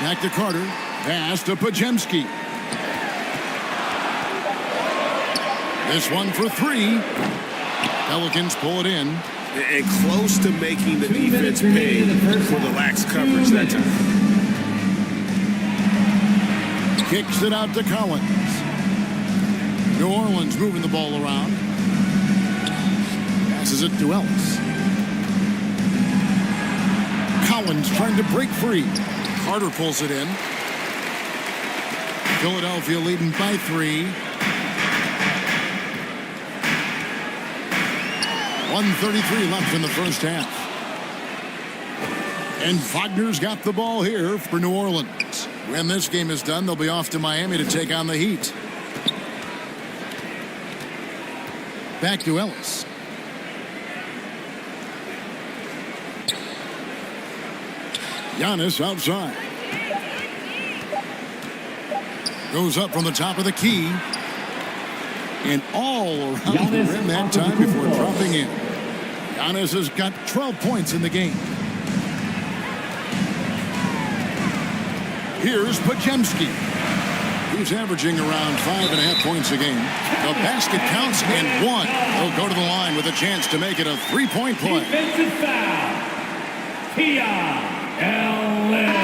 Speaker 1: Back to Carter. Pass to Pajemski. This one for three. Pelicans pull it in.
Speaker 13: And close to making the defense pay for the lax coverage that time.
Speaker 1: Kicks it out to Collins. New Orleans moving the ball around. Passes it to Ellis. Collins trying to break free. Carter pulls it in. Philadelphia leading by 3. 1:33 left in the first half. And Wagner's got the ball here for New Orleans. When this game is done, they'll be off to Miami to take on the Heat. Back to Ellis. Giannis outside. Goes up from the top of the key. And all around the rim that time before dropping in. Giannis has got 12 points in the game. Here's Pajemski. He's averaging around 5.5 points a game. The basket counts and 1. He'll go to the line with a chance to make it a 3-point play.
Speaker 9: Defensive foul.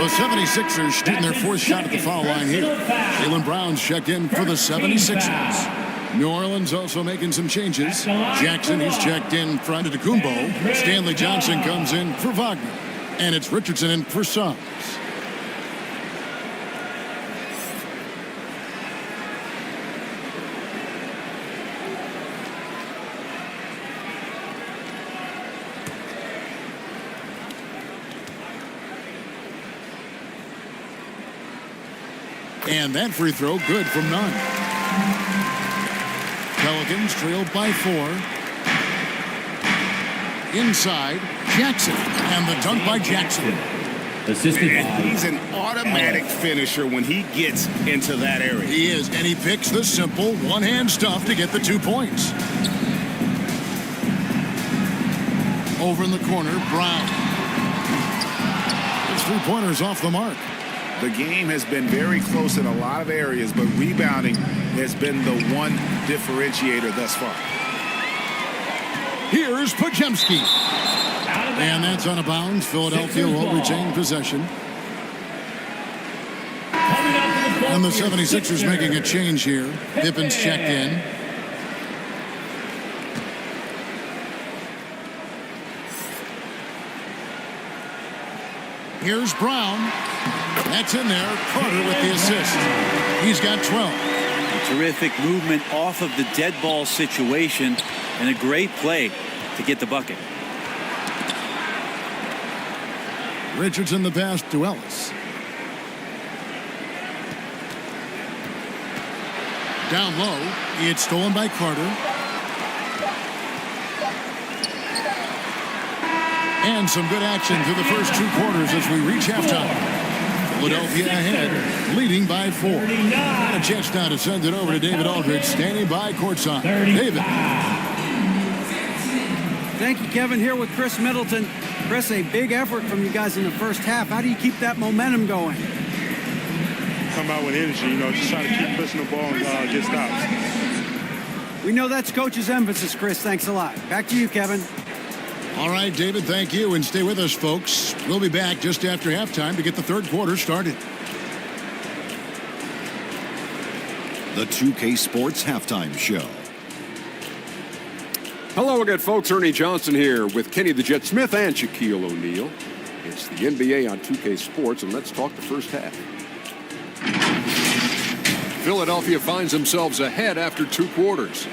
Speaker 1: The 76ers shooting their 4th shot at the foul line here. Jaylen Brown's checked in for the 76ers. New Orleans also making some changes. Jackson, he's checked in for Antetokounmpo. Stanley Johnson comes in for Wagner. And it's Richardson in for Suggs. And that free throw good from none. Pelicans trailed by 4. Inside, Jackson. And the dunk by Jackson.
Speaker 13: And he's an automatic finisher when he gets into that area.
Speaker 1: He is, and he picks the simple one-hand stuff to get the 2 points. Over in the corner, Brown. His 3-pointer's off the mark.
Speaker 13: The game has been very close in a lot of areas, but rebounding has been the one differentiator thus far.
Speaker 1: Here's Pajemski. And that's out of bounds. Philadelphia will retain possession. And the 76ers making a change here. Pippen's checked in. Here's Brown. That's in there. Carter with the assist. He's got 12.
Speaker 22: A terrific movement off of the dead ball situation and a great play to get the bucket.
Speaker 1: Richardson the pass to Ellis. Down low. It's stolen by Carter. And some good action through the first 2 quarters as we reach halftime. Philadelphia ahead, leading by 4. And a chance now to send it over to David Aldridge, standing by courtside. David.
Speaker 2: Thank you, Kevin. Here with Chris Middleton. Chris, a big effort from you guys in the first half. How do you keep that momentum going?
Speaker 10: Come out with energy, just try to keep pushing the ball and get stops.
Speaker 2: We know that's Coach's emphasis, Chris. Thanks a lot. Back to you, Kevin.
Speaker 1: All right, David, thank you. And stay with us, folks. We'll be back just after halftime to get the 3rd quarter started.
Speaker 19: the 2K Sports Halftime Show.
Speaker 20: Hello again, folks. Ernie Johnson here with Kenny the Jet Smith and Shaquille O'Neal. It's the NBA on 2K Sports, and let's talk the first half. Philadelphia finds themselves ahead after 2 quarters.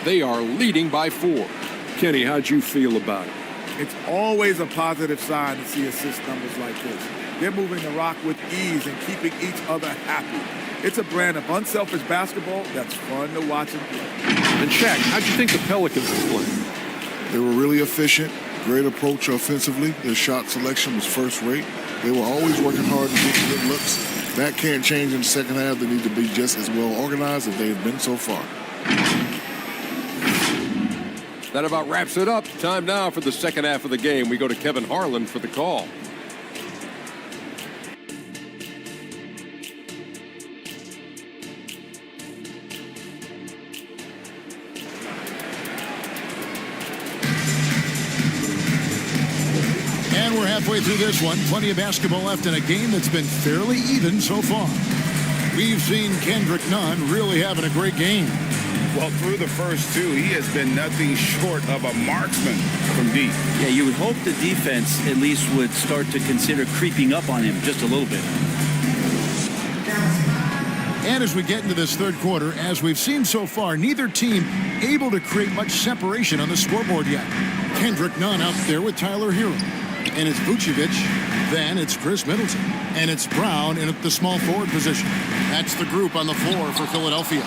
Speaker 20: They are leading by 4. Kenny, how'd you feel about it?
Speaker 21: It's always a positive sign to see assist numbers like this. They're moving the rock with ease and keeping each other happy. It's a brand of unselfish basketball that's fun to watch and play.
Speaker 20: And Shaq, how'd you think the Pelicans were playing?
Speaker 24: They were really efficient, great approach offensively. Their shot selection was first rate. They were always working hard to get good looks. That can't change in the second half. They need to be just as well organized as they've been so far.
Speaker 20: That about wraps it up. Time now for the second half of the game. We go to Kevin Harlan for the call.
Speaker 1: And we're halfway through this one. Plenty of basketball left in a game that's been fairly even so far. We've seen Kendrick Nunn really having a great game.
Speaker 13: Well, through the first 2, he has been nothing short of a marksman from deep.
Speaker 22: Yeah, you would hope the defense at least would start to consider creeping up on him just a little bit.
Speaker 1: And as we get into this third quarter, as we've seen so far, neither team able to create much separation on the scoreboard yet. Kendrick Nunn out there with Tyler Hero. And it's Vucevic, then it's Chris Middleton, and it's Brown in at the small forward position. That's the group on the floor for Philadelphia.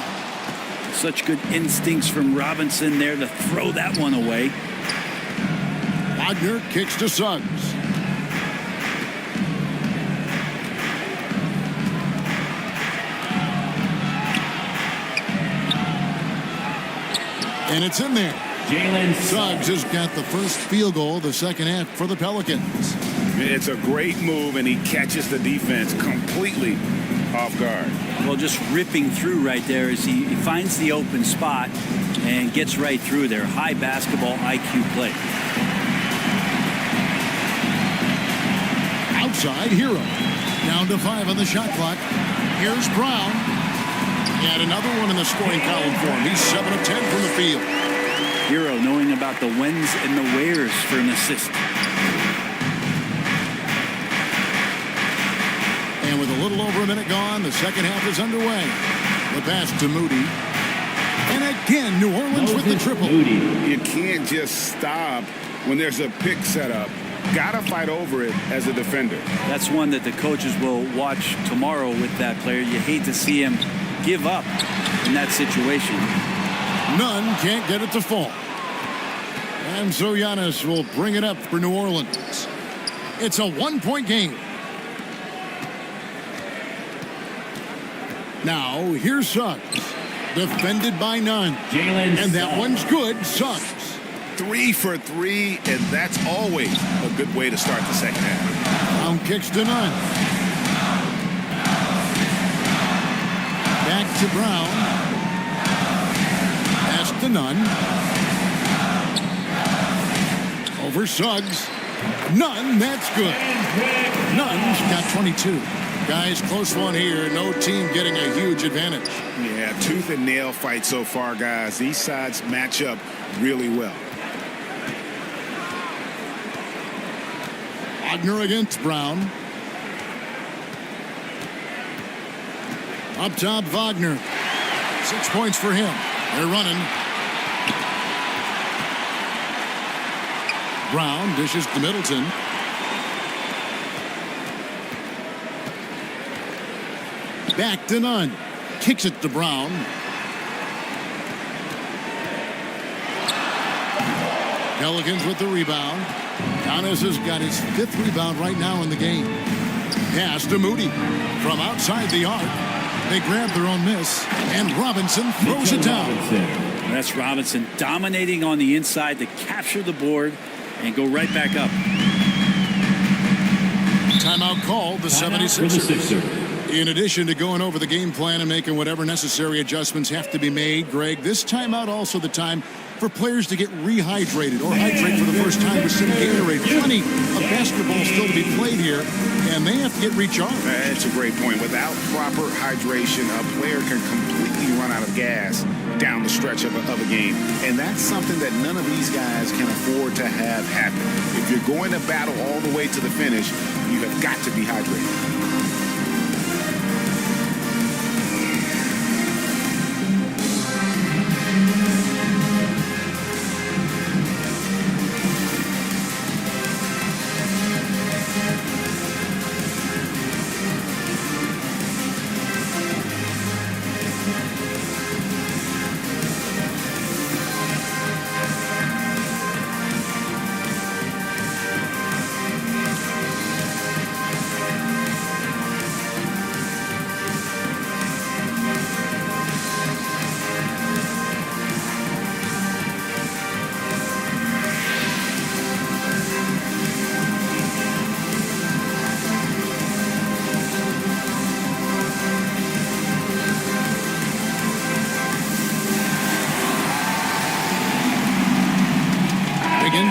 Speaker 22: Such good instincts from Robinson there to throw that one away.
Speaker 1: Wagner kicks to Suggs. And it's in there.
Speaker 23: Jalen
Speaker 1: Suggs has got the first field goal of the second half for the Pelicans.
Speaker 13: It's a great move, and he catches the defense completely off guard.
Speaker 22: Well, just ripping through right there as he finds the open spot and gets right through there. High basketball IQ play.
Speaker 1: Outside, Hero. Down to 5 on the shot clock. Here's Brown. And another one in the scoring column for him. He's 7 of 10 from the field.
Speaker 22: Hero knowing about the whens and the wheres for an assist.
Speaker 1: And with a little over a minute gone, the second half is underway. The pass to Moody. And again, New Orleans with the triple.
Speaker 13: You can't just stop when there's a pick set up. Gotta fight over it as a defender.
Speaker 22: That's one that the coaches will watch tomorrow with that player. You hate to see him give up in that situation.
Speaker 1: Nunn can't get it to fall. And so Giannis will bring it up for New Orleans. It's a 1-point game. Now, here's Suggs. Defended by Nunn. And that one's good. Suggs.
Speaker 13: 3 for 3, and that's always a good way to start the second half.
Speaker 1: Brown kicks to Nunn. Back to Brown. Pass to Nunn. Over Suggs. Nunn, that's good. Nunn's got 22. Guys, close one here. No team getting a huge advantage.
Speaker 13: Yeah, tooth and nail fight so far, guys. These sides match up really well.
Speaker 1: Wagner against Brown. Up top, Wagner. 6 points for him. They're running. Brown dishes to Middleton. Back to Nunn. Kicks it to Brown. Pelicans with the rebound. Giannis has got his 5th rebound right now in the game. Pass to Moody. From outside the arc. They grab their own miss. And Robinson throws it down.
Speaker 22: That's Robinson dominating on the inside to capture the board and go right back up.
Speaker 1: Timeout called the 76ers. In addition to going over the game plan and making whatever necessary adjustments have to be made, Greg, this timeout also the time for players to get rehydrated or hydrate for the first time with some Gatorade. Plenty of basketball still to be played here, and they have to get recharged.
Speaker 13: That's a great point. Without proper hydration, a player can completely completely run out of gas down the stretch of a game. And that's something that none of these guys can afford to have happen. If you're going to battle all the way to the finish, you have got to be hydrated.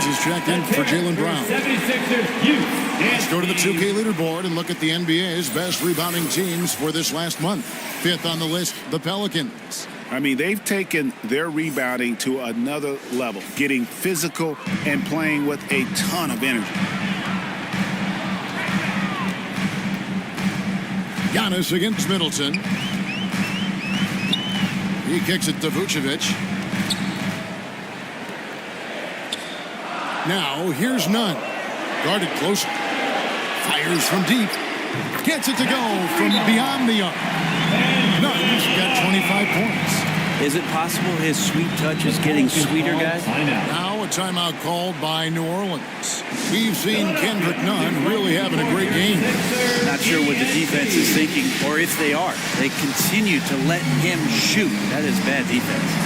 Speaker 1: Is checked in for Jaylen Brown. Let's go to the 2K leaderboard and look at the NBA's best rebounding teams for this last month. Fifth on the list, the Pelicans.
Speaker 13: I mean, they've taken their rebounding to another level, getting physical and playing with a ton of energy.
Speaker 1: Giannis against Middleton. He kicks it to Vucevic. Now, here's Nunn. Guarded close. Fires from deep. Gets it to go from beyond the arc. Nunn's got 25 points.
Speaker 22: Is it possible his sweet touch is getting sweeter, guys?
Speaker 1: Now a timeout called by New Orleans. We've seen Kendrick Nunn really having a great game.
Speaker 22: Not sure what the defense is thinking, or if they are. They continue to let him shoot. That is bad defense.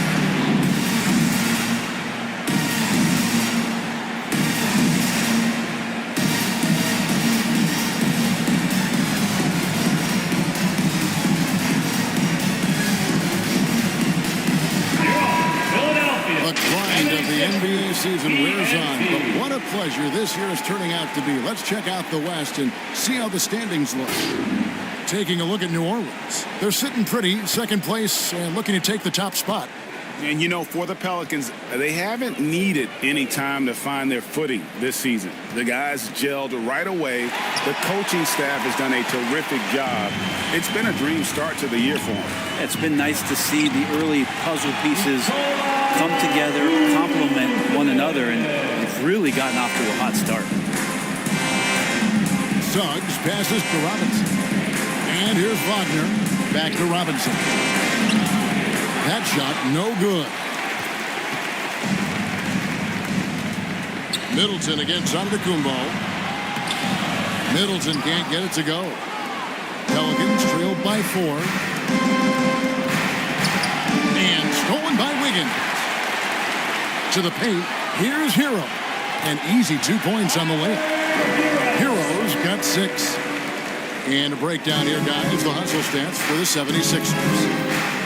Speaker 1: NBA season wears on, but what a pleasure this year is turning out to be. Let's check out the West and see how the standings look. Taking a look at New Orleans. They're sitting pretty, second place, and looking to take the top spot.
Speaker 13: And, you know, for the Pelicans, they haven't needed any time to find their footing this season. The guys gelled right away. The coaching staff has done a terrific job. It's been a dream start to the year for them.
Speaker 22: It's been nice to see the early puzzle pieces come together, complement one another, and they've really gotten off to a hot start.
Speaker 1: Suggs passes to Robinson. And here's Wagner. Back to Robinson. That shot, no good. Middleton against Antetokounmpo. Middleton can't get it to go. Pelicans trailed by 4. And stolen by Wiggins. To the paint, here's Hero. An easy 2 points on the layup. Hero's got 6. And a breakdown here, guys. The hustle stats for the 76ers.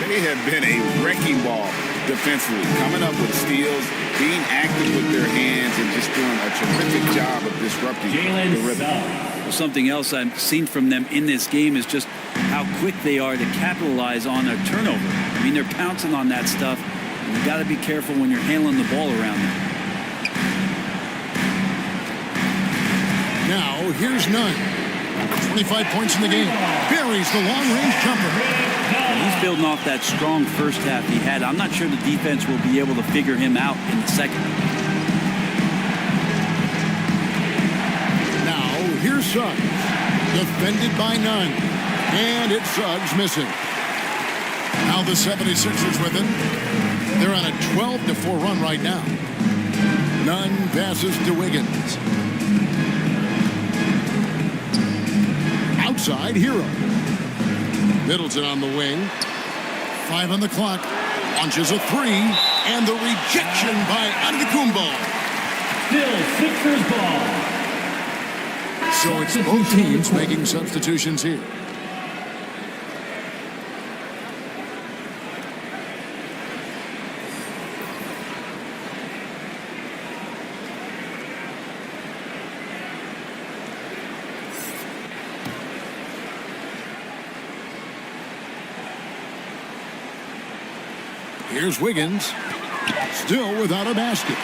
Speaker 13: They have been a wrecking ball defensively, coming up with steals, being active with their hands, and just doing a terrific job of disrupting the rhythm.
Speaker 22: Well, something else I've seen from them in this game is just how quick they are to capitalize on a turnover. I mean, they're pouncing on that stuff, and you got to be careful when you're handling the ball around them.
Speaker 1: Now, here's Nunn. 25 points in the game. Buries the long-range jumper.
Speaker 22: He's building off that strong first half he had. I'm not sure the defense will be able to figure him out in the second.
Speaker 1: Now, here's Suggs. Defended by Nunn. And it's Suggs missing. Now the 76ers with him. They're on a 12-4 run right now. Nunn passes to Wiggins. Outside, Hero. Middleton on the wing. 5 on the clock. Launches a 3. And the rejection by Antetokounmpo.
Speaker 9: Still Sixers ball.
Speaker 1: So it's both teams making substitutions here. Here's Wiggins. Still without a basket.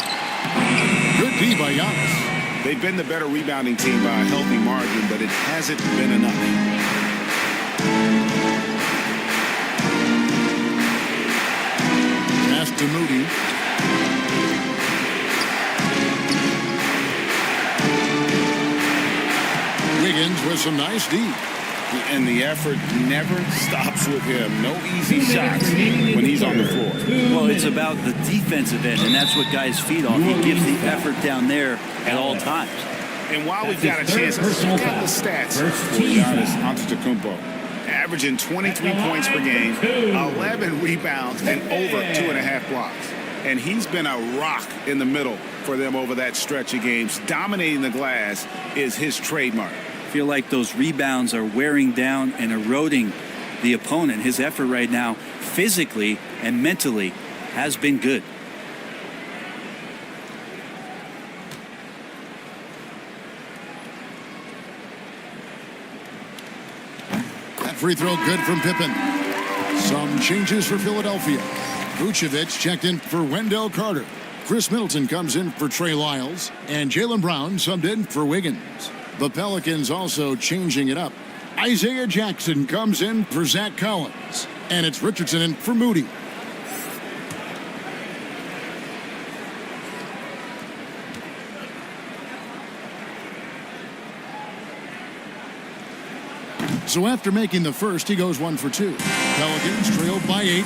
Speaker 1: Good D by Giannis.
Speaker 13: They've been the better rebounding team by a healthy margin, but it hasn't been enough.
Speaker 1: Pass to Moody. Wiggins with some nice D.
Speaker 13: And the effort never stops with him. No easy shots when he's on the floor.
Speaker 22: Well, it's about the defensive end, and that's what guys feed off. He gives the effort down there at all times.
Speaker 13: And while we've got a chance, let's look at the stats for Giannis Antetokounmpo. Averaging 23 points per game, 11 rebounds, and over 2.5 blocks. And he's been a rock in the middle for them over that stretch of games. Dominating the glass is his trademark.
Speaker 22: I feel like those rebounds are wearing down and eroding the opponent. His effort right now, physically and mentally, has been good.
Speaker 1: That free throw good from Pippen. Some changes for Philadelphia. Vucevic checked in for Wendell Carter. Chris Middleton comes in for Trey Lyles. And Jaylen Brown subbed in for Wiggins. The Pelicans also changing it up. Isaiah Jackson comes in for Zach Collins. And it's Richardson in for Moody. So after making the first, he goes 1 for 2. Pelicans trailed by 8.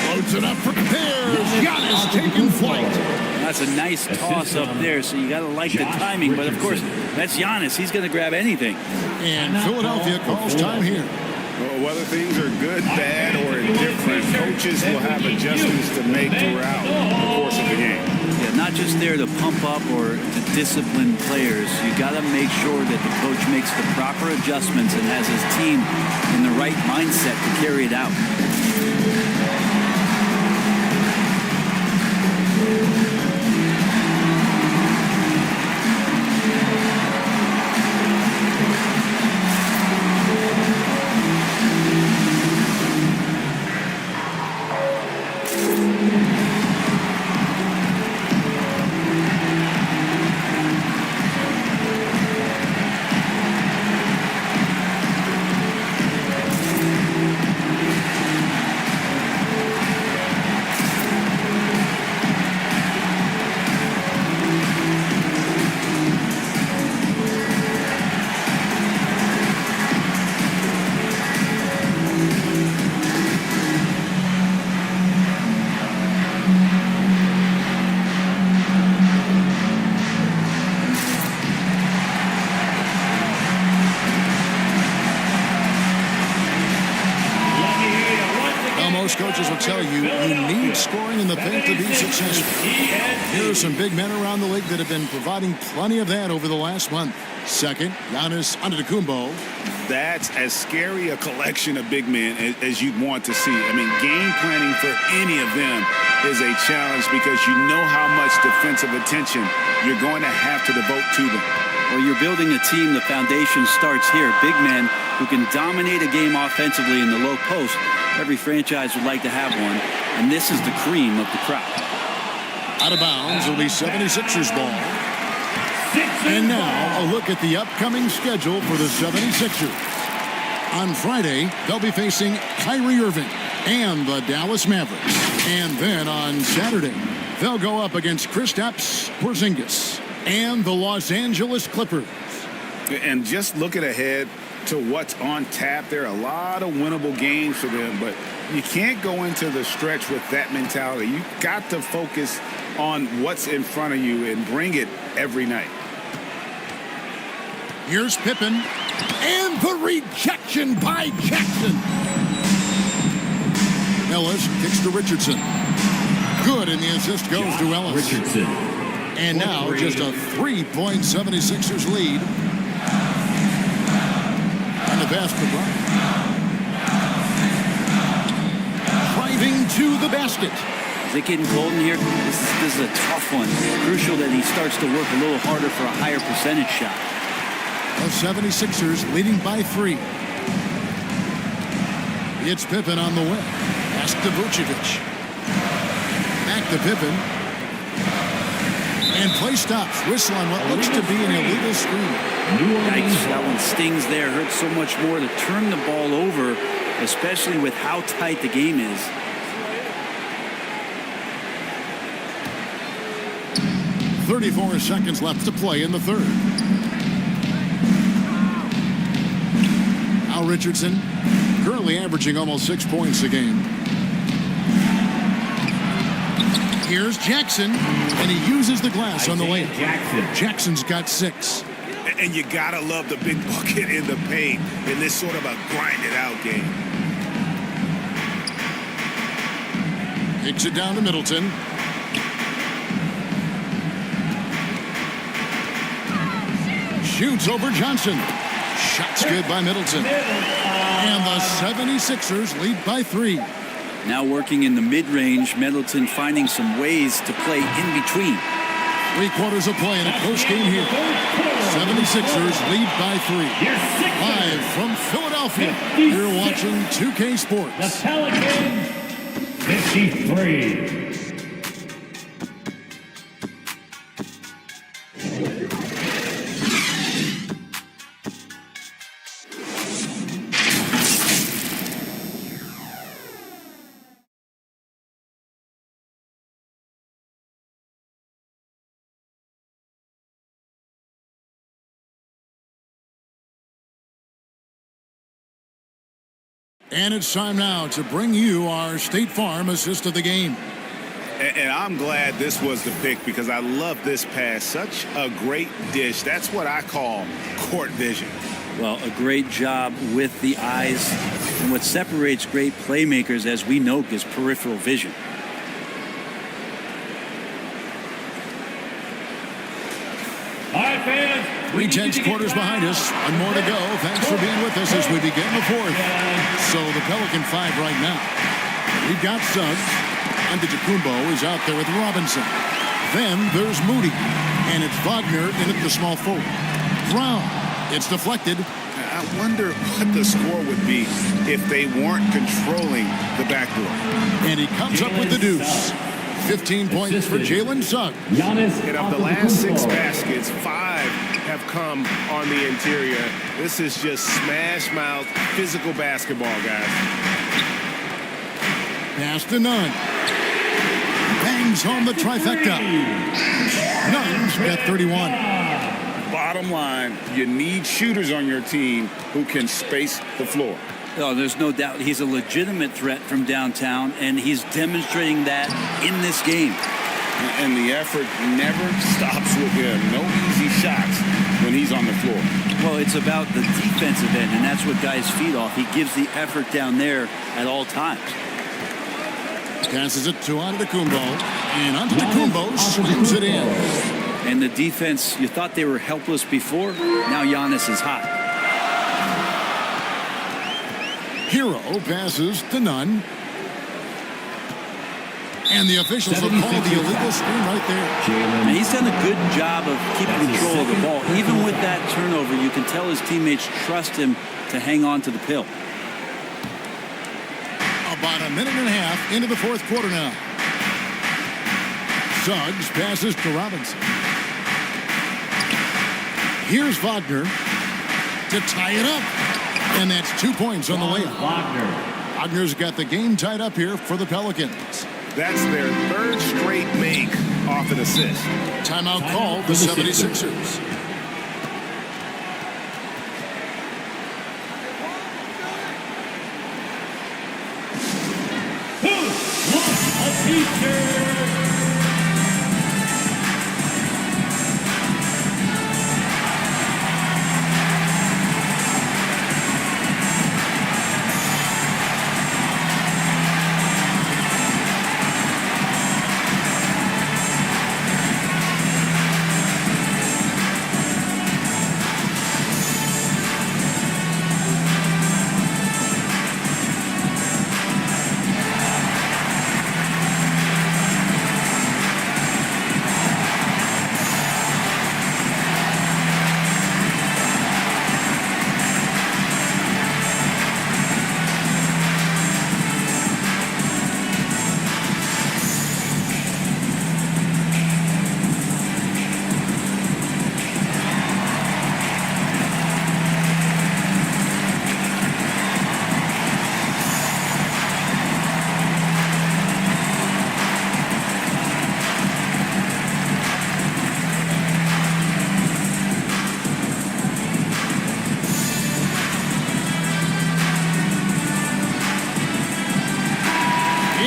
Speaker 1: Loads it up for pairs. Giannis taking flight.
Speaker 22: That's a nice toss up there, so you got to like the timing. But, of course, that's Giannis. He's going to grab anything.
Speaker 1: And Philadelphia calls time here.
Speaker 13: Well, whether things are good, bad, or indifferent, coaches will have adjustments to make throughout the course of the game.
Speaker 22: Yeah, not just there to pump up or to discipline players. You got to make sure that the coach makes the proper adjustments and has his team in the right mindset to carry it out.
Speaker 1: Coaches will tell you need scoring in the paint to be successful. Here are some big men around the league that have been providing plenty of that over the last month. Second, Giannis Antetokounmpo.
Speaker 13: That's as scary a collection of big men as you'd want to see. I mean, game planning for any of them is a challenge because you know how much defensive attention you're going to have to devote to them.
Speaker 22: Well, you're building a team. The foundation starts here. Big men who can dominate a game offensively in the low post. Every franchise would like to have one, and this is the cream of the crop.
Speaker 1: Out of bounds will be 76ers ball. And now a look at the upcoming schedule for the 76ers. On Friday, they'll be facing Kyrie Irving and the Dallas Mavericks. And then on Saturday, they'll go up against Kristaps Porzingis and the Los Angeles Clippers.
Speaker 13: And just looking ahead to what's on tap, there are a lot of winnable games for them, but you can't go into the stretch with that mentality. You've got to focus on what's in front of you and bring it every night.
Speaker 1: Here's Pippen, and the rejection by Jackson. Ellis kicks to Richardson. Good, and the assist goes to Ellis.
Speaker 23: Richardson.
Speaker 1: And now just a 3-point 76ers lead. And the pass to Bryant. Driving to the basket.
Speaker 22: Is it getting cold in here? This is a tough one. Crucial that he starts to work a little harder for a higher percentage shot.
Speaker 1: The 76ers leading by 3. It's Pippen on the wing. Pass to Vucevic. Back to Pippen. And play stops. Whistle on what looks to be an illegal screen.
Speaker 22: Yikes, that one stings there. Hurts so much more to turn the ball over, especially with how tight the game is.
Speaker 1: .34 seconds left to play in the third. Al Richardson currently averaging almost 6 points a game. Here's Jackson, and he uses the glass on the layup. Jackson's got 6.
Speaker 13: And you gotta love the big bucket in the paint in this sort of a grind-it-out game.
Speaker 1: Takes it down to Middleton. Shoots over Johnson. Shot's good by Middleton. And the 76ers lead by 3.
Speaker 22: Now working in the mid-range, Middleton finding some ways to play in between.
Speaker 1: 3 quarters of play in a close game here. 76ers lead by 3. Live from Philadelphia, you're watching 2K Sports.
Speaker 9: The Pelicans, 53.
Speaker 1: And it's time now to bring you our State Farm assist of the game.
Speaker 13: And I'm glad this was the pick because I love this pass. Such a great dish. That's what I call court vision.
Speaker 22: Well, a great job with the eyes. And what separates great playmakers, as we know, is peripheral vision.
Speaker 9: All right, fans.
Speaker 1: 3 tenths quarters behind us. One more to go. Thanks for being with us as we begin the fourth. So the Pelican 5 right now. We've got Suggs. Antetokounmpo is out there with Robinson. Then there's Moody. And it's Wagner in at the small forward. Brown. It's deflected.
Speaker 13: I wonder what the score would be if they weren't controlling the backboard.
Speaker 1: And he comes up with the deuce. 15 points for Jalen Suggs.
Speaker 20: And of the last 6 baskets, 5 have come on the interior. This is just smash mouth physical basketball, guys.
Speaker 1: Pass to Nunn. Bangs home the trifecta. Nunn's got 31.
Speaker 13: Bottom line, you need shooters on your team who can space the floor.
Speaker 22: Oh, there's no doubt he's a legitimate threat from downtown, and he's demonstrating that in this game.
Speaker 13: And the effort never stops with him. No easy shots when he's on the floor.
Speaker 22: Well, it's about the defensive end, and that's what guys feed off. He gives the effort down there at all times.
Speaker 1: Passes it to Antetokounmpo, and Antetokounmpo slams it in.
Speaker 22: And the defense, you thought they were helpless before. Now Giannis is hot.
Speaker 1: Hero passes to Nunn. And the officials have called the illegal screen right there.
Speaker 22: And he's done a good job of keeping control of the ball. Even with that turnover, you can tell his teammates trust him to hang on to the pill.
Speaker 1: About a minute and a half into the fourth quarter now. Suggs passes to Robinson. Here's Wagner to tie it up. And that's 2 points on the layup. Wagner's got the game tied up here for the Pelicans.
Speaker 20: That's their 3rd straight make off an assist.
Speaker 1: Timeout called the 76ers.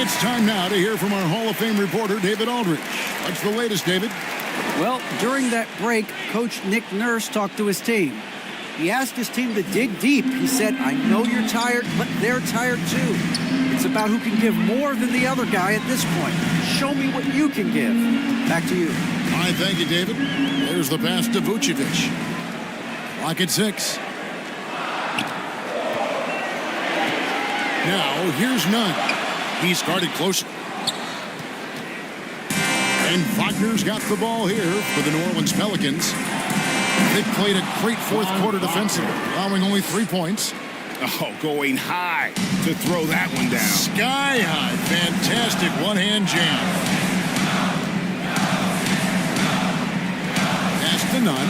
Speaker 1: It's time now to hear from our Hall of Fame reporter, David Aldridge. What's the latest, David?
Speaker 2: Well, during that break, Coach Nick Nurse talked to his team. He asked his team to dig deep. He said, I know you're tired, but they're tired too. It's about who can give more than the other guy at this point. Show me what you can give. Back to you.
Speaker 1: All right, thank you, David. There's the pass to Vucevic. Clock at 6. Now, here's Nunn. He's guarded closely. And Wagner's got the ball here for the New Orleans Pelicans. They played a great fourth quarter defensively, allowing only 3 points.
Speaker 13: Oh, going high to throw that one down.
Speaker 1: Sky high. Fantastic one-hand jam. Pass to Nunn.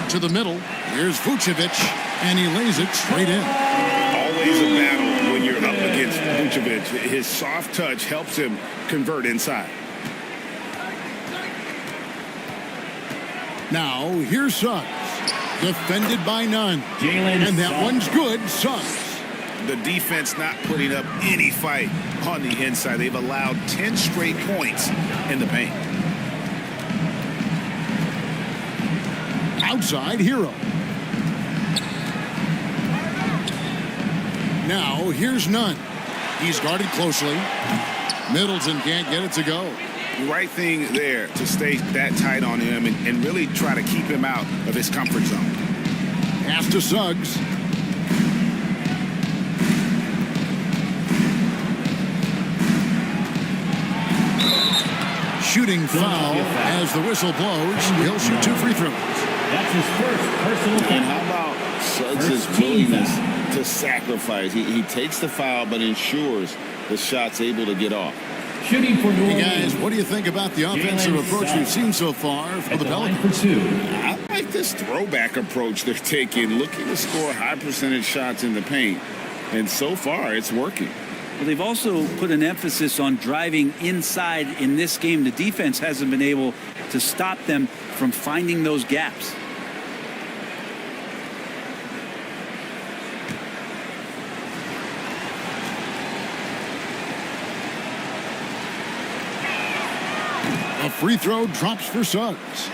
Speaker 1: To the middle. Here's Vucevic, and he lays it straight in.
Speaker 13: Always a battle when you're up against Vucevic. His soft touch helps him convert inside.
Speaker 1: Now, here's Suggs. Defended by Nunn. And that one's good. Suggs.
Speaker 13: The defense not putting up any fight on the inside. They've allowed 10 straight points in the paint.
Speaker 1: Outside, Hero. Now, here's Nunn. He's guarded closely. Middleton can't get it to go.
Speaker 13: The right thing there to stay that tight on him and really try to keep him out of his comfort zone.
Speaker 1: Pass to Suggs. Shooting foul as the whistle blows. He'll shoot 2 free throws.
Speaker 23: That's his first personal foul.
Speaker 8: And how about Suggs' willingness to sacrifice? He takes the foul but ensures the shot's able to get off.
Speaker 23: Shooting for New
Speaker 1: Hey
Speaker 23: Orleans.
Speaker 1: guys, what do you think about the offensive approach we've seen so far for the Pelicans?
Speaker 8: I like this throwback approach they're taking, looking to score high percentage shots in the paint. And so far, it's working.
Speaker 22: Well, they've also put an emphasis on driving inside in this game. The defense hasn't been able to stop them from finding those gaps.
Speaker 1: A free throw drops for Suggs.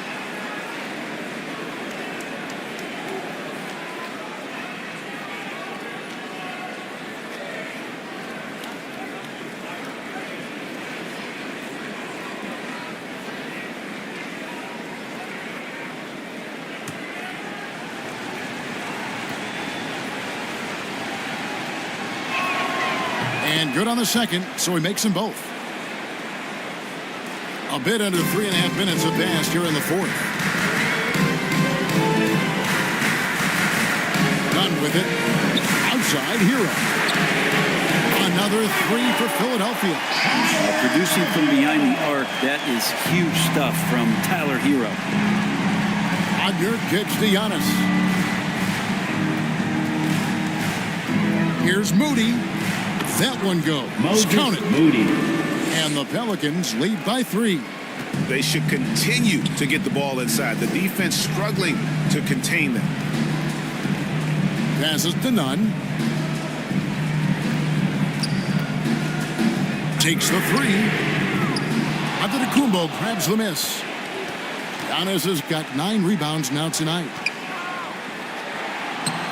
Speaker 1: And good on the second, so he makes them both. A bit under 3.5 minutes have passed here in the fourth. Done with it. Outside, Hero. Another 3 for Philadelphia.
Speaker 22: Producing from behind the arc, that is huge stuff from Tyler Hero.
Speaker 1: Wagner kicks to Giannis. Here's Moody. That one goes. Count it.
Speaker 23: Moody.
Speaker 1: And the Pelicans lead by 3.
Speaker 13: They should continue to get the ball inside. The defense struggling to contain them.
Speaker 1: Passes to Nunn. Takes the 3. Antetokounmpo grabs the miss. Giannis has got 9 rebounds now tonight.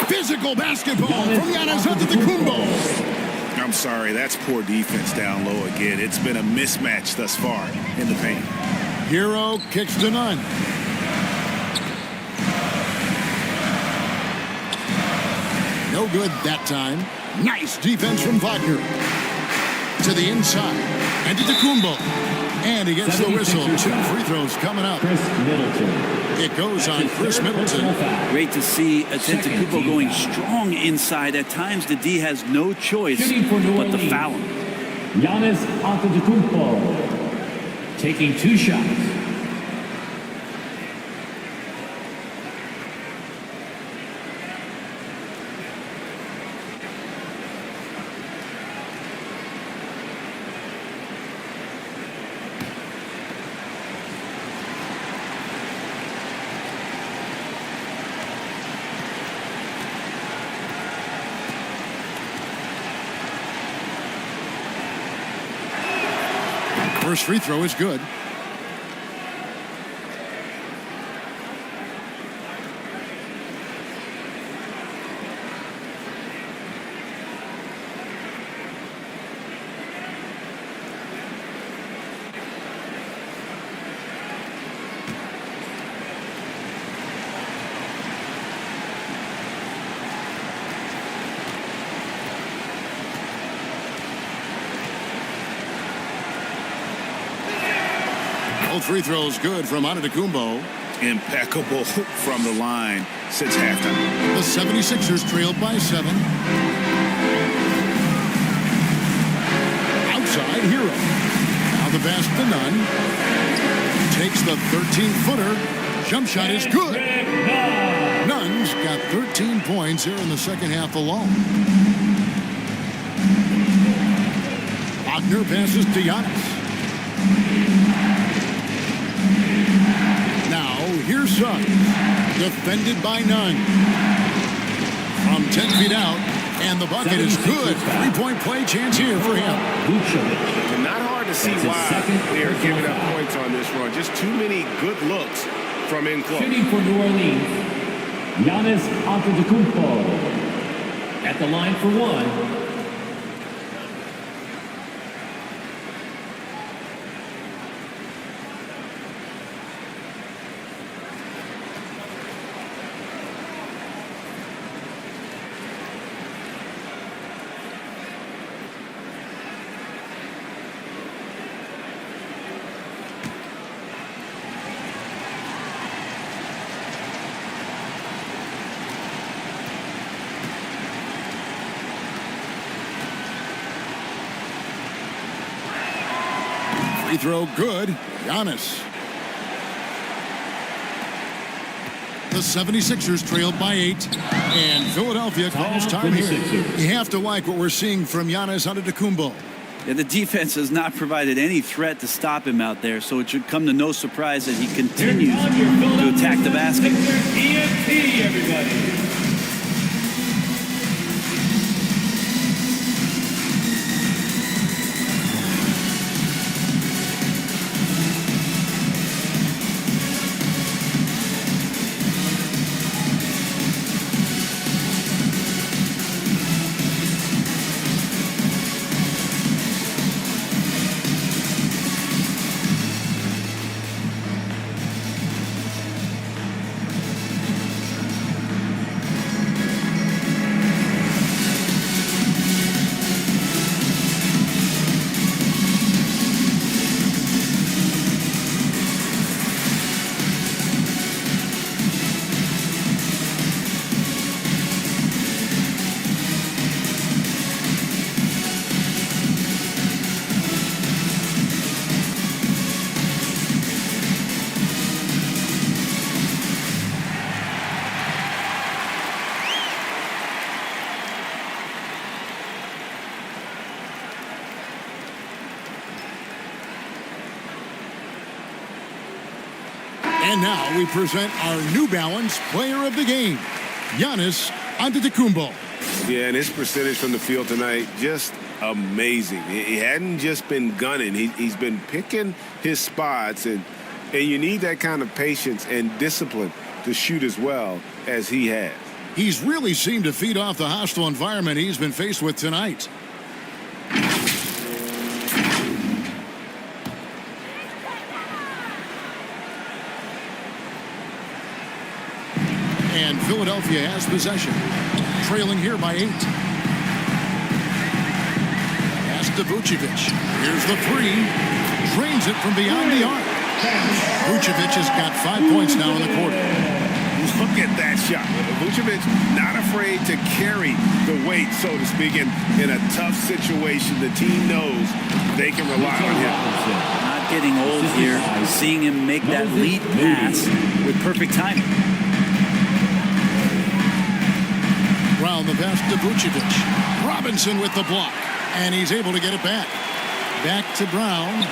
Speaker 1: Physical basketball from Giannis Antetokounmpo.
Speaker 13: I'm sorry, that's poor defense down low again. It's been a mismatch thus far in the paint.
Speaker 1: Hero kicks to Nunn. No good that time. Nice defense from Wagner. To the inside. And to Antetokounmpo. And he gets the whistle. 2 free throws coming up.
Speaker 23: Chris Middleton.
Speaker 1: It goes on Chris Middleton.
Speaker 22: Great to see Antetokounmpo going strong inside. At times, the D has no choice but to foul him.
Speaker 23: Giannis Antetokounmpo taking 2 shots.
Speaker 1: First free throw is good. Both free throws good from Antetokounmpo.
Speaker 13: Impeccable from the line since halftime.
Speaker 1: The 76ers trailed by 7. Outside Hero. Now the pass to Nunn. Takes the 13-footer. Jump shot is good. Nunn's got 13 points here in the second half alone. Wagner passes to Giannis. Now, here's Suggs. Defended by Nunn. From 10 feet out, and the bucket is good. Three-point play chance here for him.
Speaker 20: And not hard to see why they're giving up points on this run. Just too many good looks from in close.
Speaker 23: Shooting for New Orleans, Giannis Antetokounmpo. At the line for one.
Speaker 1: Free throw good. Giannis. The 76ers trailed by 8. And Philadelphia calls time here. You have to like what we're seeing from Giannis Antetokounmpo.
Speaker 22: Yeah, the defense has not provided any threat to stop him out there, so it should come to no surprise that he continues to attack the basket.
Speaker 23: ENT, everybody.
Speaker 1: And now we present our New Balance Player of the Game, Giannis Antetokounmpo.
Speaker 20: Yeah, and his percentage from the field tonight, just amazing. He hadn't just been gunning. He's been picking his spots, and you need that kind of patience and discipline to shoot as well as he has.
Speaker 1: He's really seemed to feed off the hostile environment he's been faced with tonight. And Philadelphia has possession, trailing here by 8. Pass to Vucevic. Here's the 3. Drains it from beyond the arc. Vucevic has got 5 points now in the quarter.
Speaker 20: Look at that shot. Vucevic not afraid to carry the weight, so to speak, in a tough situation. The team knows they can rely on him.
Speaker 22: Not getting old here. Seeing him make that lead pass with perfect timing.
Speaker 1: Brown the pass to Vucevic. Robinson with the block. And he's able to get it back. Back to Brown.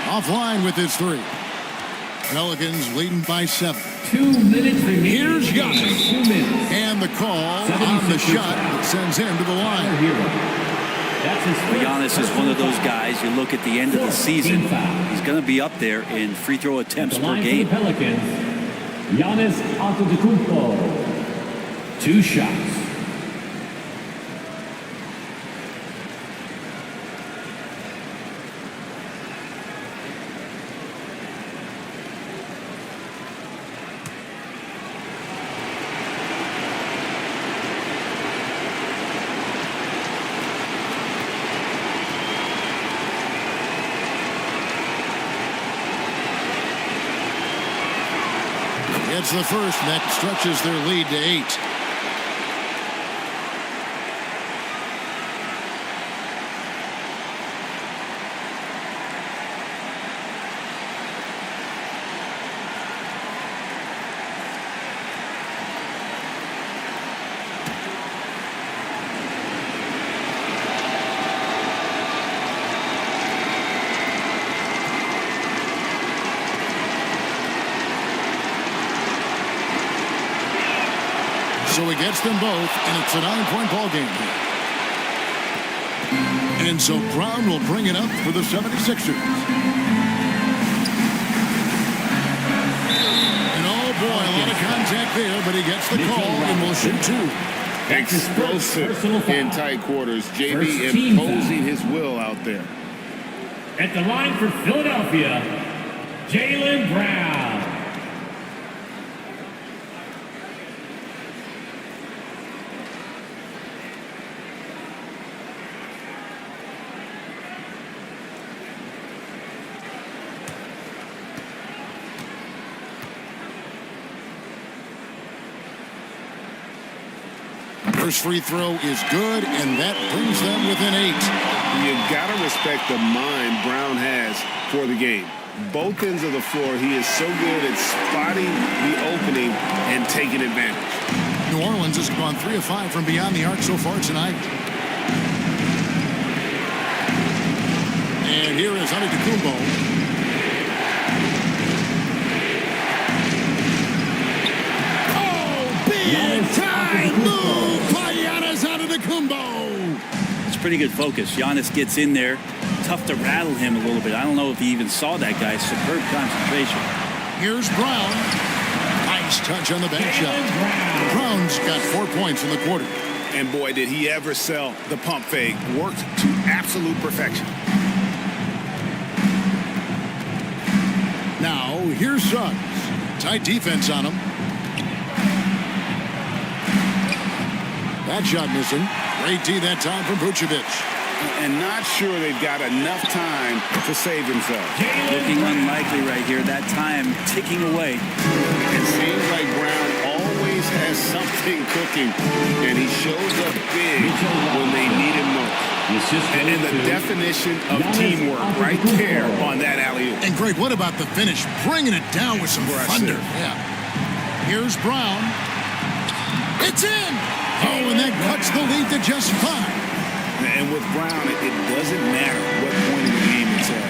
Speaker 1: Offline with his 3. Pelicans leading by 7.
Speaker 23: 2 minutes remaining.
Speaker 1: Here's Giannis.
Speaker 23: 2 minutes.
Speaker 1: And the call on the shot that sends him to the line.
Speaker 22: But Giannis is one of those guys, you look at the end of the season, he's going to be up there in free throw attempts per game.
Speaker 23: Pelicans, Giannis Antetokounmpo. 2 shots.
Speaker 1: Gets the first, and that stretches their lead to 8. So he gets them both, and it's a 9-point ball game. And so Brown will bring it up for the 76ers. And oh boy, a lot of contact there, but he gets the call and will shoot 2.
Speaker 20: Explosive in tight quarters. JB imposing his will out there.
Speaker 23: At the line for Philadelphia, Jaylen Brown.
Speaker 1: First free throw is good, and that brings them within 8.
Speaker 20: You got to respect the mind Brown has for the game. Both ends of the floor, he is so good at spotting the opening and taking advantage.
Speaker 1: New Orleans has gone 3 of 5 from beyond the arc so far tonight. And here is Antetokounmpo. Time move by Giannis Antetokounmpo.
Speaker 22: It's pretty good focus. Giannis gets in there. Tough to rattle him a little bit. I don't know if he even saw that guy. Superb concentration.
Speaker 1: Here's Brown. Nice touch on the bank shot. Brown's got 4 points in the quarter.
Speaker 13: And boy, did he ever sell the pump fake. Worked to absolute perfection.
Speaker 1: Now, here's Suggs. Tight defense on him. That shot missing. Great D that time from Vucevic.
Speaker 13: And not sure they've got enough time to save themselves.
Speaker 22: Looking unlikely right here. That time ticking away.
Speaker 20: It seems like Brown always has something cooking, and he shows up big when they need him most.
Speaker 13: And the definition of teamwork right there on that alley-oop.
Speaker 1: And Greg, what about the finish? Bringing it down with some thunder. Yeah. Here's Brown. It's in. Oh, and that cuts the lead to just 5.
Speaker 13: And with Brown, it doesn't matter what point in the game it's at.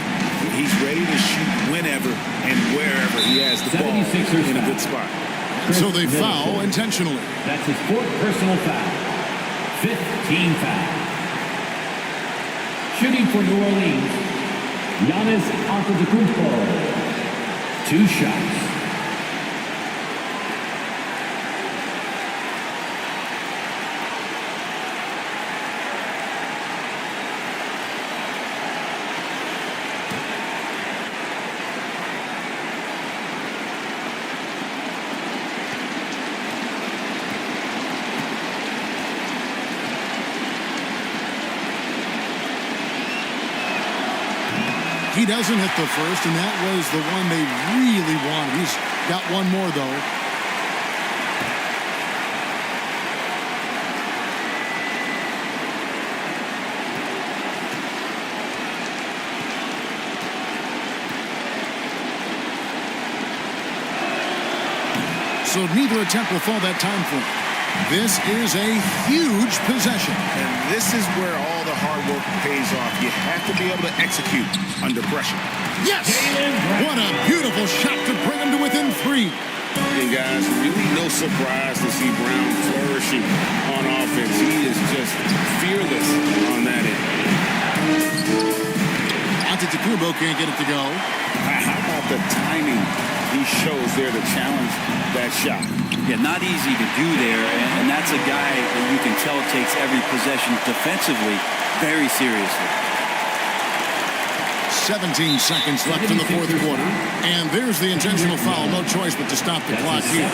Speaker 13: He's ready to shoot whenever and wherever he has the ball in a good spot.
Speaker 1: So they foul intentionally.
Speaker 23: That's his 4th personal foul. 5th team foul. Shooting for New Orleans, Giannis Antetokounmpo. 2 shots.
Speaker 1: He doesn't hit the first, and that was the one they really wanted. He's got one more, though. So neither attempt will fall that time for him. This is a huge possession.
Speaker 13: And this is where all the hard work pays off. You have to be able to execute under pressure.
Speaker 1: Yes! What a beautiful shot to bring him to within 3.
Speaker 20: And guys, really no
Speaker 8: surprised to see Brown flourishing on offense. He is just fearless on that end.
Speaker 1: Antetokounmpo can't get it to go.
Speaker 8: How about the timing he shows there to challenge that shot?
Speaker 22: Yeah, not easy to do there, and that's a guy that you can tell takes every possession defensively very seriously.
Speaker 1: 17 seconds left in the fourth quarter. And there's the intentional foul. No choice but to stop the clock here.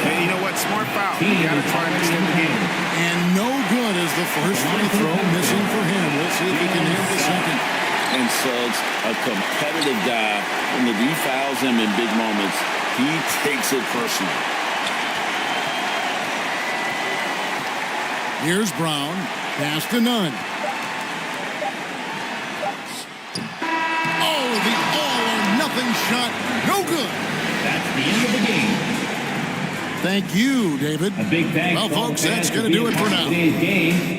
Speaker 13: Hey, you know what? Smart foul. You got to try and extend the game.
Speaker 1: And no good as the first free throw missing for him. We'll see if he can hit the second.
Speaker 8: And Suggs, a competitive guy. When the D fouls him in big moments, he takes it personally.
Speaker 1: Here's Brown. Pass to Nunn. The all-or-nothing shot. No good.
Speaker 23: That's the end of the game.
Speaker 1: Thank you, David.
Speaker 23: A big thanks.
Speaker 1: Well, folks, that's going to do it for now.
Speaker 23: Today's game.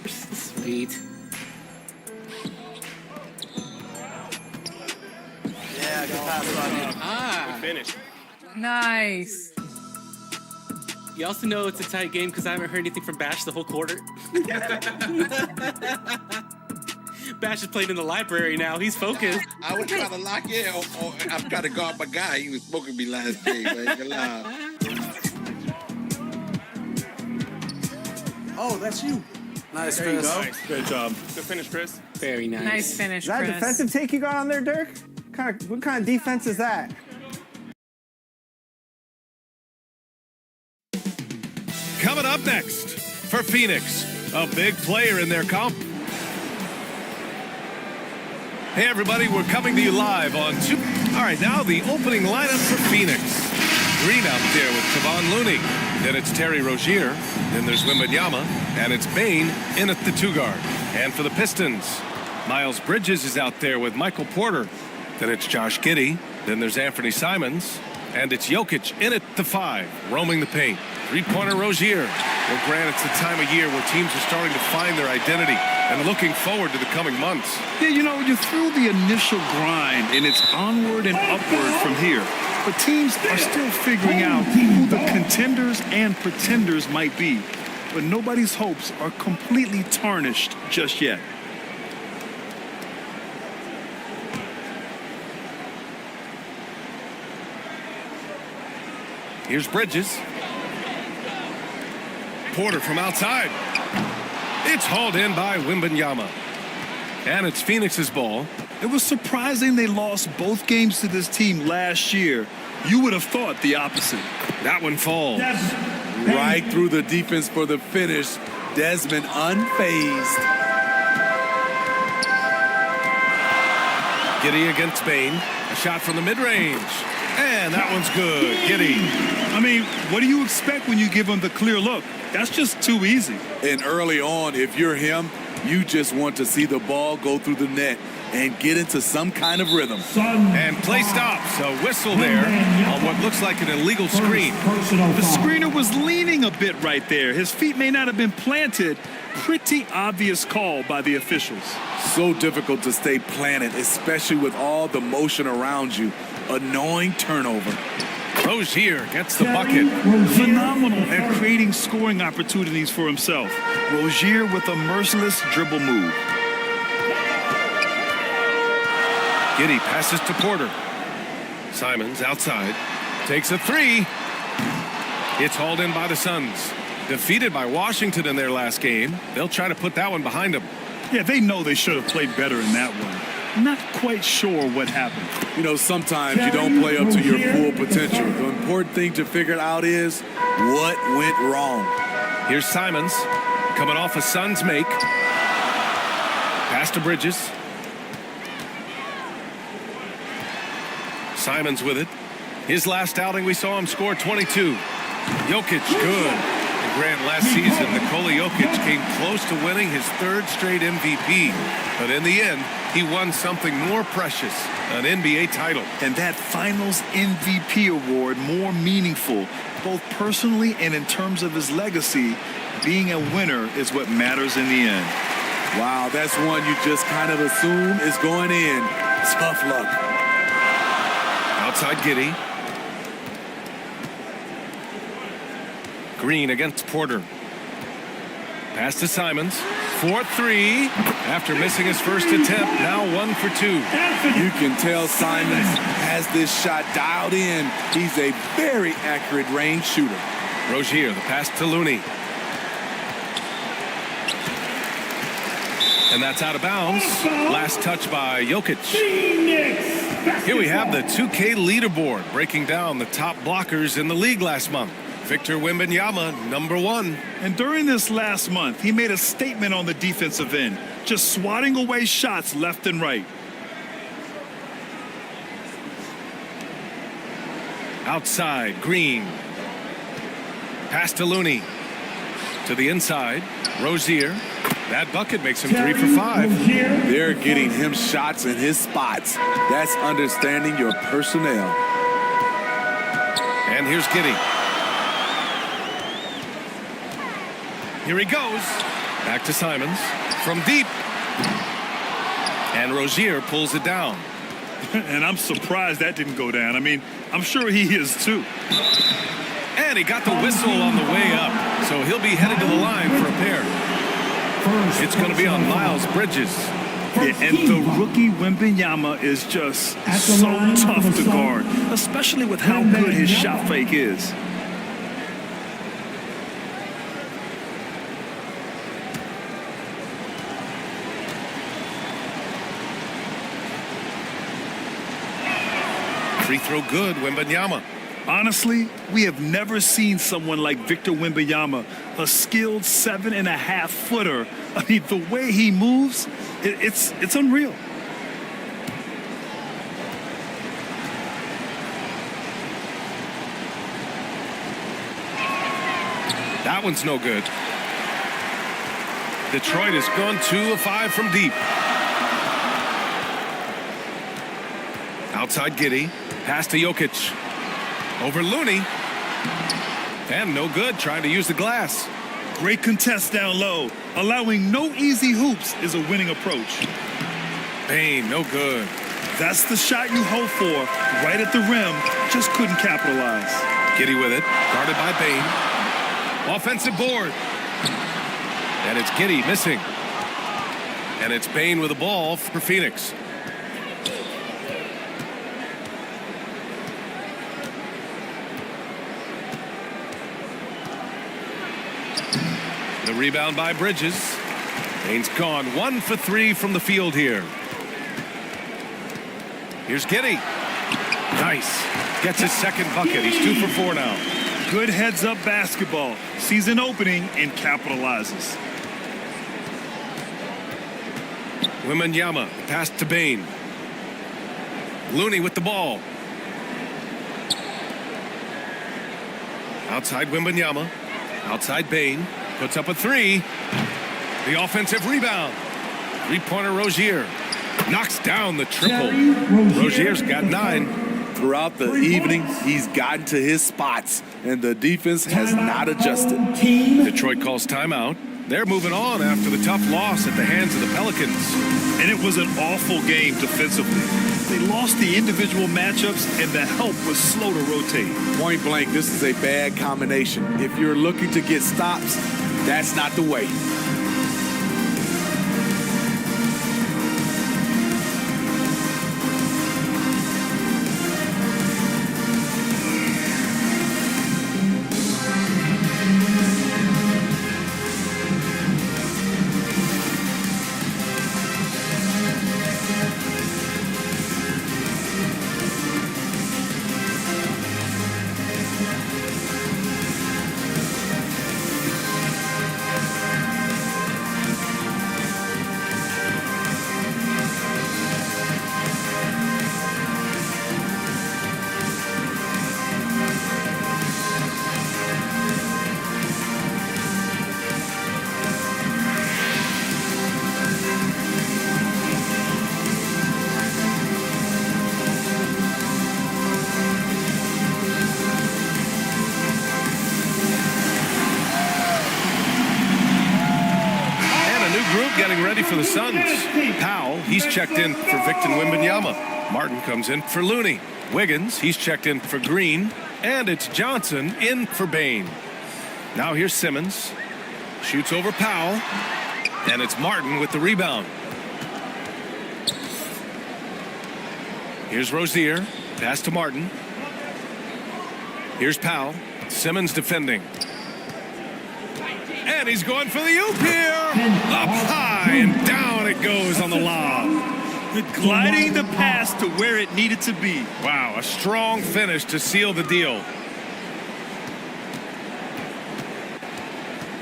Speaker 15: Sweet. Yeah, good pass, Rodney.
Speaker 11: Good finish.
Speaker 5: Nice.
Speaker 4: You also know it's a tight game because I haven't heard anything from Bash the whole quarter. Bash is playing in the library now. He's focused.
Speaker 7: I was trying to lock in, or I'm trying to guard my guy. He was smoking me last game, man.
Speaker 2: Oh, that's you. Nice,
Speaker 6: There you
Speaker 2: Chris.
Speaker 6: go. Nice. Good job.
Speaker 11: Good finish, Chris.
Speaker 4: Very nice.
Speaker 5: Nice finish,
Speaker 14: Is that
Speaker 5: Chris.
Speaker 14: a defensive take you got on there, Dirk? What kind of defense is that?
Speaker 16: Coming up next for Phoenix, a big player in their comp. Hey, everybody, we're coming to you live on two. All right, now the opening lineup for Phoenix. Green out there with Kevon Looney. Then it's Terry Rozier. Then there's Wembanyama. And it's Bane in at the two-guard. And for the Pistons, Miles Bridges is out there with Michael Porter. Then it's Josh Giddey. Then there's Anthony Simons. And it's Jokic in at the 5, roaming the paint. Three-pointer Rozier. Well, Grant, it's the time of year where teams are starting to find their identity and looking forward to the coming months.
Speaker 12: Yeah, you know, you're through the initial grind, and it's onward and upward from here. But teams are still figuring out who the contenders and pretenders might be. But nobody's hopes are completely tarnished just yet.
Speaker 16: Here's Bridges. Porter from outside. It's hauled in by Wembanyama. And it's Phoenix's ball.
Speaker 12: It was surprising they lost both games to this team last year. You would have thought the opposite.
Speaker 16: That one falls.
Speaker 21: Right through the defense for the finish. Desmond unfazed.
Speaker 16: Giddey against Bane. A shot from the mid-range. And that one's good. Giddey.
Speaker 12: I mean, what do you expect when you give him the clear look? That's just too easy.
Speaker 21: And early on, if you're him, you just want to see the ball go through the net and get into some kind of rhythm.
Speaker 16: And play stops. A whistle there on what looks like an illegal screen.
Speaker 12: The screener was leaning a bit right there. His feet may not have been planted. Pretty obvious call by the officials.
Speaker 21: So difficult to stay planted, especially with all the motion around you. Annoying turnover.
Speaker 16: Rozier gets the bucket.
Speaker 12: Phenomenal at creating scoring opportunities for himself. Rozier with a merciless dribble move.
Speaker 16: Giddey passes to Porter. Simons outside. Takes a three. It's hauled in by the Suns. Defeated by Washington in their last game. They'll try to put that one behind them.
Speaker 12: Yeah, they know they should have played better in that one. Not quite sure what happened.
Speaker 21: You know, sometimes you don't play up to your full potential. The important thing to figure out is what went wrong.
Speaker 16: Here's Simons coming off a Suns make. Pass to Bridges. Simons with it. His last outing, we saw him score 22. Jokic, good. And Grant, last season, Nikola Jokic came close to winning his third straight MVP. But in the end, he won something more precious, an NBA title.
Speaker 12: And that Finals MVP award more meaningful, both personally and in terms of his legacy. Being a winner is what matters in the end.
Speaker 21: Wow, that's one you just kind of assume is going in. Tough luck.
Speaker 16: Outside Giddey. Green against Porter. Pass to Simons. 4-3. After missing his first attempt, now 1 for 2.
Speaker 21: You can tell Simons has this shot dialed in. He's a very accurate range shooter.
Speaker 16: Rozier, the pass to Looney. And that's out of bounds. Last touch by Jokic. Here we have the 2K leaderboard breaking down the top blockers in the league last month. Victor Wembanyama, #1.
Speaker 12: And during this last month, he made a statement on the defensive end, just swatting away shots left and right.
Speaker 16: Outside, Green. Pass to Looney. To the inside, Rozier. That bucket makes him 3 for 5.
Speaker 21: They're getting him shots in his spots. That's understanding your personnel.
Speaker 16: And here's Giddey. Here he goes. Back to Simons. From deep. And Rozier pulls it down.
Speaker 12: And I'm surprised that didn't go down. I mean, I'm sure he is too.
Speaker 16: And he got the whistle on the way up. So he'll be headed to the line for a pair. It's going to be on Miles Bridges.
Speaker 12: Yeah, and the rookie Wembanyama is just so tough to guard, especially with how good his shot fake is.
Speaker 16: Free throw good, Wembanyama.
Speaker 12: Honestly, we have never seen someone like Victor Wembanyama, a skilled 7.5-footer. I mean, the way he moves, it's unreal.
Speaker 16: That one's no good. Detroit has gone 2 of 5 from deep. Outside Giddey. Pass to Jokic. Over Looney. And no good, trying to use the glass.
Speaker 12: Great contest down low. Allowing no easy hoops is a winning approach.
Speaker 16: Bane, no good.
Speaker 12: That's the shot you hope for. Right at the rim, just couldn't capitalize.
Speaker 16: Giddey with it, guarded by Bane. Offensive board. And it's Giddey missing. And it's Bane with the ball for Phoenix. rebound by Bridges. Bain's gone 1 for 3 from the field here. Here's Giddey. Nice. Gets his second bucket. He's 2 for 4 now.
Speaker 12: Good heads-up basketball. Sees an opening and capitalizes.
Speaker 16: Wembanyama, pass to Bain. Looney with the ball. Outside Wembanyama. Outside Bain. Puts up a 3. The offensive rebound. Three-pointer Rozier. Knocks down the triple. Rozier's got 9.
Speaker 3: Throughout the evening, he's gotten to his spots, and the defense has not adjusted.
Speaker 16: Detroit calls timeout. They're moving on after the tough loss at the hands of the Pelicans.
Speaker 12: And it was an awful game defensively. They lost the individual matchups, and the help was slow to rotate.
Speaker 3: Point blank, this is a bad combination. If you're looking to get stops, that's not the way.
Speaker 16: Getting ready for the Suns. Powell, he's checked in for Victor Wembanyama. Martin comes in for Looney. Wiggins, he's checked in for Green. And it's Johnson in for Bain. Now here's Simmons. Shoots over Powell. And it's Martin with the rebound. Here's Rozier. Pass to Martin. Here's Powell. Simmons defending. And he's going for the oop here. Up high and down it goes on the lob.
Speaker 12: Gliding the pass to where it needed to be.
Speaker 16: Wow, a strong finish to seal the deal.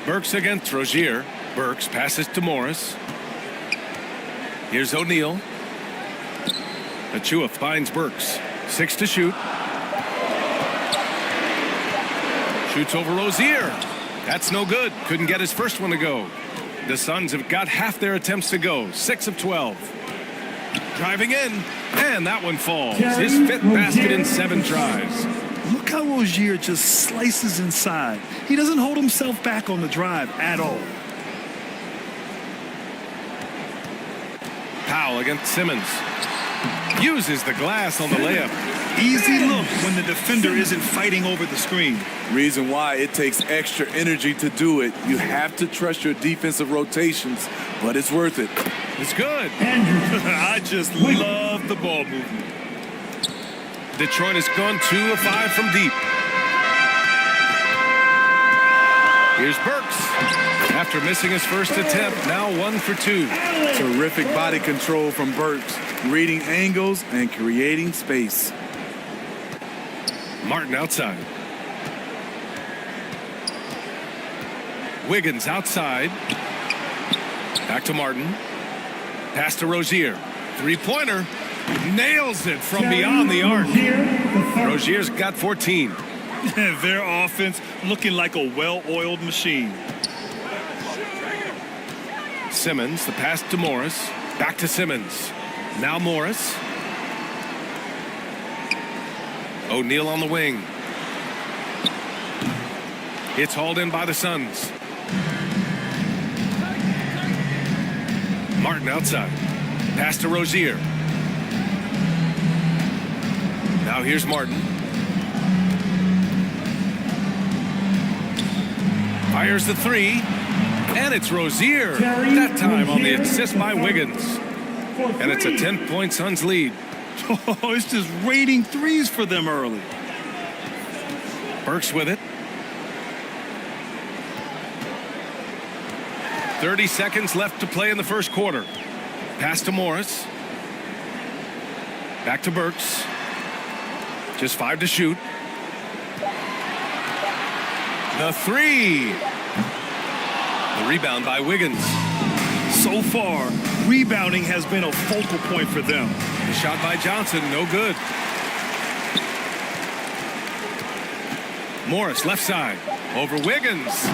Speaker 16: Burks against Rozier. Burks passes to Morris. Here's O'Neal. Achua finds Burks. 6 to shoot. Shoots over Rozier. That's no good. Couldn't get his first one to go. The Suns have got half their attempts to go. 6 of 12. Driving in. And that one falls. His 5th basket in 7 tries.
Speaker 12: Look how Rozier just slices inside. He doesn't hold himself back on the drive at all.
Speaker 16: Powell against Simmons. Uses the glass on the layup.
Speaker 12: Easy look when the defender isn't fighting over the screen.
Speaker 3: Reason why it takes extra energy to do it. You have to trust your defensive rotations, but it's worth it.
Speaker 16: It's good.
Speaker 12: I just love the ball movement.
Speaker 16: Detroit has gone 2 of 5 from deep. Here's Burks. After missing his first attempt, now 1 for 2.
Speaker 3: Terrific body control from Burks, reading angles and creating space.
Speaker 16: Martin outside. Wiggins outside. Back to Martin. Pass to Rozier. Three-pointer. Nails it from beyond the arc. Rozier's got 14.
Speaker 12: Their offense looking like a well-oiled machine.
Speaker 16: Simmons, the pass to Morris. Back to Simmons. Now Morris. O'Neal on the wing. It's hauled in by the Suns. Martin outside. Pass to Rozier. Now here's Martin. Fires the 3. And it's Rozier. That time on the assist by Wiggins. And it's a 10-point Suns lead.
Speaker 12: Oh, it's just raining threes for them early.
Speaker 16: Burks with it. 30 seconds left to play in the first quarter. Pass to Morris. Back to Burks. Just 5 to shoot. The three. The rebound by Wiggins.
Speaker 12: So far, rebounding has been a focal point for them.
Speaker 16: The shot by Johnson, no good. Morris, left side. Over Wiggins.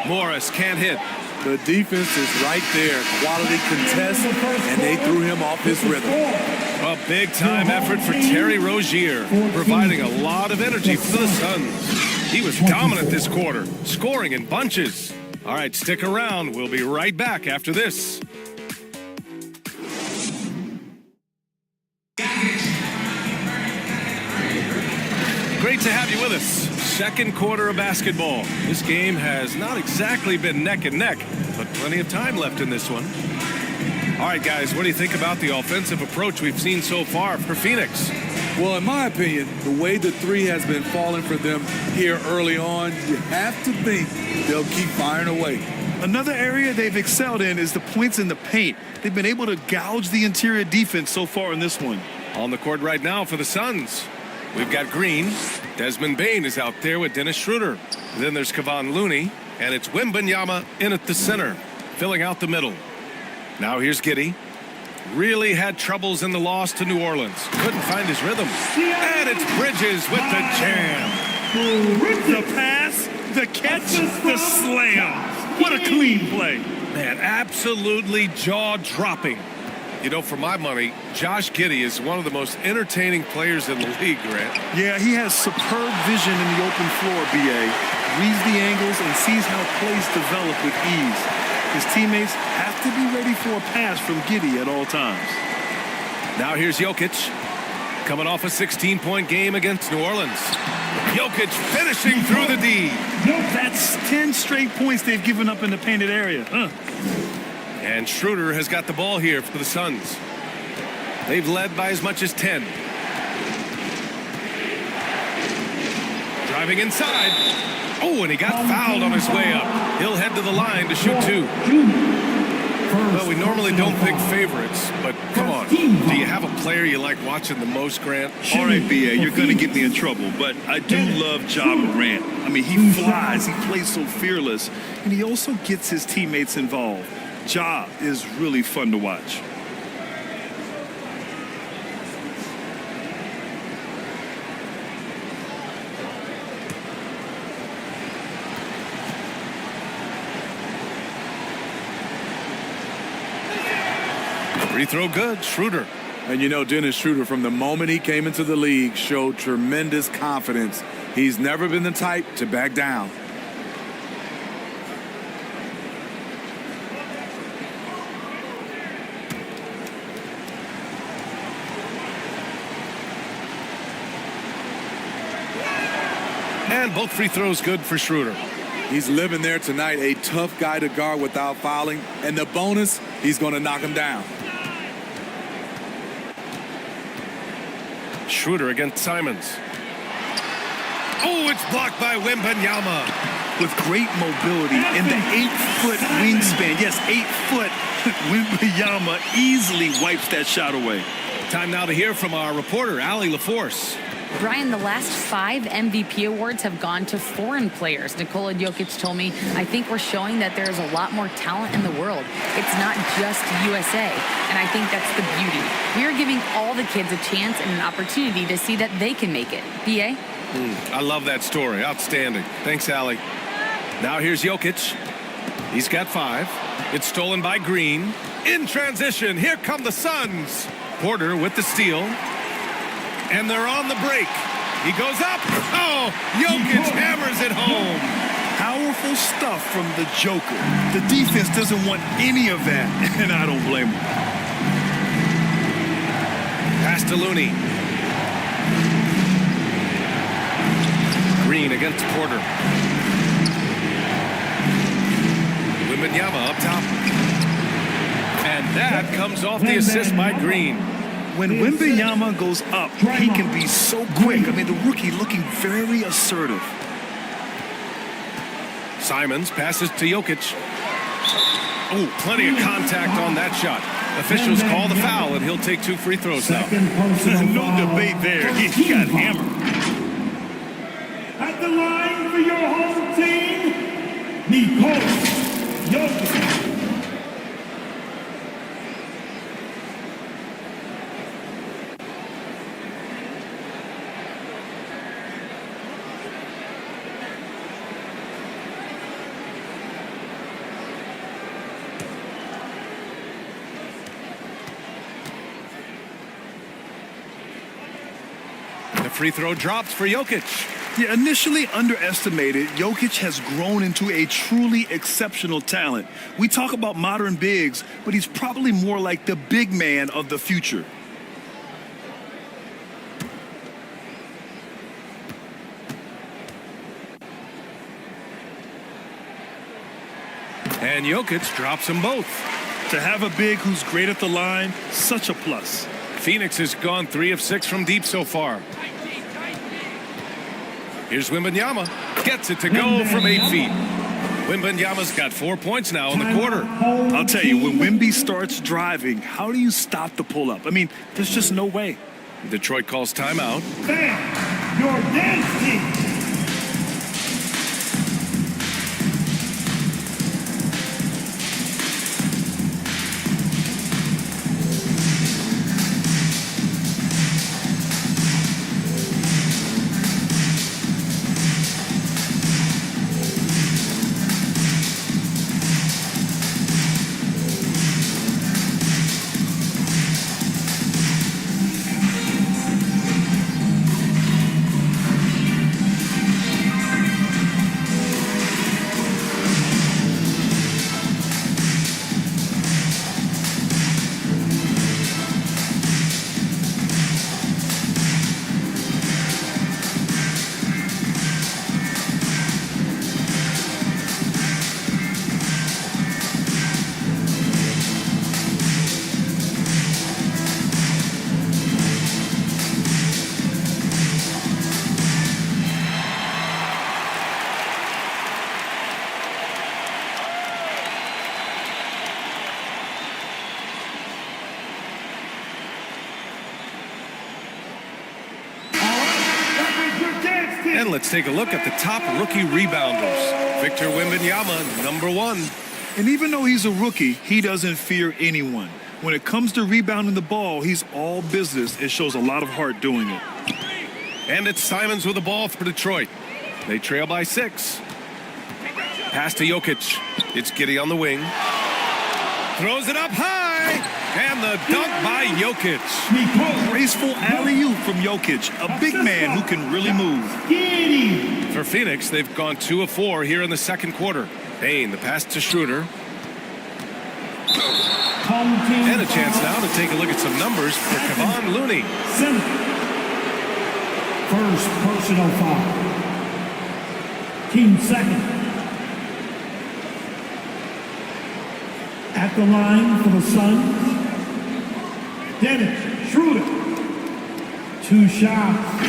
Speaker 16: Morris can't hit.
Speaker 3: The defense is right there. Quality contest, and they threw him off his rhythm.
Speaker 16: A big-time effort for Terry Rozier, providing a lot of energy for the Suns. He was dominant this quarter, scoring in bunches. All right, stick around. We'll be right back after this. Great to have you with us. Second quarter of basketball. This game has not exactly been neck and neck, but plenty of time left in this one. All right, guys, what do you think about the offensive approach we've seen so far for Phoenix?
Speaker 21: Well, in my opinion, the way the three has been falling for them here early on, you have to think they'll keep firing away.
Speaker 12: Another area they've excelled in is the points in the paint. They've been able to gouge the interior defense so far in this one.
Speaker 16: On the court right now for the Suns, we've got Green. Desmond Bane is out there with Dennis Schroeder. Then there's Kevon Looney, and it's Wembanyama in at the center, filling out the middle. Now here's Giddey. Really had troubles in the loss to New Orleans. Couldn't find his rhythm. And it's Bridges with the jam.
Speaker 12: The pass, the catch, the slam. What a clean play.
Speaker 16: Man, absolutely jaw-dropping. You know, for my money, Josh Giddey is one of the most entertaining players in the league, Grant.
Speaker 12: Yeah, he has superb vision in the open floor, B.A. Reads the angles and sees how plays develop with ease. His teammates have to be ready for a pass from Giddey at all times.
Speaker 16: Now here's Jokic, coming off a 16-point game against New Orleans. Jokic finishing through the D.
Speaker 12: That's 10 straight points they've given up in the painted area.
Speaker 16: And Schroeder has got the ball here for the Suns. They've led by as much as 10. Driving inside. Oh, and he got fouled on his way up. He'll head to the line to shoot 2. Well, we normally don't pick favorites, but come on. Do you have a player you like watching the most, Grant?
Speaker 12: All right, B.A., you're going to get me in trouble, but I do love Ja Morant. I mean, he flies, he plays so fearless, and he also gets his teammates involved. Ja is really fun to watch.
Speaker 16: Free throw good, Schroeder.
Speaker 3: And you know, Dennis Schroeder, from the moment he came into the league, showed tremendous confidence. He's never been the type to back down.
Speaker 16: And both free throws good for Schroeder.
Speaker 3: He's living there tonight, a tough guy to guard without fouling. And the bonus, he's going to knock him down.
Speaker 16: Schroeder against Simons. Oh, it's blocked by Wembanyama.
Speaker 12: With great mobility and the 8-foot wingspan. Yes, 8 foot. Wembanyama easily wipes that shot away.
Speaker 16: Time now to hear from our reporter, Allie LaForce.
Speaker 10: Brian, the last 5 MVP awards have gone to foreign players. Nikola Jokic told me, I think we're showing that there's a lot more talent in the world. It's not just USA. And I think that's the beauty. We are giving all the kids a chance and an opportunity to see that they can make it. B.A.?
Speaker 16: I love that story. Outstanding. Thanks, Allie. Now here's Jokic. He's got 5. It's stolen by Green. In transition, here come the Suns. Porter with the steal. And they're on the break. He goes up. Oh, Jokic hammers it home.
Speaker 12: Powerful stuff from the Joker. The defense doesn't want any of that, and I don't blame him.
Speaker 16: Pass to Looney. Green against Porter. Wembanyama up top. And that comes off the assist by Green.
Speaker 12: When Wembanyama goes up, he can be so quick. I mean, the rookie looking very assertive.
Speaker 16: Simons passes to Jokic. Oh, plenty of contact on that shot. Officials call the foul, and he'll take 2 free throws now.
Speaker 12: No debate there. He got hammered.
Speaker 9: At the line for your home team, Nikola Jokic.
Speaker 16: The free throw drops for Jokic.
Speaker 12: Yeah, initially underestimated, Jokic has grown into a truly exceptional talent. We talk about modern bigs, but he's probably more like the big man of the future.
Speaker 16: And Jokic drops them both.
Speaker 12: To have a big who's great at the line, such a plus.
Speaker 16: Phoenix has gone 3 of 6 from deep so far. Here's Wembanyama. Gets it to go from 8 feet. Wembanyama's got 4 points now in the quarter.
Speaker 12: I'll tell you, when Wemby starts driving, how do you stop the pull-up? I mean, there's just no way.
Speaker 16: Detroit calls timeout.
Speaker 9: Bam! Your dance team.
Speaker 16: And let's take a look at the top rookie rebounders. Victor Wembanyama, number 1.
Speaker 12: And even though he's a rookie, he doesn't fear anyone. When it comes to rebounding the ball, he's all business and shows a lot of heart doing it.
Speaker 16: And it's Simons with the ball for Detroit. They trail by 6. Pass to Jokic. It's Giddey on the wing. Throws it up high. And the dunk by Jokic.
Speaker 12: Graceful alley-oop from Jokic, a big man who can really move.
Speaker 16: For Phoenix, they've gone 2 of 4 here in the second quarter. Payne, the pass to Schroeder. And a chance now to take a look at some numbers for Kevon Looney.
Speaker 9: First personal foul. Team second. At the line for the Suns, Dennis Schroeder. 2 shots.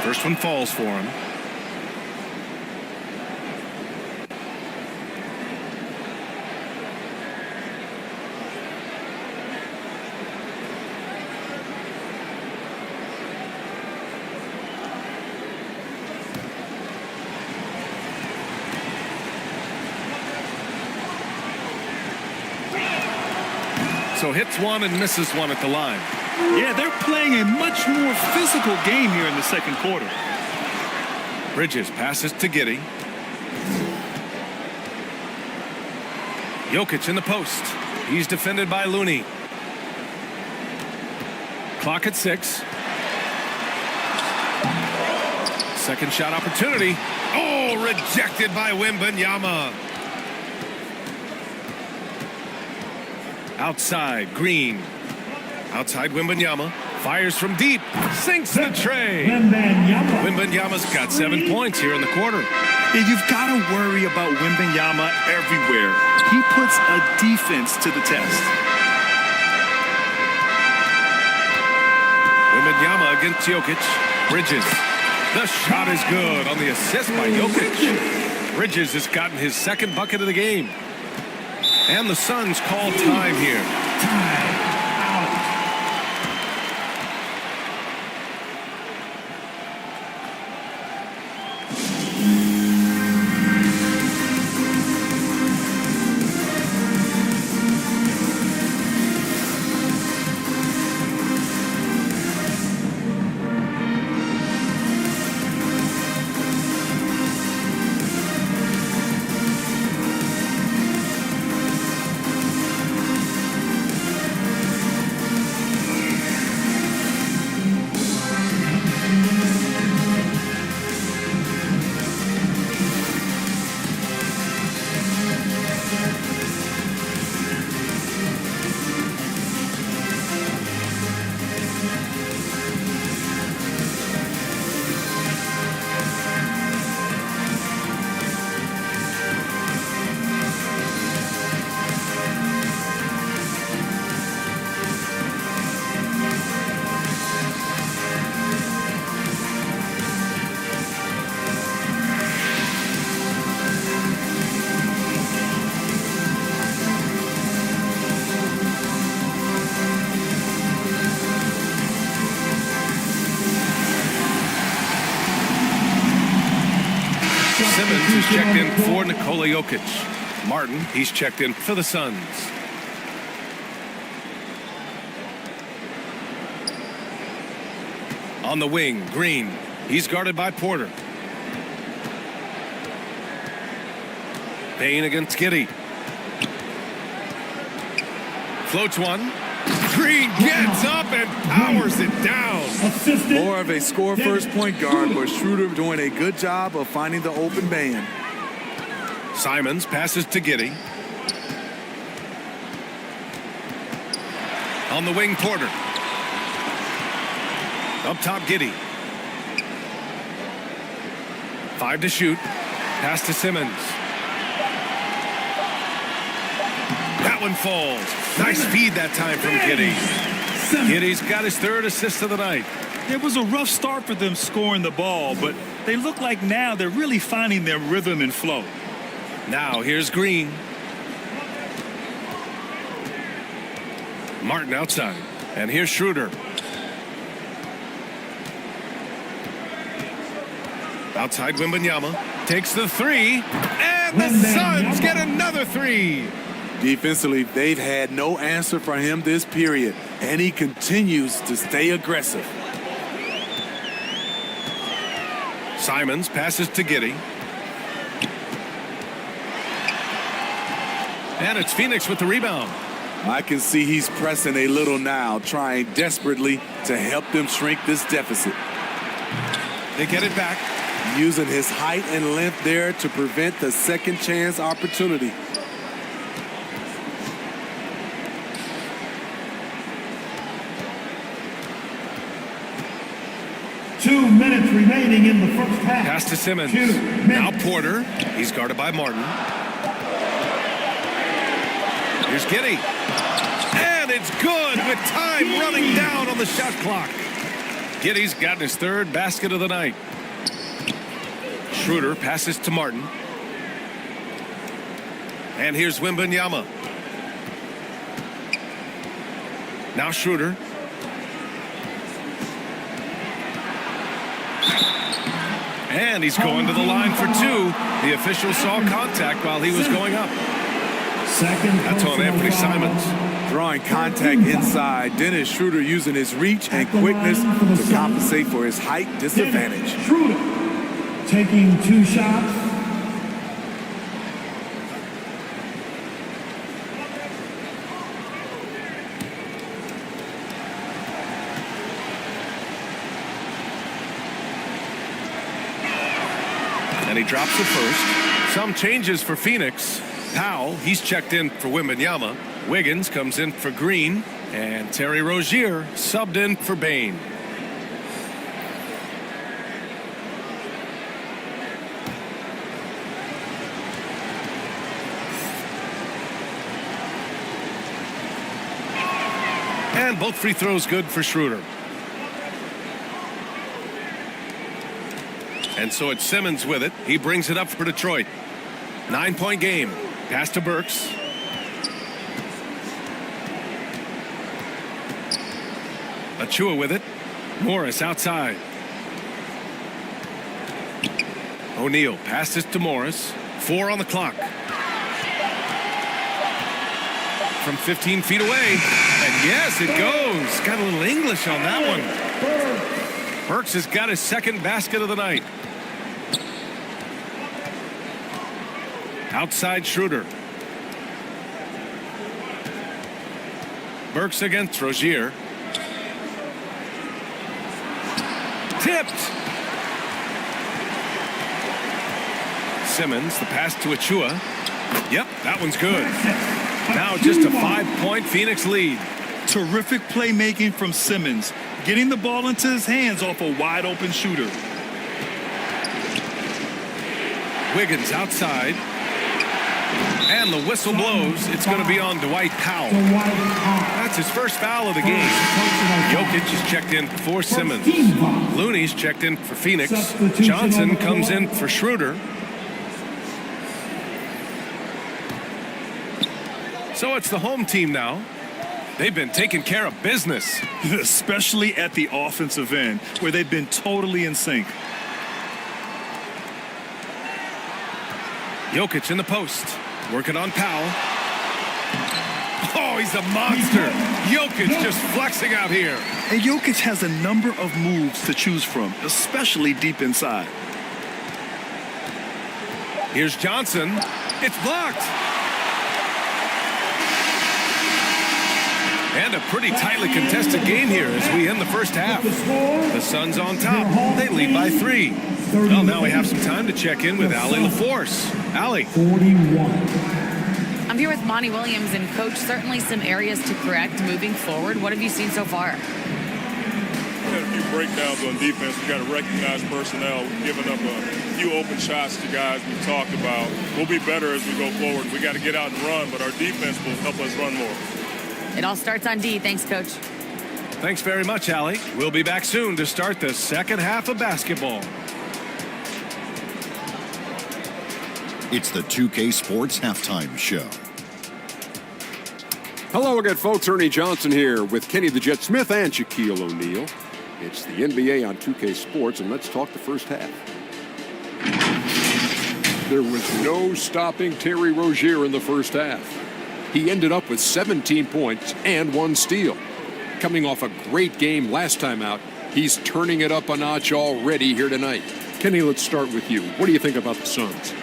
Speaker 16: First one falls for him. So hits one and misses one at the line.
Speaker 12: Yeah, they're playing a much more physical game here in the second quarter.
Speaker 16: Bridges passes to Giddey. Jokic in the post. He's defended by Looney. Clock at 6. Second shot opportunity. Oh, rejected by Wembanyama. Outside, Green. Outside Wembanyama. Fires from deep. Sinks the tray. Wembanyama's got 7 points here in the quarter.
Speaker 12: Yeah, you've got to worry about Wembanyama everywhere. He puts a defense to the test.
Speaker 16: Wembanyama against Jokic. Bridges. The shot is good on the assist by Jokic. Bridges has gotten his second bucket of the game. And the Suns call time here. Simmons is checked in for Nikola Jokic. Martin, he's checked in for the Suns. On the wing, Green. He's guarded by Porter. Payne against Giddey. Floats one. Green gets up and powers it down.
Speaker 3: More of a score-first point guard, but Schroeder doing a good job of finding the open man.
Speaker 16: Simons passes to Giddey. On the wing, Porter. Up top, Giddey. 5 to shoot. Pass to Simmons. That one falls. Nice feed that time from Giddey. Giddey's got his third assist of the night.
Speaker 12: It was a rough start for them scoring the ball, but they look like now they're really finding their rhythm and flow.
Speaker 16: Now here's Green. Martin outside. And here's Schroeder. Outside Wembanyama. Takes the three. And the Suns get another three.
Speaker 3: Defensively, they've had no answer for him this period, and he continues to stay aggressive.
Speaker 16: Simons passes to Giddey. And it's Phoenix with the rebound.
Speaker 3: I can see he's pressing a little now, trying desperately to help them shrink this deficit.
Speaker 16: They get it back.
Speaker 3: Using his height and length there to prevent the second chance opportunity.
Speaker 9: Two minutes remaining in the first half.
Speaker 16: Pass to Simmons. Now Porter. He's guarded by Martin. Here's Giddey. And it's good with time running down on the shot clock. Giddey's gotten his third basket of the night. Schroeder passes to Martin. And here's Wembanyama. Now Schroeder. And he's going to the line for two. The official saw contact while he was going up. That's on Anthony Simons.
Speaker 3: Drawing contact inside. Dennis Schroeder using his reach and quickness to compensate for his height disadvantage.
Speaker 9: Schroeder taking 2 shots.
Speaker 16: And he drops the first. Some changes for Phoenix. Powell, he's checked in for Wembanyama. Wiggins comes in for Green. And Terry Rozier subbed in for Bain. And both free throws good for Schroeder. And so it's Simmons with it. He brings it up for Detroit. 9-point game. Pass to Burks. Achua with it. Morris outside. O'Neal passes to Morris. 4 on the clock. From 15 feet away. And yes, it goes. Got a little English on that one. Burks has got his second basket of the night. Outside Schroeder. Burks against Rozier. Tipped. Simmons, the pass to Achua. Yep, that one's good. Now just a 5-point Phoenix lead.
Speaker 12: Terrific playmaking from Simmons, getting the ball into his hands off a wide open shooter.
Speaker 16: Wiggins outside. And the whistle blows. It's going to be on Dwight Powell. That's his first foul of the game. Jokic is checked in for Simmons. Looney's checked in for Phoenix. Johnson comes in for Schroeder. So it's the home team now. They've been taking care of business.
Speaker 12: Especially at the offensive end, where they've been totally in sync.
Speaker 16: Jokic in the post. Working on Powell. Oh, he's a monster. Jokic just flexing out here.
Speaker 12: And Jokic has a number of moves to choose from, especially deep inside.
Speaker 16: Here's Johnson. It's blocked. And a pretty tightly contested game here as we end the first half. The Suns on top. They lead by 3. Well, now we have some time to check in with Allie LaForce. Allie.
Speaker 10: I'm here with Monty Williams, and Coach, certainly some areas to correct moving forward. What have you seen so far?
Speaker 6: We had a few breakdowns on defense. We got to recognize personnel. We've given up a few open shots to guys we've talked about. We'll be better as we go forward. We got to get out and run, but our defense will help us run more.
Speaker 10: It all starts on D. Thanks, Coach.
Speaker 16: Thanks very much, Allie. We'll be back soon to start the second half of basketball.
Speaker 17: It's the 2K Sports Halftime Show.
Speaker 18: Hello again, folks. Ernie Johnson here with Kenny the Jet Smith and Shaquille O'Neal. It's the NBA on 2K Sports, and let's talk the first half. There was no stopping Terry Rozier in the first half. He ended up with 17 points and 1 steal. Coming off a great game last time out, he's turning it up a notch already here tonight. Kenny, let's start with you. What do you think about the Suns?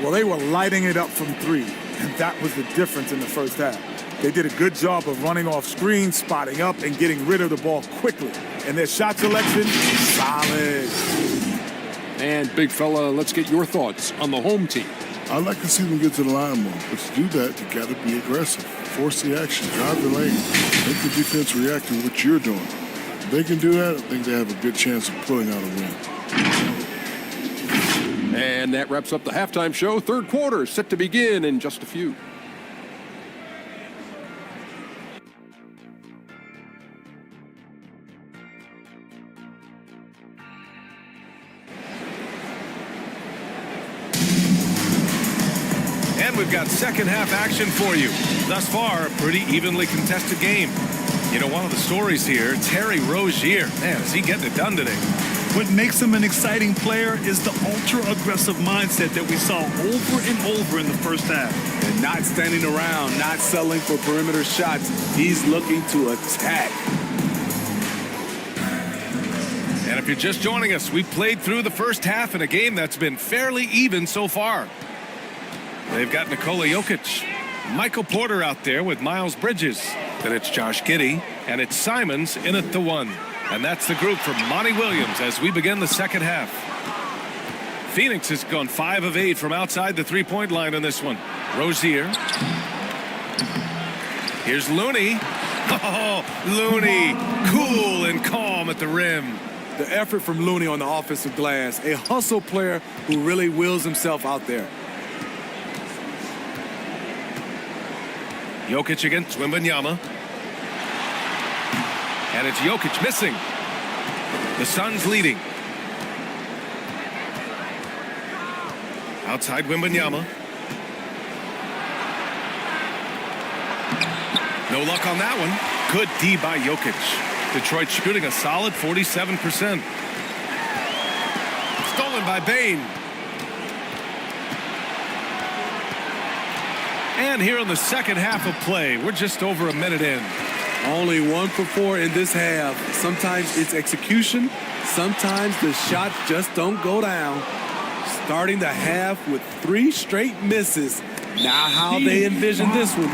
Speaker 21: Well, they were lighting it up from 3, and that was the difference in the first half. They did a good job of running off screens, spotting up, and getting rid of the ball quickly. And their shot selection, solid.
Speaker 18: And, big fella, let's get your thoughts on the home team.
Speaker 19: I'd like to see them get to the line more, but to do that, you got to be aggressive. Force the action, drive the lane, make the defense react to what you're doing. If they can do that, I think they have a good chance of pulling out a win.
Speaker 18: And that wraps up the halftime show. Third quarter set to begin in just a few.
Speaker 16: And we've got second half action for you. Thus far, a pretty evenly contested game. You know, one of the stories here, Terry Rozier. Man, is he getting it done today?
Speaker 12: What makes him an exciting player is the ultra-aggressive mindset that we saw over and over in the first half.
Speaker 21: And not standing around, not settling for perimeter shots. He's looking to attack.
Speaker 16: And if you're just joining us, we played through the first half in a game that's been fairly even so far. They've got Nikola Jokic, Michael Porter out there with Miles Bridges. Then it's Josh Giddey, and it's Simons in at the 1. And that's the group from Monty Williams as we begin the second half. Phoenix has gone 5 of 8 from outside the three-point line in this one. Rozier. Here's Looney. Oh, Looney, cool and calm at the rim.
Speaker 21: The effort from Looney on the offensive glass, a hustle player who really wills himself out there.
Speaker 16: Jokic against Wembanyama. And it's Jokic missing. The Suns leading. Outside Wembanyama. No luck on that one. Good D by Jokic. Detroit shooting a solid 47%. Stolen by Bane. And here in the second half of play, we're just over a minute in.
Speaker 3: Only 1 for 4 in this half. Sometimes it's execution. Sometimes the shots just don't go down. Starting the half with 3 straight misses. Now how they envision this one.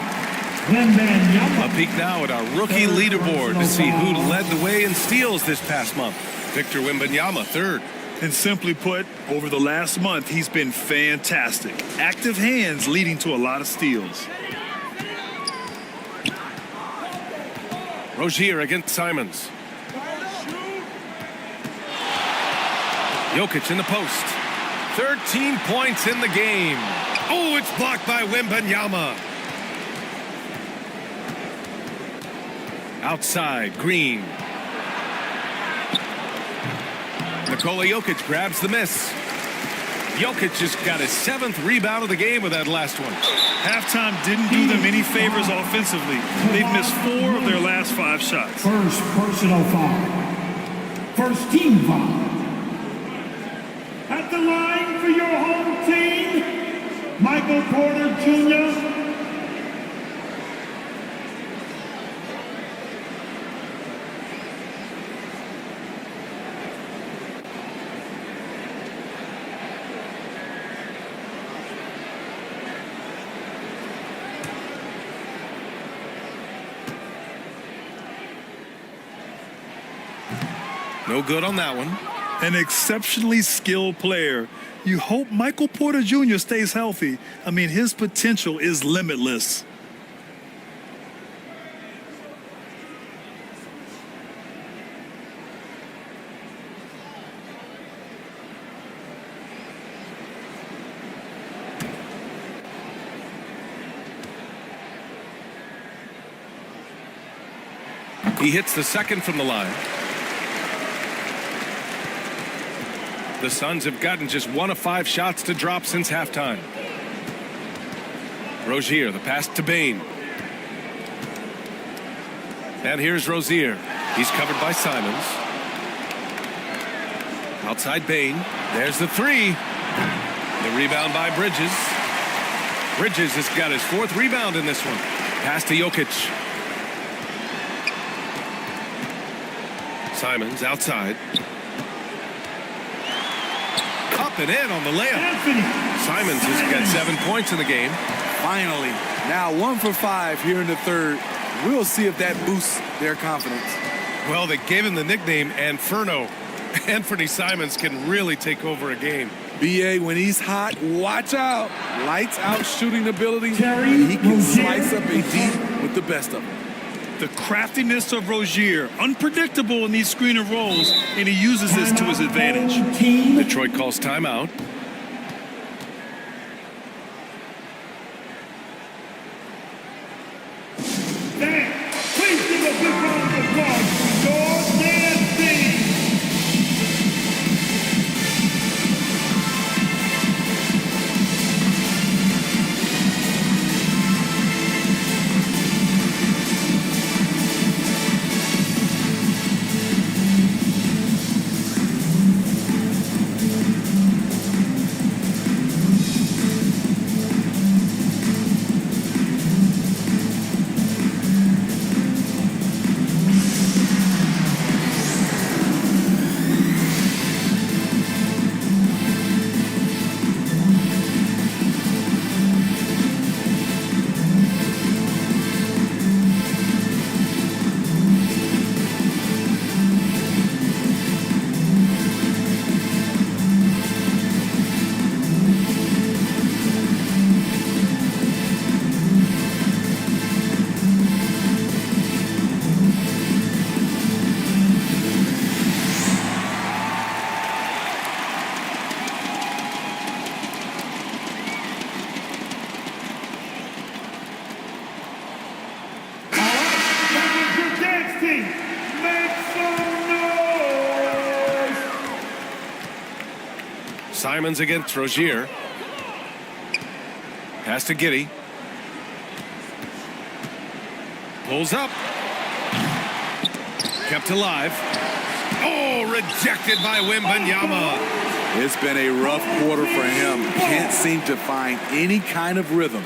Speaker 16: A peek now at our rookie leaderboard to see who led the way in steals this past month. Victor Wembanyama, 3rd.
Speaker 12: And simply put, over the last month, he's been fantastic. Active hands leading to a lot of steals.
Speaker 16: Rozier against Simons. Jokic in the post. 13 points in the game. Oh, it's blocked by Wembanyama. Outside, Green. Nikola Jokic grabs the miss. Jokic just got his 7th rebound of the game with that last one.
Speaker 12: Halftime didn't do them any favors offensively. They've missed 4 of their last 5 shots.
Speaker 9: First personal foul. First team foul. At the line for your home team, Michael Porter Jr.
Speaker 16: No good on that one.
Speaker 12: An exceptionally skilled player. You hope Michael Porter Jr. stays healthy. I mean, his potential is limitless.
Speaker 16: He hits the second from the line. The Suns have gotten just 1 of 5 shots to drop since halftime. Rozier, the pass to Bane. And here's Rozier. He's covered by Simons. Outside Bane. There's the 3. The rebound by Bridges. Bridges has got his 4th rebound in this one. Pass to Jokic. Simons outside. Up and in on the layup. Simons has got 7 points in the game.
Speaker 3: Finally. Now 1 for 5 here in the 3rd. We'll see if that boosts their confidence.
Speaker 16: Well, they gave him the nickname Inferno. Anthony Simons can really take over a game.
Speaker 3: BA, when he's hot, watch out. Lights out shooting ability, and he can slice up a D with the best of them.
Speaker 12: The craftiness of Rozier, unpredictable in these screen and rolls, and he uses this to his advantage.
Speaker 16: Detroit calls timeout.
Speaker 9: Please give a big round of applause for your dance team.
Speaker 16: Simons against Rozier. Pass to Giddey. Pulls up. Kept alive. Oh, rejected by Wembanyama.
Speaker 3: It's been a rough quarter for him. Can't seem to find any kind of rhythm.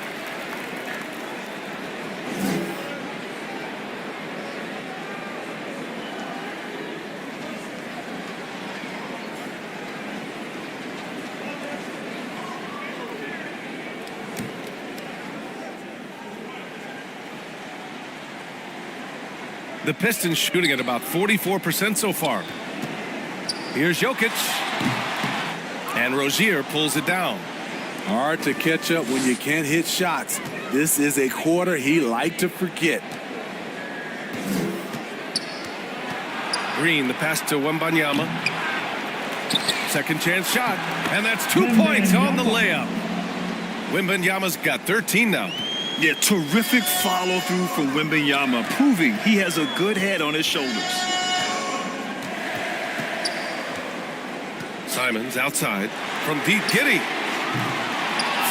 Speaker 16: The Pistons shooting at about 44% so far. Here's Jokic. And Rozier pulls it down.
Speaker 3: Hard to catch up when you can't hit shots. This is a quarter he liked to forget.
Speaker 16: Green, the pass to Wembanyama. Second chance shot. And that's 2 points on the layup. Wembanyama's got 13 now.
Speaker 12: Yeah, terrific follow-through from Wembanyama, proving he has a good head on his shoulders.
Speaker 16: Simons outside from deep. Giddey.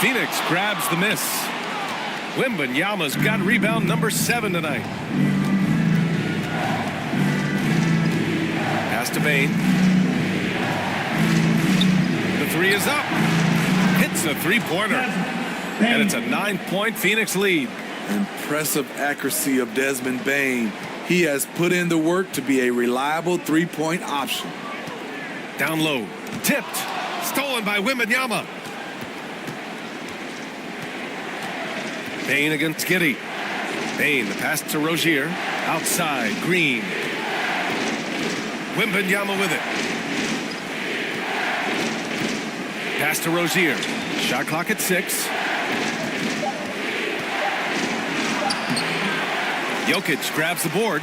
Speaker 16: Phoenix grabs the miss. Wembanyama's got rebound number 7 tonight. Pass to Bane. The three is up. Hits a three-pointer. And it's a 9-point Phoenix lead.
Speaker 3: Impressive accuracy of Desmond Bane. He has put in the work to be a reliable three-point option.
Speaker 16: Down low. Tipped. Stolen by Wembanyama. Bane against Giddey. Bane, the pass to Rozier. Outside. Green. Wembanyama with it. Pass to Rozier. Shot clock at 6. Jokic grabs the board.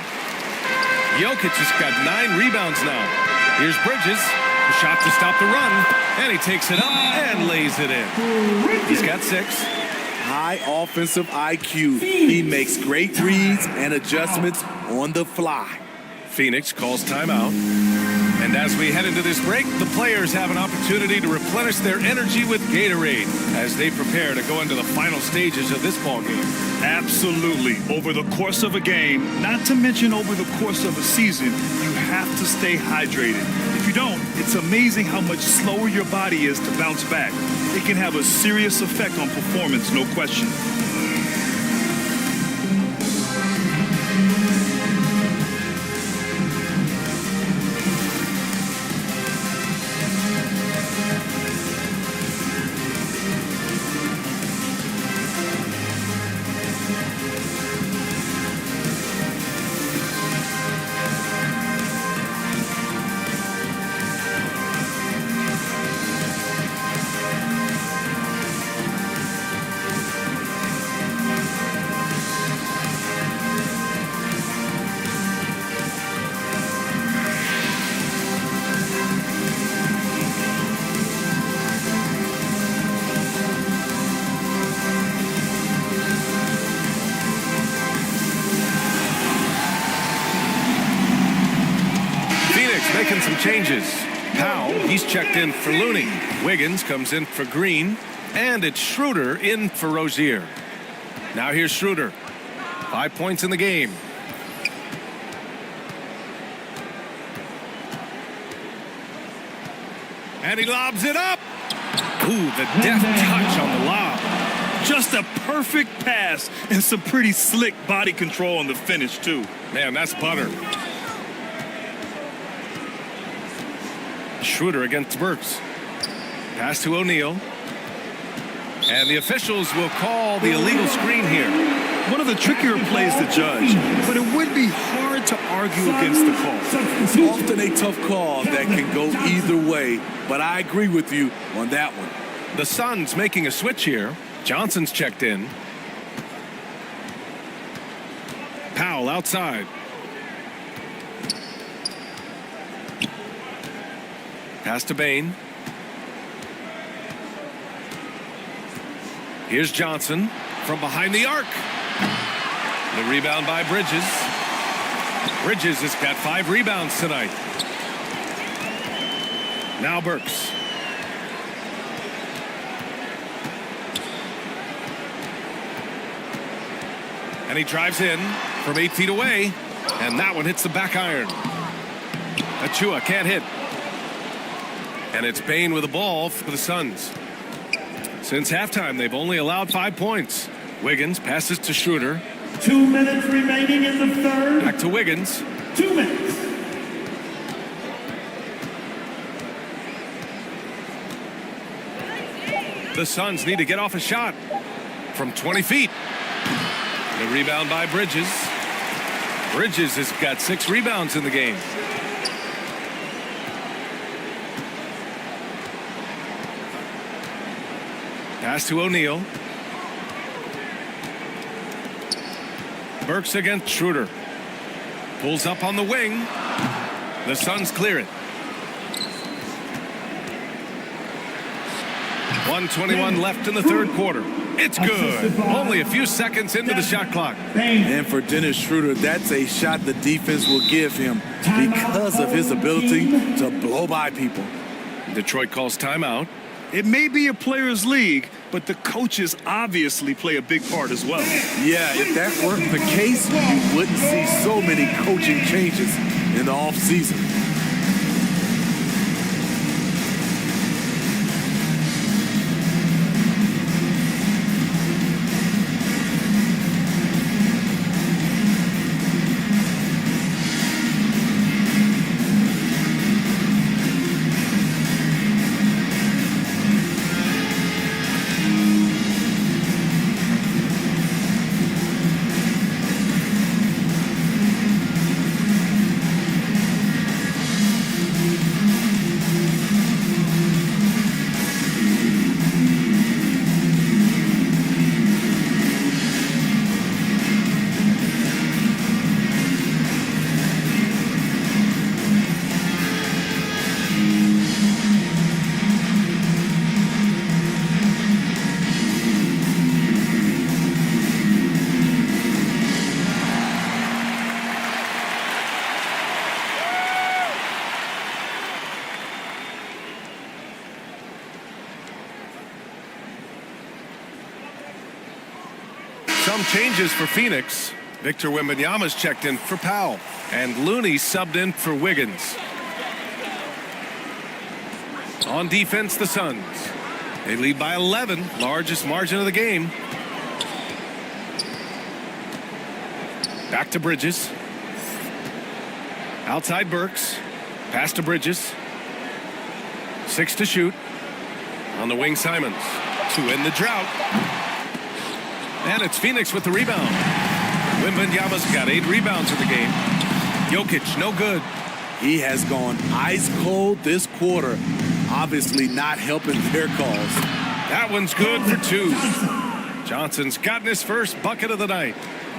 Speaker 16: Jokic has got 9 rebounds now. Here's Bridges. A shot to stop the run. And he takes it up and lays it in. He's got 6.
Speaker 3: High offensive IQ. He makes great reads and adjustments on the fly.
Speaker 16: Phoenix calls timeout. And as we head into this break, the players have an opportunity to replenish their energy with Gatorade as they prepare to go into the final stages of this ball game.
Speaker 12: Absolutely. Over the course of a game, not to mention over the course of a season, you have to stay hydrated. If you don't, it's amazing how much slower your body is to bounce back. It can have a serious effect on performance, no question.
Speaker 16: Making some changes. Powell, he's checked in for Looney. Wiggins comes in for Green. And it's Schroeder in for Rozier. Now here's Schroeder. 5 points in the game. And he lobs it up. Ooh, the deft touch on the lob.
Speaker 12: Just a perfect pass and some pretty slick body control on the finish, too.
Speaker 16: Man, that's butter. Schroeder against Burks. Pass to O'Neal. And the officials will call the illegal screen here.
Speaker 12: One of the trickier plays to judge, but it would be hard to argue against the call.
Speaker 3: It's often a tough call that can go either way, but I agree with you on that one.
Speaker 16: The Suns making a switch here. Johnson's checked in. Powell outside. Pass to Bane. Here's Johnson from behind the arc. The rebound by Bridges. Bridges has got 5 rebounds tonight. Now Burks. And he drives in from 8 feet away. And that one hits the back iron. Achua can't hit. And it's Bain with the ball for the Suns. Since halftime, they've only allowed 5 points. Wiggins passes to Schroeder.
Speaker 9: 2 minutes remaining in the third.
Speaker 16: Back to Wiggins.
Speaker 9: 2 minutes.
Speaker 16: The Suns need to get off a shot from 20 feet. The rebound by Bridges. Bridges has got 6 rebounds in the game. Pass to O'Neal. Burks against Schroeder. Pulls up on the wing. The Suns clear it. 1:21 left in the third quarter. It's good. Only a few seconds into the shot clock.
Speaker 3: And for Dennis Schroeder, that's a shot the defense will give him because of his ability to blow by people.
Speaker 16: Detroit calls timeout.
Speaker 12: It may be a players' league, but the coaches obviously play a big part as well.
Speaker 3: Yeah, if that weren't the case, you wouldn't see so many coaching changes in the offseason.
Speaker 16: Some changes for Phoenix. Victor Wembanyama's checked in for Powell. And Looney subbed in for Wiggins. On defense, the Suns. They lead by 11, largest margin of the game. Back to Bridges. Outside Burks. Pass to Bridges. 6 to shoot. On the wing, Simons. To end the drought. And it's Phoenix with the rebound. Wembanyama's got 8 rebounds in the game. Jokic, no good.
Speaker 3: He has gone ice cold this quarter. Obviously not helping their cause.
Speaker 16: That one's good for 2. Johnson's gotten his first bucket of the night.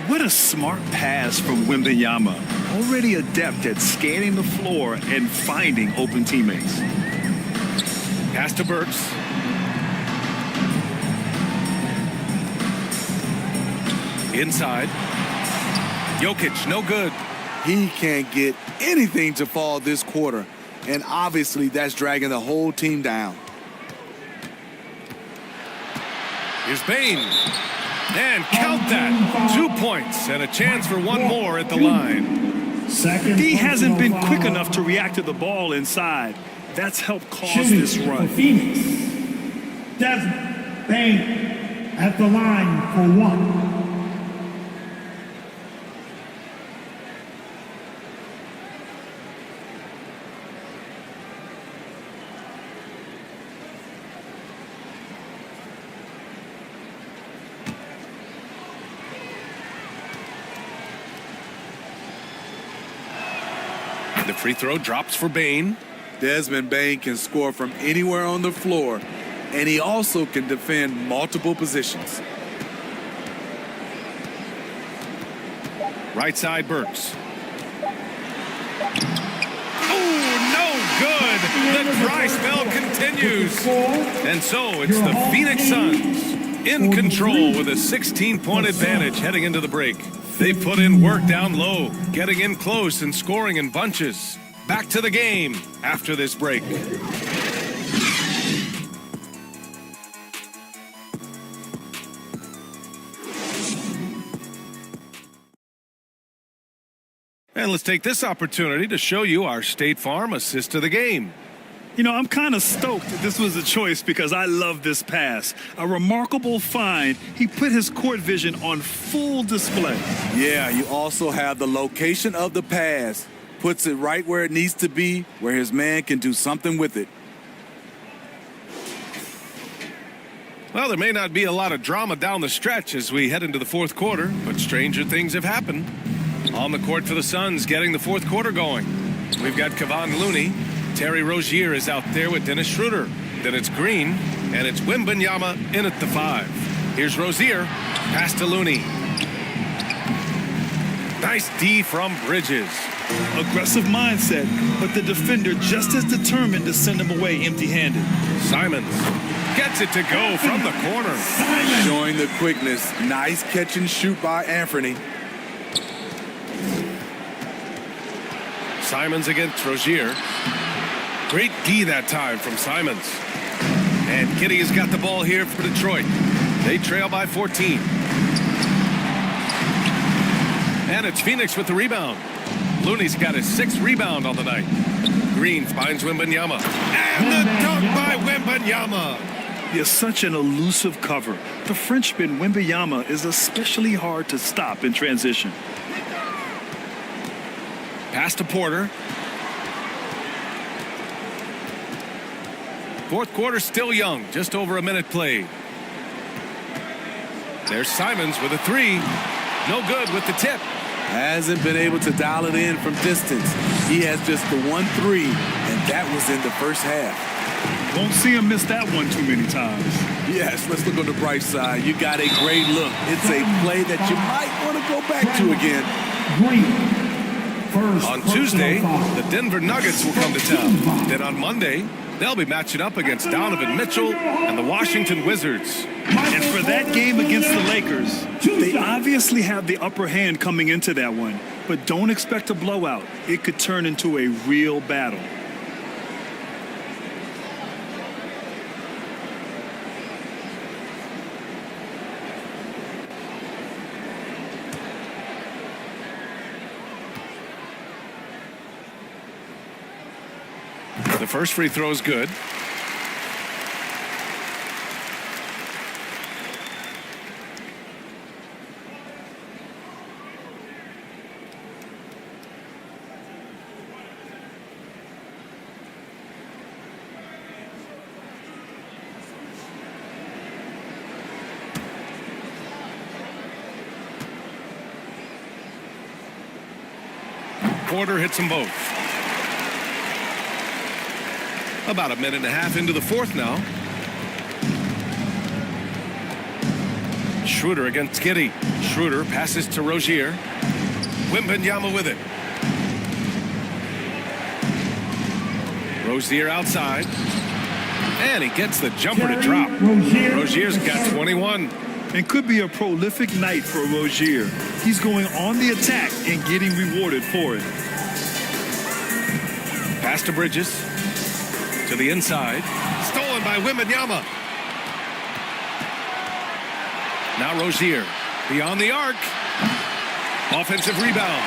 Speaker 12: What a smart pass from Wembanyama. Already adept at scanning the floor and finding open teammates.
Speaker 16: Pass to Burks. Inside. Jokic, no good.
Speaker 3: He can't get anything to fall this quarter. And obviously that's dragging the whole team down.
Speaker 16: Here's Bain. And count that. 2 points and a chance for one more at the line.
Speaker 12: D hasn't been quick enough to react to the ball inside. That's helped cause this run.
Speaker 9: Phoenix. Desmond Bain at the line for 1.
Speaker 16: The free throw drops for Bain.
Speaker 3: Desmond Bain can score from anywhere on the floor, and he also can defend multiple positions.
Speaker 16: Right side, Burks. Oh, no good. The dry spell continues. And so it's the Phoenix Suns in control with a 16-point advantage heading into the break. They put in work down low, getting in close and scoring in bunches. Back to the game after this break. And let's take this opportunity to show you our State Farm assist of the game.
Speaker 12: You know, I'm kind of stoked that this was a choice because I love this pass. A remarkable find. He put his court vision on full display.
Speaker 3: Yeah, you also have the location of the pass. Puts it right where it needs to be, where his man can do something with it.
Speaker 16: Well, there may not be a lot of drama down the stretch as we head into the fourth quarter, but stranger things have happened. On the court for the Suns, getting the fourth quarter going. We've got Kevon Looney. Terry Rozier is out there with Dennis Schroeder. Then it's Green, and it's Wembanyama in at the 5. Here's Rozier. Pass to Looney. Nice D from Bridges.
Speaker 12: Aggressive mindset, but the defender just as determined to send him away empty-handed.
Speaker 16: Simons gets it to go from the corner.
Speaker 3: Showing the quickness. Nice catch and shoot by Anthony.
Speaker 16: Simons against Rozier. Great D that time from Simons. And Kitty has got the ball here for Detroit. They trail by 14. And it's Phoenix with the rebound. Looney's got his 6th rebound on the night. Green finds Wembanyama. And the dunk by Wembanyama.
Speaker 12: He has such an elusive cover. The Frenchman Wembanyama is especially hard to stop in transition.
Speaker 16: Pass to Porter. Fourth quarter still young, just over a minute played. There's Simons with a 3. No good with the tip.
Speaker 3: Hasn't been able to dial it in from distance. He has just the 1-3, and that was in the first half.
Speaker 12: Won't see him miss that one too many times.
Speaker 3: Yes, let's look on the bright side. You got a great look. It's a play that you might want to go back to again.
Speaker 16: On Tuesday, the Denver Nuggets will come to town. Then on Monday, they'll be matching up against Donovan Mitchell and the Washington Wizards.
Speaker 12: And for that game against the Lakers, they obviously have the upper hand coming into that one. But don't expect a blowout. It could turn into a real battle.
Speaker 16: The first free throw is good. Porter hits them both. About a minute and a half into the fourth now. Schroeder against Kitty. Schroeder passes to Rozier. Wembanyama with it. Rozier outside. And he gets the jumper to drop. Rozier's got 21.
Speaker 12: And could be a prolific night for Rozier. He's going on the attack and getting rewarded for it.
Speaker 16: Pass to Bridges. To the inside. Stolen by Wembanyama. Now Rozier. Beyond the arc. Offensive rebound.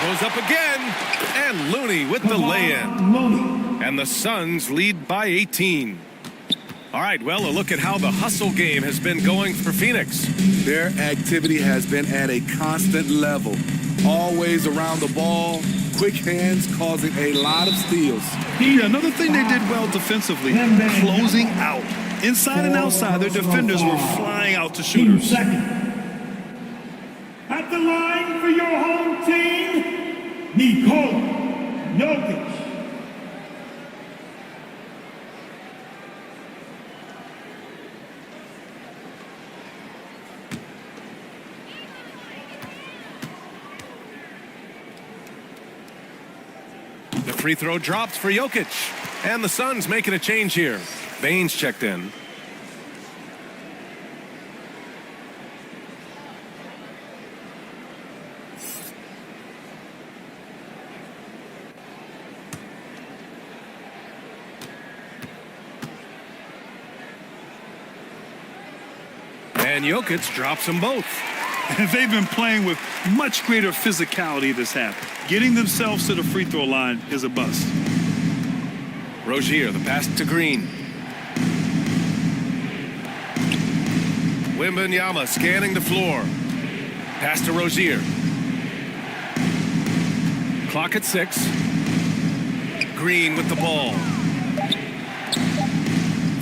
Speaker 16: Goes up again. And Looney with the lay-in. And the Suns lead by 18. All right, well, a look at how the hustle game has been going for Phoenix.
Speaker 3: Their activity has been at a constant level. Always around the ball. Quick hands causing a lot of steals.
Speaker 12: Yeah, another thing they did well defensively, closing out. Inside and outside, their defenders were flying out to shooters.
Speaker 9: At the line for your home team, Nikola Jokic.
Speaker 16: The free throw drops for Jokic. And the Suns making a change here. Baines checked in. And Jokic drops them both.
Speaker 12: They've been playing with much greater physicality this half. Getting themselves to the free throw line is a bust.
Speaker 16: Rozier, the pass to Green. Wembanyama scanning the floor. Pass to Rozier. Clock at 6. Green with the ball.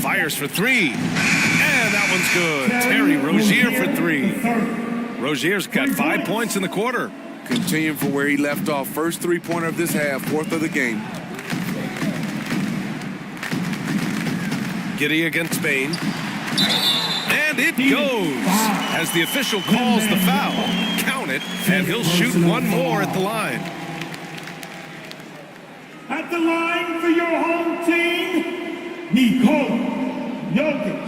Speaker 16: Fires for 3. And that one's good. Terry Rozier for 3. Rozier's got 5 points in the quarter.
Speaker 3: Continuing from where he left off. First three-pointer of this half, 4th of the game.
Speaker 16: Giddey against Spain. And it goes as the official calls the foul. Count it, and he'll shoot one more at the line.
Speaker 9: At the line for your home team, Nikola Jokic.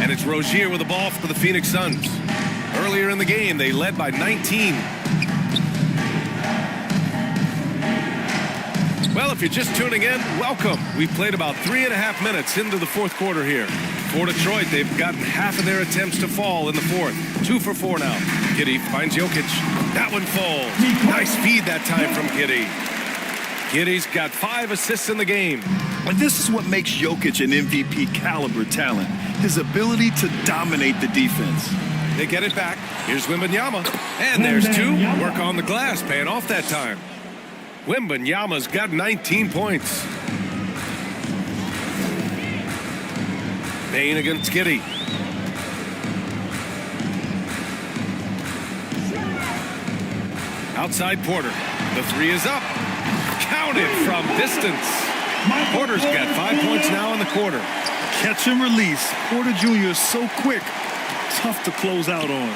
Speaker 16: And it's Rozier with the ball for the Phoenix Suns. Earlier in the game, they led by 19. Well, if you're just tuning in, welcome. We've played about 3.5 minutes into the fourth quarter here. For Detroit, they've gotten half of their attempts to fall in the fourth. 2 for 4 now. Giddey finds Jokic. That one falls. Nice feed that time from Giddey. Giddey's got 5 assists in the game.
Speaker 12: And this is what makes Jokic an MVP caliber talent. His ability to dominate the defense.
Speaker 16: They get it back. Here's Wembanyama. And there's 2. Work on the glass, paying off that time. Wembanyama's got 19 points. Payne against Giddey. Outside Porter. The 3 is up. Counted from distance. Porter's got 5 points now in the quarter.
Speaker 12: Catch and release. Porter Jr. is so quick. Tough to close out on.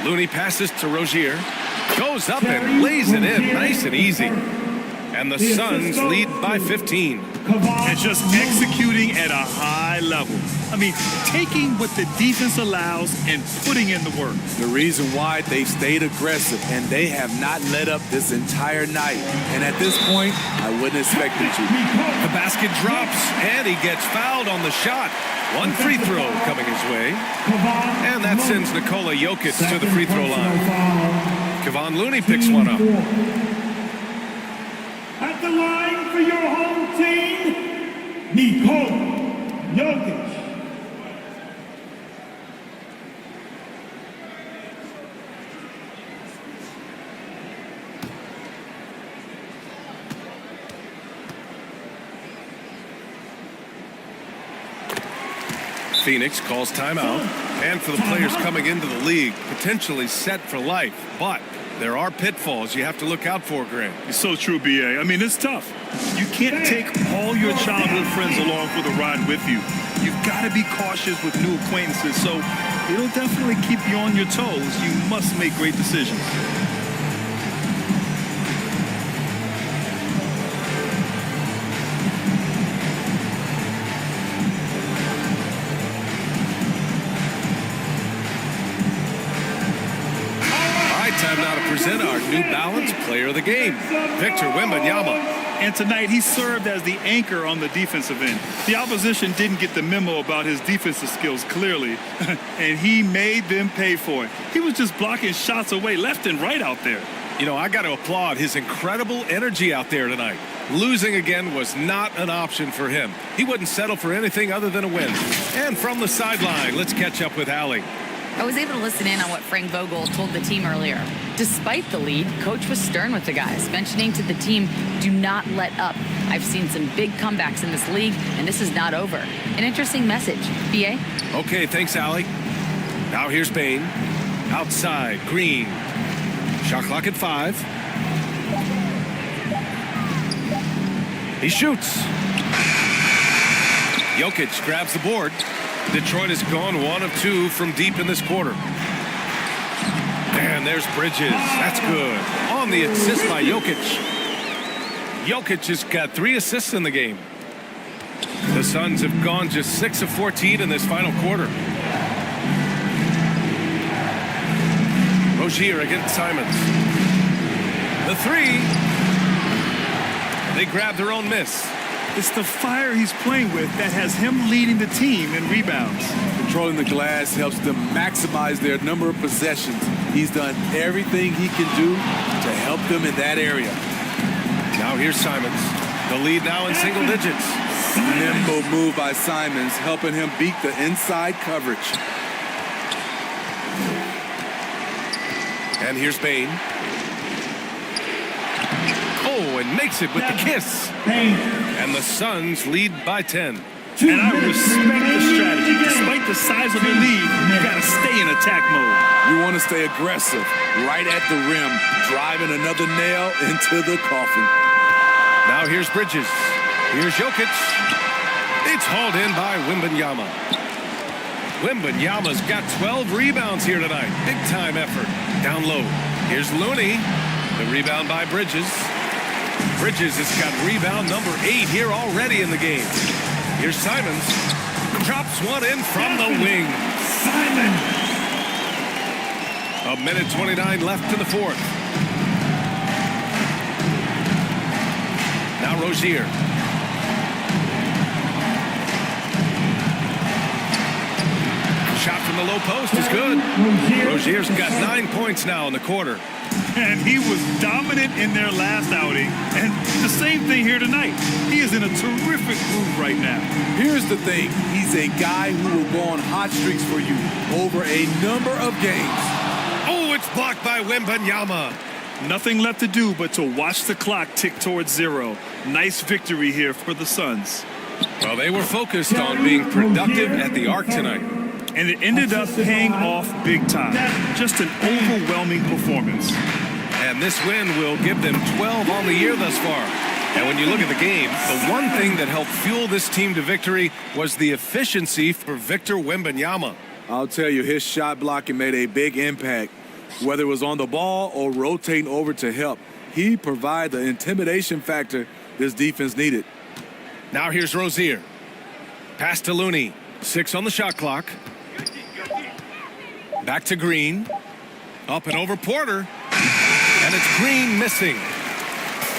Speaker 16: Looney passes to Rozier. Goes up and lays it in. Nice and easy. And the Suns lead by 15.
Speaker 12: And just executing at a high level. I mean, taking what the defense allows and putting in the work.
Speaker 3: The reason why they stayed aggressive, and they have not let up this entire night. And at this point, I wouldn't expect them to.
Speaker 16: The basket drops, and he gets fouled on the shot. One free throw coming his way. And that sends Nikola Jokic to the free throw line. Kevon Looney picks one up.
Speaker 9: At the line for your home team, Nikola Jokic.
Speaker 16: Phoenix calls timeout. And for the players coming into the league, potentially set for life. But there are pitfalls you have to look out for, Grant.
Speaker 12: It's so true, B.A. I mean, it's tough. You can't take all your childhood friends along for the ride with you. You've got to be cautious with new acquaintances, so it'll definitely keep you on your toes. You must make great decisions.
Speaker 16: Time now to present our New Balance Player of the Game, Victor Wembanyama.
Speaker 12: And tonight he served as the anchor on the defensive end. The opposition didn't get the memo about his defensive skills clearly, and he made them pay for it. He was just blocking shots away left and right out there.
Speaker 16: You know, I got to applaud his incredible energy out there tonight. Losing again was not an option for him. He wouldn't settle for anything other than a win. And from the sideline, let's catch up with Allie.
Speaker 10: I was able to listen in on what Frank Vogel told the team earlier. Despite the lead, Coach was stern with the guys, mentioning to the team, do not let up. I've seen some big comebacks in this league, and this is not over. An interesting message. B.A.?
Speaker 16: Okay, thanks, Allie. Now here's Payne. Outside, Green. Shot clock at 5. He shoots. Jokic grabs the board. Detroit has gone 1 of 2 from deep in this quarter. And And there's Bridges. That's good. On the assist by Jokic. Jokic has got 3 assists in the game. The Suns have gone just 6 of 14 in this final quarter. Rozier against Simons. The 3. They grab their own miss.
Speaker 12: It's the fire he's playing with that has him leading the team in rebounds.
Speaker 3: Controlling the glass helps them maximize their number of possessions. He's done everything he can do to help them in that area.
Speaker 16: Now here's Simons. The lead now in single digits.
Speaker 3: Nimble move by Simons, helping him beat the inside coverage.
Speaker 16: And here's Bain. Oh, and makes it with the kiss. And the Suns lead by 10.
Speaker 12: And I respect the strategy. Despite the size of the lead, you got to stay in attack mode.
Speaker 3: You want to stay aggressive, right at the rim, driving another nail into the coffin.
Speaker 16: Now here's Bridges. Here's Jokic. It's hauled in by Wembanyama. Wembanyama's got 12 rebounds here tonight. Big time effort. Down low. Here's Looney. The rebound by Bridges. Bridges has got rebound number 8 here already in the game. Here's Simons. Drops one in from the wing.
Speaker 9: Simon.
Speaker 16: A minute 29 left in the fourth. Now Rozier. Shot from the low post is good. Rozier's got 9 points now in the quarter.
Speaker 12: And he was dominant in their last outing. And the same thing here tonight. He is in a terrific groove right now.
Speaker 3: Here's the thing. He's a guy who will go on hot streaks for you over a number of games.
Speaker 16: Oh, it's blocked by Wembanyama.
Speaker 12: Nothing left to do but to watch the clock tick towards 0. Nice victory here for the Suns.
Speaker 16: Well, they were focused on being productive at the arc tonight.
Speaker 12: And it ended up paying off big time. Just an overwhelming performance.
Speaker 16: And this win will give them 12 on the year thus far. And when you look at the game, the one thing that helped fuel this team to victory was the efficiency for Victor Wembanyama.
Speaker 3: I'll tell you, his shot blocking made a big impact. Whether it was on the ball or rotating over to help, he provided the intimidation factor this defense needed.
Speaker 16: Now here's Rozier. Pass to Looney. 6 on the shot clock. Back to Green. Up and over Porter. And it's Green missing.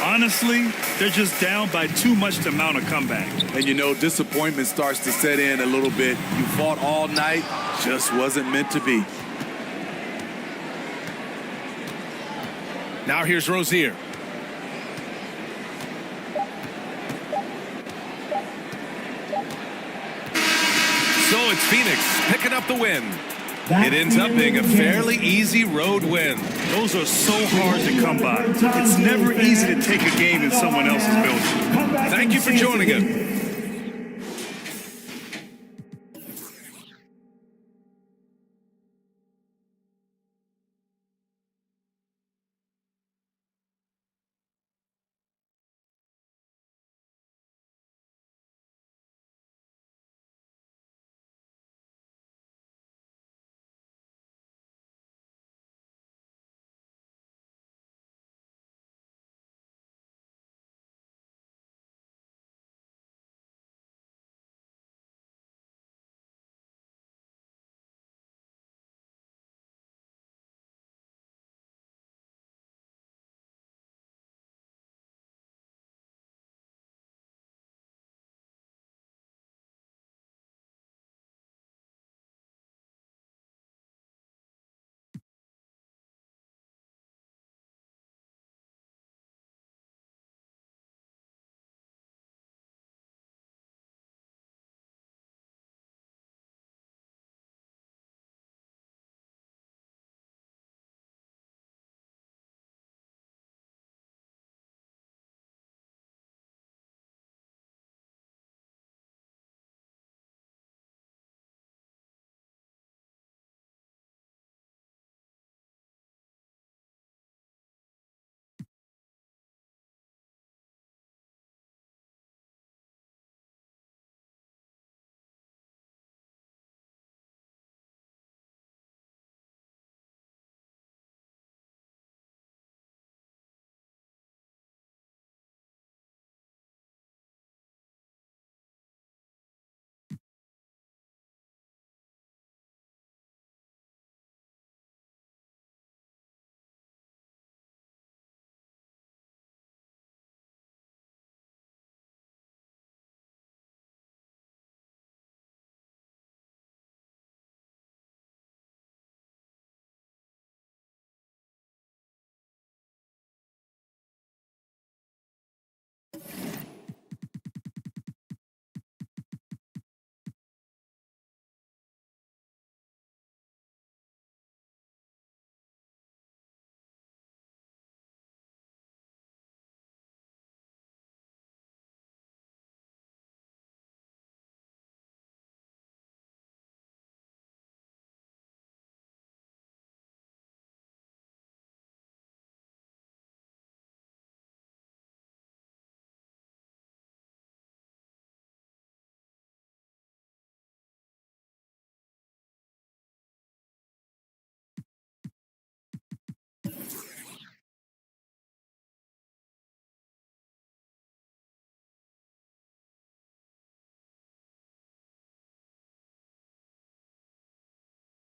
Speaker 12: Honestly, they're just down by too much to mount a comeback.
Speaker 3: And you know, disappointment starts to set in a little bit. You fought all night, just wasn't meant to be.
Speaker 16: Now here's Rozier. So it's Phoenix picking up the win. It ends up being a fairly easy road win.
Speaker 12: Those are so hard to come by. It's never easy to take a game in someone else's building.
Speaker 16: Thank you for joining us.